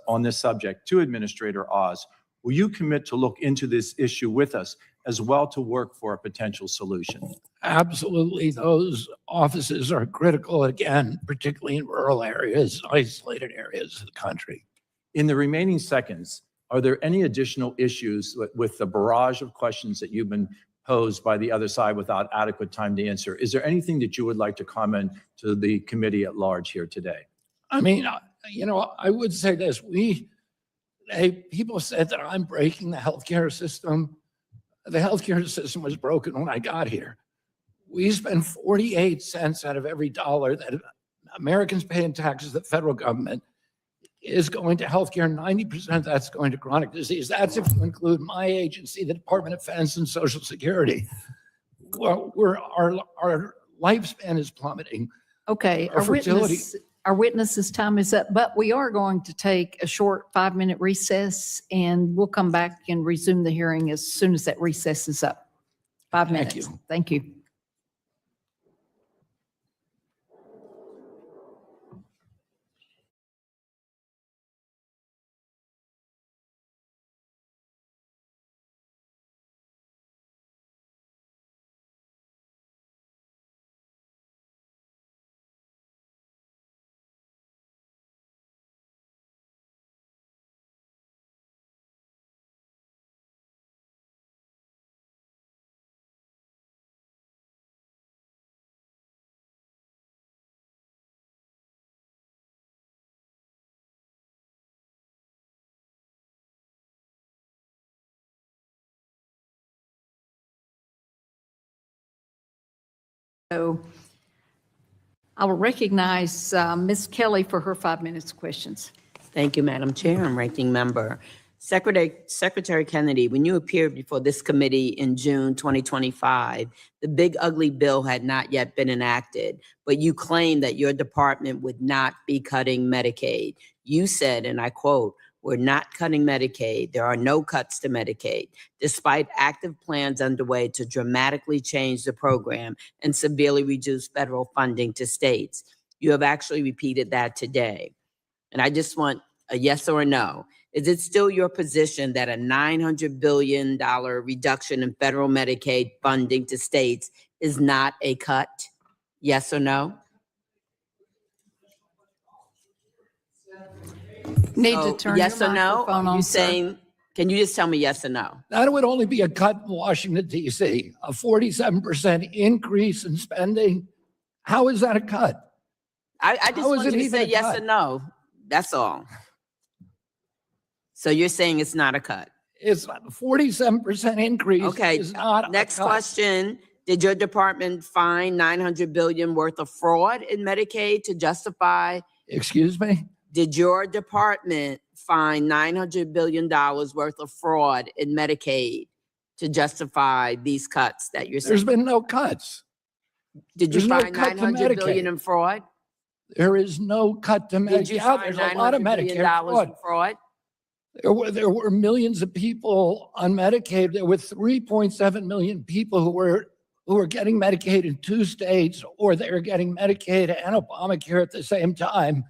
on this subject to Administrator Oz. Will you commit to look into this issue with us as well to work for a potential solution? Absolutely. Those offices are critical, again, particularly in rural areas, isolated areas of the country. In the remaining seconds, are there any additional issues with the barrage of questions that you've been posed by the other side without adequate time to answer? Is there anything that you would like to comment to the committee at large here today? I mean, I would say this. People said that I'm breaking the healthcare system. The healthcare system was broken when I got here. We spend 48 cents out of every dollar that Americans pay in taxes to the federal government is going to healthcare. 90% of that's going to chronic disease. That's if you include my agency, the Department of Defense, and Social Security. Well, our lifespan is plummeting. Okay, Our fertility. our witness's time is up, but we are going to take a short 5-minute recess, and we'll come back and resume the hearing as soon as that recess is up. 5 minutes. Thank you. Thank you. So I will recognize Ms. Kelly for her 5 minutes questions. Thank you, Madam Chair and Ranking Member. Secretary Kennedy, when you appeared before this committee in June 2025, the big ugly bill had not yet been enacted, but you claimed that your department would not be cutting Medicaid. You said, and I quote, "We're not cutting Medicaid. There are no cuts to Medicaid, despite active plans underway to dramatically change the program and severely reduce federal funding to states." You have actually repeated that today. And I just want a yes or a no. Is it still your position that a $900 billion reduction in federal Medicaid funding to states is not a cut? Yes or no? Need So, to turn yes your or no? microphone Are on, you sir. saying, can you just tell me yes or no? That would only be a cut in Washington, D.C., a 47% increase in spending. How is that a cut? I just How is want it you to even say a yes cut? or no. That's all. So you're saying it's not a cut? It's a 47% increase. Okay, Is not next a cut. question. Did your department find $900 billion worth of fraud in Medicaid to justify? Excuse me? Did your department find $900 billion worth of fraud in Medicaid to justify these cuts that you're saying? There's been no cuts. Did you there's no find cut to $900 billion Medicaid. in fraud? There is no cut to Medicaid. Did you Yeah, find there's a lot of $900 billion Medicare fraud. in fraud? There were millions of people on Medicaid. There were 3.7 million people who were getting Medicaid in 2 states, or they were getting Medicaid and Obamacare at the same time.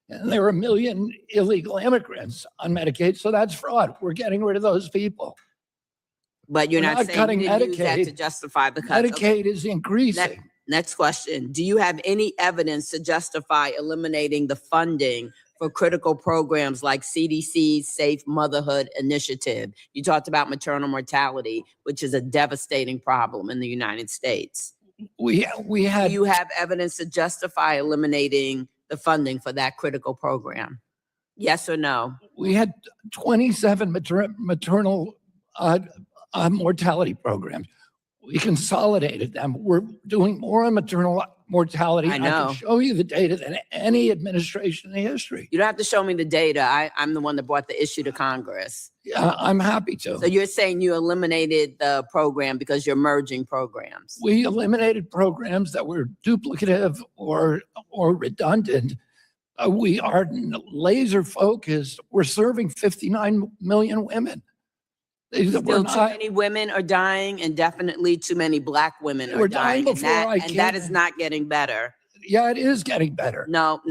And there were 1 million illegal immigrants on Medicaid. So that's fraud. We're getting rid of those people. But you're We're not not saying cutting you didn't use that Medicaid. to justify the cuts. Medicaid is increasing. Next question. Do you have any evidence to justify eliminating the funding for critical programs like CDC's Safe Motherhood Initiative? You talked about maternal mortality, which is a devastating problem in the United States. We had. Do you have evidence to justify eliminating the funding for that critical program? Yes or no? We had 27 maternal mortality programs. We consolidated them. We're doing more on maternal mortality. I and know. can show you the data than any administration in history. You don't have to show me the data. I'm the one that brought the issue to Congress. Yeah, I'm happy to. So you're saying you eliminated the program because you're merging programs? We eliminated programs that were duplicative or redundant. We are laser focused. We're serving 59 million women. We're Still too not, many women are dying and definitely too many Black women They are were dying dying. before I And that came is in. not getting better. yeah, it is getting better. No,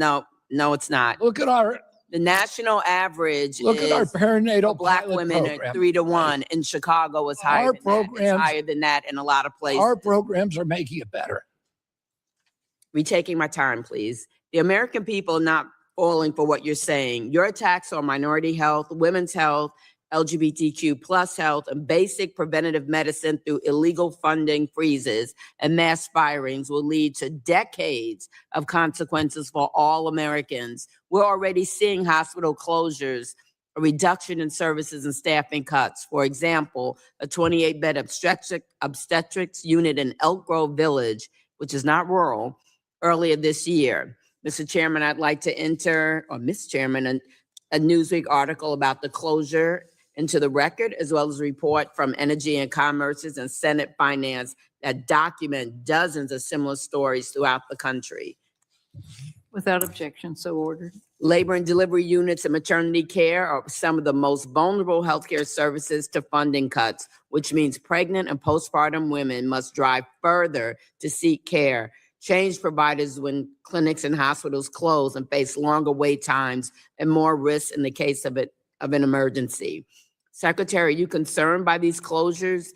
it's not. Look at our The national average Look at our is perinatal for Black pilot women program. at 3 to 1. In Chicago, it's higher Our than that. It's programs- higher than that in a lot of places. Our programs are making it better. Retaking my time, please. The American people are not falling for what you're saying. Your attacks on minority health, women's health, LGBTQ plus health, and basic preventative medicine through illegal funding freezes and mass firings will lead to decades of consequences for all Americans. We're already seeing hospital closures, a reduction in services and staffing cuts. For example, a 28-bed obstetrics unit in Elk Grove Village, which is not rural, earlier this year. Mr. Chairman, I'd like to enter, or Ms. Chairman, a Newsweek article about the closure into the record, as well as a report from Energy and Commerce's and Senate Finance that document dozens of similar stories throughout the country. Without objection, so ordered. Labor and delivery units and maternity care are some of the most vulnerable healthcare services to funding cuts, which means pregnant and postpartum women must drive further to seek care. Change providers when clinics and hospitals close and face longer wait times and more risks in the case of an emergency. Secretary, are you concerned by these closures,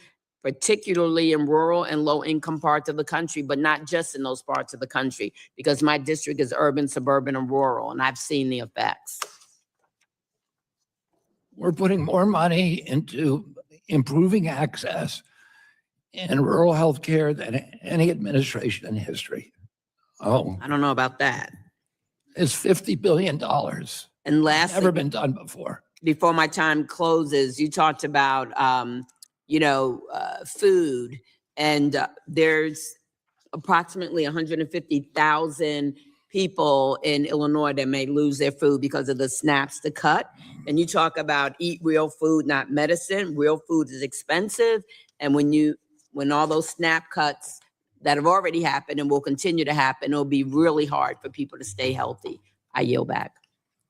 particularly in rural and low-income parts of the country, but not just in those parts of the country? Because my district is urban, suburban, and rural, and I've seen the effects. We're putting more money into improving access in rural healthcare than any administration in history. Oh, I don't know about that. it's $50 billion. And lastly, Never been done before. before my time closes, you talked about, food, and there's approximately 150,000 people in Illinois that may lose their food because of the SNAPs to cut. And you talk about eat real food, not medicine. Real food is expensive. And when all those SNAP cuts that have already happened and will continue to happen, it'll be really hard for people to stay healthy. I yield back.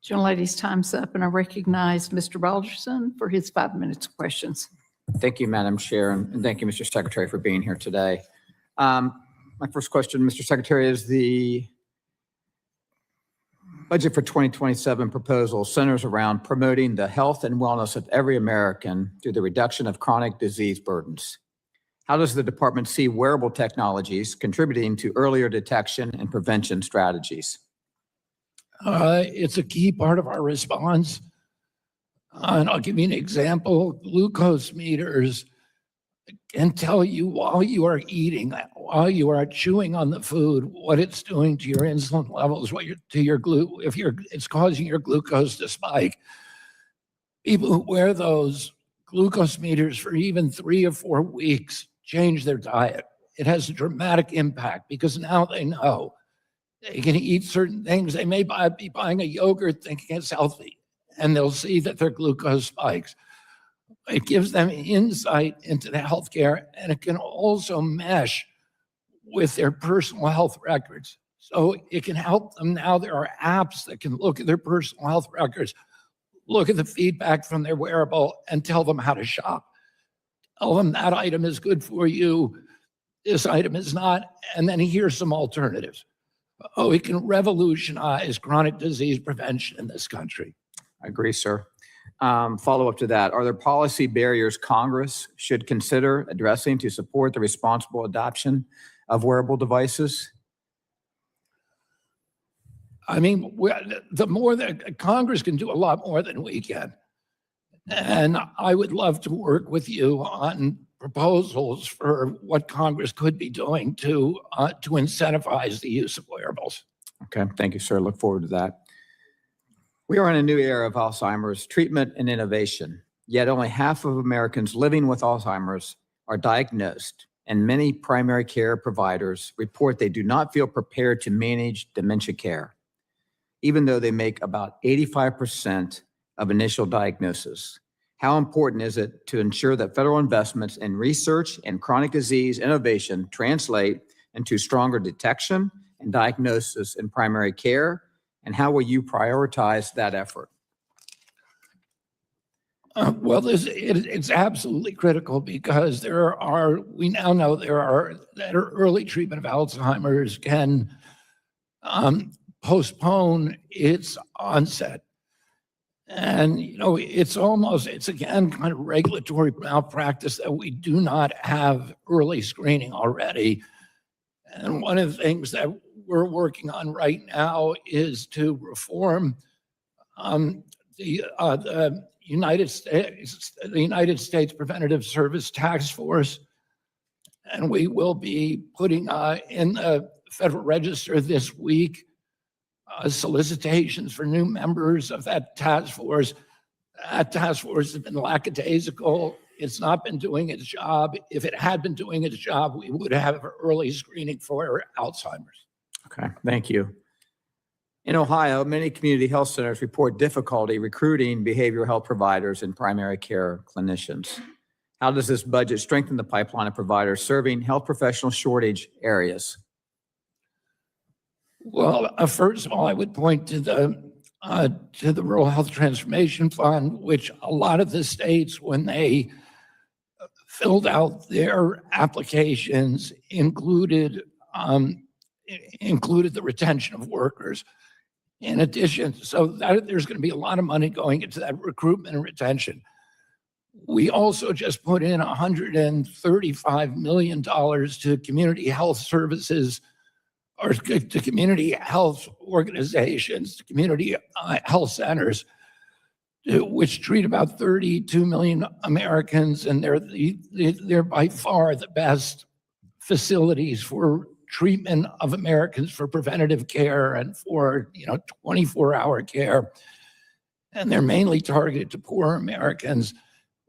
Gentlelady's time's up, and I recognize Mr. Balderson for his 5 minutes of questions. Thank you, Madam Chair, and thank you, Mr. Secretary, for being here today. My first question, Mr. Secretary, is the budget for 2027 proposal centers around promoting the health and wellness of every American through the reduction of chronic disease burdens. How does the department see wearable technologies contributing to earlier detection and prevention strategies? It's a key part of our response. And I'll give you an example. Glucose meters can tell you while you are eating, while you are chewing on the food, what it's doing to your insulin levels, it's causing your glucose to spike. People who wear those glucose meters for even 3 or 4 weeks change their diet. It has a dramatic impact because now they know they can eat certain things. They may be buying a yogurt thinking it's healthy, and they'll see that their glucose spikes. It gives them insight into the healthcare, and it can also mesh with their personal health records. So it can help them now. There are apps that can look at their personal health records, look at the feedback from their wearable, and tell them how to shop. Tell them that item is good for you, this item is not, and then here's some alternatives. Oh, it can revolutionize chronic disease prevention in this country. I agree, sir. Follow up to that. Are there policy barriers Congress should consider addressing to support the responsible adoption of wearable devices? I mean, the more that Congress can do a lot more than we can. And I would love to work with you on proposals for what Congress could be doing to incentivize the use of wearables. Okay, thank you, sir. Look forward to that. We are in a new era of Alzheimer's treatment and innovation, yet only half of Americans living with Alzheimer's are diagnosed, and many primary care providers report they do not feel prepared to manage dementia care, even though they make about 85% of initial diagnosis. How important is it to ensure that federal investments in research and chronic disease innovation translate into stronger detection and diagnosis in primary care? And how will you prioritize that effort? Well, it's absolutely critical because we now know that early treatment of Alzheimer's can postpone its onset. And, it's again kind of regulatory malpractice that we do not have early screening already. And one of the things that we're working on right now is to reform the United States Preventative Service Task Force. And we will be putting in the Federal Register this week solicitations for new members of that task force. That task force has been lackadaisical. It's not been doing its job. If it had been doing its job, we would have early screening for Alzheimer's. Okay, thank you. In Ohio, many community health centers report difficulty recruiting behavioral health providers and primary care clinicians. How does this budget strengthen the pipeline of providers serving health professional shortage areas? Well, first of all, I would point to the Rural Health Transformation Fund, which a lot of the states, when they filled out their applications, included the retention of workers. In addition, so there's going to be a lot of money going into that recruitment and retention. We also just put in $135 million to community health services, or to community health organizations, to community health centers, which treat about 32 million Americans, and they're by far the best facilities for treatment of Americans, for preventative care and for 24-hour care. And they're mainly targeted to poor Americans.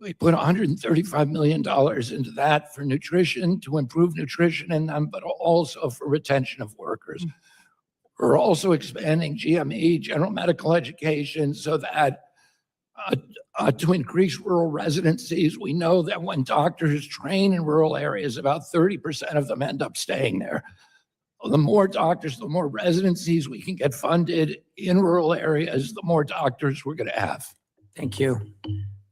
We put $135 million into that for nutrition, to improve nutrition in them, but also for retention of workers. We're also expanding GME, general medical education, so that to increase rural residencies. We know that when doctors train in rural areas, about 30% of them end up staying there. The more doctors, the more residencies we can get funded in rural areas, the more doctors we're going to have. Thank you.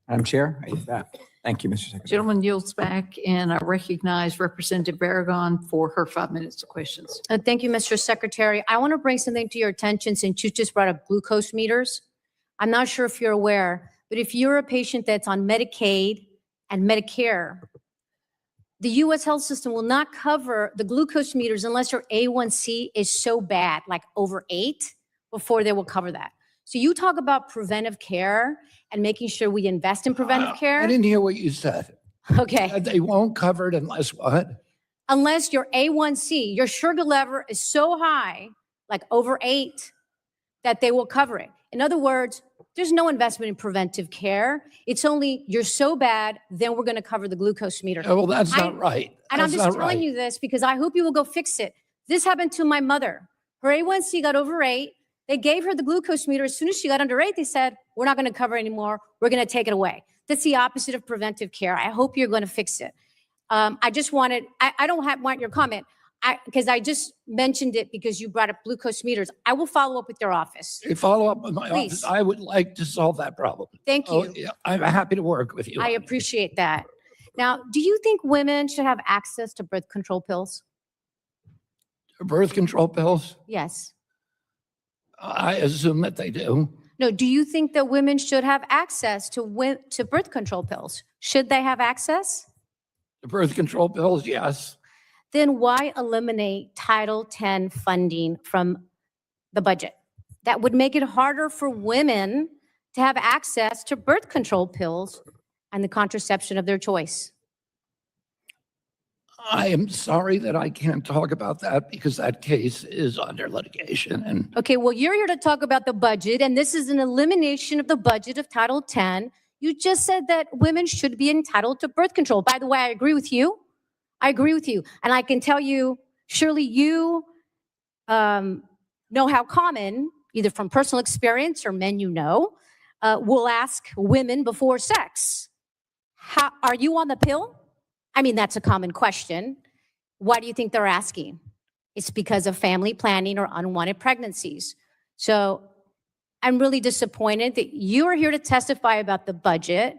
Madam Chair, I use that. Thank you, Mr. Secretary. Gentleman yields back, and I recognize Representative Barragon for her 5 minutes of questions. Thank you, Mr. Secretary. I want to bring something to your attention since you just brought up glucose meters. I'm not sure if you're aware, but if you're a patient that's on Medicaid and Medicare, the U.S. health system will not cover the glucose meters unless your A1C is so bad, like over 8, before they will cover that. So you talk about preventive care and making sure we invest in preventive care. I didn't hear what you said. Okay. They won't cover it unless what? Unless your A1C, your sugar level is so high, like over 8, that they will cover it. In other words, there's no investment in preventive care. It's only you're so bad, then we're going to cover the glucose meter. Oh, well, that's not right. And I'm just telling you this because I hope you will go fix it. This happened to my mother. Her A1C got over 8. They gave her the glucose meter. As soon as she got under 8, they said, we're not going to cover anymore. We're going to take it away. That's the opposite of preventive care. I hope you're going to fix it. I just wanted, I don't want your comment because I just mentioned it because you brought up glucose meters. I will follow up with your office. You follow up with my Please. office. I would like to solve that problem. Thank you. Oh, yeah, I'm happy to work with you. I appreciate that. Now, do you think women should have access to birth control pills? Birth control pills? Yes. I assume that they do. No, do you think that women should have access to birth control pills? Should they have access? The birth control pills, yes. Then why eliminate Title X funding from the budget? That would make it harder for women to have access to birth control pills and the contraception of their choice. I am sorry that I can't talk about that because that case is under litigation. And Okay, well, you're here to talk about the budget, and this is an elimination of the budget of Title X. You just said that women should be entitled to birth control. By the way, I agree with you. I agree with you. And I can tell you, surely you know how common, either from personal experience or men you know, will ask women before sex, are you on the pill? I mean, that's a common question. Why do you think they're asking? It's because of family planning or unwanted pregnancies. So I'm really disappointed that you are here to testify about the budget,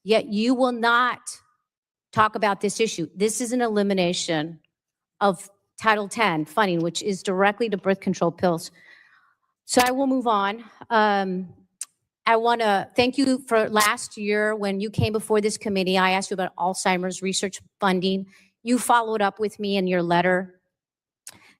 yet you will not talk about this issue. This is an elimination of Title X funding, which is directly to birth control pills. So I will move on. I want to thank you for last year when you came before this committee. I asked you about Alzheimer's research funding. You followed up with me in your letter.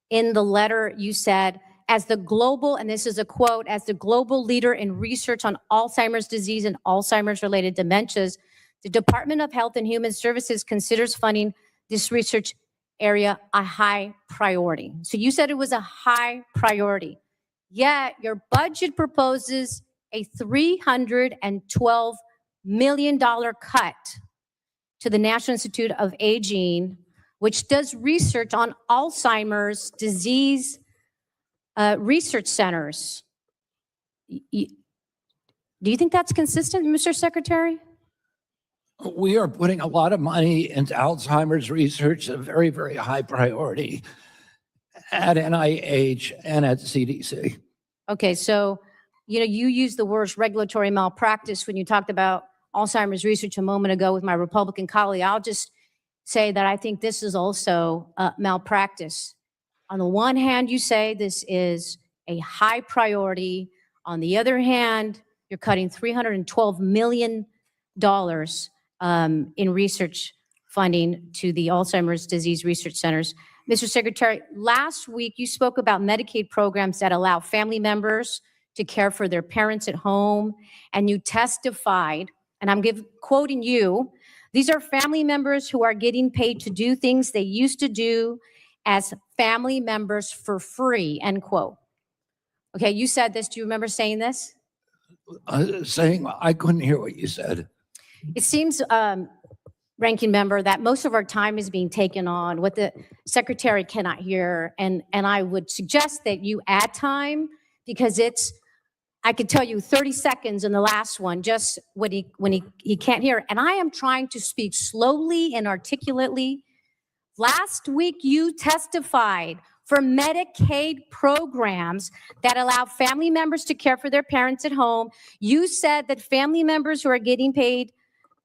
In the letter, you said, as the global, and this is a quote, as the global leader in research on Alzheimer's disease and Alzheimer's-related dementias, the Department of Health and Human Services considers funding this research area a high priority. So you said it was a high priority. Yet your budget proposes a $312 million cut to the National Institute of Aging, which does research on Alzheimer's disease research centers. Do you think that's consistent, Mr. Secretary? We are putting a lot of money into Alzheimer's research, a very, very high priority at NIH and at CDC. Okay, so, you used the words regulatory malpractice when you talked about Alzheimer's research a moment ago with my Republican colleague. I'll just say that I think this is also malpractice. On the one hand, you say this is a high priority. On the other hand, you're cutting $312 million in research funding to the Alzheimer's disease research centers. Mr. Secretary, last week you spoke about Medicaid programs that allow family members to care for their parents at home, and you testified, and I'm quoting you, these are family members who are getting paid to do things they used to do as family members for free, end quote. Okay, you said this. Do you remember saying this? Saying, I couldn't hear what you said. It seems, Ranking Member, that most of our time is being taken on what the Secretary cannot hear. And I would suggest that you add time, because I could tell you 30 seconds in the last one, just when he can't hear. And I am trying to speak slowly and articulately. Last week, you testified for Medicaid programs that allow family members to care for their parents at home. You said that family members who are getting paid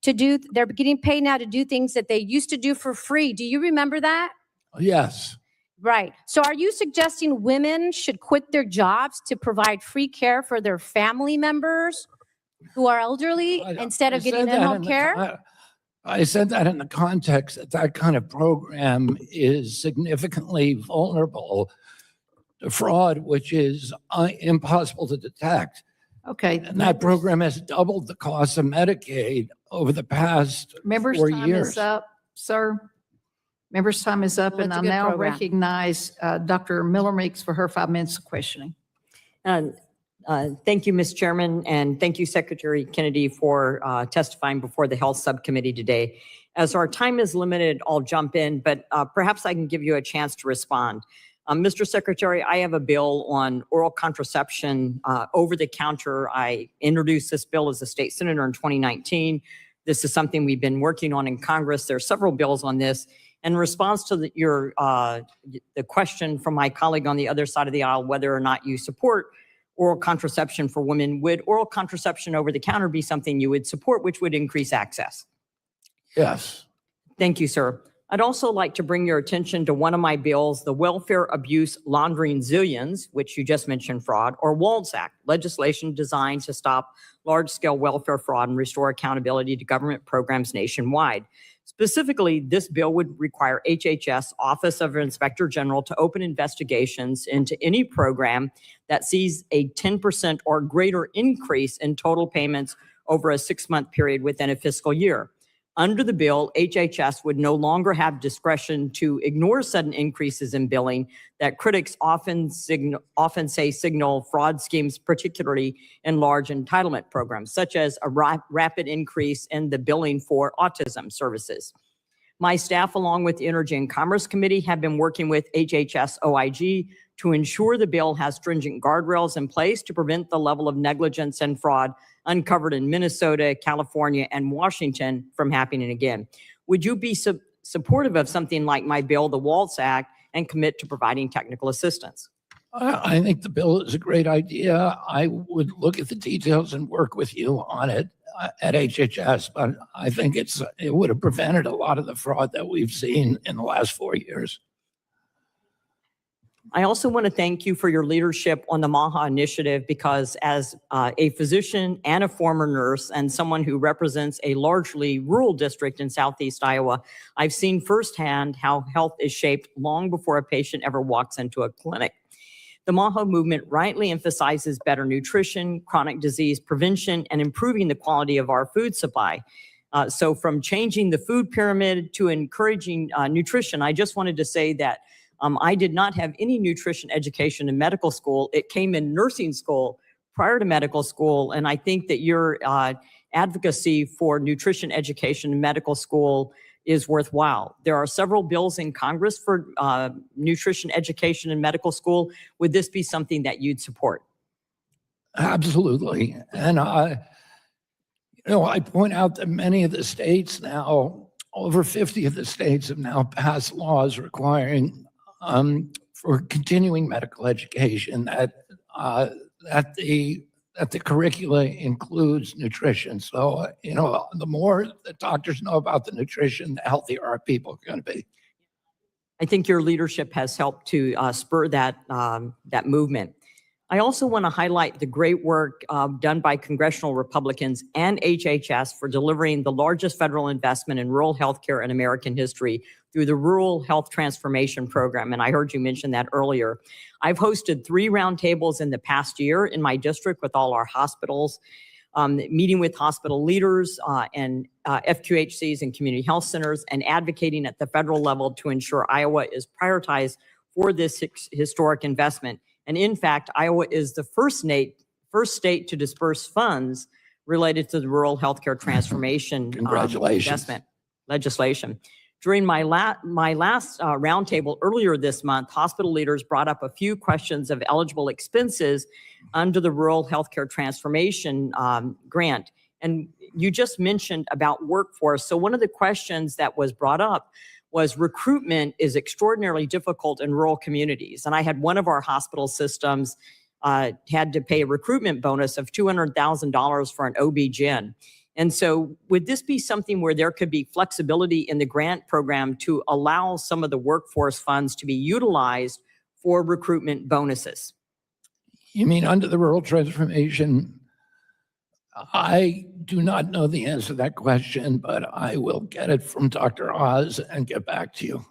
they're getting paid now to do things that they used to do for free. Do you remember that? Yes. Right. So are you suggesting women should quit their jobs to provide free care for their family members who are elderly instead of getting in-home care? I said that in the context that that kind of program is significantly vulnerable to fraud, which is impossible to detect. Okay. And that program has doubled the cost of Medicaid over the past Members' 4 time years. is up, sir. Members' time is up, Well, and it's I a good now program. recognize Dr. Miller Meeks for her 5 minutes of questioning. Thank you, Ms. Chairman, and thank you, Secretary Kennedy, for testifying before the Health Subcommittee today. As our time is limited, I'll jump in, but perhaps I can give you a chance to respond. Mr. Secretary, I have a bill on oral contraception over the counter. I introduced this bill as a state senator in 2019. This is something we've been working on in Congress. There are several bills on this. In response to the question from my colleague on the other side of the aisle, whether or not you support oral contraception for women, would oral contraception over the counter be something you would support, which would increase access? Yes. Thank you, sir. I'd also like to bring your attention to one of my bills, the Welfare Abuse Laundering Zillions, which you just mentioned fraud, or WALDS Act, legislation designed to stop large-scale welfare fraud and restore accountability to government programs nationwide. Specifically, this bill would require HHS, Office of Inspector General, to open investigations into any program that sees a 10% or greater increase in total payments over a 6-month period within a fiscal year. Under the bill, HHS would no longer have discretion to ignore sudden increases in billing that critics often say signal fraud schemes, particularly in large entitlement programs, such as a rapid increase in the billing for autism services. My staff, along with the Energy and Commerce Committee, have been working with HHS OIG to ensure the bill has stringent guardrails in place to prevent the level of negligence and fraud uncovered in Minnesota, California, and Washington from happening again. Would you be supportive of something like my bill, the WALDS Act, and commit to providing technical assistance? I think the bill is a great idea. I would look at the details and work with you on it at HHS, but I think it would have prevented a lot of the fraud that we've seen in the last 4 years. I also want to thank you for your leadership on the MAHA initiative, because as a physician and a former nurse and someone who represents a largely rural district in Southeast Iowa, I've seen firsthand how health is shaped long before a patient ever walks into a clinic. The MAHA movement rightly emphasizes better nutrition, chronic disease prevention, and improving the quality of our food supply. So from changing the food pyramid to encouraging nutrition, I just wanted to say that I did not have any nutrition education in medical school. It came in nursing school prior to medical school. And I think that your advocacy for nutrition education in medical school is worthwhile. There are several bills in Congress for nutrition education in medical school. Would this be something that you'd support? Absolutely. And I point out that many of the states now, over 50 of the states have now passed laws requiring for continuing medical education that the curricula includes nutrition. So, the more the doctors know about the nutrition, the healthier our people are going to be. I think your leadership has helped to spur that movement. I also want to highlight the great work done by congressional Republicans and HHS for delivering the largest federal investment in rural healthcare in American history through the Rural Health Transformation Program. And I heard you mention that earlier. I've hosted 3 roundtables in the past year in my district with all our hospitals, meeting with hospital leaders and FQHCs and community health centers, and advocating at the federal level to ensure Iowa is prioritized for this historic investment. And in fact, Iowa is the first state to disperse funds related to the rural healthcare transformation investment legislation. During my last roundtable earlier this month, hospital leaders brought up a few questions of eligible expenses under the Rural Healthcare Transformation Grant. And you just mentioned about workforce. So one of the questions that was brought up was recruitment is extraordinarily difficult in rural communities. And I had one of our hospital systems had to pay a recruitment bonus of $200,000 for an OB-GYN. And so would this be something where there could be flexibility in the grant program to allow some of the workforce funds to be utilized for recruitment bonuses? You mean under the rural transformation? I do not know the answer to that question, but I will get it from Dr. Oz and get back to you.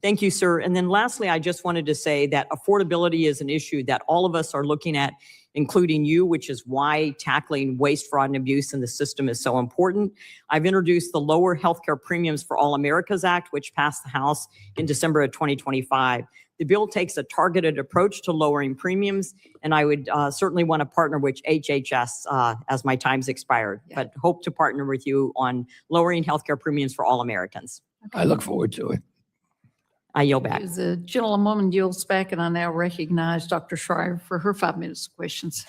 Thank you, sir. And then lastly, I just wanted to say that affordability is an issue that all of us are looking at, including you, which is why tackling waste, fraud, and abuse in the system is so important. I've introduced the Lower Healthcare Premiums for All Americas Act, which passed the House in December of 2025. The bill takes a targeted approach to lowering premiums, and I would certainly want to partner with HHS as my time's expired, but hope to partner with you on lowering healthcare premiums for all Americans. I look forward to it. I yield back. The gentlewoman yields back, and I now recognize Dr. Schreier for her 5 minutes of questions.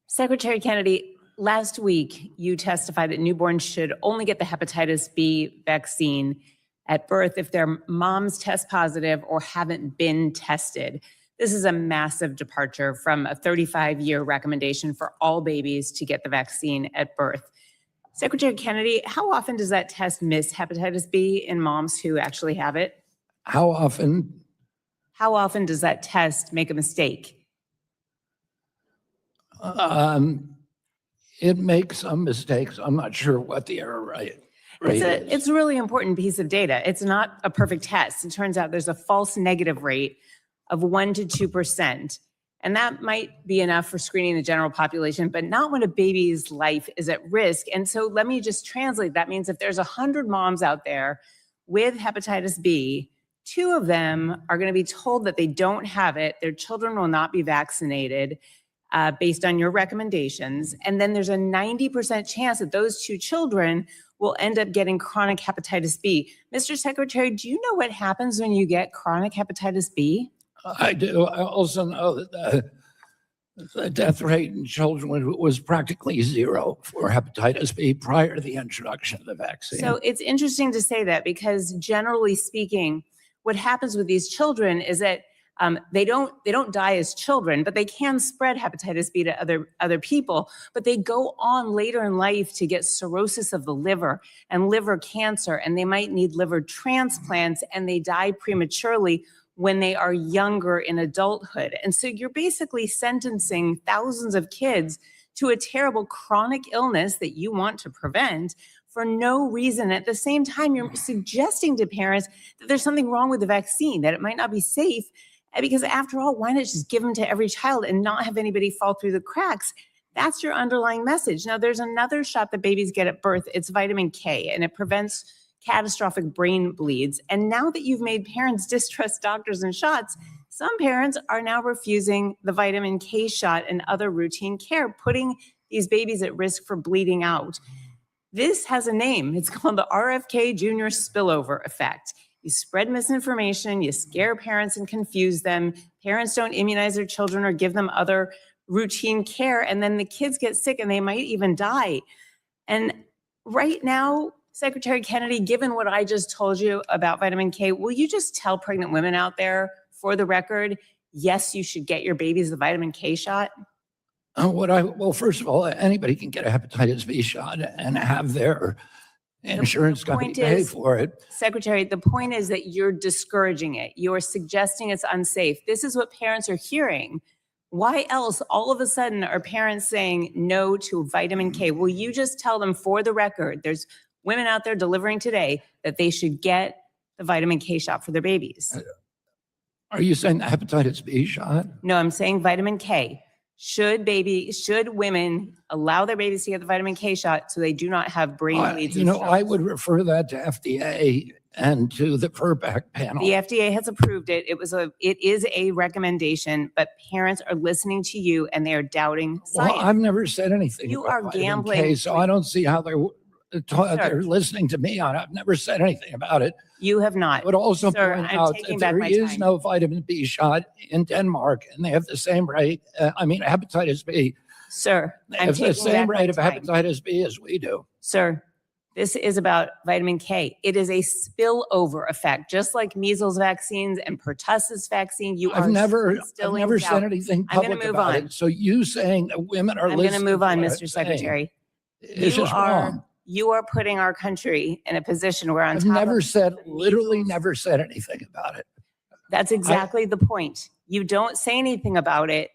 Secretary Kennedy, last week you testified that newborns should only get the hepatitis B vaccine at birth if their moms test positive or haven't been tested. This is a massive departure from a 35-year recommendation for all babies to get the vaccine at birth. Secretary Kennedy, how often does that test miss hepatitis B in moms who actually have it? How often? How often does that test make a mistake? It makes some mistakes. I'm not sure what the error rate is. It's a really important piece of data. It's not a perfect test. It turns out there's a false negative rate of 1 to 2%. And that might be enough for screening the general population, but not when a baby's life is at risk. And so let me just translate. That means if there's 100 moms out there with hepatitis B, 2 of them are going to be told that they don't have it. Their children will not be vaccinated based on your recommendations. And then there's a 90% chance that those 2 children will end up getting chronic hepatitis B. Mr. Secretary, do you know what happens when you get chronic hepatitis B? I do. I also know that the death rate in children was practically 0 for hepatitis B prior to the introduction of the vaccine. So it's interesting to say that because generally speaking, what happens with these children is that They don't die as children, but they can spread hepatitis B to other people. But they go on later in life to get cirrhosis of the liver and liver cancer, and they might need liver transplants, and they die prematurely when they are younger in adulthood. And so you're basically sentencing thousands of kids to a terrible chronic illness that you want to prevent for no reason. At the same time, you're suggesting to parents that there's something wrong with the vaccine, that it might not be safe. Because after all, why not just give them to every child and not have anybody fall through the cracks? That's your underlying message. Now, there's another shot that babies get at birth. It's vitamin K, and it prevents catastrophic brain bleeds. And now that you've made parents distrust doctors and shots, some parents are now refusing the vitamin K shot and other routine care, putting these babies at risk for bleeding out. This has a name. It's called the RFK Jr. spillover effect. You spread misinformation, you scare parents and confuse them. Parents don't immunize their children or give them other routine care, and then the kids get sick and they might even die. And right now, Secretary Kennedy, given what I just told you about vitamin K, will you just tell pregnant women out there, for the record, yes, you should get your babies the vitamin K shot? Well, first of all, anybody can get a hepatitis B shot and have their insurance company pay for it. Secretary, the point is that you're discouraging it. You're suggesting it's unsafe. This is what parents are hearing. Why else all of a sudden are parents saying no to vitamin K? Will you just tell them, for the record, there's women out there delivering today, that they should get the vitamin K shot for their babies? Are you saying the hepatitis B shot? No, I'm saying vitamin K. Should women allow their babies to get the vitamin K shot so they do not have brain bleeds? I would refer that to FDA and to the VRBPAC panel. The FDA has approved it. It is a recommendation, but parents are listening to you and they are doubting science. Well, I've never said anything. You about are vitamin gambling. K, so I don't see how they're listening to me on it. I've never said anything about it. You have not. I would also Sir, point I'm out taking that back there my is time. no vitamin B shot in Denmark, and they have the same rate. Hepatitis B. Sir, They I'm have the taking same back my rate of time. hepatitis B as we do. Sir, this is about vitamin K. It is a spillover effect, just like measles vaccines and pertussis vaccine. I've never instilling said doubt. anything I'm gonna public move about on. it. So you saying that women are I'm going to listening move on, to what Mr. I'm saying Secretary. is just wrong. You are putting our country in a position where on I've top never of said, literally never said anything about it. That's exactly the point. You don't say anything about it,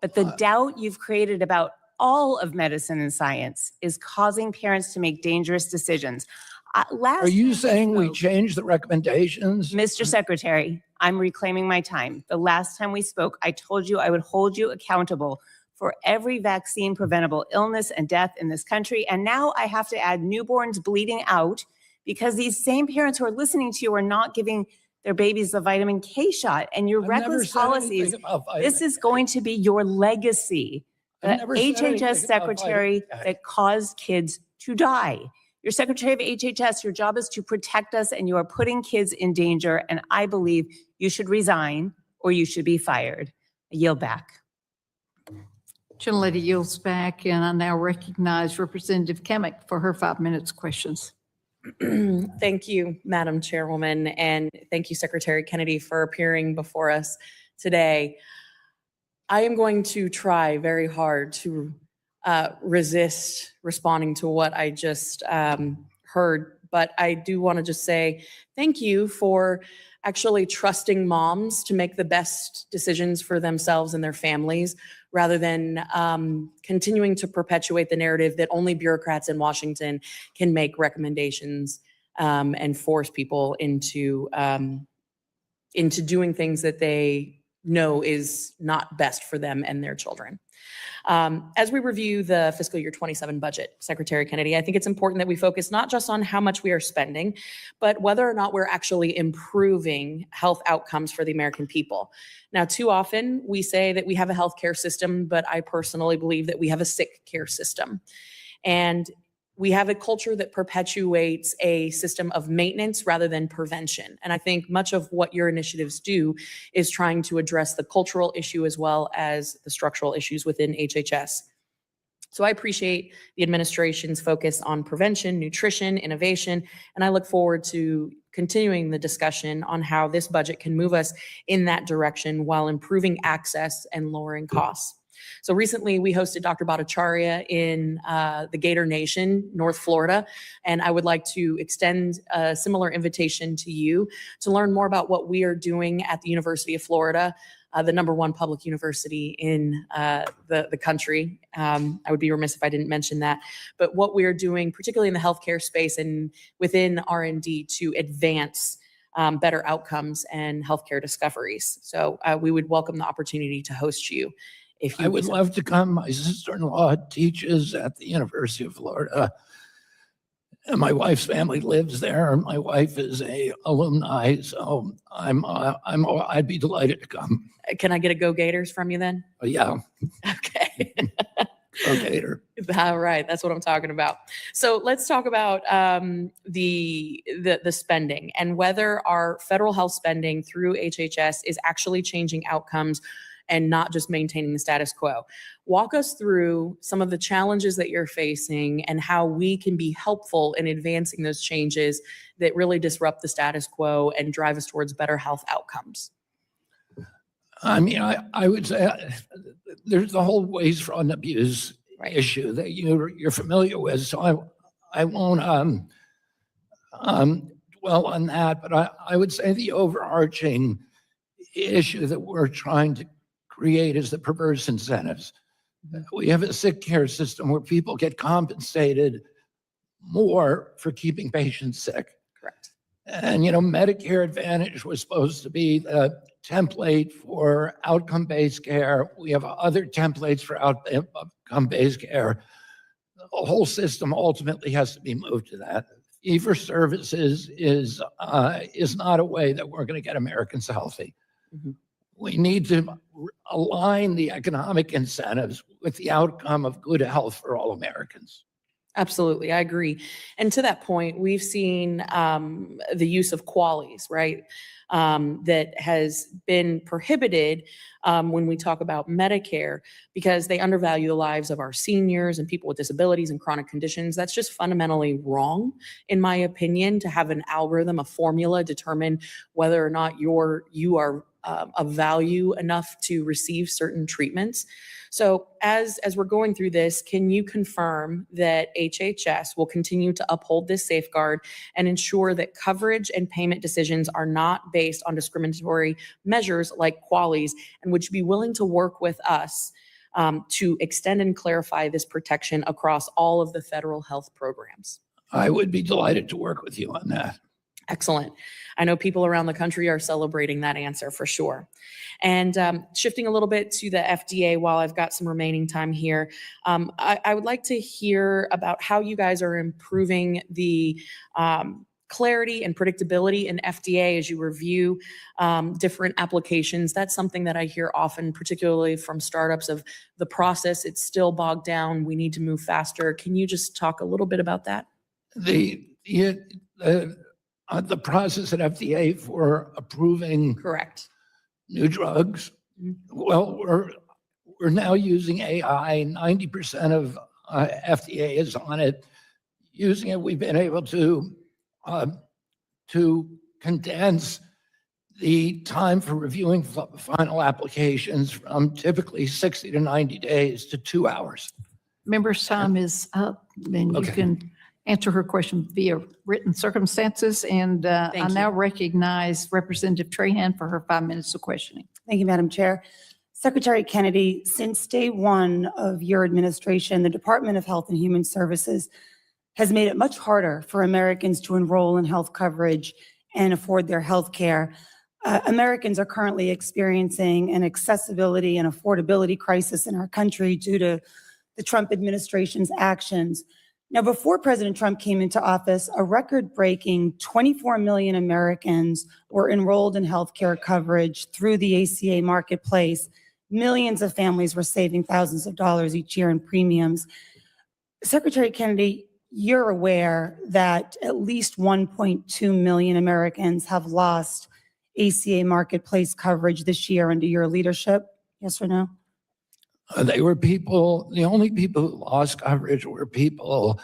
but the doubt you've created about all of medicine and science is causing parents to make dangerous decisions. Are you saying we changed the recommendations? Mr. Secretary, I'm reclaiming my time. The last time we spoke, I told you I would hold you accountable for every vaccine preventable illness and death in this country. And now I have to add newborns bleeding out because these same parents who are listening to you are not giving their babies the vitamin K shot. And your I've never reckless said anything policies, about vitamin this is going to be your legacy. The I've never said anything HHS about secretary vitamin K. that caused kids to die. You're Secretary of HHS, your job is to protect us, and you are putting kids in danger. And I believe you should resign or you should be fired. I yield back. Gentlelady yields back, and I now recognize Representative Kemick for her 5 minutes questions. Thank you, Madam Chairwoman, and thank you, Secretary Kennedy, for appearing before us today. I am going to try very hard to resist responding to what I just heard, but I do want to just say thank you for actually trusting moms to make the best decisions for themselves and their families, rather than continuing to perpetuate the narrative that only bureaucrats in Washington can make recommendations and force people into doing things that they know is not best for them and their children. As we review the fiscal year 27 budget, Secretary Kennedy, I think it's important that we focus not just on how much we are spending, but whether or not we're actually improving health outcomes for the American people. Now, too often we say that we have a healthcare system, but I personally believe that we have a sick care system. And we have a culture that perpetuates a system of maintenance rather than prevention. And I think much of what your initiatives do is trying to address the cultural issue as well as the structural issues within HHS. So I appreciate the administration's focus on prevention, nutrition, innovation, and I look forward to continuing the discussion on how this budget can move us in that direction while improving access and lowering costs. So recently we hosted Dr. Bhattacharya in the Gator Nation, North Florida, and I would like to extend a similar invitation to you to learn more about what we are doing at the University of Florida, the #1 public university in the country. I would be remiss if I didn't mention that. But what we are doing, particularly in the healthcare space and within R&D, to advance better outcomes and healthcare discoveries. So we would welcome the opportunity to host you. If you I would love to come. My sister-in-law teaches at the University of Florida. And my wife's family lives there. My wife is a alumni, so I'd be delighted to come. Can I get a Go Gators from you then? Yeah. Okay. Go Gator. All right, that's what I'm talking about. So let's talk about the spending and whether our federal health spending through HHS is actually changing outcomes and not just maintaining the status quo. Walk us through some of the challenges that you're facing and how we can be helpful in advancing those changes that really disrupt the status quo and drive us towards better health outcomes. I mean, I would say there's the whole waste, fraud, and abuse issue that you're familiar with. So I won't dwell on that, but I would say the overarching issue that we're trying to create is the perverse incentives. We have a sick care system where people get compensated more for keeping patients sick. Correct. And, Medicare Advantage was supposed to be the template for outcome-based care. We have other templates for outcome-based care. The whole system ultimately has to be moved to that. Fee-for-services is not a way that we're going to get Americans healthy. Mm-hmm. We need to align the economic incentives with the outcome of good health for all Americans. Absolutely, I agree. And to that point, we've seen the use of QALYs, right? That has been prohibited when we talk about Medicare because they undervalue the lives of our seniors and people with disabilities and chronic conditions. That's just fundamentally wrong, in my opinion, to have an algorithm, a formula determine whether or not you are of value enough to receive certain treatments. So as we're going through this, can you confirm that HHS will continue to uphold this safeguard and ensure that coverage and payment decisions are not based on discriminatory measures like QALYs? And would you be willing to work with us to extend and clarify this protection across all of the federal health programs? I would be delighted to work with you on that. Excellent. I know people around the country are celebrating that answer for sure. And shifting a little bit to the FDA while I've got some remaining time here, I would like to hear about how you guys are improving the clarity and predictability in FDA as you review different applications. That's something that I hear often, particularly from startups, of the process. It's still bogged down. We need to move faster. Can you just talk a little bit about that? The process at FDA for approving correct new drugs. Well, we're now using AI. 90% of FDA is on it. Using it, we've been able to condense the time for reviewing final applications from typically 60 to 90 days to 2 hours. Member's time is up. Then you Okay. can answer her question via written circumstances. And I now recognize Representative Trahan for her 5 minutes of questioning. Thank you, Madam Chair. Secretary Kennedy, since day one of your administration, the Department of Health and Human Services has made it much harder for Americans to enroll in health coverage and afford their health care. Americans are currently experiencing an accessibility and affordability crisis in our country due to the Trump administration's actions. Now, before President Trump came into office, a record-breaking 24 million Americans were enrolled in healthcare coverage through the ACA marketplace. Millions of families were saving thousands of dollars each year in premiums. Secretary Kennedy, you're aware that at least 1.2 million Americans have lost ACA marketplace coverage this year under your leadership. Yes or no? They were people, the only people who lost coverage were people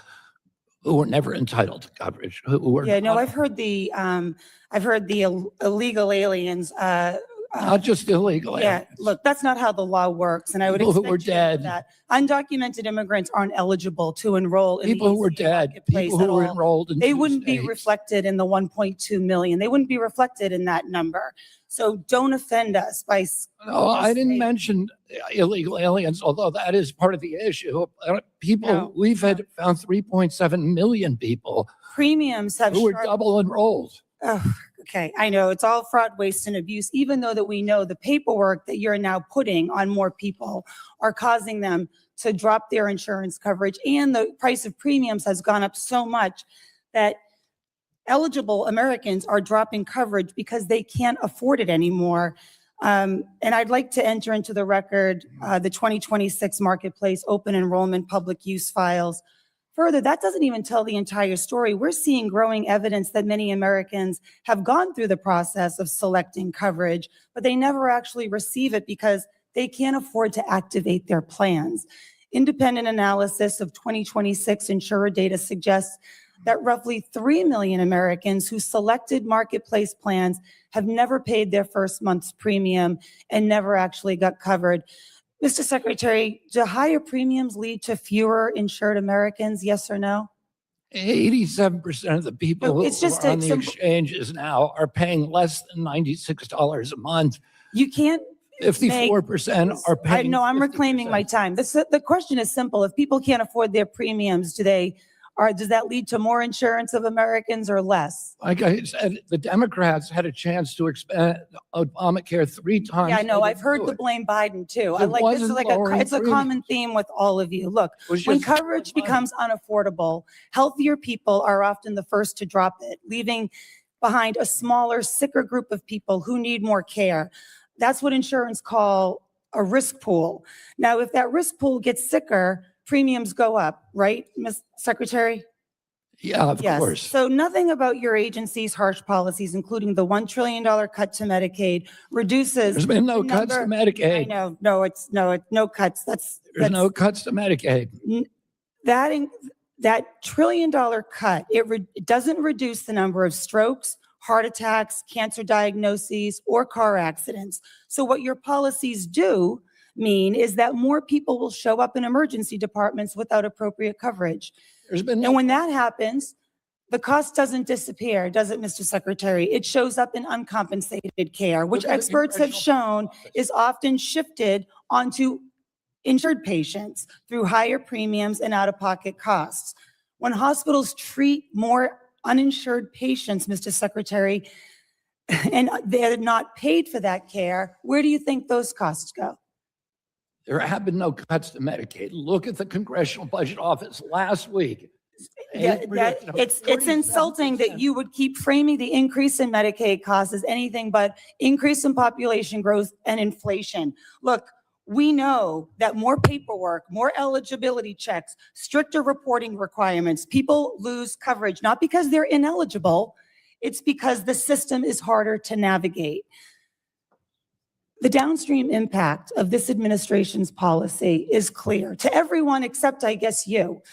who were never entitled to coverage, who were Yeah, no, not, I've heard the illegal aliens, not just illegal yeah, aliens. look, that's not how the law works, and I would People who expect were you to know dead. that. Undocumented immigrants aren't eligible to enroll in the People who were ACA dead, marketplace people who at were all. enrolled in They 2 wouldn't be states. reflected in the 1.2 million. They wouldn't be reflected in that number. So don't offend us by. No, I didn't saying- mention illegal aliens, although that is part of the issue. People, No, we've had found 3.7 million people Premiums have who were sharp- double enrolled. Oh, okay, I know, it's all fraud, waste, and abuse, even though that we know the paperwork that you're now putting on more people are causing them to drop their insurance coverage, and the price of premiums has gone up so much that eligible Americans are dropping coverage because they can't afford it anymore. And I'd like to enter into the record the 2026 Marketplace Open Enrollment Public Use Files. Further, that doesn't even tell the entire story. We're seeing growing evidence that many Americans have gone through the process of selecting coverage, but they never actually receive it because they can't afford to activate their plans. Independent analysis of 2026 insurer data suggests that roughly 3 million Americans who selected marketplace plans have never paid their first month's premium and never actually got covered. Mr. Secretary, do higher premiums lead to fewer insured Americans, yes or no? 87% of the people No, who it's just are on a the simple- exchanges now are paying less than $96 a month. You can't. 54% are paying. No, I'm reclaiming my time. The question is simple. If people can't afford their premiums, does that lead to more insurance of Americans or less? Like I said, the Democrats had a chance to expand Obamacare 3 times. Yeah, I know. They I've didn't heard do the it. blame Biden too. It This is wasn't like lowering it's a common theme with all of you. Look, was when just coverage becomes unaffordable, healthier people are often the first to drop it, leaving behind a smaller, sicker group of people who need more care. That's what insurance call a risk pool. Now, if that risk pool gets sicker, premiums go up, right, Ms. Secretary? Yeah, of Yes. course. So nothing about your agency's harsh policies, including the $1 trillion cut to Medicaid, reduces. There's been no the cuts to number- Medicaid. I know, no cuts. There's no cuts to Medicaid. That $1 trillion cut, it doesn't reduce the number of strokes, heart attacks, cancer diagnoses, or car accidents. So what your policies do mean is that more people will show up in emergency departments without appropriate coverage. And when that happens, the cost doesn't disappear, does it, Mr. Secretary? It shows up in uncompensated care, which Look at the experts have congressional shown is often shifted onto insured patients through higher premiums and out-of-pocket costs. When hospitals treat more uninsured patients, Mr. Secretary, and they're not paid for that care, where do you think those costs go? There have been no cuts to Medicaid. Look at the Congressional Budget Office last week. It's insulting that you would keep framing the increase in Medicaid costs as anything but increase in population growth and inflation. Look, we know that more paperwork, more eligibility checks, stricter reporting requirements, people lose coverage, not because they're ineligible, it's because the system is harder to navigate. The downstream impact of this administration's policy is clear to everyone except, I guess, you.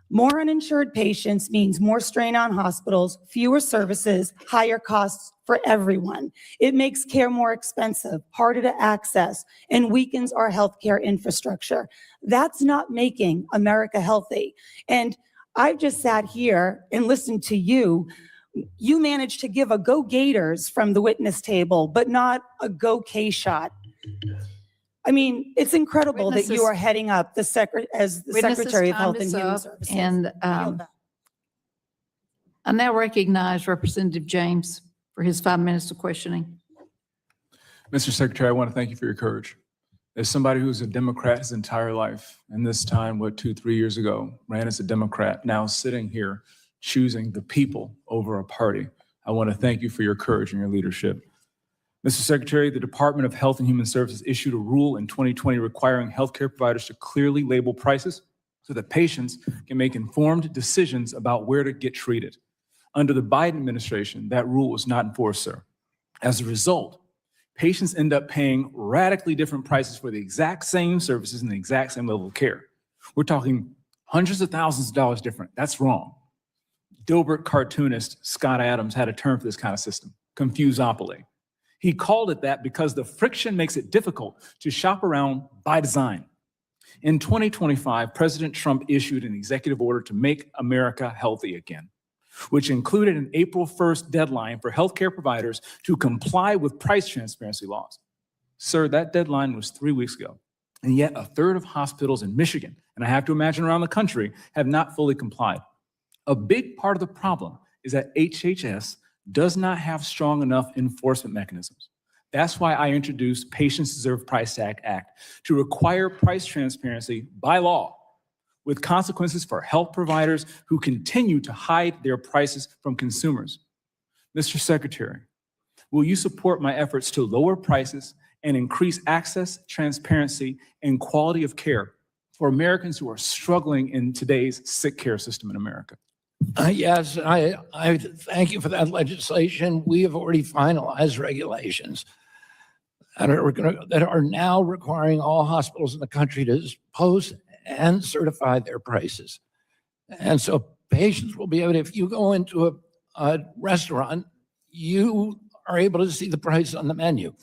More uninsured patients means more strain on hospitals, fewer services, higher costs for everyone. It makes care more expensive, harder to access, and weakens our healthcare infrastructure. That's not making America healthy. And I've just sat here and listened to you. You managed to give a go Gators from the witness table, but not a go K-Shot. I mean, it's incredible that you Witnesses- are heading up as the Witnesses' Secretary of time Health and is Human up, Services. And I now recognize Representative James for his 5 minutes of questioning. Mr. Secretary, I want to thank you for your courage. As somebody who's a Democrat his entire life, and this time, 2-3 years ago, ran as a Democrat, now sitting here choosing the people over a party, I want to thank you for your courage and your leadership. Mr. Secretary, the Department of Health and Human Services issued a rule in 2020 requiring healthcare providers to clearly label prices so that patients can make informed decisions about where to get treated. Under the Biden administration, that rule was not enforced, sir. As a result, patients end up paying radically different prices for the exact same services and the exact same level of care. We're talking hundreds of thousands of dollars different. That's wrong. Dilbert cartoonist Scott Adams had a term for this kind of system, confusopoly. He called it that because the friction makes it difficult to shop around by design. In 2025, President Trump issued an executive order to make America healthy again, which included an April 1st deadline for healthcare providers to comply with price transparency laws. Sir, that deadline was 3 weeks ago, and yet a third of hospitals in Michigan, and I have to imagine around the country, have not fully complied. A big part of the problem is that HHS does not have strong enough enforcement mechanisms. That's why I introduced Patients Deserve Price Tag Act to require price transparency by law, with consequences for health providers who continue to hide their prices from consumers. Mr. Secretary, will you support my efforts to lower prices and increase access, transparency, and quality of care for Americans who are struggling in today's sick care system in America? Yes, I thank you for that legislation. We have already finalized regulations that are now requiring all hospitals in the country to post and certify their prices. And so patients will be able to, if you go into a restaurant, you are able to see the price on the menu.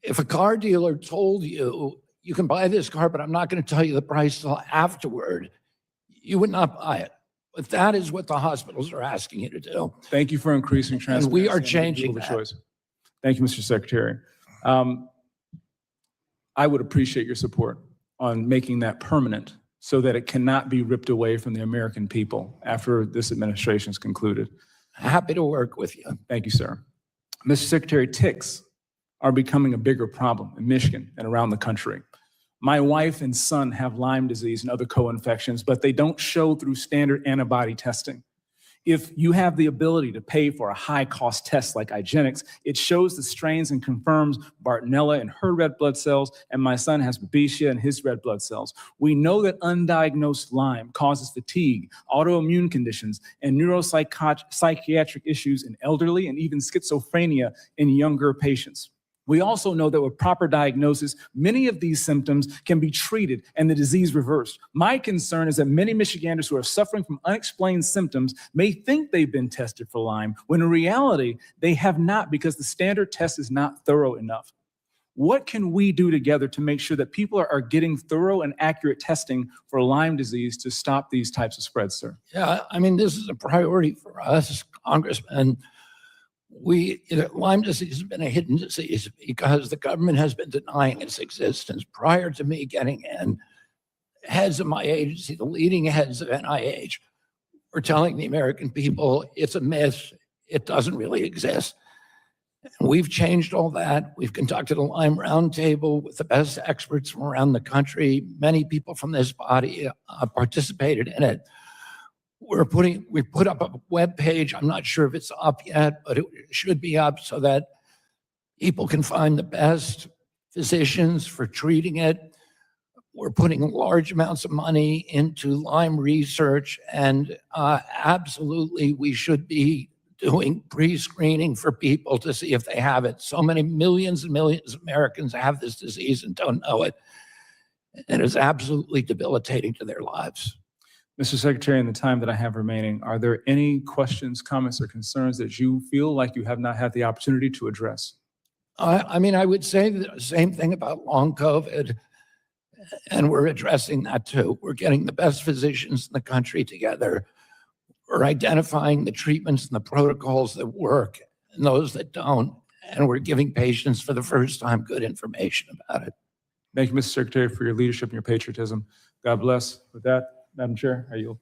If a car dealer told you, you can buy this car, but I'm not going to tell you the price till afterward, you would not buy it. But that is what the hospitals are asking you to do. Thank you for increasing transparency. And we are and giving changing people the that. choice. Thank you, Mr. Secretary. I would appreciate your support on making that permanent so that it cannot be ripped away from the American people after this administration is concluded. Happy to work with you. Thank you, sir. Mr. Secretary, ticks are becoming a bigger problem in Michigan and around the country. My wife and son have Lyme disease and other co-infections, but they don't show through standard antibody testing. If you have the ability to pay for a high-cost test like IGeneX, it shows the strains and confirms Bartonella in her red blood cells, and my son has Babesia in his red blood cells. We know that undiagnosed Lyme causes fatigue, autoimmune conditions, and neuropsychiatric issues in elderly and even schizophrenia in younger patients. We also know that with proper diagnosis, many of these symptoms can be treated and the disease reversed. My concern is that many Michiganders who are suffering from unexplained symptoms may think they've been tested for Lyme, when in reality, they have not because the standard test is not thorough enough. What can we do together to make sure that people are getting thorough and accurate testing for Lyme disease to stop these types of spreads, sir? Yeah, I mean, this is a priority for us, Congressman. Lyme disease has been a hidden disease because the government has been denying its existence. Prior to me getting in, heads of my agency, the leading heads of NIH, were telling the American people it's a myth, it doesn't really exist. We've changed all that. We've conducted a Lyme roundtable with the best experts from around the country. Many people from this body participated in it. We put up a web page. I'm not sure if it's up yet, but it should be up so that people can find the best physicians for treating it. We're putting large amounts of money into Lyme research, and absolutely we should be doing pre-screening for people to see if they have it. So many millions and millions of Americans have this disease and don't know it. And it's absolutely debilitating to their lives. Mr. Secretary, in the time that I have remaining, are there any questions, comments, or concerns that you feel like you have not had the opportunity to address? I mean, I would say the same thing about long COVID, and we're addressing that too. We're getting the best physicians in the country together. We're identifying the treatments and the protocols that work and those that don't, and we're giving patients for the first time good information about it. Thank you, Mr. Secretary, for your leadership and your patriotism. God bless. With that, Madam Chair, I yield.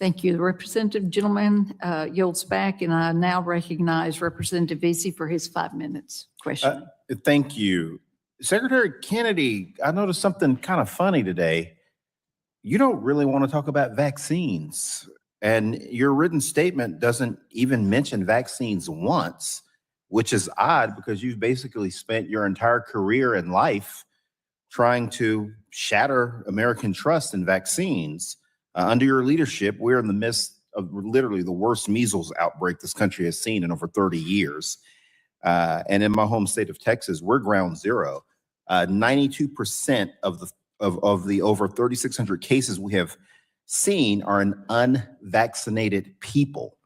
Thank you. The representative gentleman yields back, and I now recognize Representative Vesey for his 5 minutes question. Thank you. Secretary Kennedy, I noticed something kind of funny today. You don't really want to talk about vaccines, and your written statement doesn't even mention vaccines once, which is odd because you've basically spent your entire career and life trying to shatter American trust in vaccines. Under your leadership, we're in the midst of literally the worst measles outbreak this country has seen in over 30 years. And in my home state of Texas, we're ground zero. 92% of the over 3,600 cases we have seen are an unvaccinated people.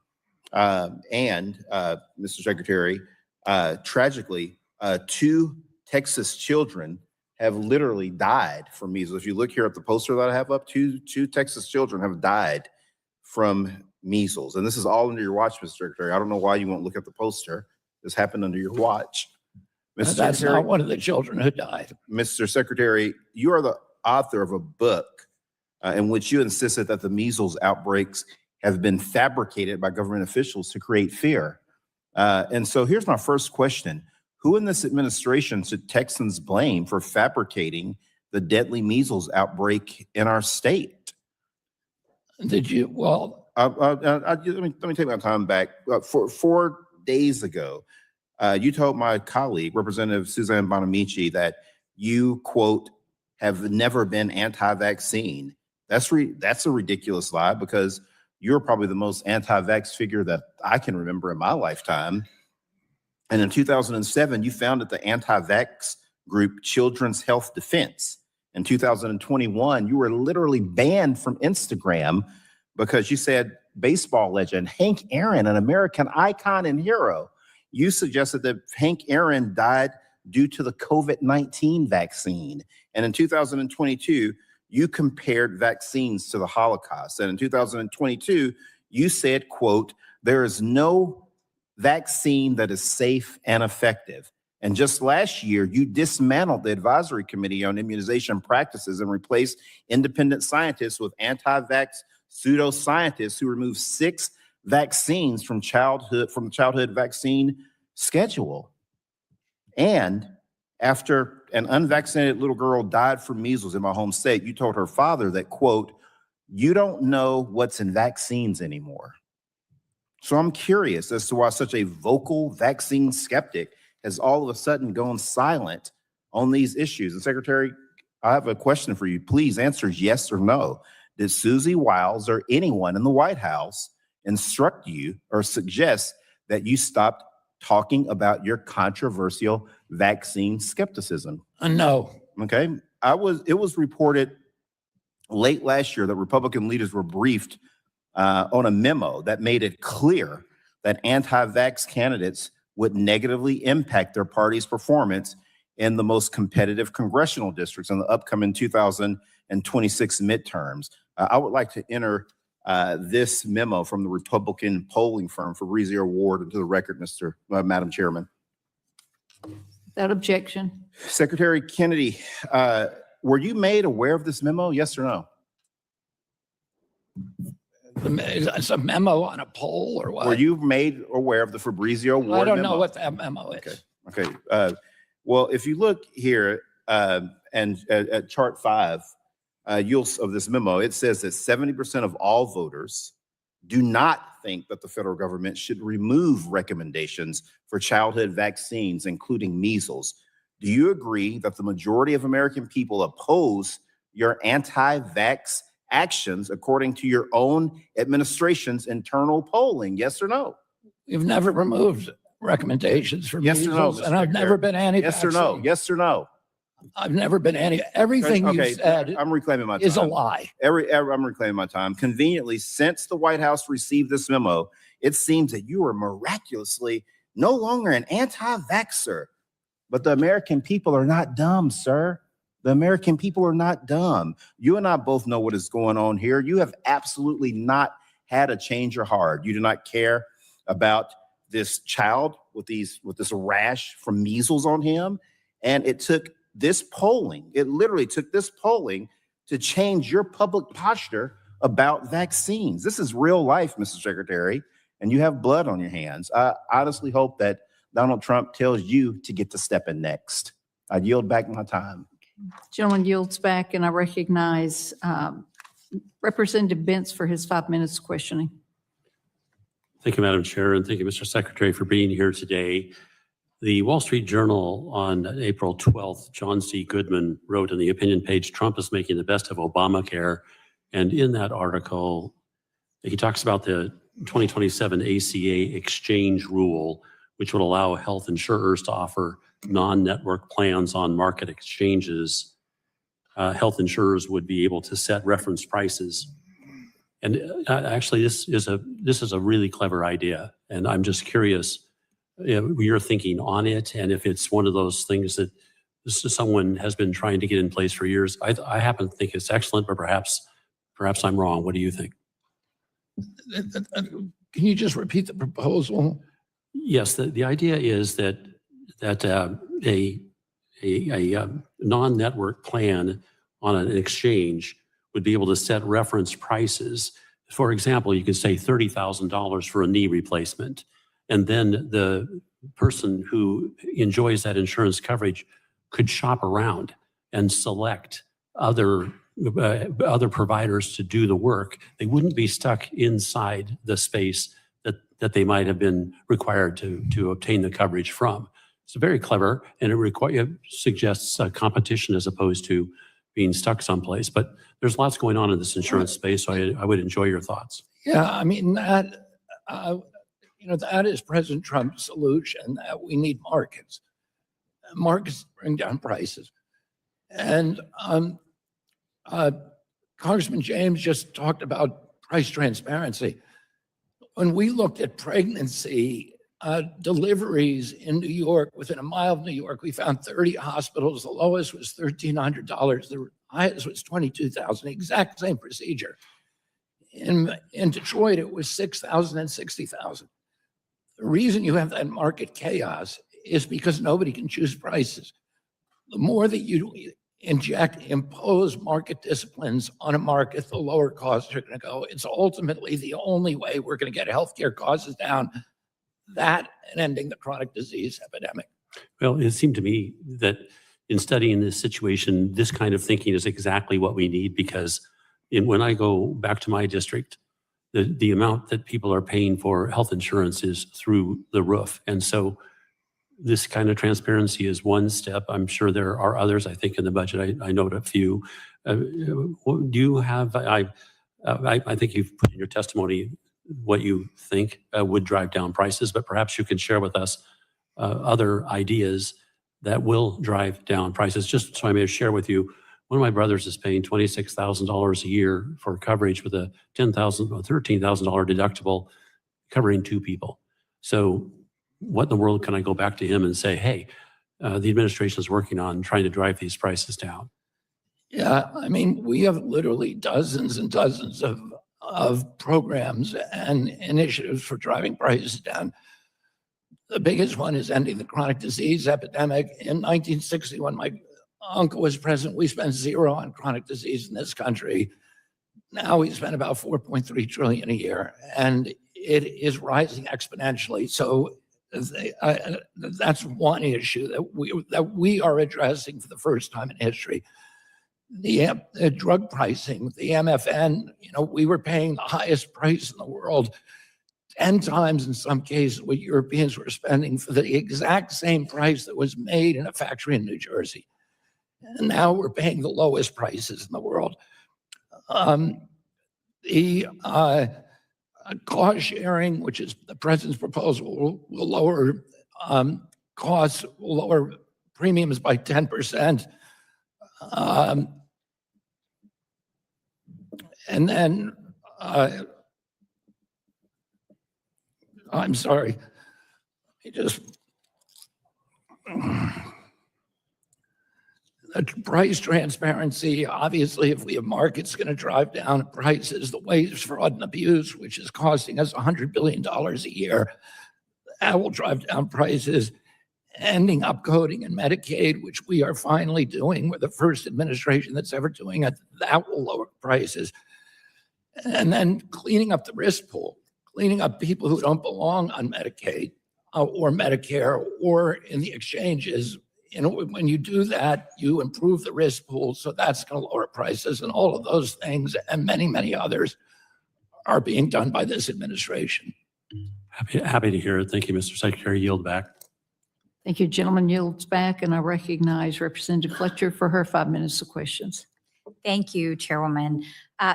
Mr. Secretary, tragically, 2 Texas children have literally died from measles. If you look here at the poster that I have up, two Texas children have died from measles. And this is all under your watch, Mr. Secretary. I don't know why you won't look at the poster. This happened under your watch. That's Secretary, not one of the children who died. Mr. Secretary, you are the author of a book in which you insisted that the measles outbreaks have been fabricated by government officials to create fear. And so here's my first question. Who in this administration should Texans blame for fabricating the deadly measles outbreak in our state? Did you, well, let me take my time back. 4 days ago, you told my colleague, Representative Suzanne Bonamici, that you, quote, have never been anti-vaccine. That's a ridiculous lie, because you're probably the most anti-vax figure that I can remember in my lifetime. And in 2007, you founded the anti-vax group Children's Health Defense. In 2021, you were literally banned from Instagram because you said baseball legend Hank Aaron, an American icon and hero. You suggested that Hank Aaron died due to the COVID-19 vaccine. And in 2022, you compared vaccines to the Holocaust. And in 2022, you said, quote, there is no vaccine that is safe and effective. And just last year, you dismantled the Advisory Committee on Immunization Practices and replaced independent scientists with anti-vax pseudoscientists who removed 6 vaccines from the childhood vaccine schedule. And after an unvaccinated little girl died from measles in my home state, you told her father that, quote, you don't know what's in vaccines anymore. So I'm curious as to why such a vocal vaccine skeptic has all of a sudden gone silent on these issues. And Secretary, I have a question for you. Please answer yes or no. Did Susie Wiles or anyone in the White House instruct you or suggest that you stopped talking about your controversial vaccine skepticism? No. Okay. It was reported late last year that Republican leaders were briefed on a memo that made it clear that anti-vax candidates would negatively impact their party's performance in the most competitive congressional districts in the upcoming 2026 midterms. I would like to enter this memo from the Republican polling firm Fabrizio Ward into the record, Madam Chairman. That objection. Secretary Kennedy, were you made aware of this memo? Yes or no? It's a memo on a poll or what? Were you made aware of the Fabrizio Ward memo? I don't know what that memo is. Okay. Well, if you look here and at chart 5 of this memo, it says that 70% of all voters do not think that the federal government should remove recommendations for childhood vaccines, including measles. Do you agree that the majority of American people oppose your anti-vax actions according to your own administration's internal polling? Yes or no? You've never removed recommendations for measles, and I've never been anti-vaccine. Yes or no? Yes or no? I've never been everything you said I'm reclaiming my time. is a lie. I'm reclaiming my time. Conveniently, since the White House received this memo, it seems that you are miraculously no longer an anti-vaxxer. But the American people are not dumb, sir. The American people are not dumb. You and I both know what is going on here. You have absolutely not had a change your heart. You do not care about this child with this rash from measles on him. And it took this polling, it literally took this polling to change your public posture about vaccines. This is real life, Mr. Secretary, and you have blood on your hands. I honestly hope that Donald Trump tells you to get to stepping next. I yield back my time. Gentleman yields back, and I recognize Representative Bentz for his 5 minutes questioning. Thank you, Madam Chair, and thank you, Mr. Secretary, for being here today. The Wall Street Journal on April 12th, John C. Goodman wrote in the opinion page, Trump is making the best of Obamacare. And in that article, he talks about the 2027 ACA exchange rule, which would allow health insurers to offer non-network plans on market exchanges. Health insurers would be able to set reference prices And actually, this is a really clever idea. And I'm just curious, your thinking on it, and if it's one of those things that someone has been trying to get in place for years. I happen to think it's excellent, but perhaps I'm wrong. What do you think? Can you just repeat the proposal? Yes, the idea is that a non-network plan on an exchange would be able to set reference prices. For example, you could say $30,000 for a knee replacement, and then the person who enjoys that insurance coverage could shop around and select other providers to do the work. They wouldn't be stuck inside the space that they might have been required to obtain the coverage from. It's very clever, and it suggests competition as opposed to being stuck someplace. But there's lots going on in this insurance space, so I would enjoy your thoughts. Yeah, I mean, that is President Trump's solution, that we need markets. Markets bring down prices. And Congressman James just talked about price transparency. When we looked at pregnancy deliveries in New York, within a mile of New York, we found 30 hospitals. The lowest was $1,300. The highest was $22,000, exact same procedure. In Detroit, it was $6,000 and $60,000. The reason you have that market chaos is because nobody can choose prices. The more that you impose market disciplines on a market, the lower costs are going to go. It's ultimately the only way we're going to get healthcare costs down, that and ending the chronic disease epidemic. Well, it seemed to me that in studying this situation, this kind of thinking is exactly what we need, because when I go back to my district, the amount that people are paying for health insurance is through the roof. And so this kind of transparency is one step. I'm sure there are others. I think in the budget, I note a few. Do you have, I think you've put in your testimony what you think would drive down prices, but perhaps you can share with us other ideas that will drive down prices. Just so I may share with you, one of my brothers is paying $26,000 a year for coverage with a $10,000 or $13,000 deductible covering 2 people. So what in the world can I go back to him and say, hey, the administration is working on trying to drive these prices down? Yeah, I mean, we have literally dozens and dozens of programs and initiatives for driving prices down. The biggest one is ending the chronic disease epidemic. In 1960, when my uncle was president, we spent 0 on chronic disease in this country. Now we spend about $4.3 trillion a year, and it is rising exponentially. So that's one issue that we are addressing for the first time in history. The drug pricing, the MFN, we were paying the highest price in the world, 10 times in some cases what Europeans were spending for the exact same price that was made in a factory in New Jersey. And now we're paying the lowest prices in the world. The cost sharing, which is the president's proposal, will lower costs, will lower premiums by 10%. And then, I'm sorry, the price transparency, obviously, if we have markets going to drive down prices, the waste, fraud, and abuse, which is costing us $100 billion a year, that will drive down prices. Ending upcoding in Medicaid, which we are finally doing. We're the first administration that's ever doing it. That will lower prices. And then cleaning up the risk pool, cleaning up people who don't belong on Medicaid or Medicare or in the exchanges. When you do that, you improve the risk pool. So that's going to lower prices, and all of those things and many, many others are being done by this administration. Happy to hear it. Thank you, Mr. Secretary. Yield back. Thank you. Gentleman yields back, and I recognize Representative Fletcher for her 5 minutes of questions. Thank you, Chairwoman.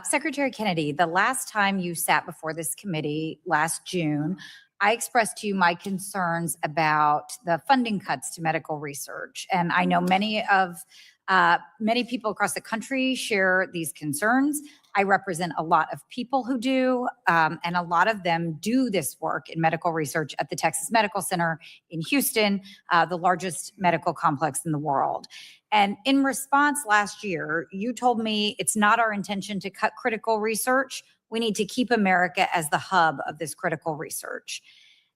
Secretary Kennedy, the last time you sat before this committee last June, I expressed to you my concerns about the funding cuts to medical research. And I know many of Many people across the country share these concerns. I represent a lot of people who do, and a lot of them do this work in medical research at the Texas Medical Center in Houston, the largest medical complex in the world. And in response last year, you told me it's not our intention to cut critical research. We need to keep America as the hub of this critical research.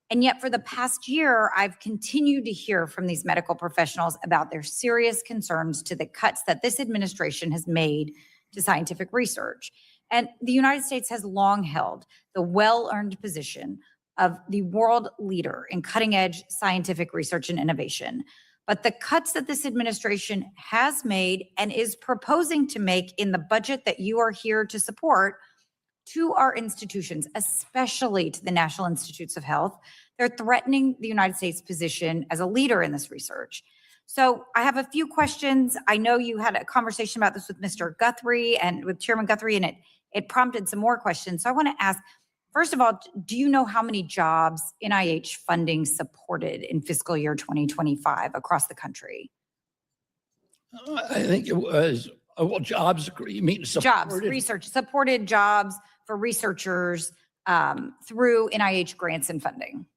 And yet for the past year, I've continued to hear from these medical professionals about their serious concerns to the cuts that this administration has made to scientific research. And the United States has long held the well-earned position of the world leader in cutting-edge scientific research and innovation. But the cuts that this administration has made and is proposing to make in the budget that you are here to support to our institutions, especially to the National Institutes of Health, they're threatening the United States' position as a leader in this research. So I have a few questions. I know you had a conversation about this with Mr. Guthrie and with Chairman Guthrie, and it prompted some more questions. So I want to ask, first of all, do you know how many jobs NIH funding supported in fiscal year 2025 across the country? I think it was, well, jobs, you mean Jobs, supported? research, supported jobs for researchers through NIH grants and funding.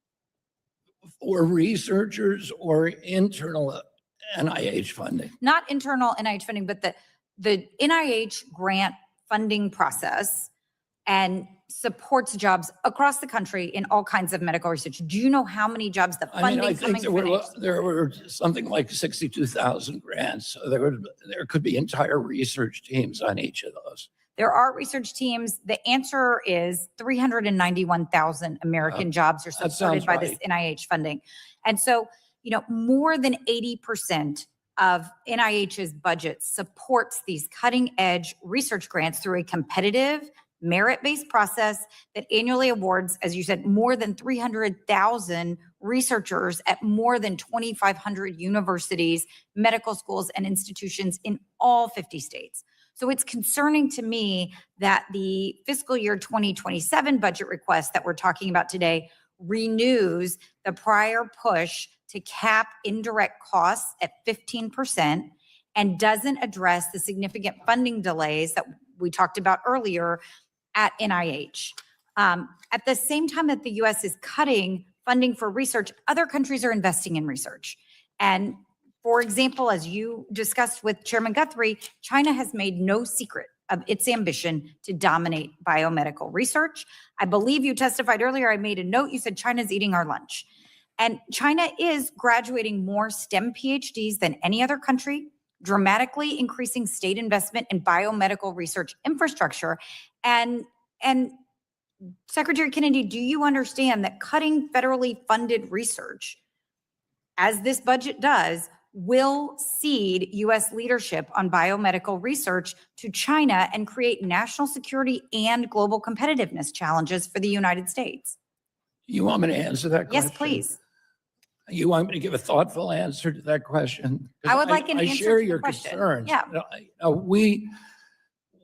For researchers or internal NIH funding? Not internal NIH funding, but the NIH grant funding process and supports jobs across the country in all kinds of medical research. Do you know how many jobs the funding I coming think from NIH? there were something like 62,000 grants. So there could be entire research teams on each of those. There are research teams. The answer is 391,000 American jobs are that supported sounds by this NIH funding. And so, you know, more than 80% of NIH's budget supports these cutting edge research grants through a competitive merit-based process that annually awards, as you said, more than 300,000 researchers at more than 2,500 universities, medical schools, and institutions in all 50 states. So it's concerning to me that the fiscal year 2027 budget request that we're talking about today renews the prior push to cap indirect costs at 15% and doesn't address the significant funding delays that we talked about earlier at NIH. At the same time that the US is cutting funding for research, other countries are investing in research. And for example, as you discussed with Chairman Guthrie, China has made no secret of its ambition to dominate biomedical research. I believe you testified earlier, I made a note, you said China's eating our lunch. And China is graduating more STEM PhDs than any other country, dramatically increasing state investment in biomedical research infrastructure. And Secretary Kennedy, do you understand that cutting federally funded research, as this budget does, will cede U.S. leadership on biomedical research to China and create national security and global competitiveness challenges for the United States? You want me to answer that question? Yes, please. You want me to give a thoughtful answer to that question? 'Cause I would like an I answer share to the your question. concerns. Yeah.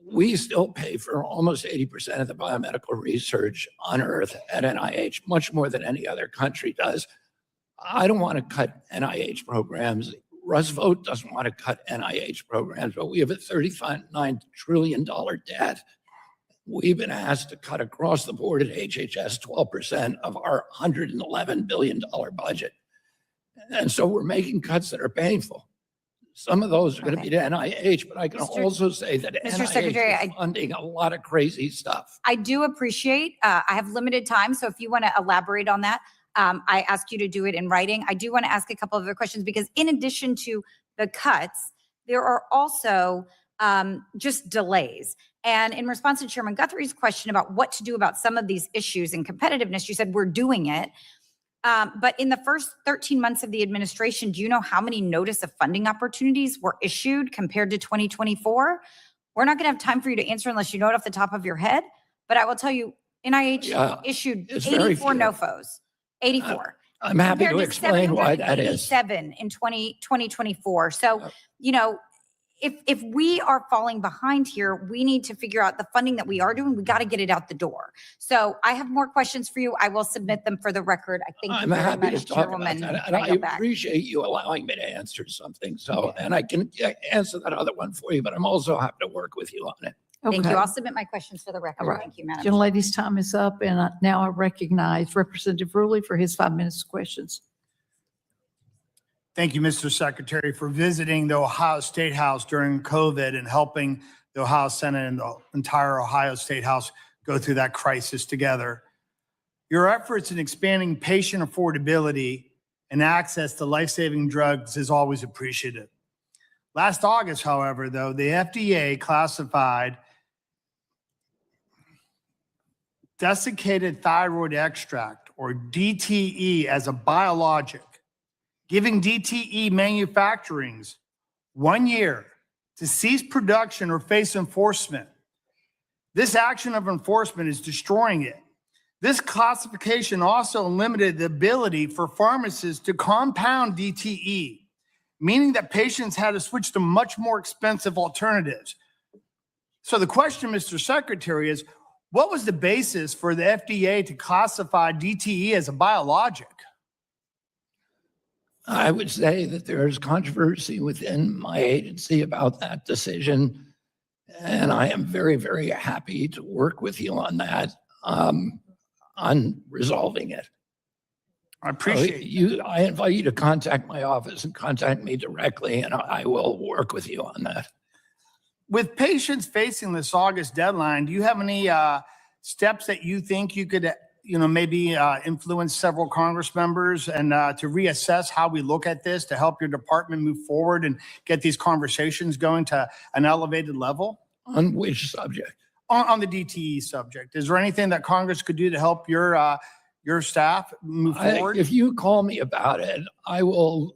We still pay for almost 80% of the biomedical research on Earth at NIH, much more than any other country does. I don't want to cut NIH programs. Russ Vought doesn't want to cut NIH programs, but we have a $39 trillion debt. We've been asked to cut across the board at HHS 12% of our $111 billion budget. And so we're making cuts that are painful. Some of those are going to be to NIH, but I can also say that Mr. NIH Secretary, is funding a lot of crazy stuff. I do appreciate, I have limited time, so if you want to elaborate on that, I ask you to do it in writing. I do want to ask a couple of other questions because in addition to the cuts, there are also just delays. And in response to Chairman Guthrie's question about what to do about some of these issues and competitiveness, you said we're doing it. But in the first 13 months of the administration, do you know how many notice of funding opportunities were issued compared to 2024? We're not going to have time for you to answer unless you know it off the top of your head. But I will tell you, NIH issued 84 NOFOs. 84. I'm happy to compared explain why that is. 7 in 2024. So, you know, if we are falling behind here, we need to figure out the funding that we are doing. We got to get it out the door. So I have more questions for you. I will submit them for the record. I thank you I'm very happy much, to talk about Chairwoman. that. And I appreciate you allowing me to answer something. So, and I can answer that other one for you, but I'm also happy to work with you on it. Thank Okay. you. I'll submit my questions for the record. All right. Thank you, Madam. Young lady's time is up, and now I recognize Representative Ruley for his 5 minutes of questions. Thank you, Mr. Secretary, for visiting the Ohio State House during COVID and helping the Ohio Senate and the entire Ohio State House go through that crisis together. Your efforts in expanding patient affordability and access to life-saving drugs is always appreciated. Last August, however, though, the FDA classified desiccated thyroid extract, or DTE, as a biologic, giving DTE manufacturings 1 year to cease production or face enforcement. This action of enforcement is destroying it. This classification also limited the ability for pharmacists to compound DTE, meaning that patients had to switch to much more expensive alternatives. So the question, Mr. Secretary, is what was the basis for the FDA to classify DTE as a biologic? I would say that there is controversy within my agency about that decision. And I am very, very happy to work with you on that, on resolving it. I appreciate you. I invite you to contact my office and contact me directly, and I will work with you on that. With patients facing this August deadline, do you have any steps that you think you could maybe influence several Congress members and to reassess how we look at this to help your department move forward and get these conversations going to an elevated level? On which subject? On the DTE subject. Is there anything that Congress could do to help your staff move forward? If you call me about it, I will,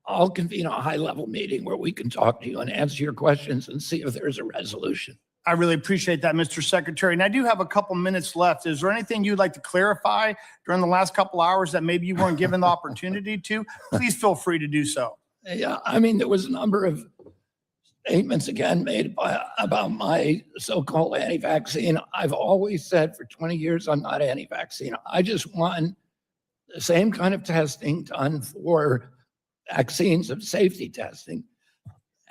I'll convene a high-level meeting where we can talk to you and answer your questions and see if there's a resolution. I really appreciate that, Mr. Secretary. And I do have a couple minutes left. Is there anything you'd like to clarify during the last couple hours that maybe you weren't given the opportunity to? Please feel free to do so. Yeah, I mean, there was a number of statements again made about my so-called anti-vaccine. I've always said for 20 years I'm not anti-vaccine. I just want the same kind of testing done for vaccines of safety testing.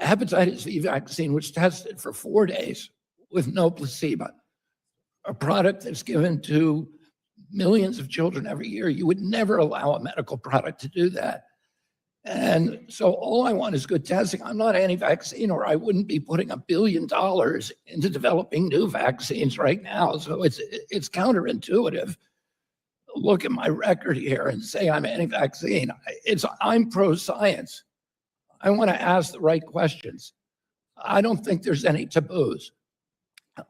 Hepatitis V vaccine was tested for 4 days with no placebo, a product that's given to millions of children every year. You would never allow a medical product to do that. And so all I want is good testing. I'm not anti-vaccine, or I wouldn't be putting $1 billion into developing new vaccines right now. So it's counterintuitive. Look at my record here and say I'm anti-vaccine. I'm pro-science. I want to ask the right questions. I don't think there's any taboos.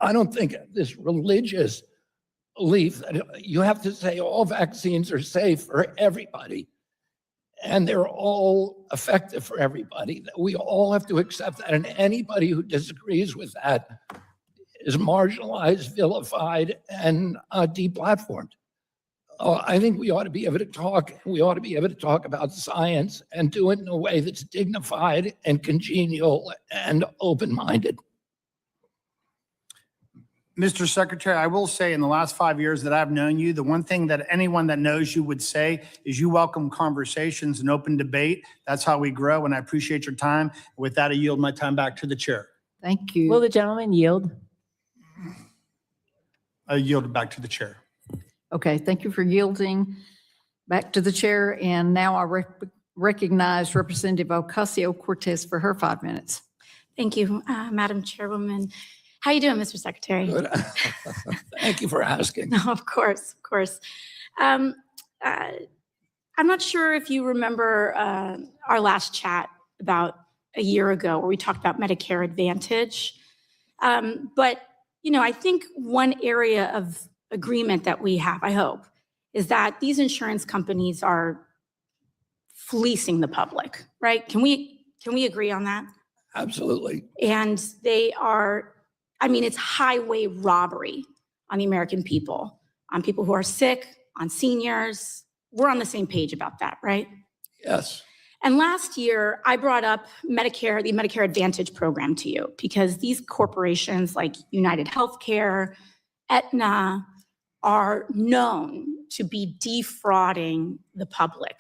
I don't think this religious belief that you have to say all vaccines are safe for everybody and they're all effective for everybody, that we all have to accept that, and anybody who disagrees with that is marginalized, vilified, and deplatformed. I think we ought to be able to talk. We ought to be able to talk about science and do it in a way that's dignified and congenial and open-minded. Mr. Secretary, I will say in the last 5 years that I've known you, the one thing that anyone that knows you would say is you welcome conversations and open debate. That's how we grow, and I appreciate your time. With that, I yield my time back to the chair. Thank you. Will the gentleman yield? I yield it back to the chair. Okay, thank you for yielding back to the chair. And now I recognize Representative Ocasio-Cortez for her 5 minutes. Thank you, Madam Chairwoman. How you doing, Mr. Secretary? Good. Thank you for asking. No, of course, of course. I'm not sure if you remember our last chat about a year ago where we talked about Medicare Advantage. But, I think one area of agreement that we have, I hope, is that these insurance companies are fleecing the public, right? Can we agree on that? Absolutely. And they are, it's highway robbery on the American people, on people who are sick, on seniors. We're on the same page about that, right? Yes. And last year, I brought up Medicare, the Medicare Advantage program to you, because these corporations like United Healthcare, Aetna, are known to be defrauding the public.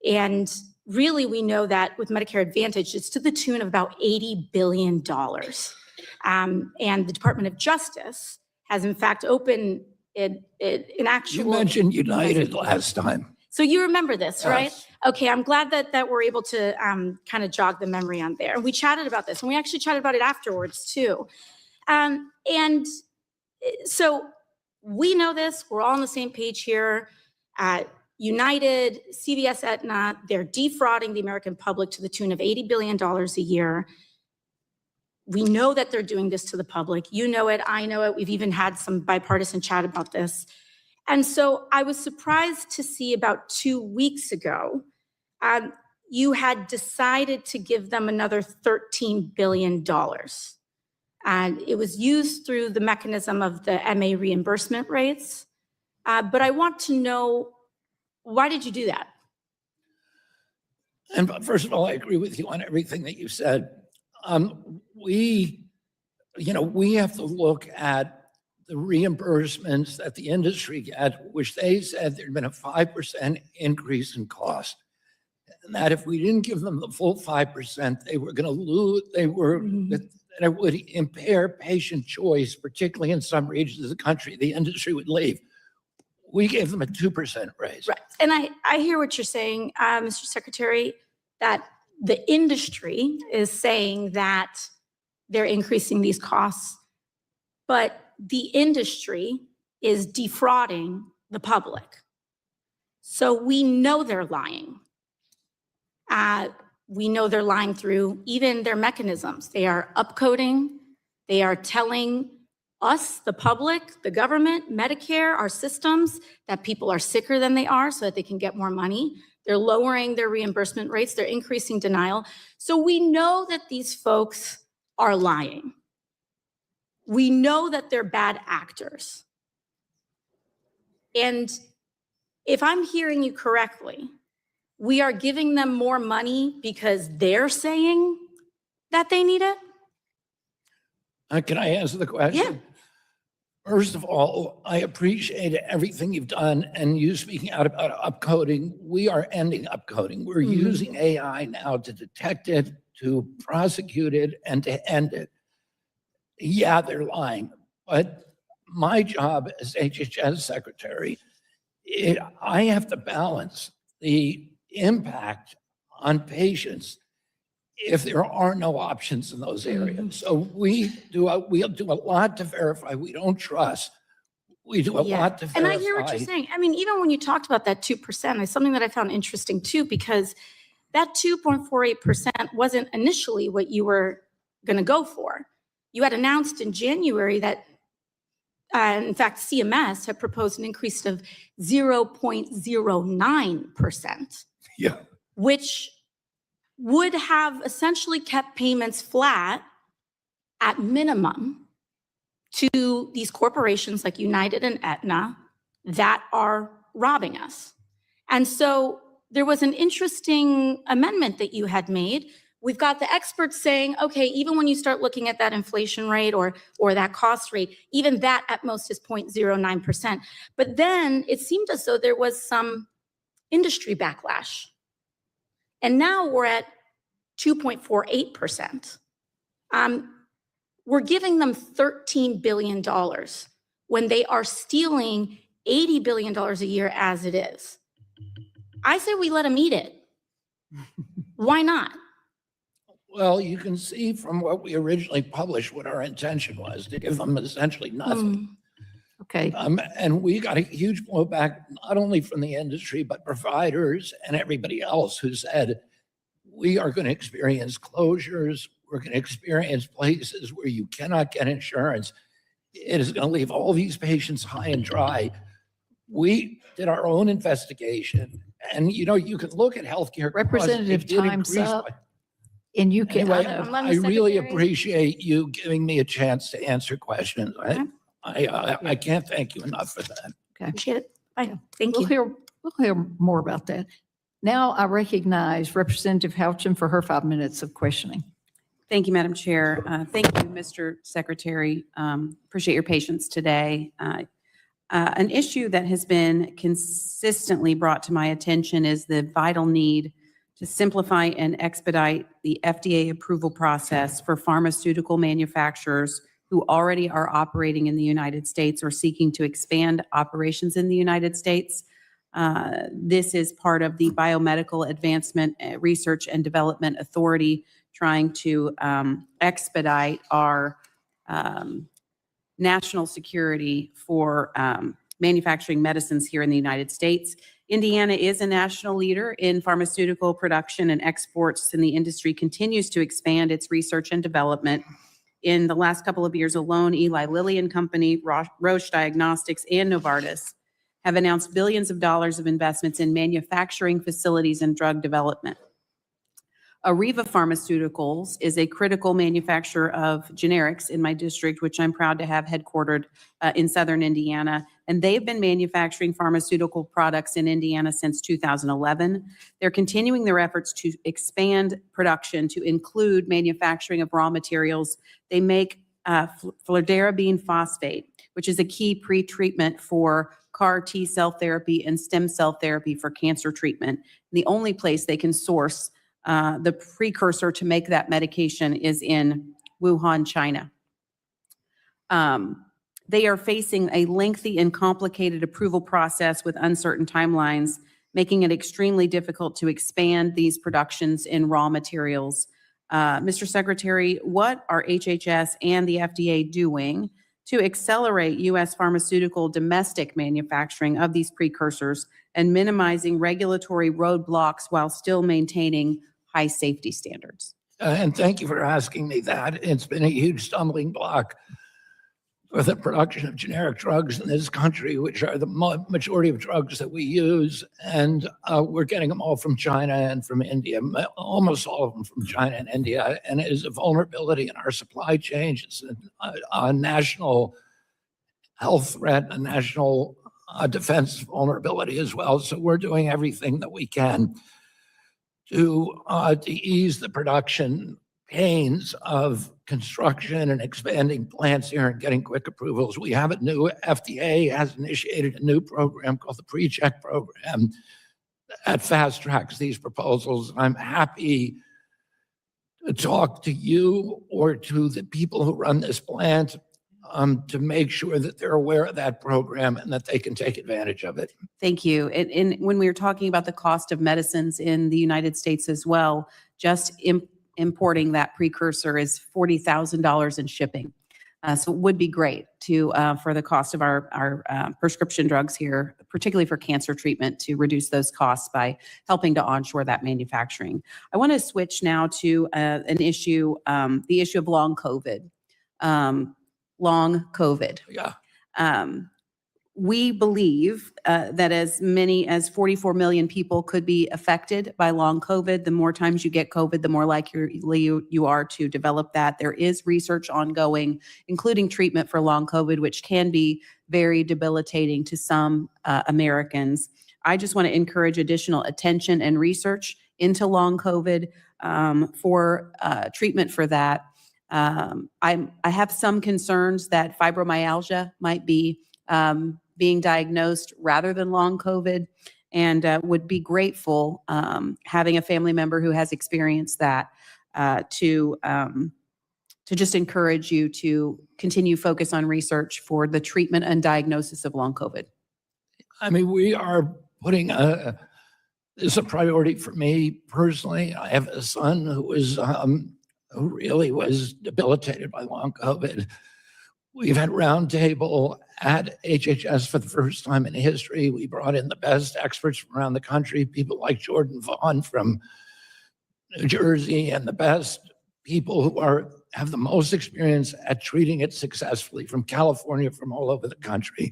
And really, we know that with Medicare Advantage, it's to the tune of about $80 billion. And the Department of Justice has in fact opened an actual— You mentioned United last time. So you remember this, right? Yes. Okay, I'm glad that we're able to kind of jog the memory on there. And we chatted about this, and we actually chatted about it afterwards too. And so we know this, we're all on the same page here. United, CVS, Aetna, they're defrauding the American public to the tune of $80 billion a year. We know that they're doing this to the public. You know it, I know it. We've even had some bipartisan chat about this. And so I was surprised to see about 2 weeks ago, you had decided to give them another $13 billion. And it was used through the mechanism of the MA reimbursement rates. But I want to know, why did you do that? And first of all, I agree with you on everything that you said. We have to look at the reimbursements that the industry get, which they said there'd been a 5% increase in cost. And that if we didn't give them the full 5%, they were going to lose, that it would impair patient choice, particularly in some regions of the country. The industry would leave. We gave them a 2% raise. Right. And I hear what you're saying, Mr. Secretary, that the industry is saying that they're increasing these costs, but the industry is defrauding the public. So we know they're lying. We know they're lying through even their mechanisms. They are upcoding. They are telling us, the public, the government, Medicare, our systems, that people are sicker than they are so that they can get more money. They're lowering their reimbursement rates. They're increasing denial. So we know that these folks are lying. We know that they're bad actors. And if I'm hearing you correctly, we are giving them more money because they're saying that they need it? Can I answer the question? Yeah. First of all, I appreciate everything you've done, and you speaking out about upcoding. We are ending upcoding. We're using AI now to detect it, to prosecute it, and to end it. Yeah, they're lying, but my job as HHS Secretary, I have to balance the impact on patients if there are no options in those areas. So we'll do a lot to verify we don't trust. We do a lot to verify. And I hear what you're saying. I mean, even when you talked about that 2%, it's something that I found interesting too, because that 2.48% wasn't initially what you were going to go for. You had announced in January that, in fact, CMS had proposed an increase of 0.09%. Yeah. Which would have essentially kept payments flat at minimum to these corporations like United and Aetna that are robbing us. And so there was an interesting amendment that you had made. We've got the experts saying, okay, even when you start looking at that inflation rate or that cost rate, even that at most is 0.09%. But then it seemed as though there was some industry backlash. And now we're at 2.48%. We're giving them $13 billion when they are stealing $80 billion a year as it is. I say we let them eat it. Why not? Well, you can see from what we originally published what our intention was, to give them essentially nothing. Okay. And we got a huge blowback, not only from the industry, but providers and everybody else who said, we are going to experience closures. We're going to experience places where you cannot get insurance. It is going to leave all these patients high and dry. We did our own investigation, and you can look at healthcare. Representative, time's up. And you can. Anyway, I really appreciate you giving me a chance to answer questions. I can't thank you enough for that. Okay. Appreciate it. Bye. Thank We'll you. hear more about that. Now I recognize Representative Houchin for her 5 minutes of questioning. Thank you, Madam Chair. Thank you, Mr. Secretary. Appreciate your patience today. An issue that has been consistently brought to my attention is the vital need to simplify and expedite the FDA approval process for pharmaceutical manufacturers who already are operating in the United States or seeking to expand operations in the United States. This is part of the Biomedical Advancement Research and Development Authority trying to expedite our national security for manufacturing medicines here in the United States. Indiana is a national leader in pharmaceutical production and exports, and the industry continues to expand its research and development. In the last couple of years alone, Eli Lilly and Company, Roche Diagnostics, and Novartis have announced billions of dollars of investments in manufacturing facilities and drug development. Areva Pharmaceuticals is a critical manufacturer of generics in my district, which I'm proud to have headquartered in southern Indiana. And they've been manufacturing pharmaceutical products in Indiana since 2011. They're continuing their efforts to expand production to include manufacturing of raw materials. They make fludarabine phosphate, which is a key pre-treatment for CAR T cell therapy and stem cell therapy for cancer treatment. The only place they can source the precursor to make that medication is in Wuhan, China. They are facing a lengthy and complicated approval process with uncertain timelines, making it extremely difficult to expand these productions in raw materials. Mr. Secretary, what are HHS and the FDA doing to accelerate U.S. pharmaceutical domestic manufacturing of these precursors and minimizing regulatory roadblocks while still maintaining high safety standards? And thank you for asking me that. It's been a huge stumbling block for the production of generic drugs in this country, which are the majority of drugs that we use. And we're getting them all from China and from India, almost all of them from China and India. And it is a vulnerability in our supply chain. It's a national health threat, a national defense vulnerability as well. So we're doing everything that we can to ease the production pains of construction and expanding plants here and getting quick approvals. We have a new FDA has initiated a new program called the Pre-Check Program that fast tracks these proposals. I'm happy to talk to you or to the people who run this plant to make sure that they're aware of that program and that they can take advantage of it. Thank you. And when we were talking about the cost of medicines in the United States as well, just importing that precursor is $40,000 in shipping. So it would be great to for the cost of our prescription drugs here, particularly for cancer treatment, to reduce those costs by helping to onshore that manufacturing. I want to switch now to an issue, the issue of long COVID. Long COVID. Yeah. We believe that as many as 44 million people could be affected by long COVID. The more times you get COVID, the more likely you are to develop that. There is research ongoing, including treatment for long COVID, which can be very debilitating to some Americans. I just want to encourage additional attention and research into long COVID for treatment for that. I have some concerns that fibromyalgia might be being diagnosed rather than long COVID, and would be grateful having a family member who has experienced that to just encourage you to continue focus on research for the treatment and diagnosis of long COVID. I mean, we are putting this is a priority for me personally. I have a son who really was debilitated by long COVID. We've had roundtable at HHS for the first time in history. We brought in the best experts from around the country, people like Jordan Vaughn from New Jersey, and the best people who have the most experience at treating it successfully from California, from all over the country.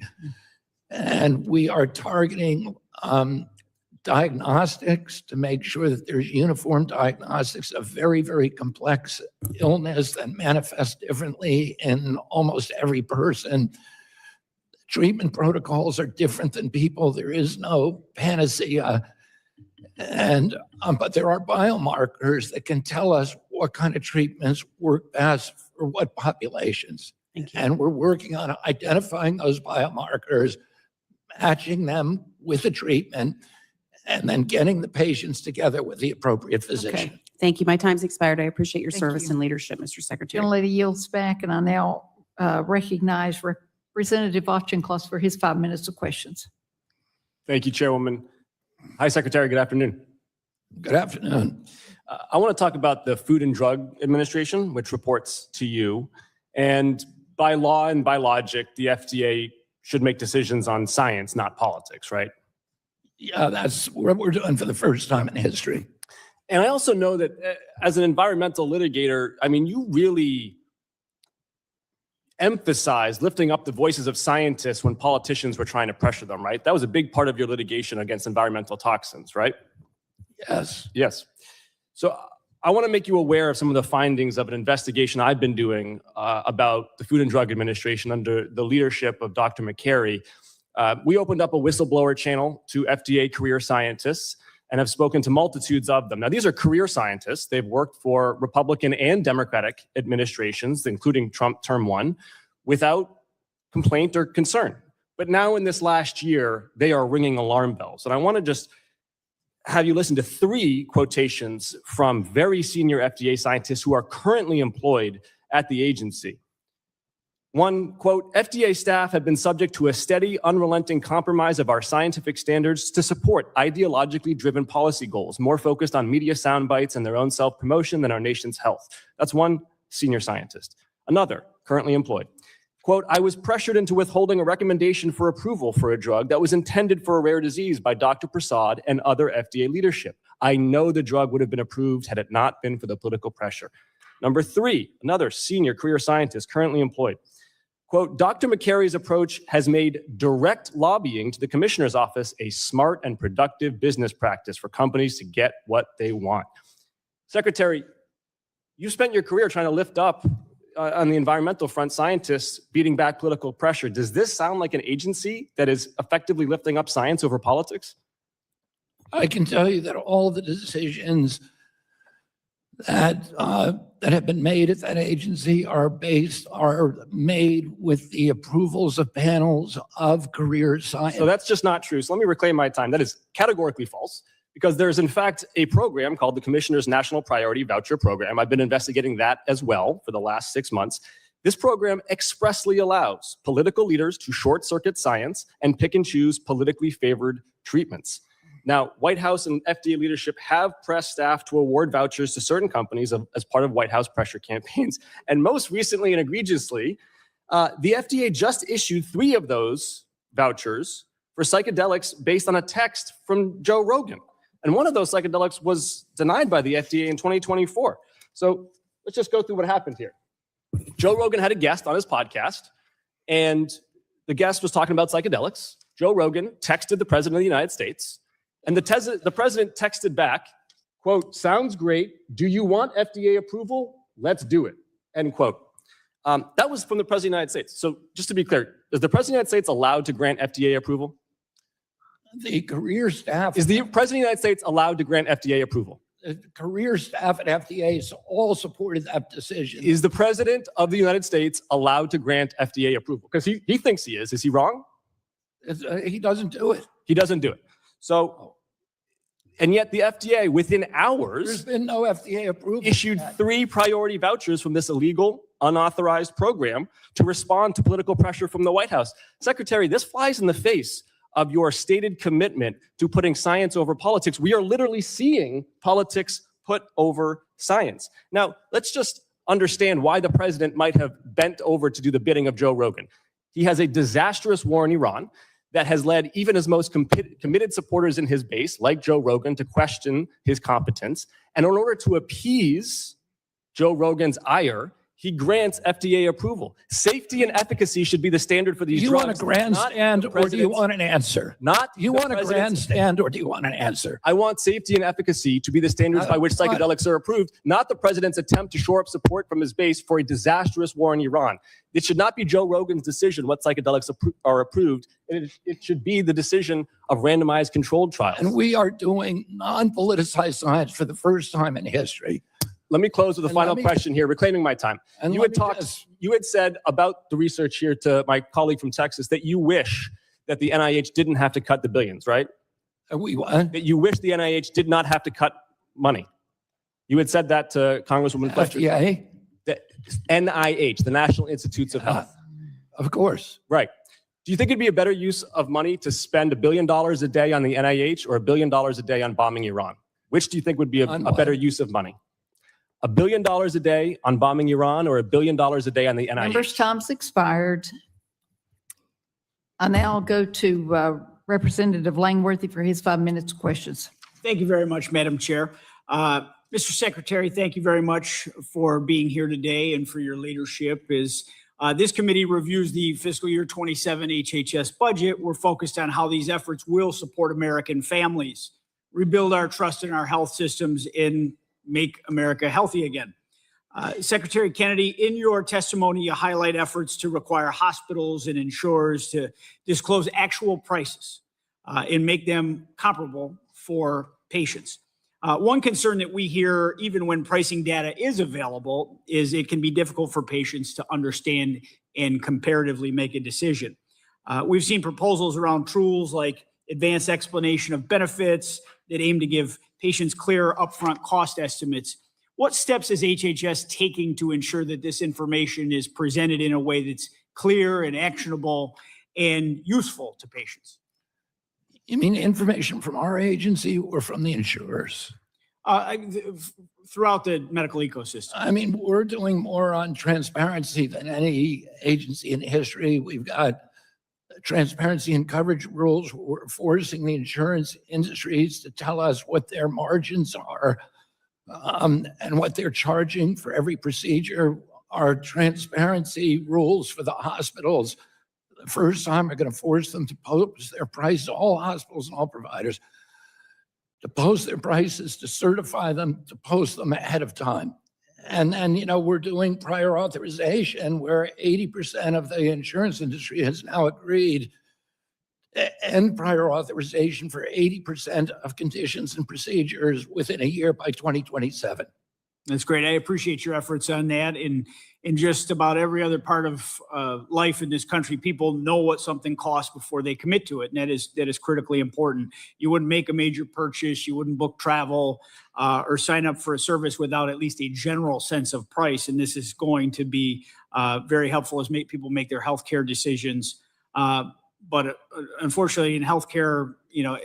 And we are targeting diagnostics to make sure that there's uniform diagnostics of very, very complex illness that manifests differently in almost every person. Treatment protocols are different than people. There is no panacea. But there are biomarkers that can tell us what kind of treatments work best for what populations. Thank you. And we're working on identifying those biomarkers, matching them with the treatment, and then getting the patients together with the appropriate physician. Okay. Thank you. My time's expired. I appreciate your Thank service you. and leadership, Mr. Secretary. Gentlelady yields back, and I now recognize Representative Auchincloss for his 5 minutes of questions. Thank you, Chairwoman. Hi, Secretary. Good afternoon. Good afternoon. I want to talk about the Food and Drug Administration, which reports to you. And by law and by logic, the FDA should make decisions on science, not politics, right? Yeah, that's what we're doing for the first time in history. And I also know that as an environmental litigator, I mean, you really emphasize lifting up the voices of scientists when politicians were trying to pressure them, right? That was a big part of your litigation against environmental toxins, right? Yes. Yes. So I want to make you aware of some of the findings of an investigation I've been doing about the Food and Drug Administration under the leadership of Dr. McCary. We opened up a whistleblower channel to FDA career scientists and have spoken to multitudes of them. Now, these are career scientists. They've worked for Republican and Democratic administrations, including Trump term 1, without complaint or concern. But now in this last year, they are ringing alarm bells. And I want to just have you listen to 3 quotations from very senior FDA scientists who are currently employed at the agency. One, quote, FDA staff have been subject to a steady, unrelenting compromise of our scientific standards to support ideologically driven policy goals, more focused on media sound bites and their own self-promotion than our nation's health. That's one senior scientist. Another, currently employed. Quote, I was pressured into withholding a recommendation for approval for a drug that was intended for a rare disease by Dr. Prasad and other FDA leadership. I know the drug would have been approved had it not been for the political pressure. Number 3, another senior career scientist currently employed. Quote, Dr. McCary's approach has made direct lobbying to the commissioner's office a smart and productive business practice for companies to get what they want. Secretary, you spent your career trying to lift up on the environmental front scientists beating back political pressure. Does this sound like an agency that is effectively lifting up science over politics? I can tell you that all the decisions that have been made at that agency are made with the approvals of panels of career science. So that's just not true. So let me reclaim my time. That is categorically false, because there's in fact a program called the Commissioner's National Priority Voucher Program. I've been investigating that as well for the last 6 months. This program expressly allows political leaders to short circuit science and pick and choose politically favored treatments. Now, White House and FDA leadership have pressed staff to award vouchers to certain companies as part of White House pressure campaigns. And most recently and egregiously, the FDA just issued 3 of those vouchers for psychedelics based on a text from Joe Rogan. And one of those psychedelics was denied by the FDA in 2024. So let's just go through what happened here. Joe Rogan had a guest on his podcast, and the guest was talking about psychedelics. Joe Rogan texted the President of the United States, and the President texted back, quote, sounds great. Do you want FDA approval? Let's do it, end quote. That was from the President of the United States. So just to be clear, is the President of the United States allowed to grant FDA approval? The career staff. Is the President of the United States allowed to grant FDA approval? The career staff at FDA all supported that decision. Is the President of the United States allowed to grant FDA approval? Because he thinks he is. Is he wrong? He doesn't do it. He doesn't do it. So, and yet the FDA within hours There's been no FDA approval. issued 3 priority vouchers from this illegal, unauthorized program to respond to political pressure from the White House. Secretary, this flies in the face of your stated commitment to putting science over politics. We are literally seeing politics put over science. Now, let's just understand why the president might have bent over to do the bidding of Joe Rogan. He has a disastrous war in Iran that has led even his most committed supporters in his base, like Joe Rogan, to question his competence. And in order to appease Joe Rogan's ire, He grants FDA approval. Safety and efficacy should be the standard for these You drugs. want a grandstand or do you want an answer? Not You the want a president's- grandstand or do you want an answer? I want safety and efficacy to be the standards by which psychedelics are approved, not the president's attempt to shore up support from his base for a disastrous war in Iran. It should not be Joe Rogan's decision what psychedelics are approved. It should be the decision of randomized controlled trials. And we are doing non-politicized science for the first time in history. Let me close with a And final let me- question here, reclaiming my time. And You let had me talked, just- you had said about the research here to my colleague from Texas that you wish that the NIH didn't have to cut the billions, right? We what? That you wish the NIH did not have to cut money. You had said that to Congresswoman Fletcher. FDA? The NIH, the National Institutes of Health. Of course. Right. Do you think it'd be a better use of money to spend $1 billion a day on the NIH or $1 billion a day on bombing Iran? Which do you think would be a better use of money? $1 billion a day on bombing Iran or $1 billion a day on the NIH? Members' time's expired. I now go to Representative Langworthy for his 5 minutes of questions. Thank you very much, Madam Chair. Mr. Secretary, thank you very much for being here today and for your leadership. As this committee reviews the fiscal year 27 HHS budget, we're focused on how these efforts will support American families, rebuild our trust in our health systems, and make America healthy again. Secretary Kennedy, in your testimony, you highlight efforts to require hospitals and insurers to disclose actual prices and make them comparable for patients. One concern that we hear, even when pricing data is available, is it can be difficult for patients to understand and comparatively make a decision. We've seen proposals around tools like advanced explanation of benefits that aim to give patients clear upfront cost estimates. What steps is HHS taking to ensure that this information is presented in a way that's clear and actionable and useful to patients? You mean information from our agency or from the insurers? Throughout the medical ecosystem. I mean, we're doing more on transparency than any agency in history. We've got transparency and coverage rules. We're forcing the insurance industries to tell us what their margins are and what they're charging for every procedure. Our transparency rules for the hospitals, the first time we're going to force them to post their prices, all hospitals and all providers, to post their prices, to certify them, to post them ahead of time. And then, you know, we're doing prior authorization where 80% of the insurance industry has now agreed to end prior authorization for 80% of conditions and procedures within a year by 2027. That's great. I appreciate your efforts on that. In just about every other part of life in this country, people know what something costs before they commit to it. And that is critically important. You wouldn't make a major purchase, you wouldn't book travel or sign up for a service without at least a general sense of price. And this is going to be very helpful as people make their healthcare decisions. But unfortunately in healthcare, you know,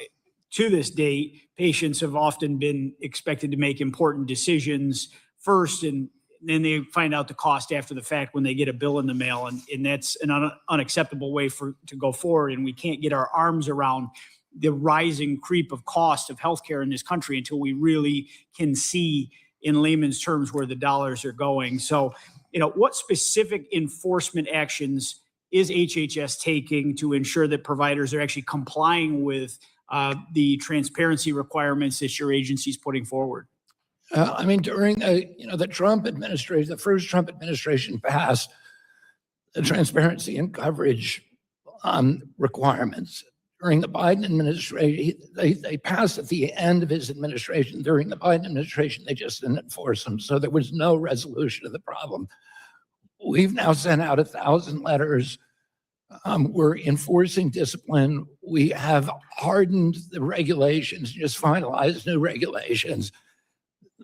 to this date, patients have often been expected to make important decisions first, and then they find out the cost after the fact when they get a bill in the mail. And that's an unacceptable way to go forward. And we can't get our arms around the rising creep of cost of healthcare in this country until we really can see in layman's terms where the dollars are going. So, you know, what specific enforcement actions is HHS taking to ensure that providers are actually complying with the transparency requirements that your agency is putting forward? I mean, during the Trump administration, the first Trump administration passed the transparency and coverage requirements. During the Biden administration, they passed at the end of his administration. During the Biden administration, they just didn't enforce them. So there was no resolution of the problem. We've now sent out 1,000 letters. We're enforcing discipline. We have hardened the regulations, just finalized new regulations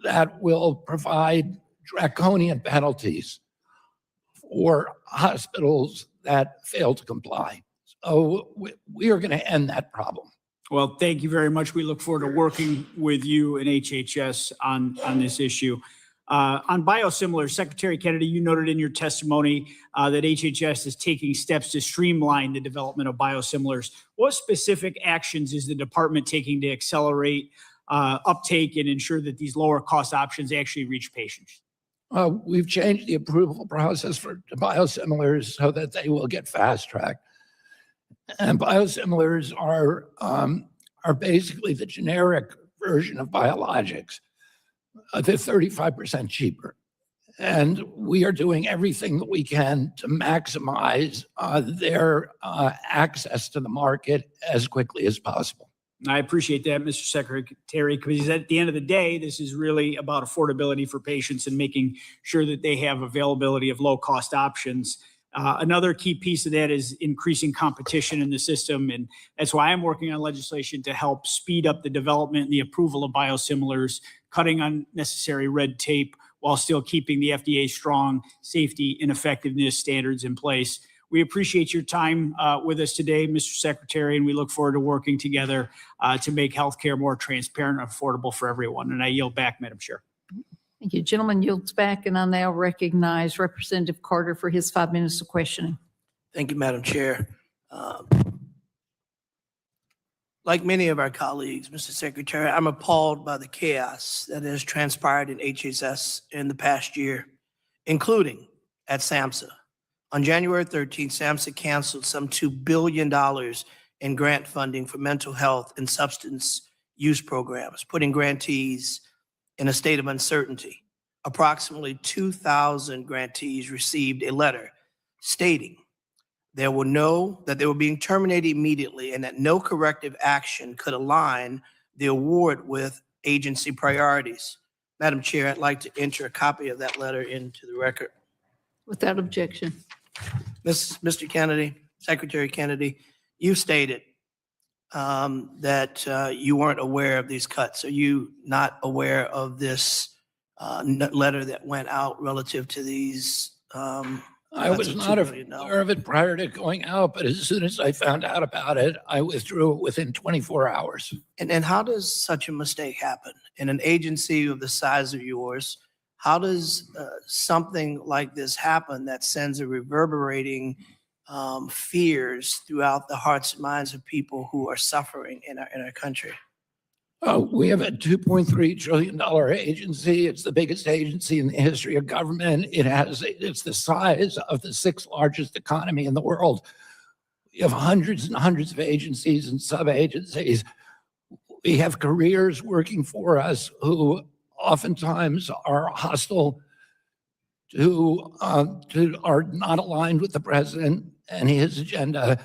that will provide draconian penalties for hospitals that fail to comply. So we are going to end that problem. Well, thank you very much. We look forward to working with you and HHS on this issue. On biosimilars, Secretary Kennedy, you noted in your testimony that HHS is taking steps to streamline the development of biosimilars. What specific actions is the department taking to accelerate uptake and ensure that these lower cost options actually reach patients? We've changed the approval process for biosimilars so that they will get fast-tracked. And biosimilars are basically the generic version of biologics. They're 35% cheaper. And we are doing everything that we can to maximize their access to the market as quickly as possible. I appreciate that, Mr. Secretary, because at the end of the day, this is really about affordability for patients and making sure that they have availability of low-cost options. Another key piece of that is increasing competition in the system, and that's why I'm working on legislation to help speed up the development and the approval of biosimilars, cutting unnecessary red tape while still keeping the FDA's strong safety and effectiveness standards in place. We appreciate your time with us today, Mr. Secretary, and we look forward to working together to make healthcare more transparent and affordable for everyone. And I yield back, Madam Chair. Thank you. Gentleman yields back, and I now recognize Representative Carter for his 5 minutes of questioning. Thank you, Madam Chair. Like many of our colleagues, Mr. Secretary, I'm appalled by the chaos that has transpired in HHS in the past year, including at SAMHSA. On January 13th, SAMHSA canceled some $2 billion in grant funding for mental health and substance use programs, putting grantees in a state of uncertainty. Approximately 2,000 grantees received a letter stating they were being terminated immediately and that no corrective action could align the award with agency priorities. Madam Chair, I'd like to enter a copy of that letter into the record. Without objection. Mr. Kennedy, Secretary Kennedy, you stated that you weren't aware of these cuts. Are you not aware of this letter that went out relative to these? I was not aware of it prior to going out, but as soon as I found out about it, I withdrew it within 24 hours. And how does such a mistake happen in an agency of the size of yours? How does something like this happen that sends a reverberating fears throughout the hearts and minds of people who are suffering in our country? We have a $2.3 trillion agency. It's the biggest agency in the history of government. It's the size of the 6th largest economy in the world. We have hundreds and hundreds of agencies and sub-agencies. We have careers working for us who oftentimes are hostile to are not aligned with the president and his agenda.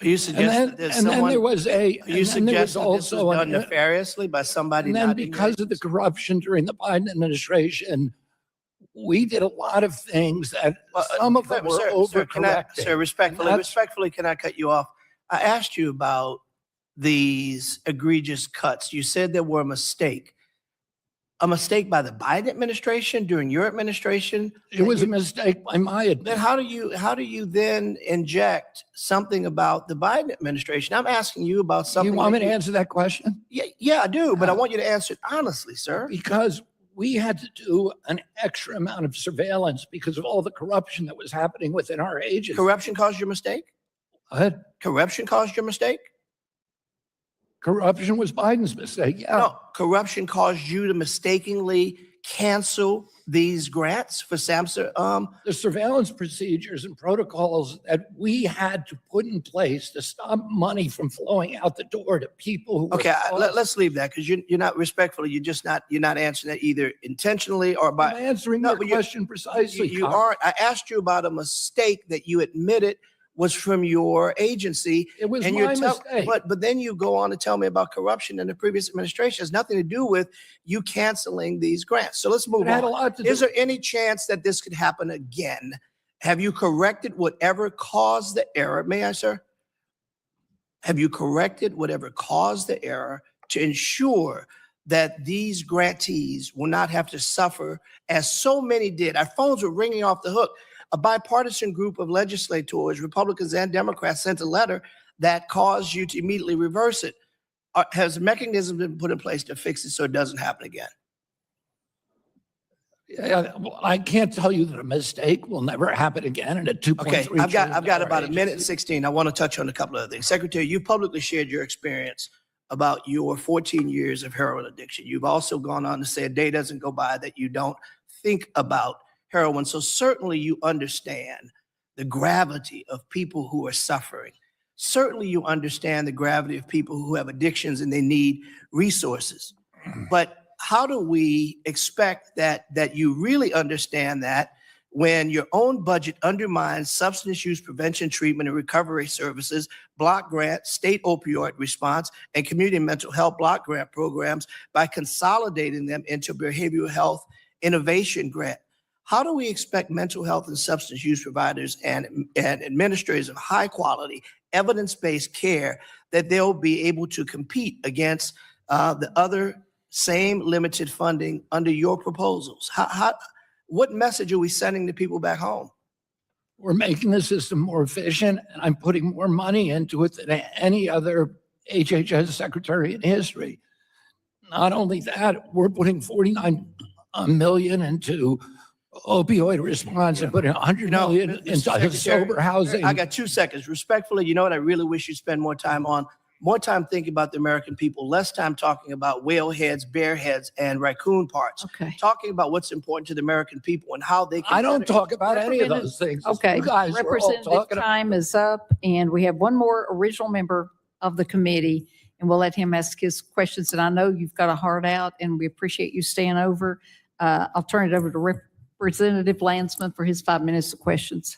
Are you suggesting that someone? Are you suggesting this was done nefariously by somebody? And then because of the corruption during the Biden administration, we did a lot of things that some of them were overcorrected. Sir, respectfully, can I cut you off? I asked you about these egregious cuts. You said there were a mistake by the Biden administration during your administration. It was a mistake by my administration. Then how do you then inject something about the Biden administration? I'm asking you about something. You want me to answer that question? Yeah, I do, but I want you to answer it honestly, sir. Because we had to do an extra amount of surveillance because of all the corruption that was happening within our agency. Corruption caused your mistake? What? Corruption caused your mistake? Corruption was Biden's mistake, yeah. No, corruption caused you to mistakenly cancel these grants for SAMHSA? The surveillance procedures and protocols that we had to put in place to stop money from flowing out the door to people who Okay, let's leave that because you're not respectfully, you're not answering that either intentionally or by. I'm answering the question precisely. You are. I asked you about a mistake that you admitted was from your agency. It was and my mistake. But then you go on to tell me about corruption in the previous administration. It has nothing to do with you canceling these grants. So let's move It had on. a lot to do. Is there any chance that this could happen again? Have you corrected whatever caused the error? May I, sir? Have you corrected whatever caused the error to ensure that these grantees will not have to suffer as so many did? Our phones were ringing off the hook. A bipartisan group of legislators, Republicans and Democrats, sent a letter that caused you to immediately reverse it. Has a mechanism been put in place to fix it so it doesn't happen again? Well, I can't tell you that a mistake will never happen again in a 2.3 Okay, I've got about a agency. minute and 16. I want to touch on a couple of other things. Secretary, you publicly shared your experience about your 14 years of heroin addiction. You've also gone on to say a day doesn't go by that you don't think about heroin. So certainly you understand the gravity of people who are suffering. Certainly you understand the gravity of people who have addictions and they need resources. But how do we expect that you really understand that when your own budget undermines substance use prevention, treatment, and recovery services, block grant, state opioid response, and community mental health block grant programs by consolidating them into behavioral health innovation grant? How do we expect mental health and substance use providers and administrators of high quality, evidence-based care that they'll be able to compete against the other same limited funding under your proposals? What message are we sending to people back home? We're making the system more efficient, and I'm putting more money into it than any other HHS secretary in history. Not only that, we're putting 49 million into opioid response and putting 100 million into sober housing. I got 2 seconds. Respectfully, you know what I really wish you'd spend more time on? More time thinking about the American people, less time talking about whale heads, bear heads, and raccoon parts. Okay. Talking about what's important to the American people and how they can. I don't talk about any of those things. Okay, You guys are all Representative talking about time is up, and we have one more original member of the committee, and we'll let him ask his questions. And I know you've got a heart out, and we appreciate you staying over. I'll turn it over to Representative Landsman for his 5 minutes of questions.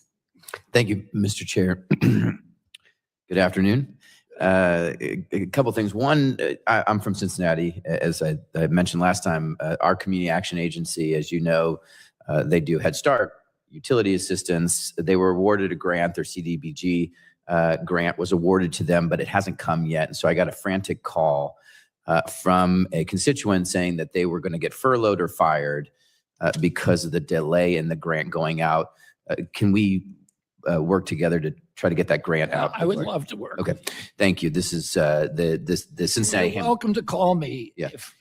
Thank you, Mr. Chair. Good afternoon. A couple things. One, I'm from Cincinnati. As I mentioned last time, our community action agency, as you know, they do Head Start, utility assistance. They were awarded a grant. Their CDBG grant was awarded to them, but it hasn't come yet. And so I got a frantic call from a constituent saying that they were going to get furloughed or fired because of the delay in the grant going out. Can we work together to try to get that grant out? I would love to work. Okay, thank you. This is the Cincinnati. You're welcome to call me. Yeah. If,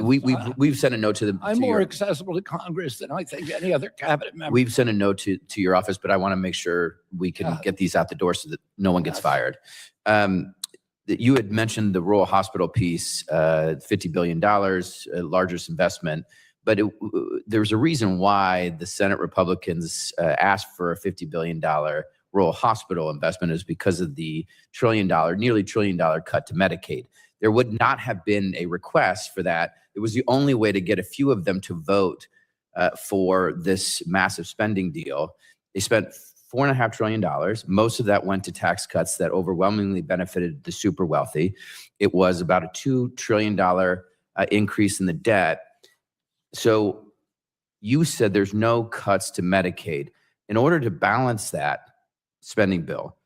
We've sent a note to them. I'm more accessible to Congress than I think any other cabinet member. We've sent a note to your office, but I want to make sure we can get these out the door so that no one gets fired. You had mentioned the rural hospital piece, $50 billion, largest investment. But there's a reason why the Senate Republicans asked for a $50 billion rural hospital investment is because of the nearly $1 trillion cut to Medicaid. There would not have been a request for that. It was the only way to get a few of them to vote for this massive spending deal. They spent $4.5 trillion. Most of that went to tax cuts that overwhelmingly benefited the super wealthy. It was about a $2 trillion increase in the debt. So you said there's no cuts to Medicaid. In order to balance that spending bill,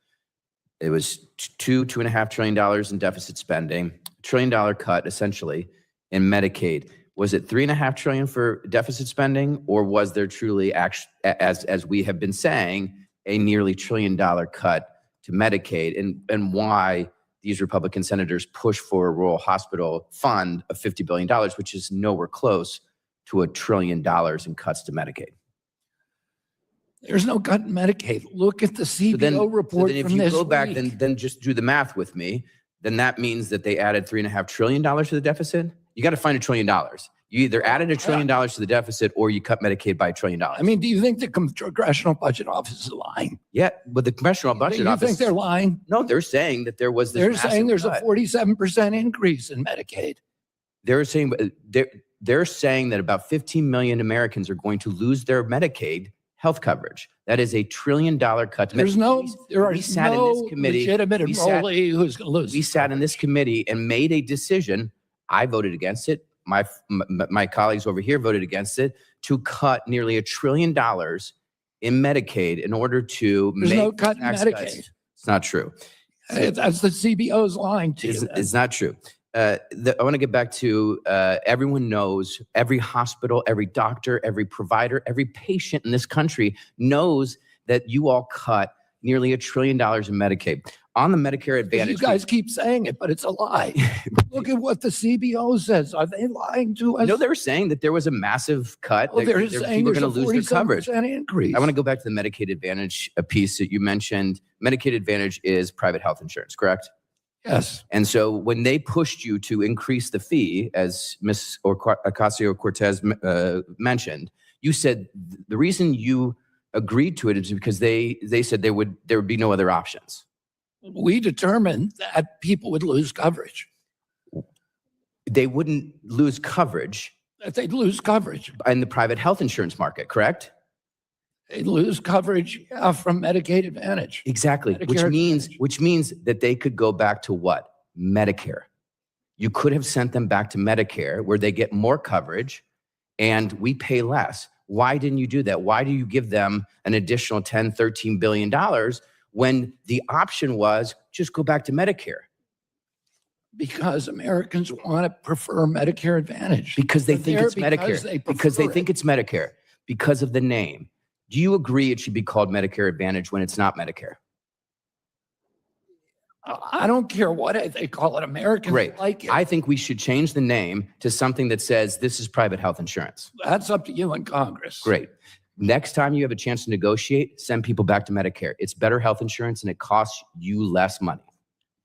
it was $2.5 trillion in deficit spending, $1 trillion cut essentially in Medicaid. Was it $3.5 trillion for deficit spending, or was there truly, as we have been saying, a nearly $1 trillion cut to Medicaid, and why these Republican senators push for a rural hospital fund of $50 billion, which is nowhere close to $1 trillion in cuts to Medicaid? There's no cut in Medicaid. Look at the CBO report if from you this go back, week. then just do the math with me. Then that means that they added $3.5 trillion to the deficit. You got to find $1 trillion. You either added $1 trillion to the deficit or you cut Medicaid by $1 trillion. I mean, do you think the Congressional Budget Office is lying? Yeah, but the Congressional Budget Office. You think they're lying? No, they're saying that there was this. They're saying there's massive a 47% increase in Medicaid. They're saying that about 15 million Americans are going to lose their Medicaid health coverage. That is $1 trillion cut. There is no legitimate enrollee who's going to lose. We sat in this committee and made a decision. I voted against it. My colleagues over here voted against it, to cut nearly $1 trillion in Medicaid in order to There's make no cut in tax Medicaid. cuts. It's not true. That's the CBO's lying to you. It's not true. I want to get back to everyone knows, every hospital, every doctor, every provider, every patient in this country knows that you all cut nearly $1 trillion in Medicaid. On the Medicare Advantage. You guys keep saying it, but it's a lie. Look at what the CBO says. Are they lying to us? No, they're saying that there was a massive cut. Oh, they're saying people are there's going to lose their coverage. 47% increase. I want to go back to the Medicaid Advantage piece that you mentioned. Medicaid Advantage is private health insurance, correct? Yes. And so when they pushed you to increase the fee, as Ms. Ocasio-Cortez mentioned, You said the reason you agreed to it is because they said there would be no other options. We determined that people would lose coverage, They wouldn't lose coverage that they'd lose coverage. in the private health insurance market, correct? They'd lose coverage from Medicaid Advantage. Exactly, Medicare which means that they could go back to what? Medicare. You could have sent them back to Medicare where they get more coverage and we pay less. Why didn't you do that? Why do you give them an additional $10, $13 billion when the option was just go back to Medicare? Because Americans want to prefer Medicare Advantage. Because they They're think it's there Medicare. Because they prefer think it. it's Medicare. Because of the name. Do you agree it should be called Medicare Advantage when it's not Medicare? I don't care what they call it. Americans Great. like it. I think we should change the name to something that says this is private health insurance. That's up to you in Congress. Great. Next time you have a chance to negotiate, send people back to Medicare. It's better health insurance and it costs you less money.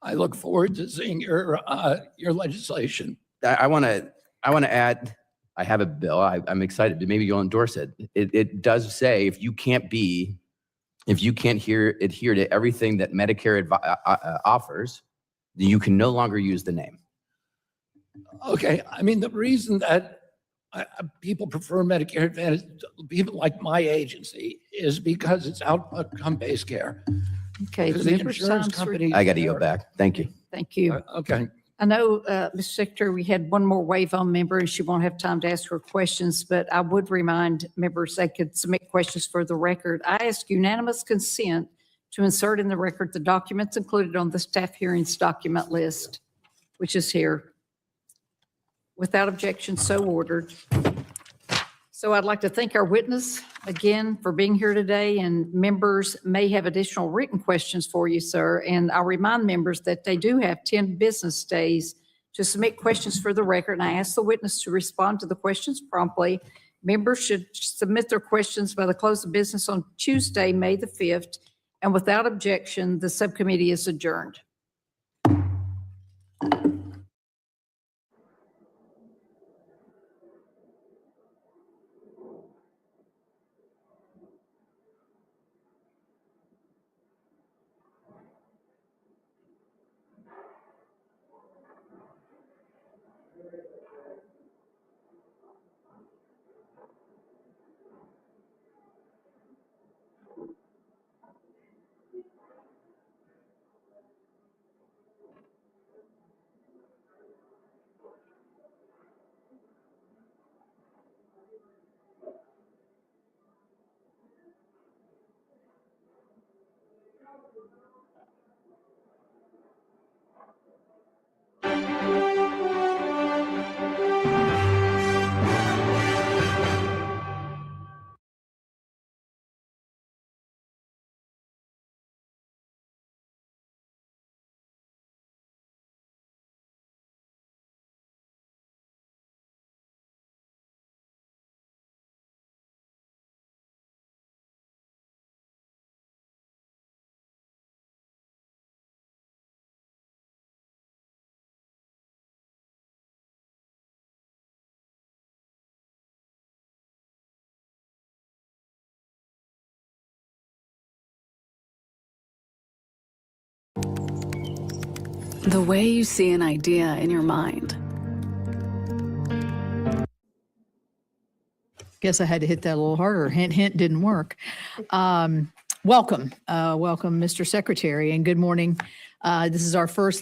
I look forward to seeing your legislation. I want to add, I have a bill. I'm excited, but maybe you'll endorse it. It does say if you can't adhere to everything that Medicare offers, then you can no longer use the name. Okay, I mean, the reason that people prefer Medicare Advantage, people like my agency, is because it's outcome-based care. Okay. Because the member insurance signs for- companies. I got to yield back. Thank you. Thank you. Okay. I know, Mr. Secretary, we had one more wave-on member and she won't have time to ask her questions, but I would remind members they could submit questions for the record. I ask unanimous consent to insert in the record the documents included on the staff hearings document list, which is here. Without objection, so ordered. So I'd like to thank our witness again for being here today, and members may have additional written questions for you, sir. And I'll remind members that they do have 10 business days to submit questions for the record, and I ask the witness to respond to the questions promptly. Members should submit their questions by the close of business on Tuesday, May the 5th, and without objection, the subcommittee is adjourned. The way you see an idea in your mind. Guess I had to hit that a little harder. Hint, hint, didn't work. Welcome, Mr. Secretary, and good morning. This is our first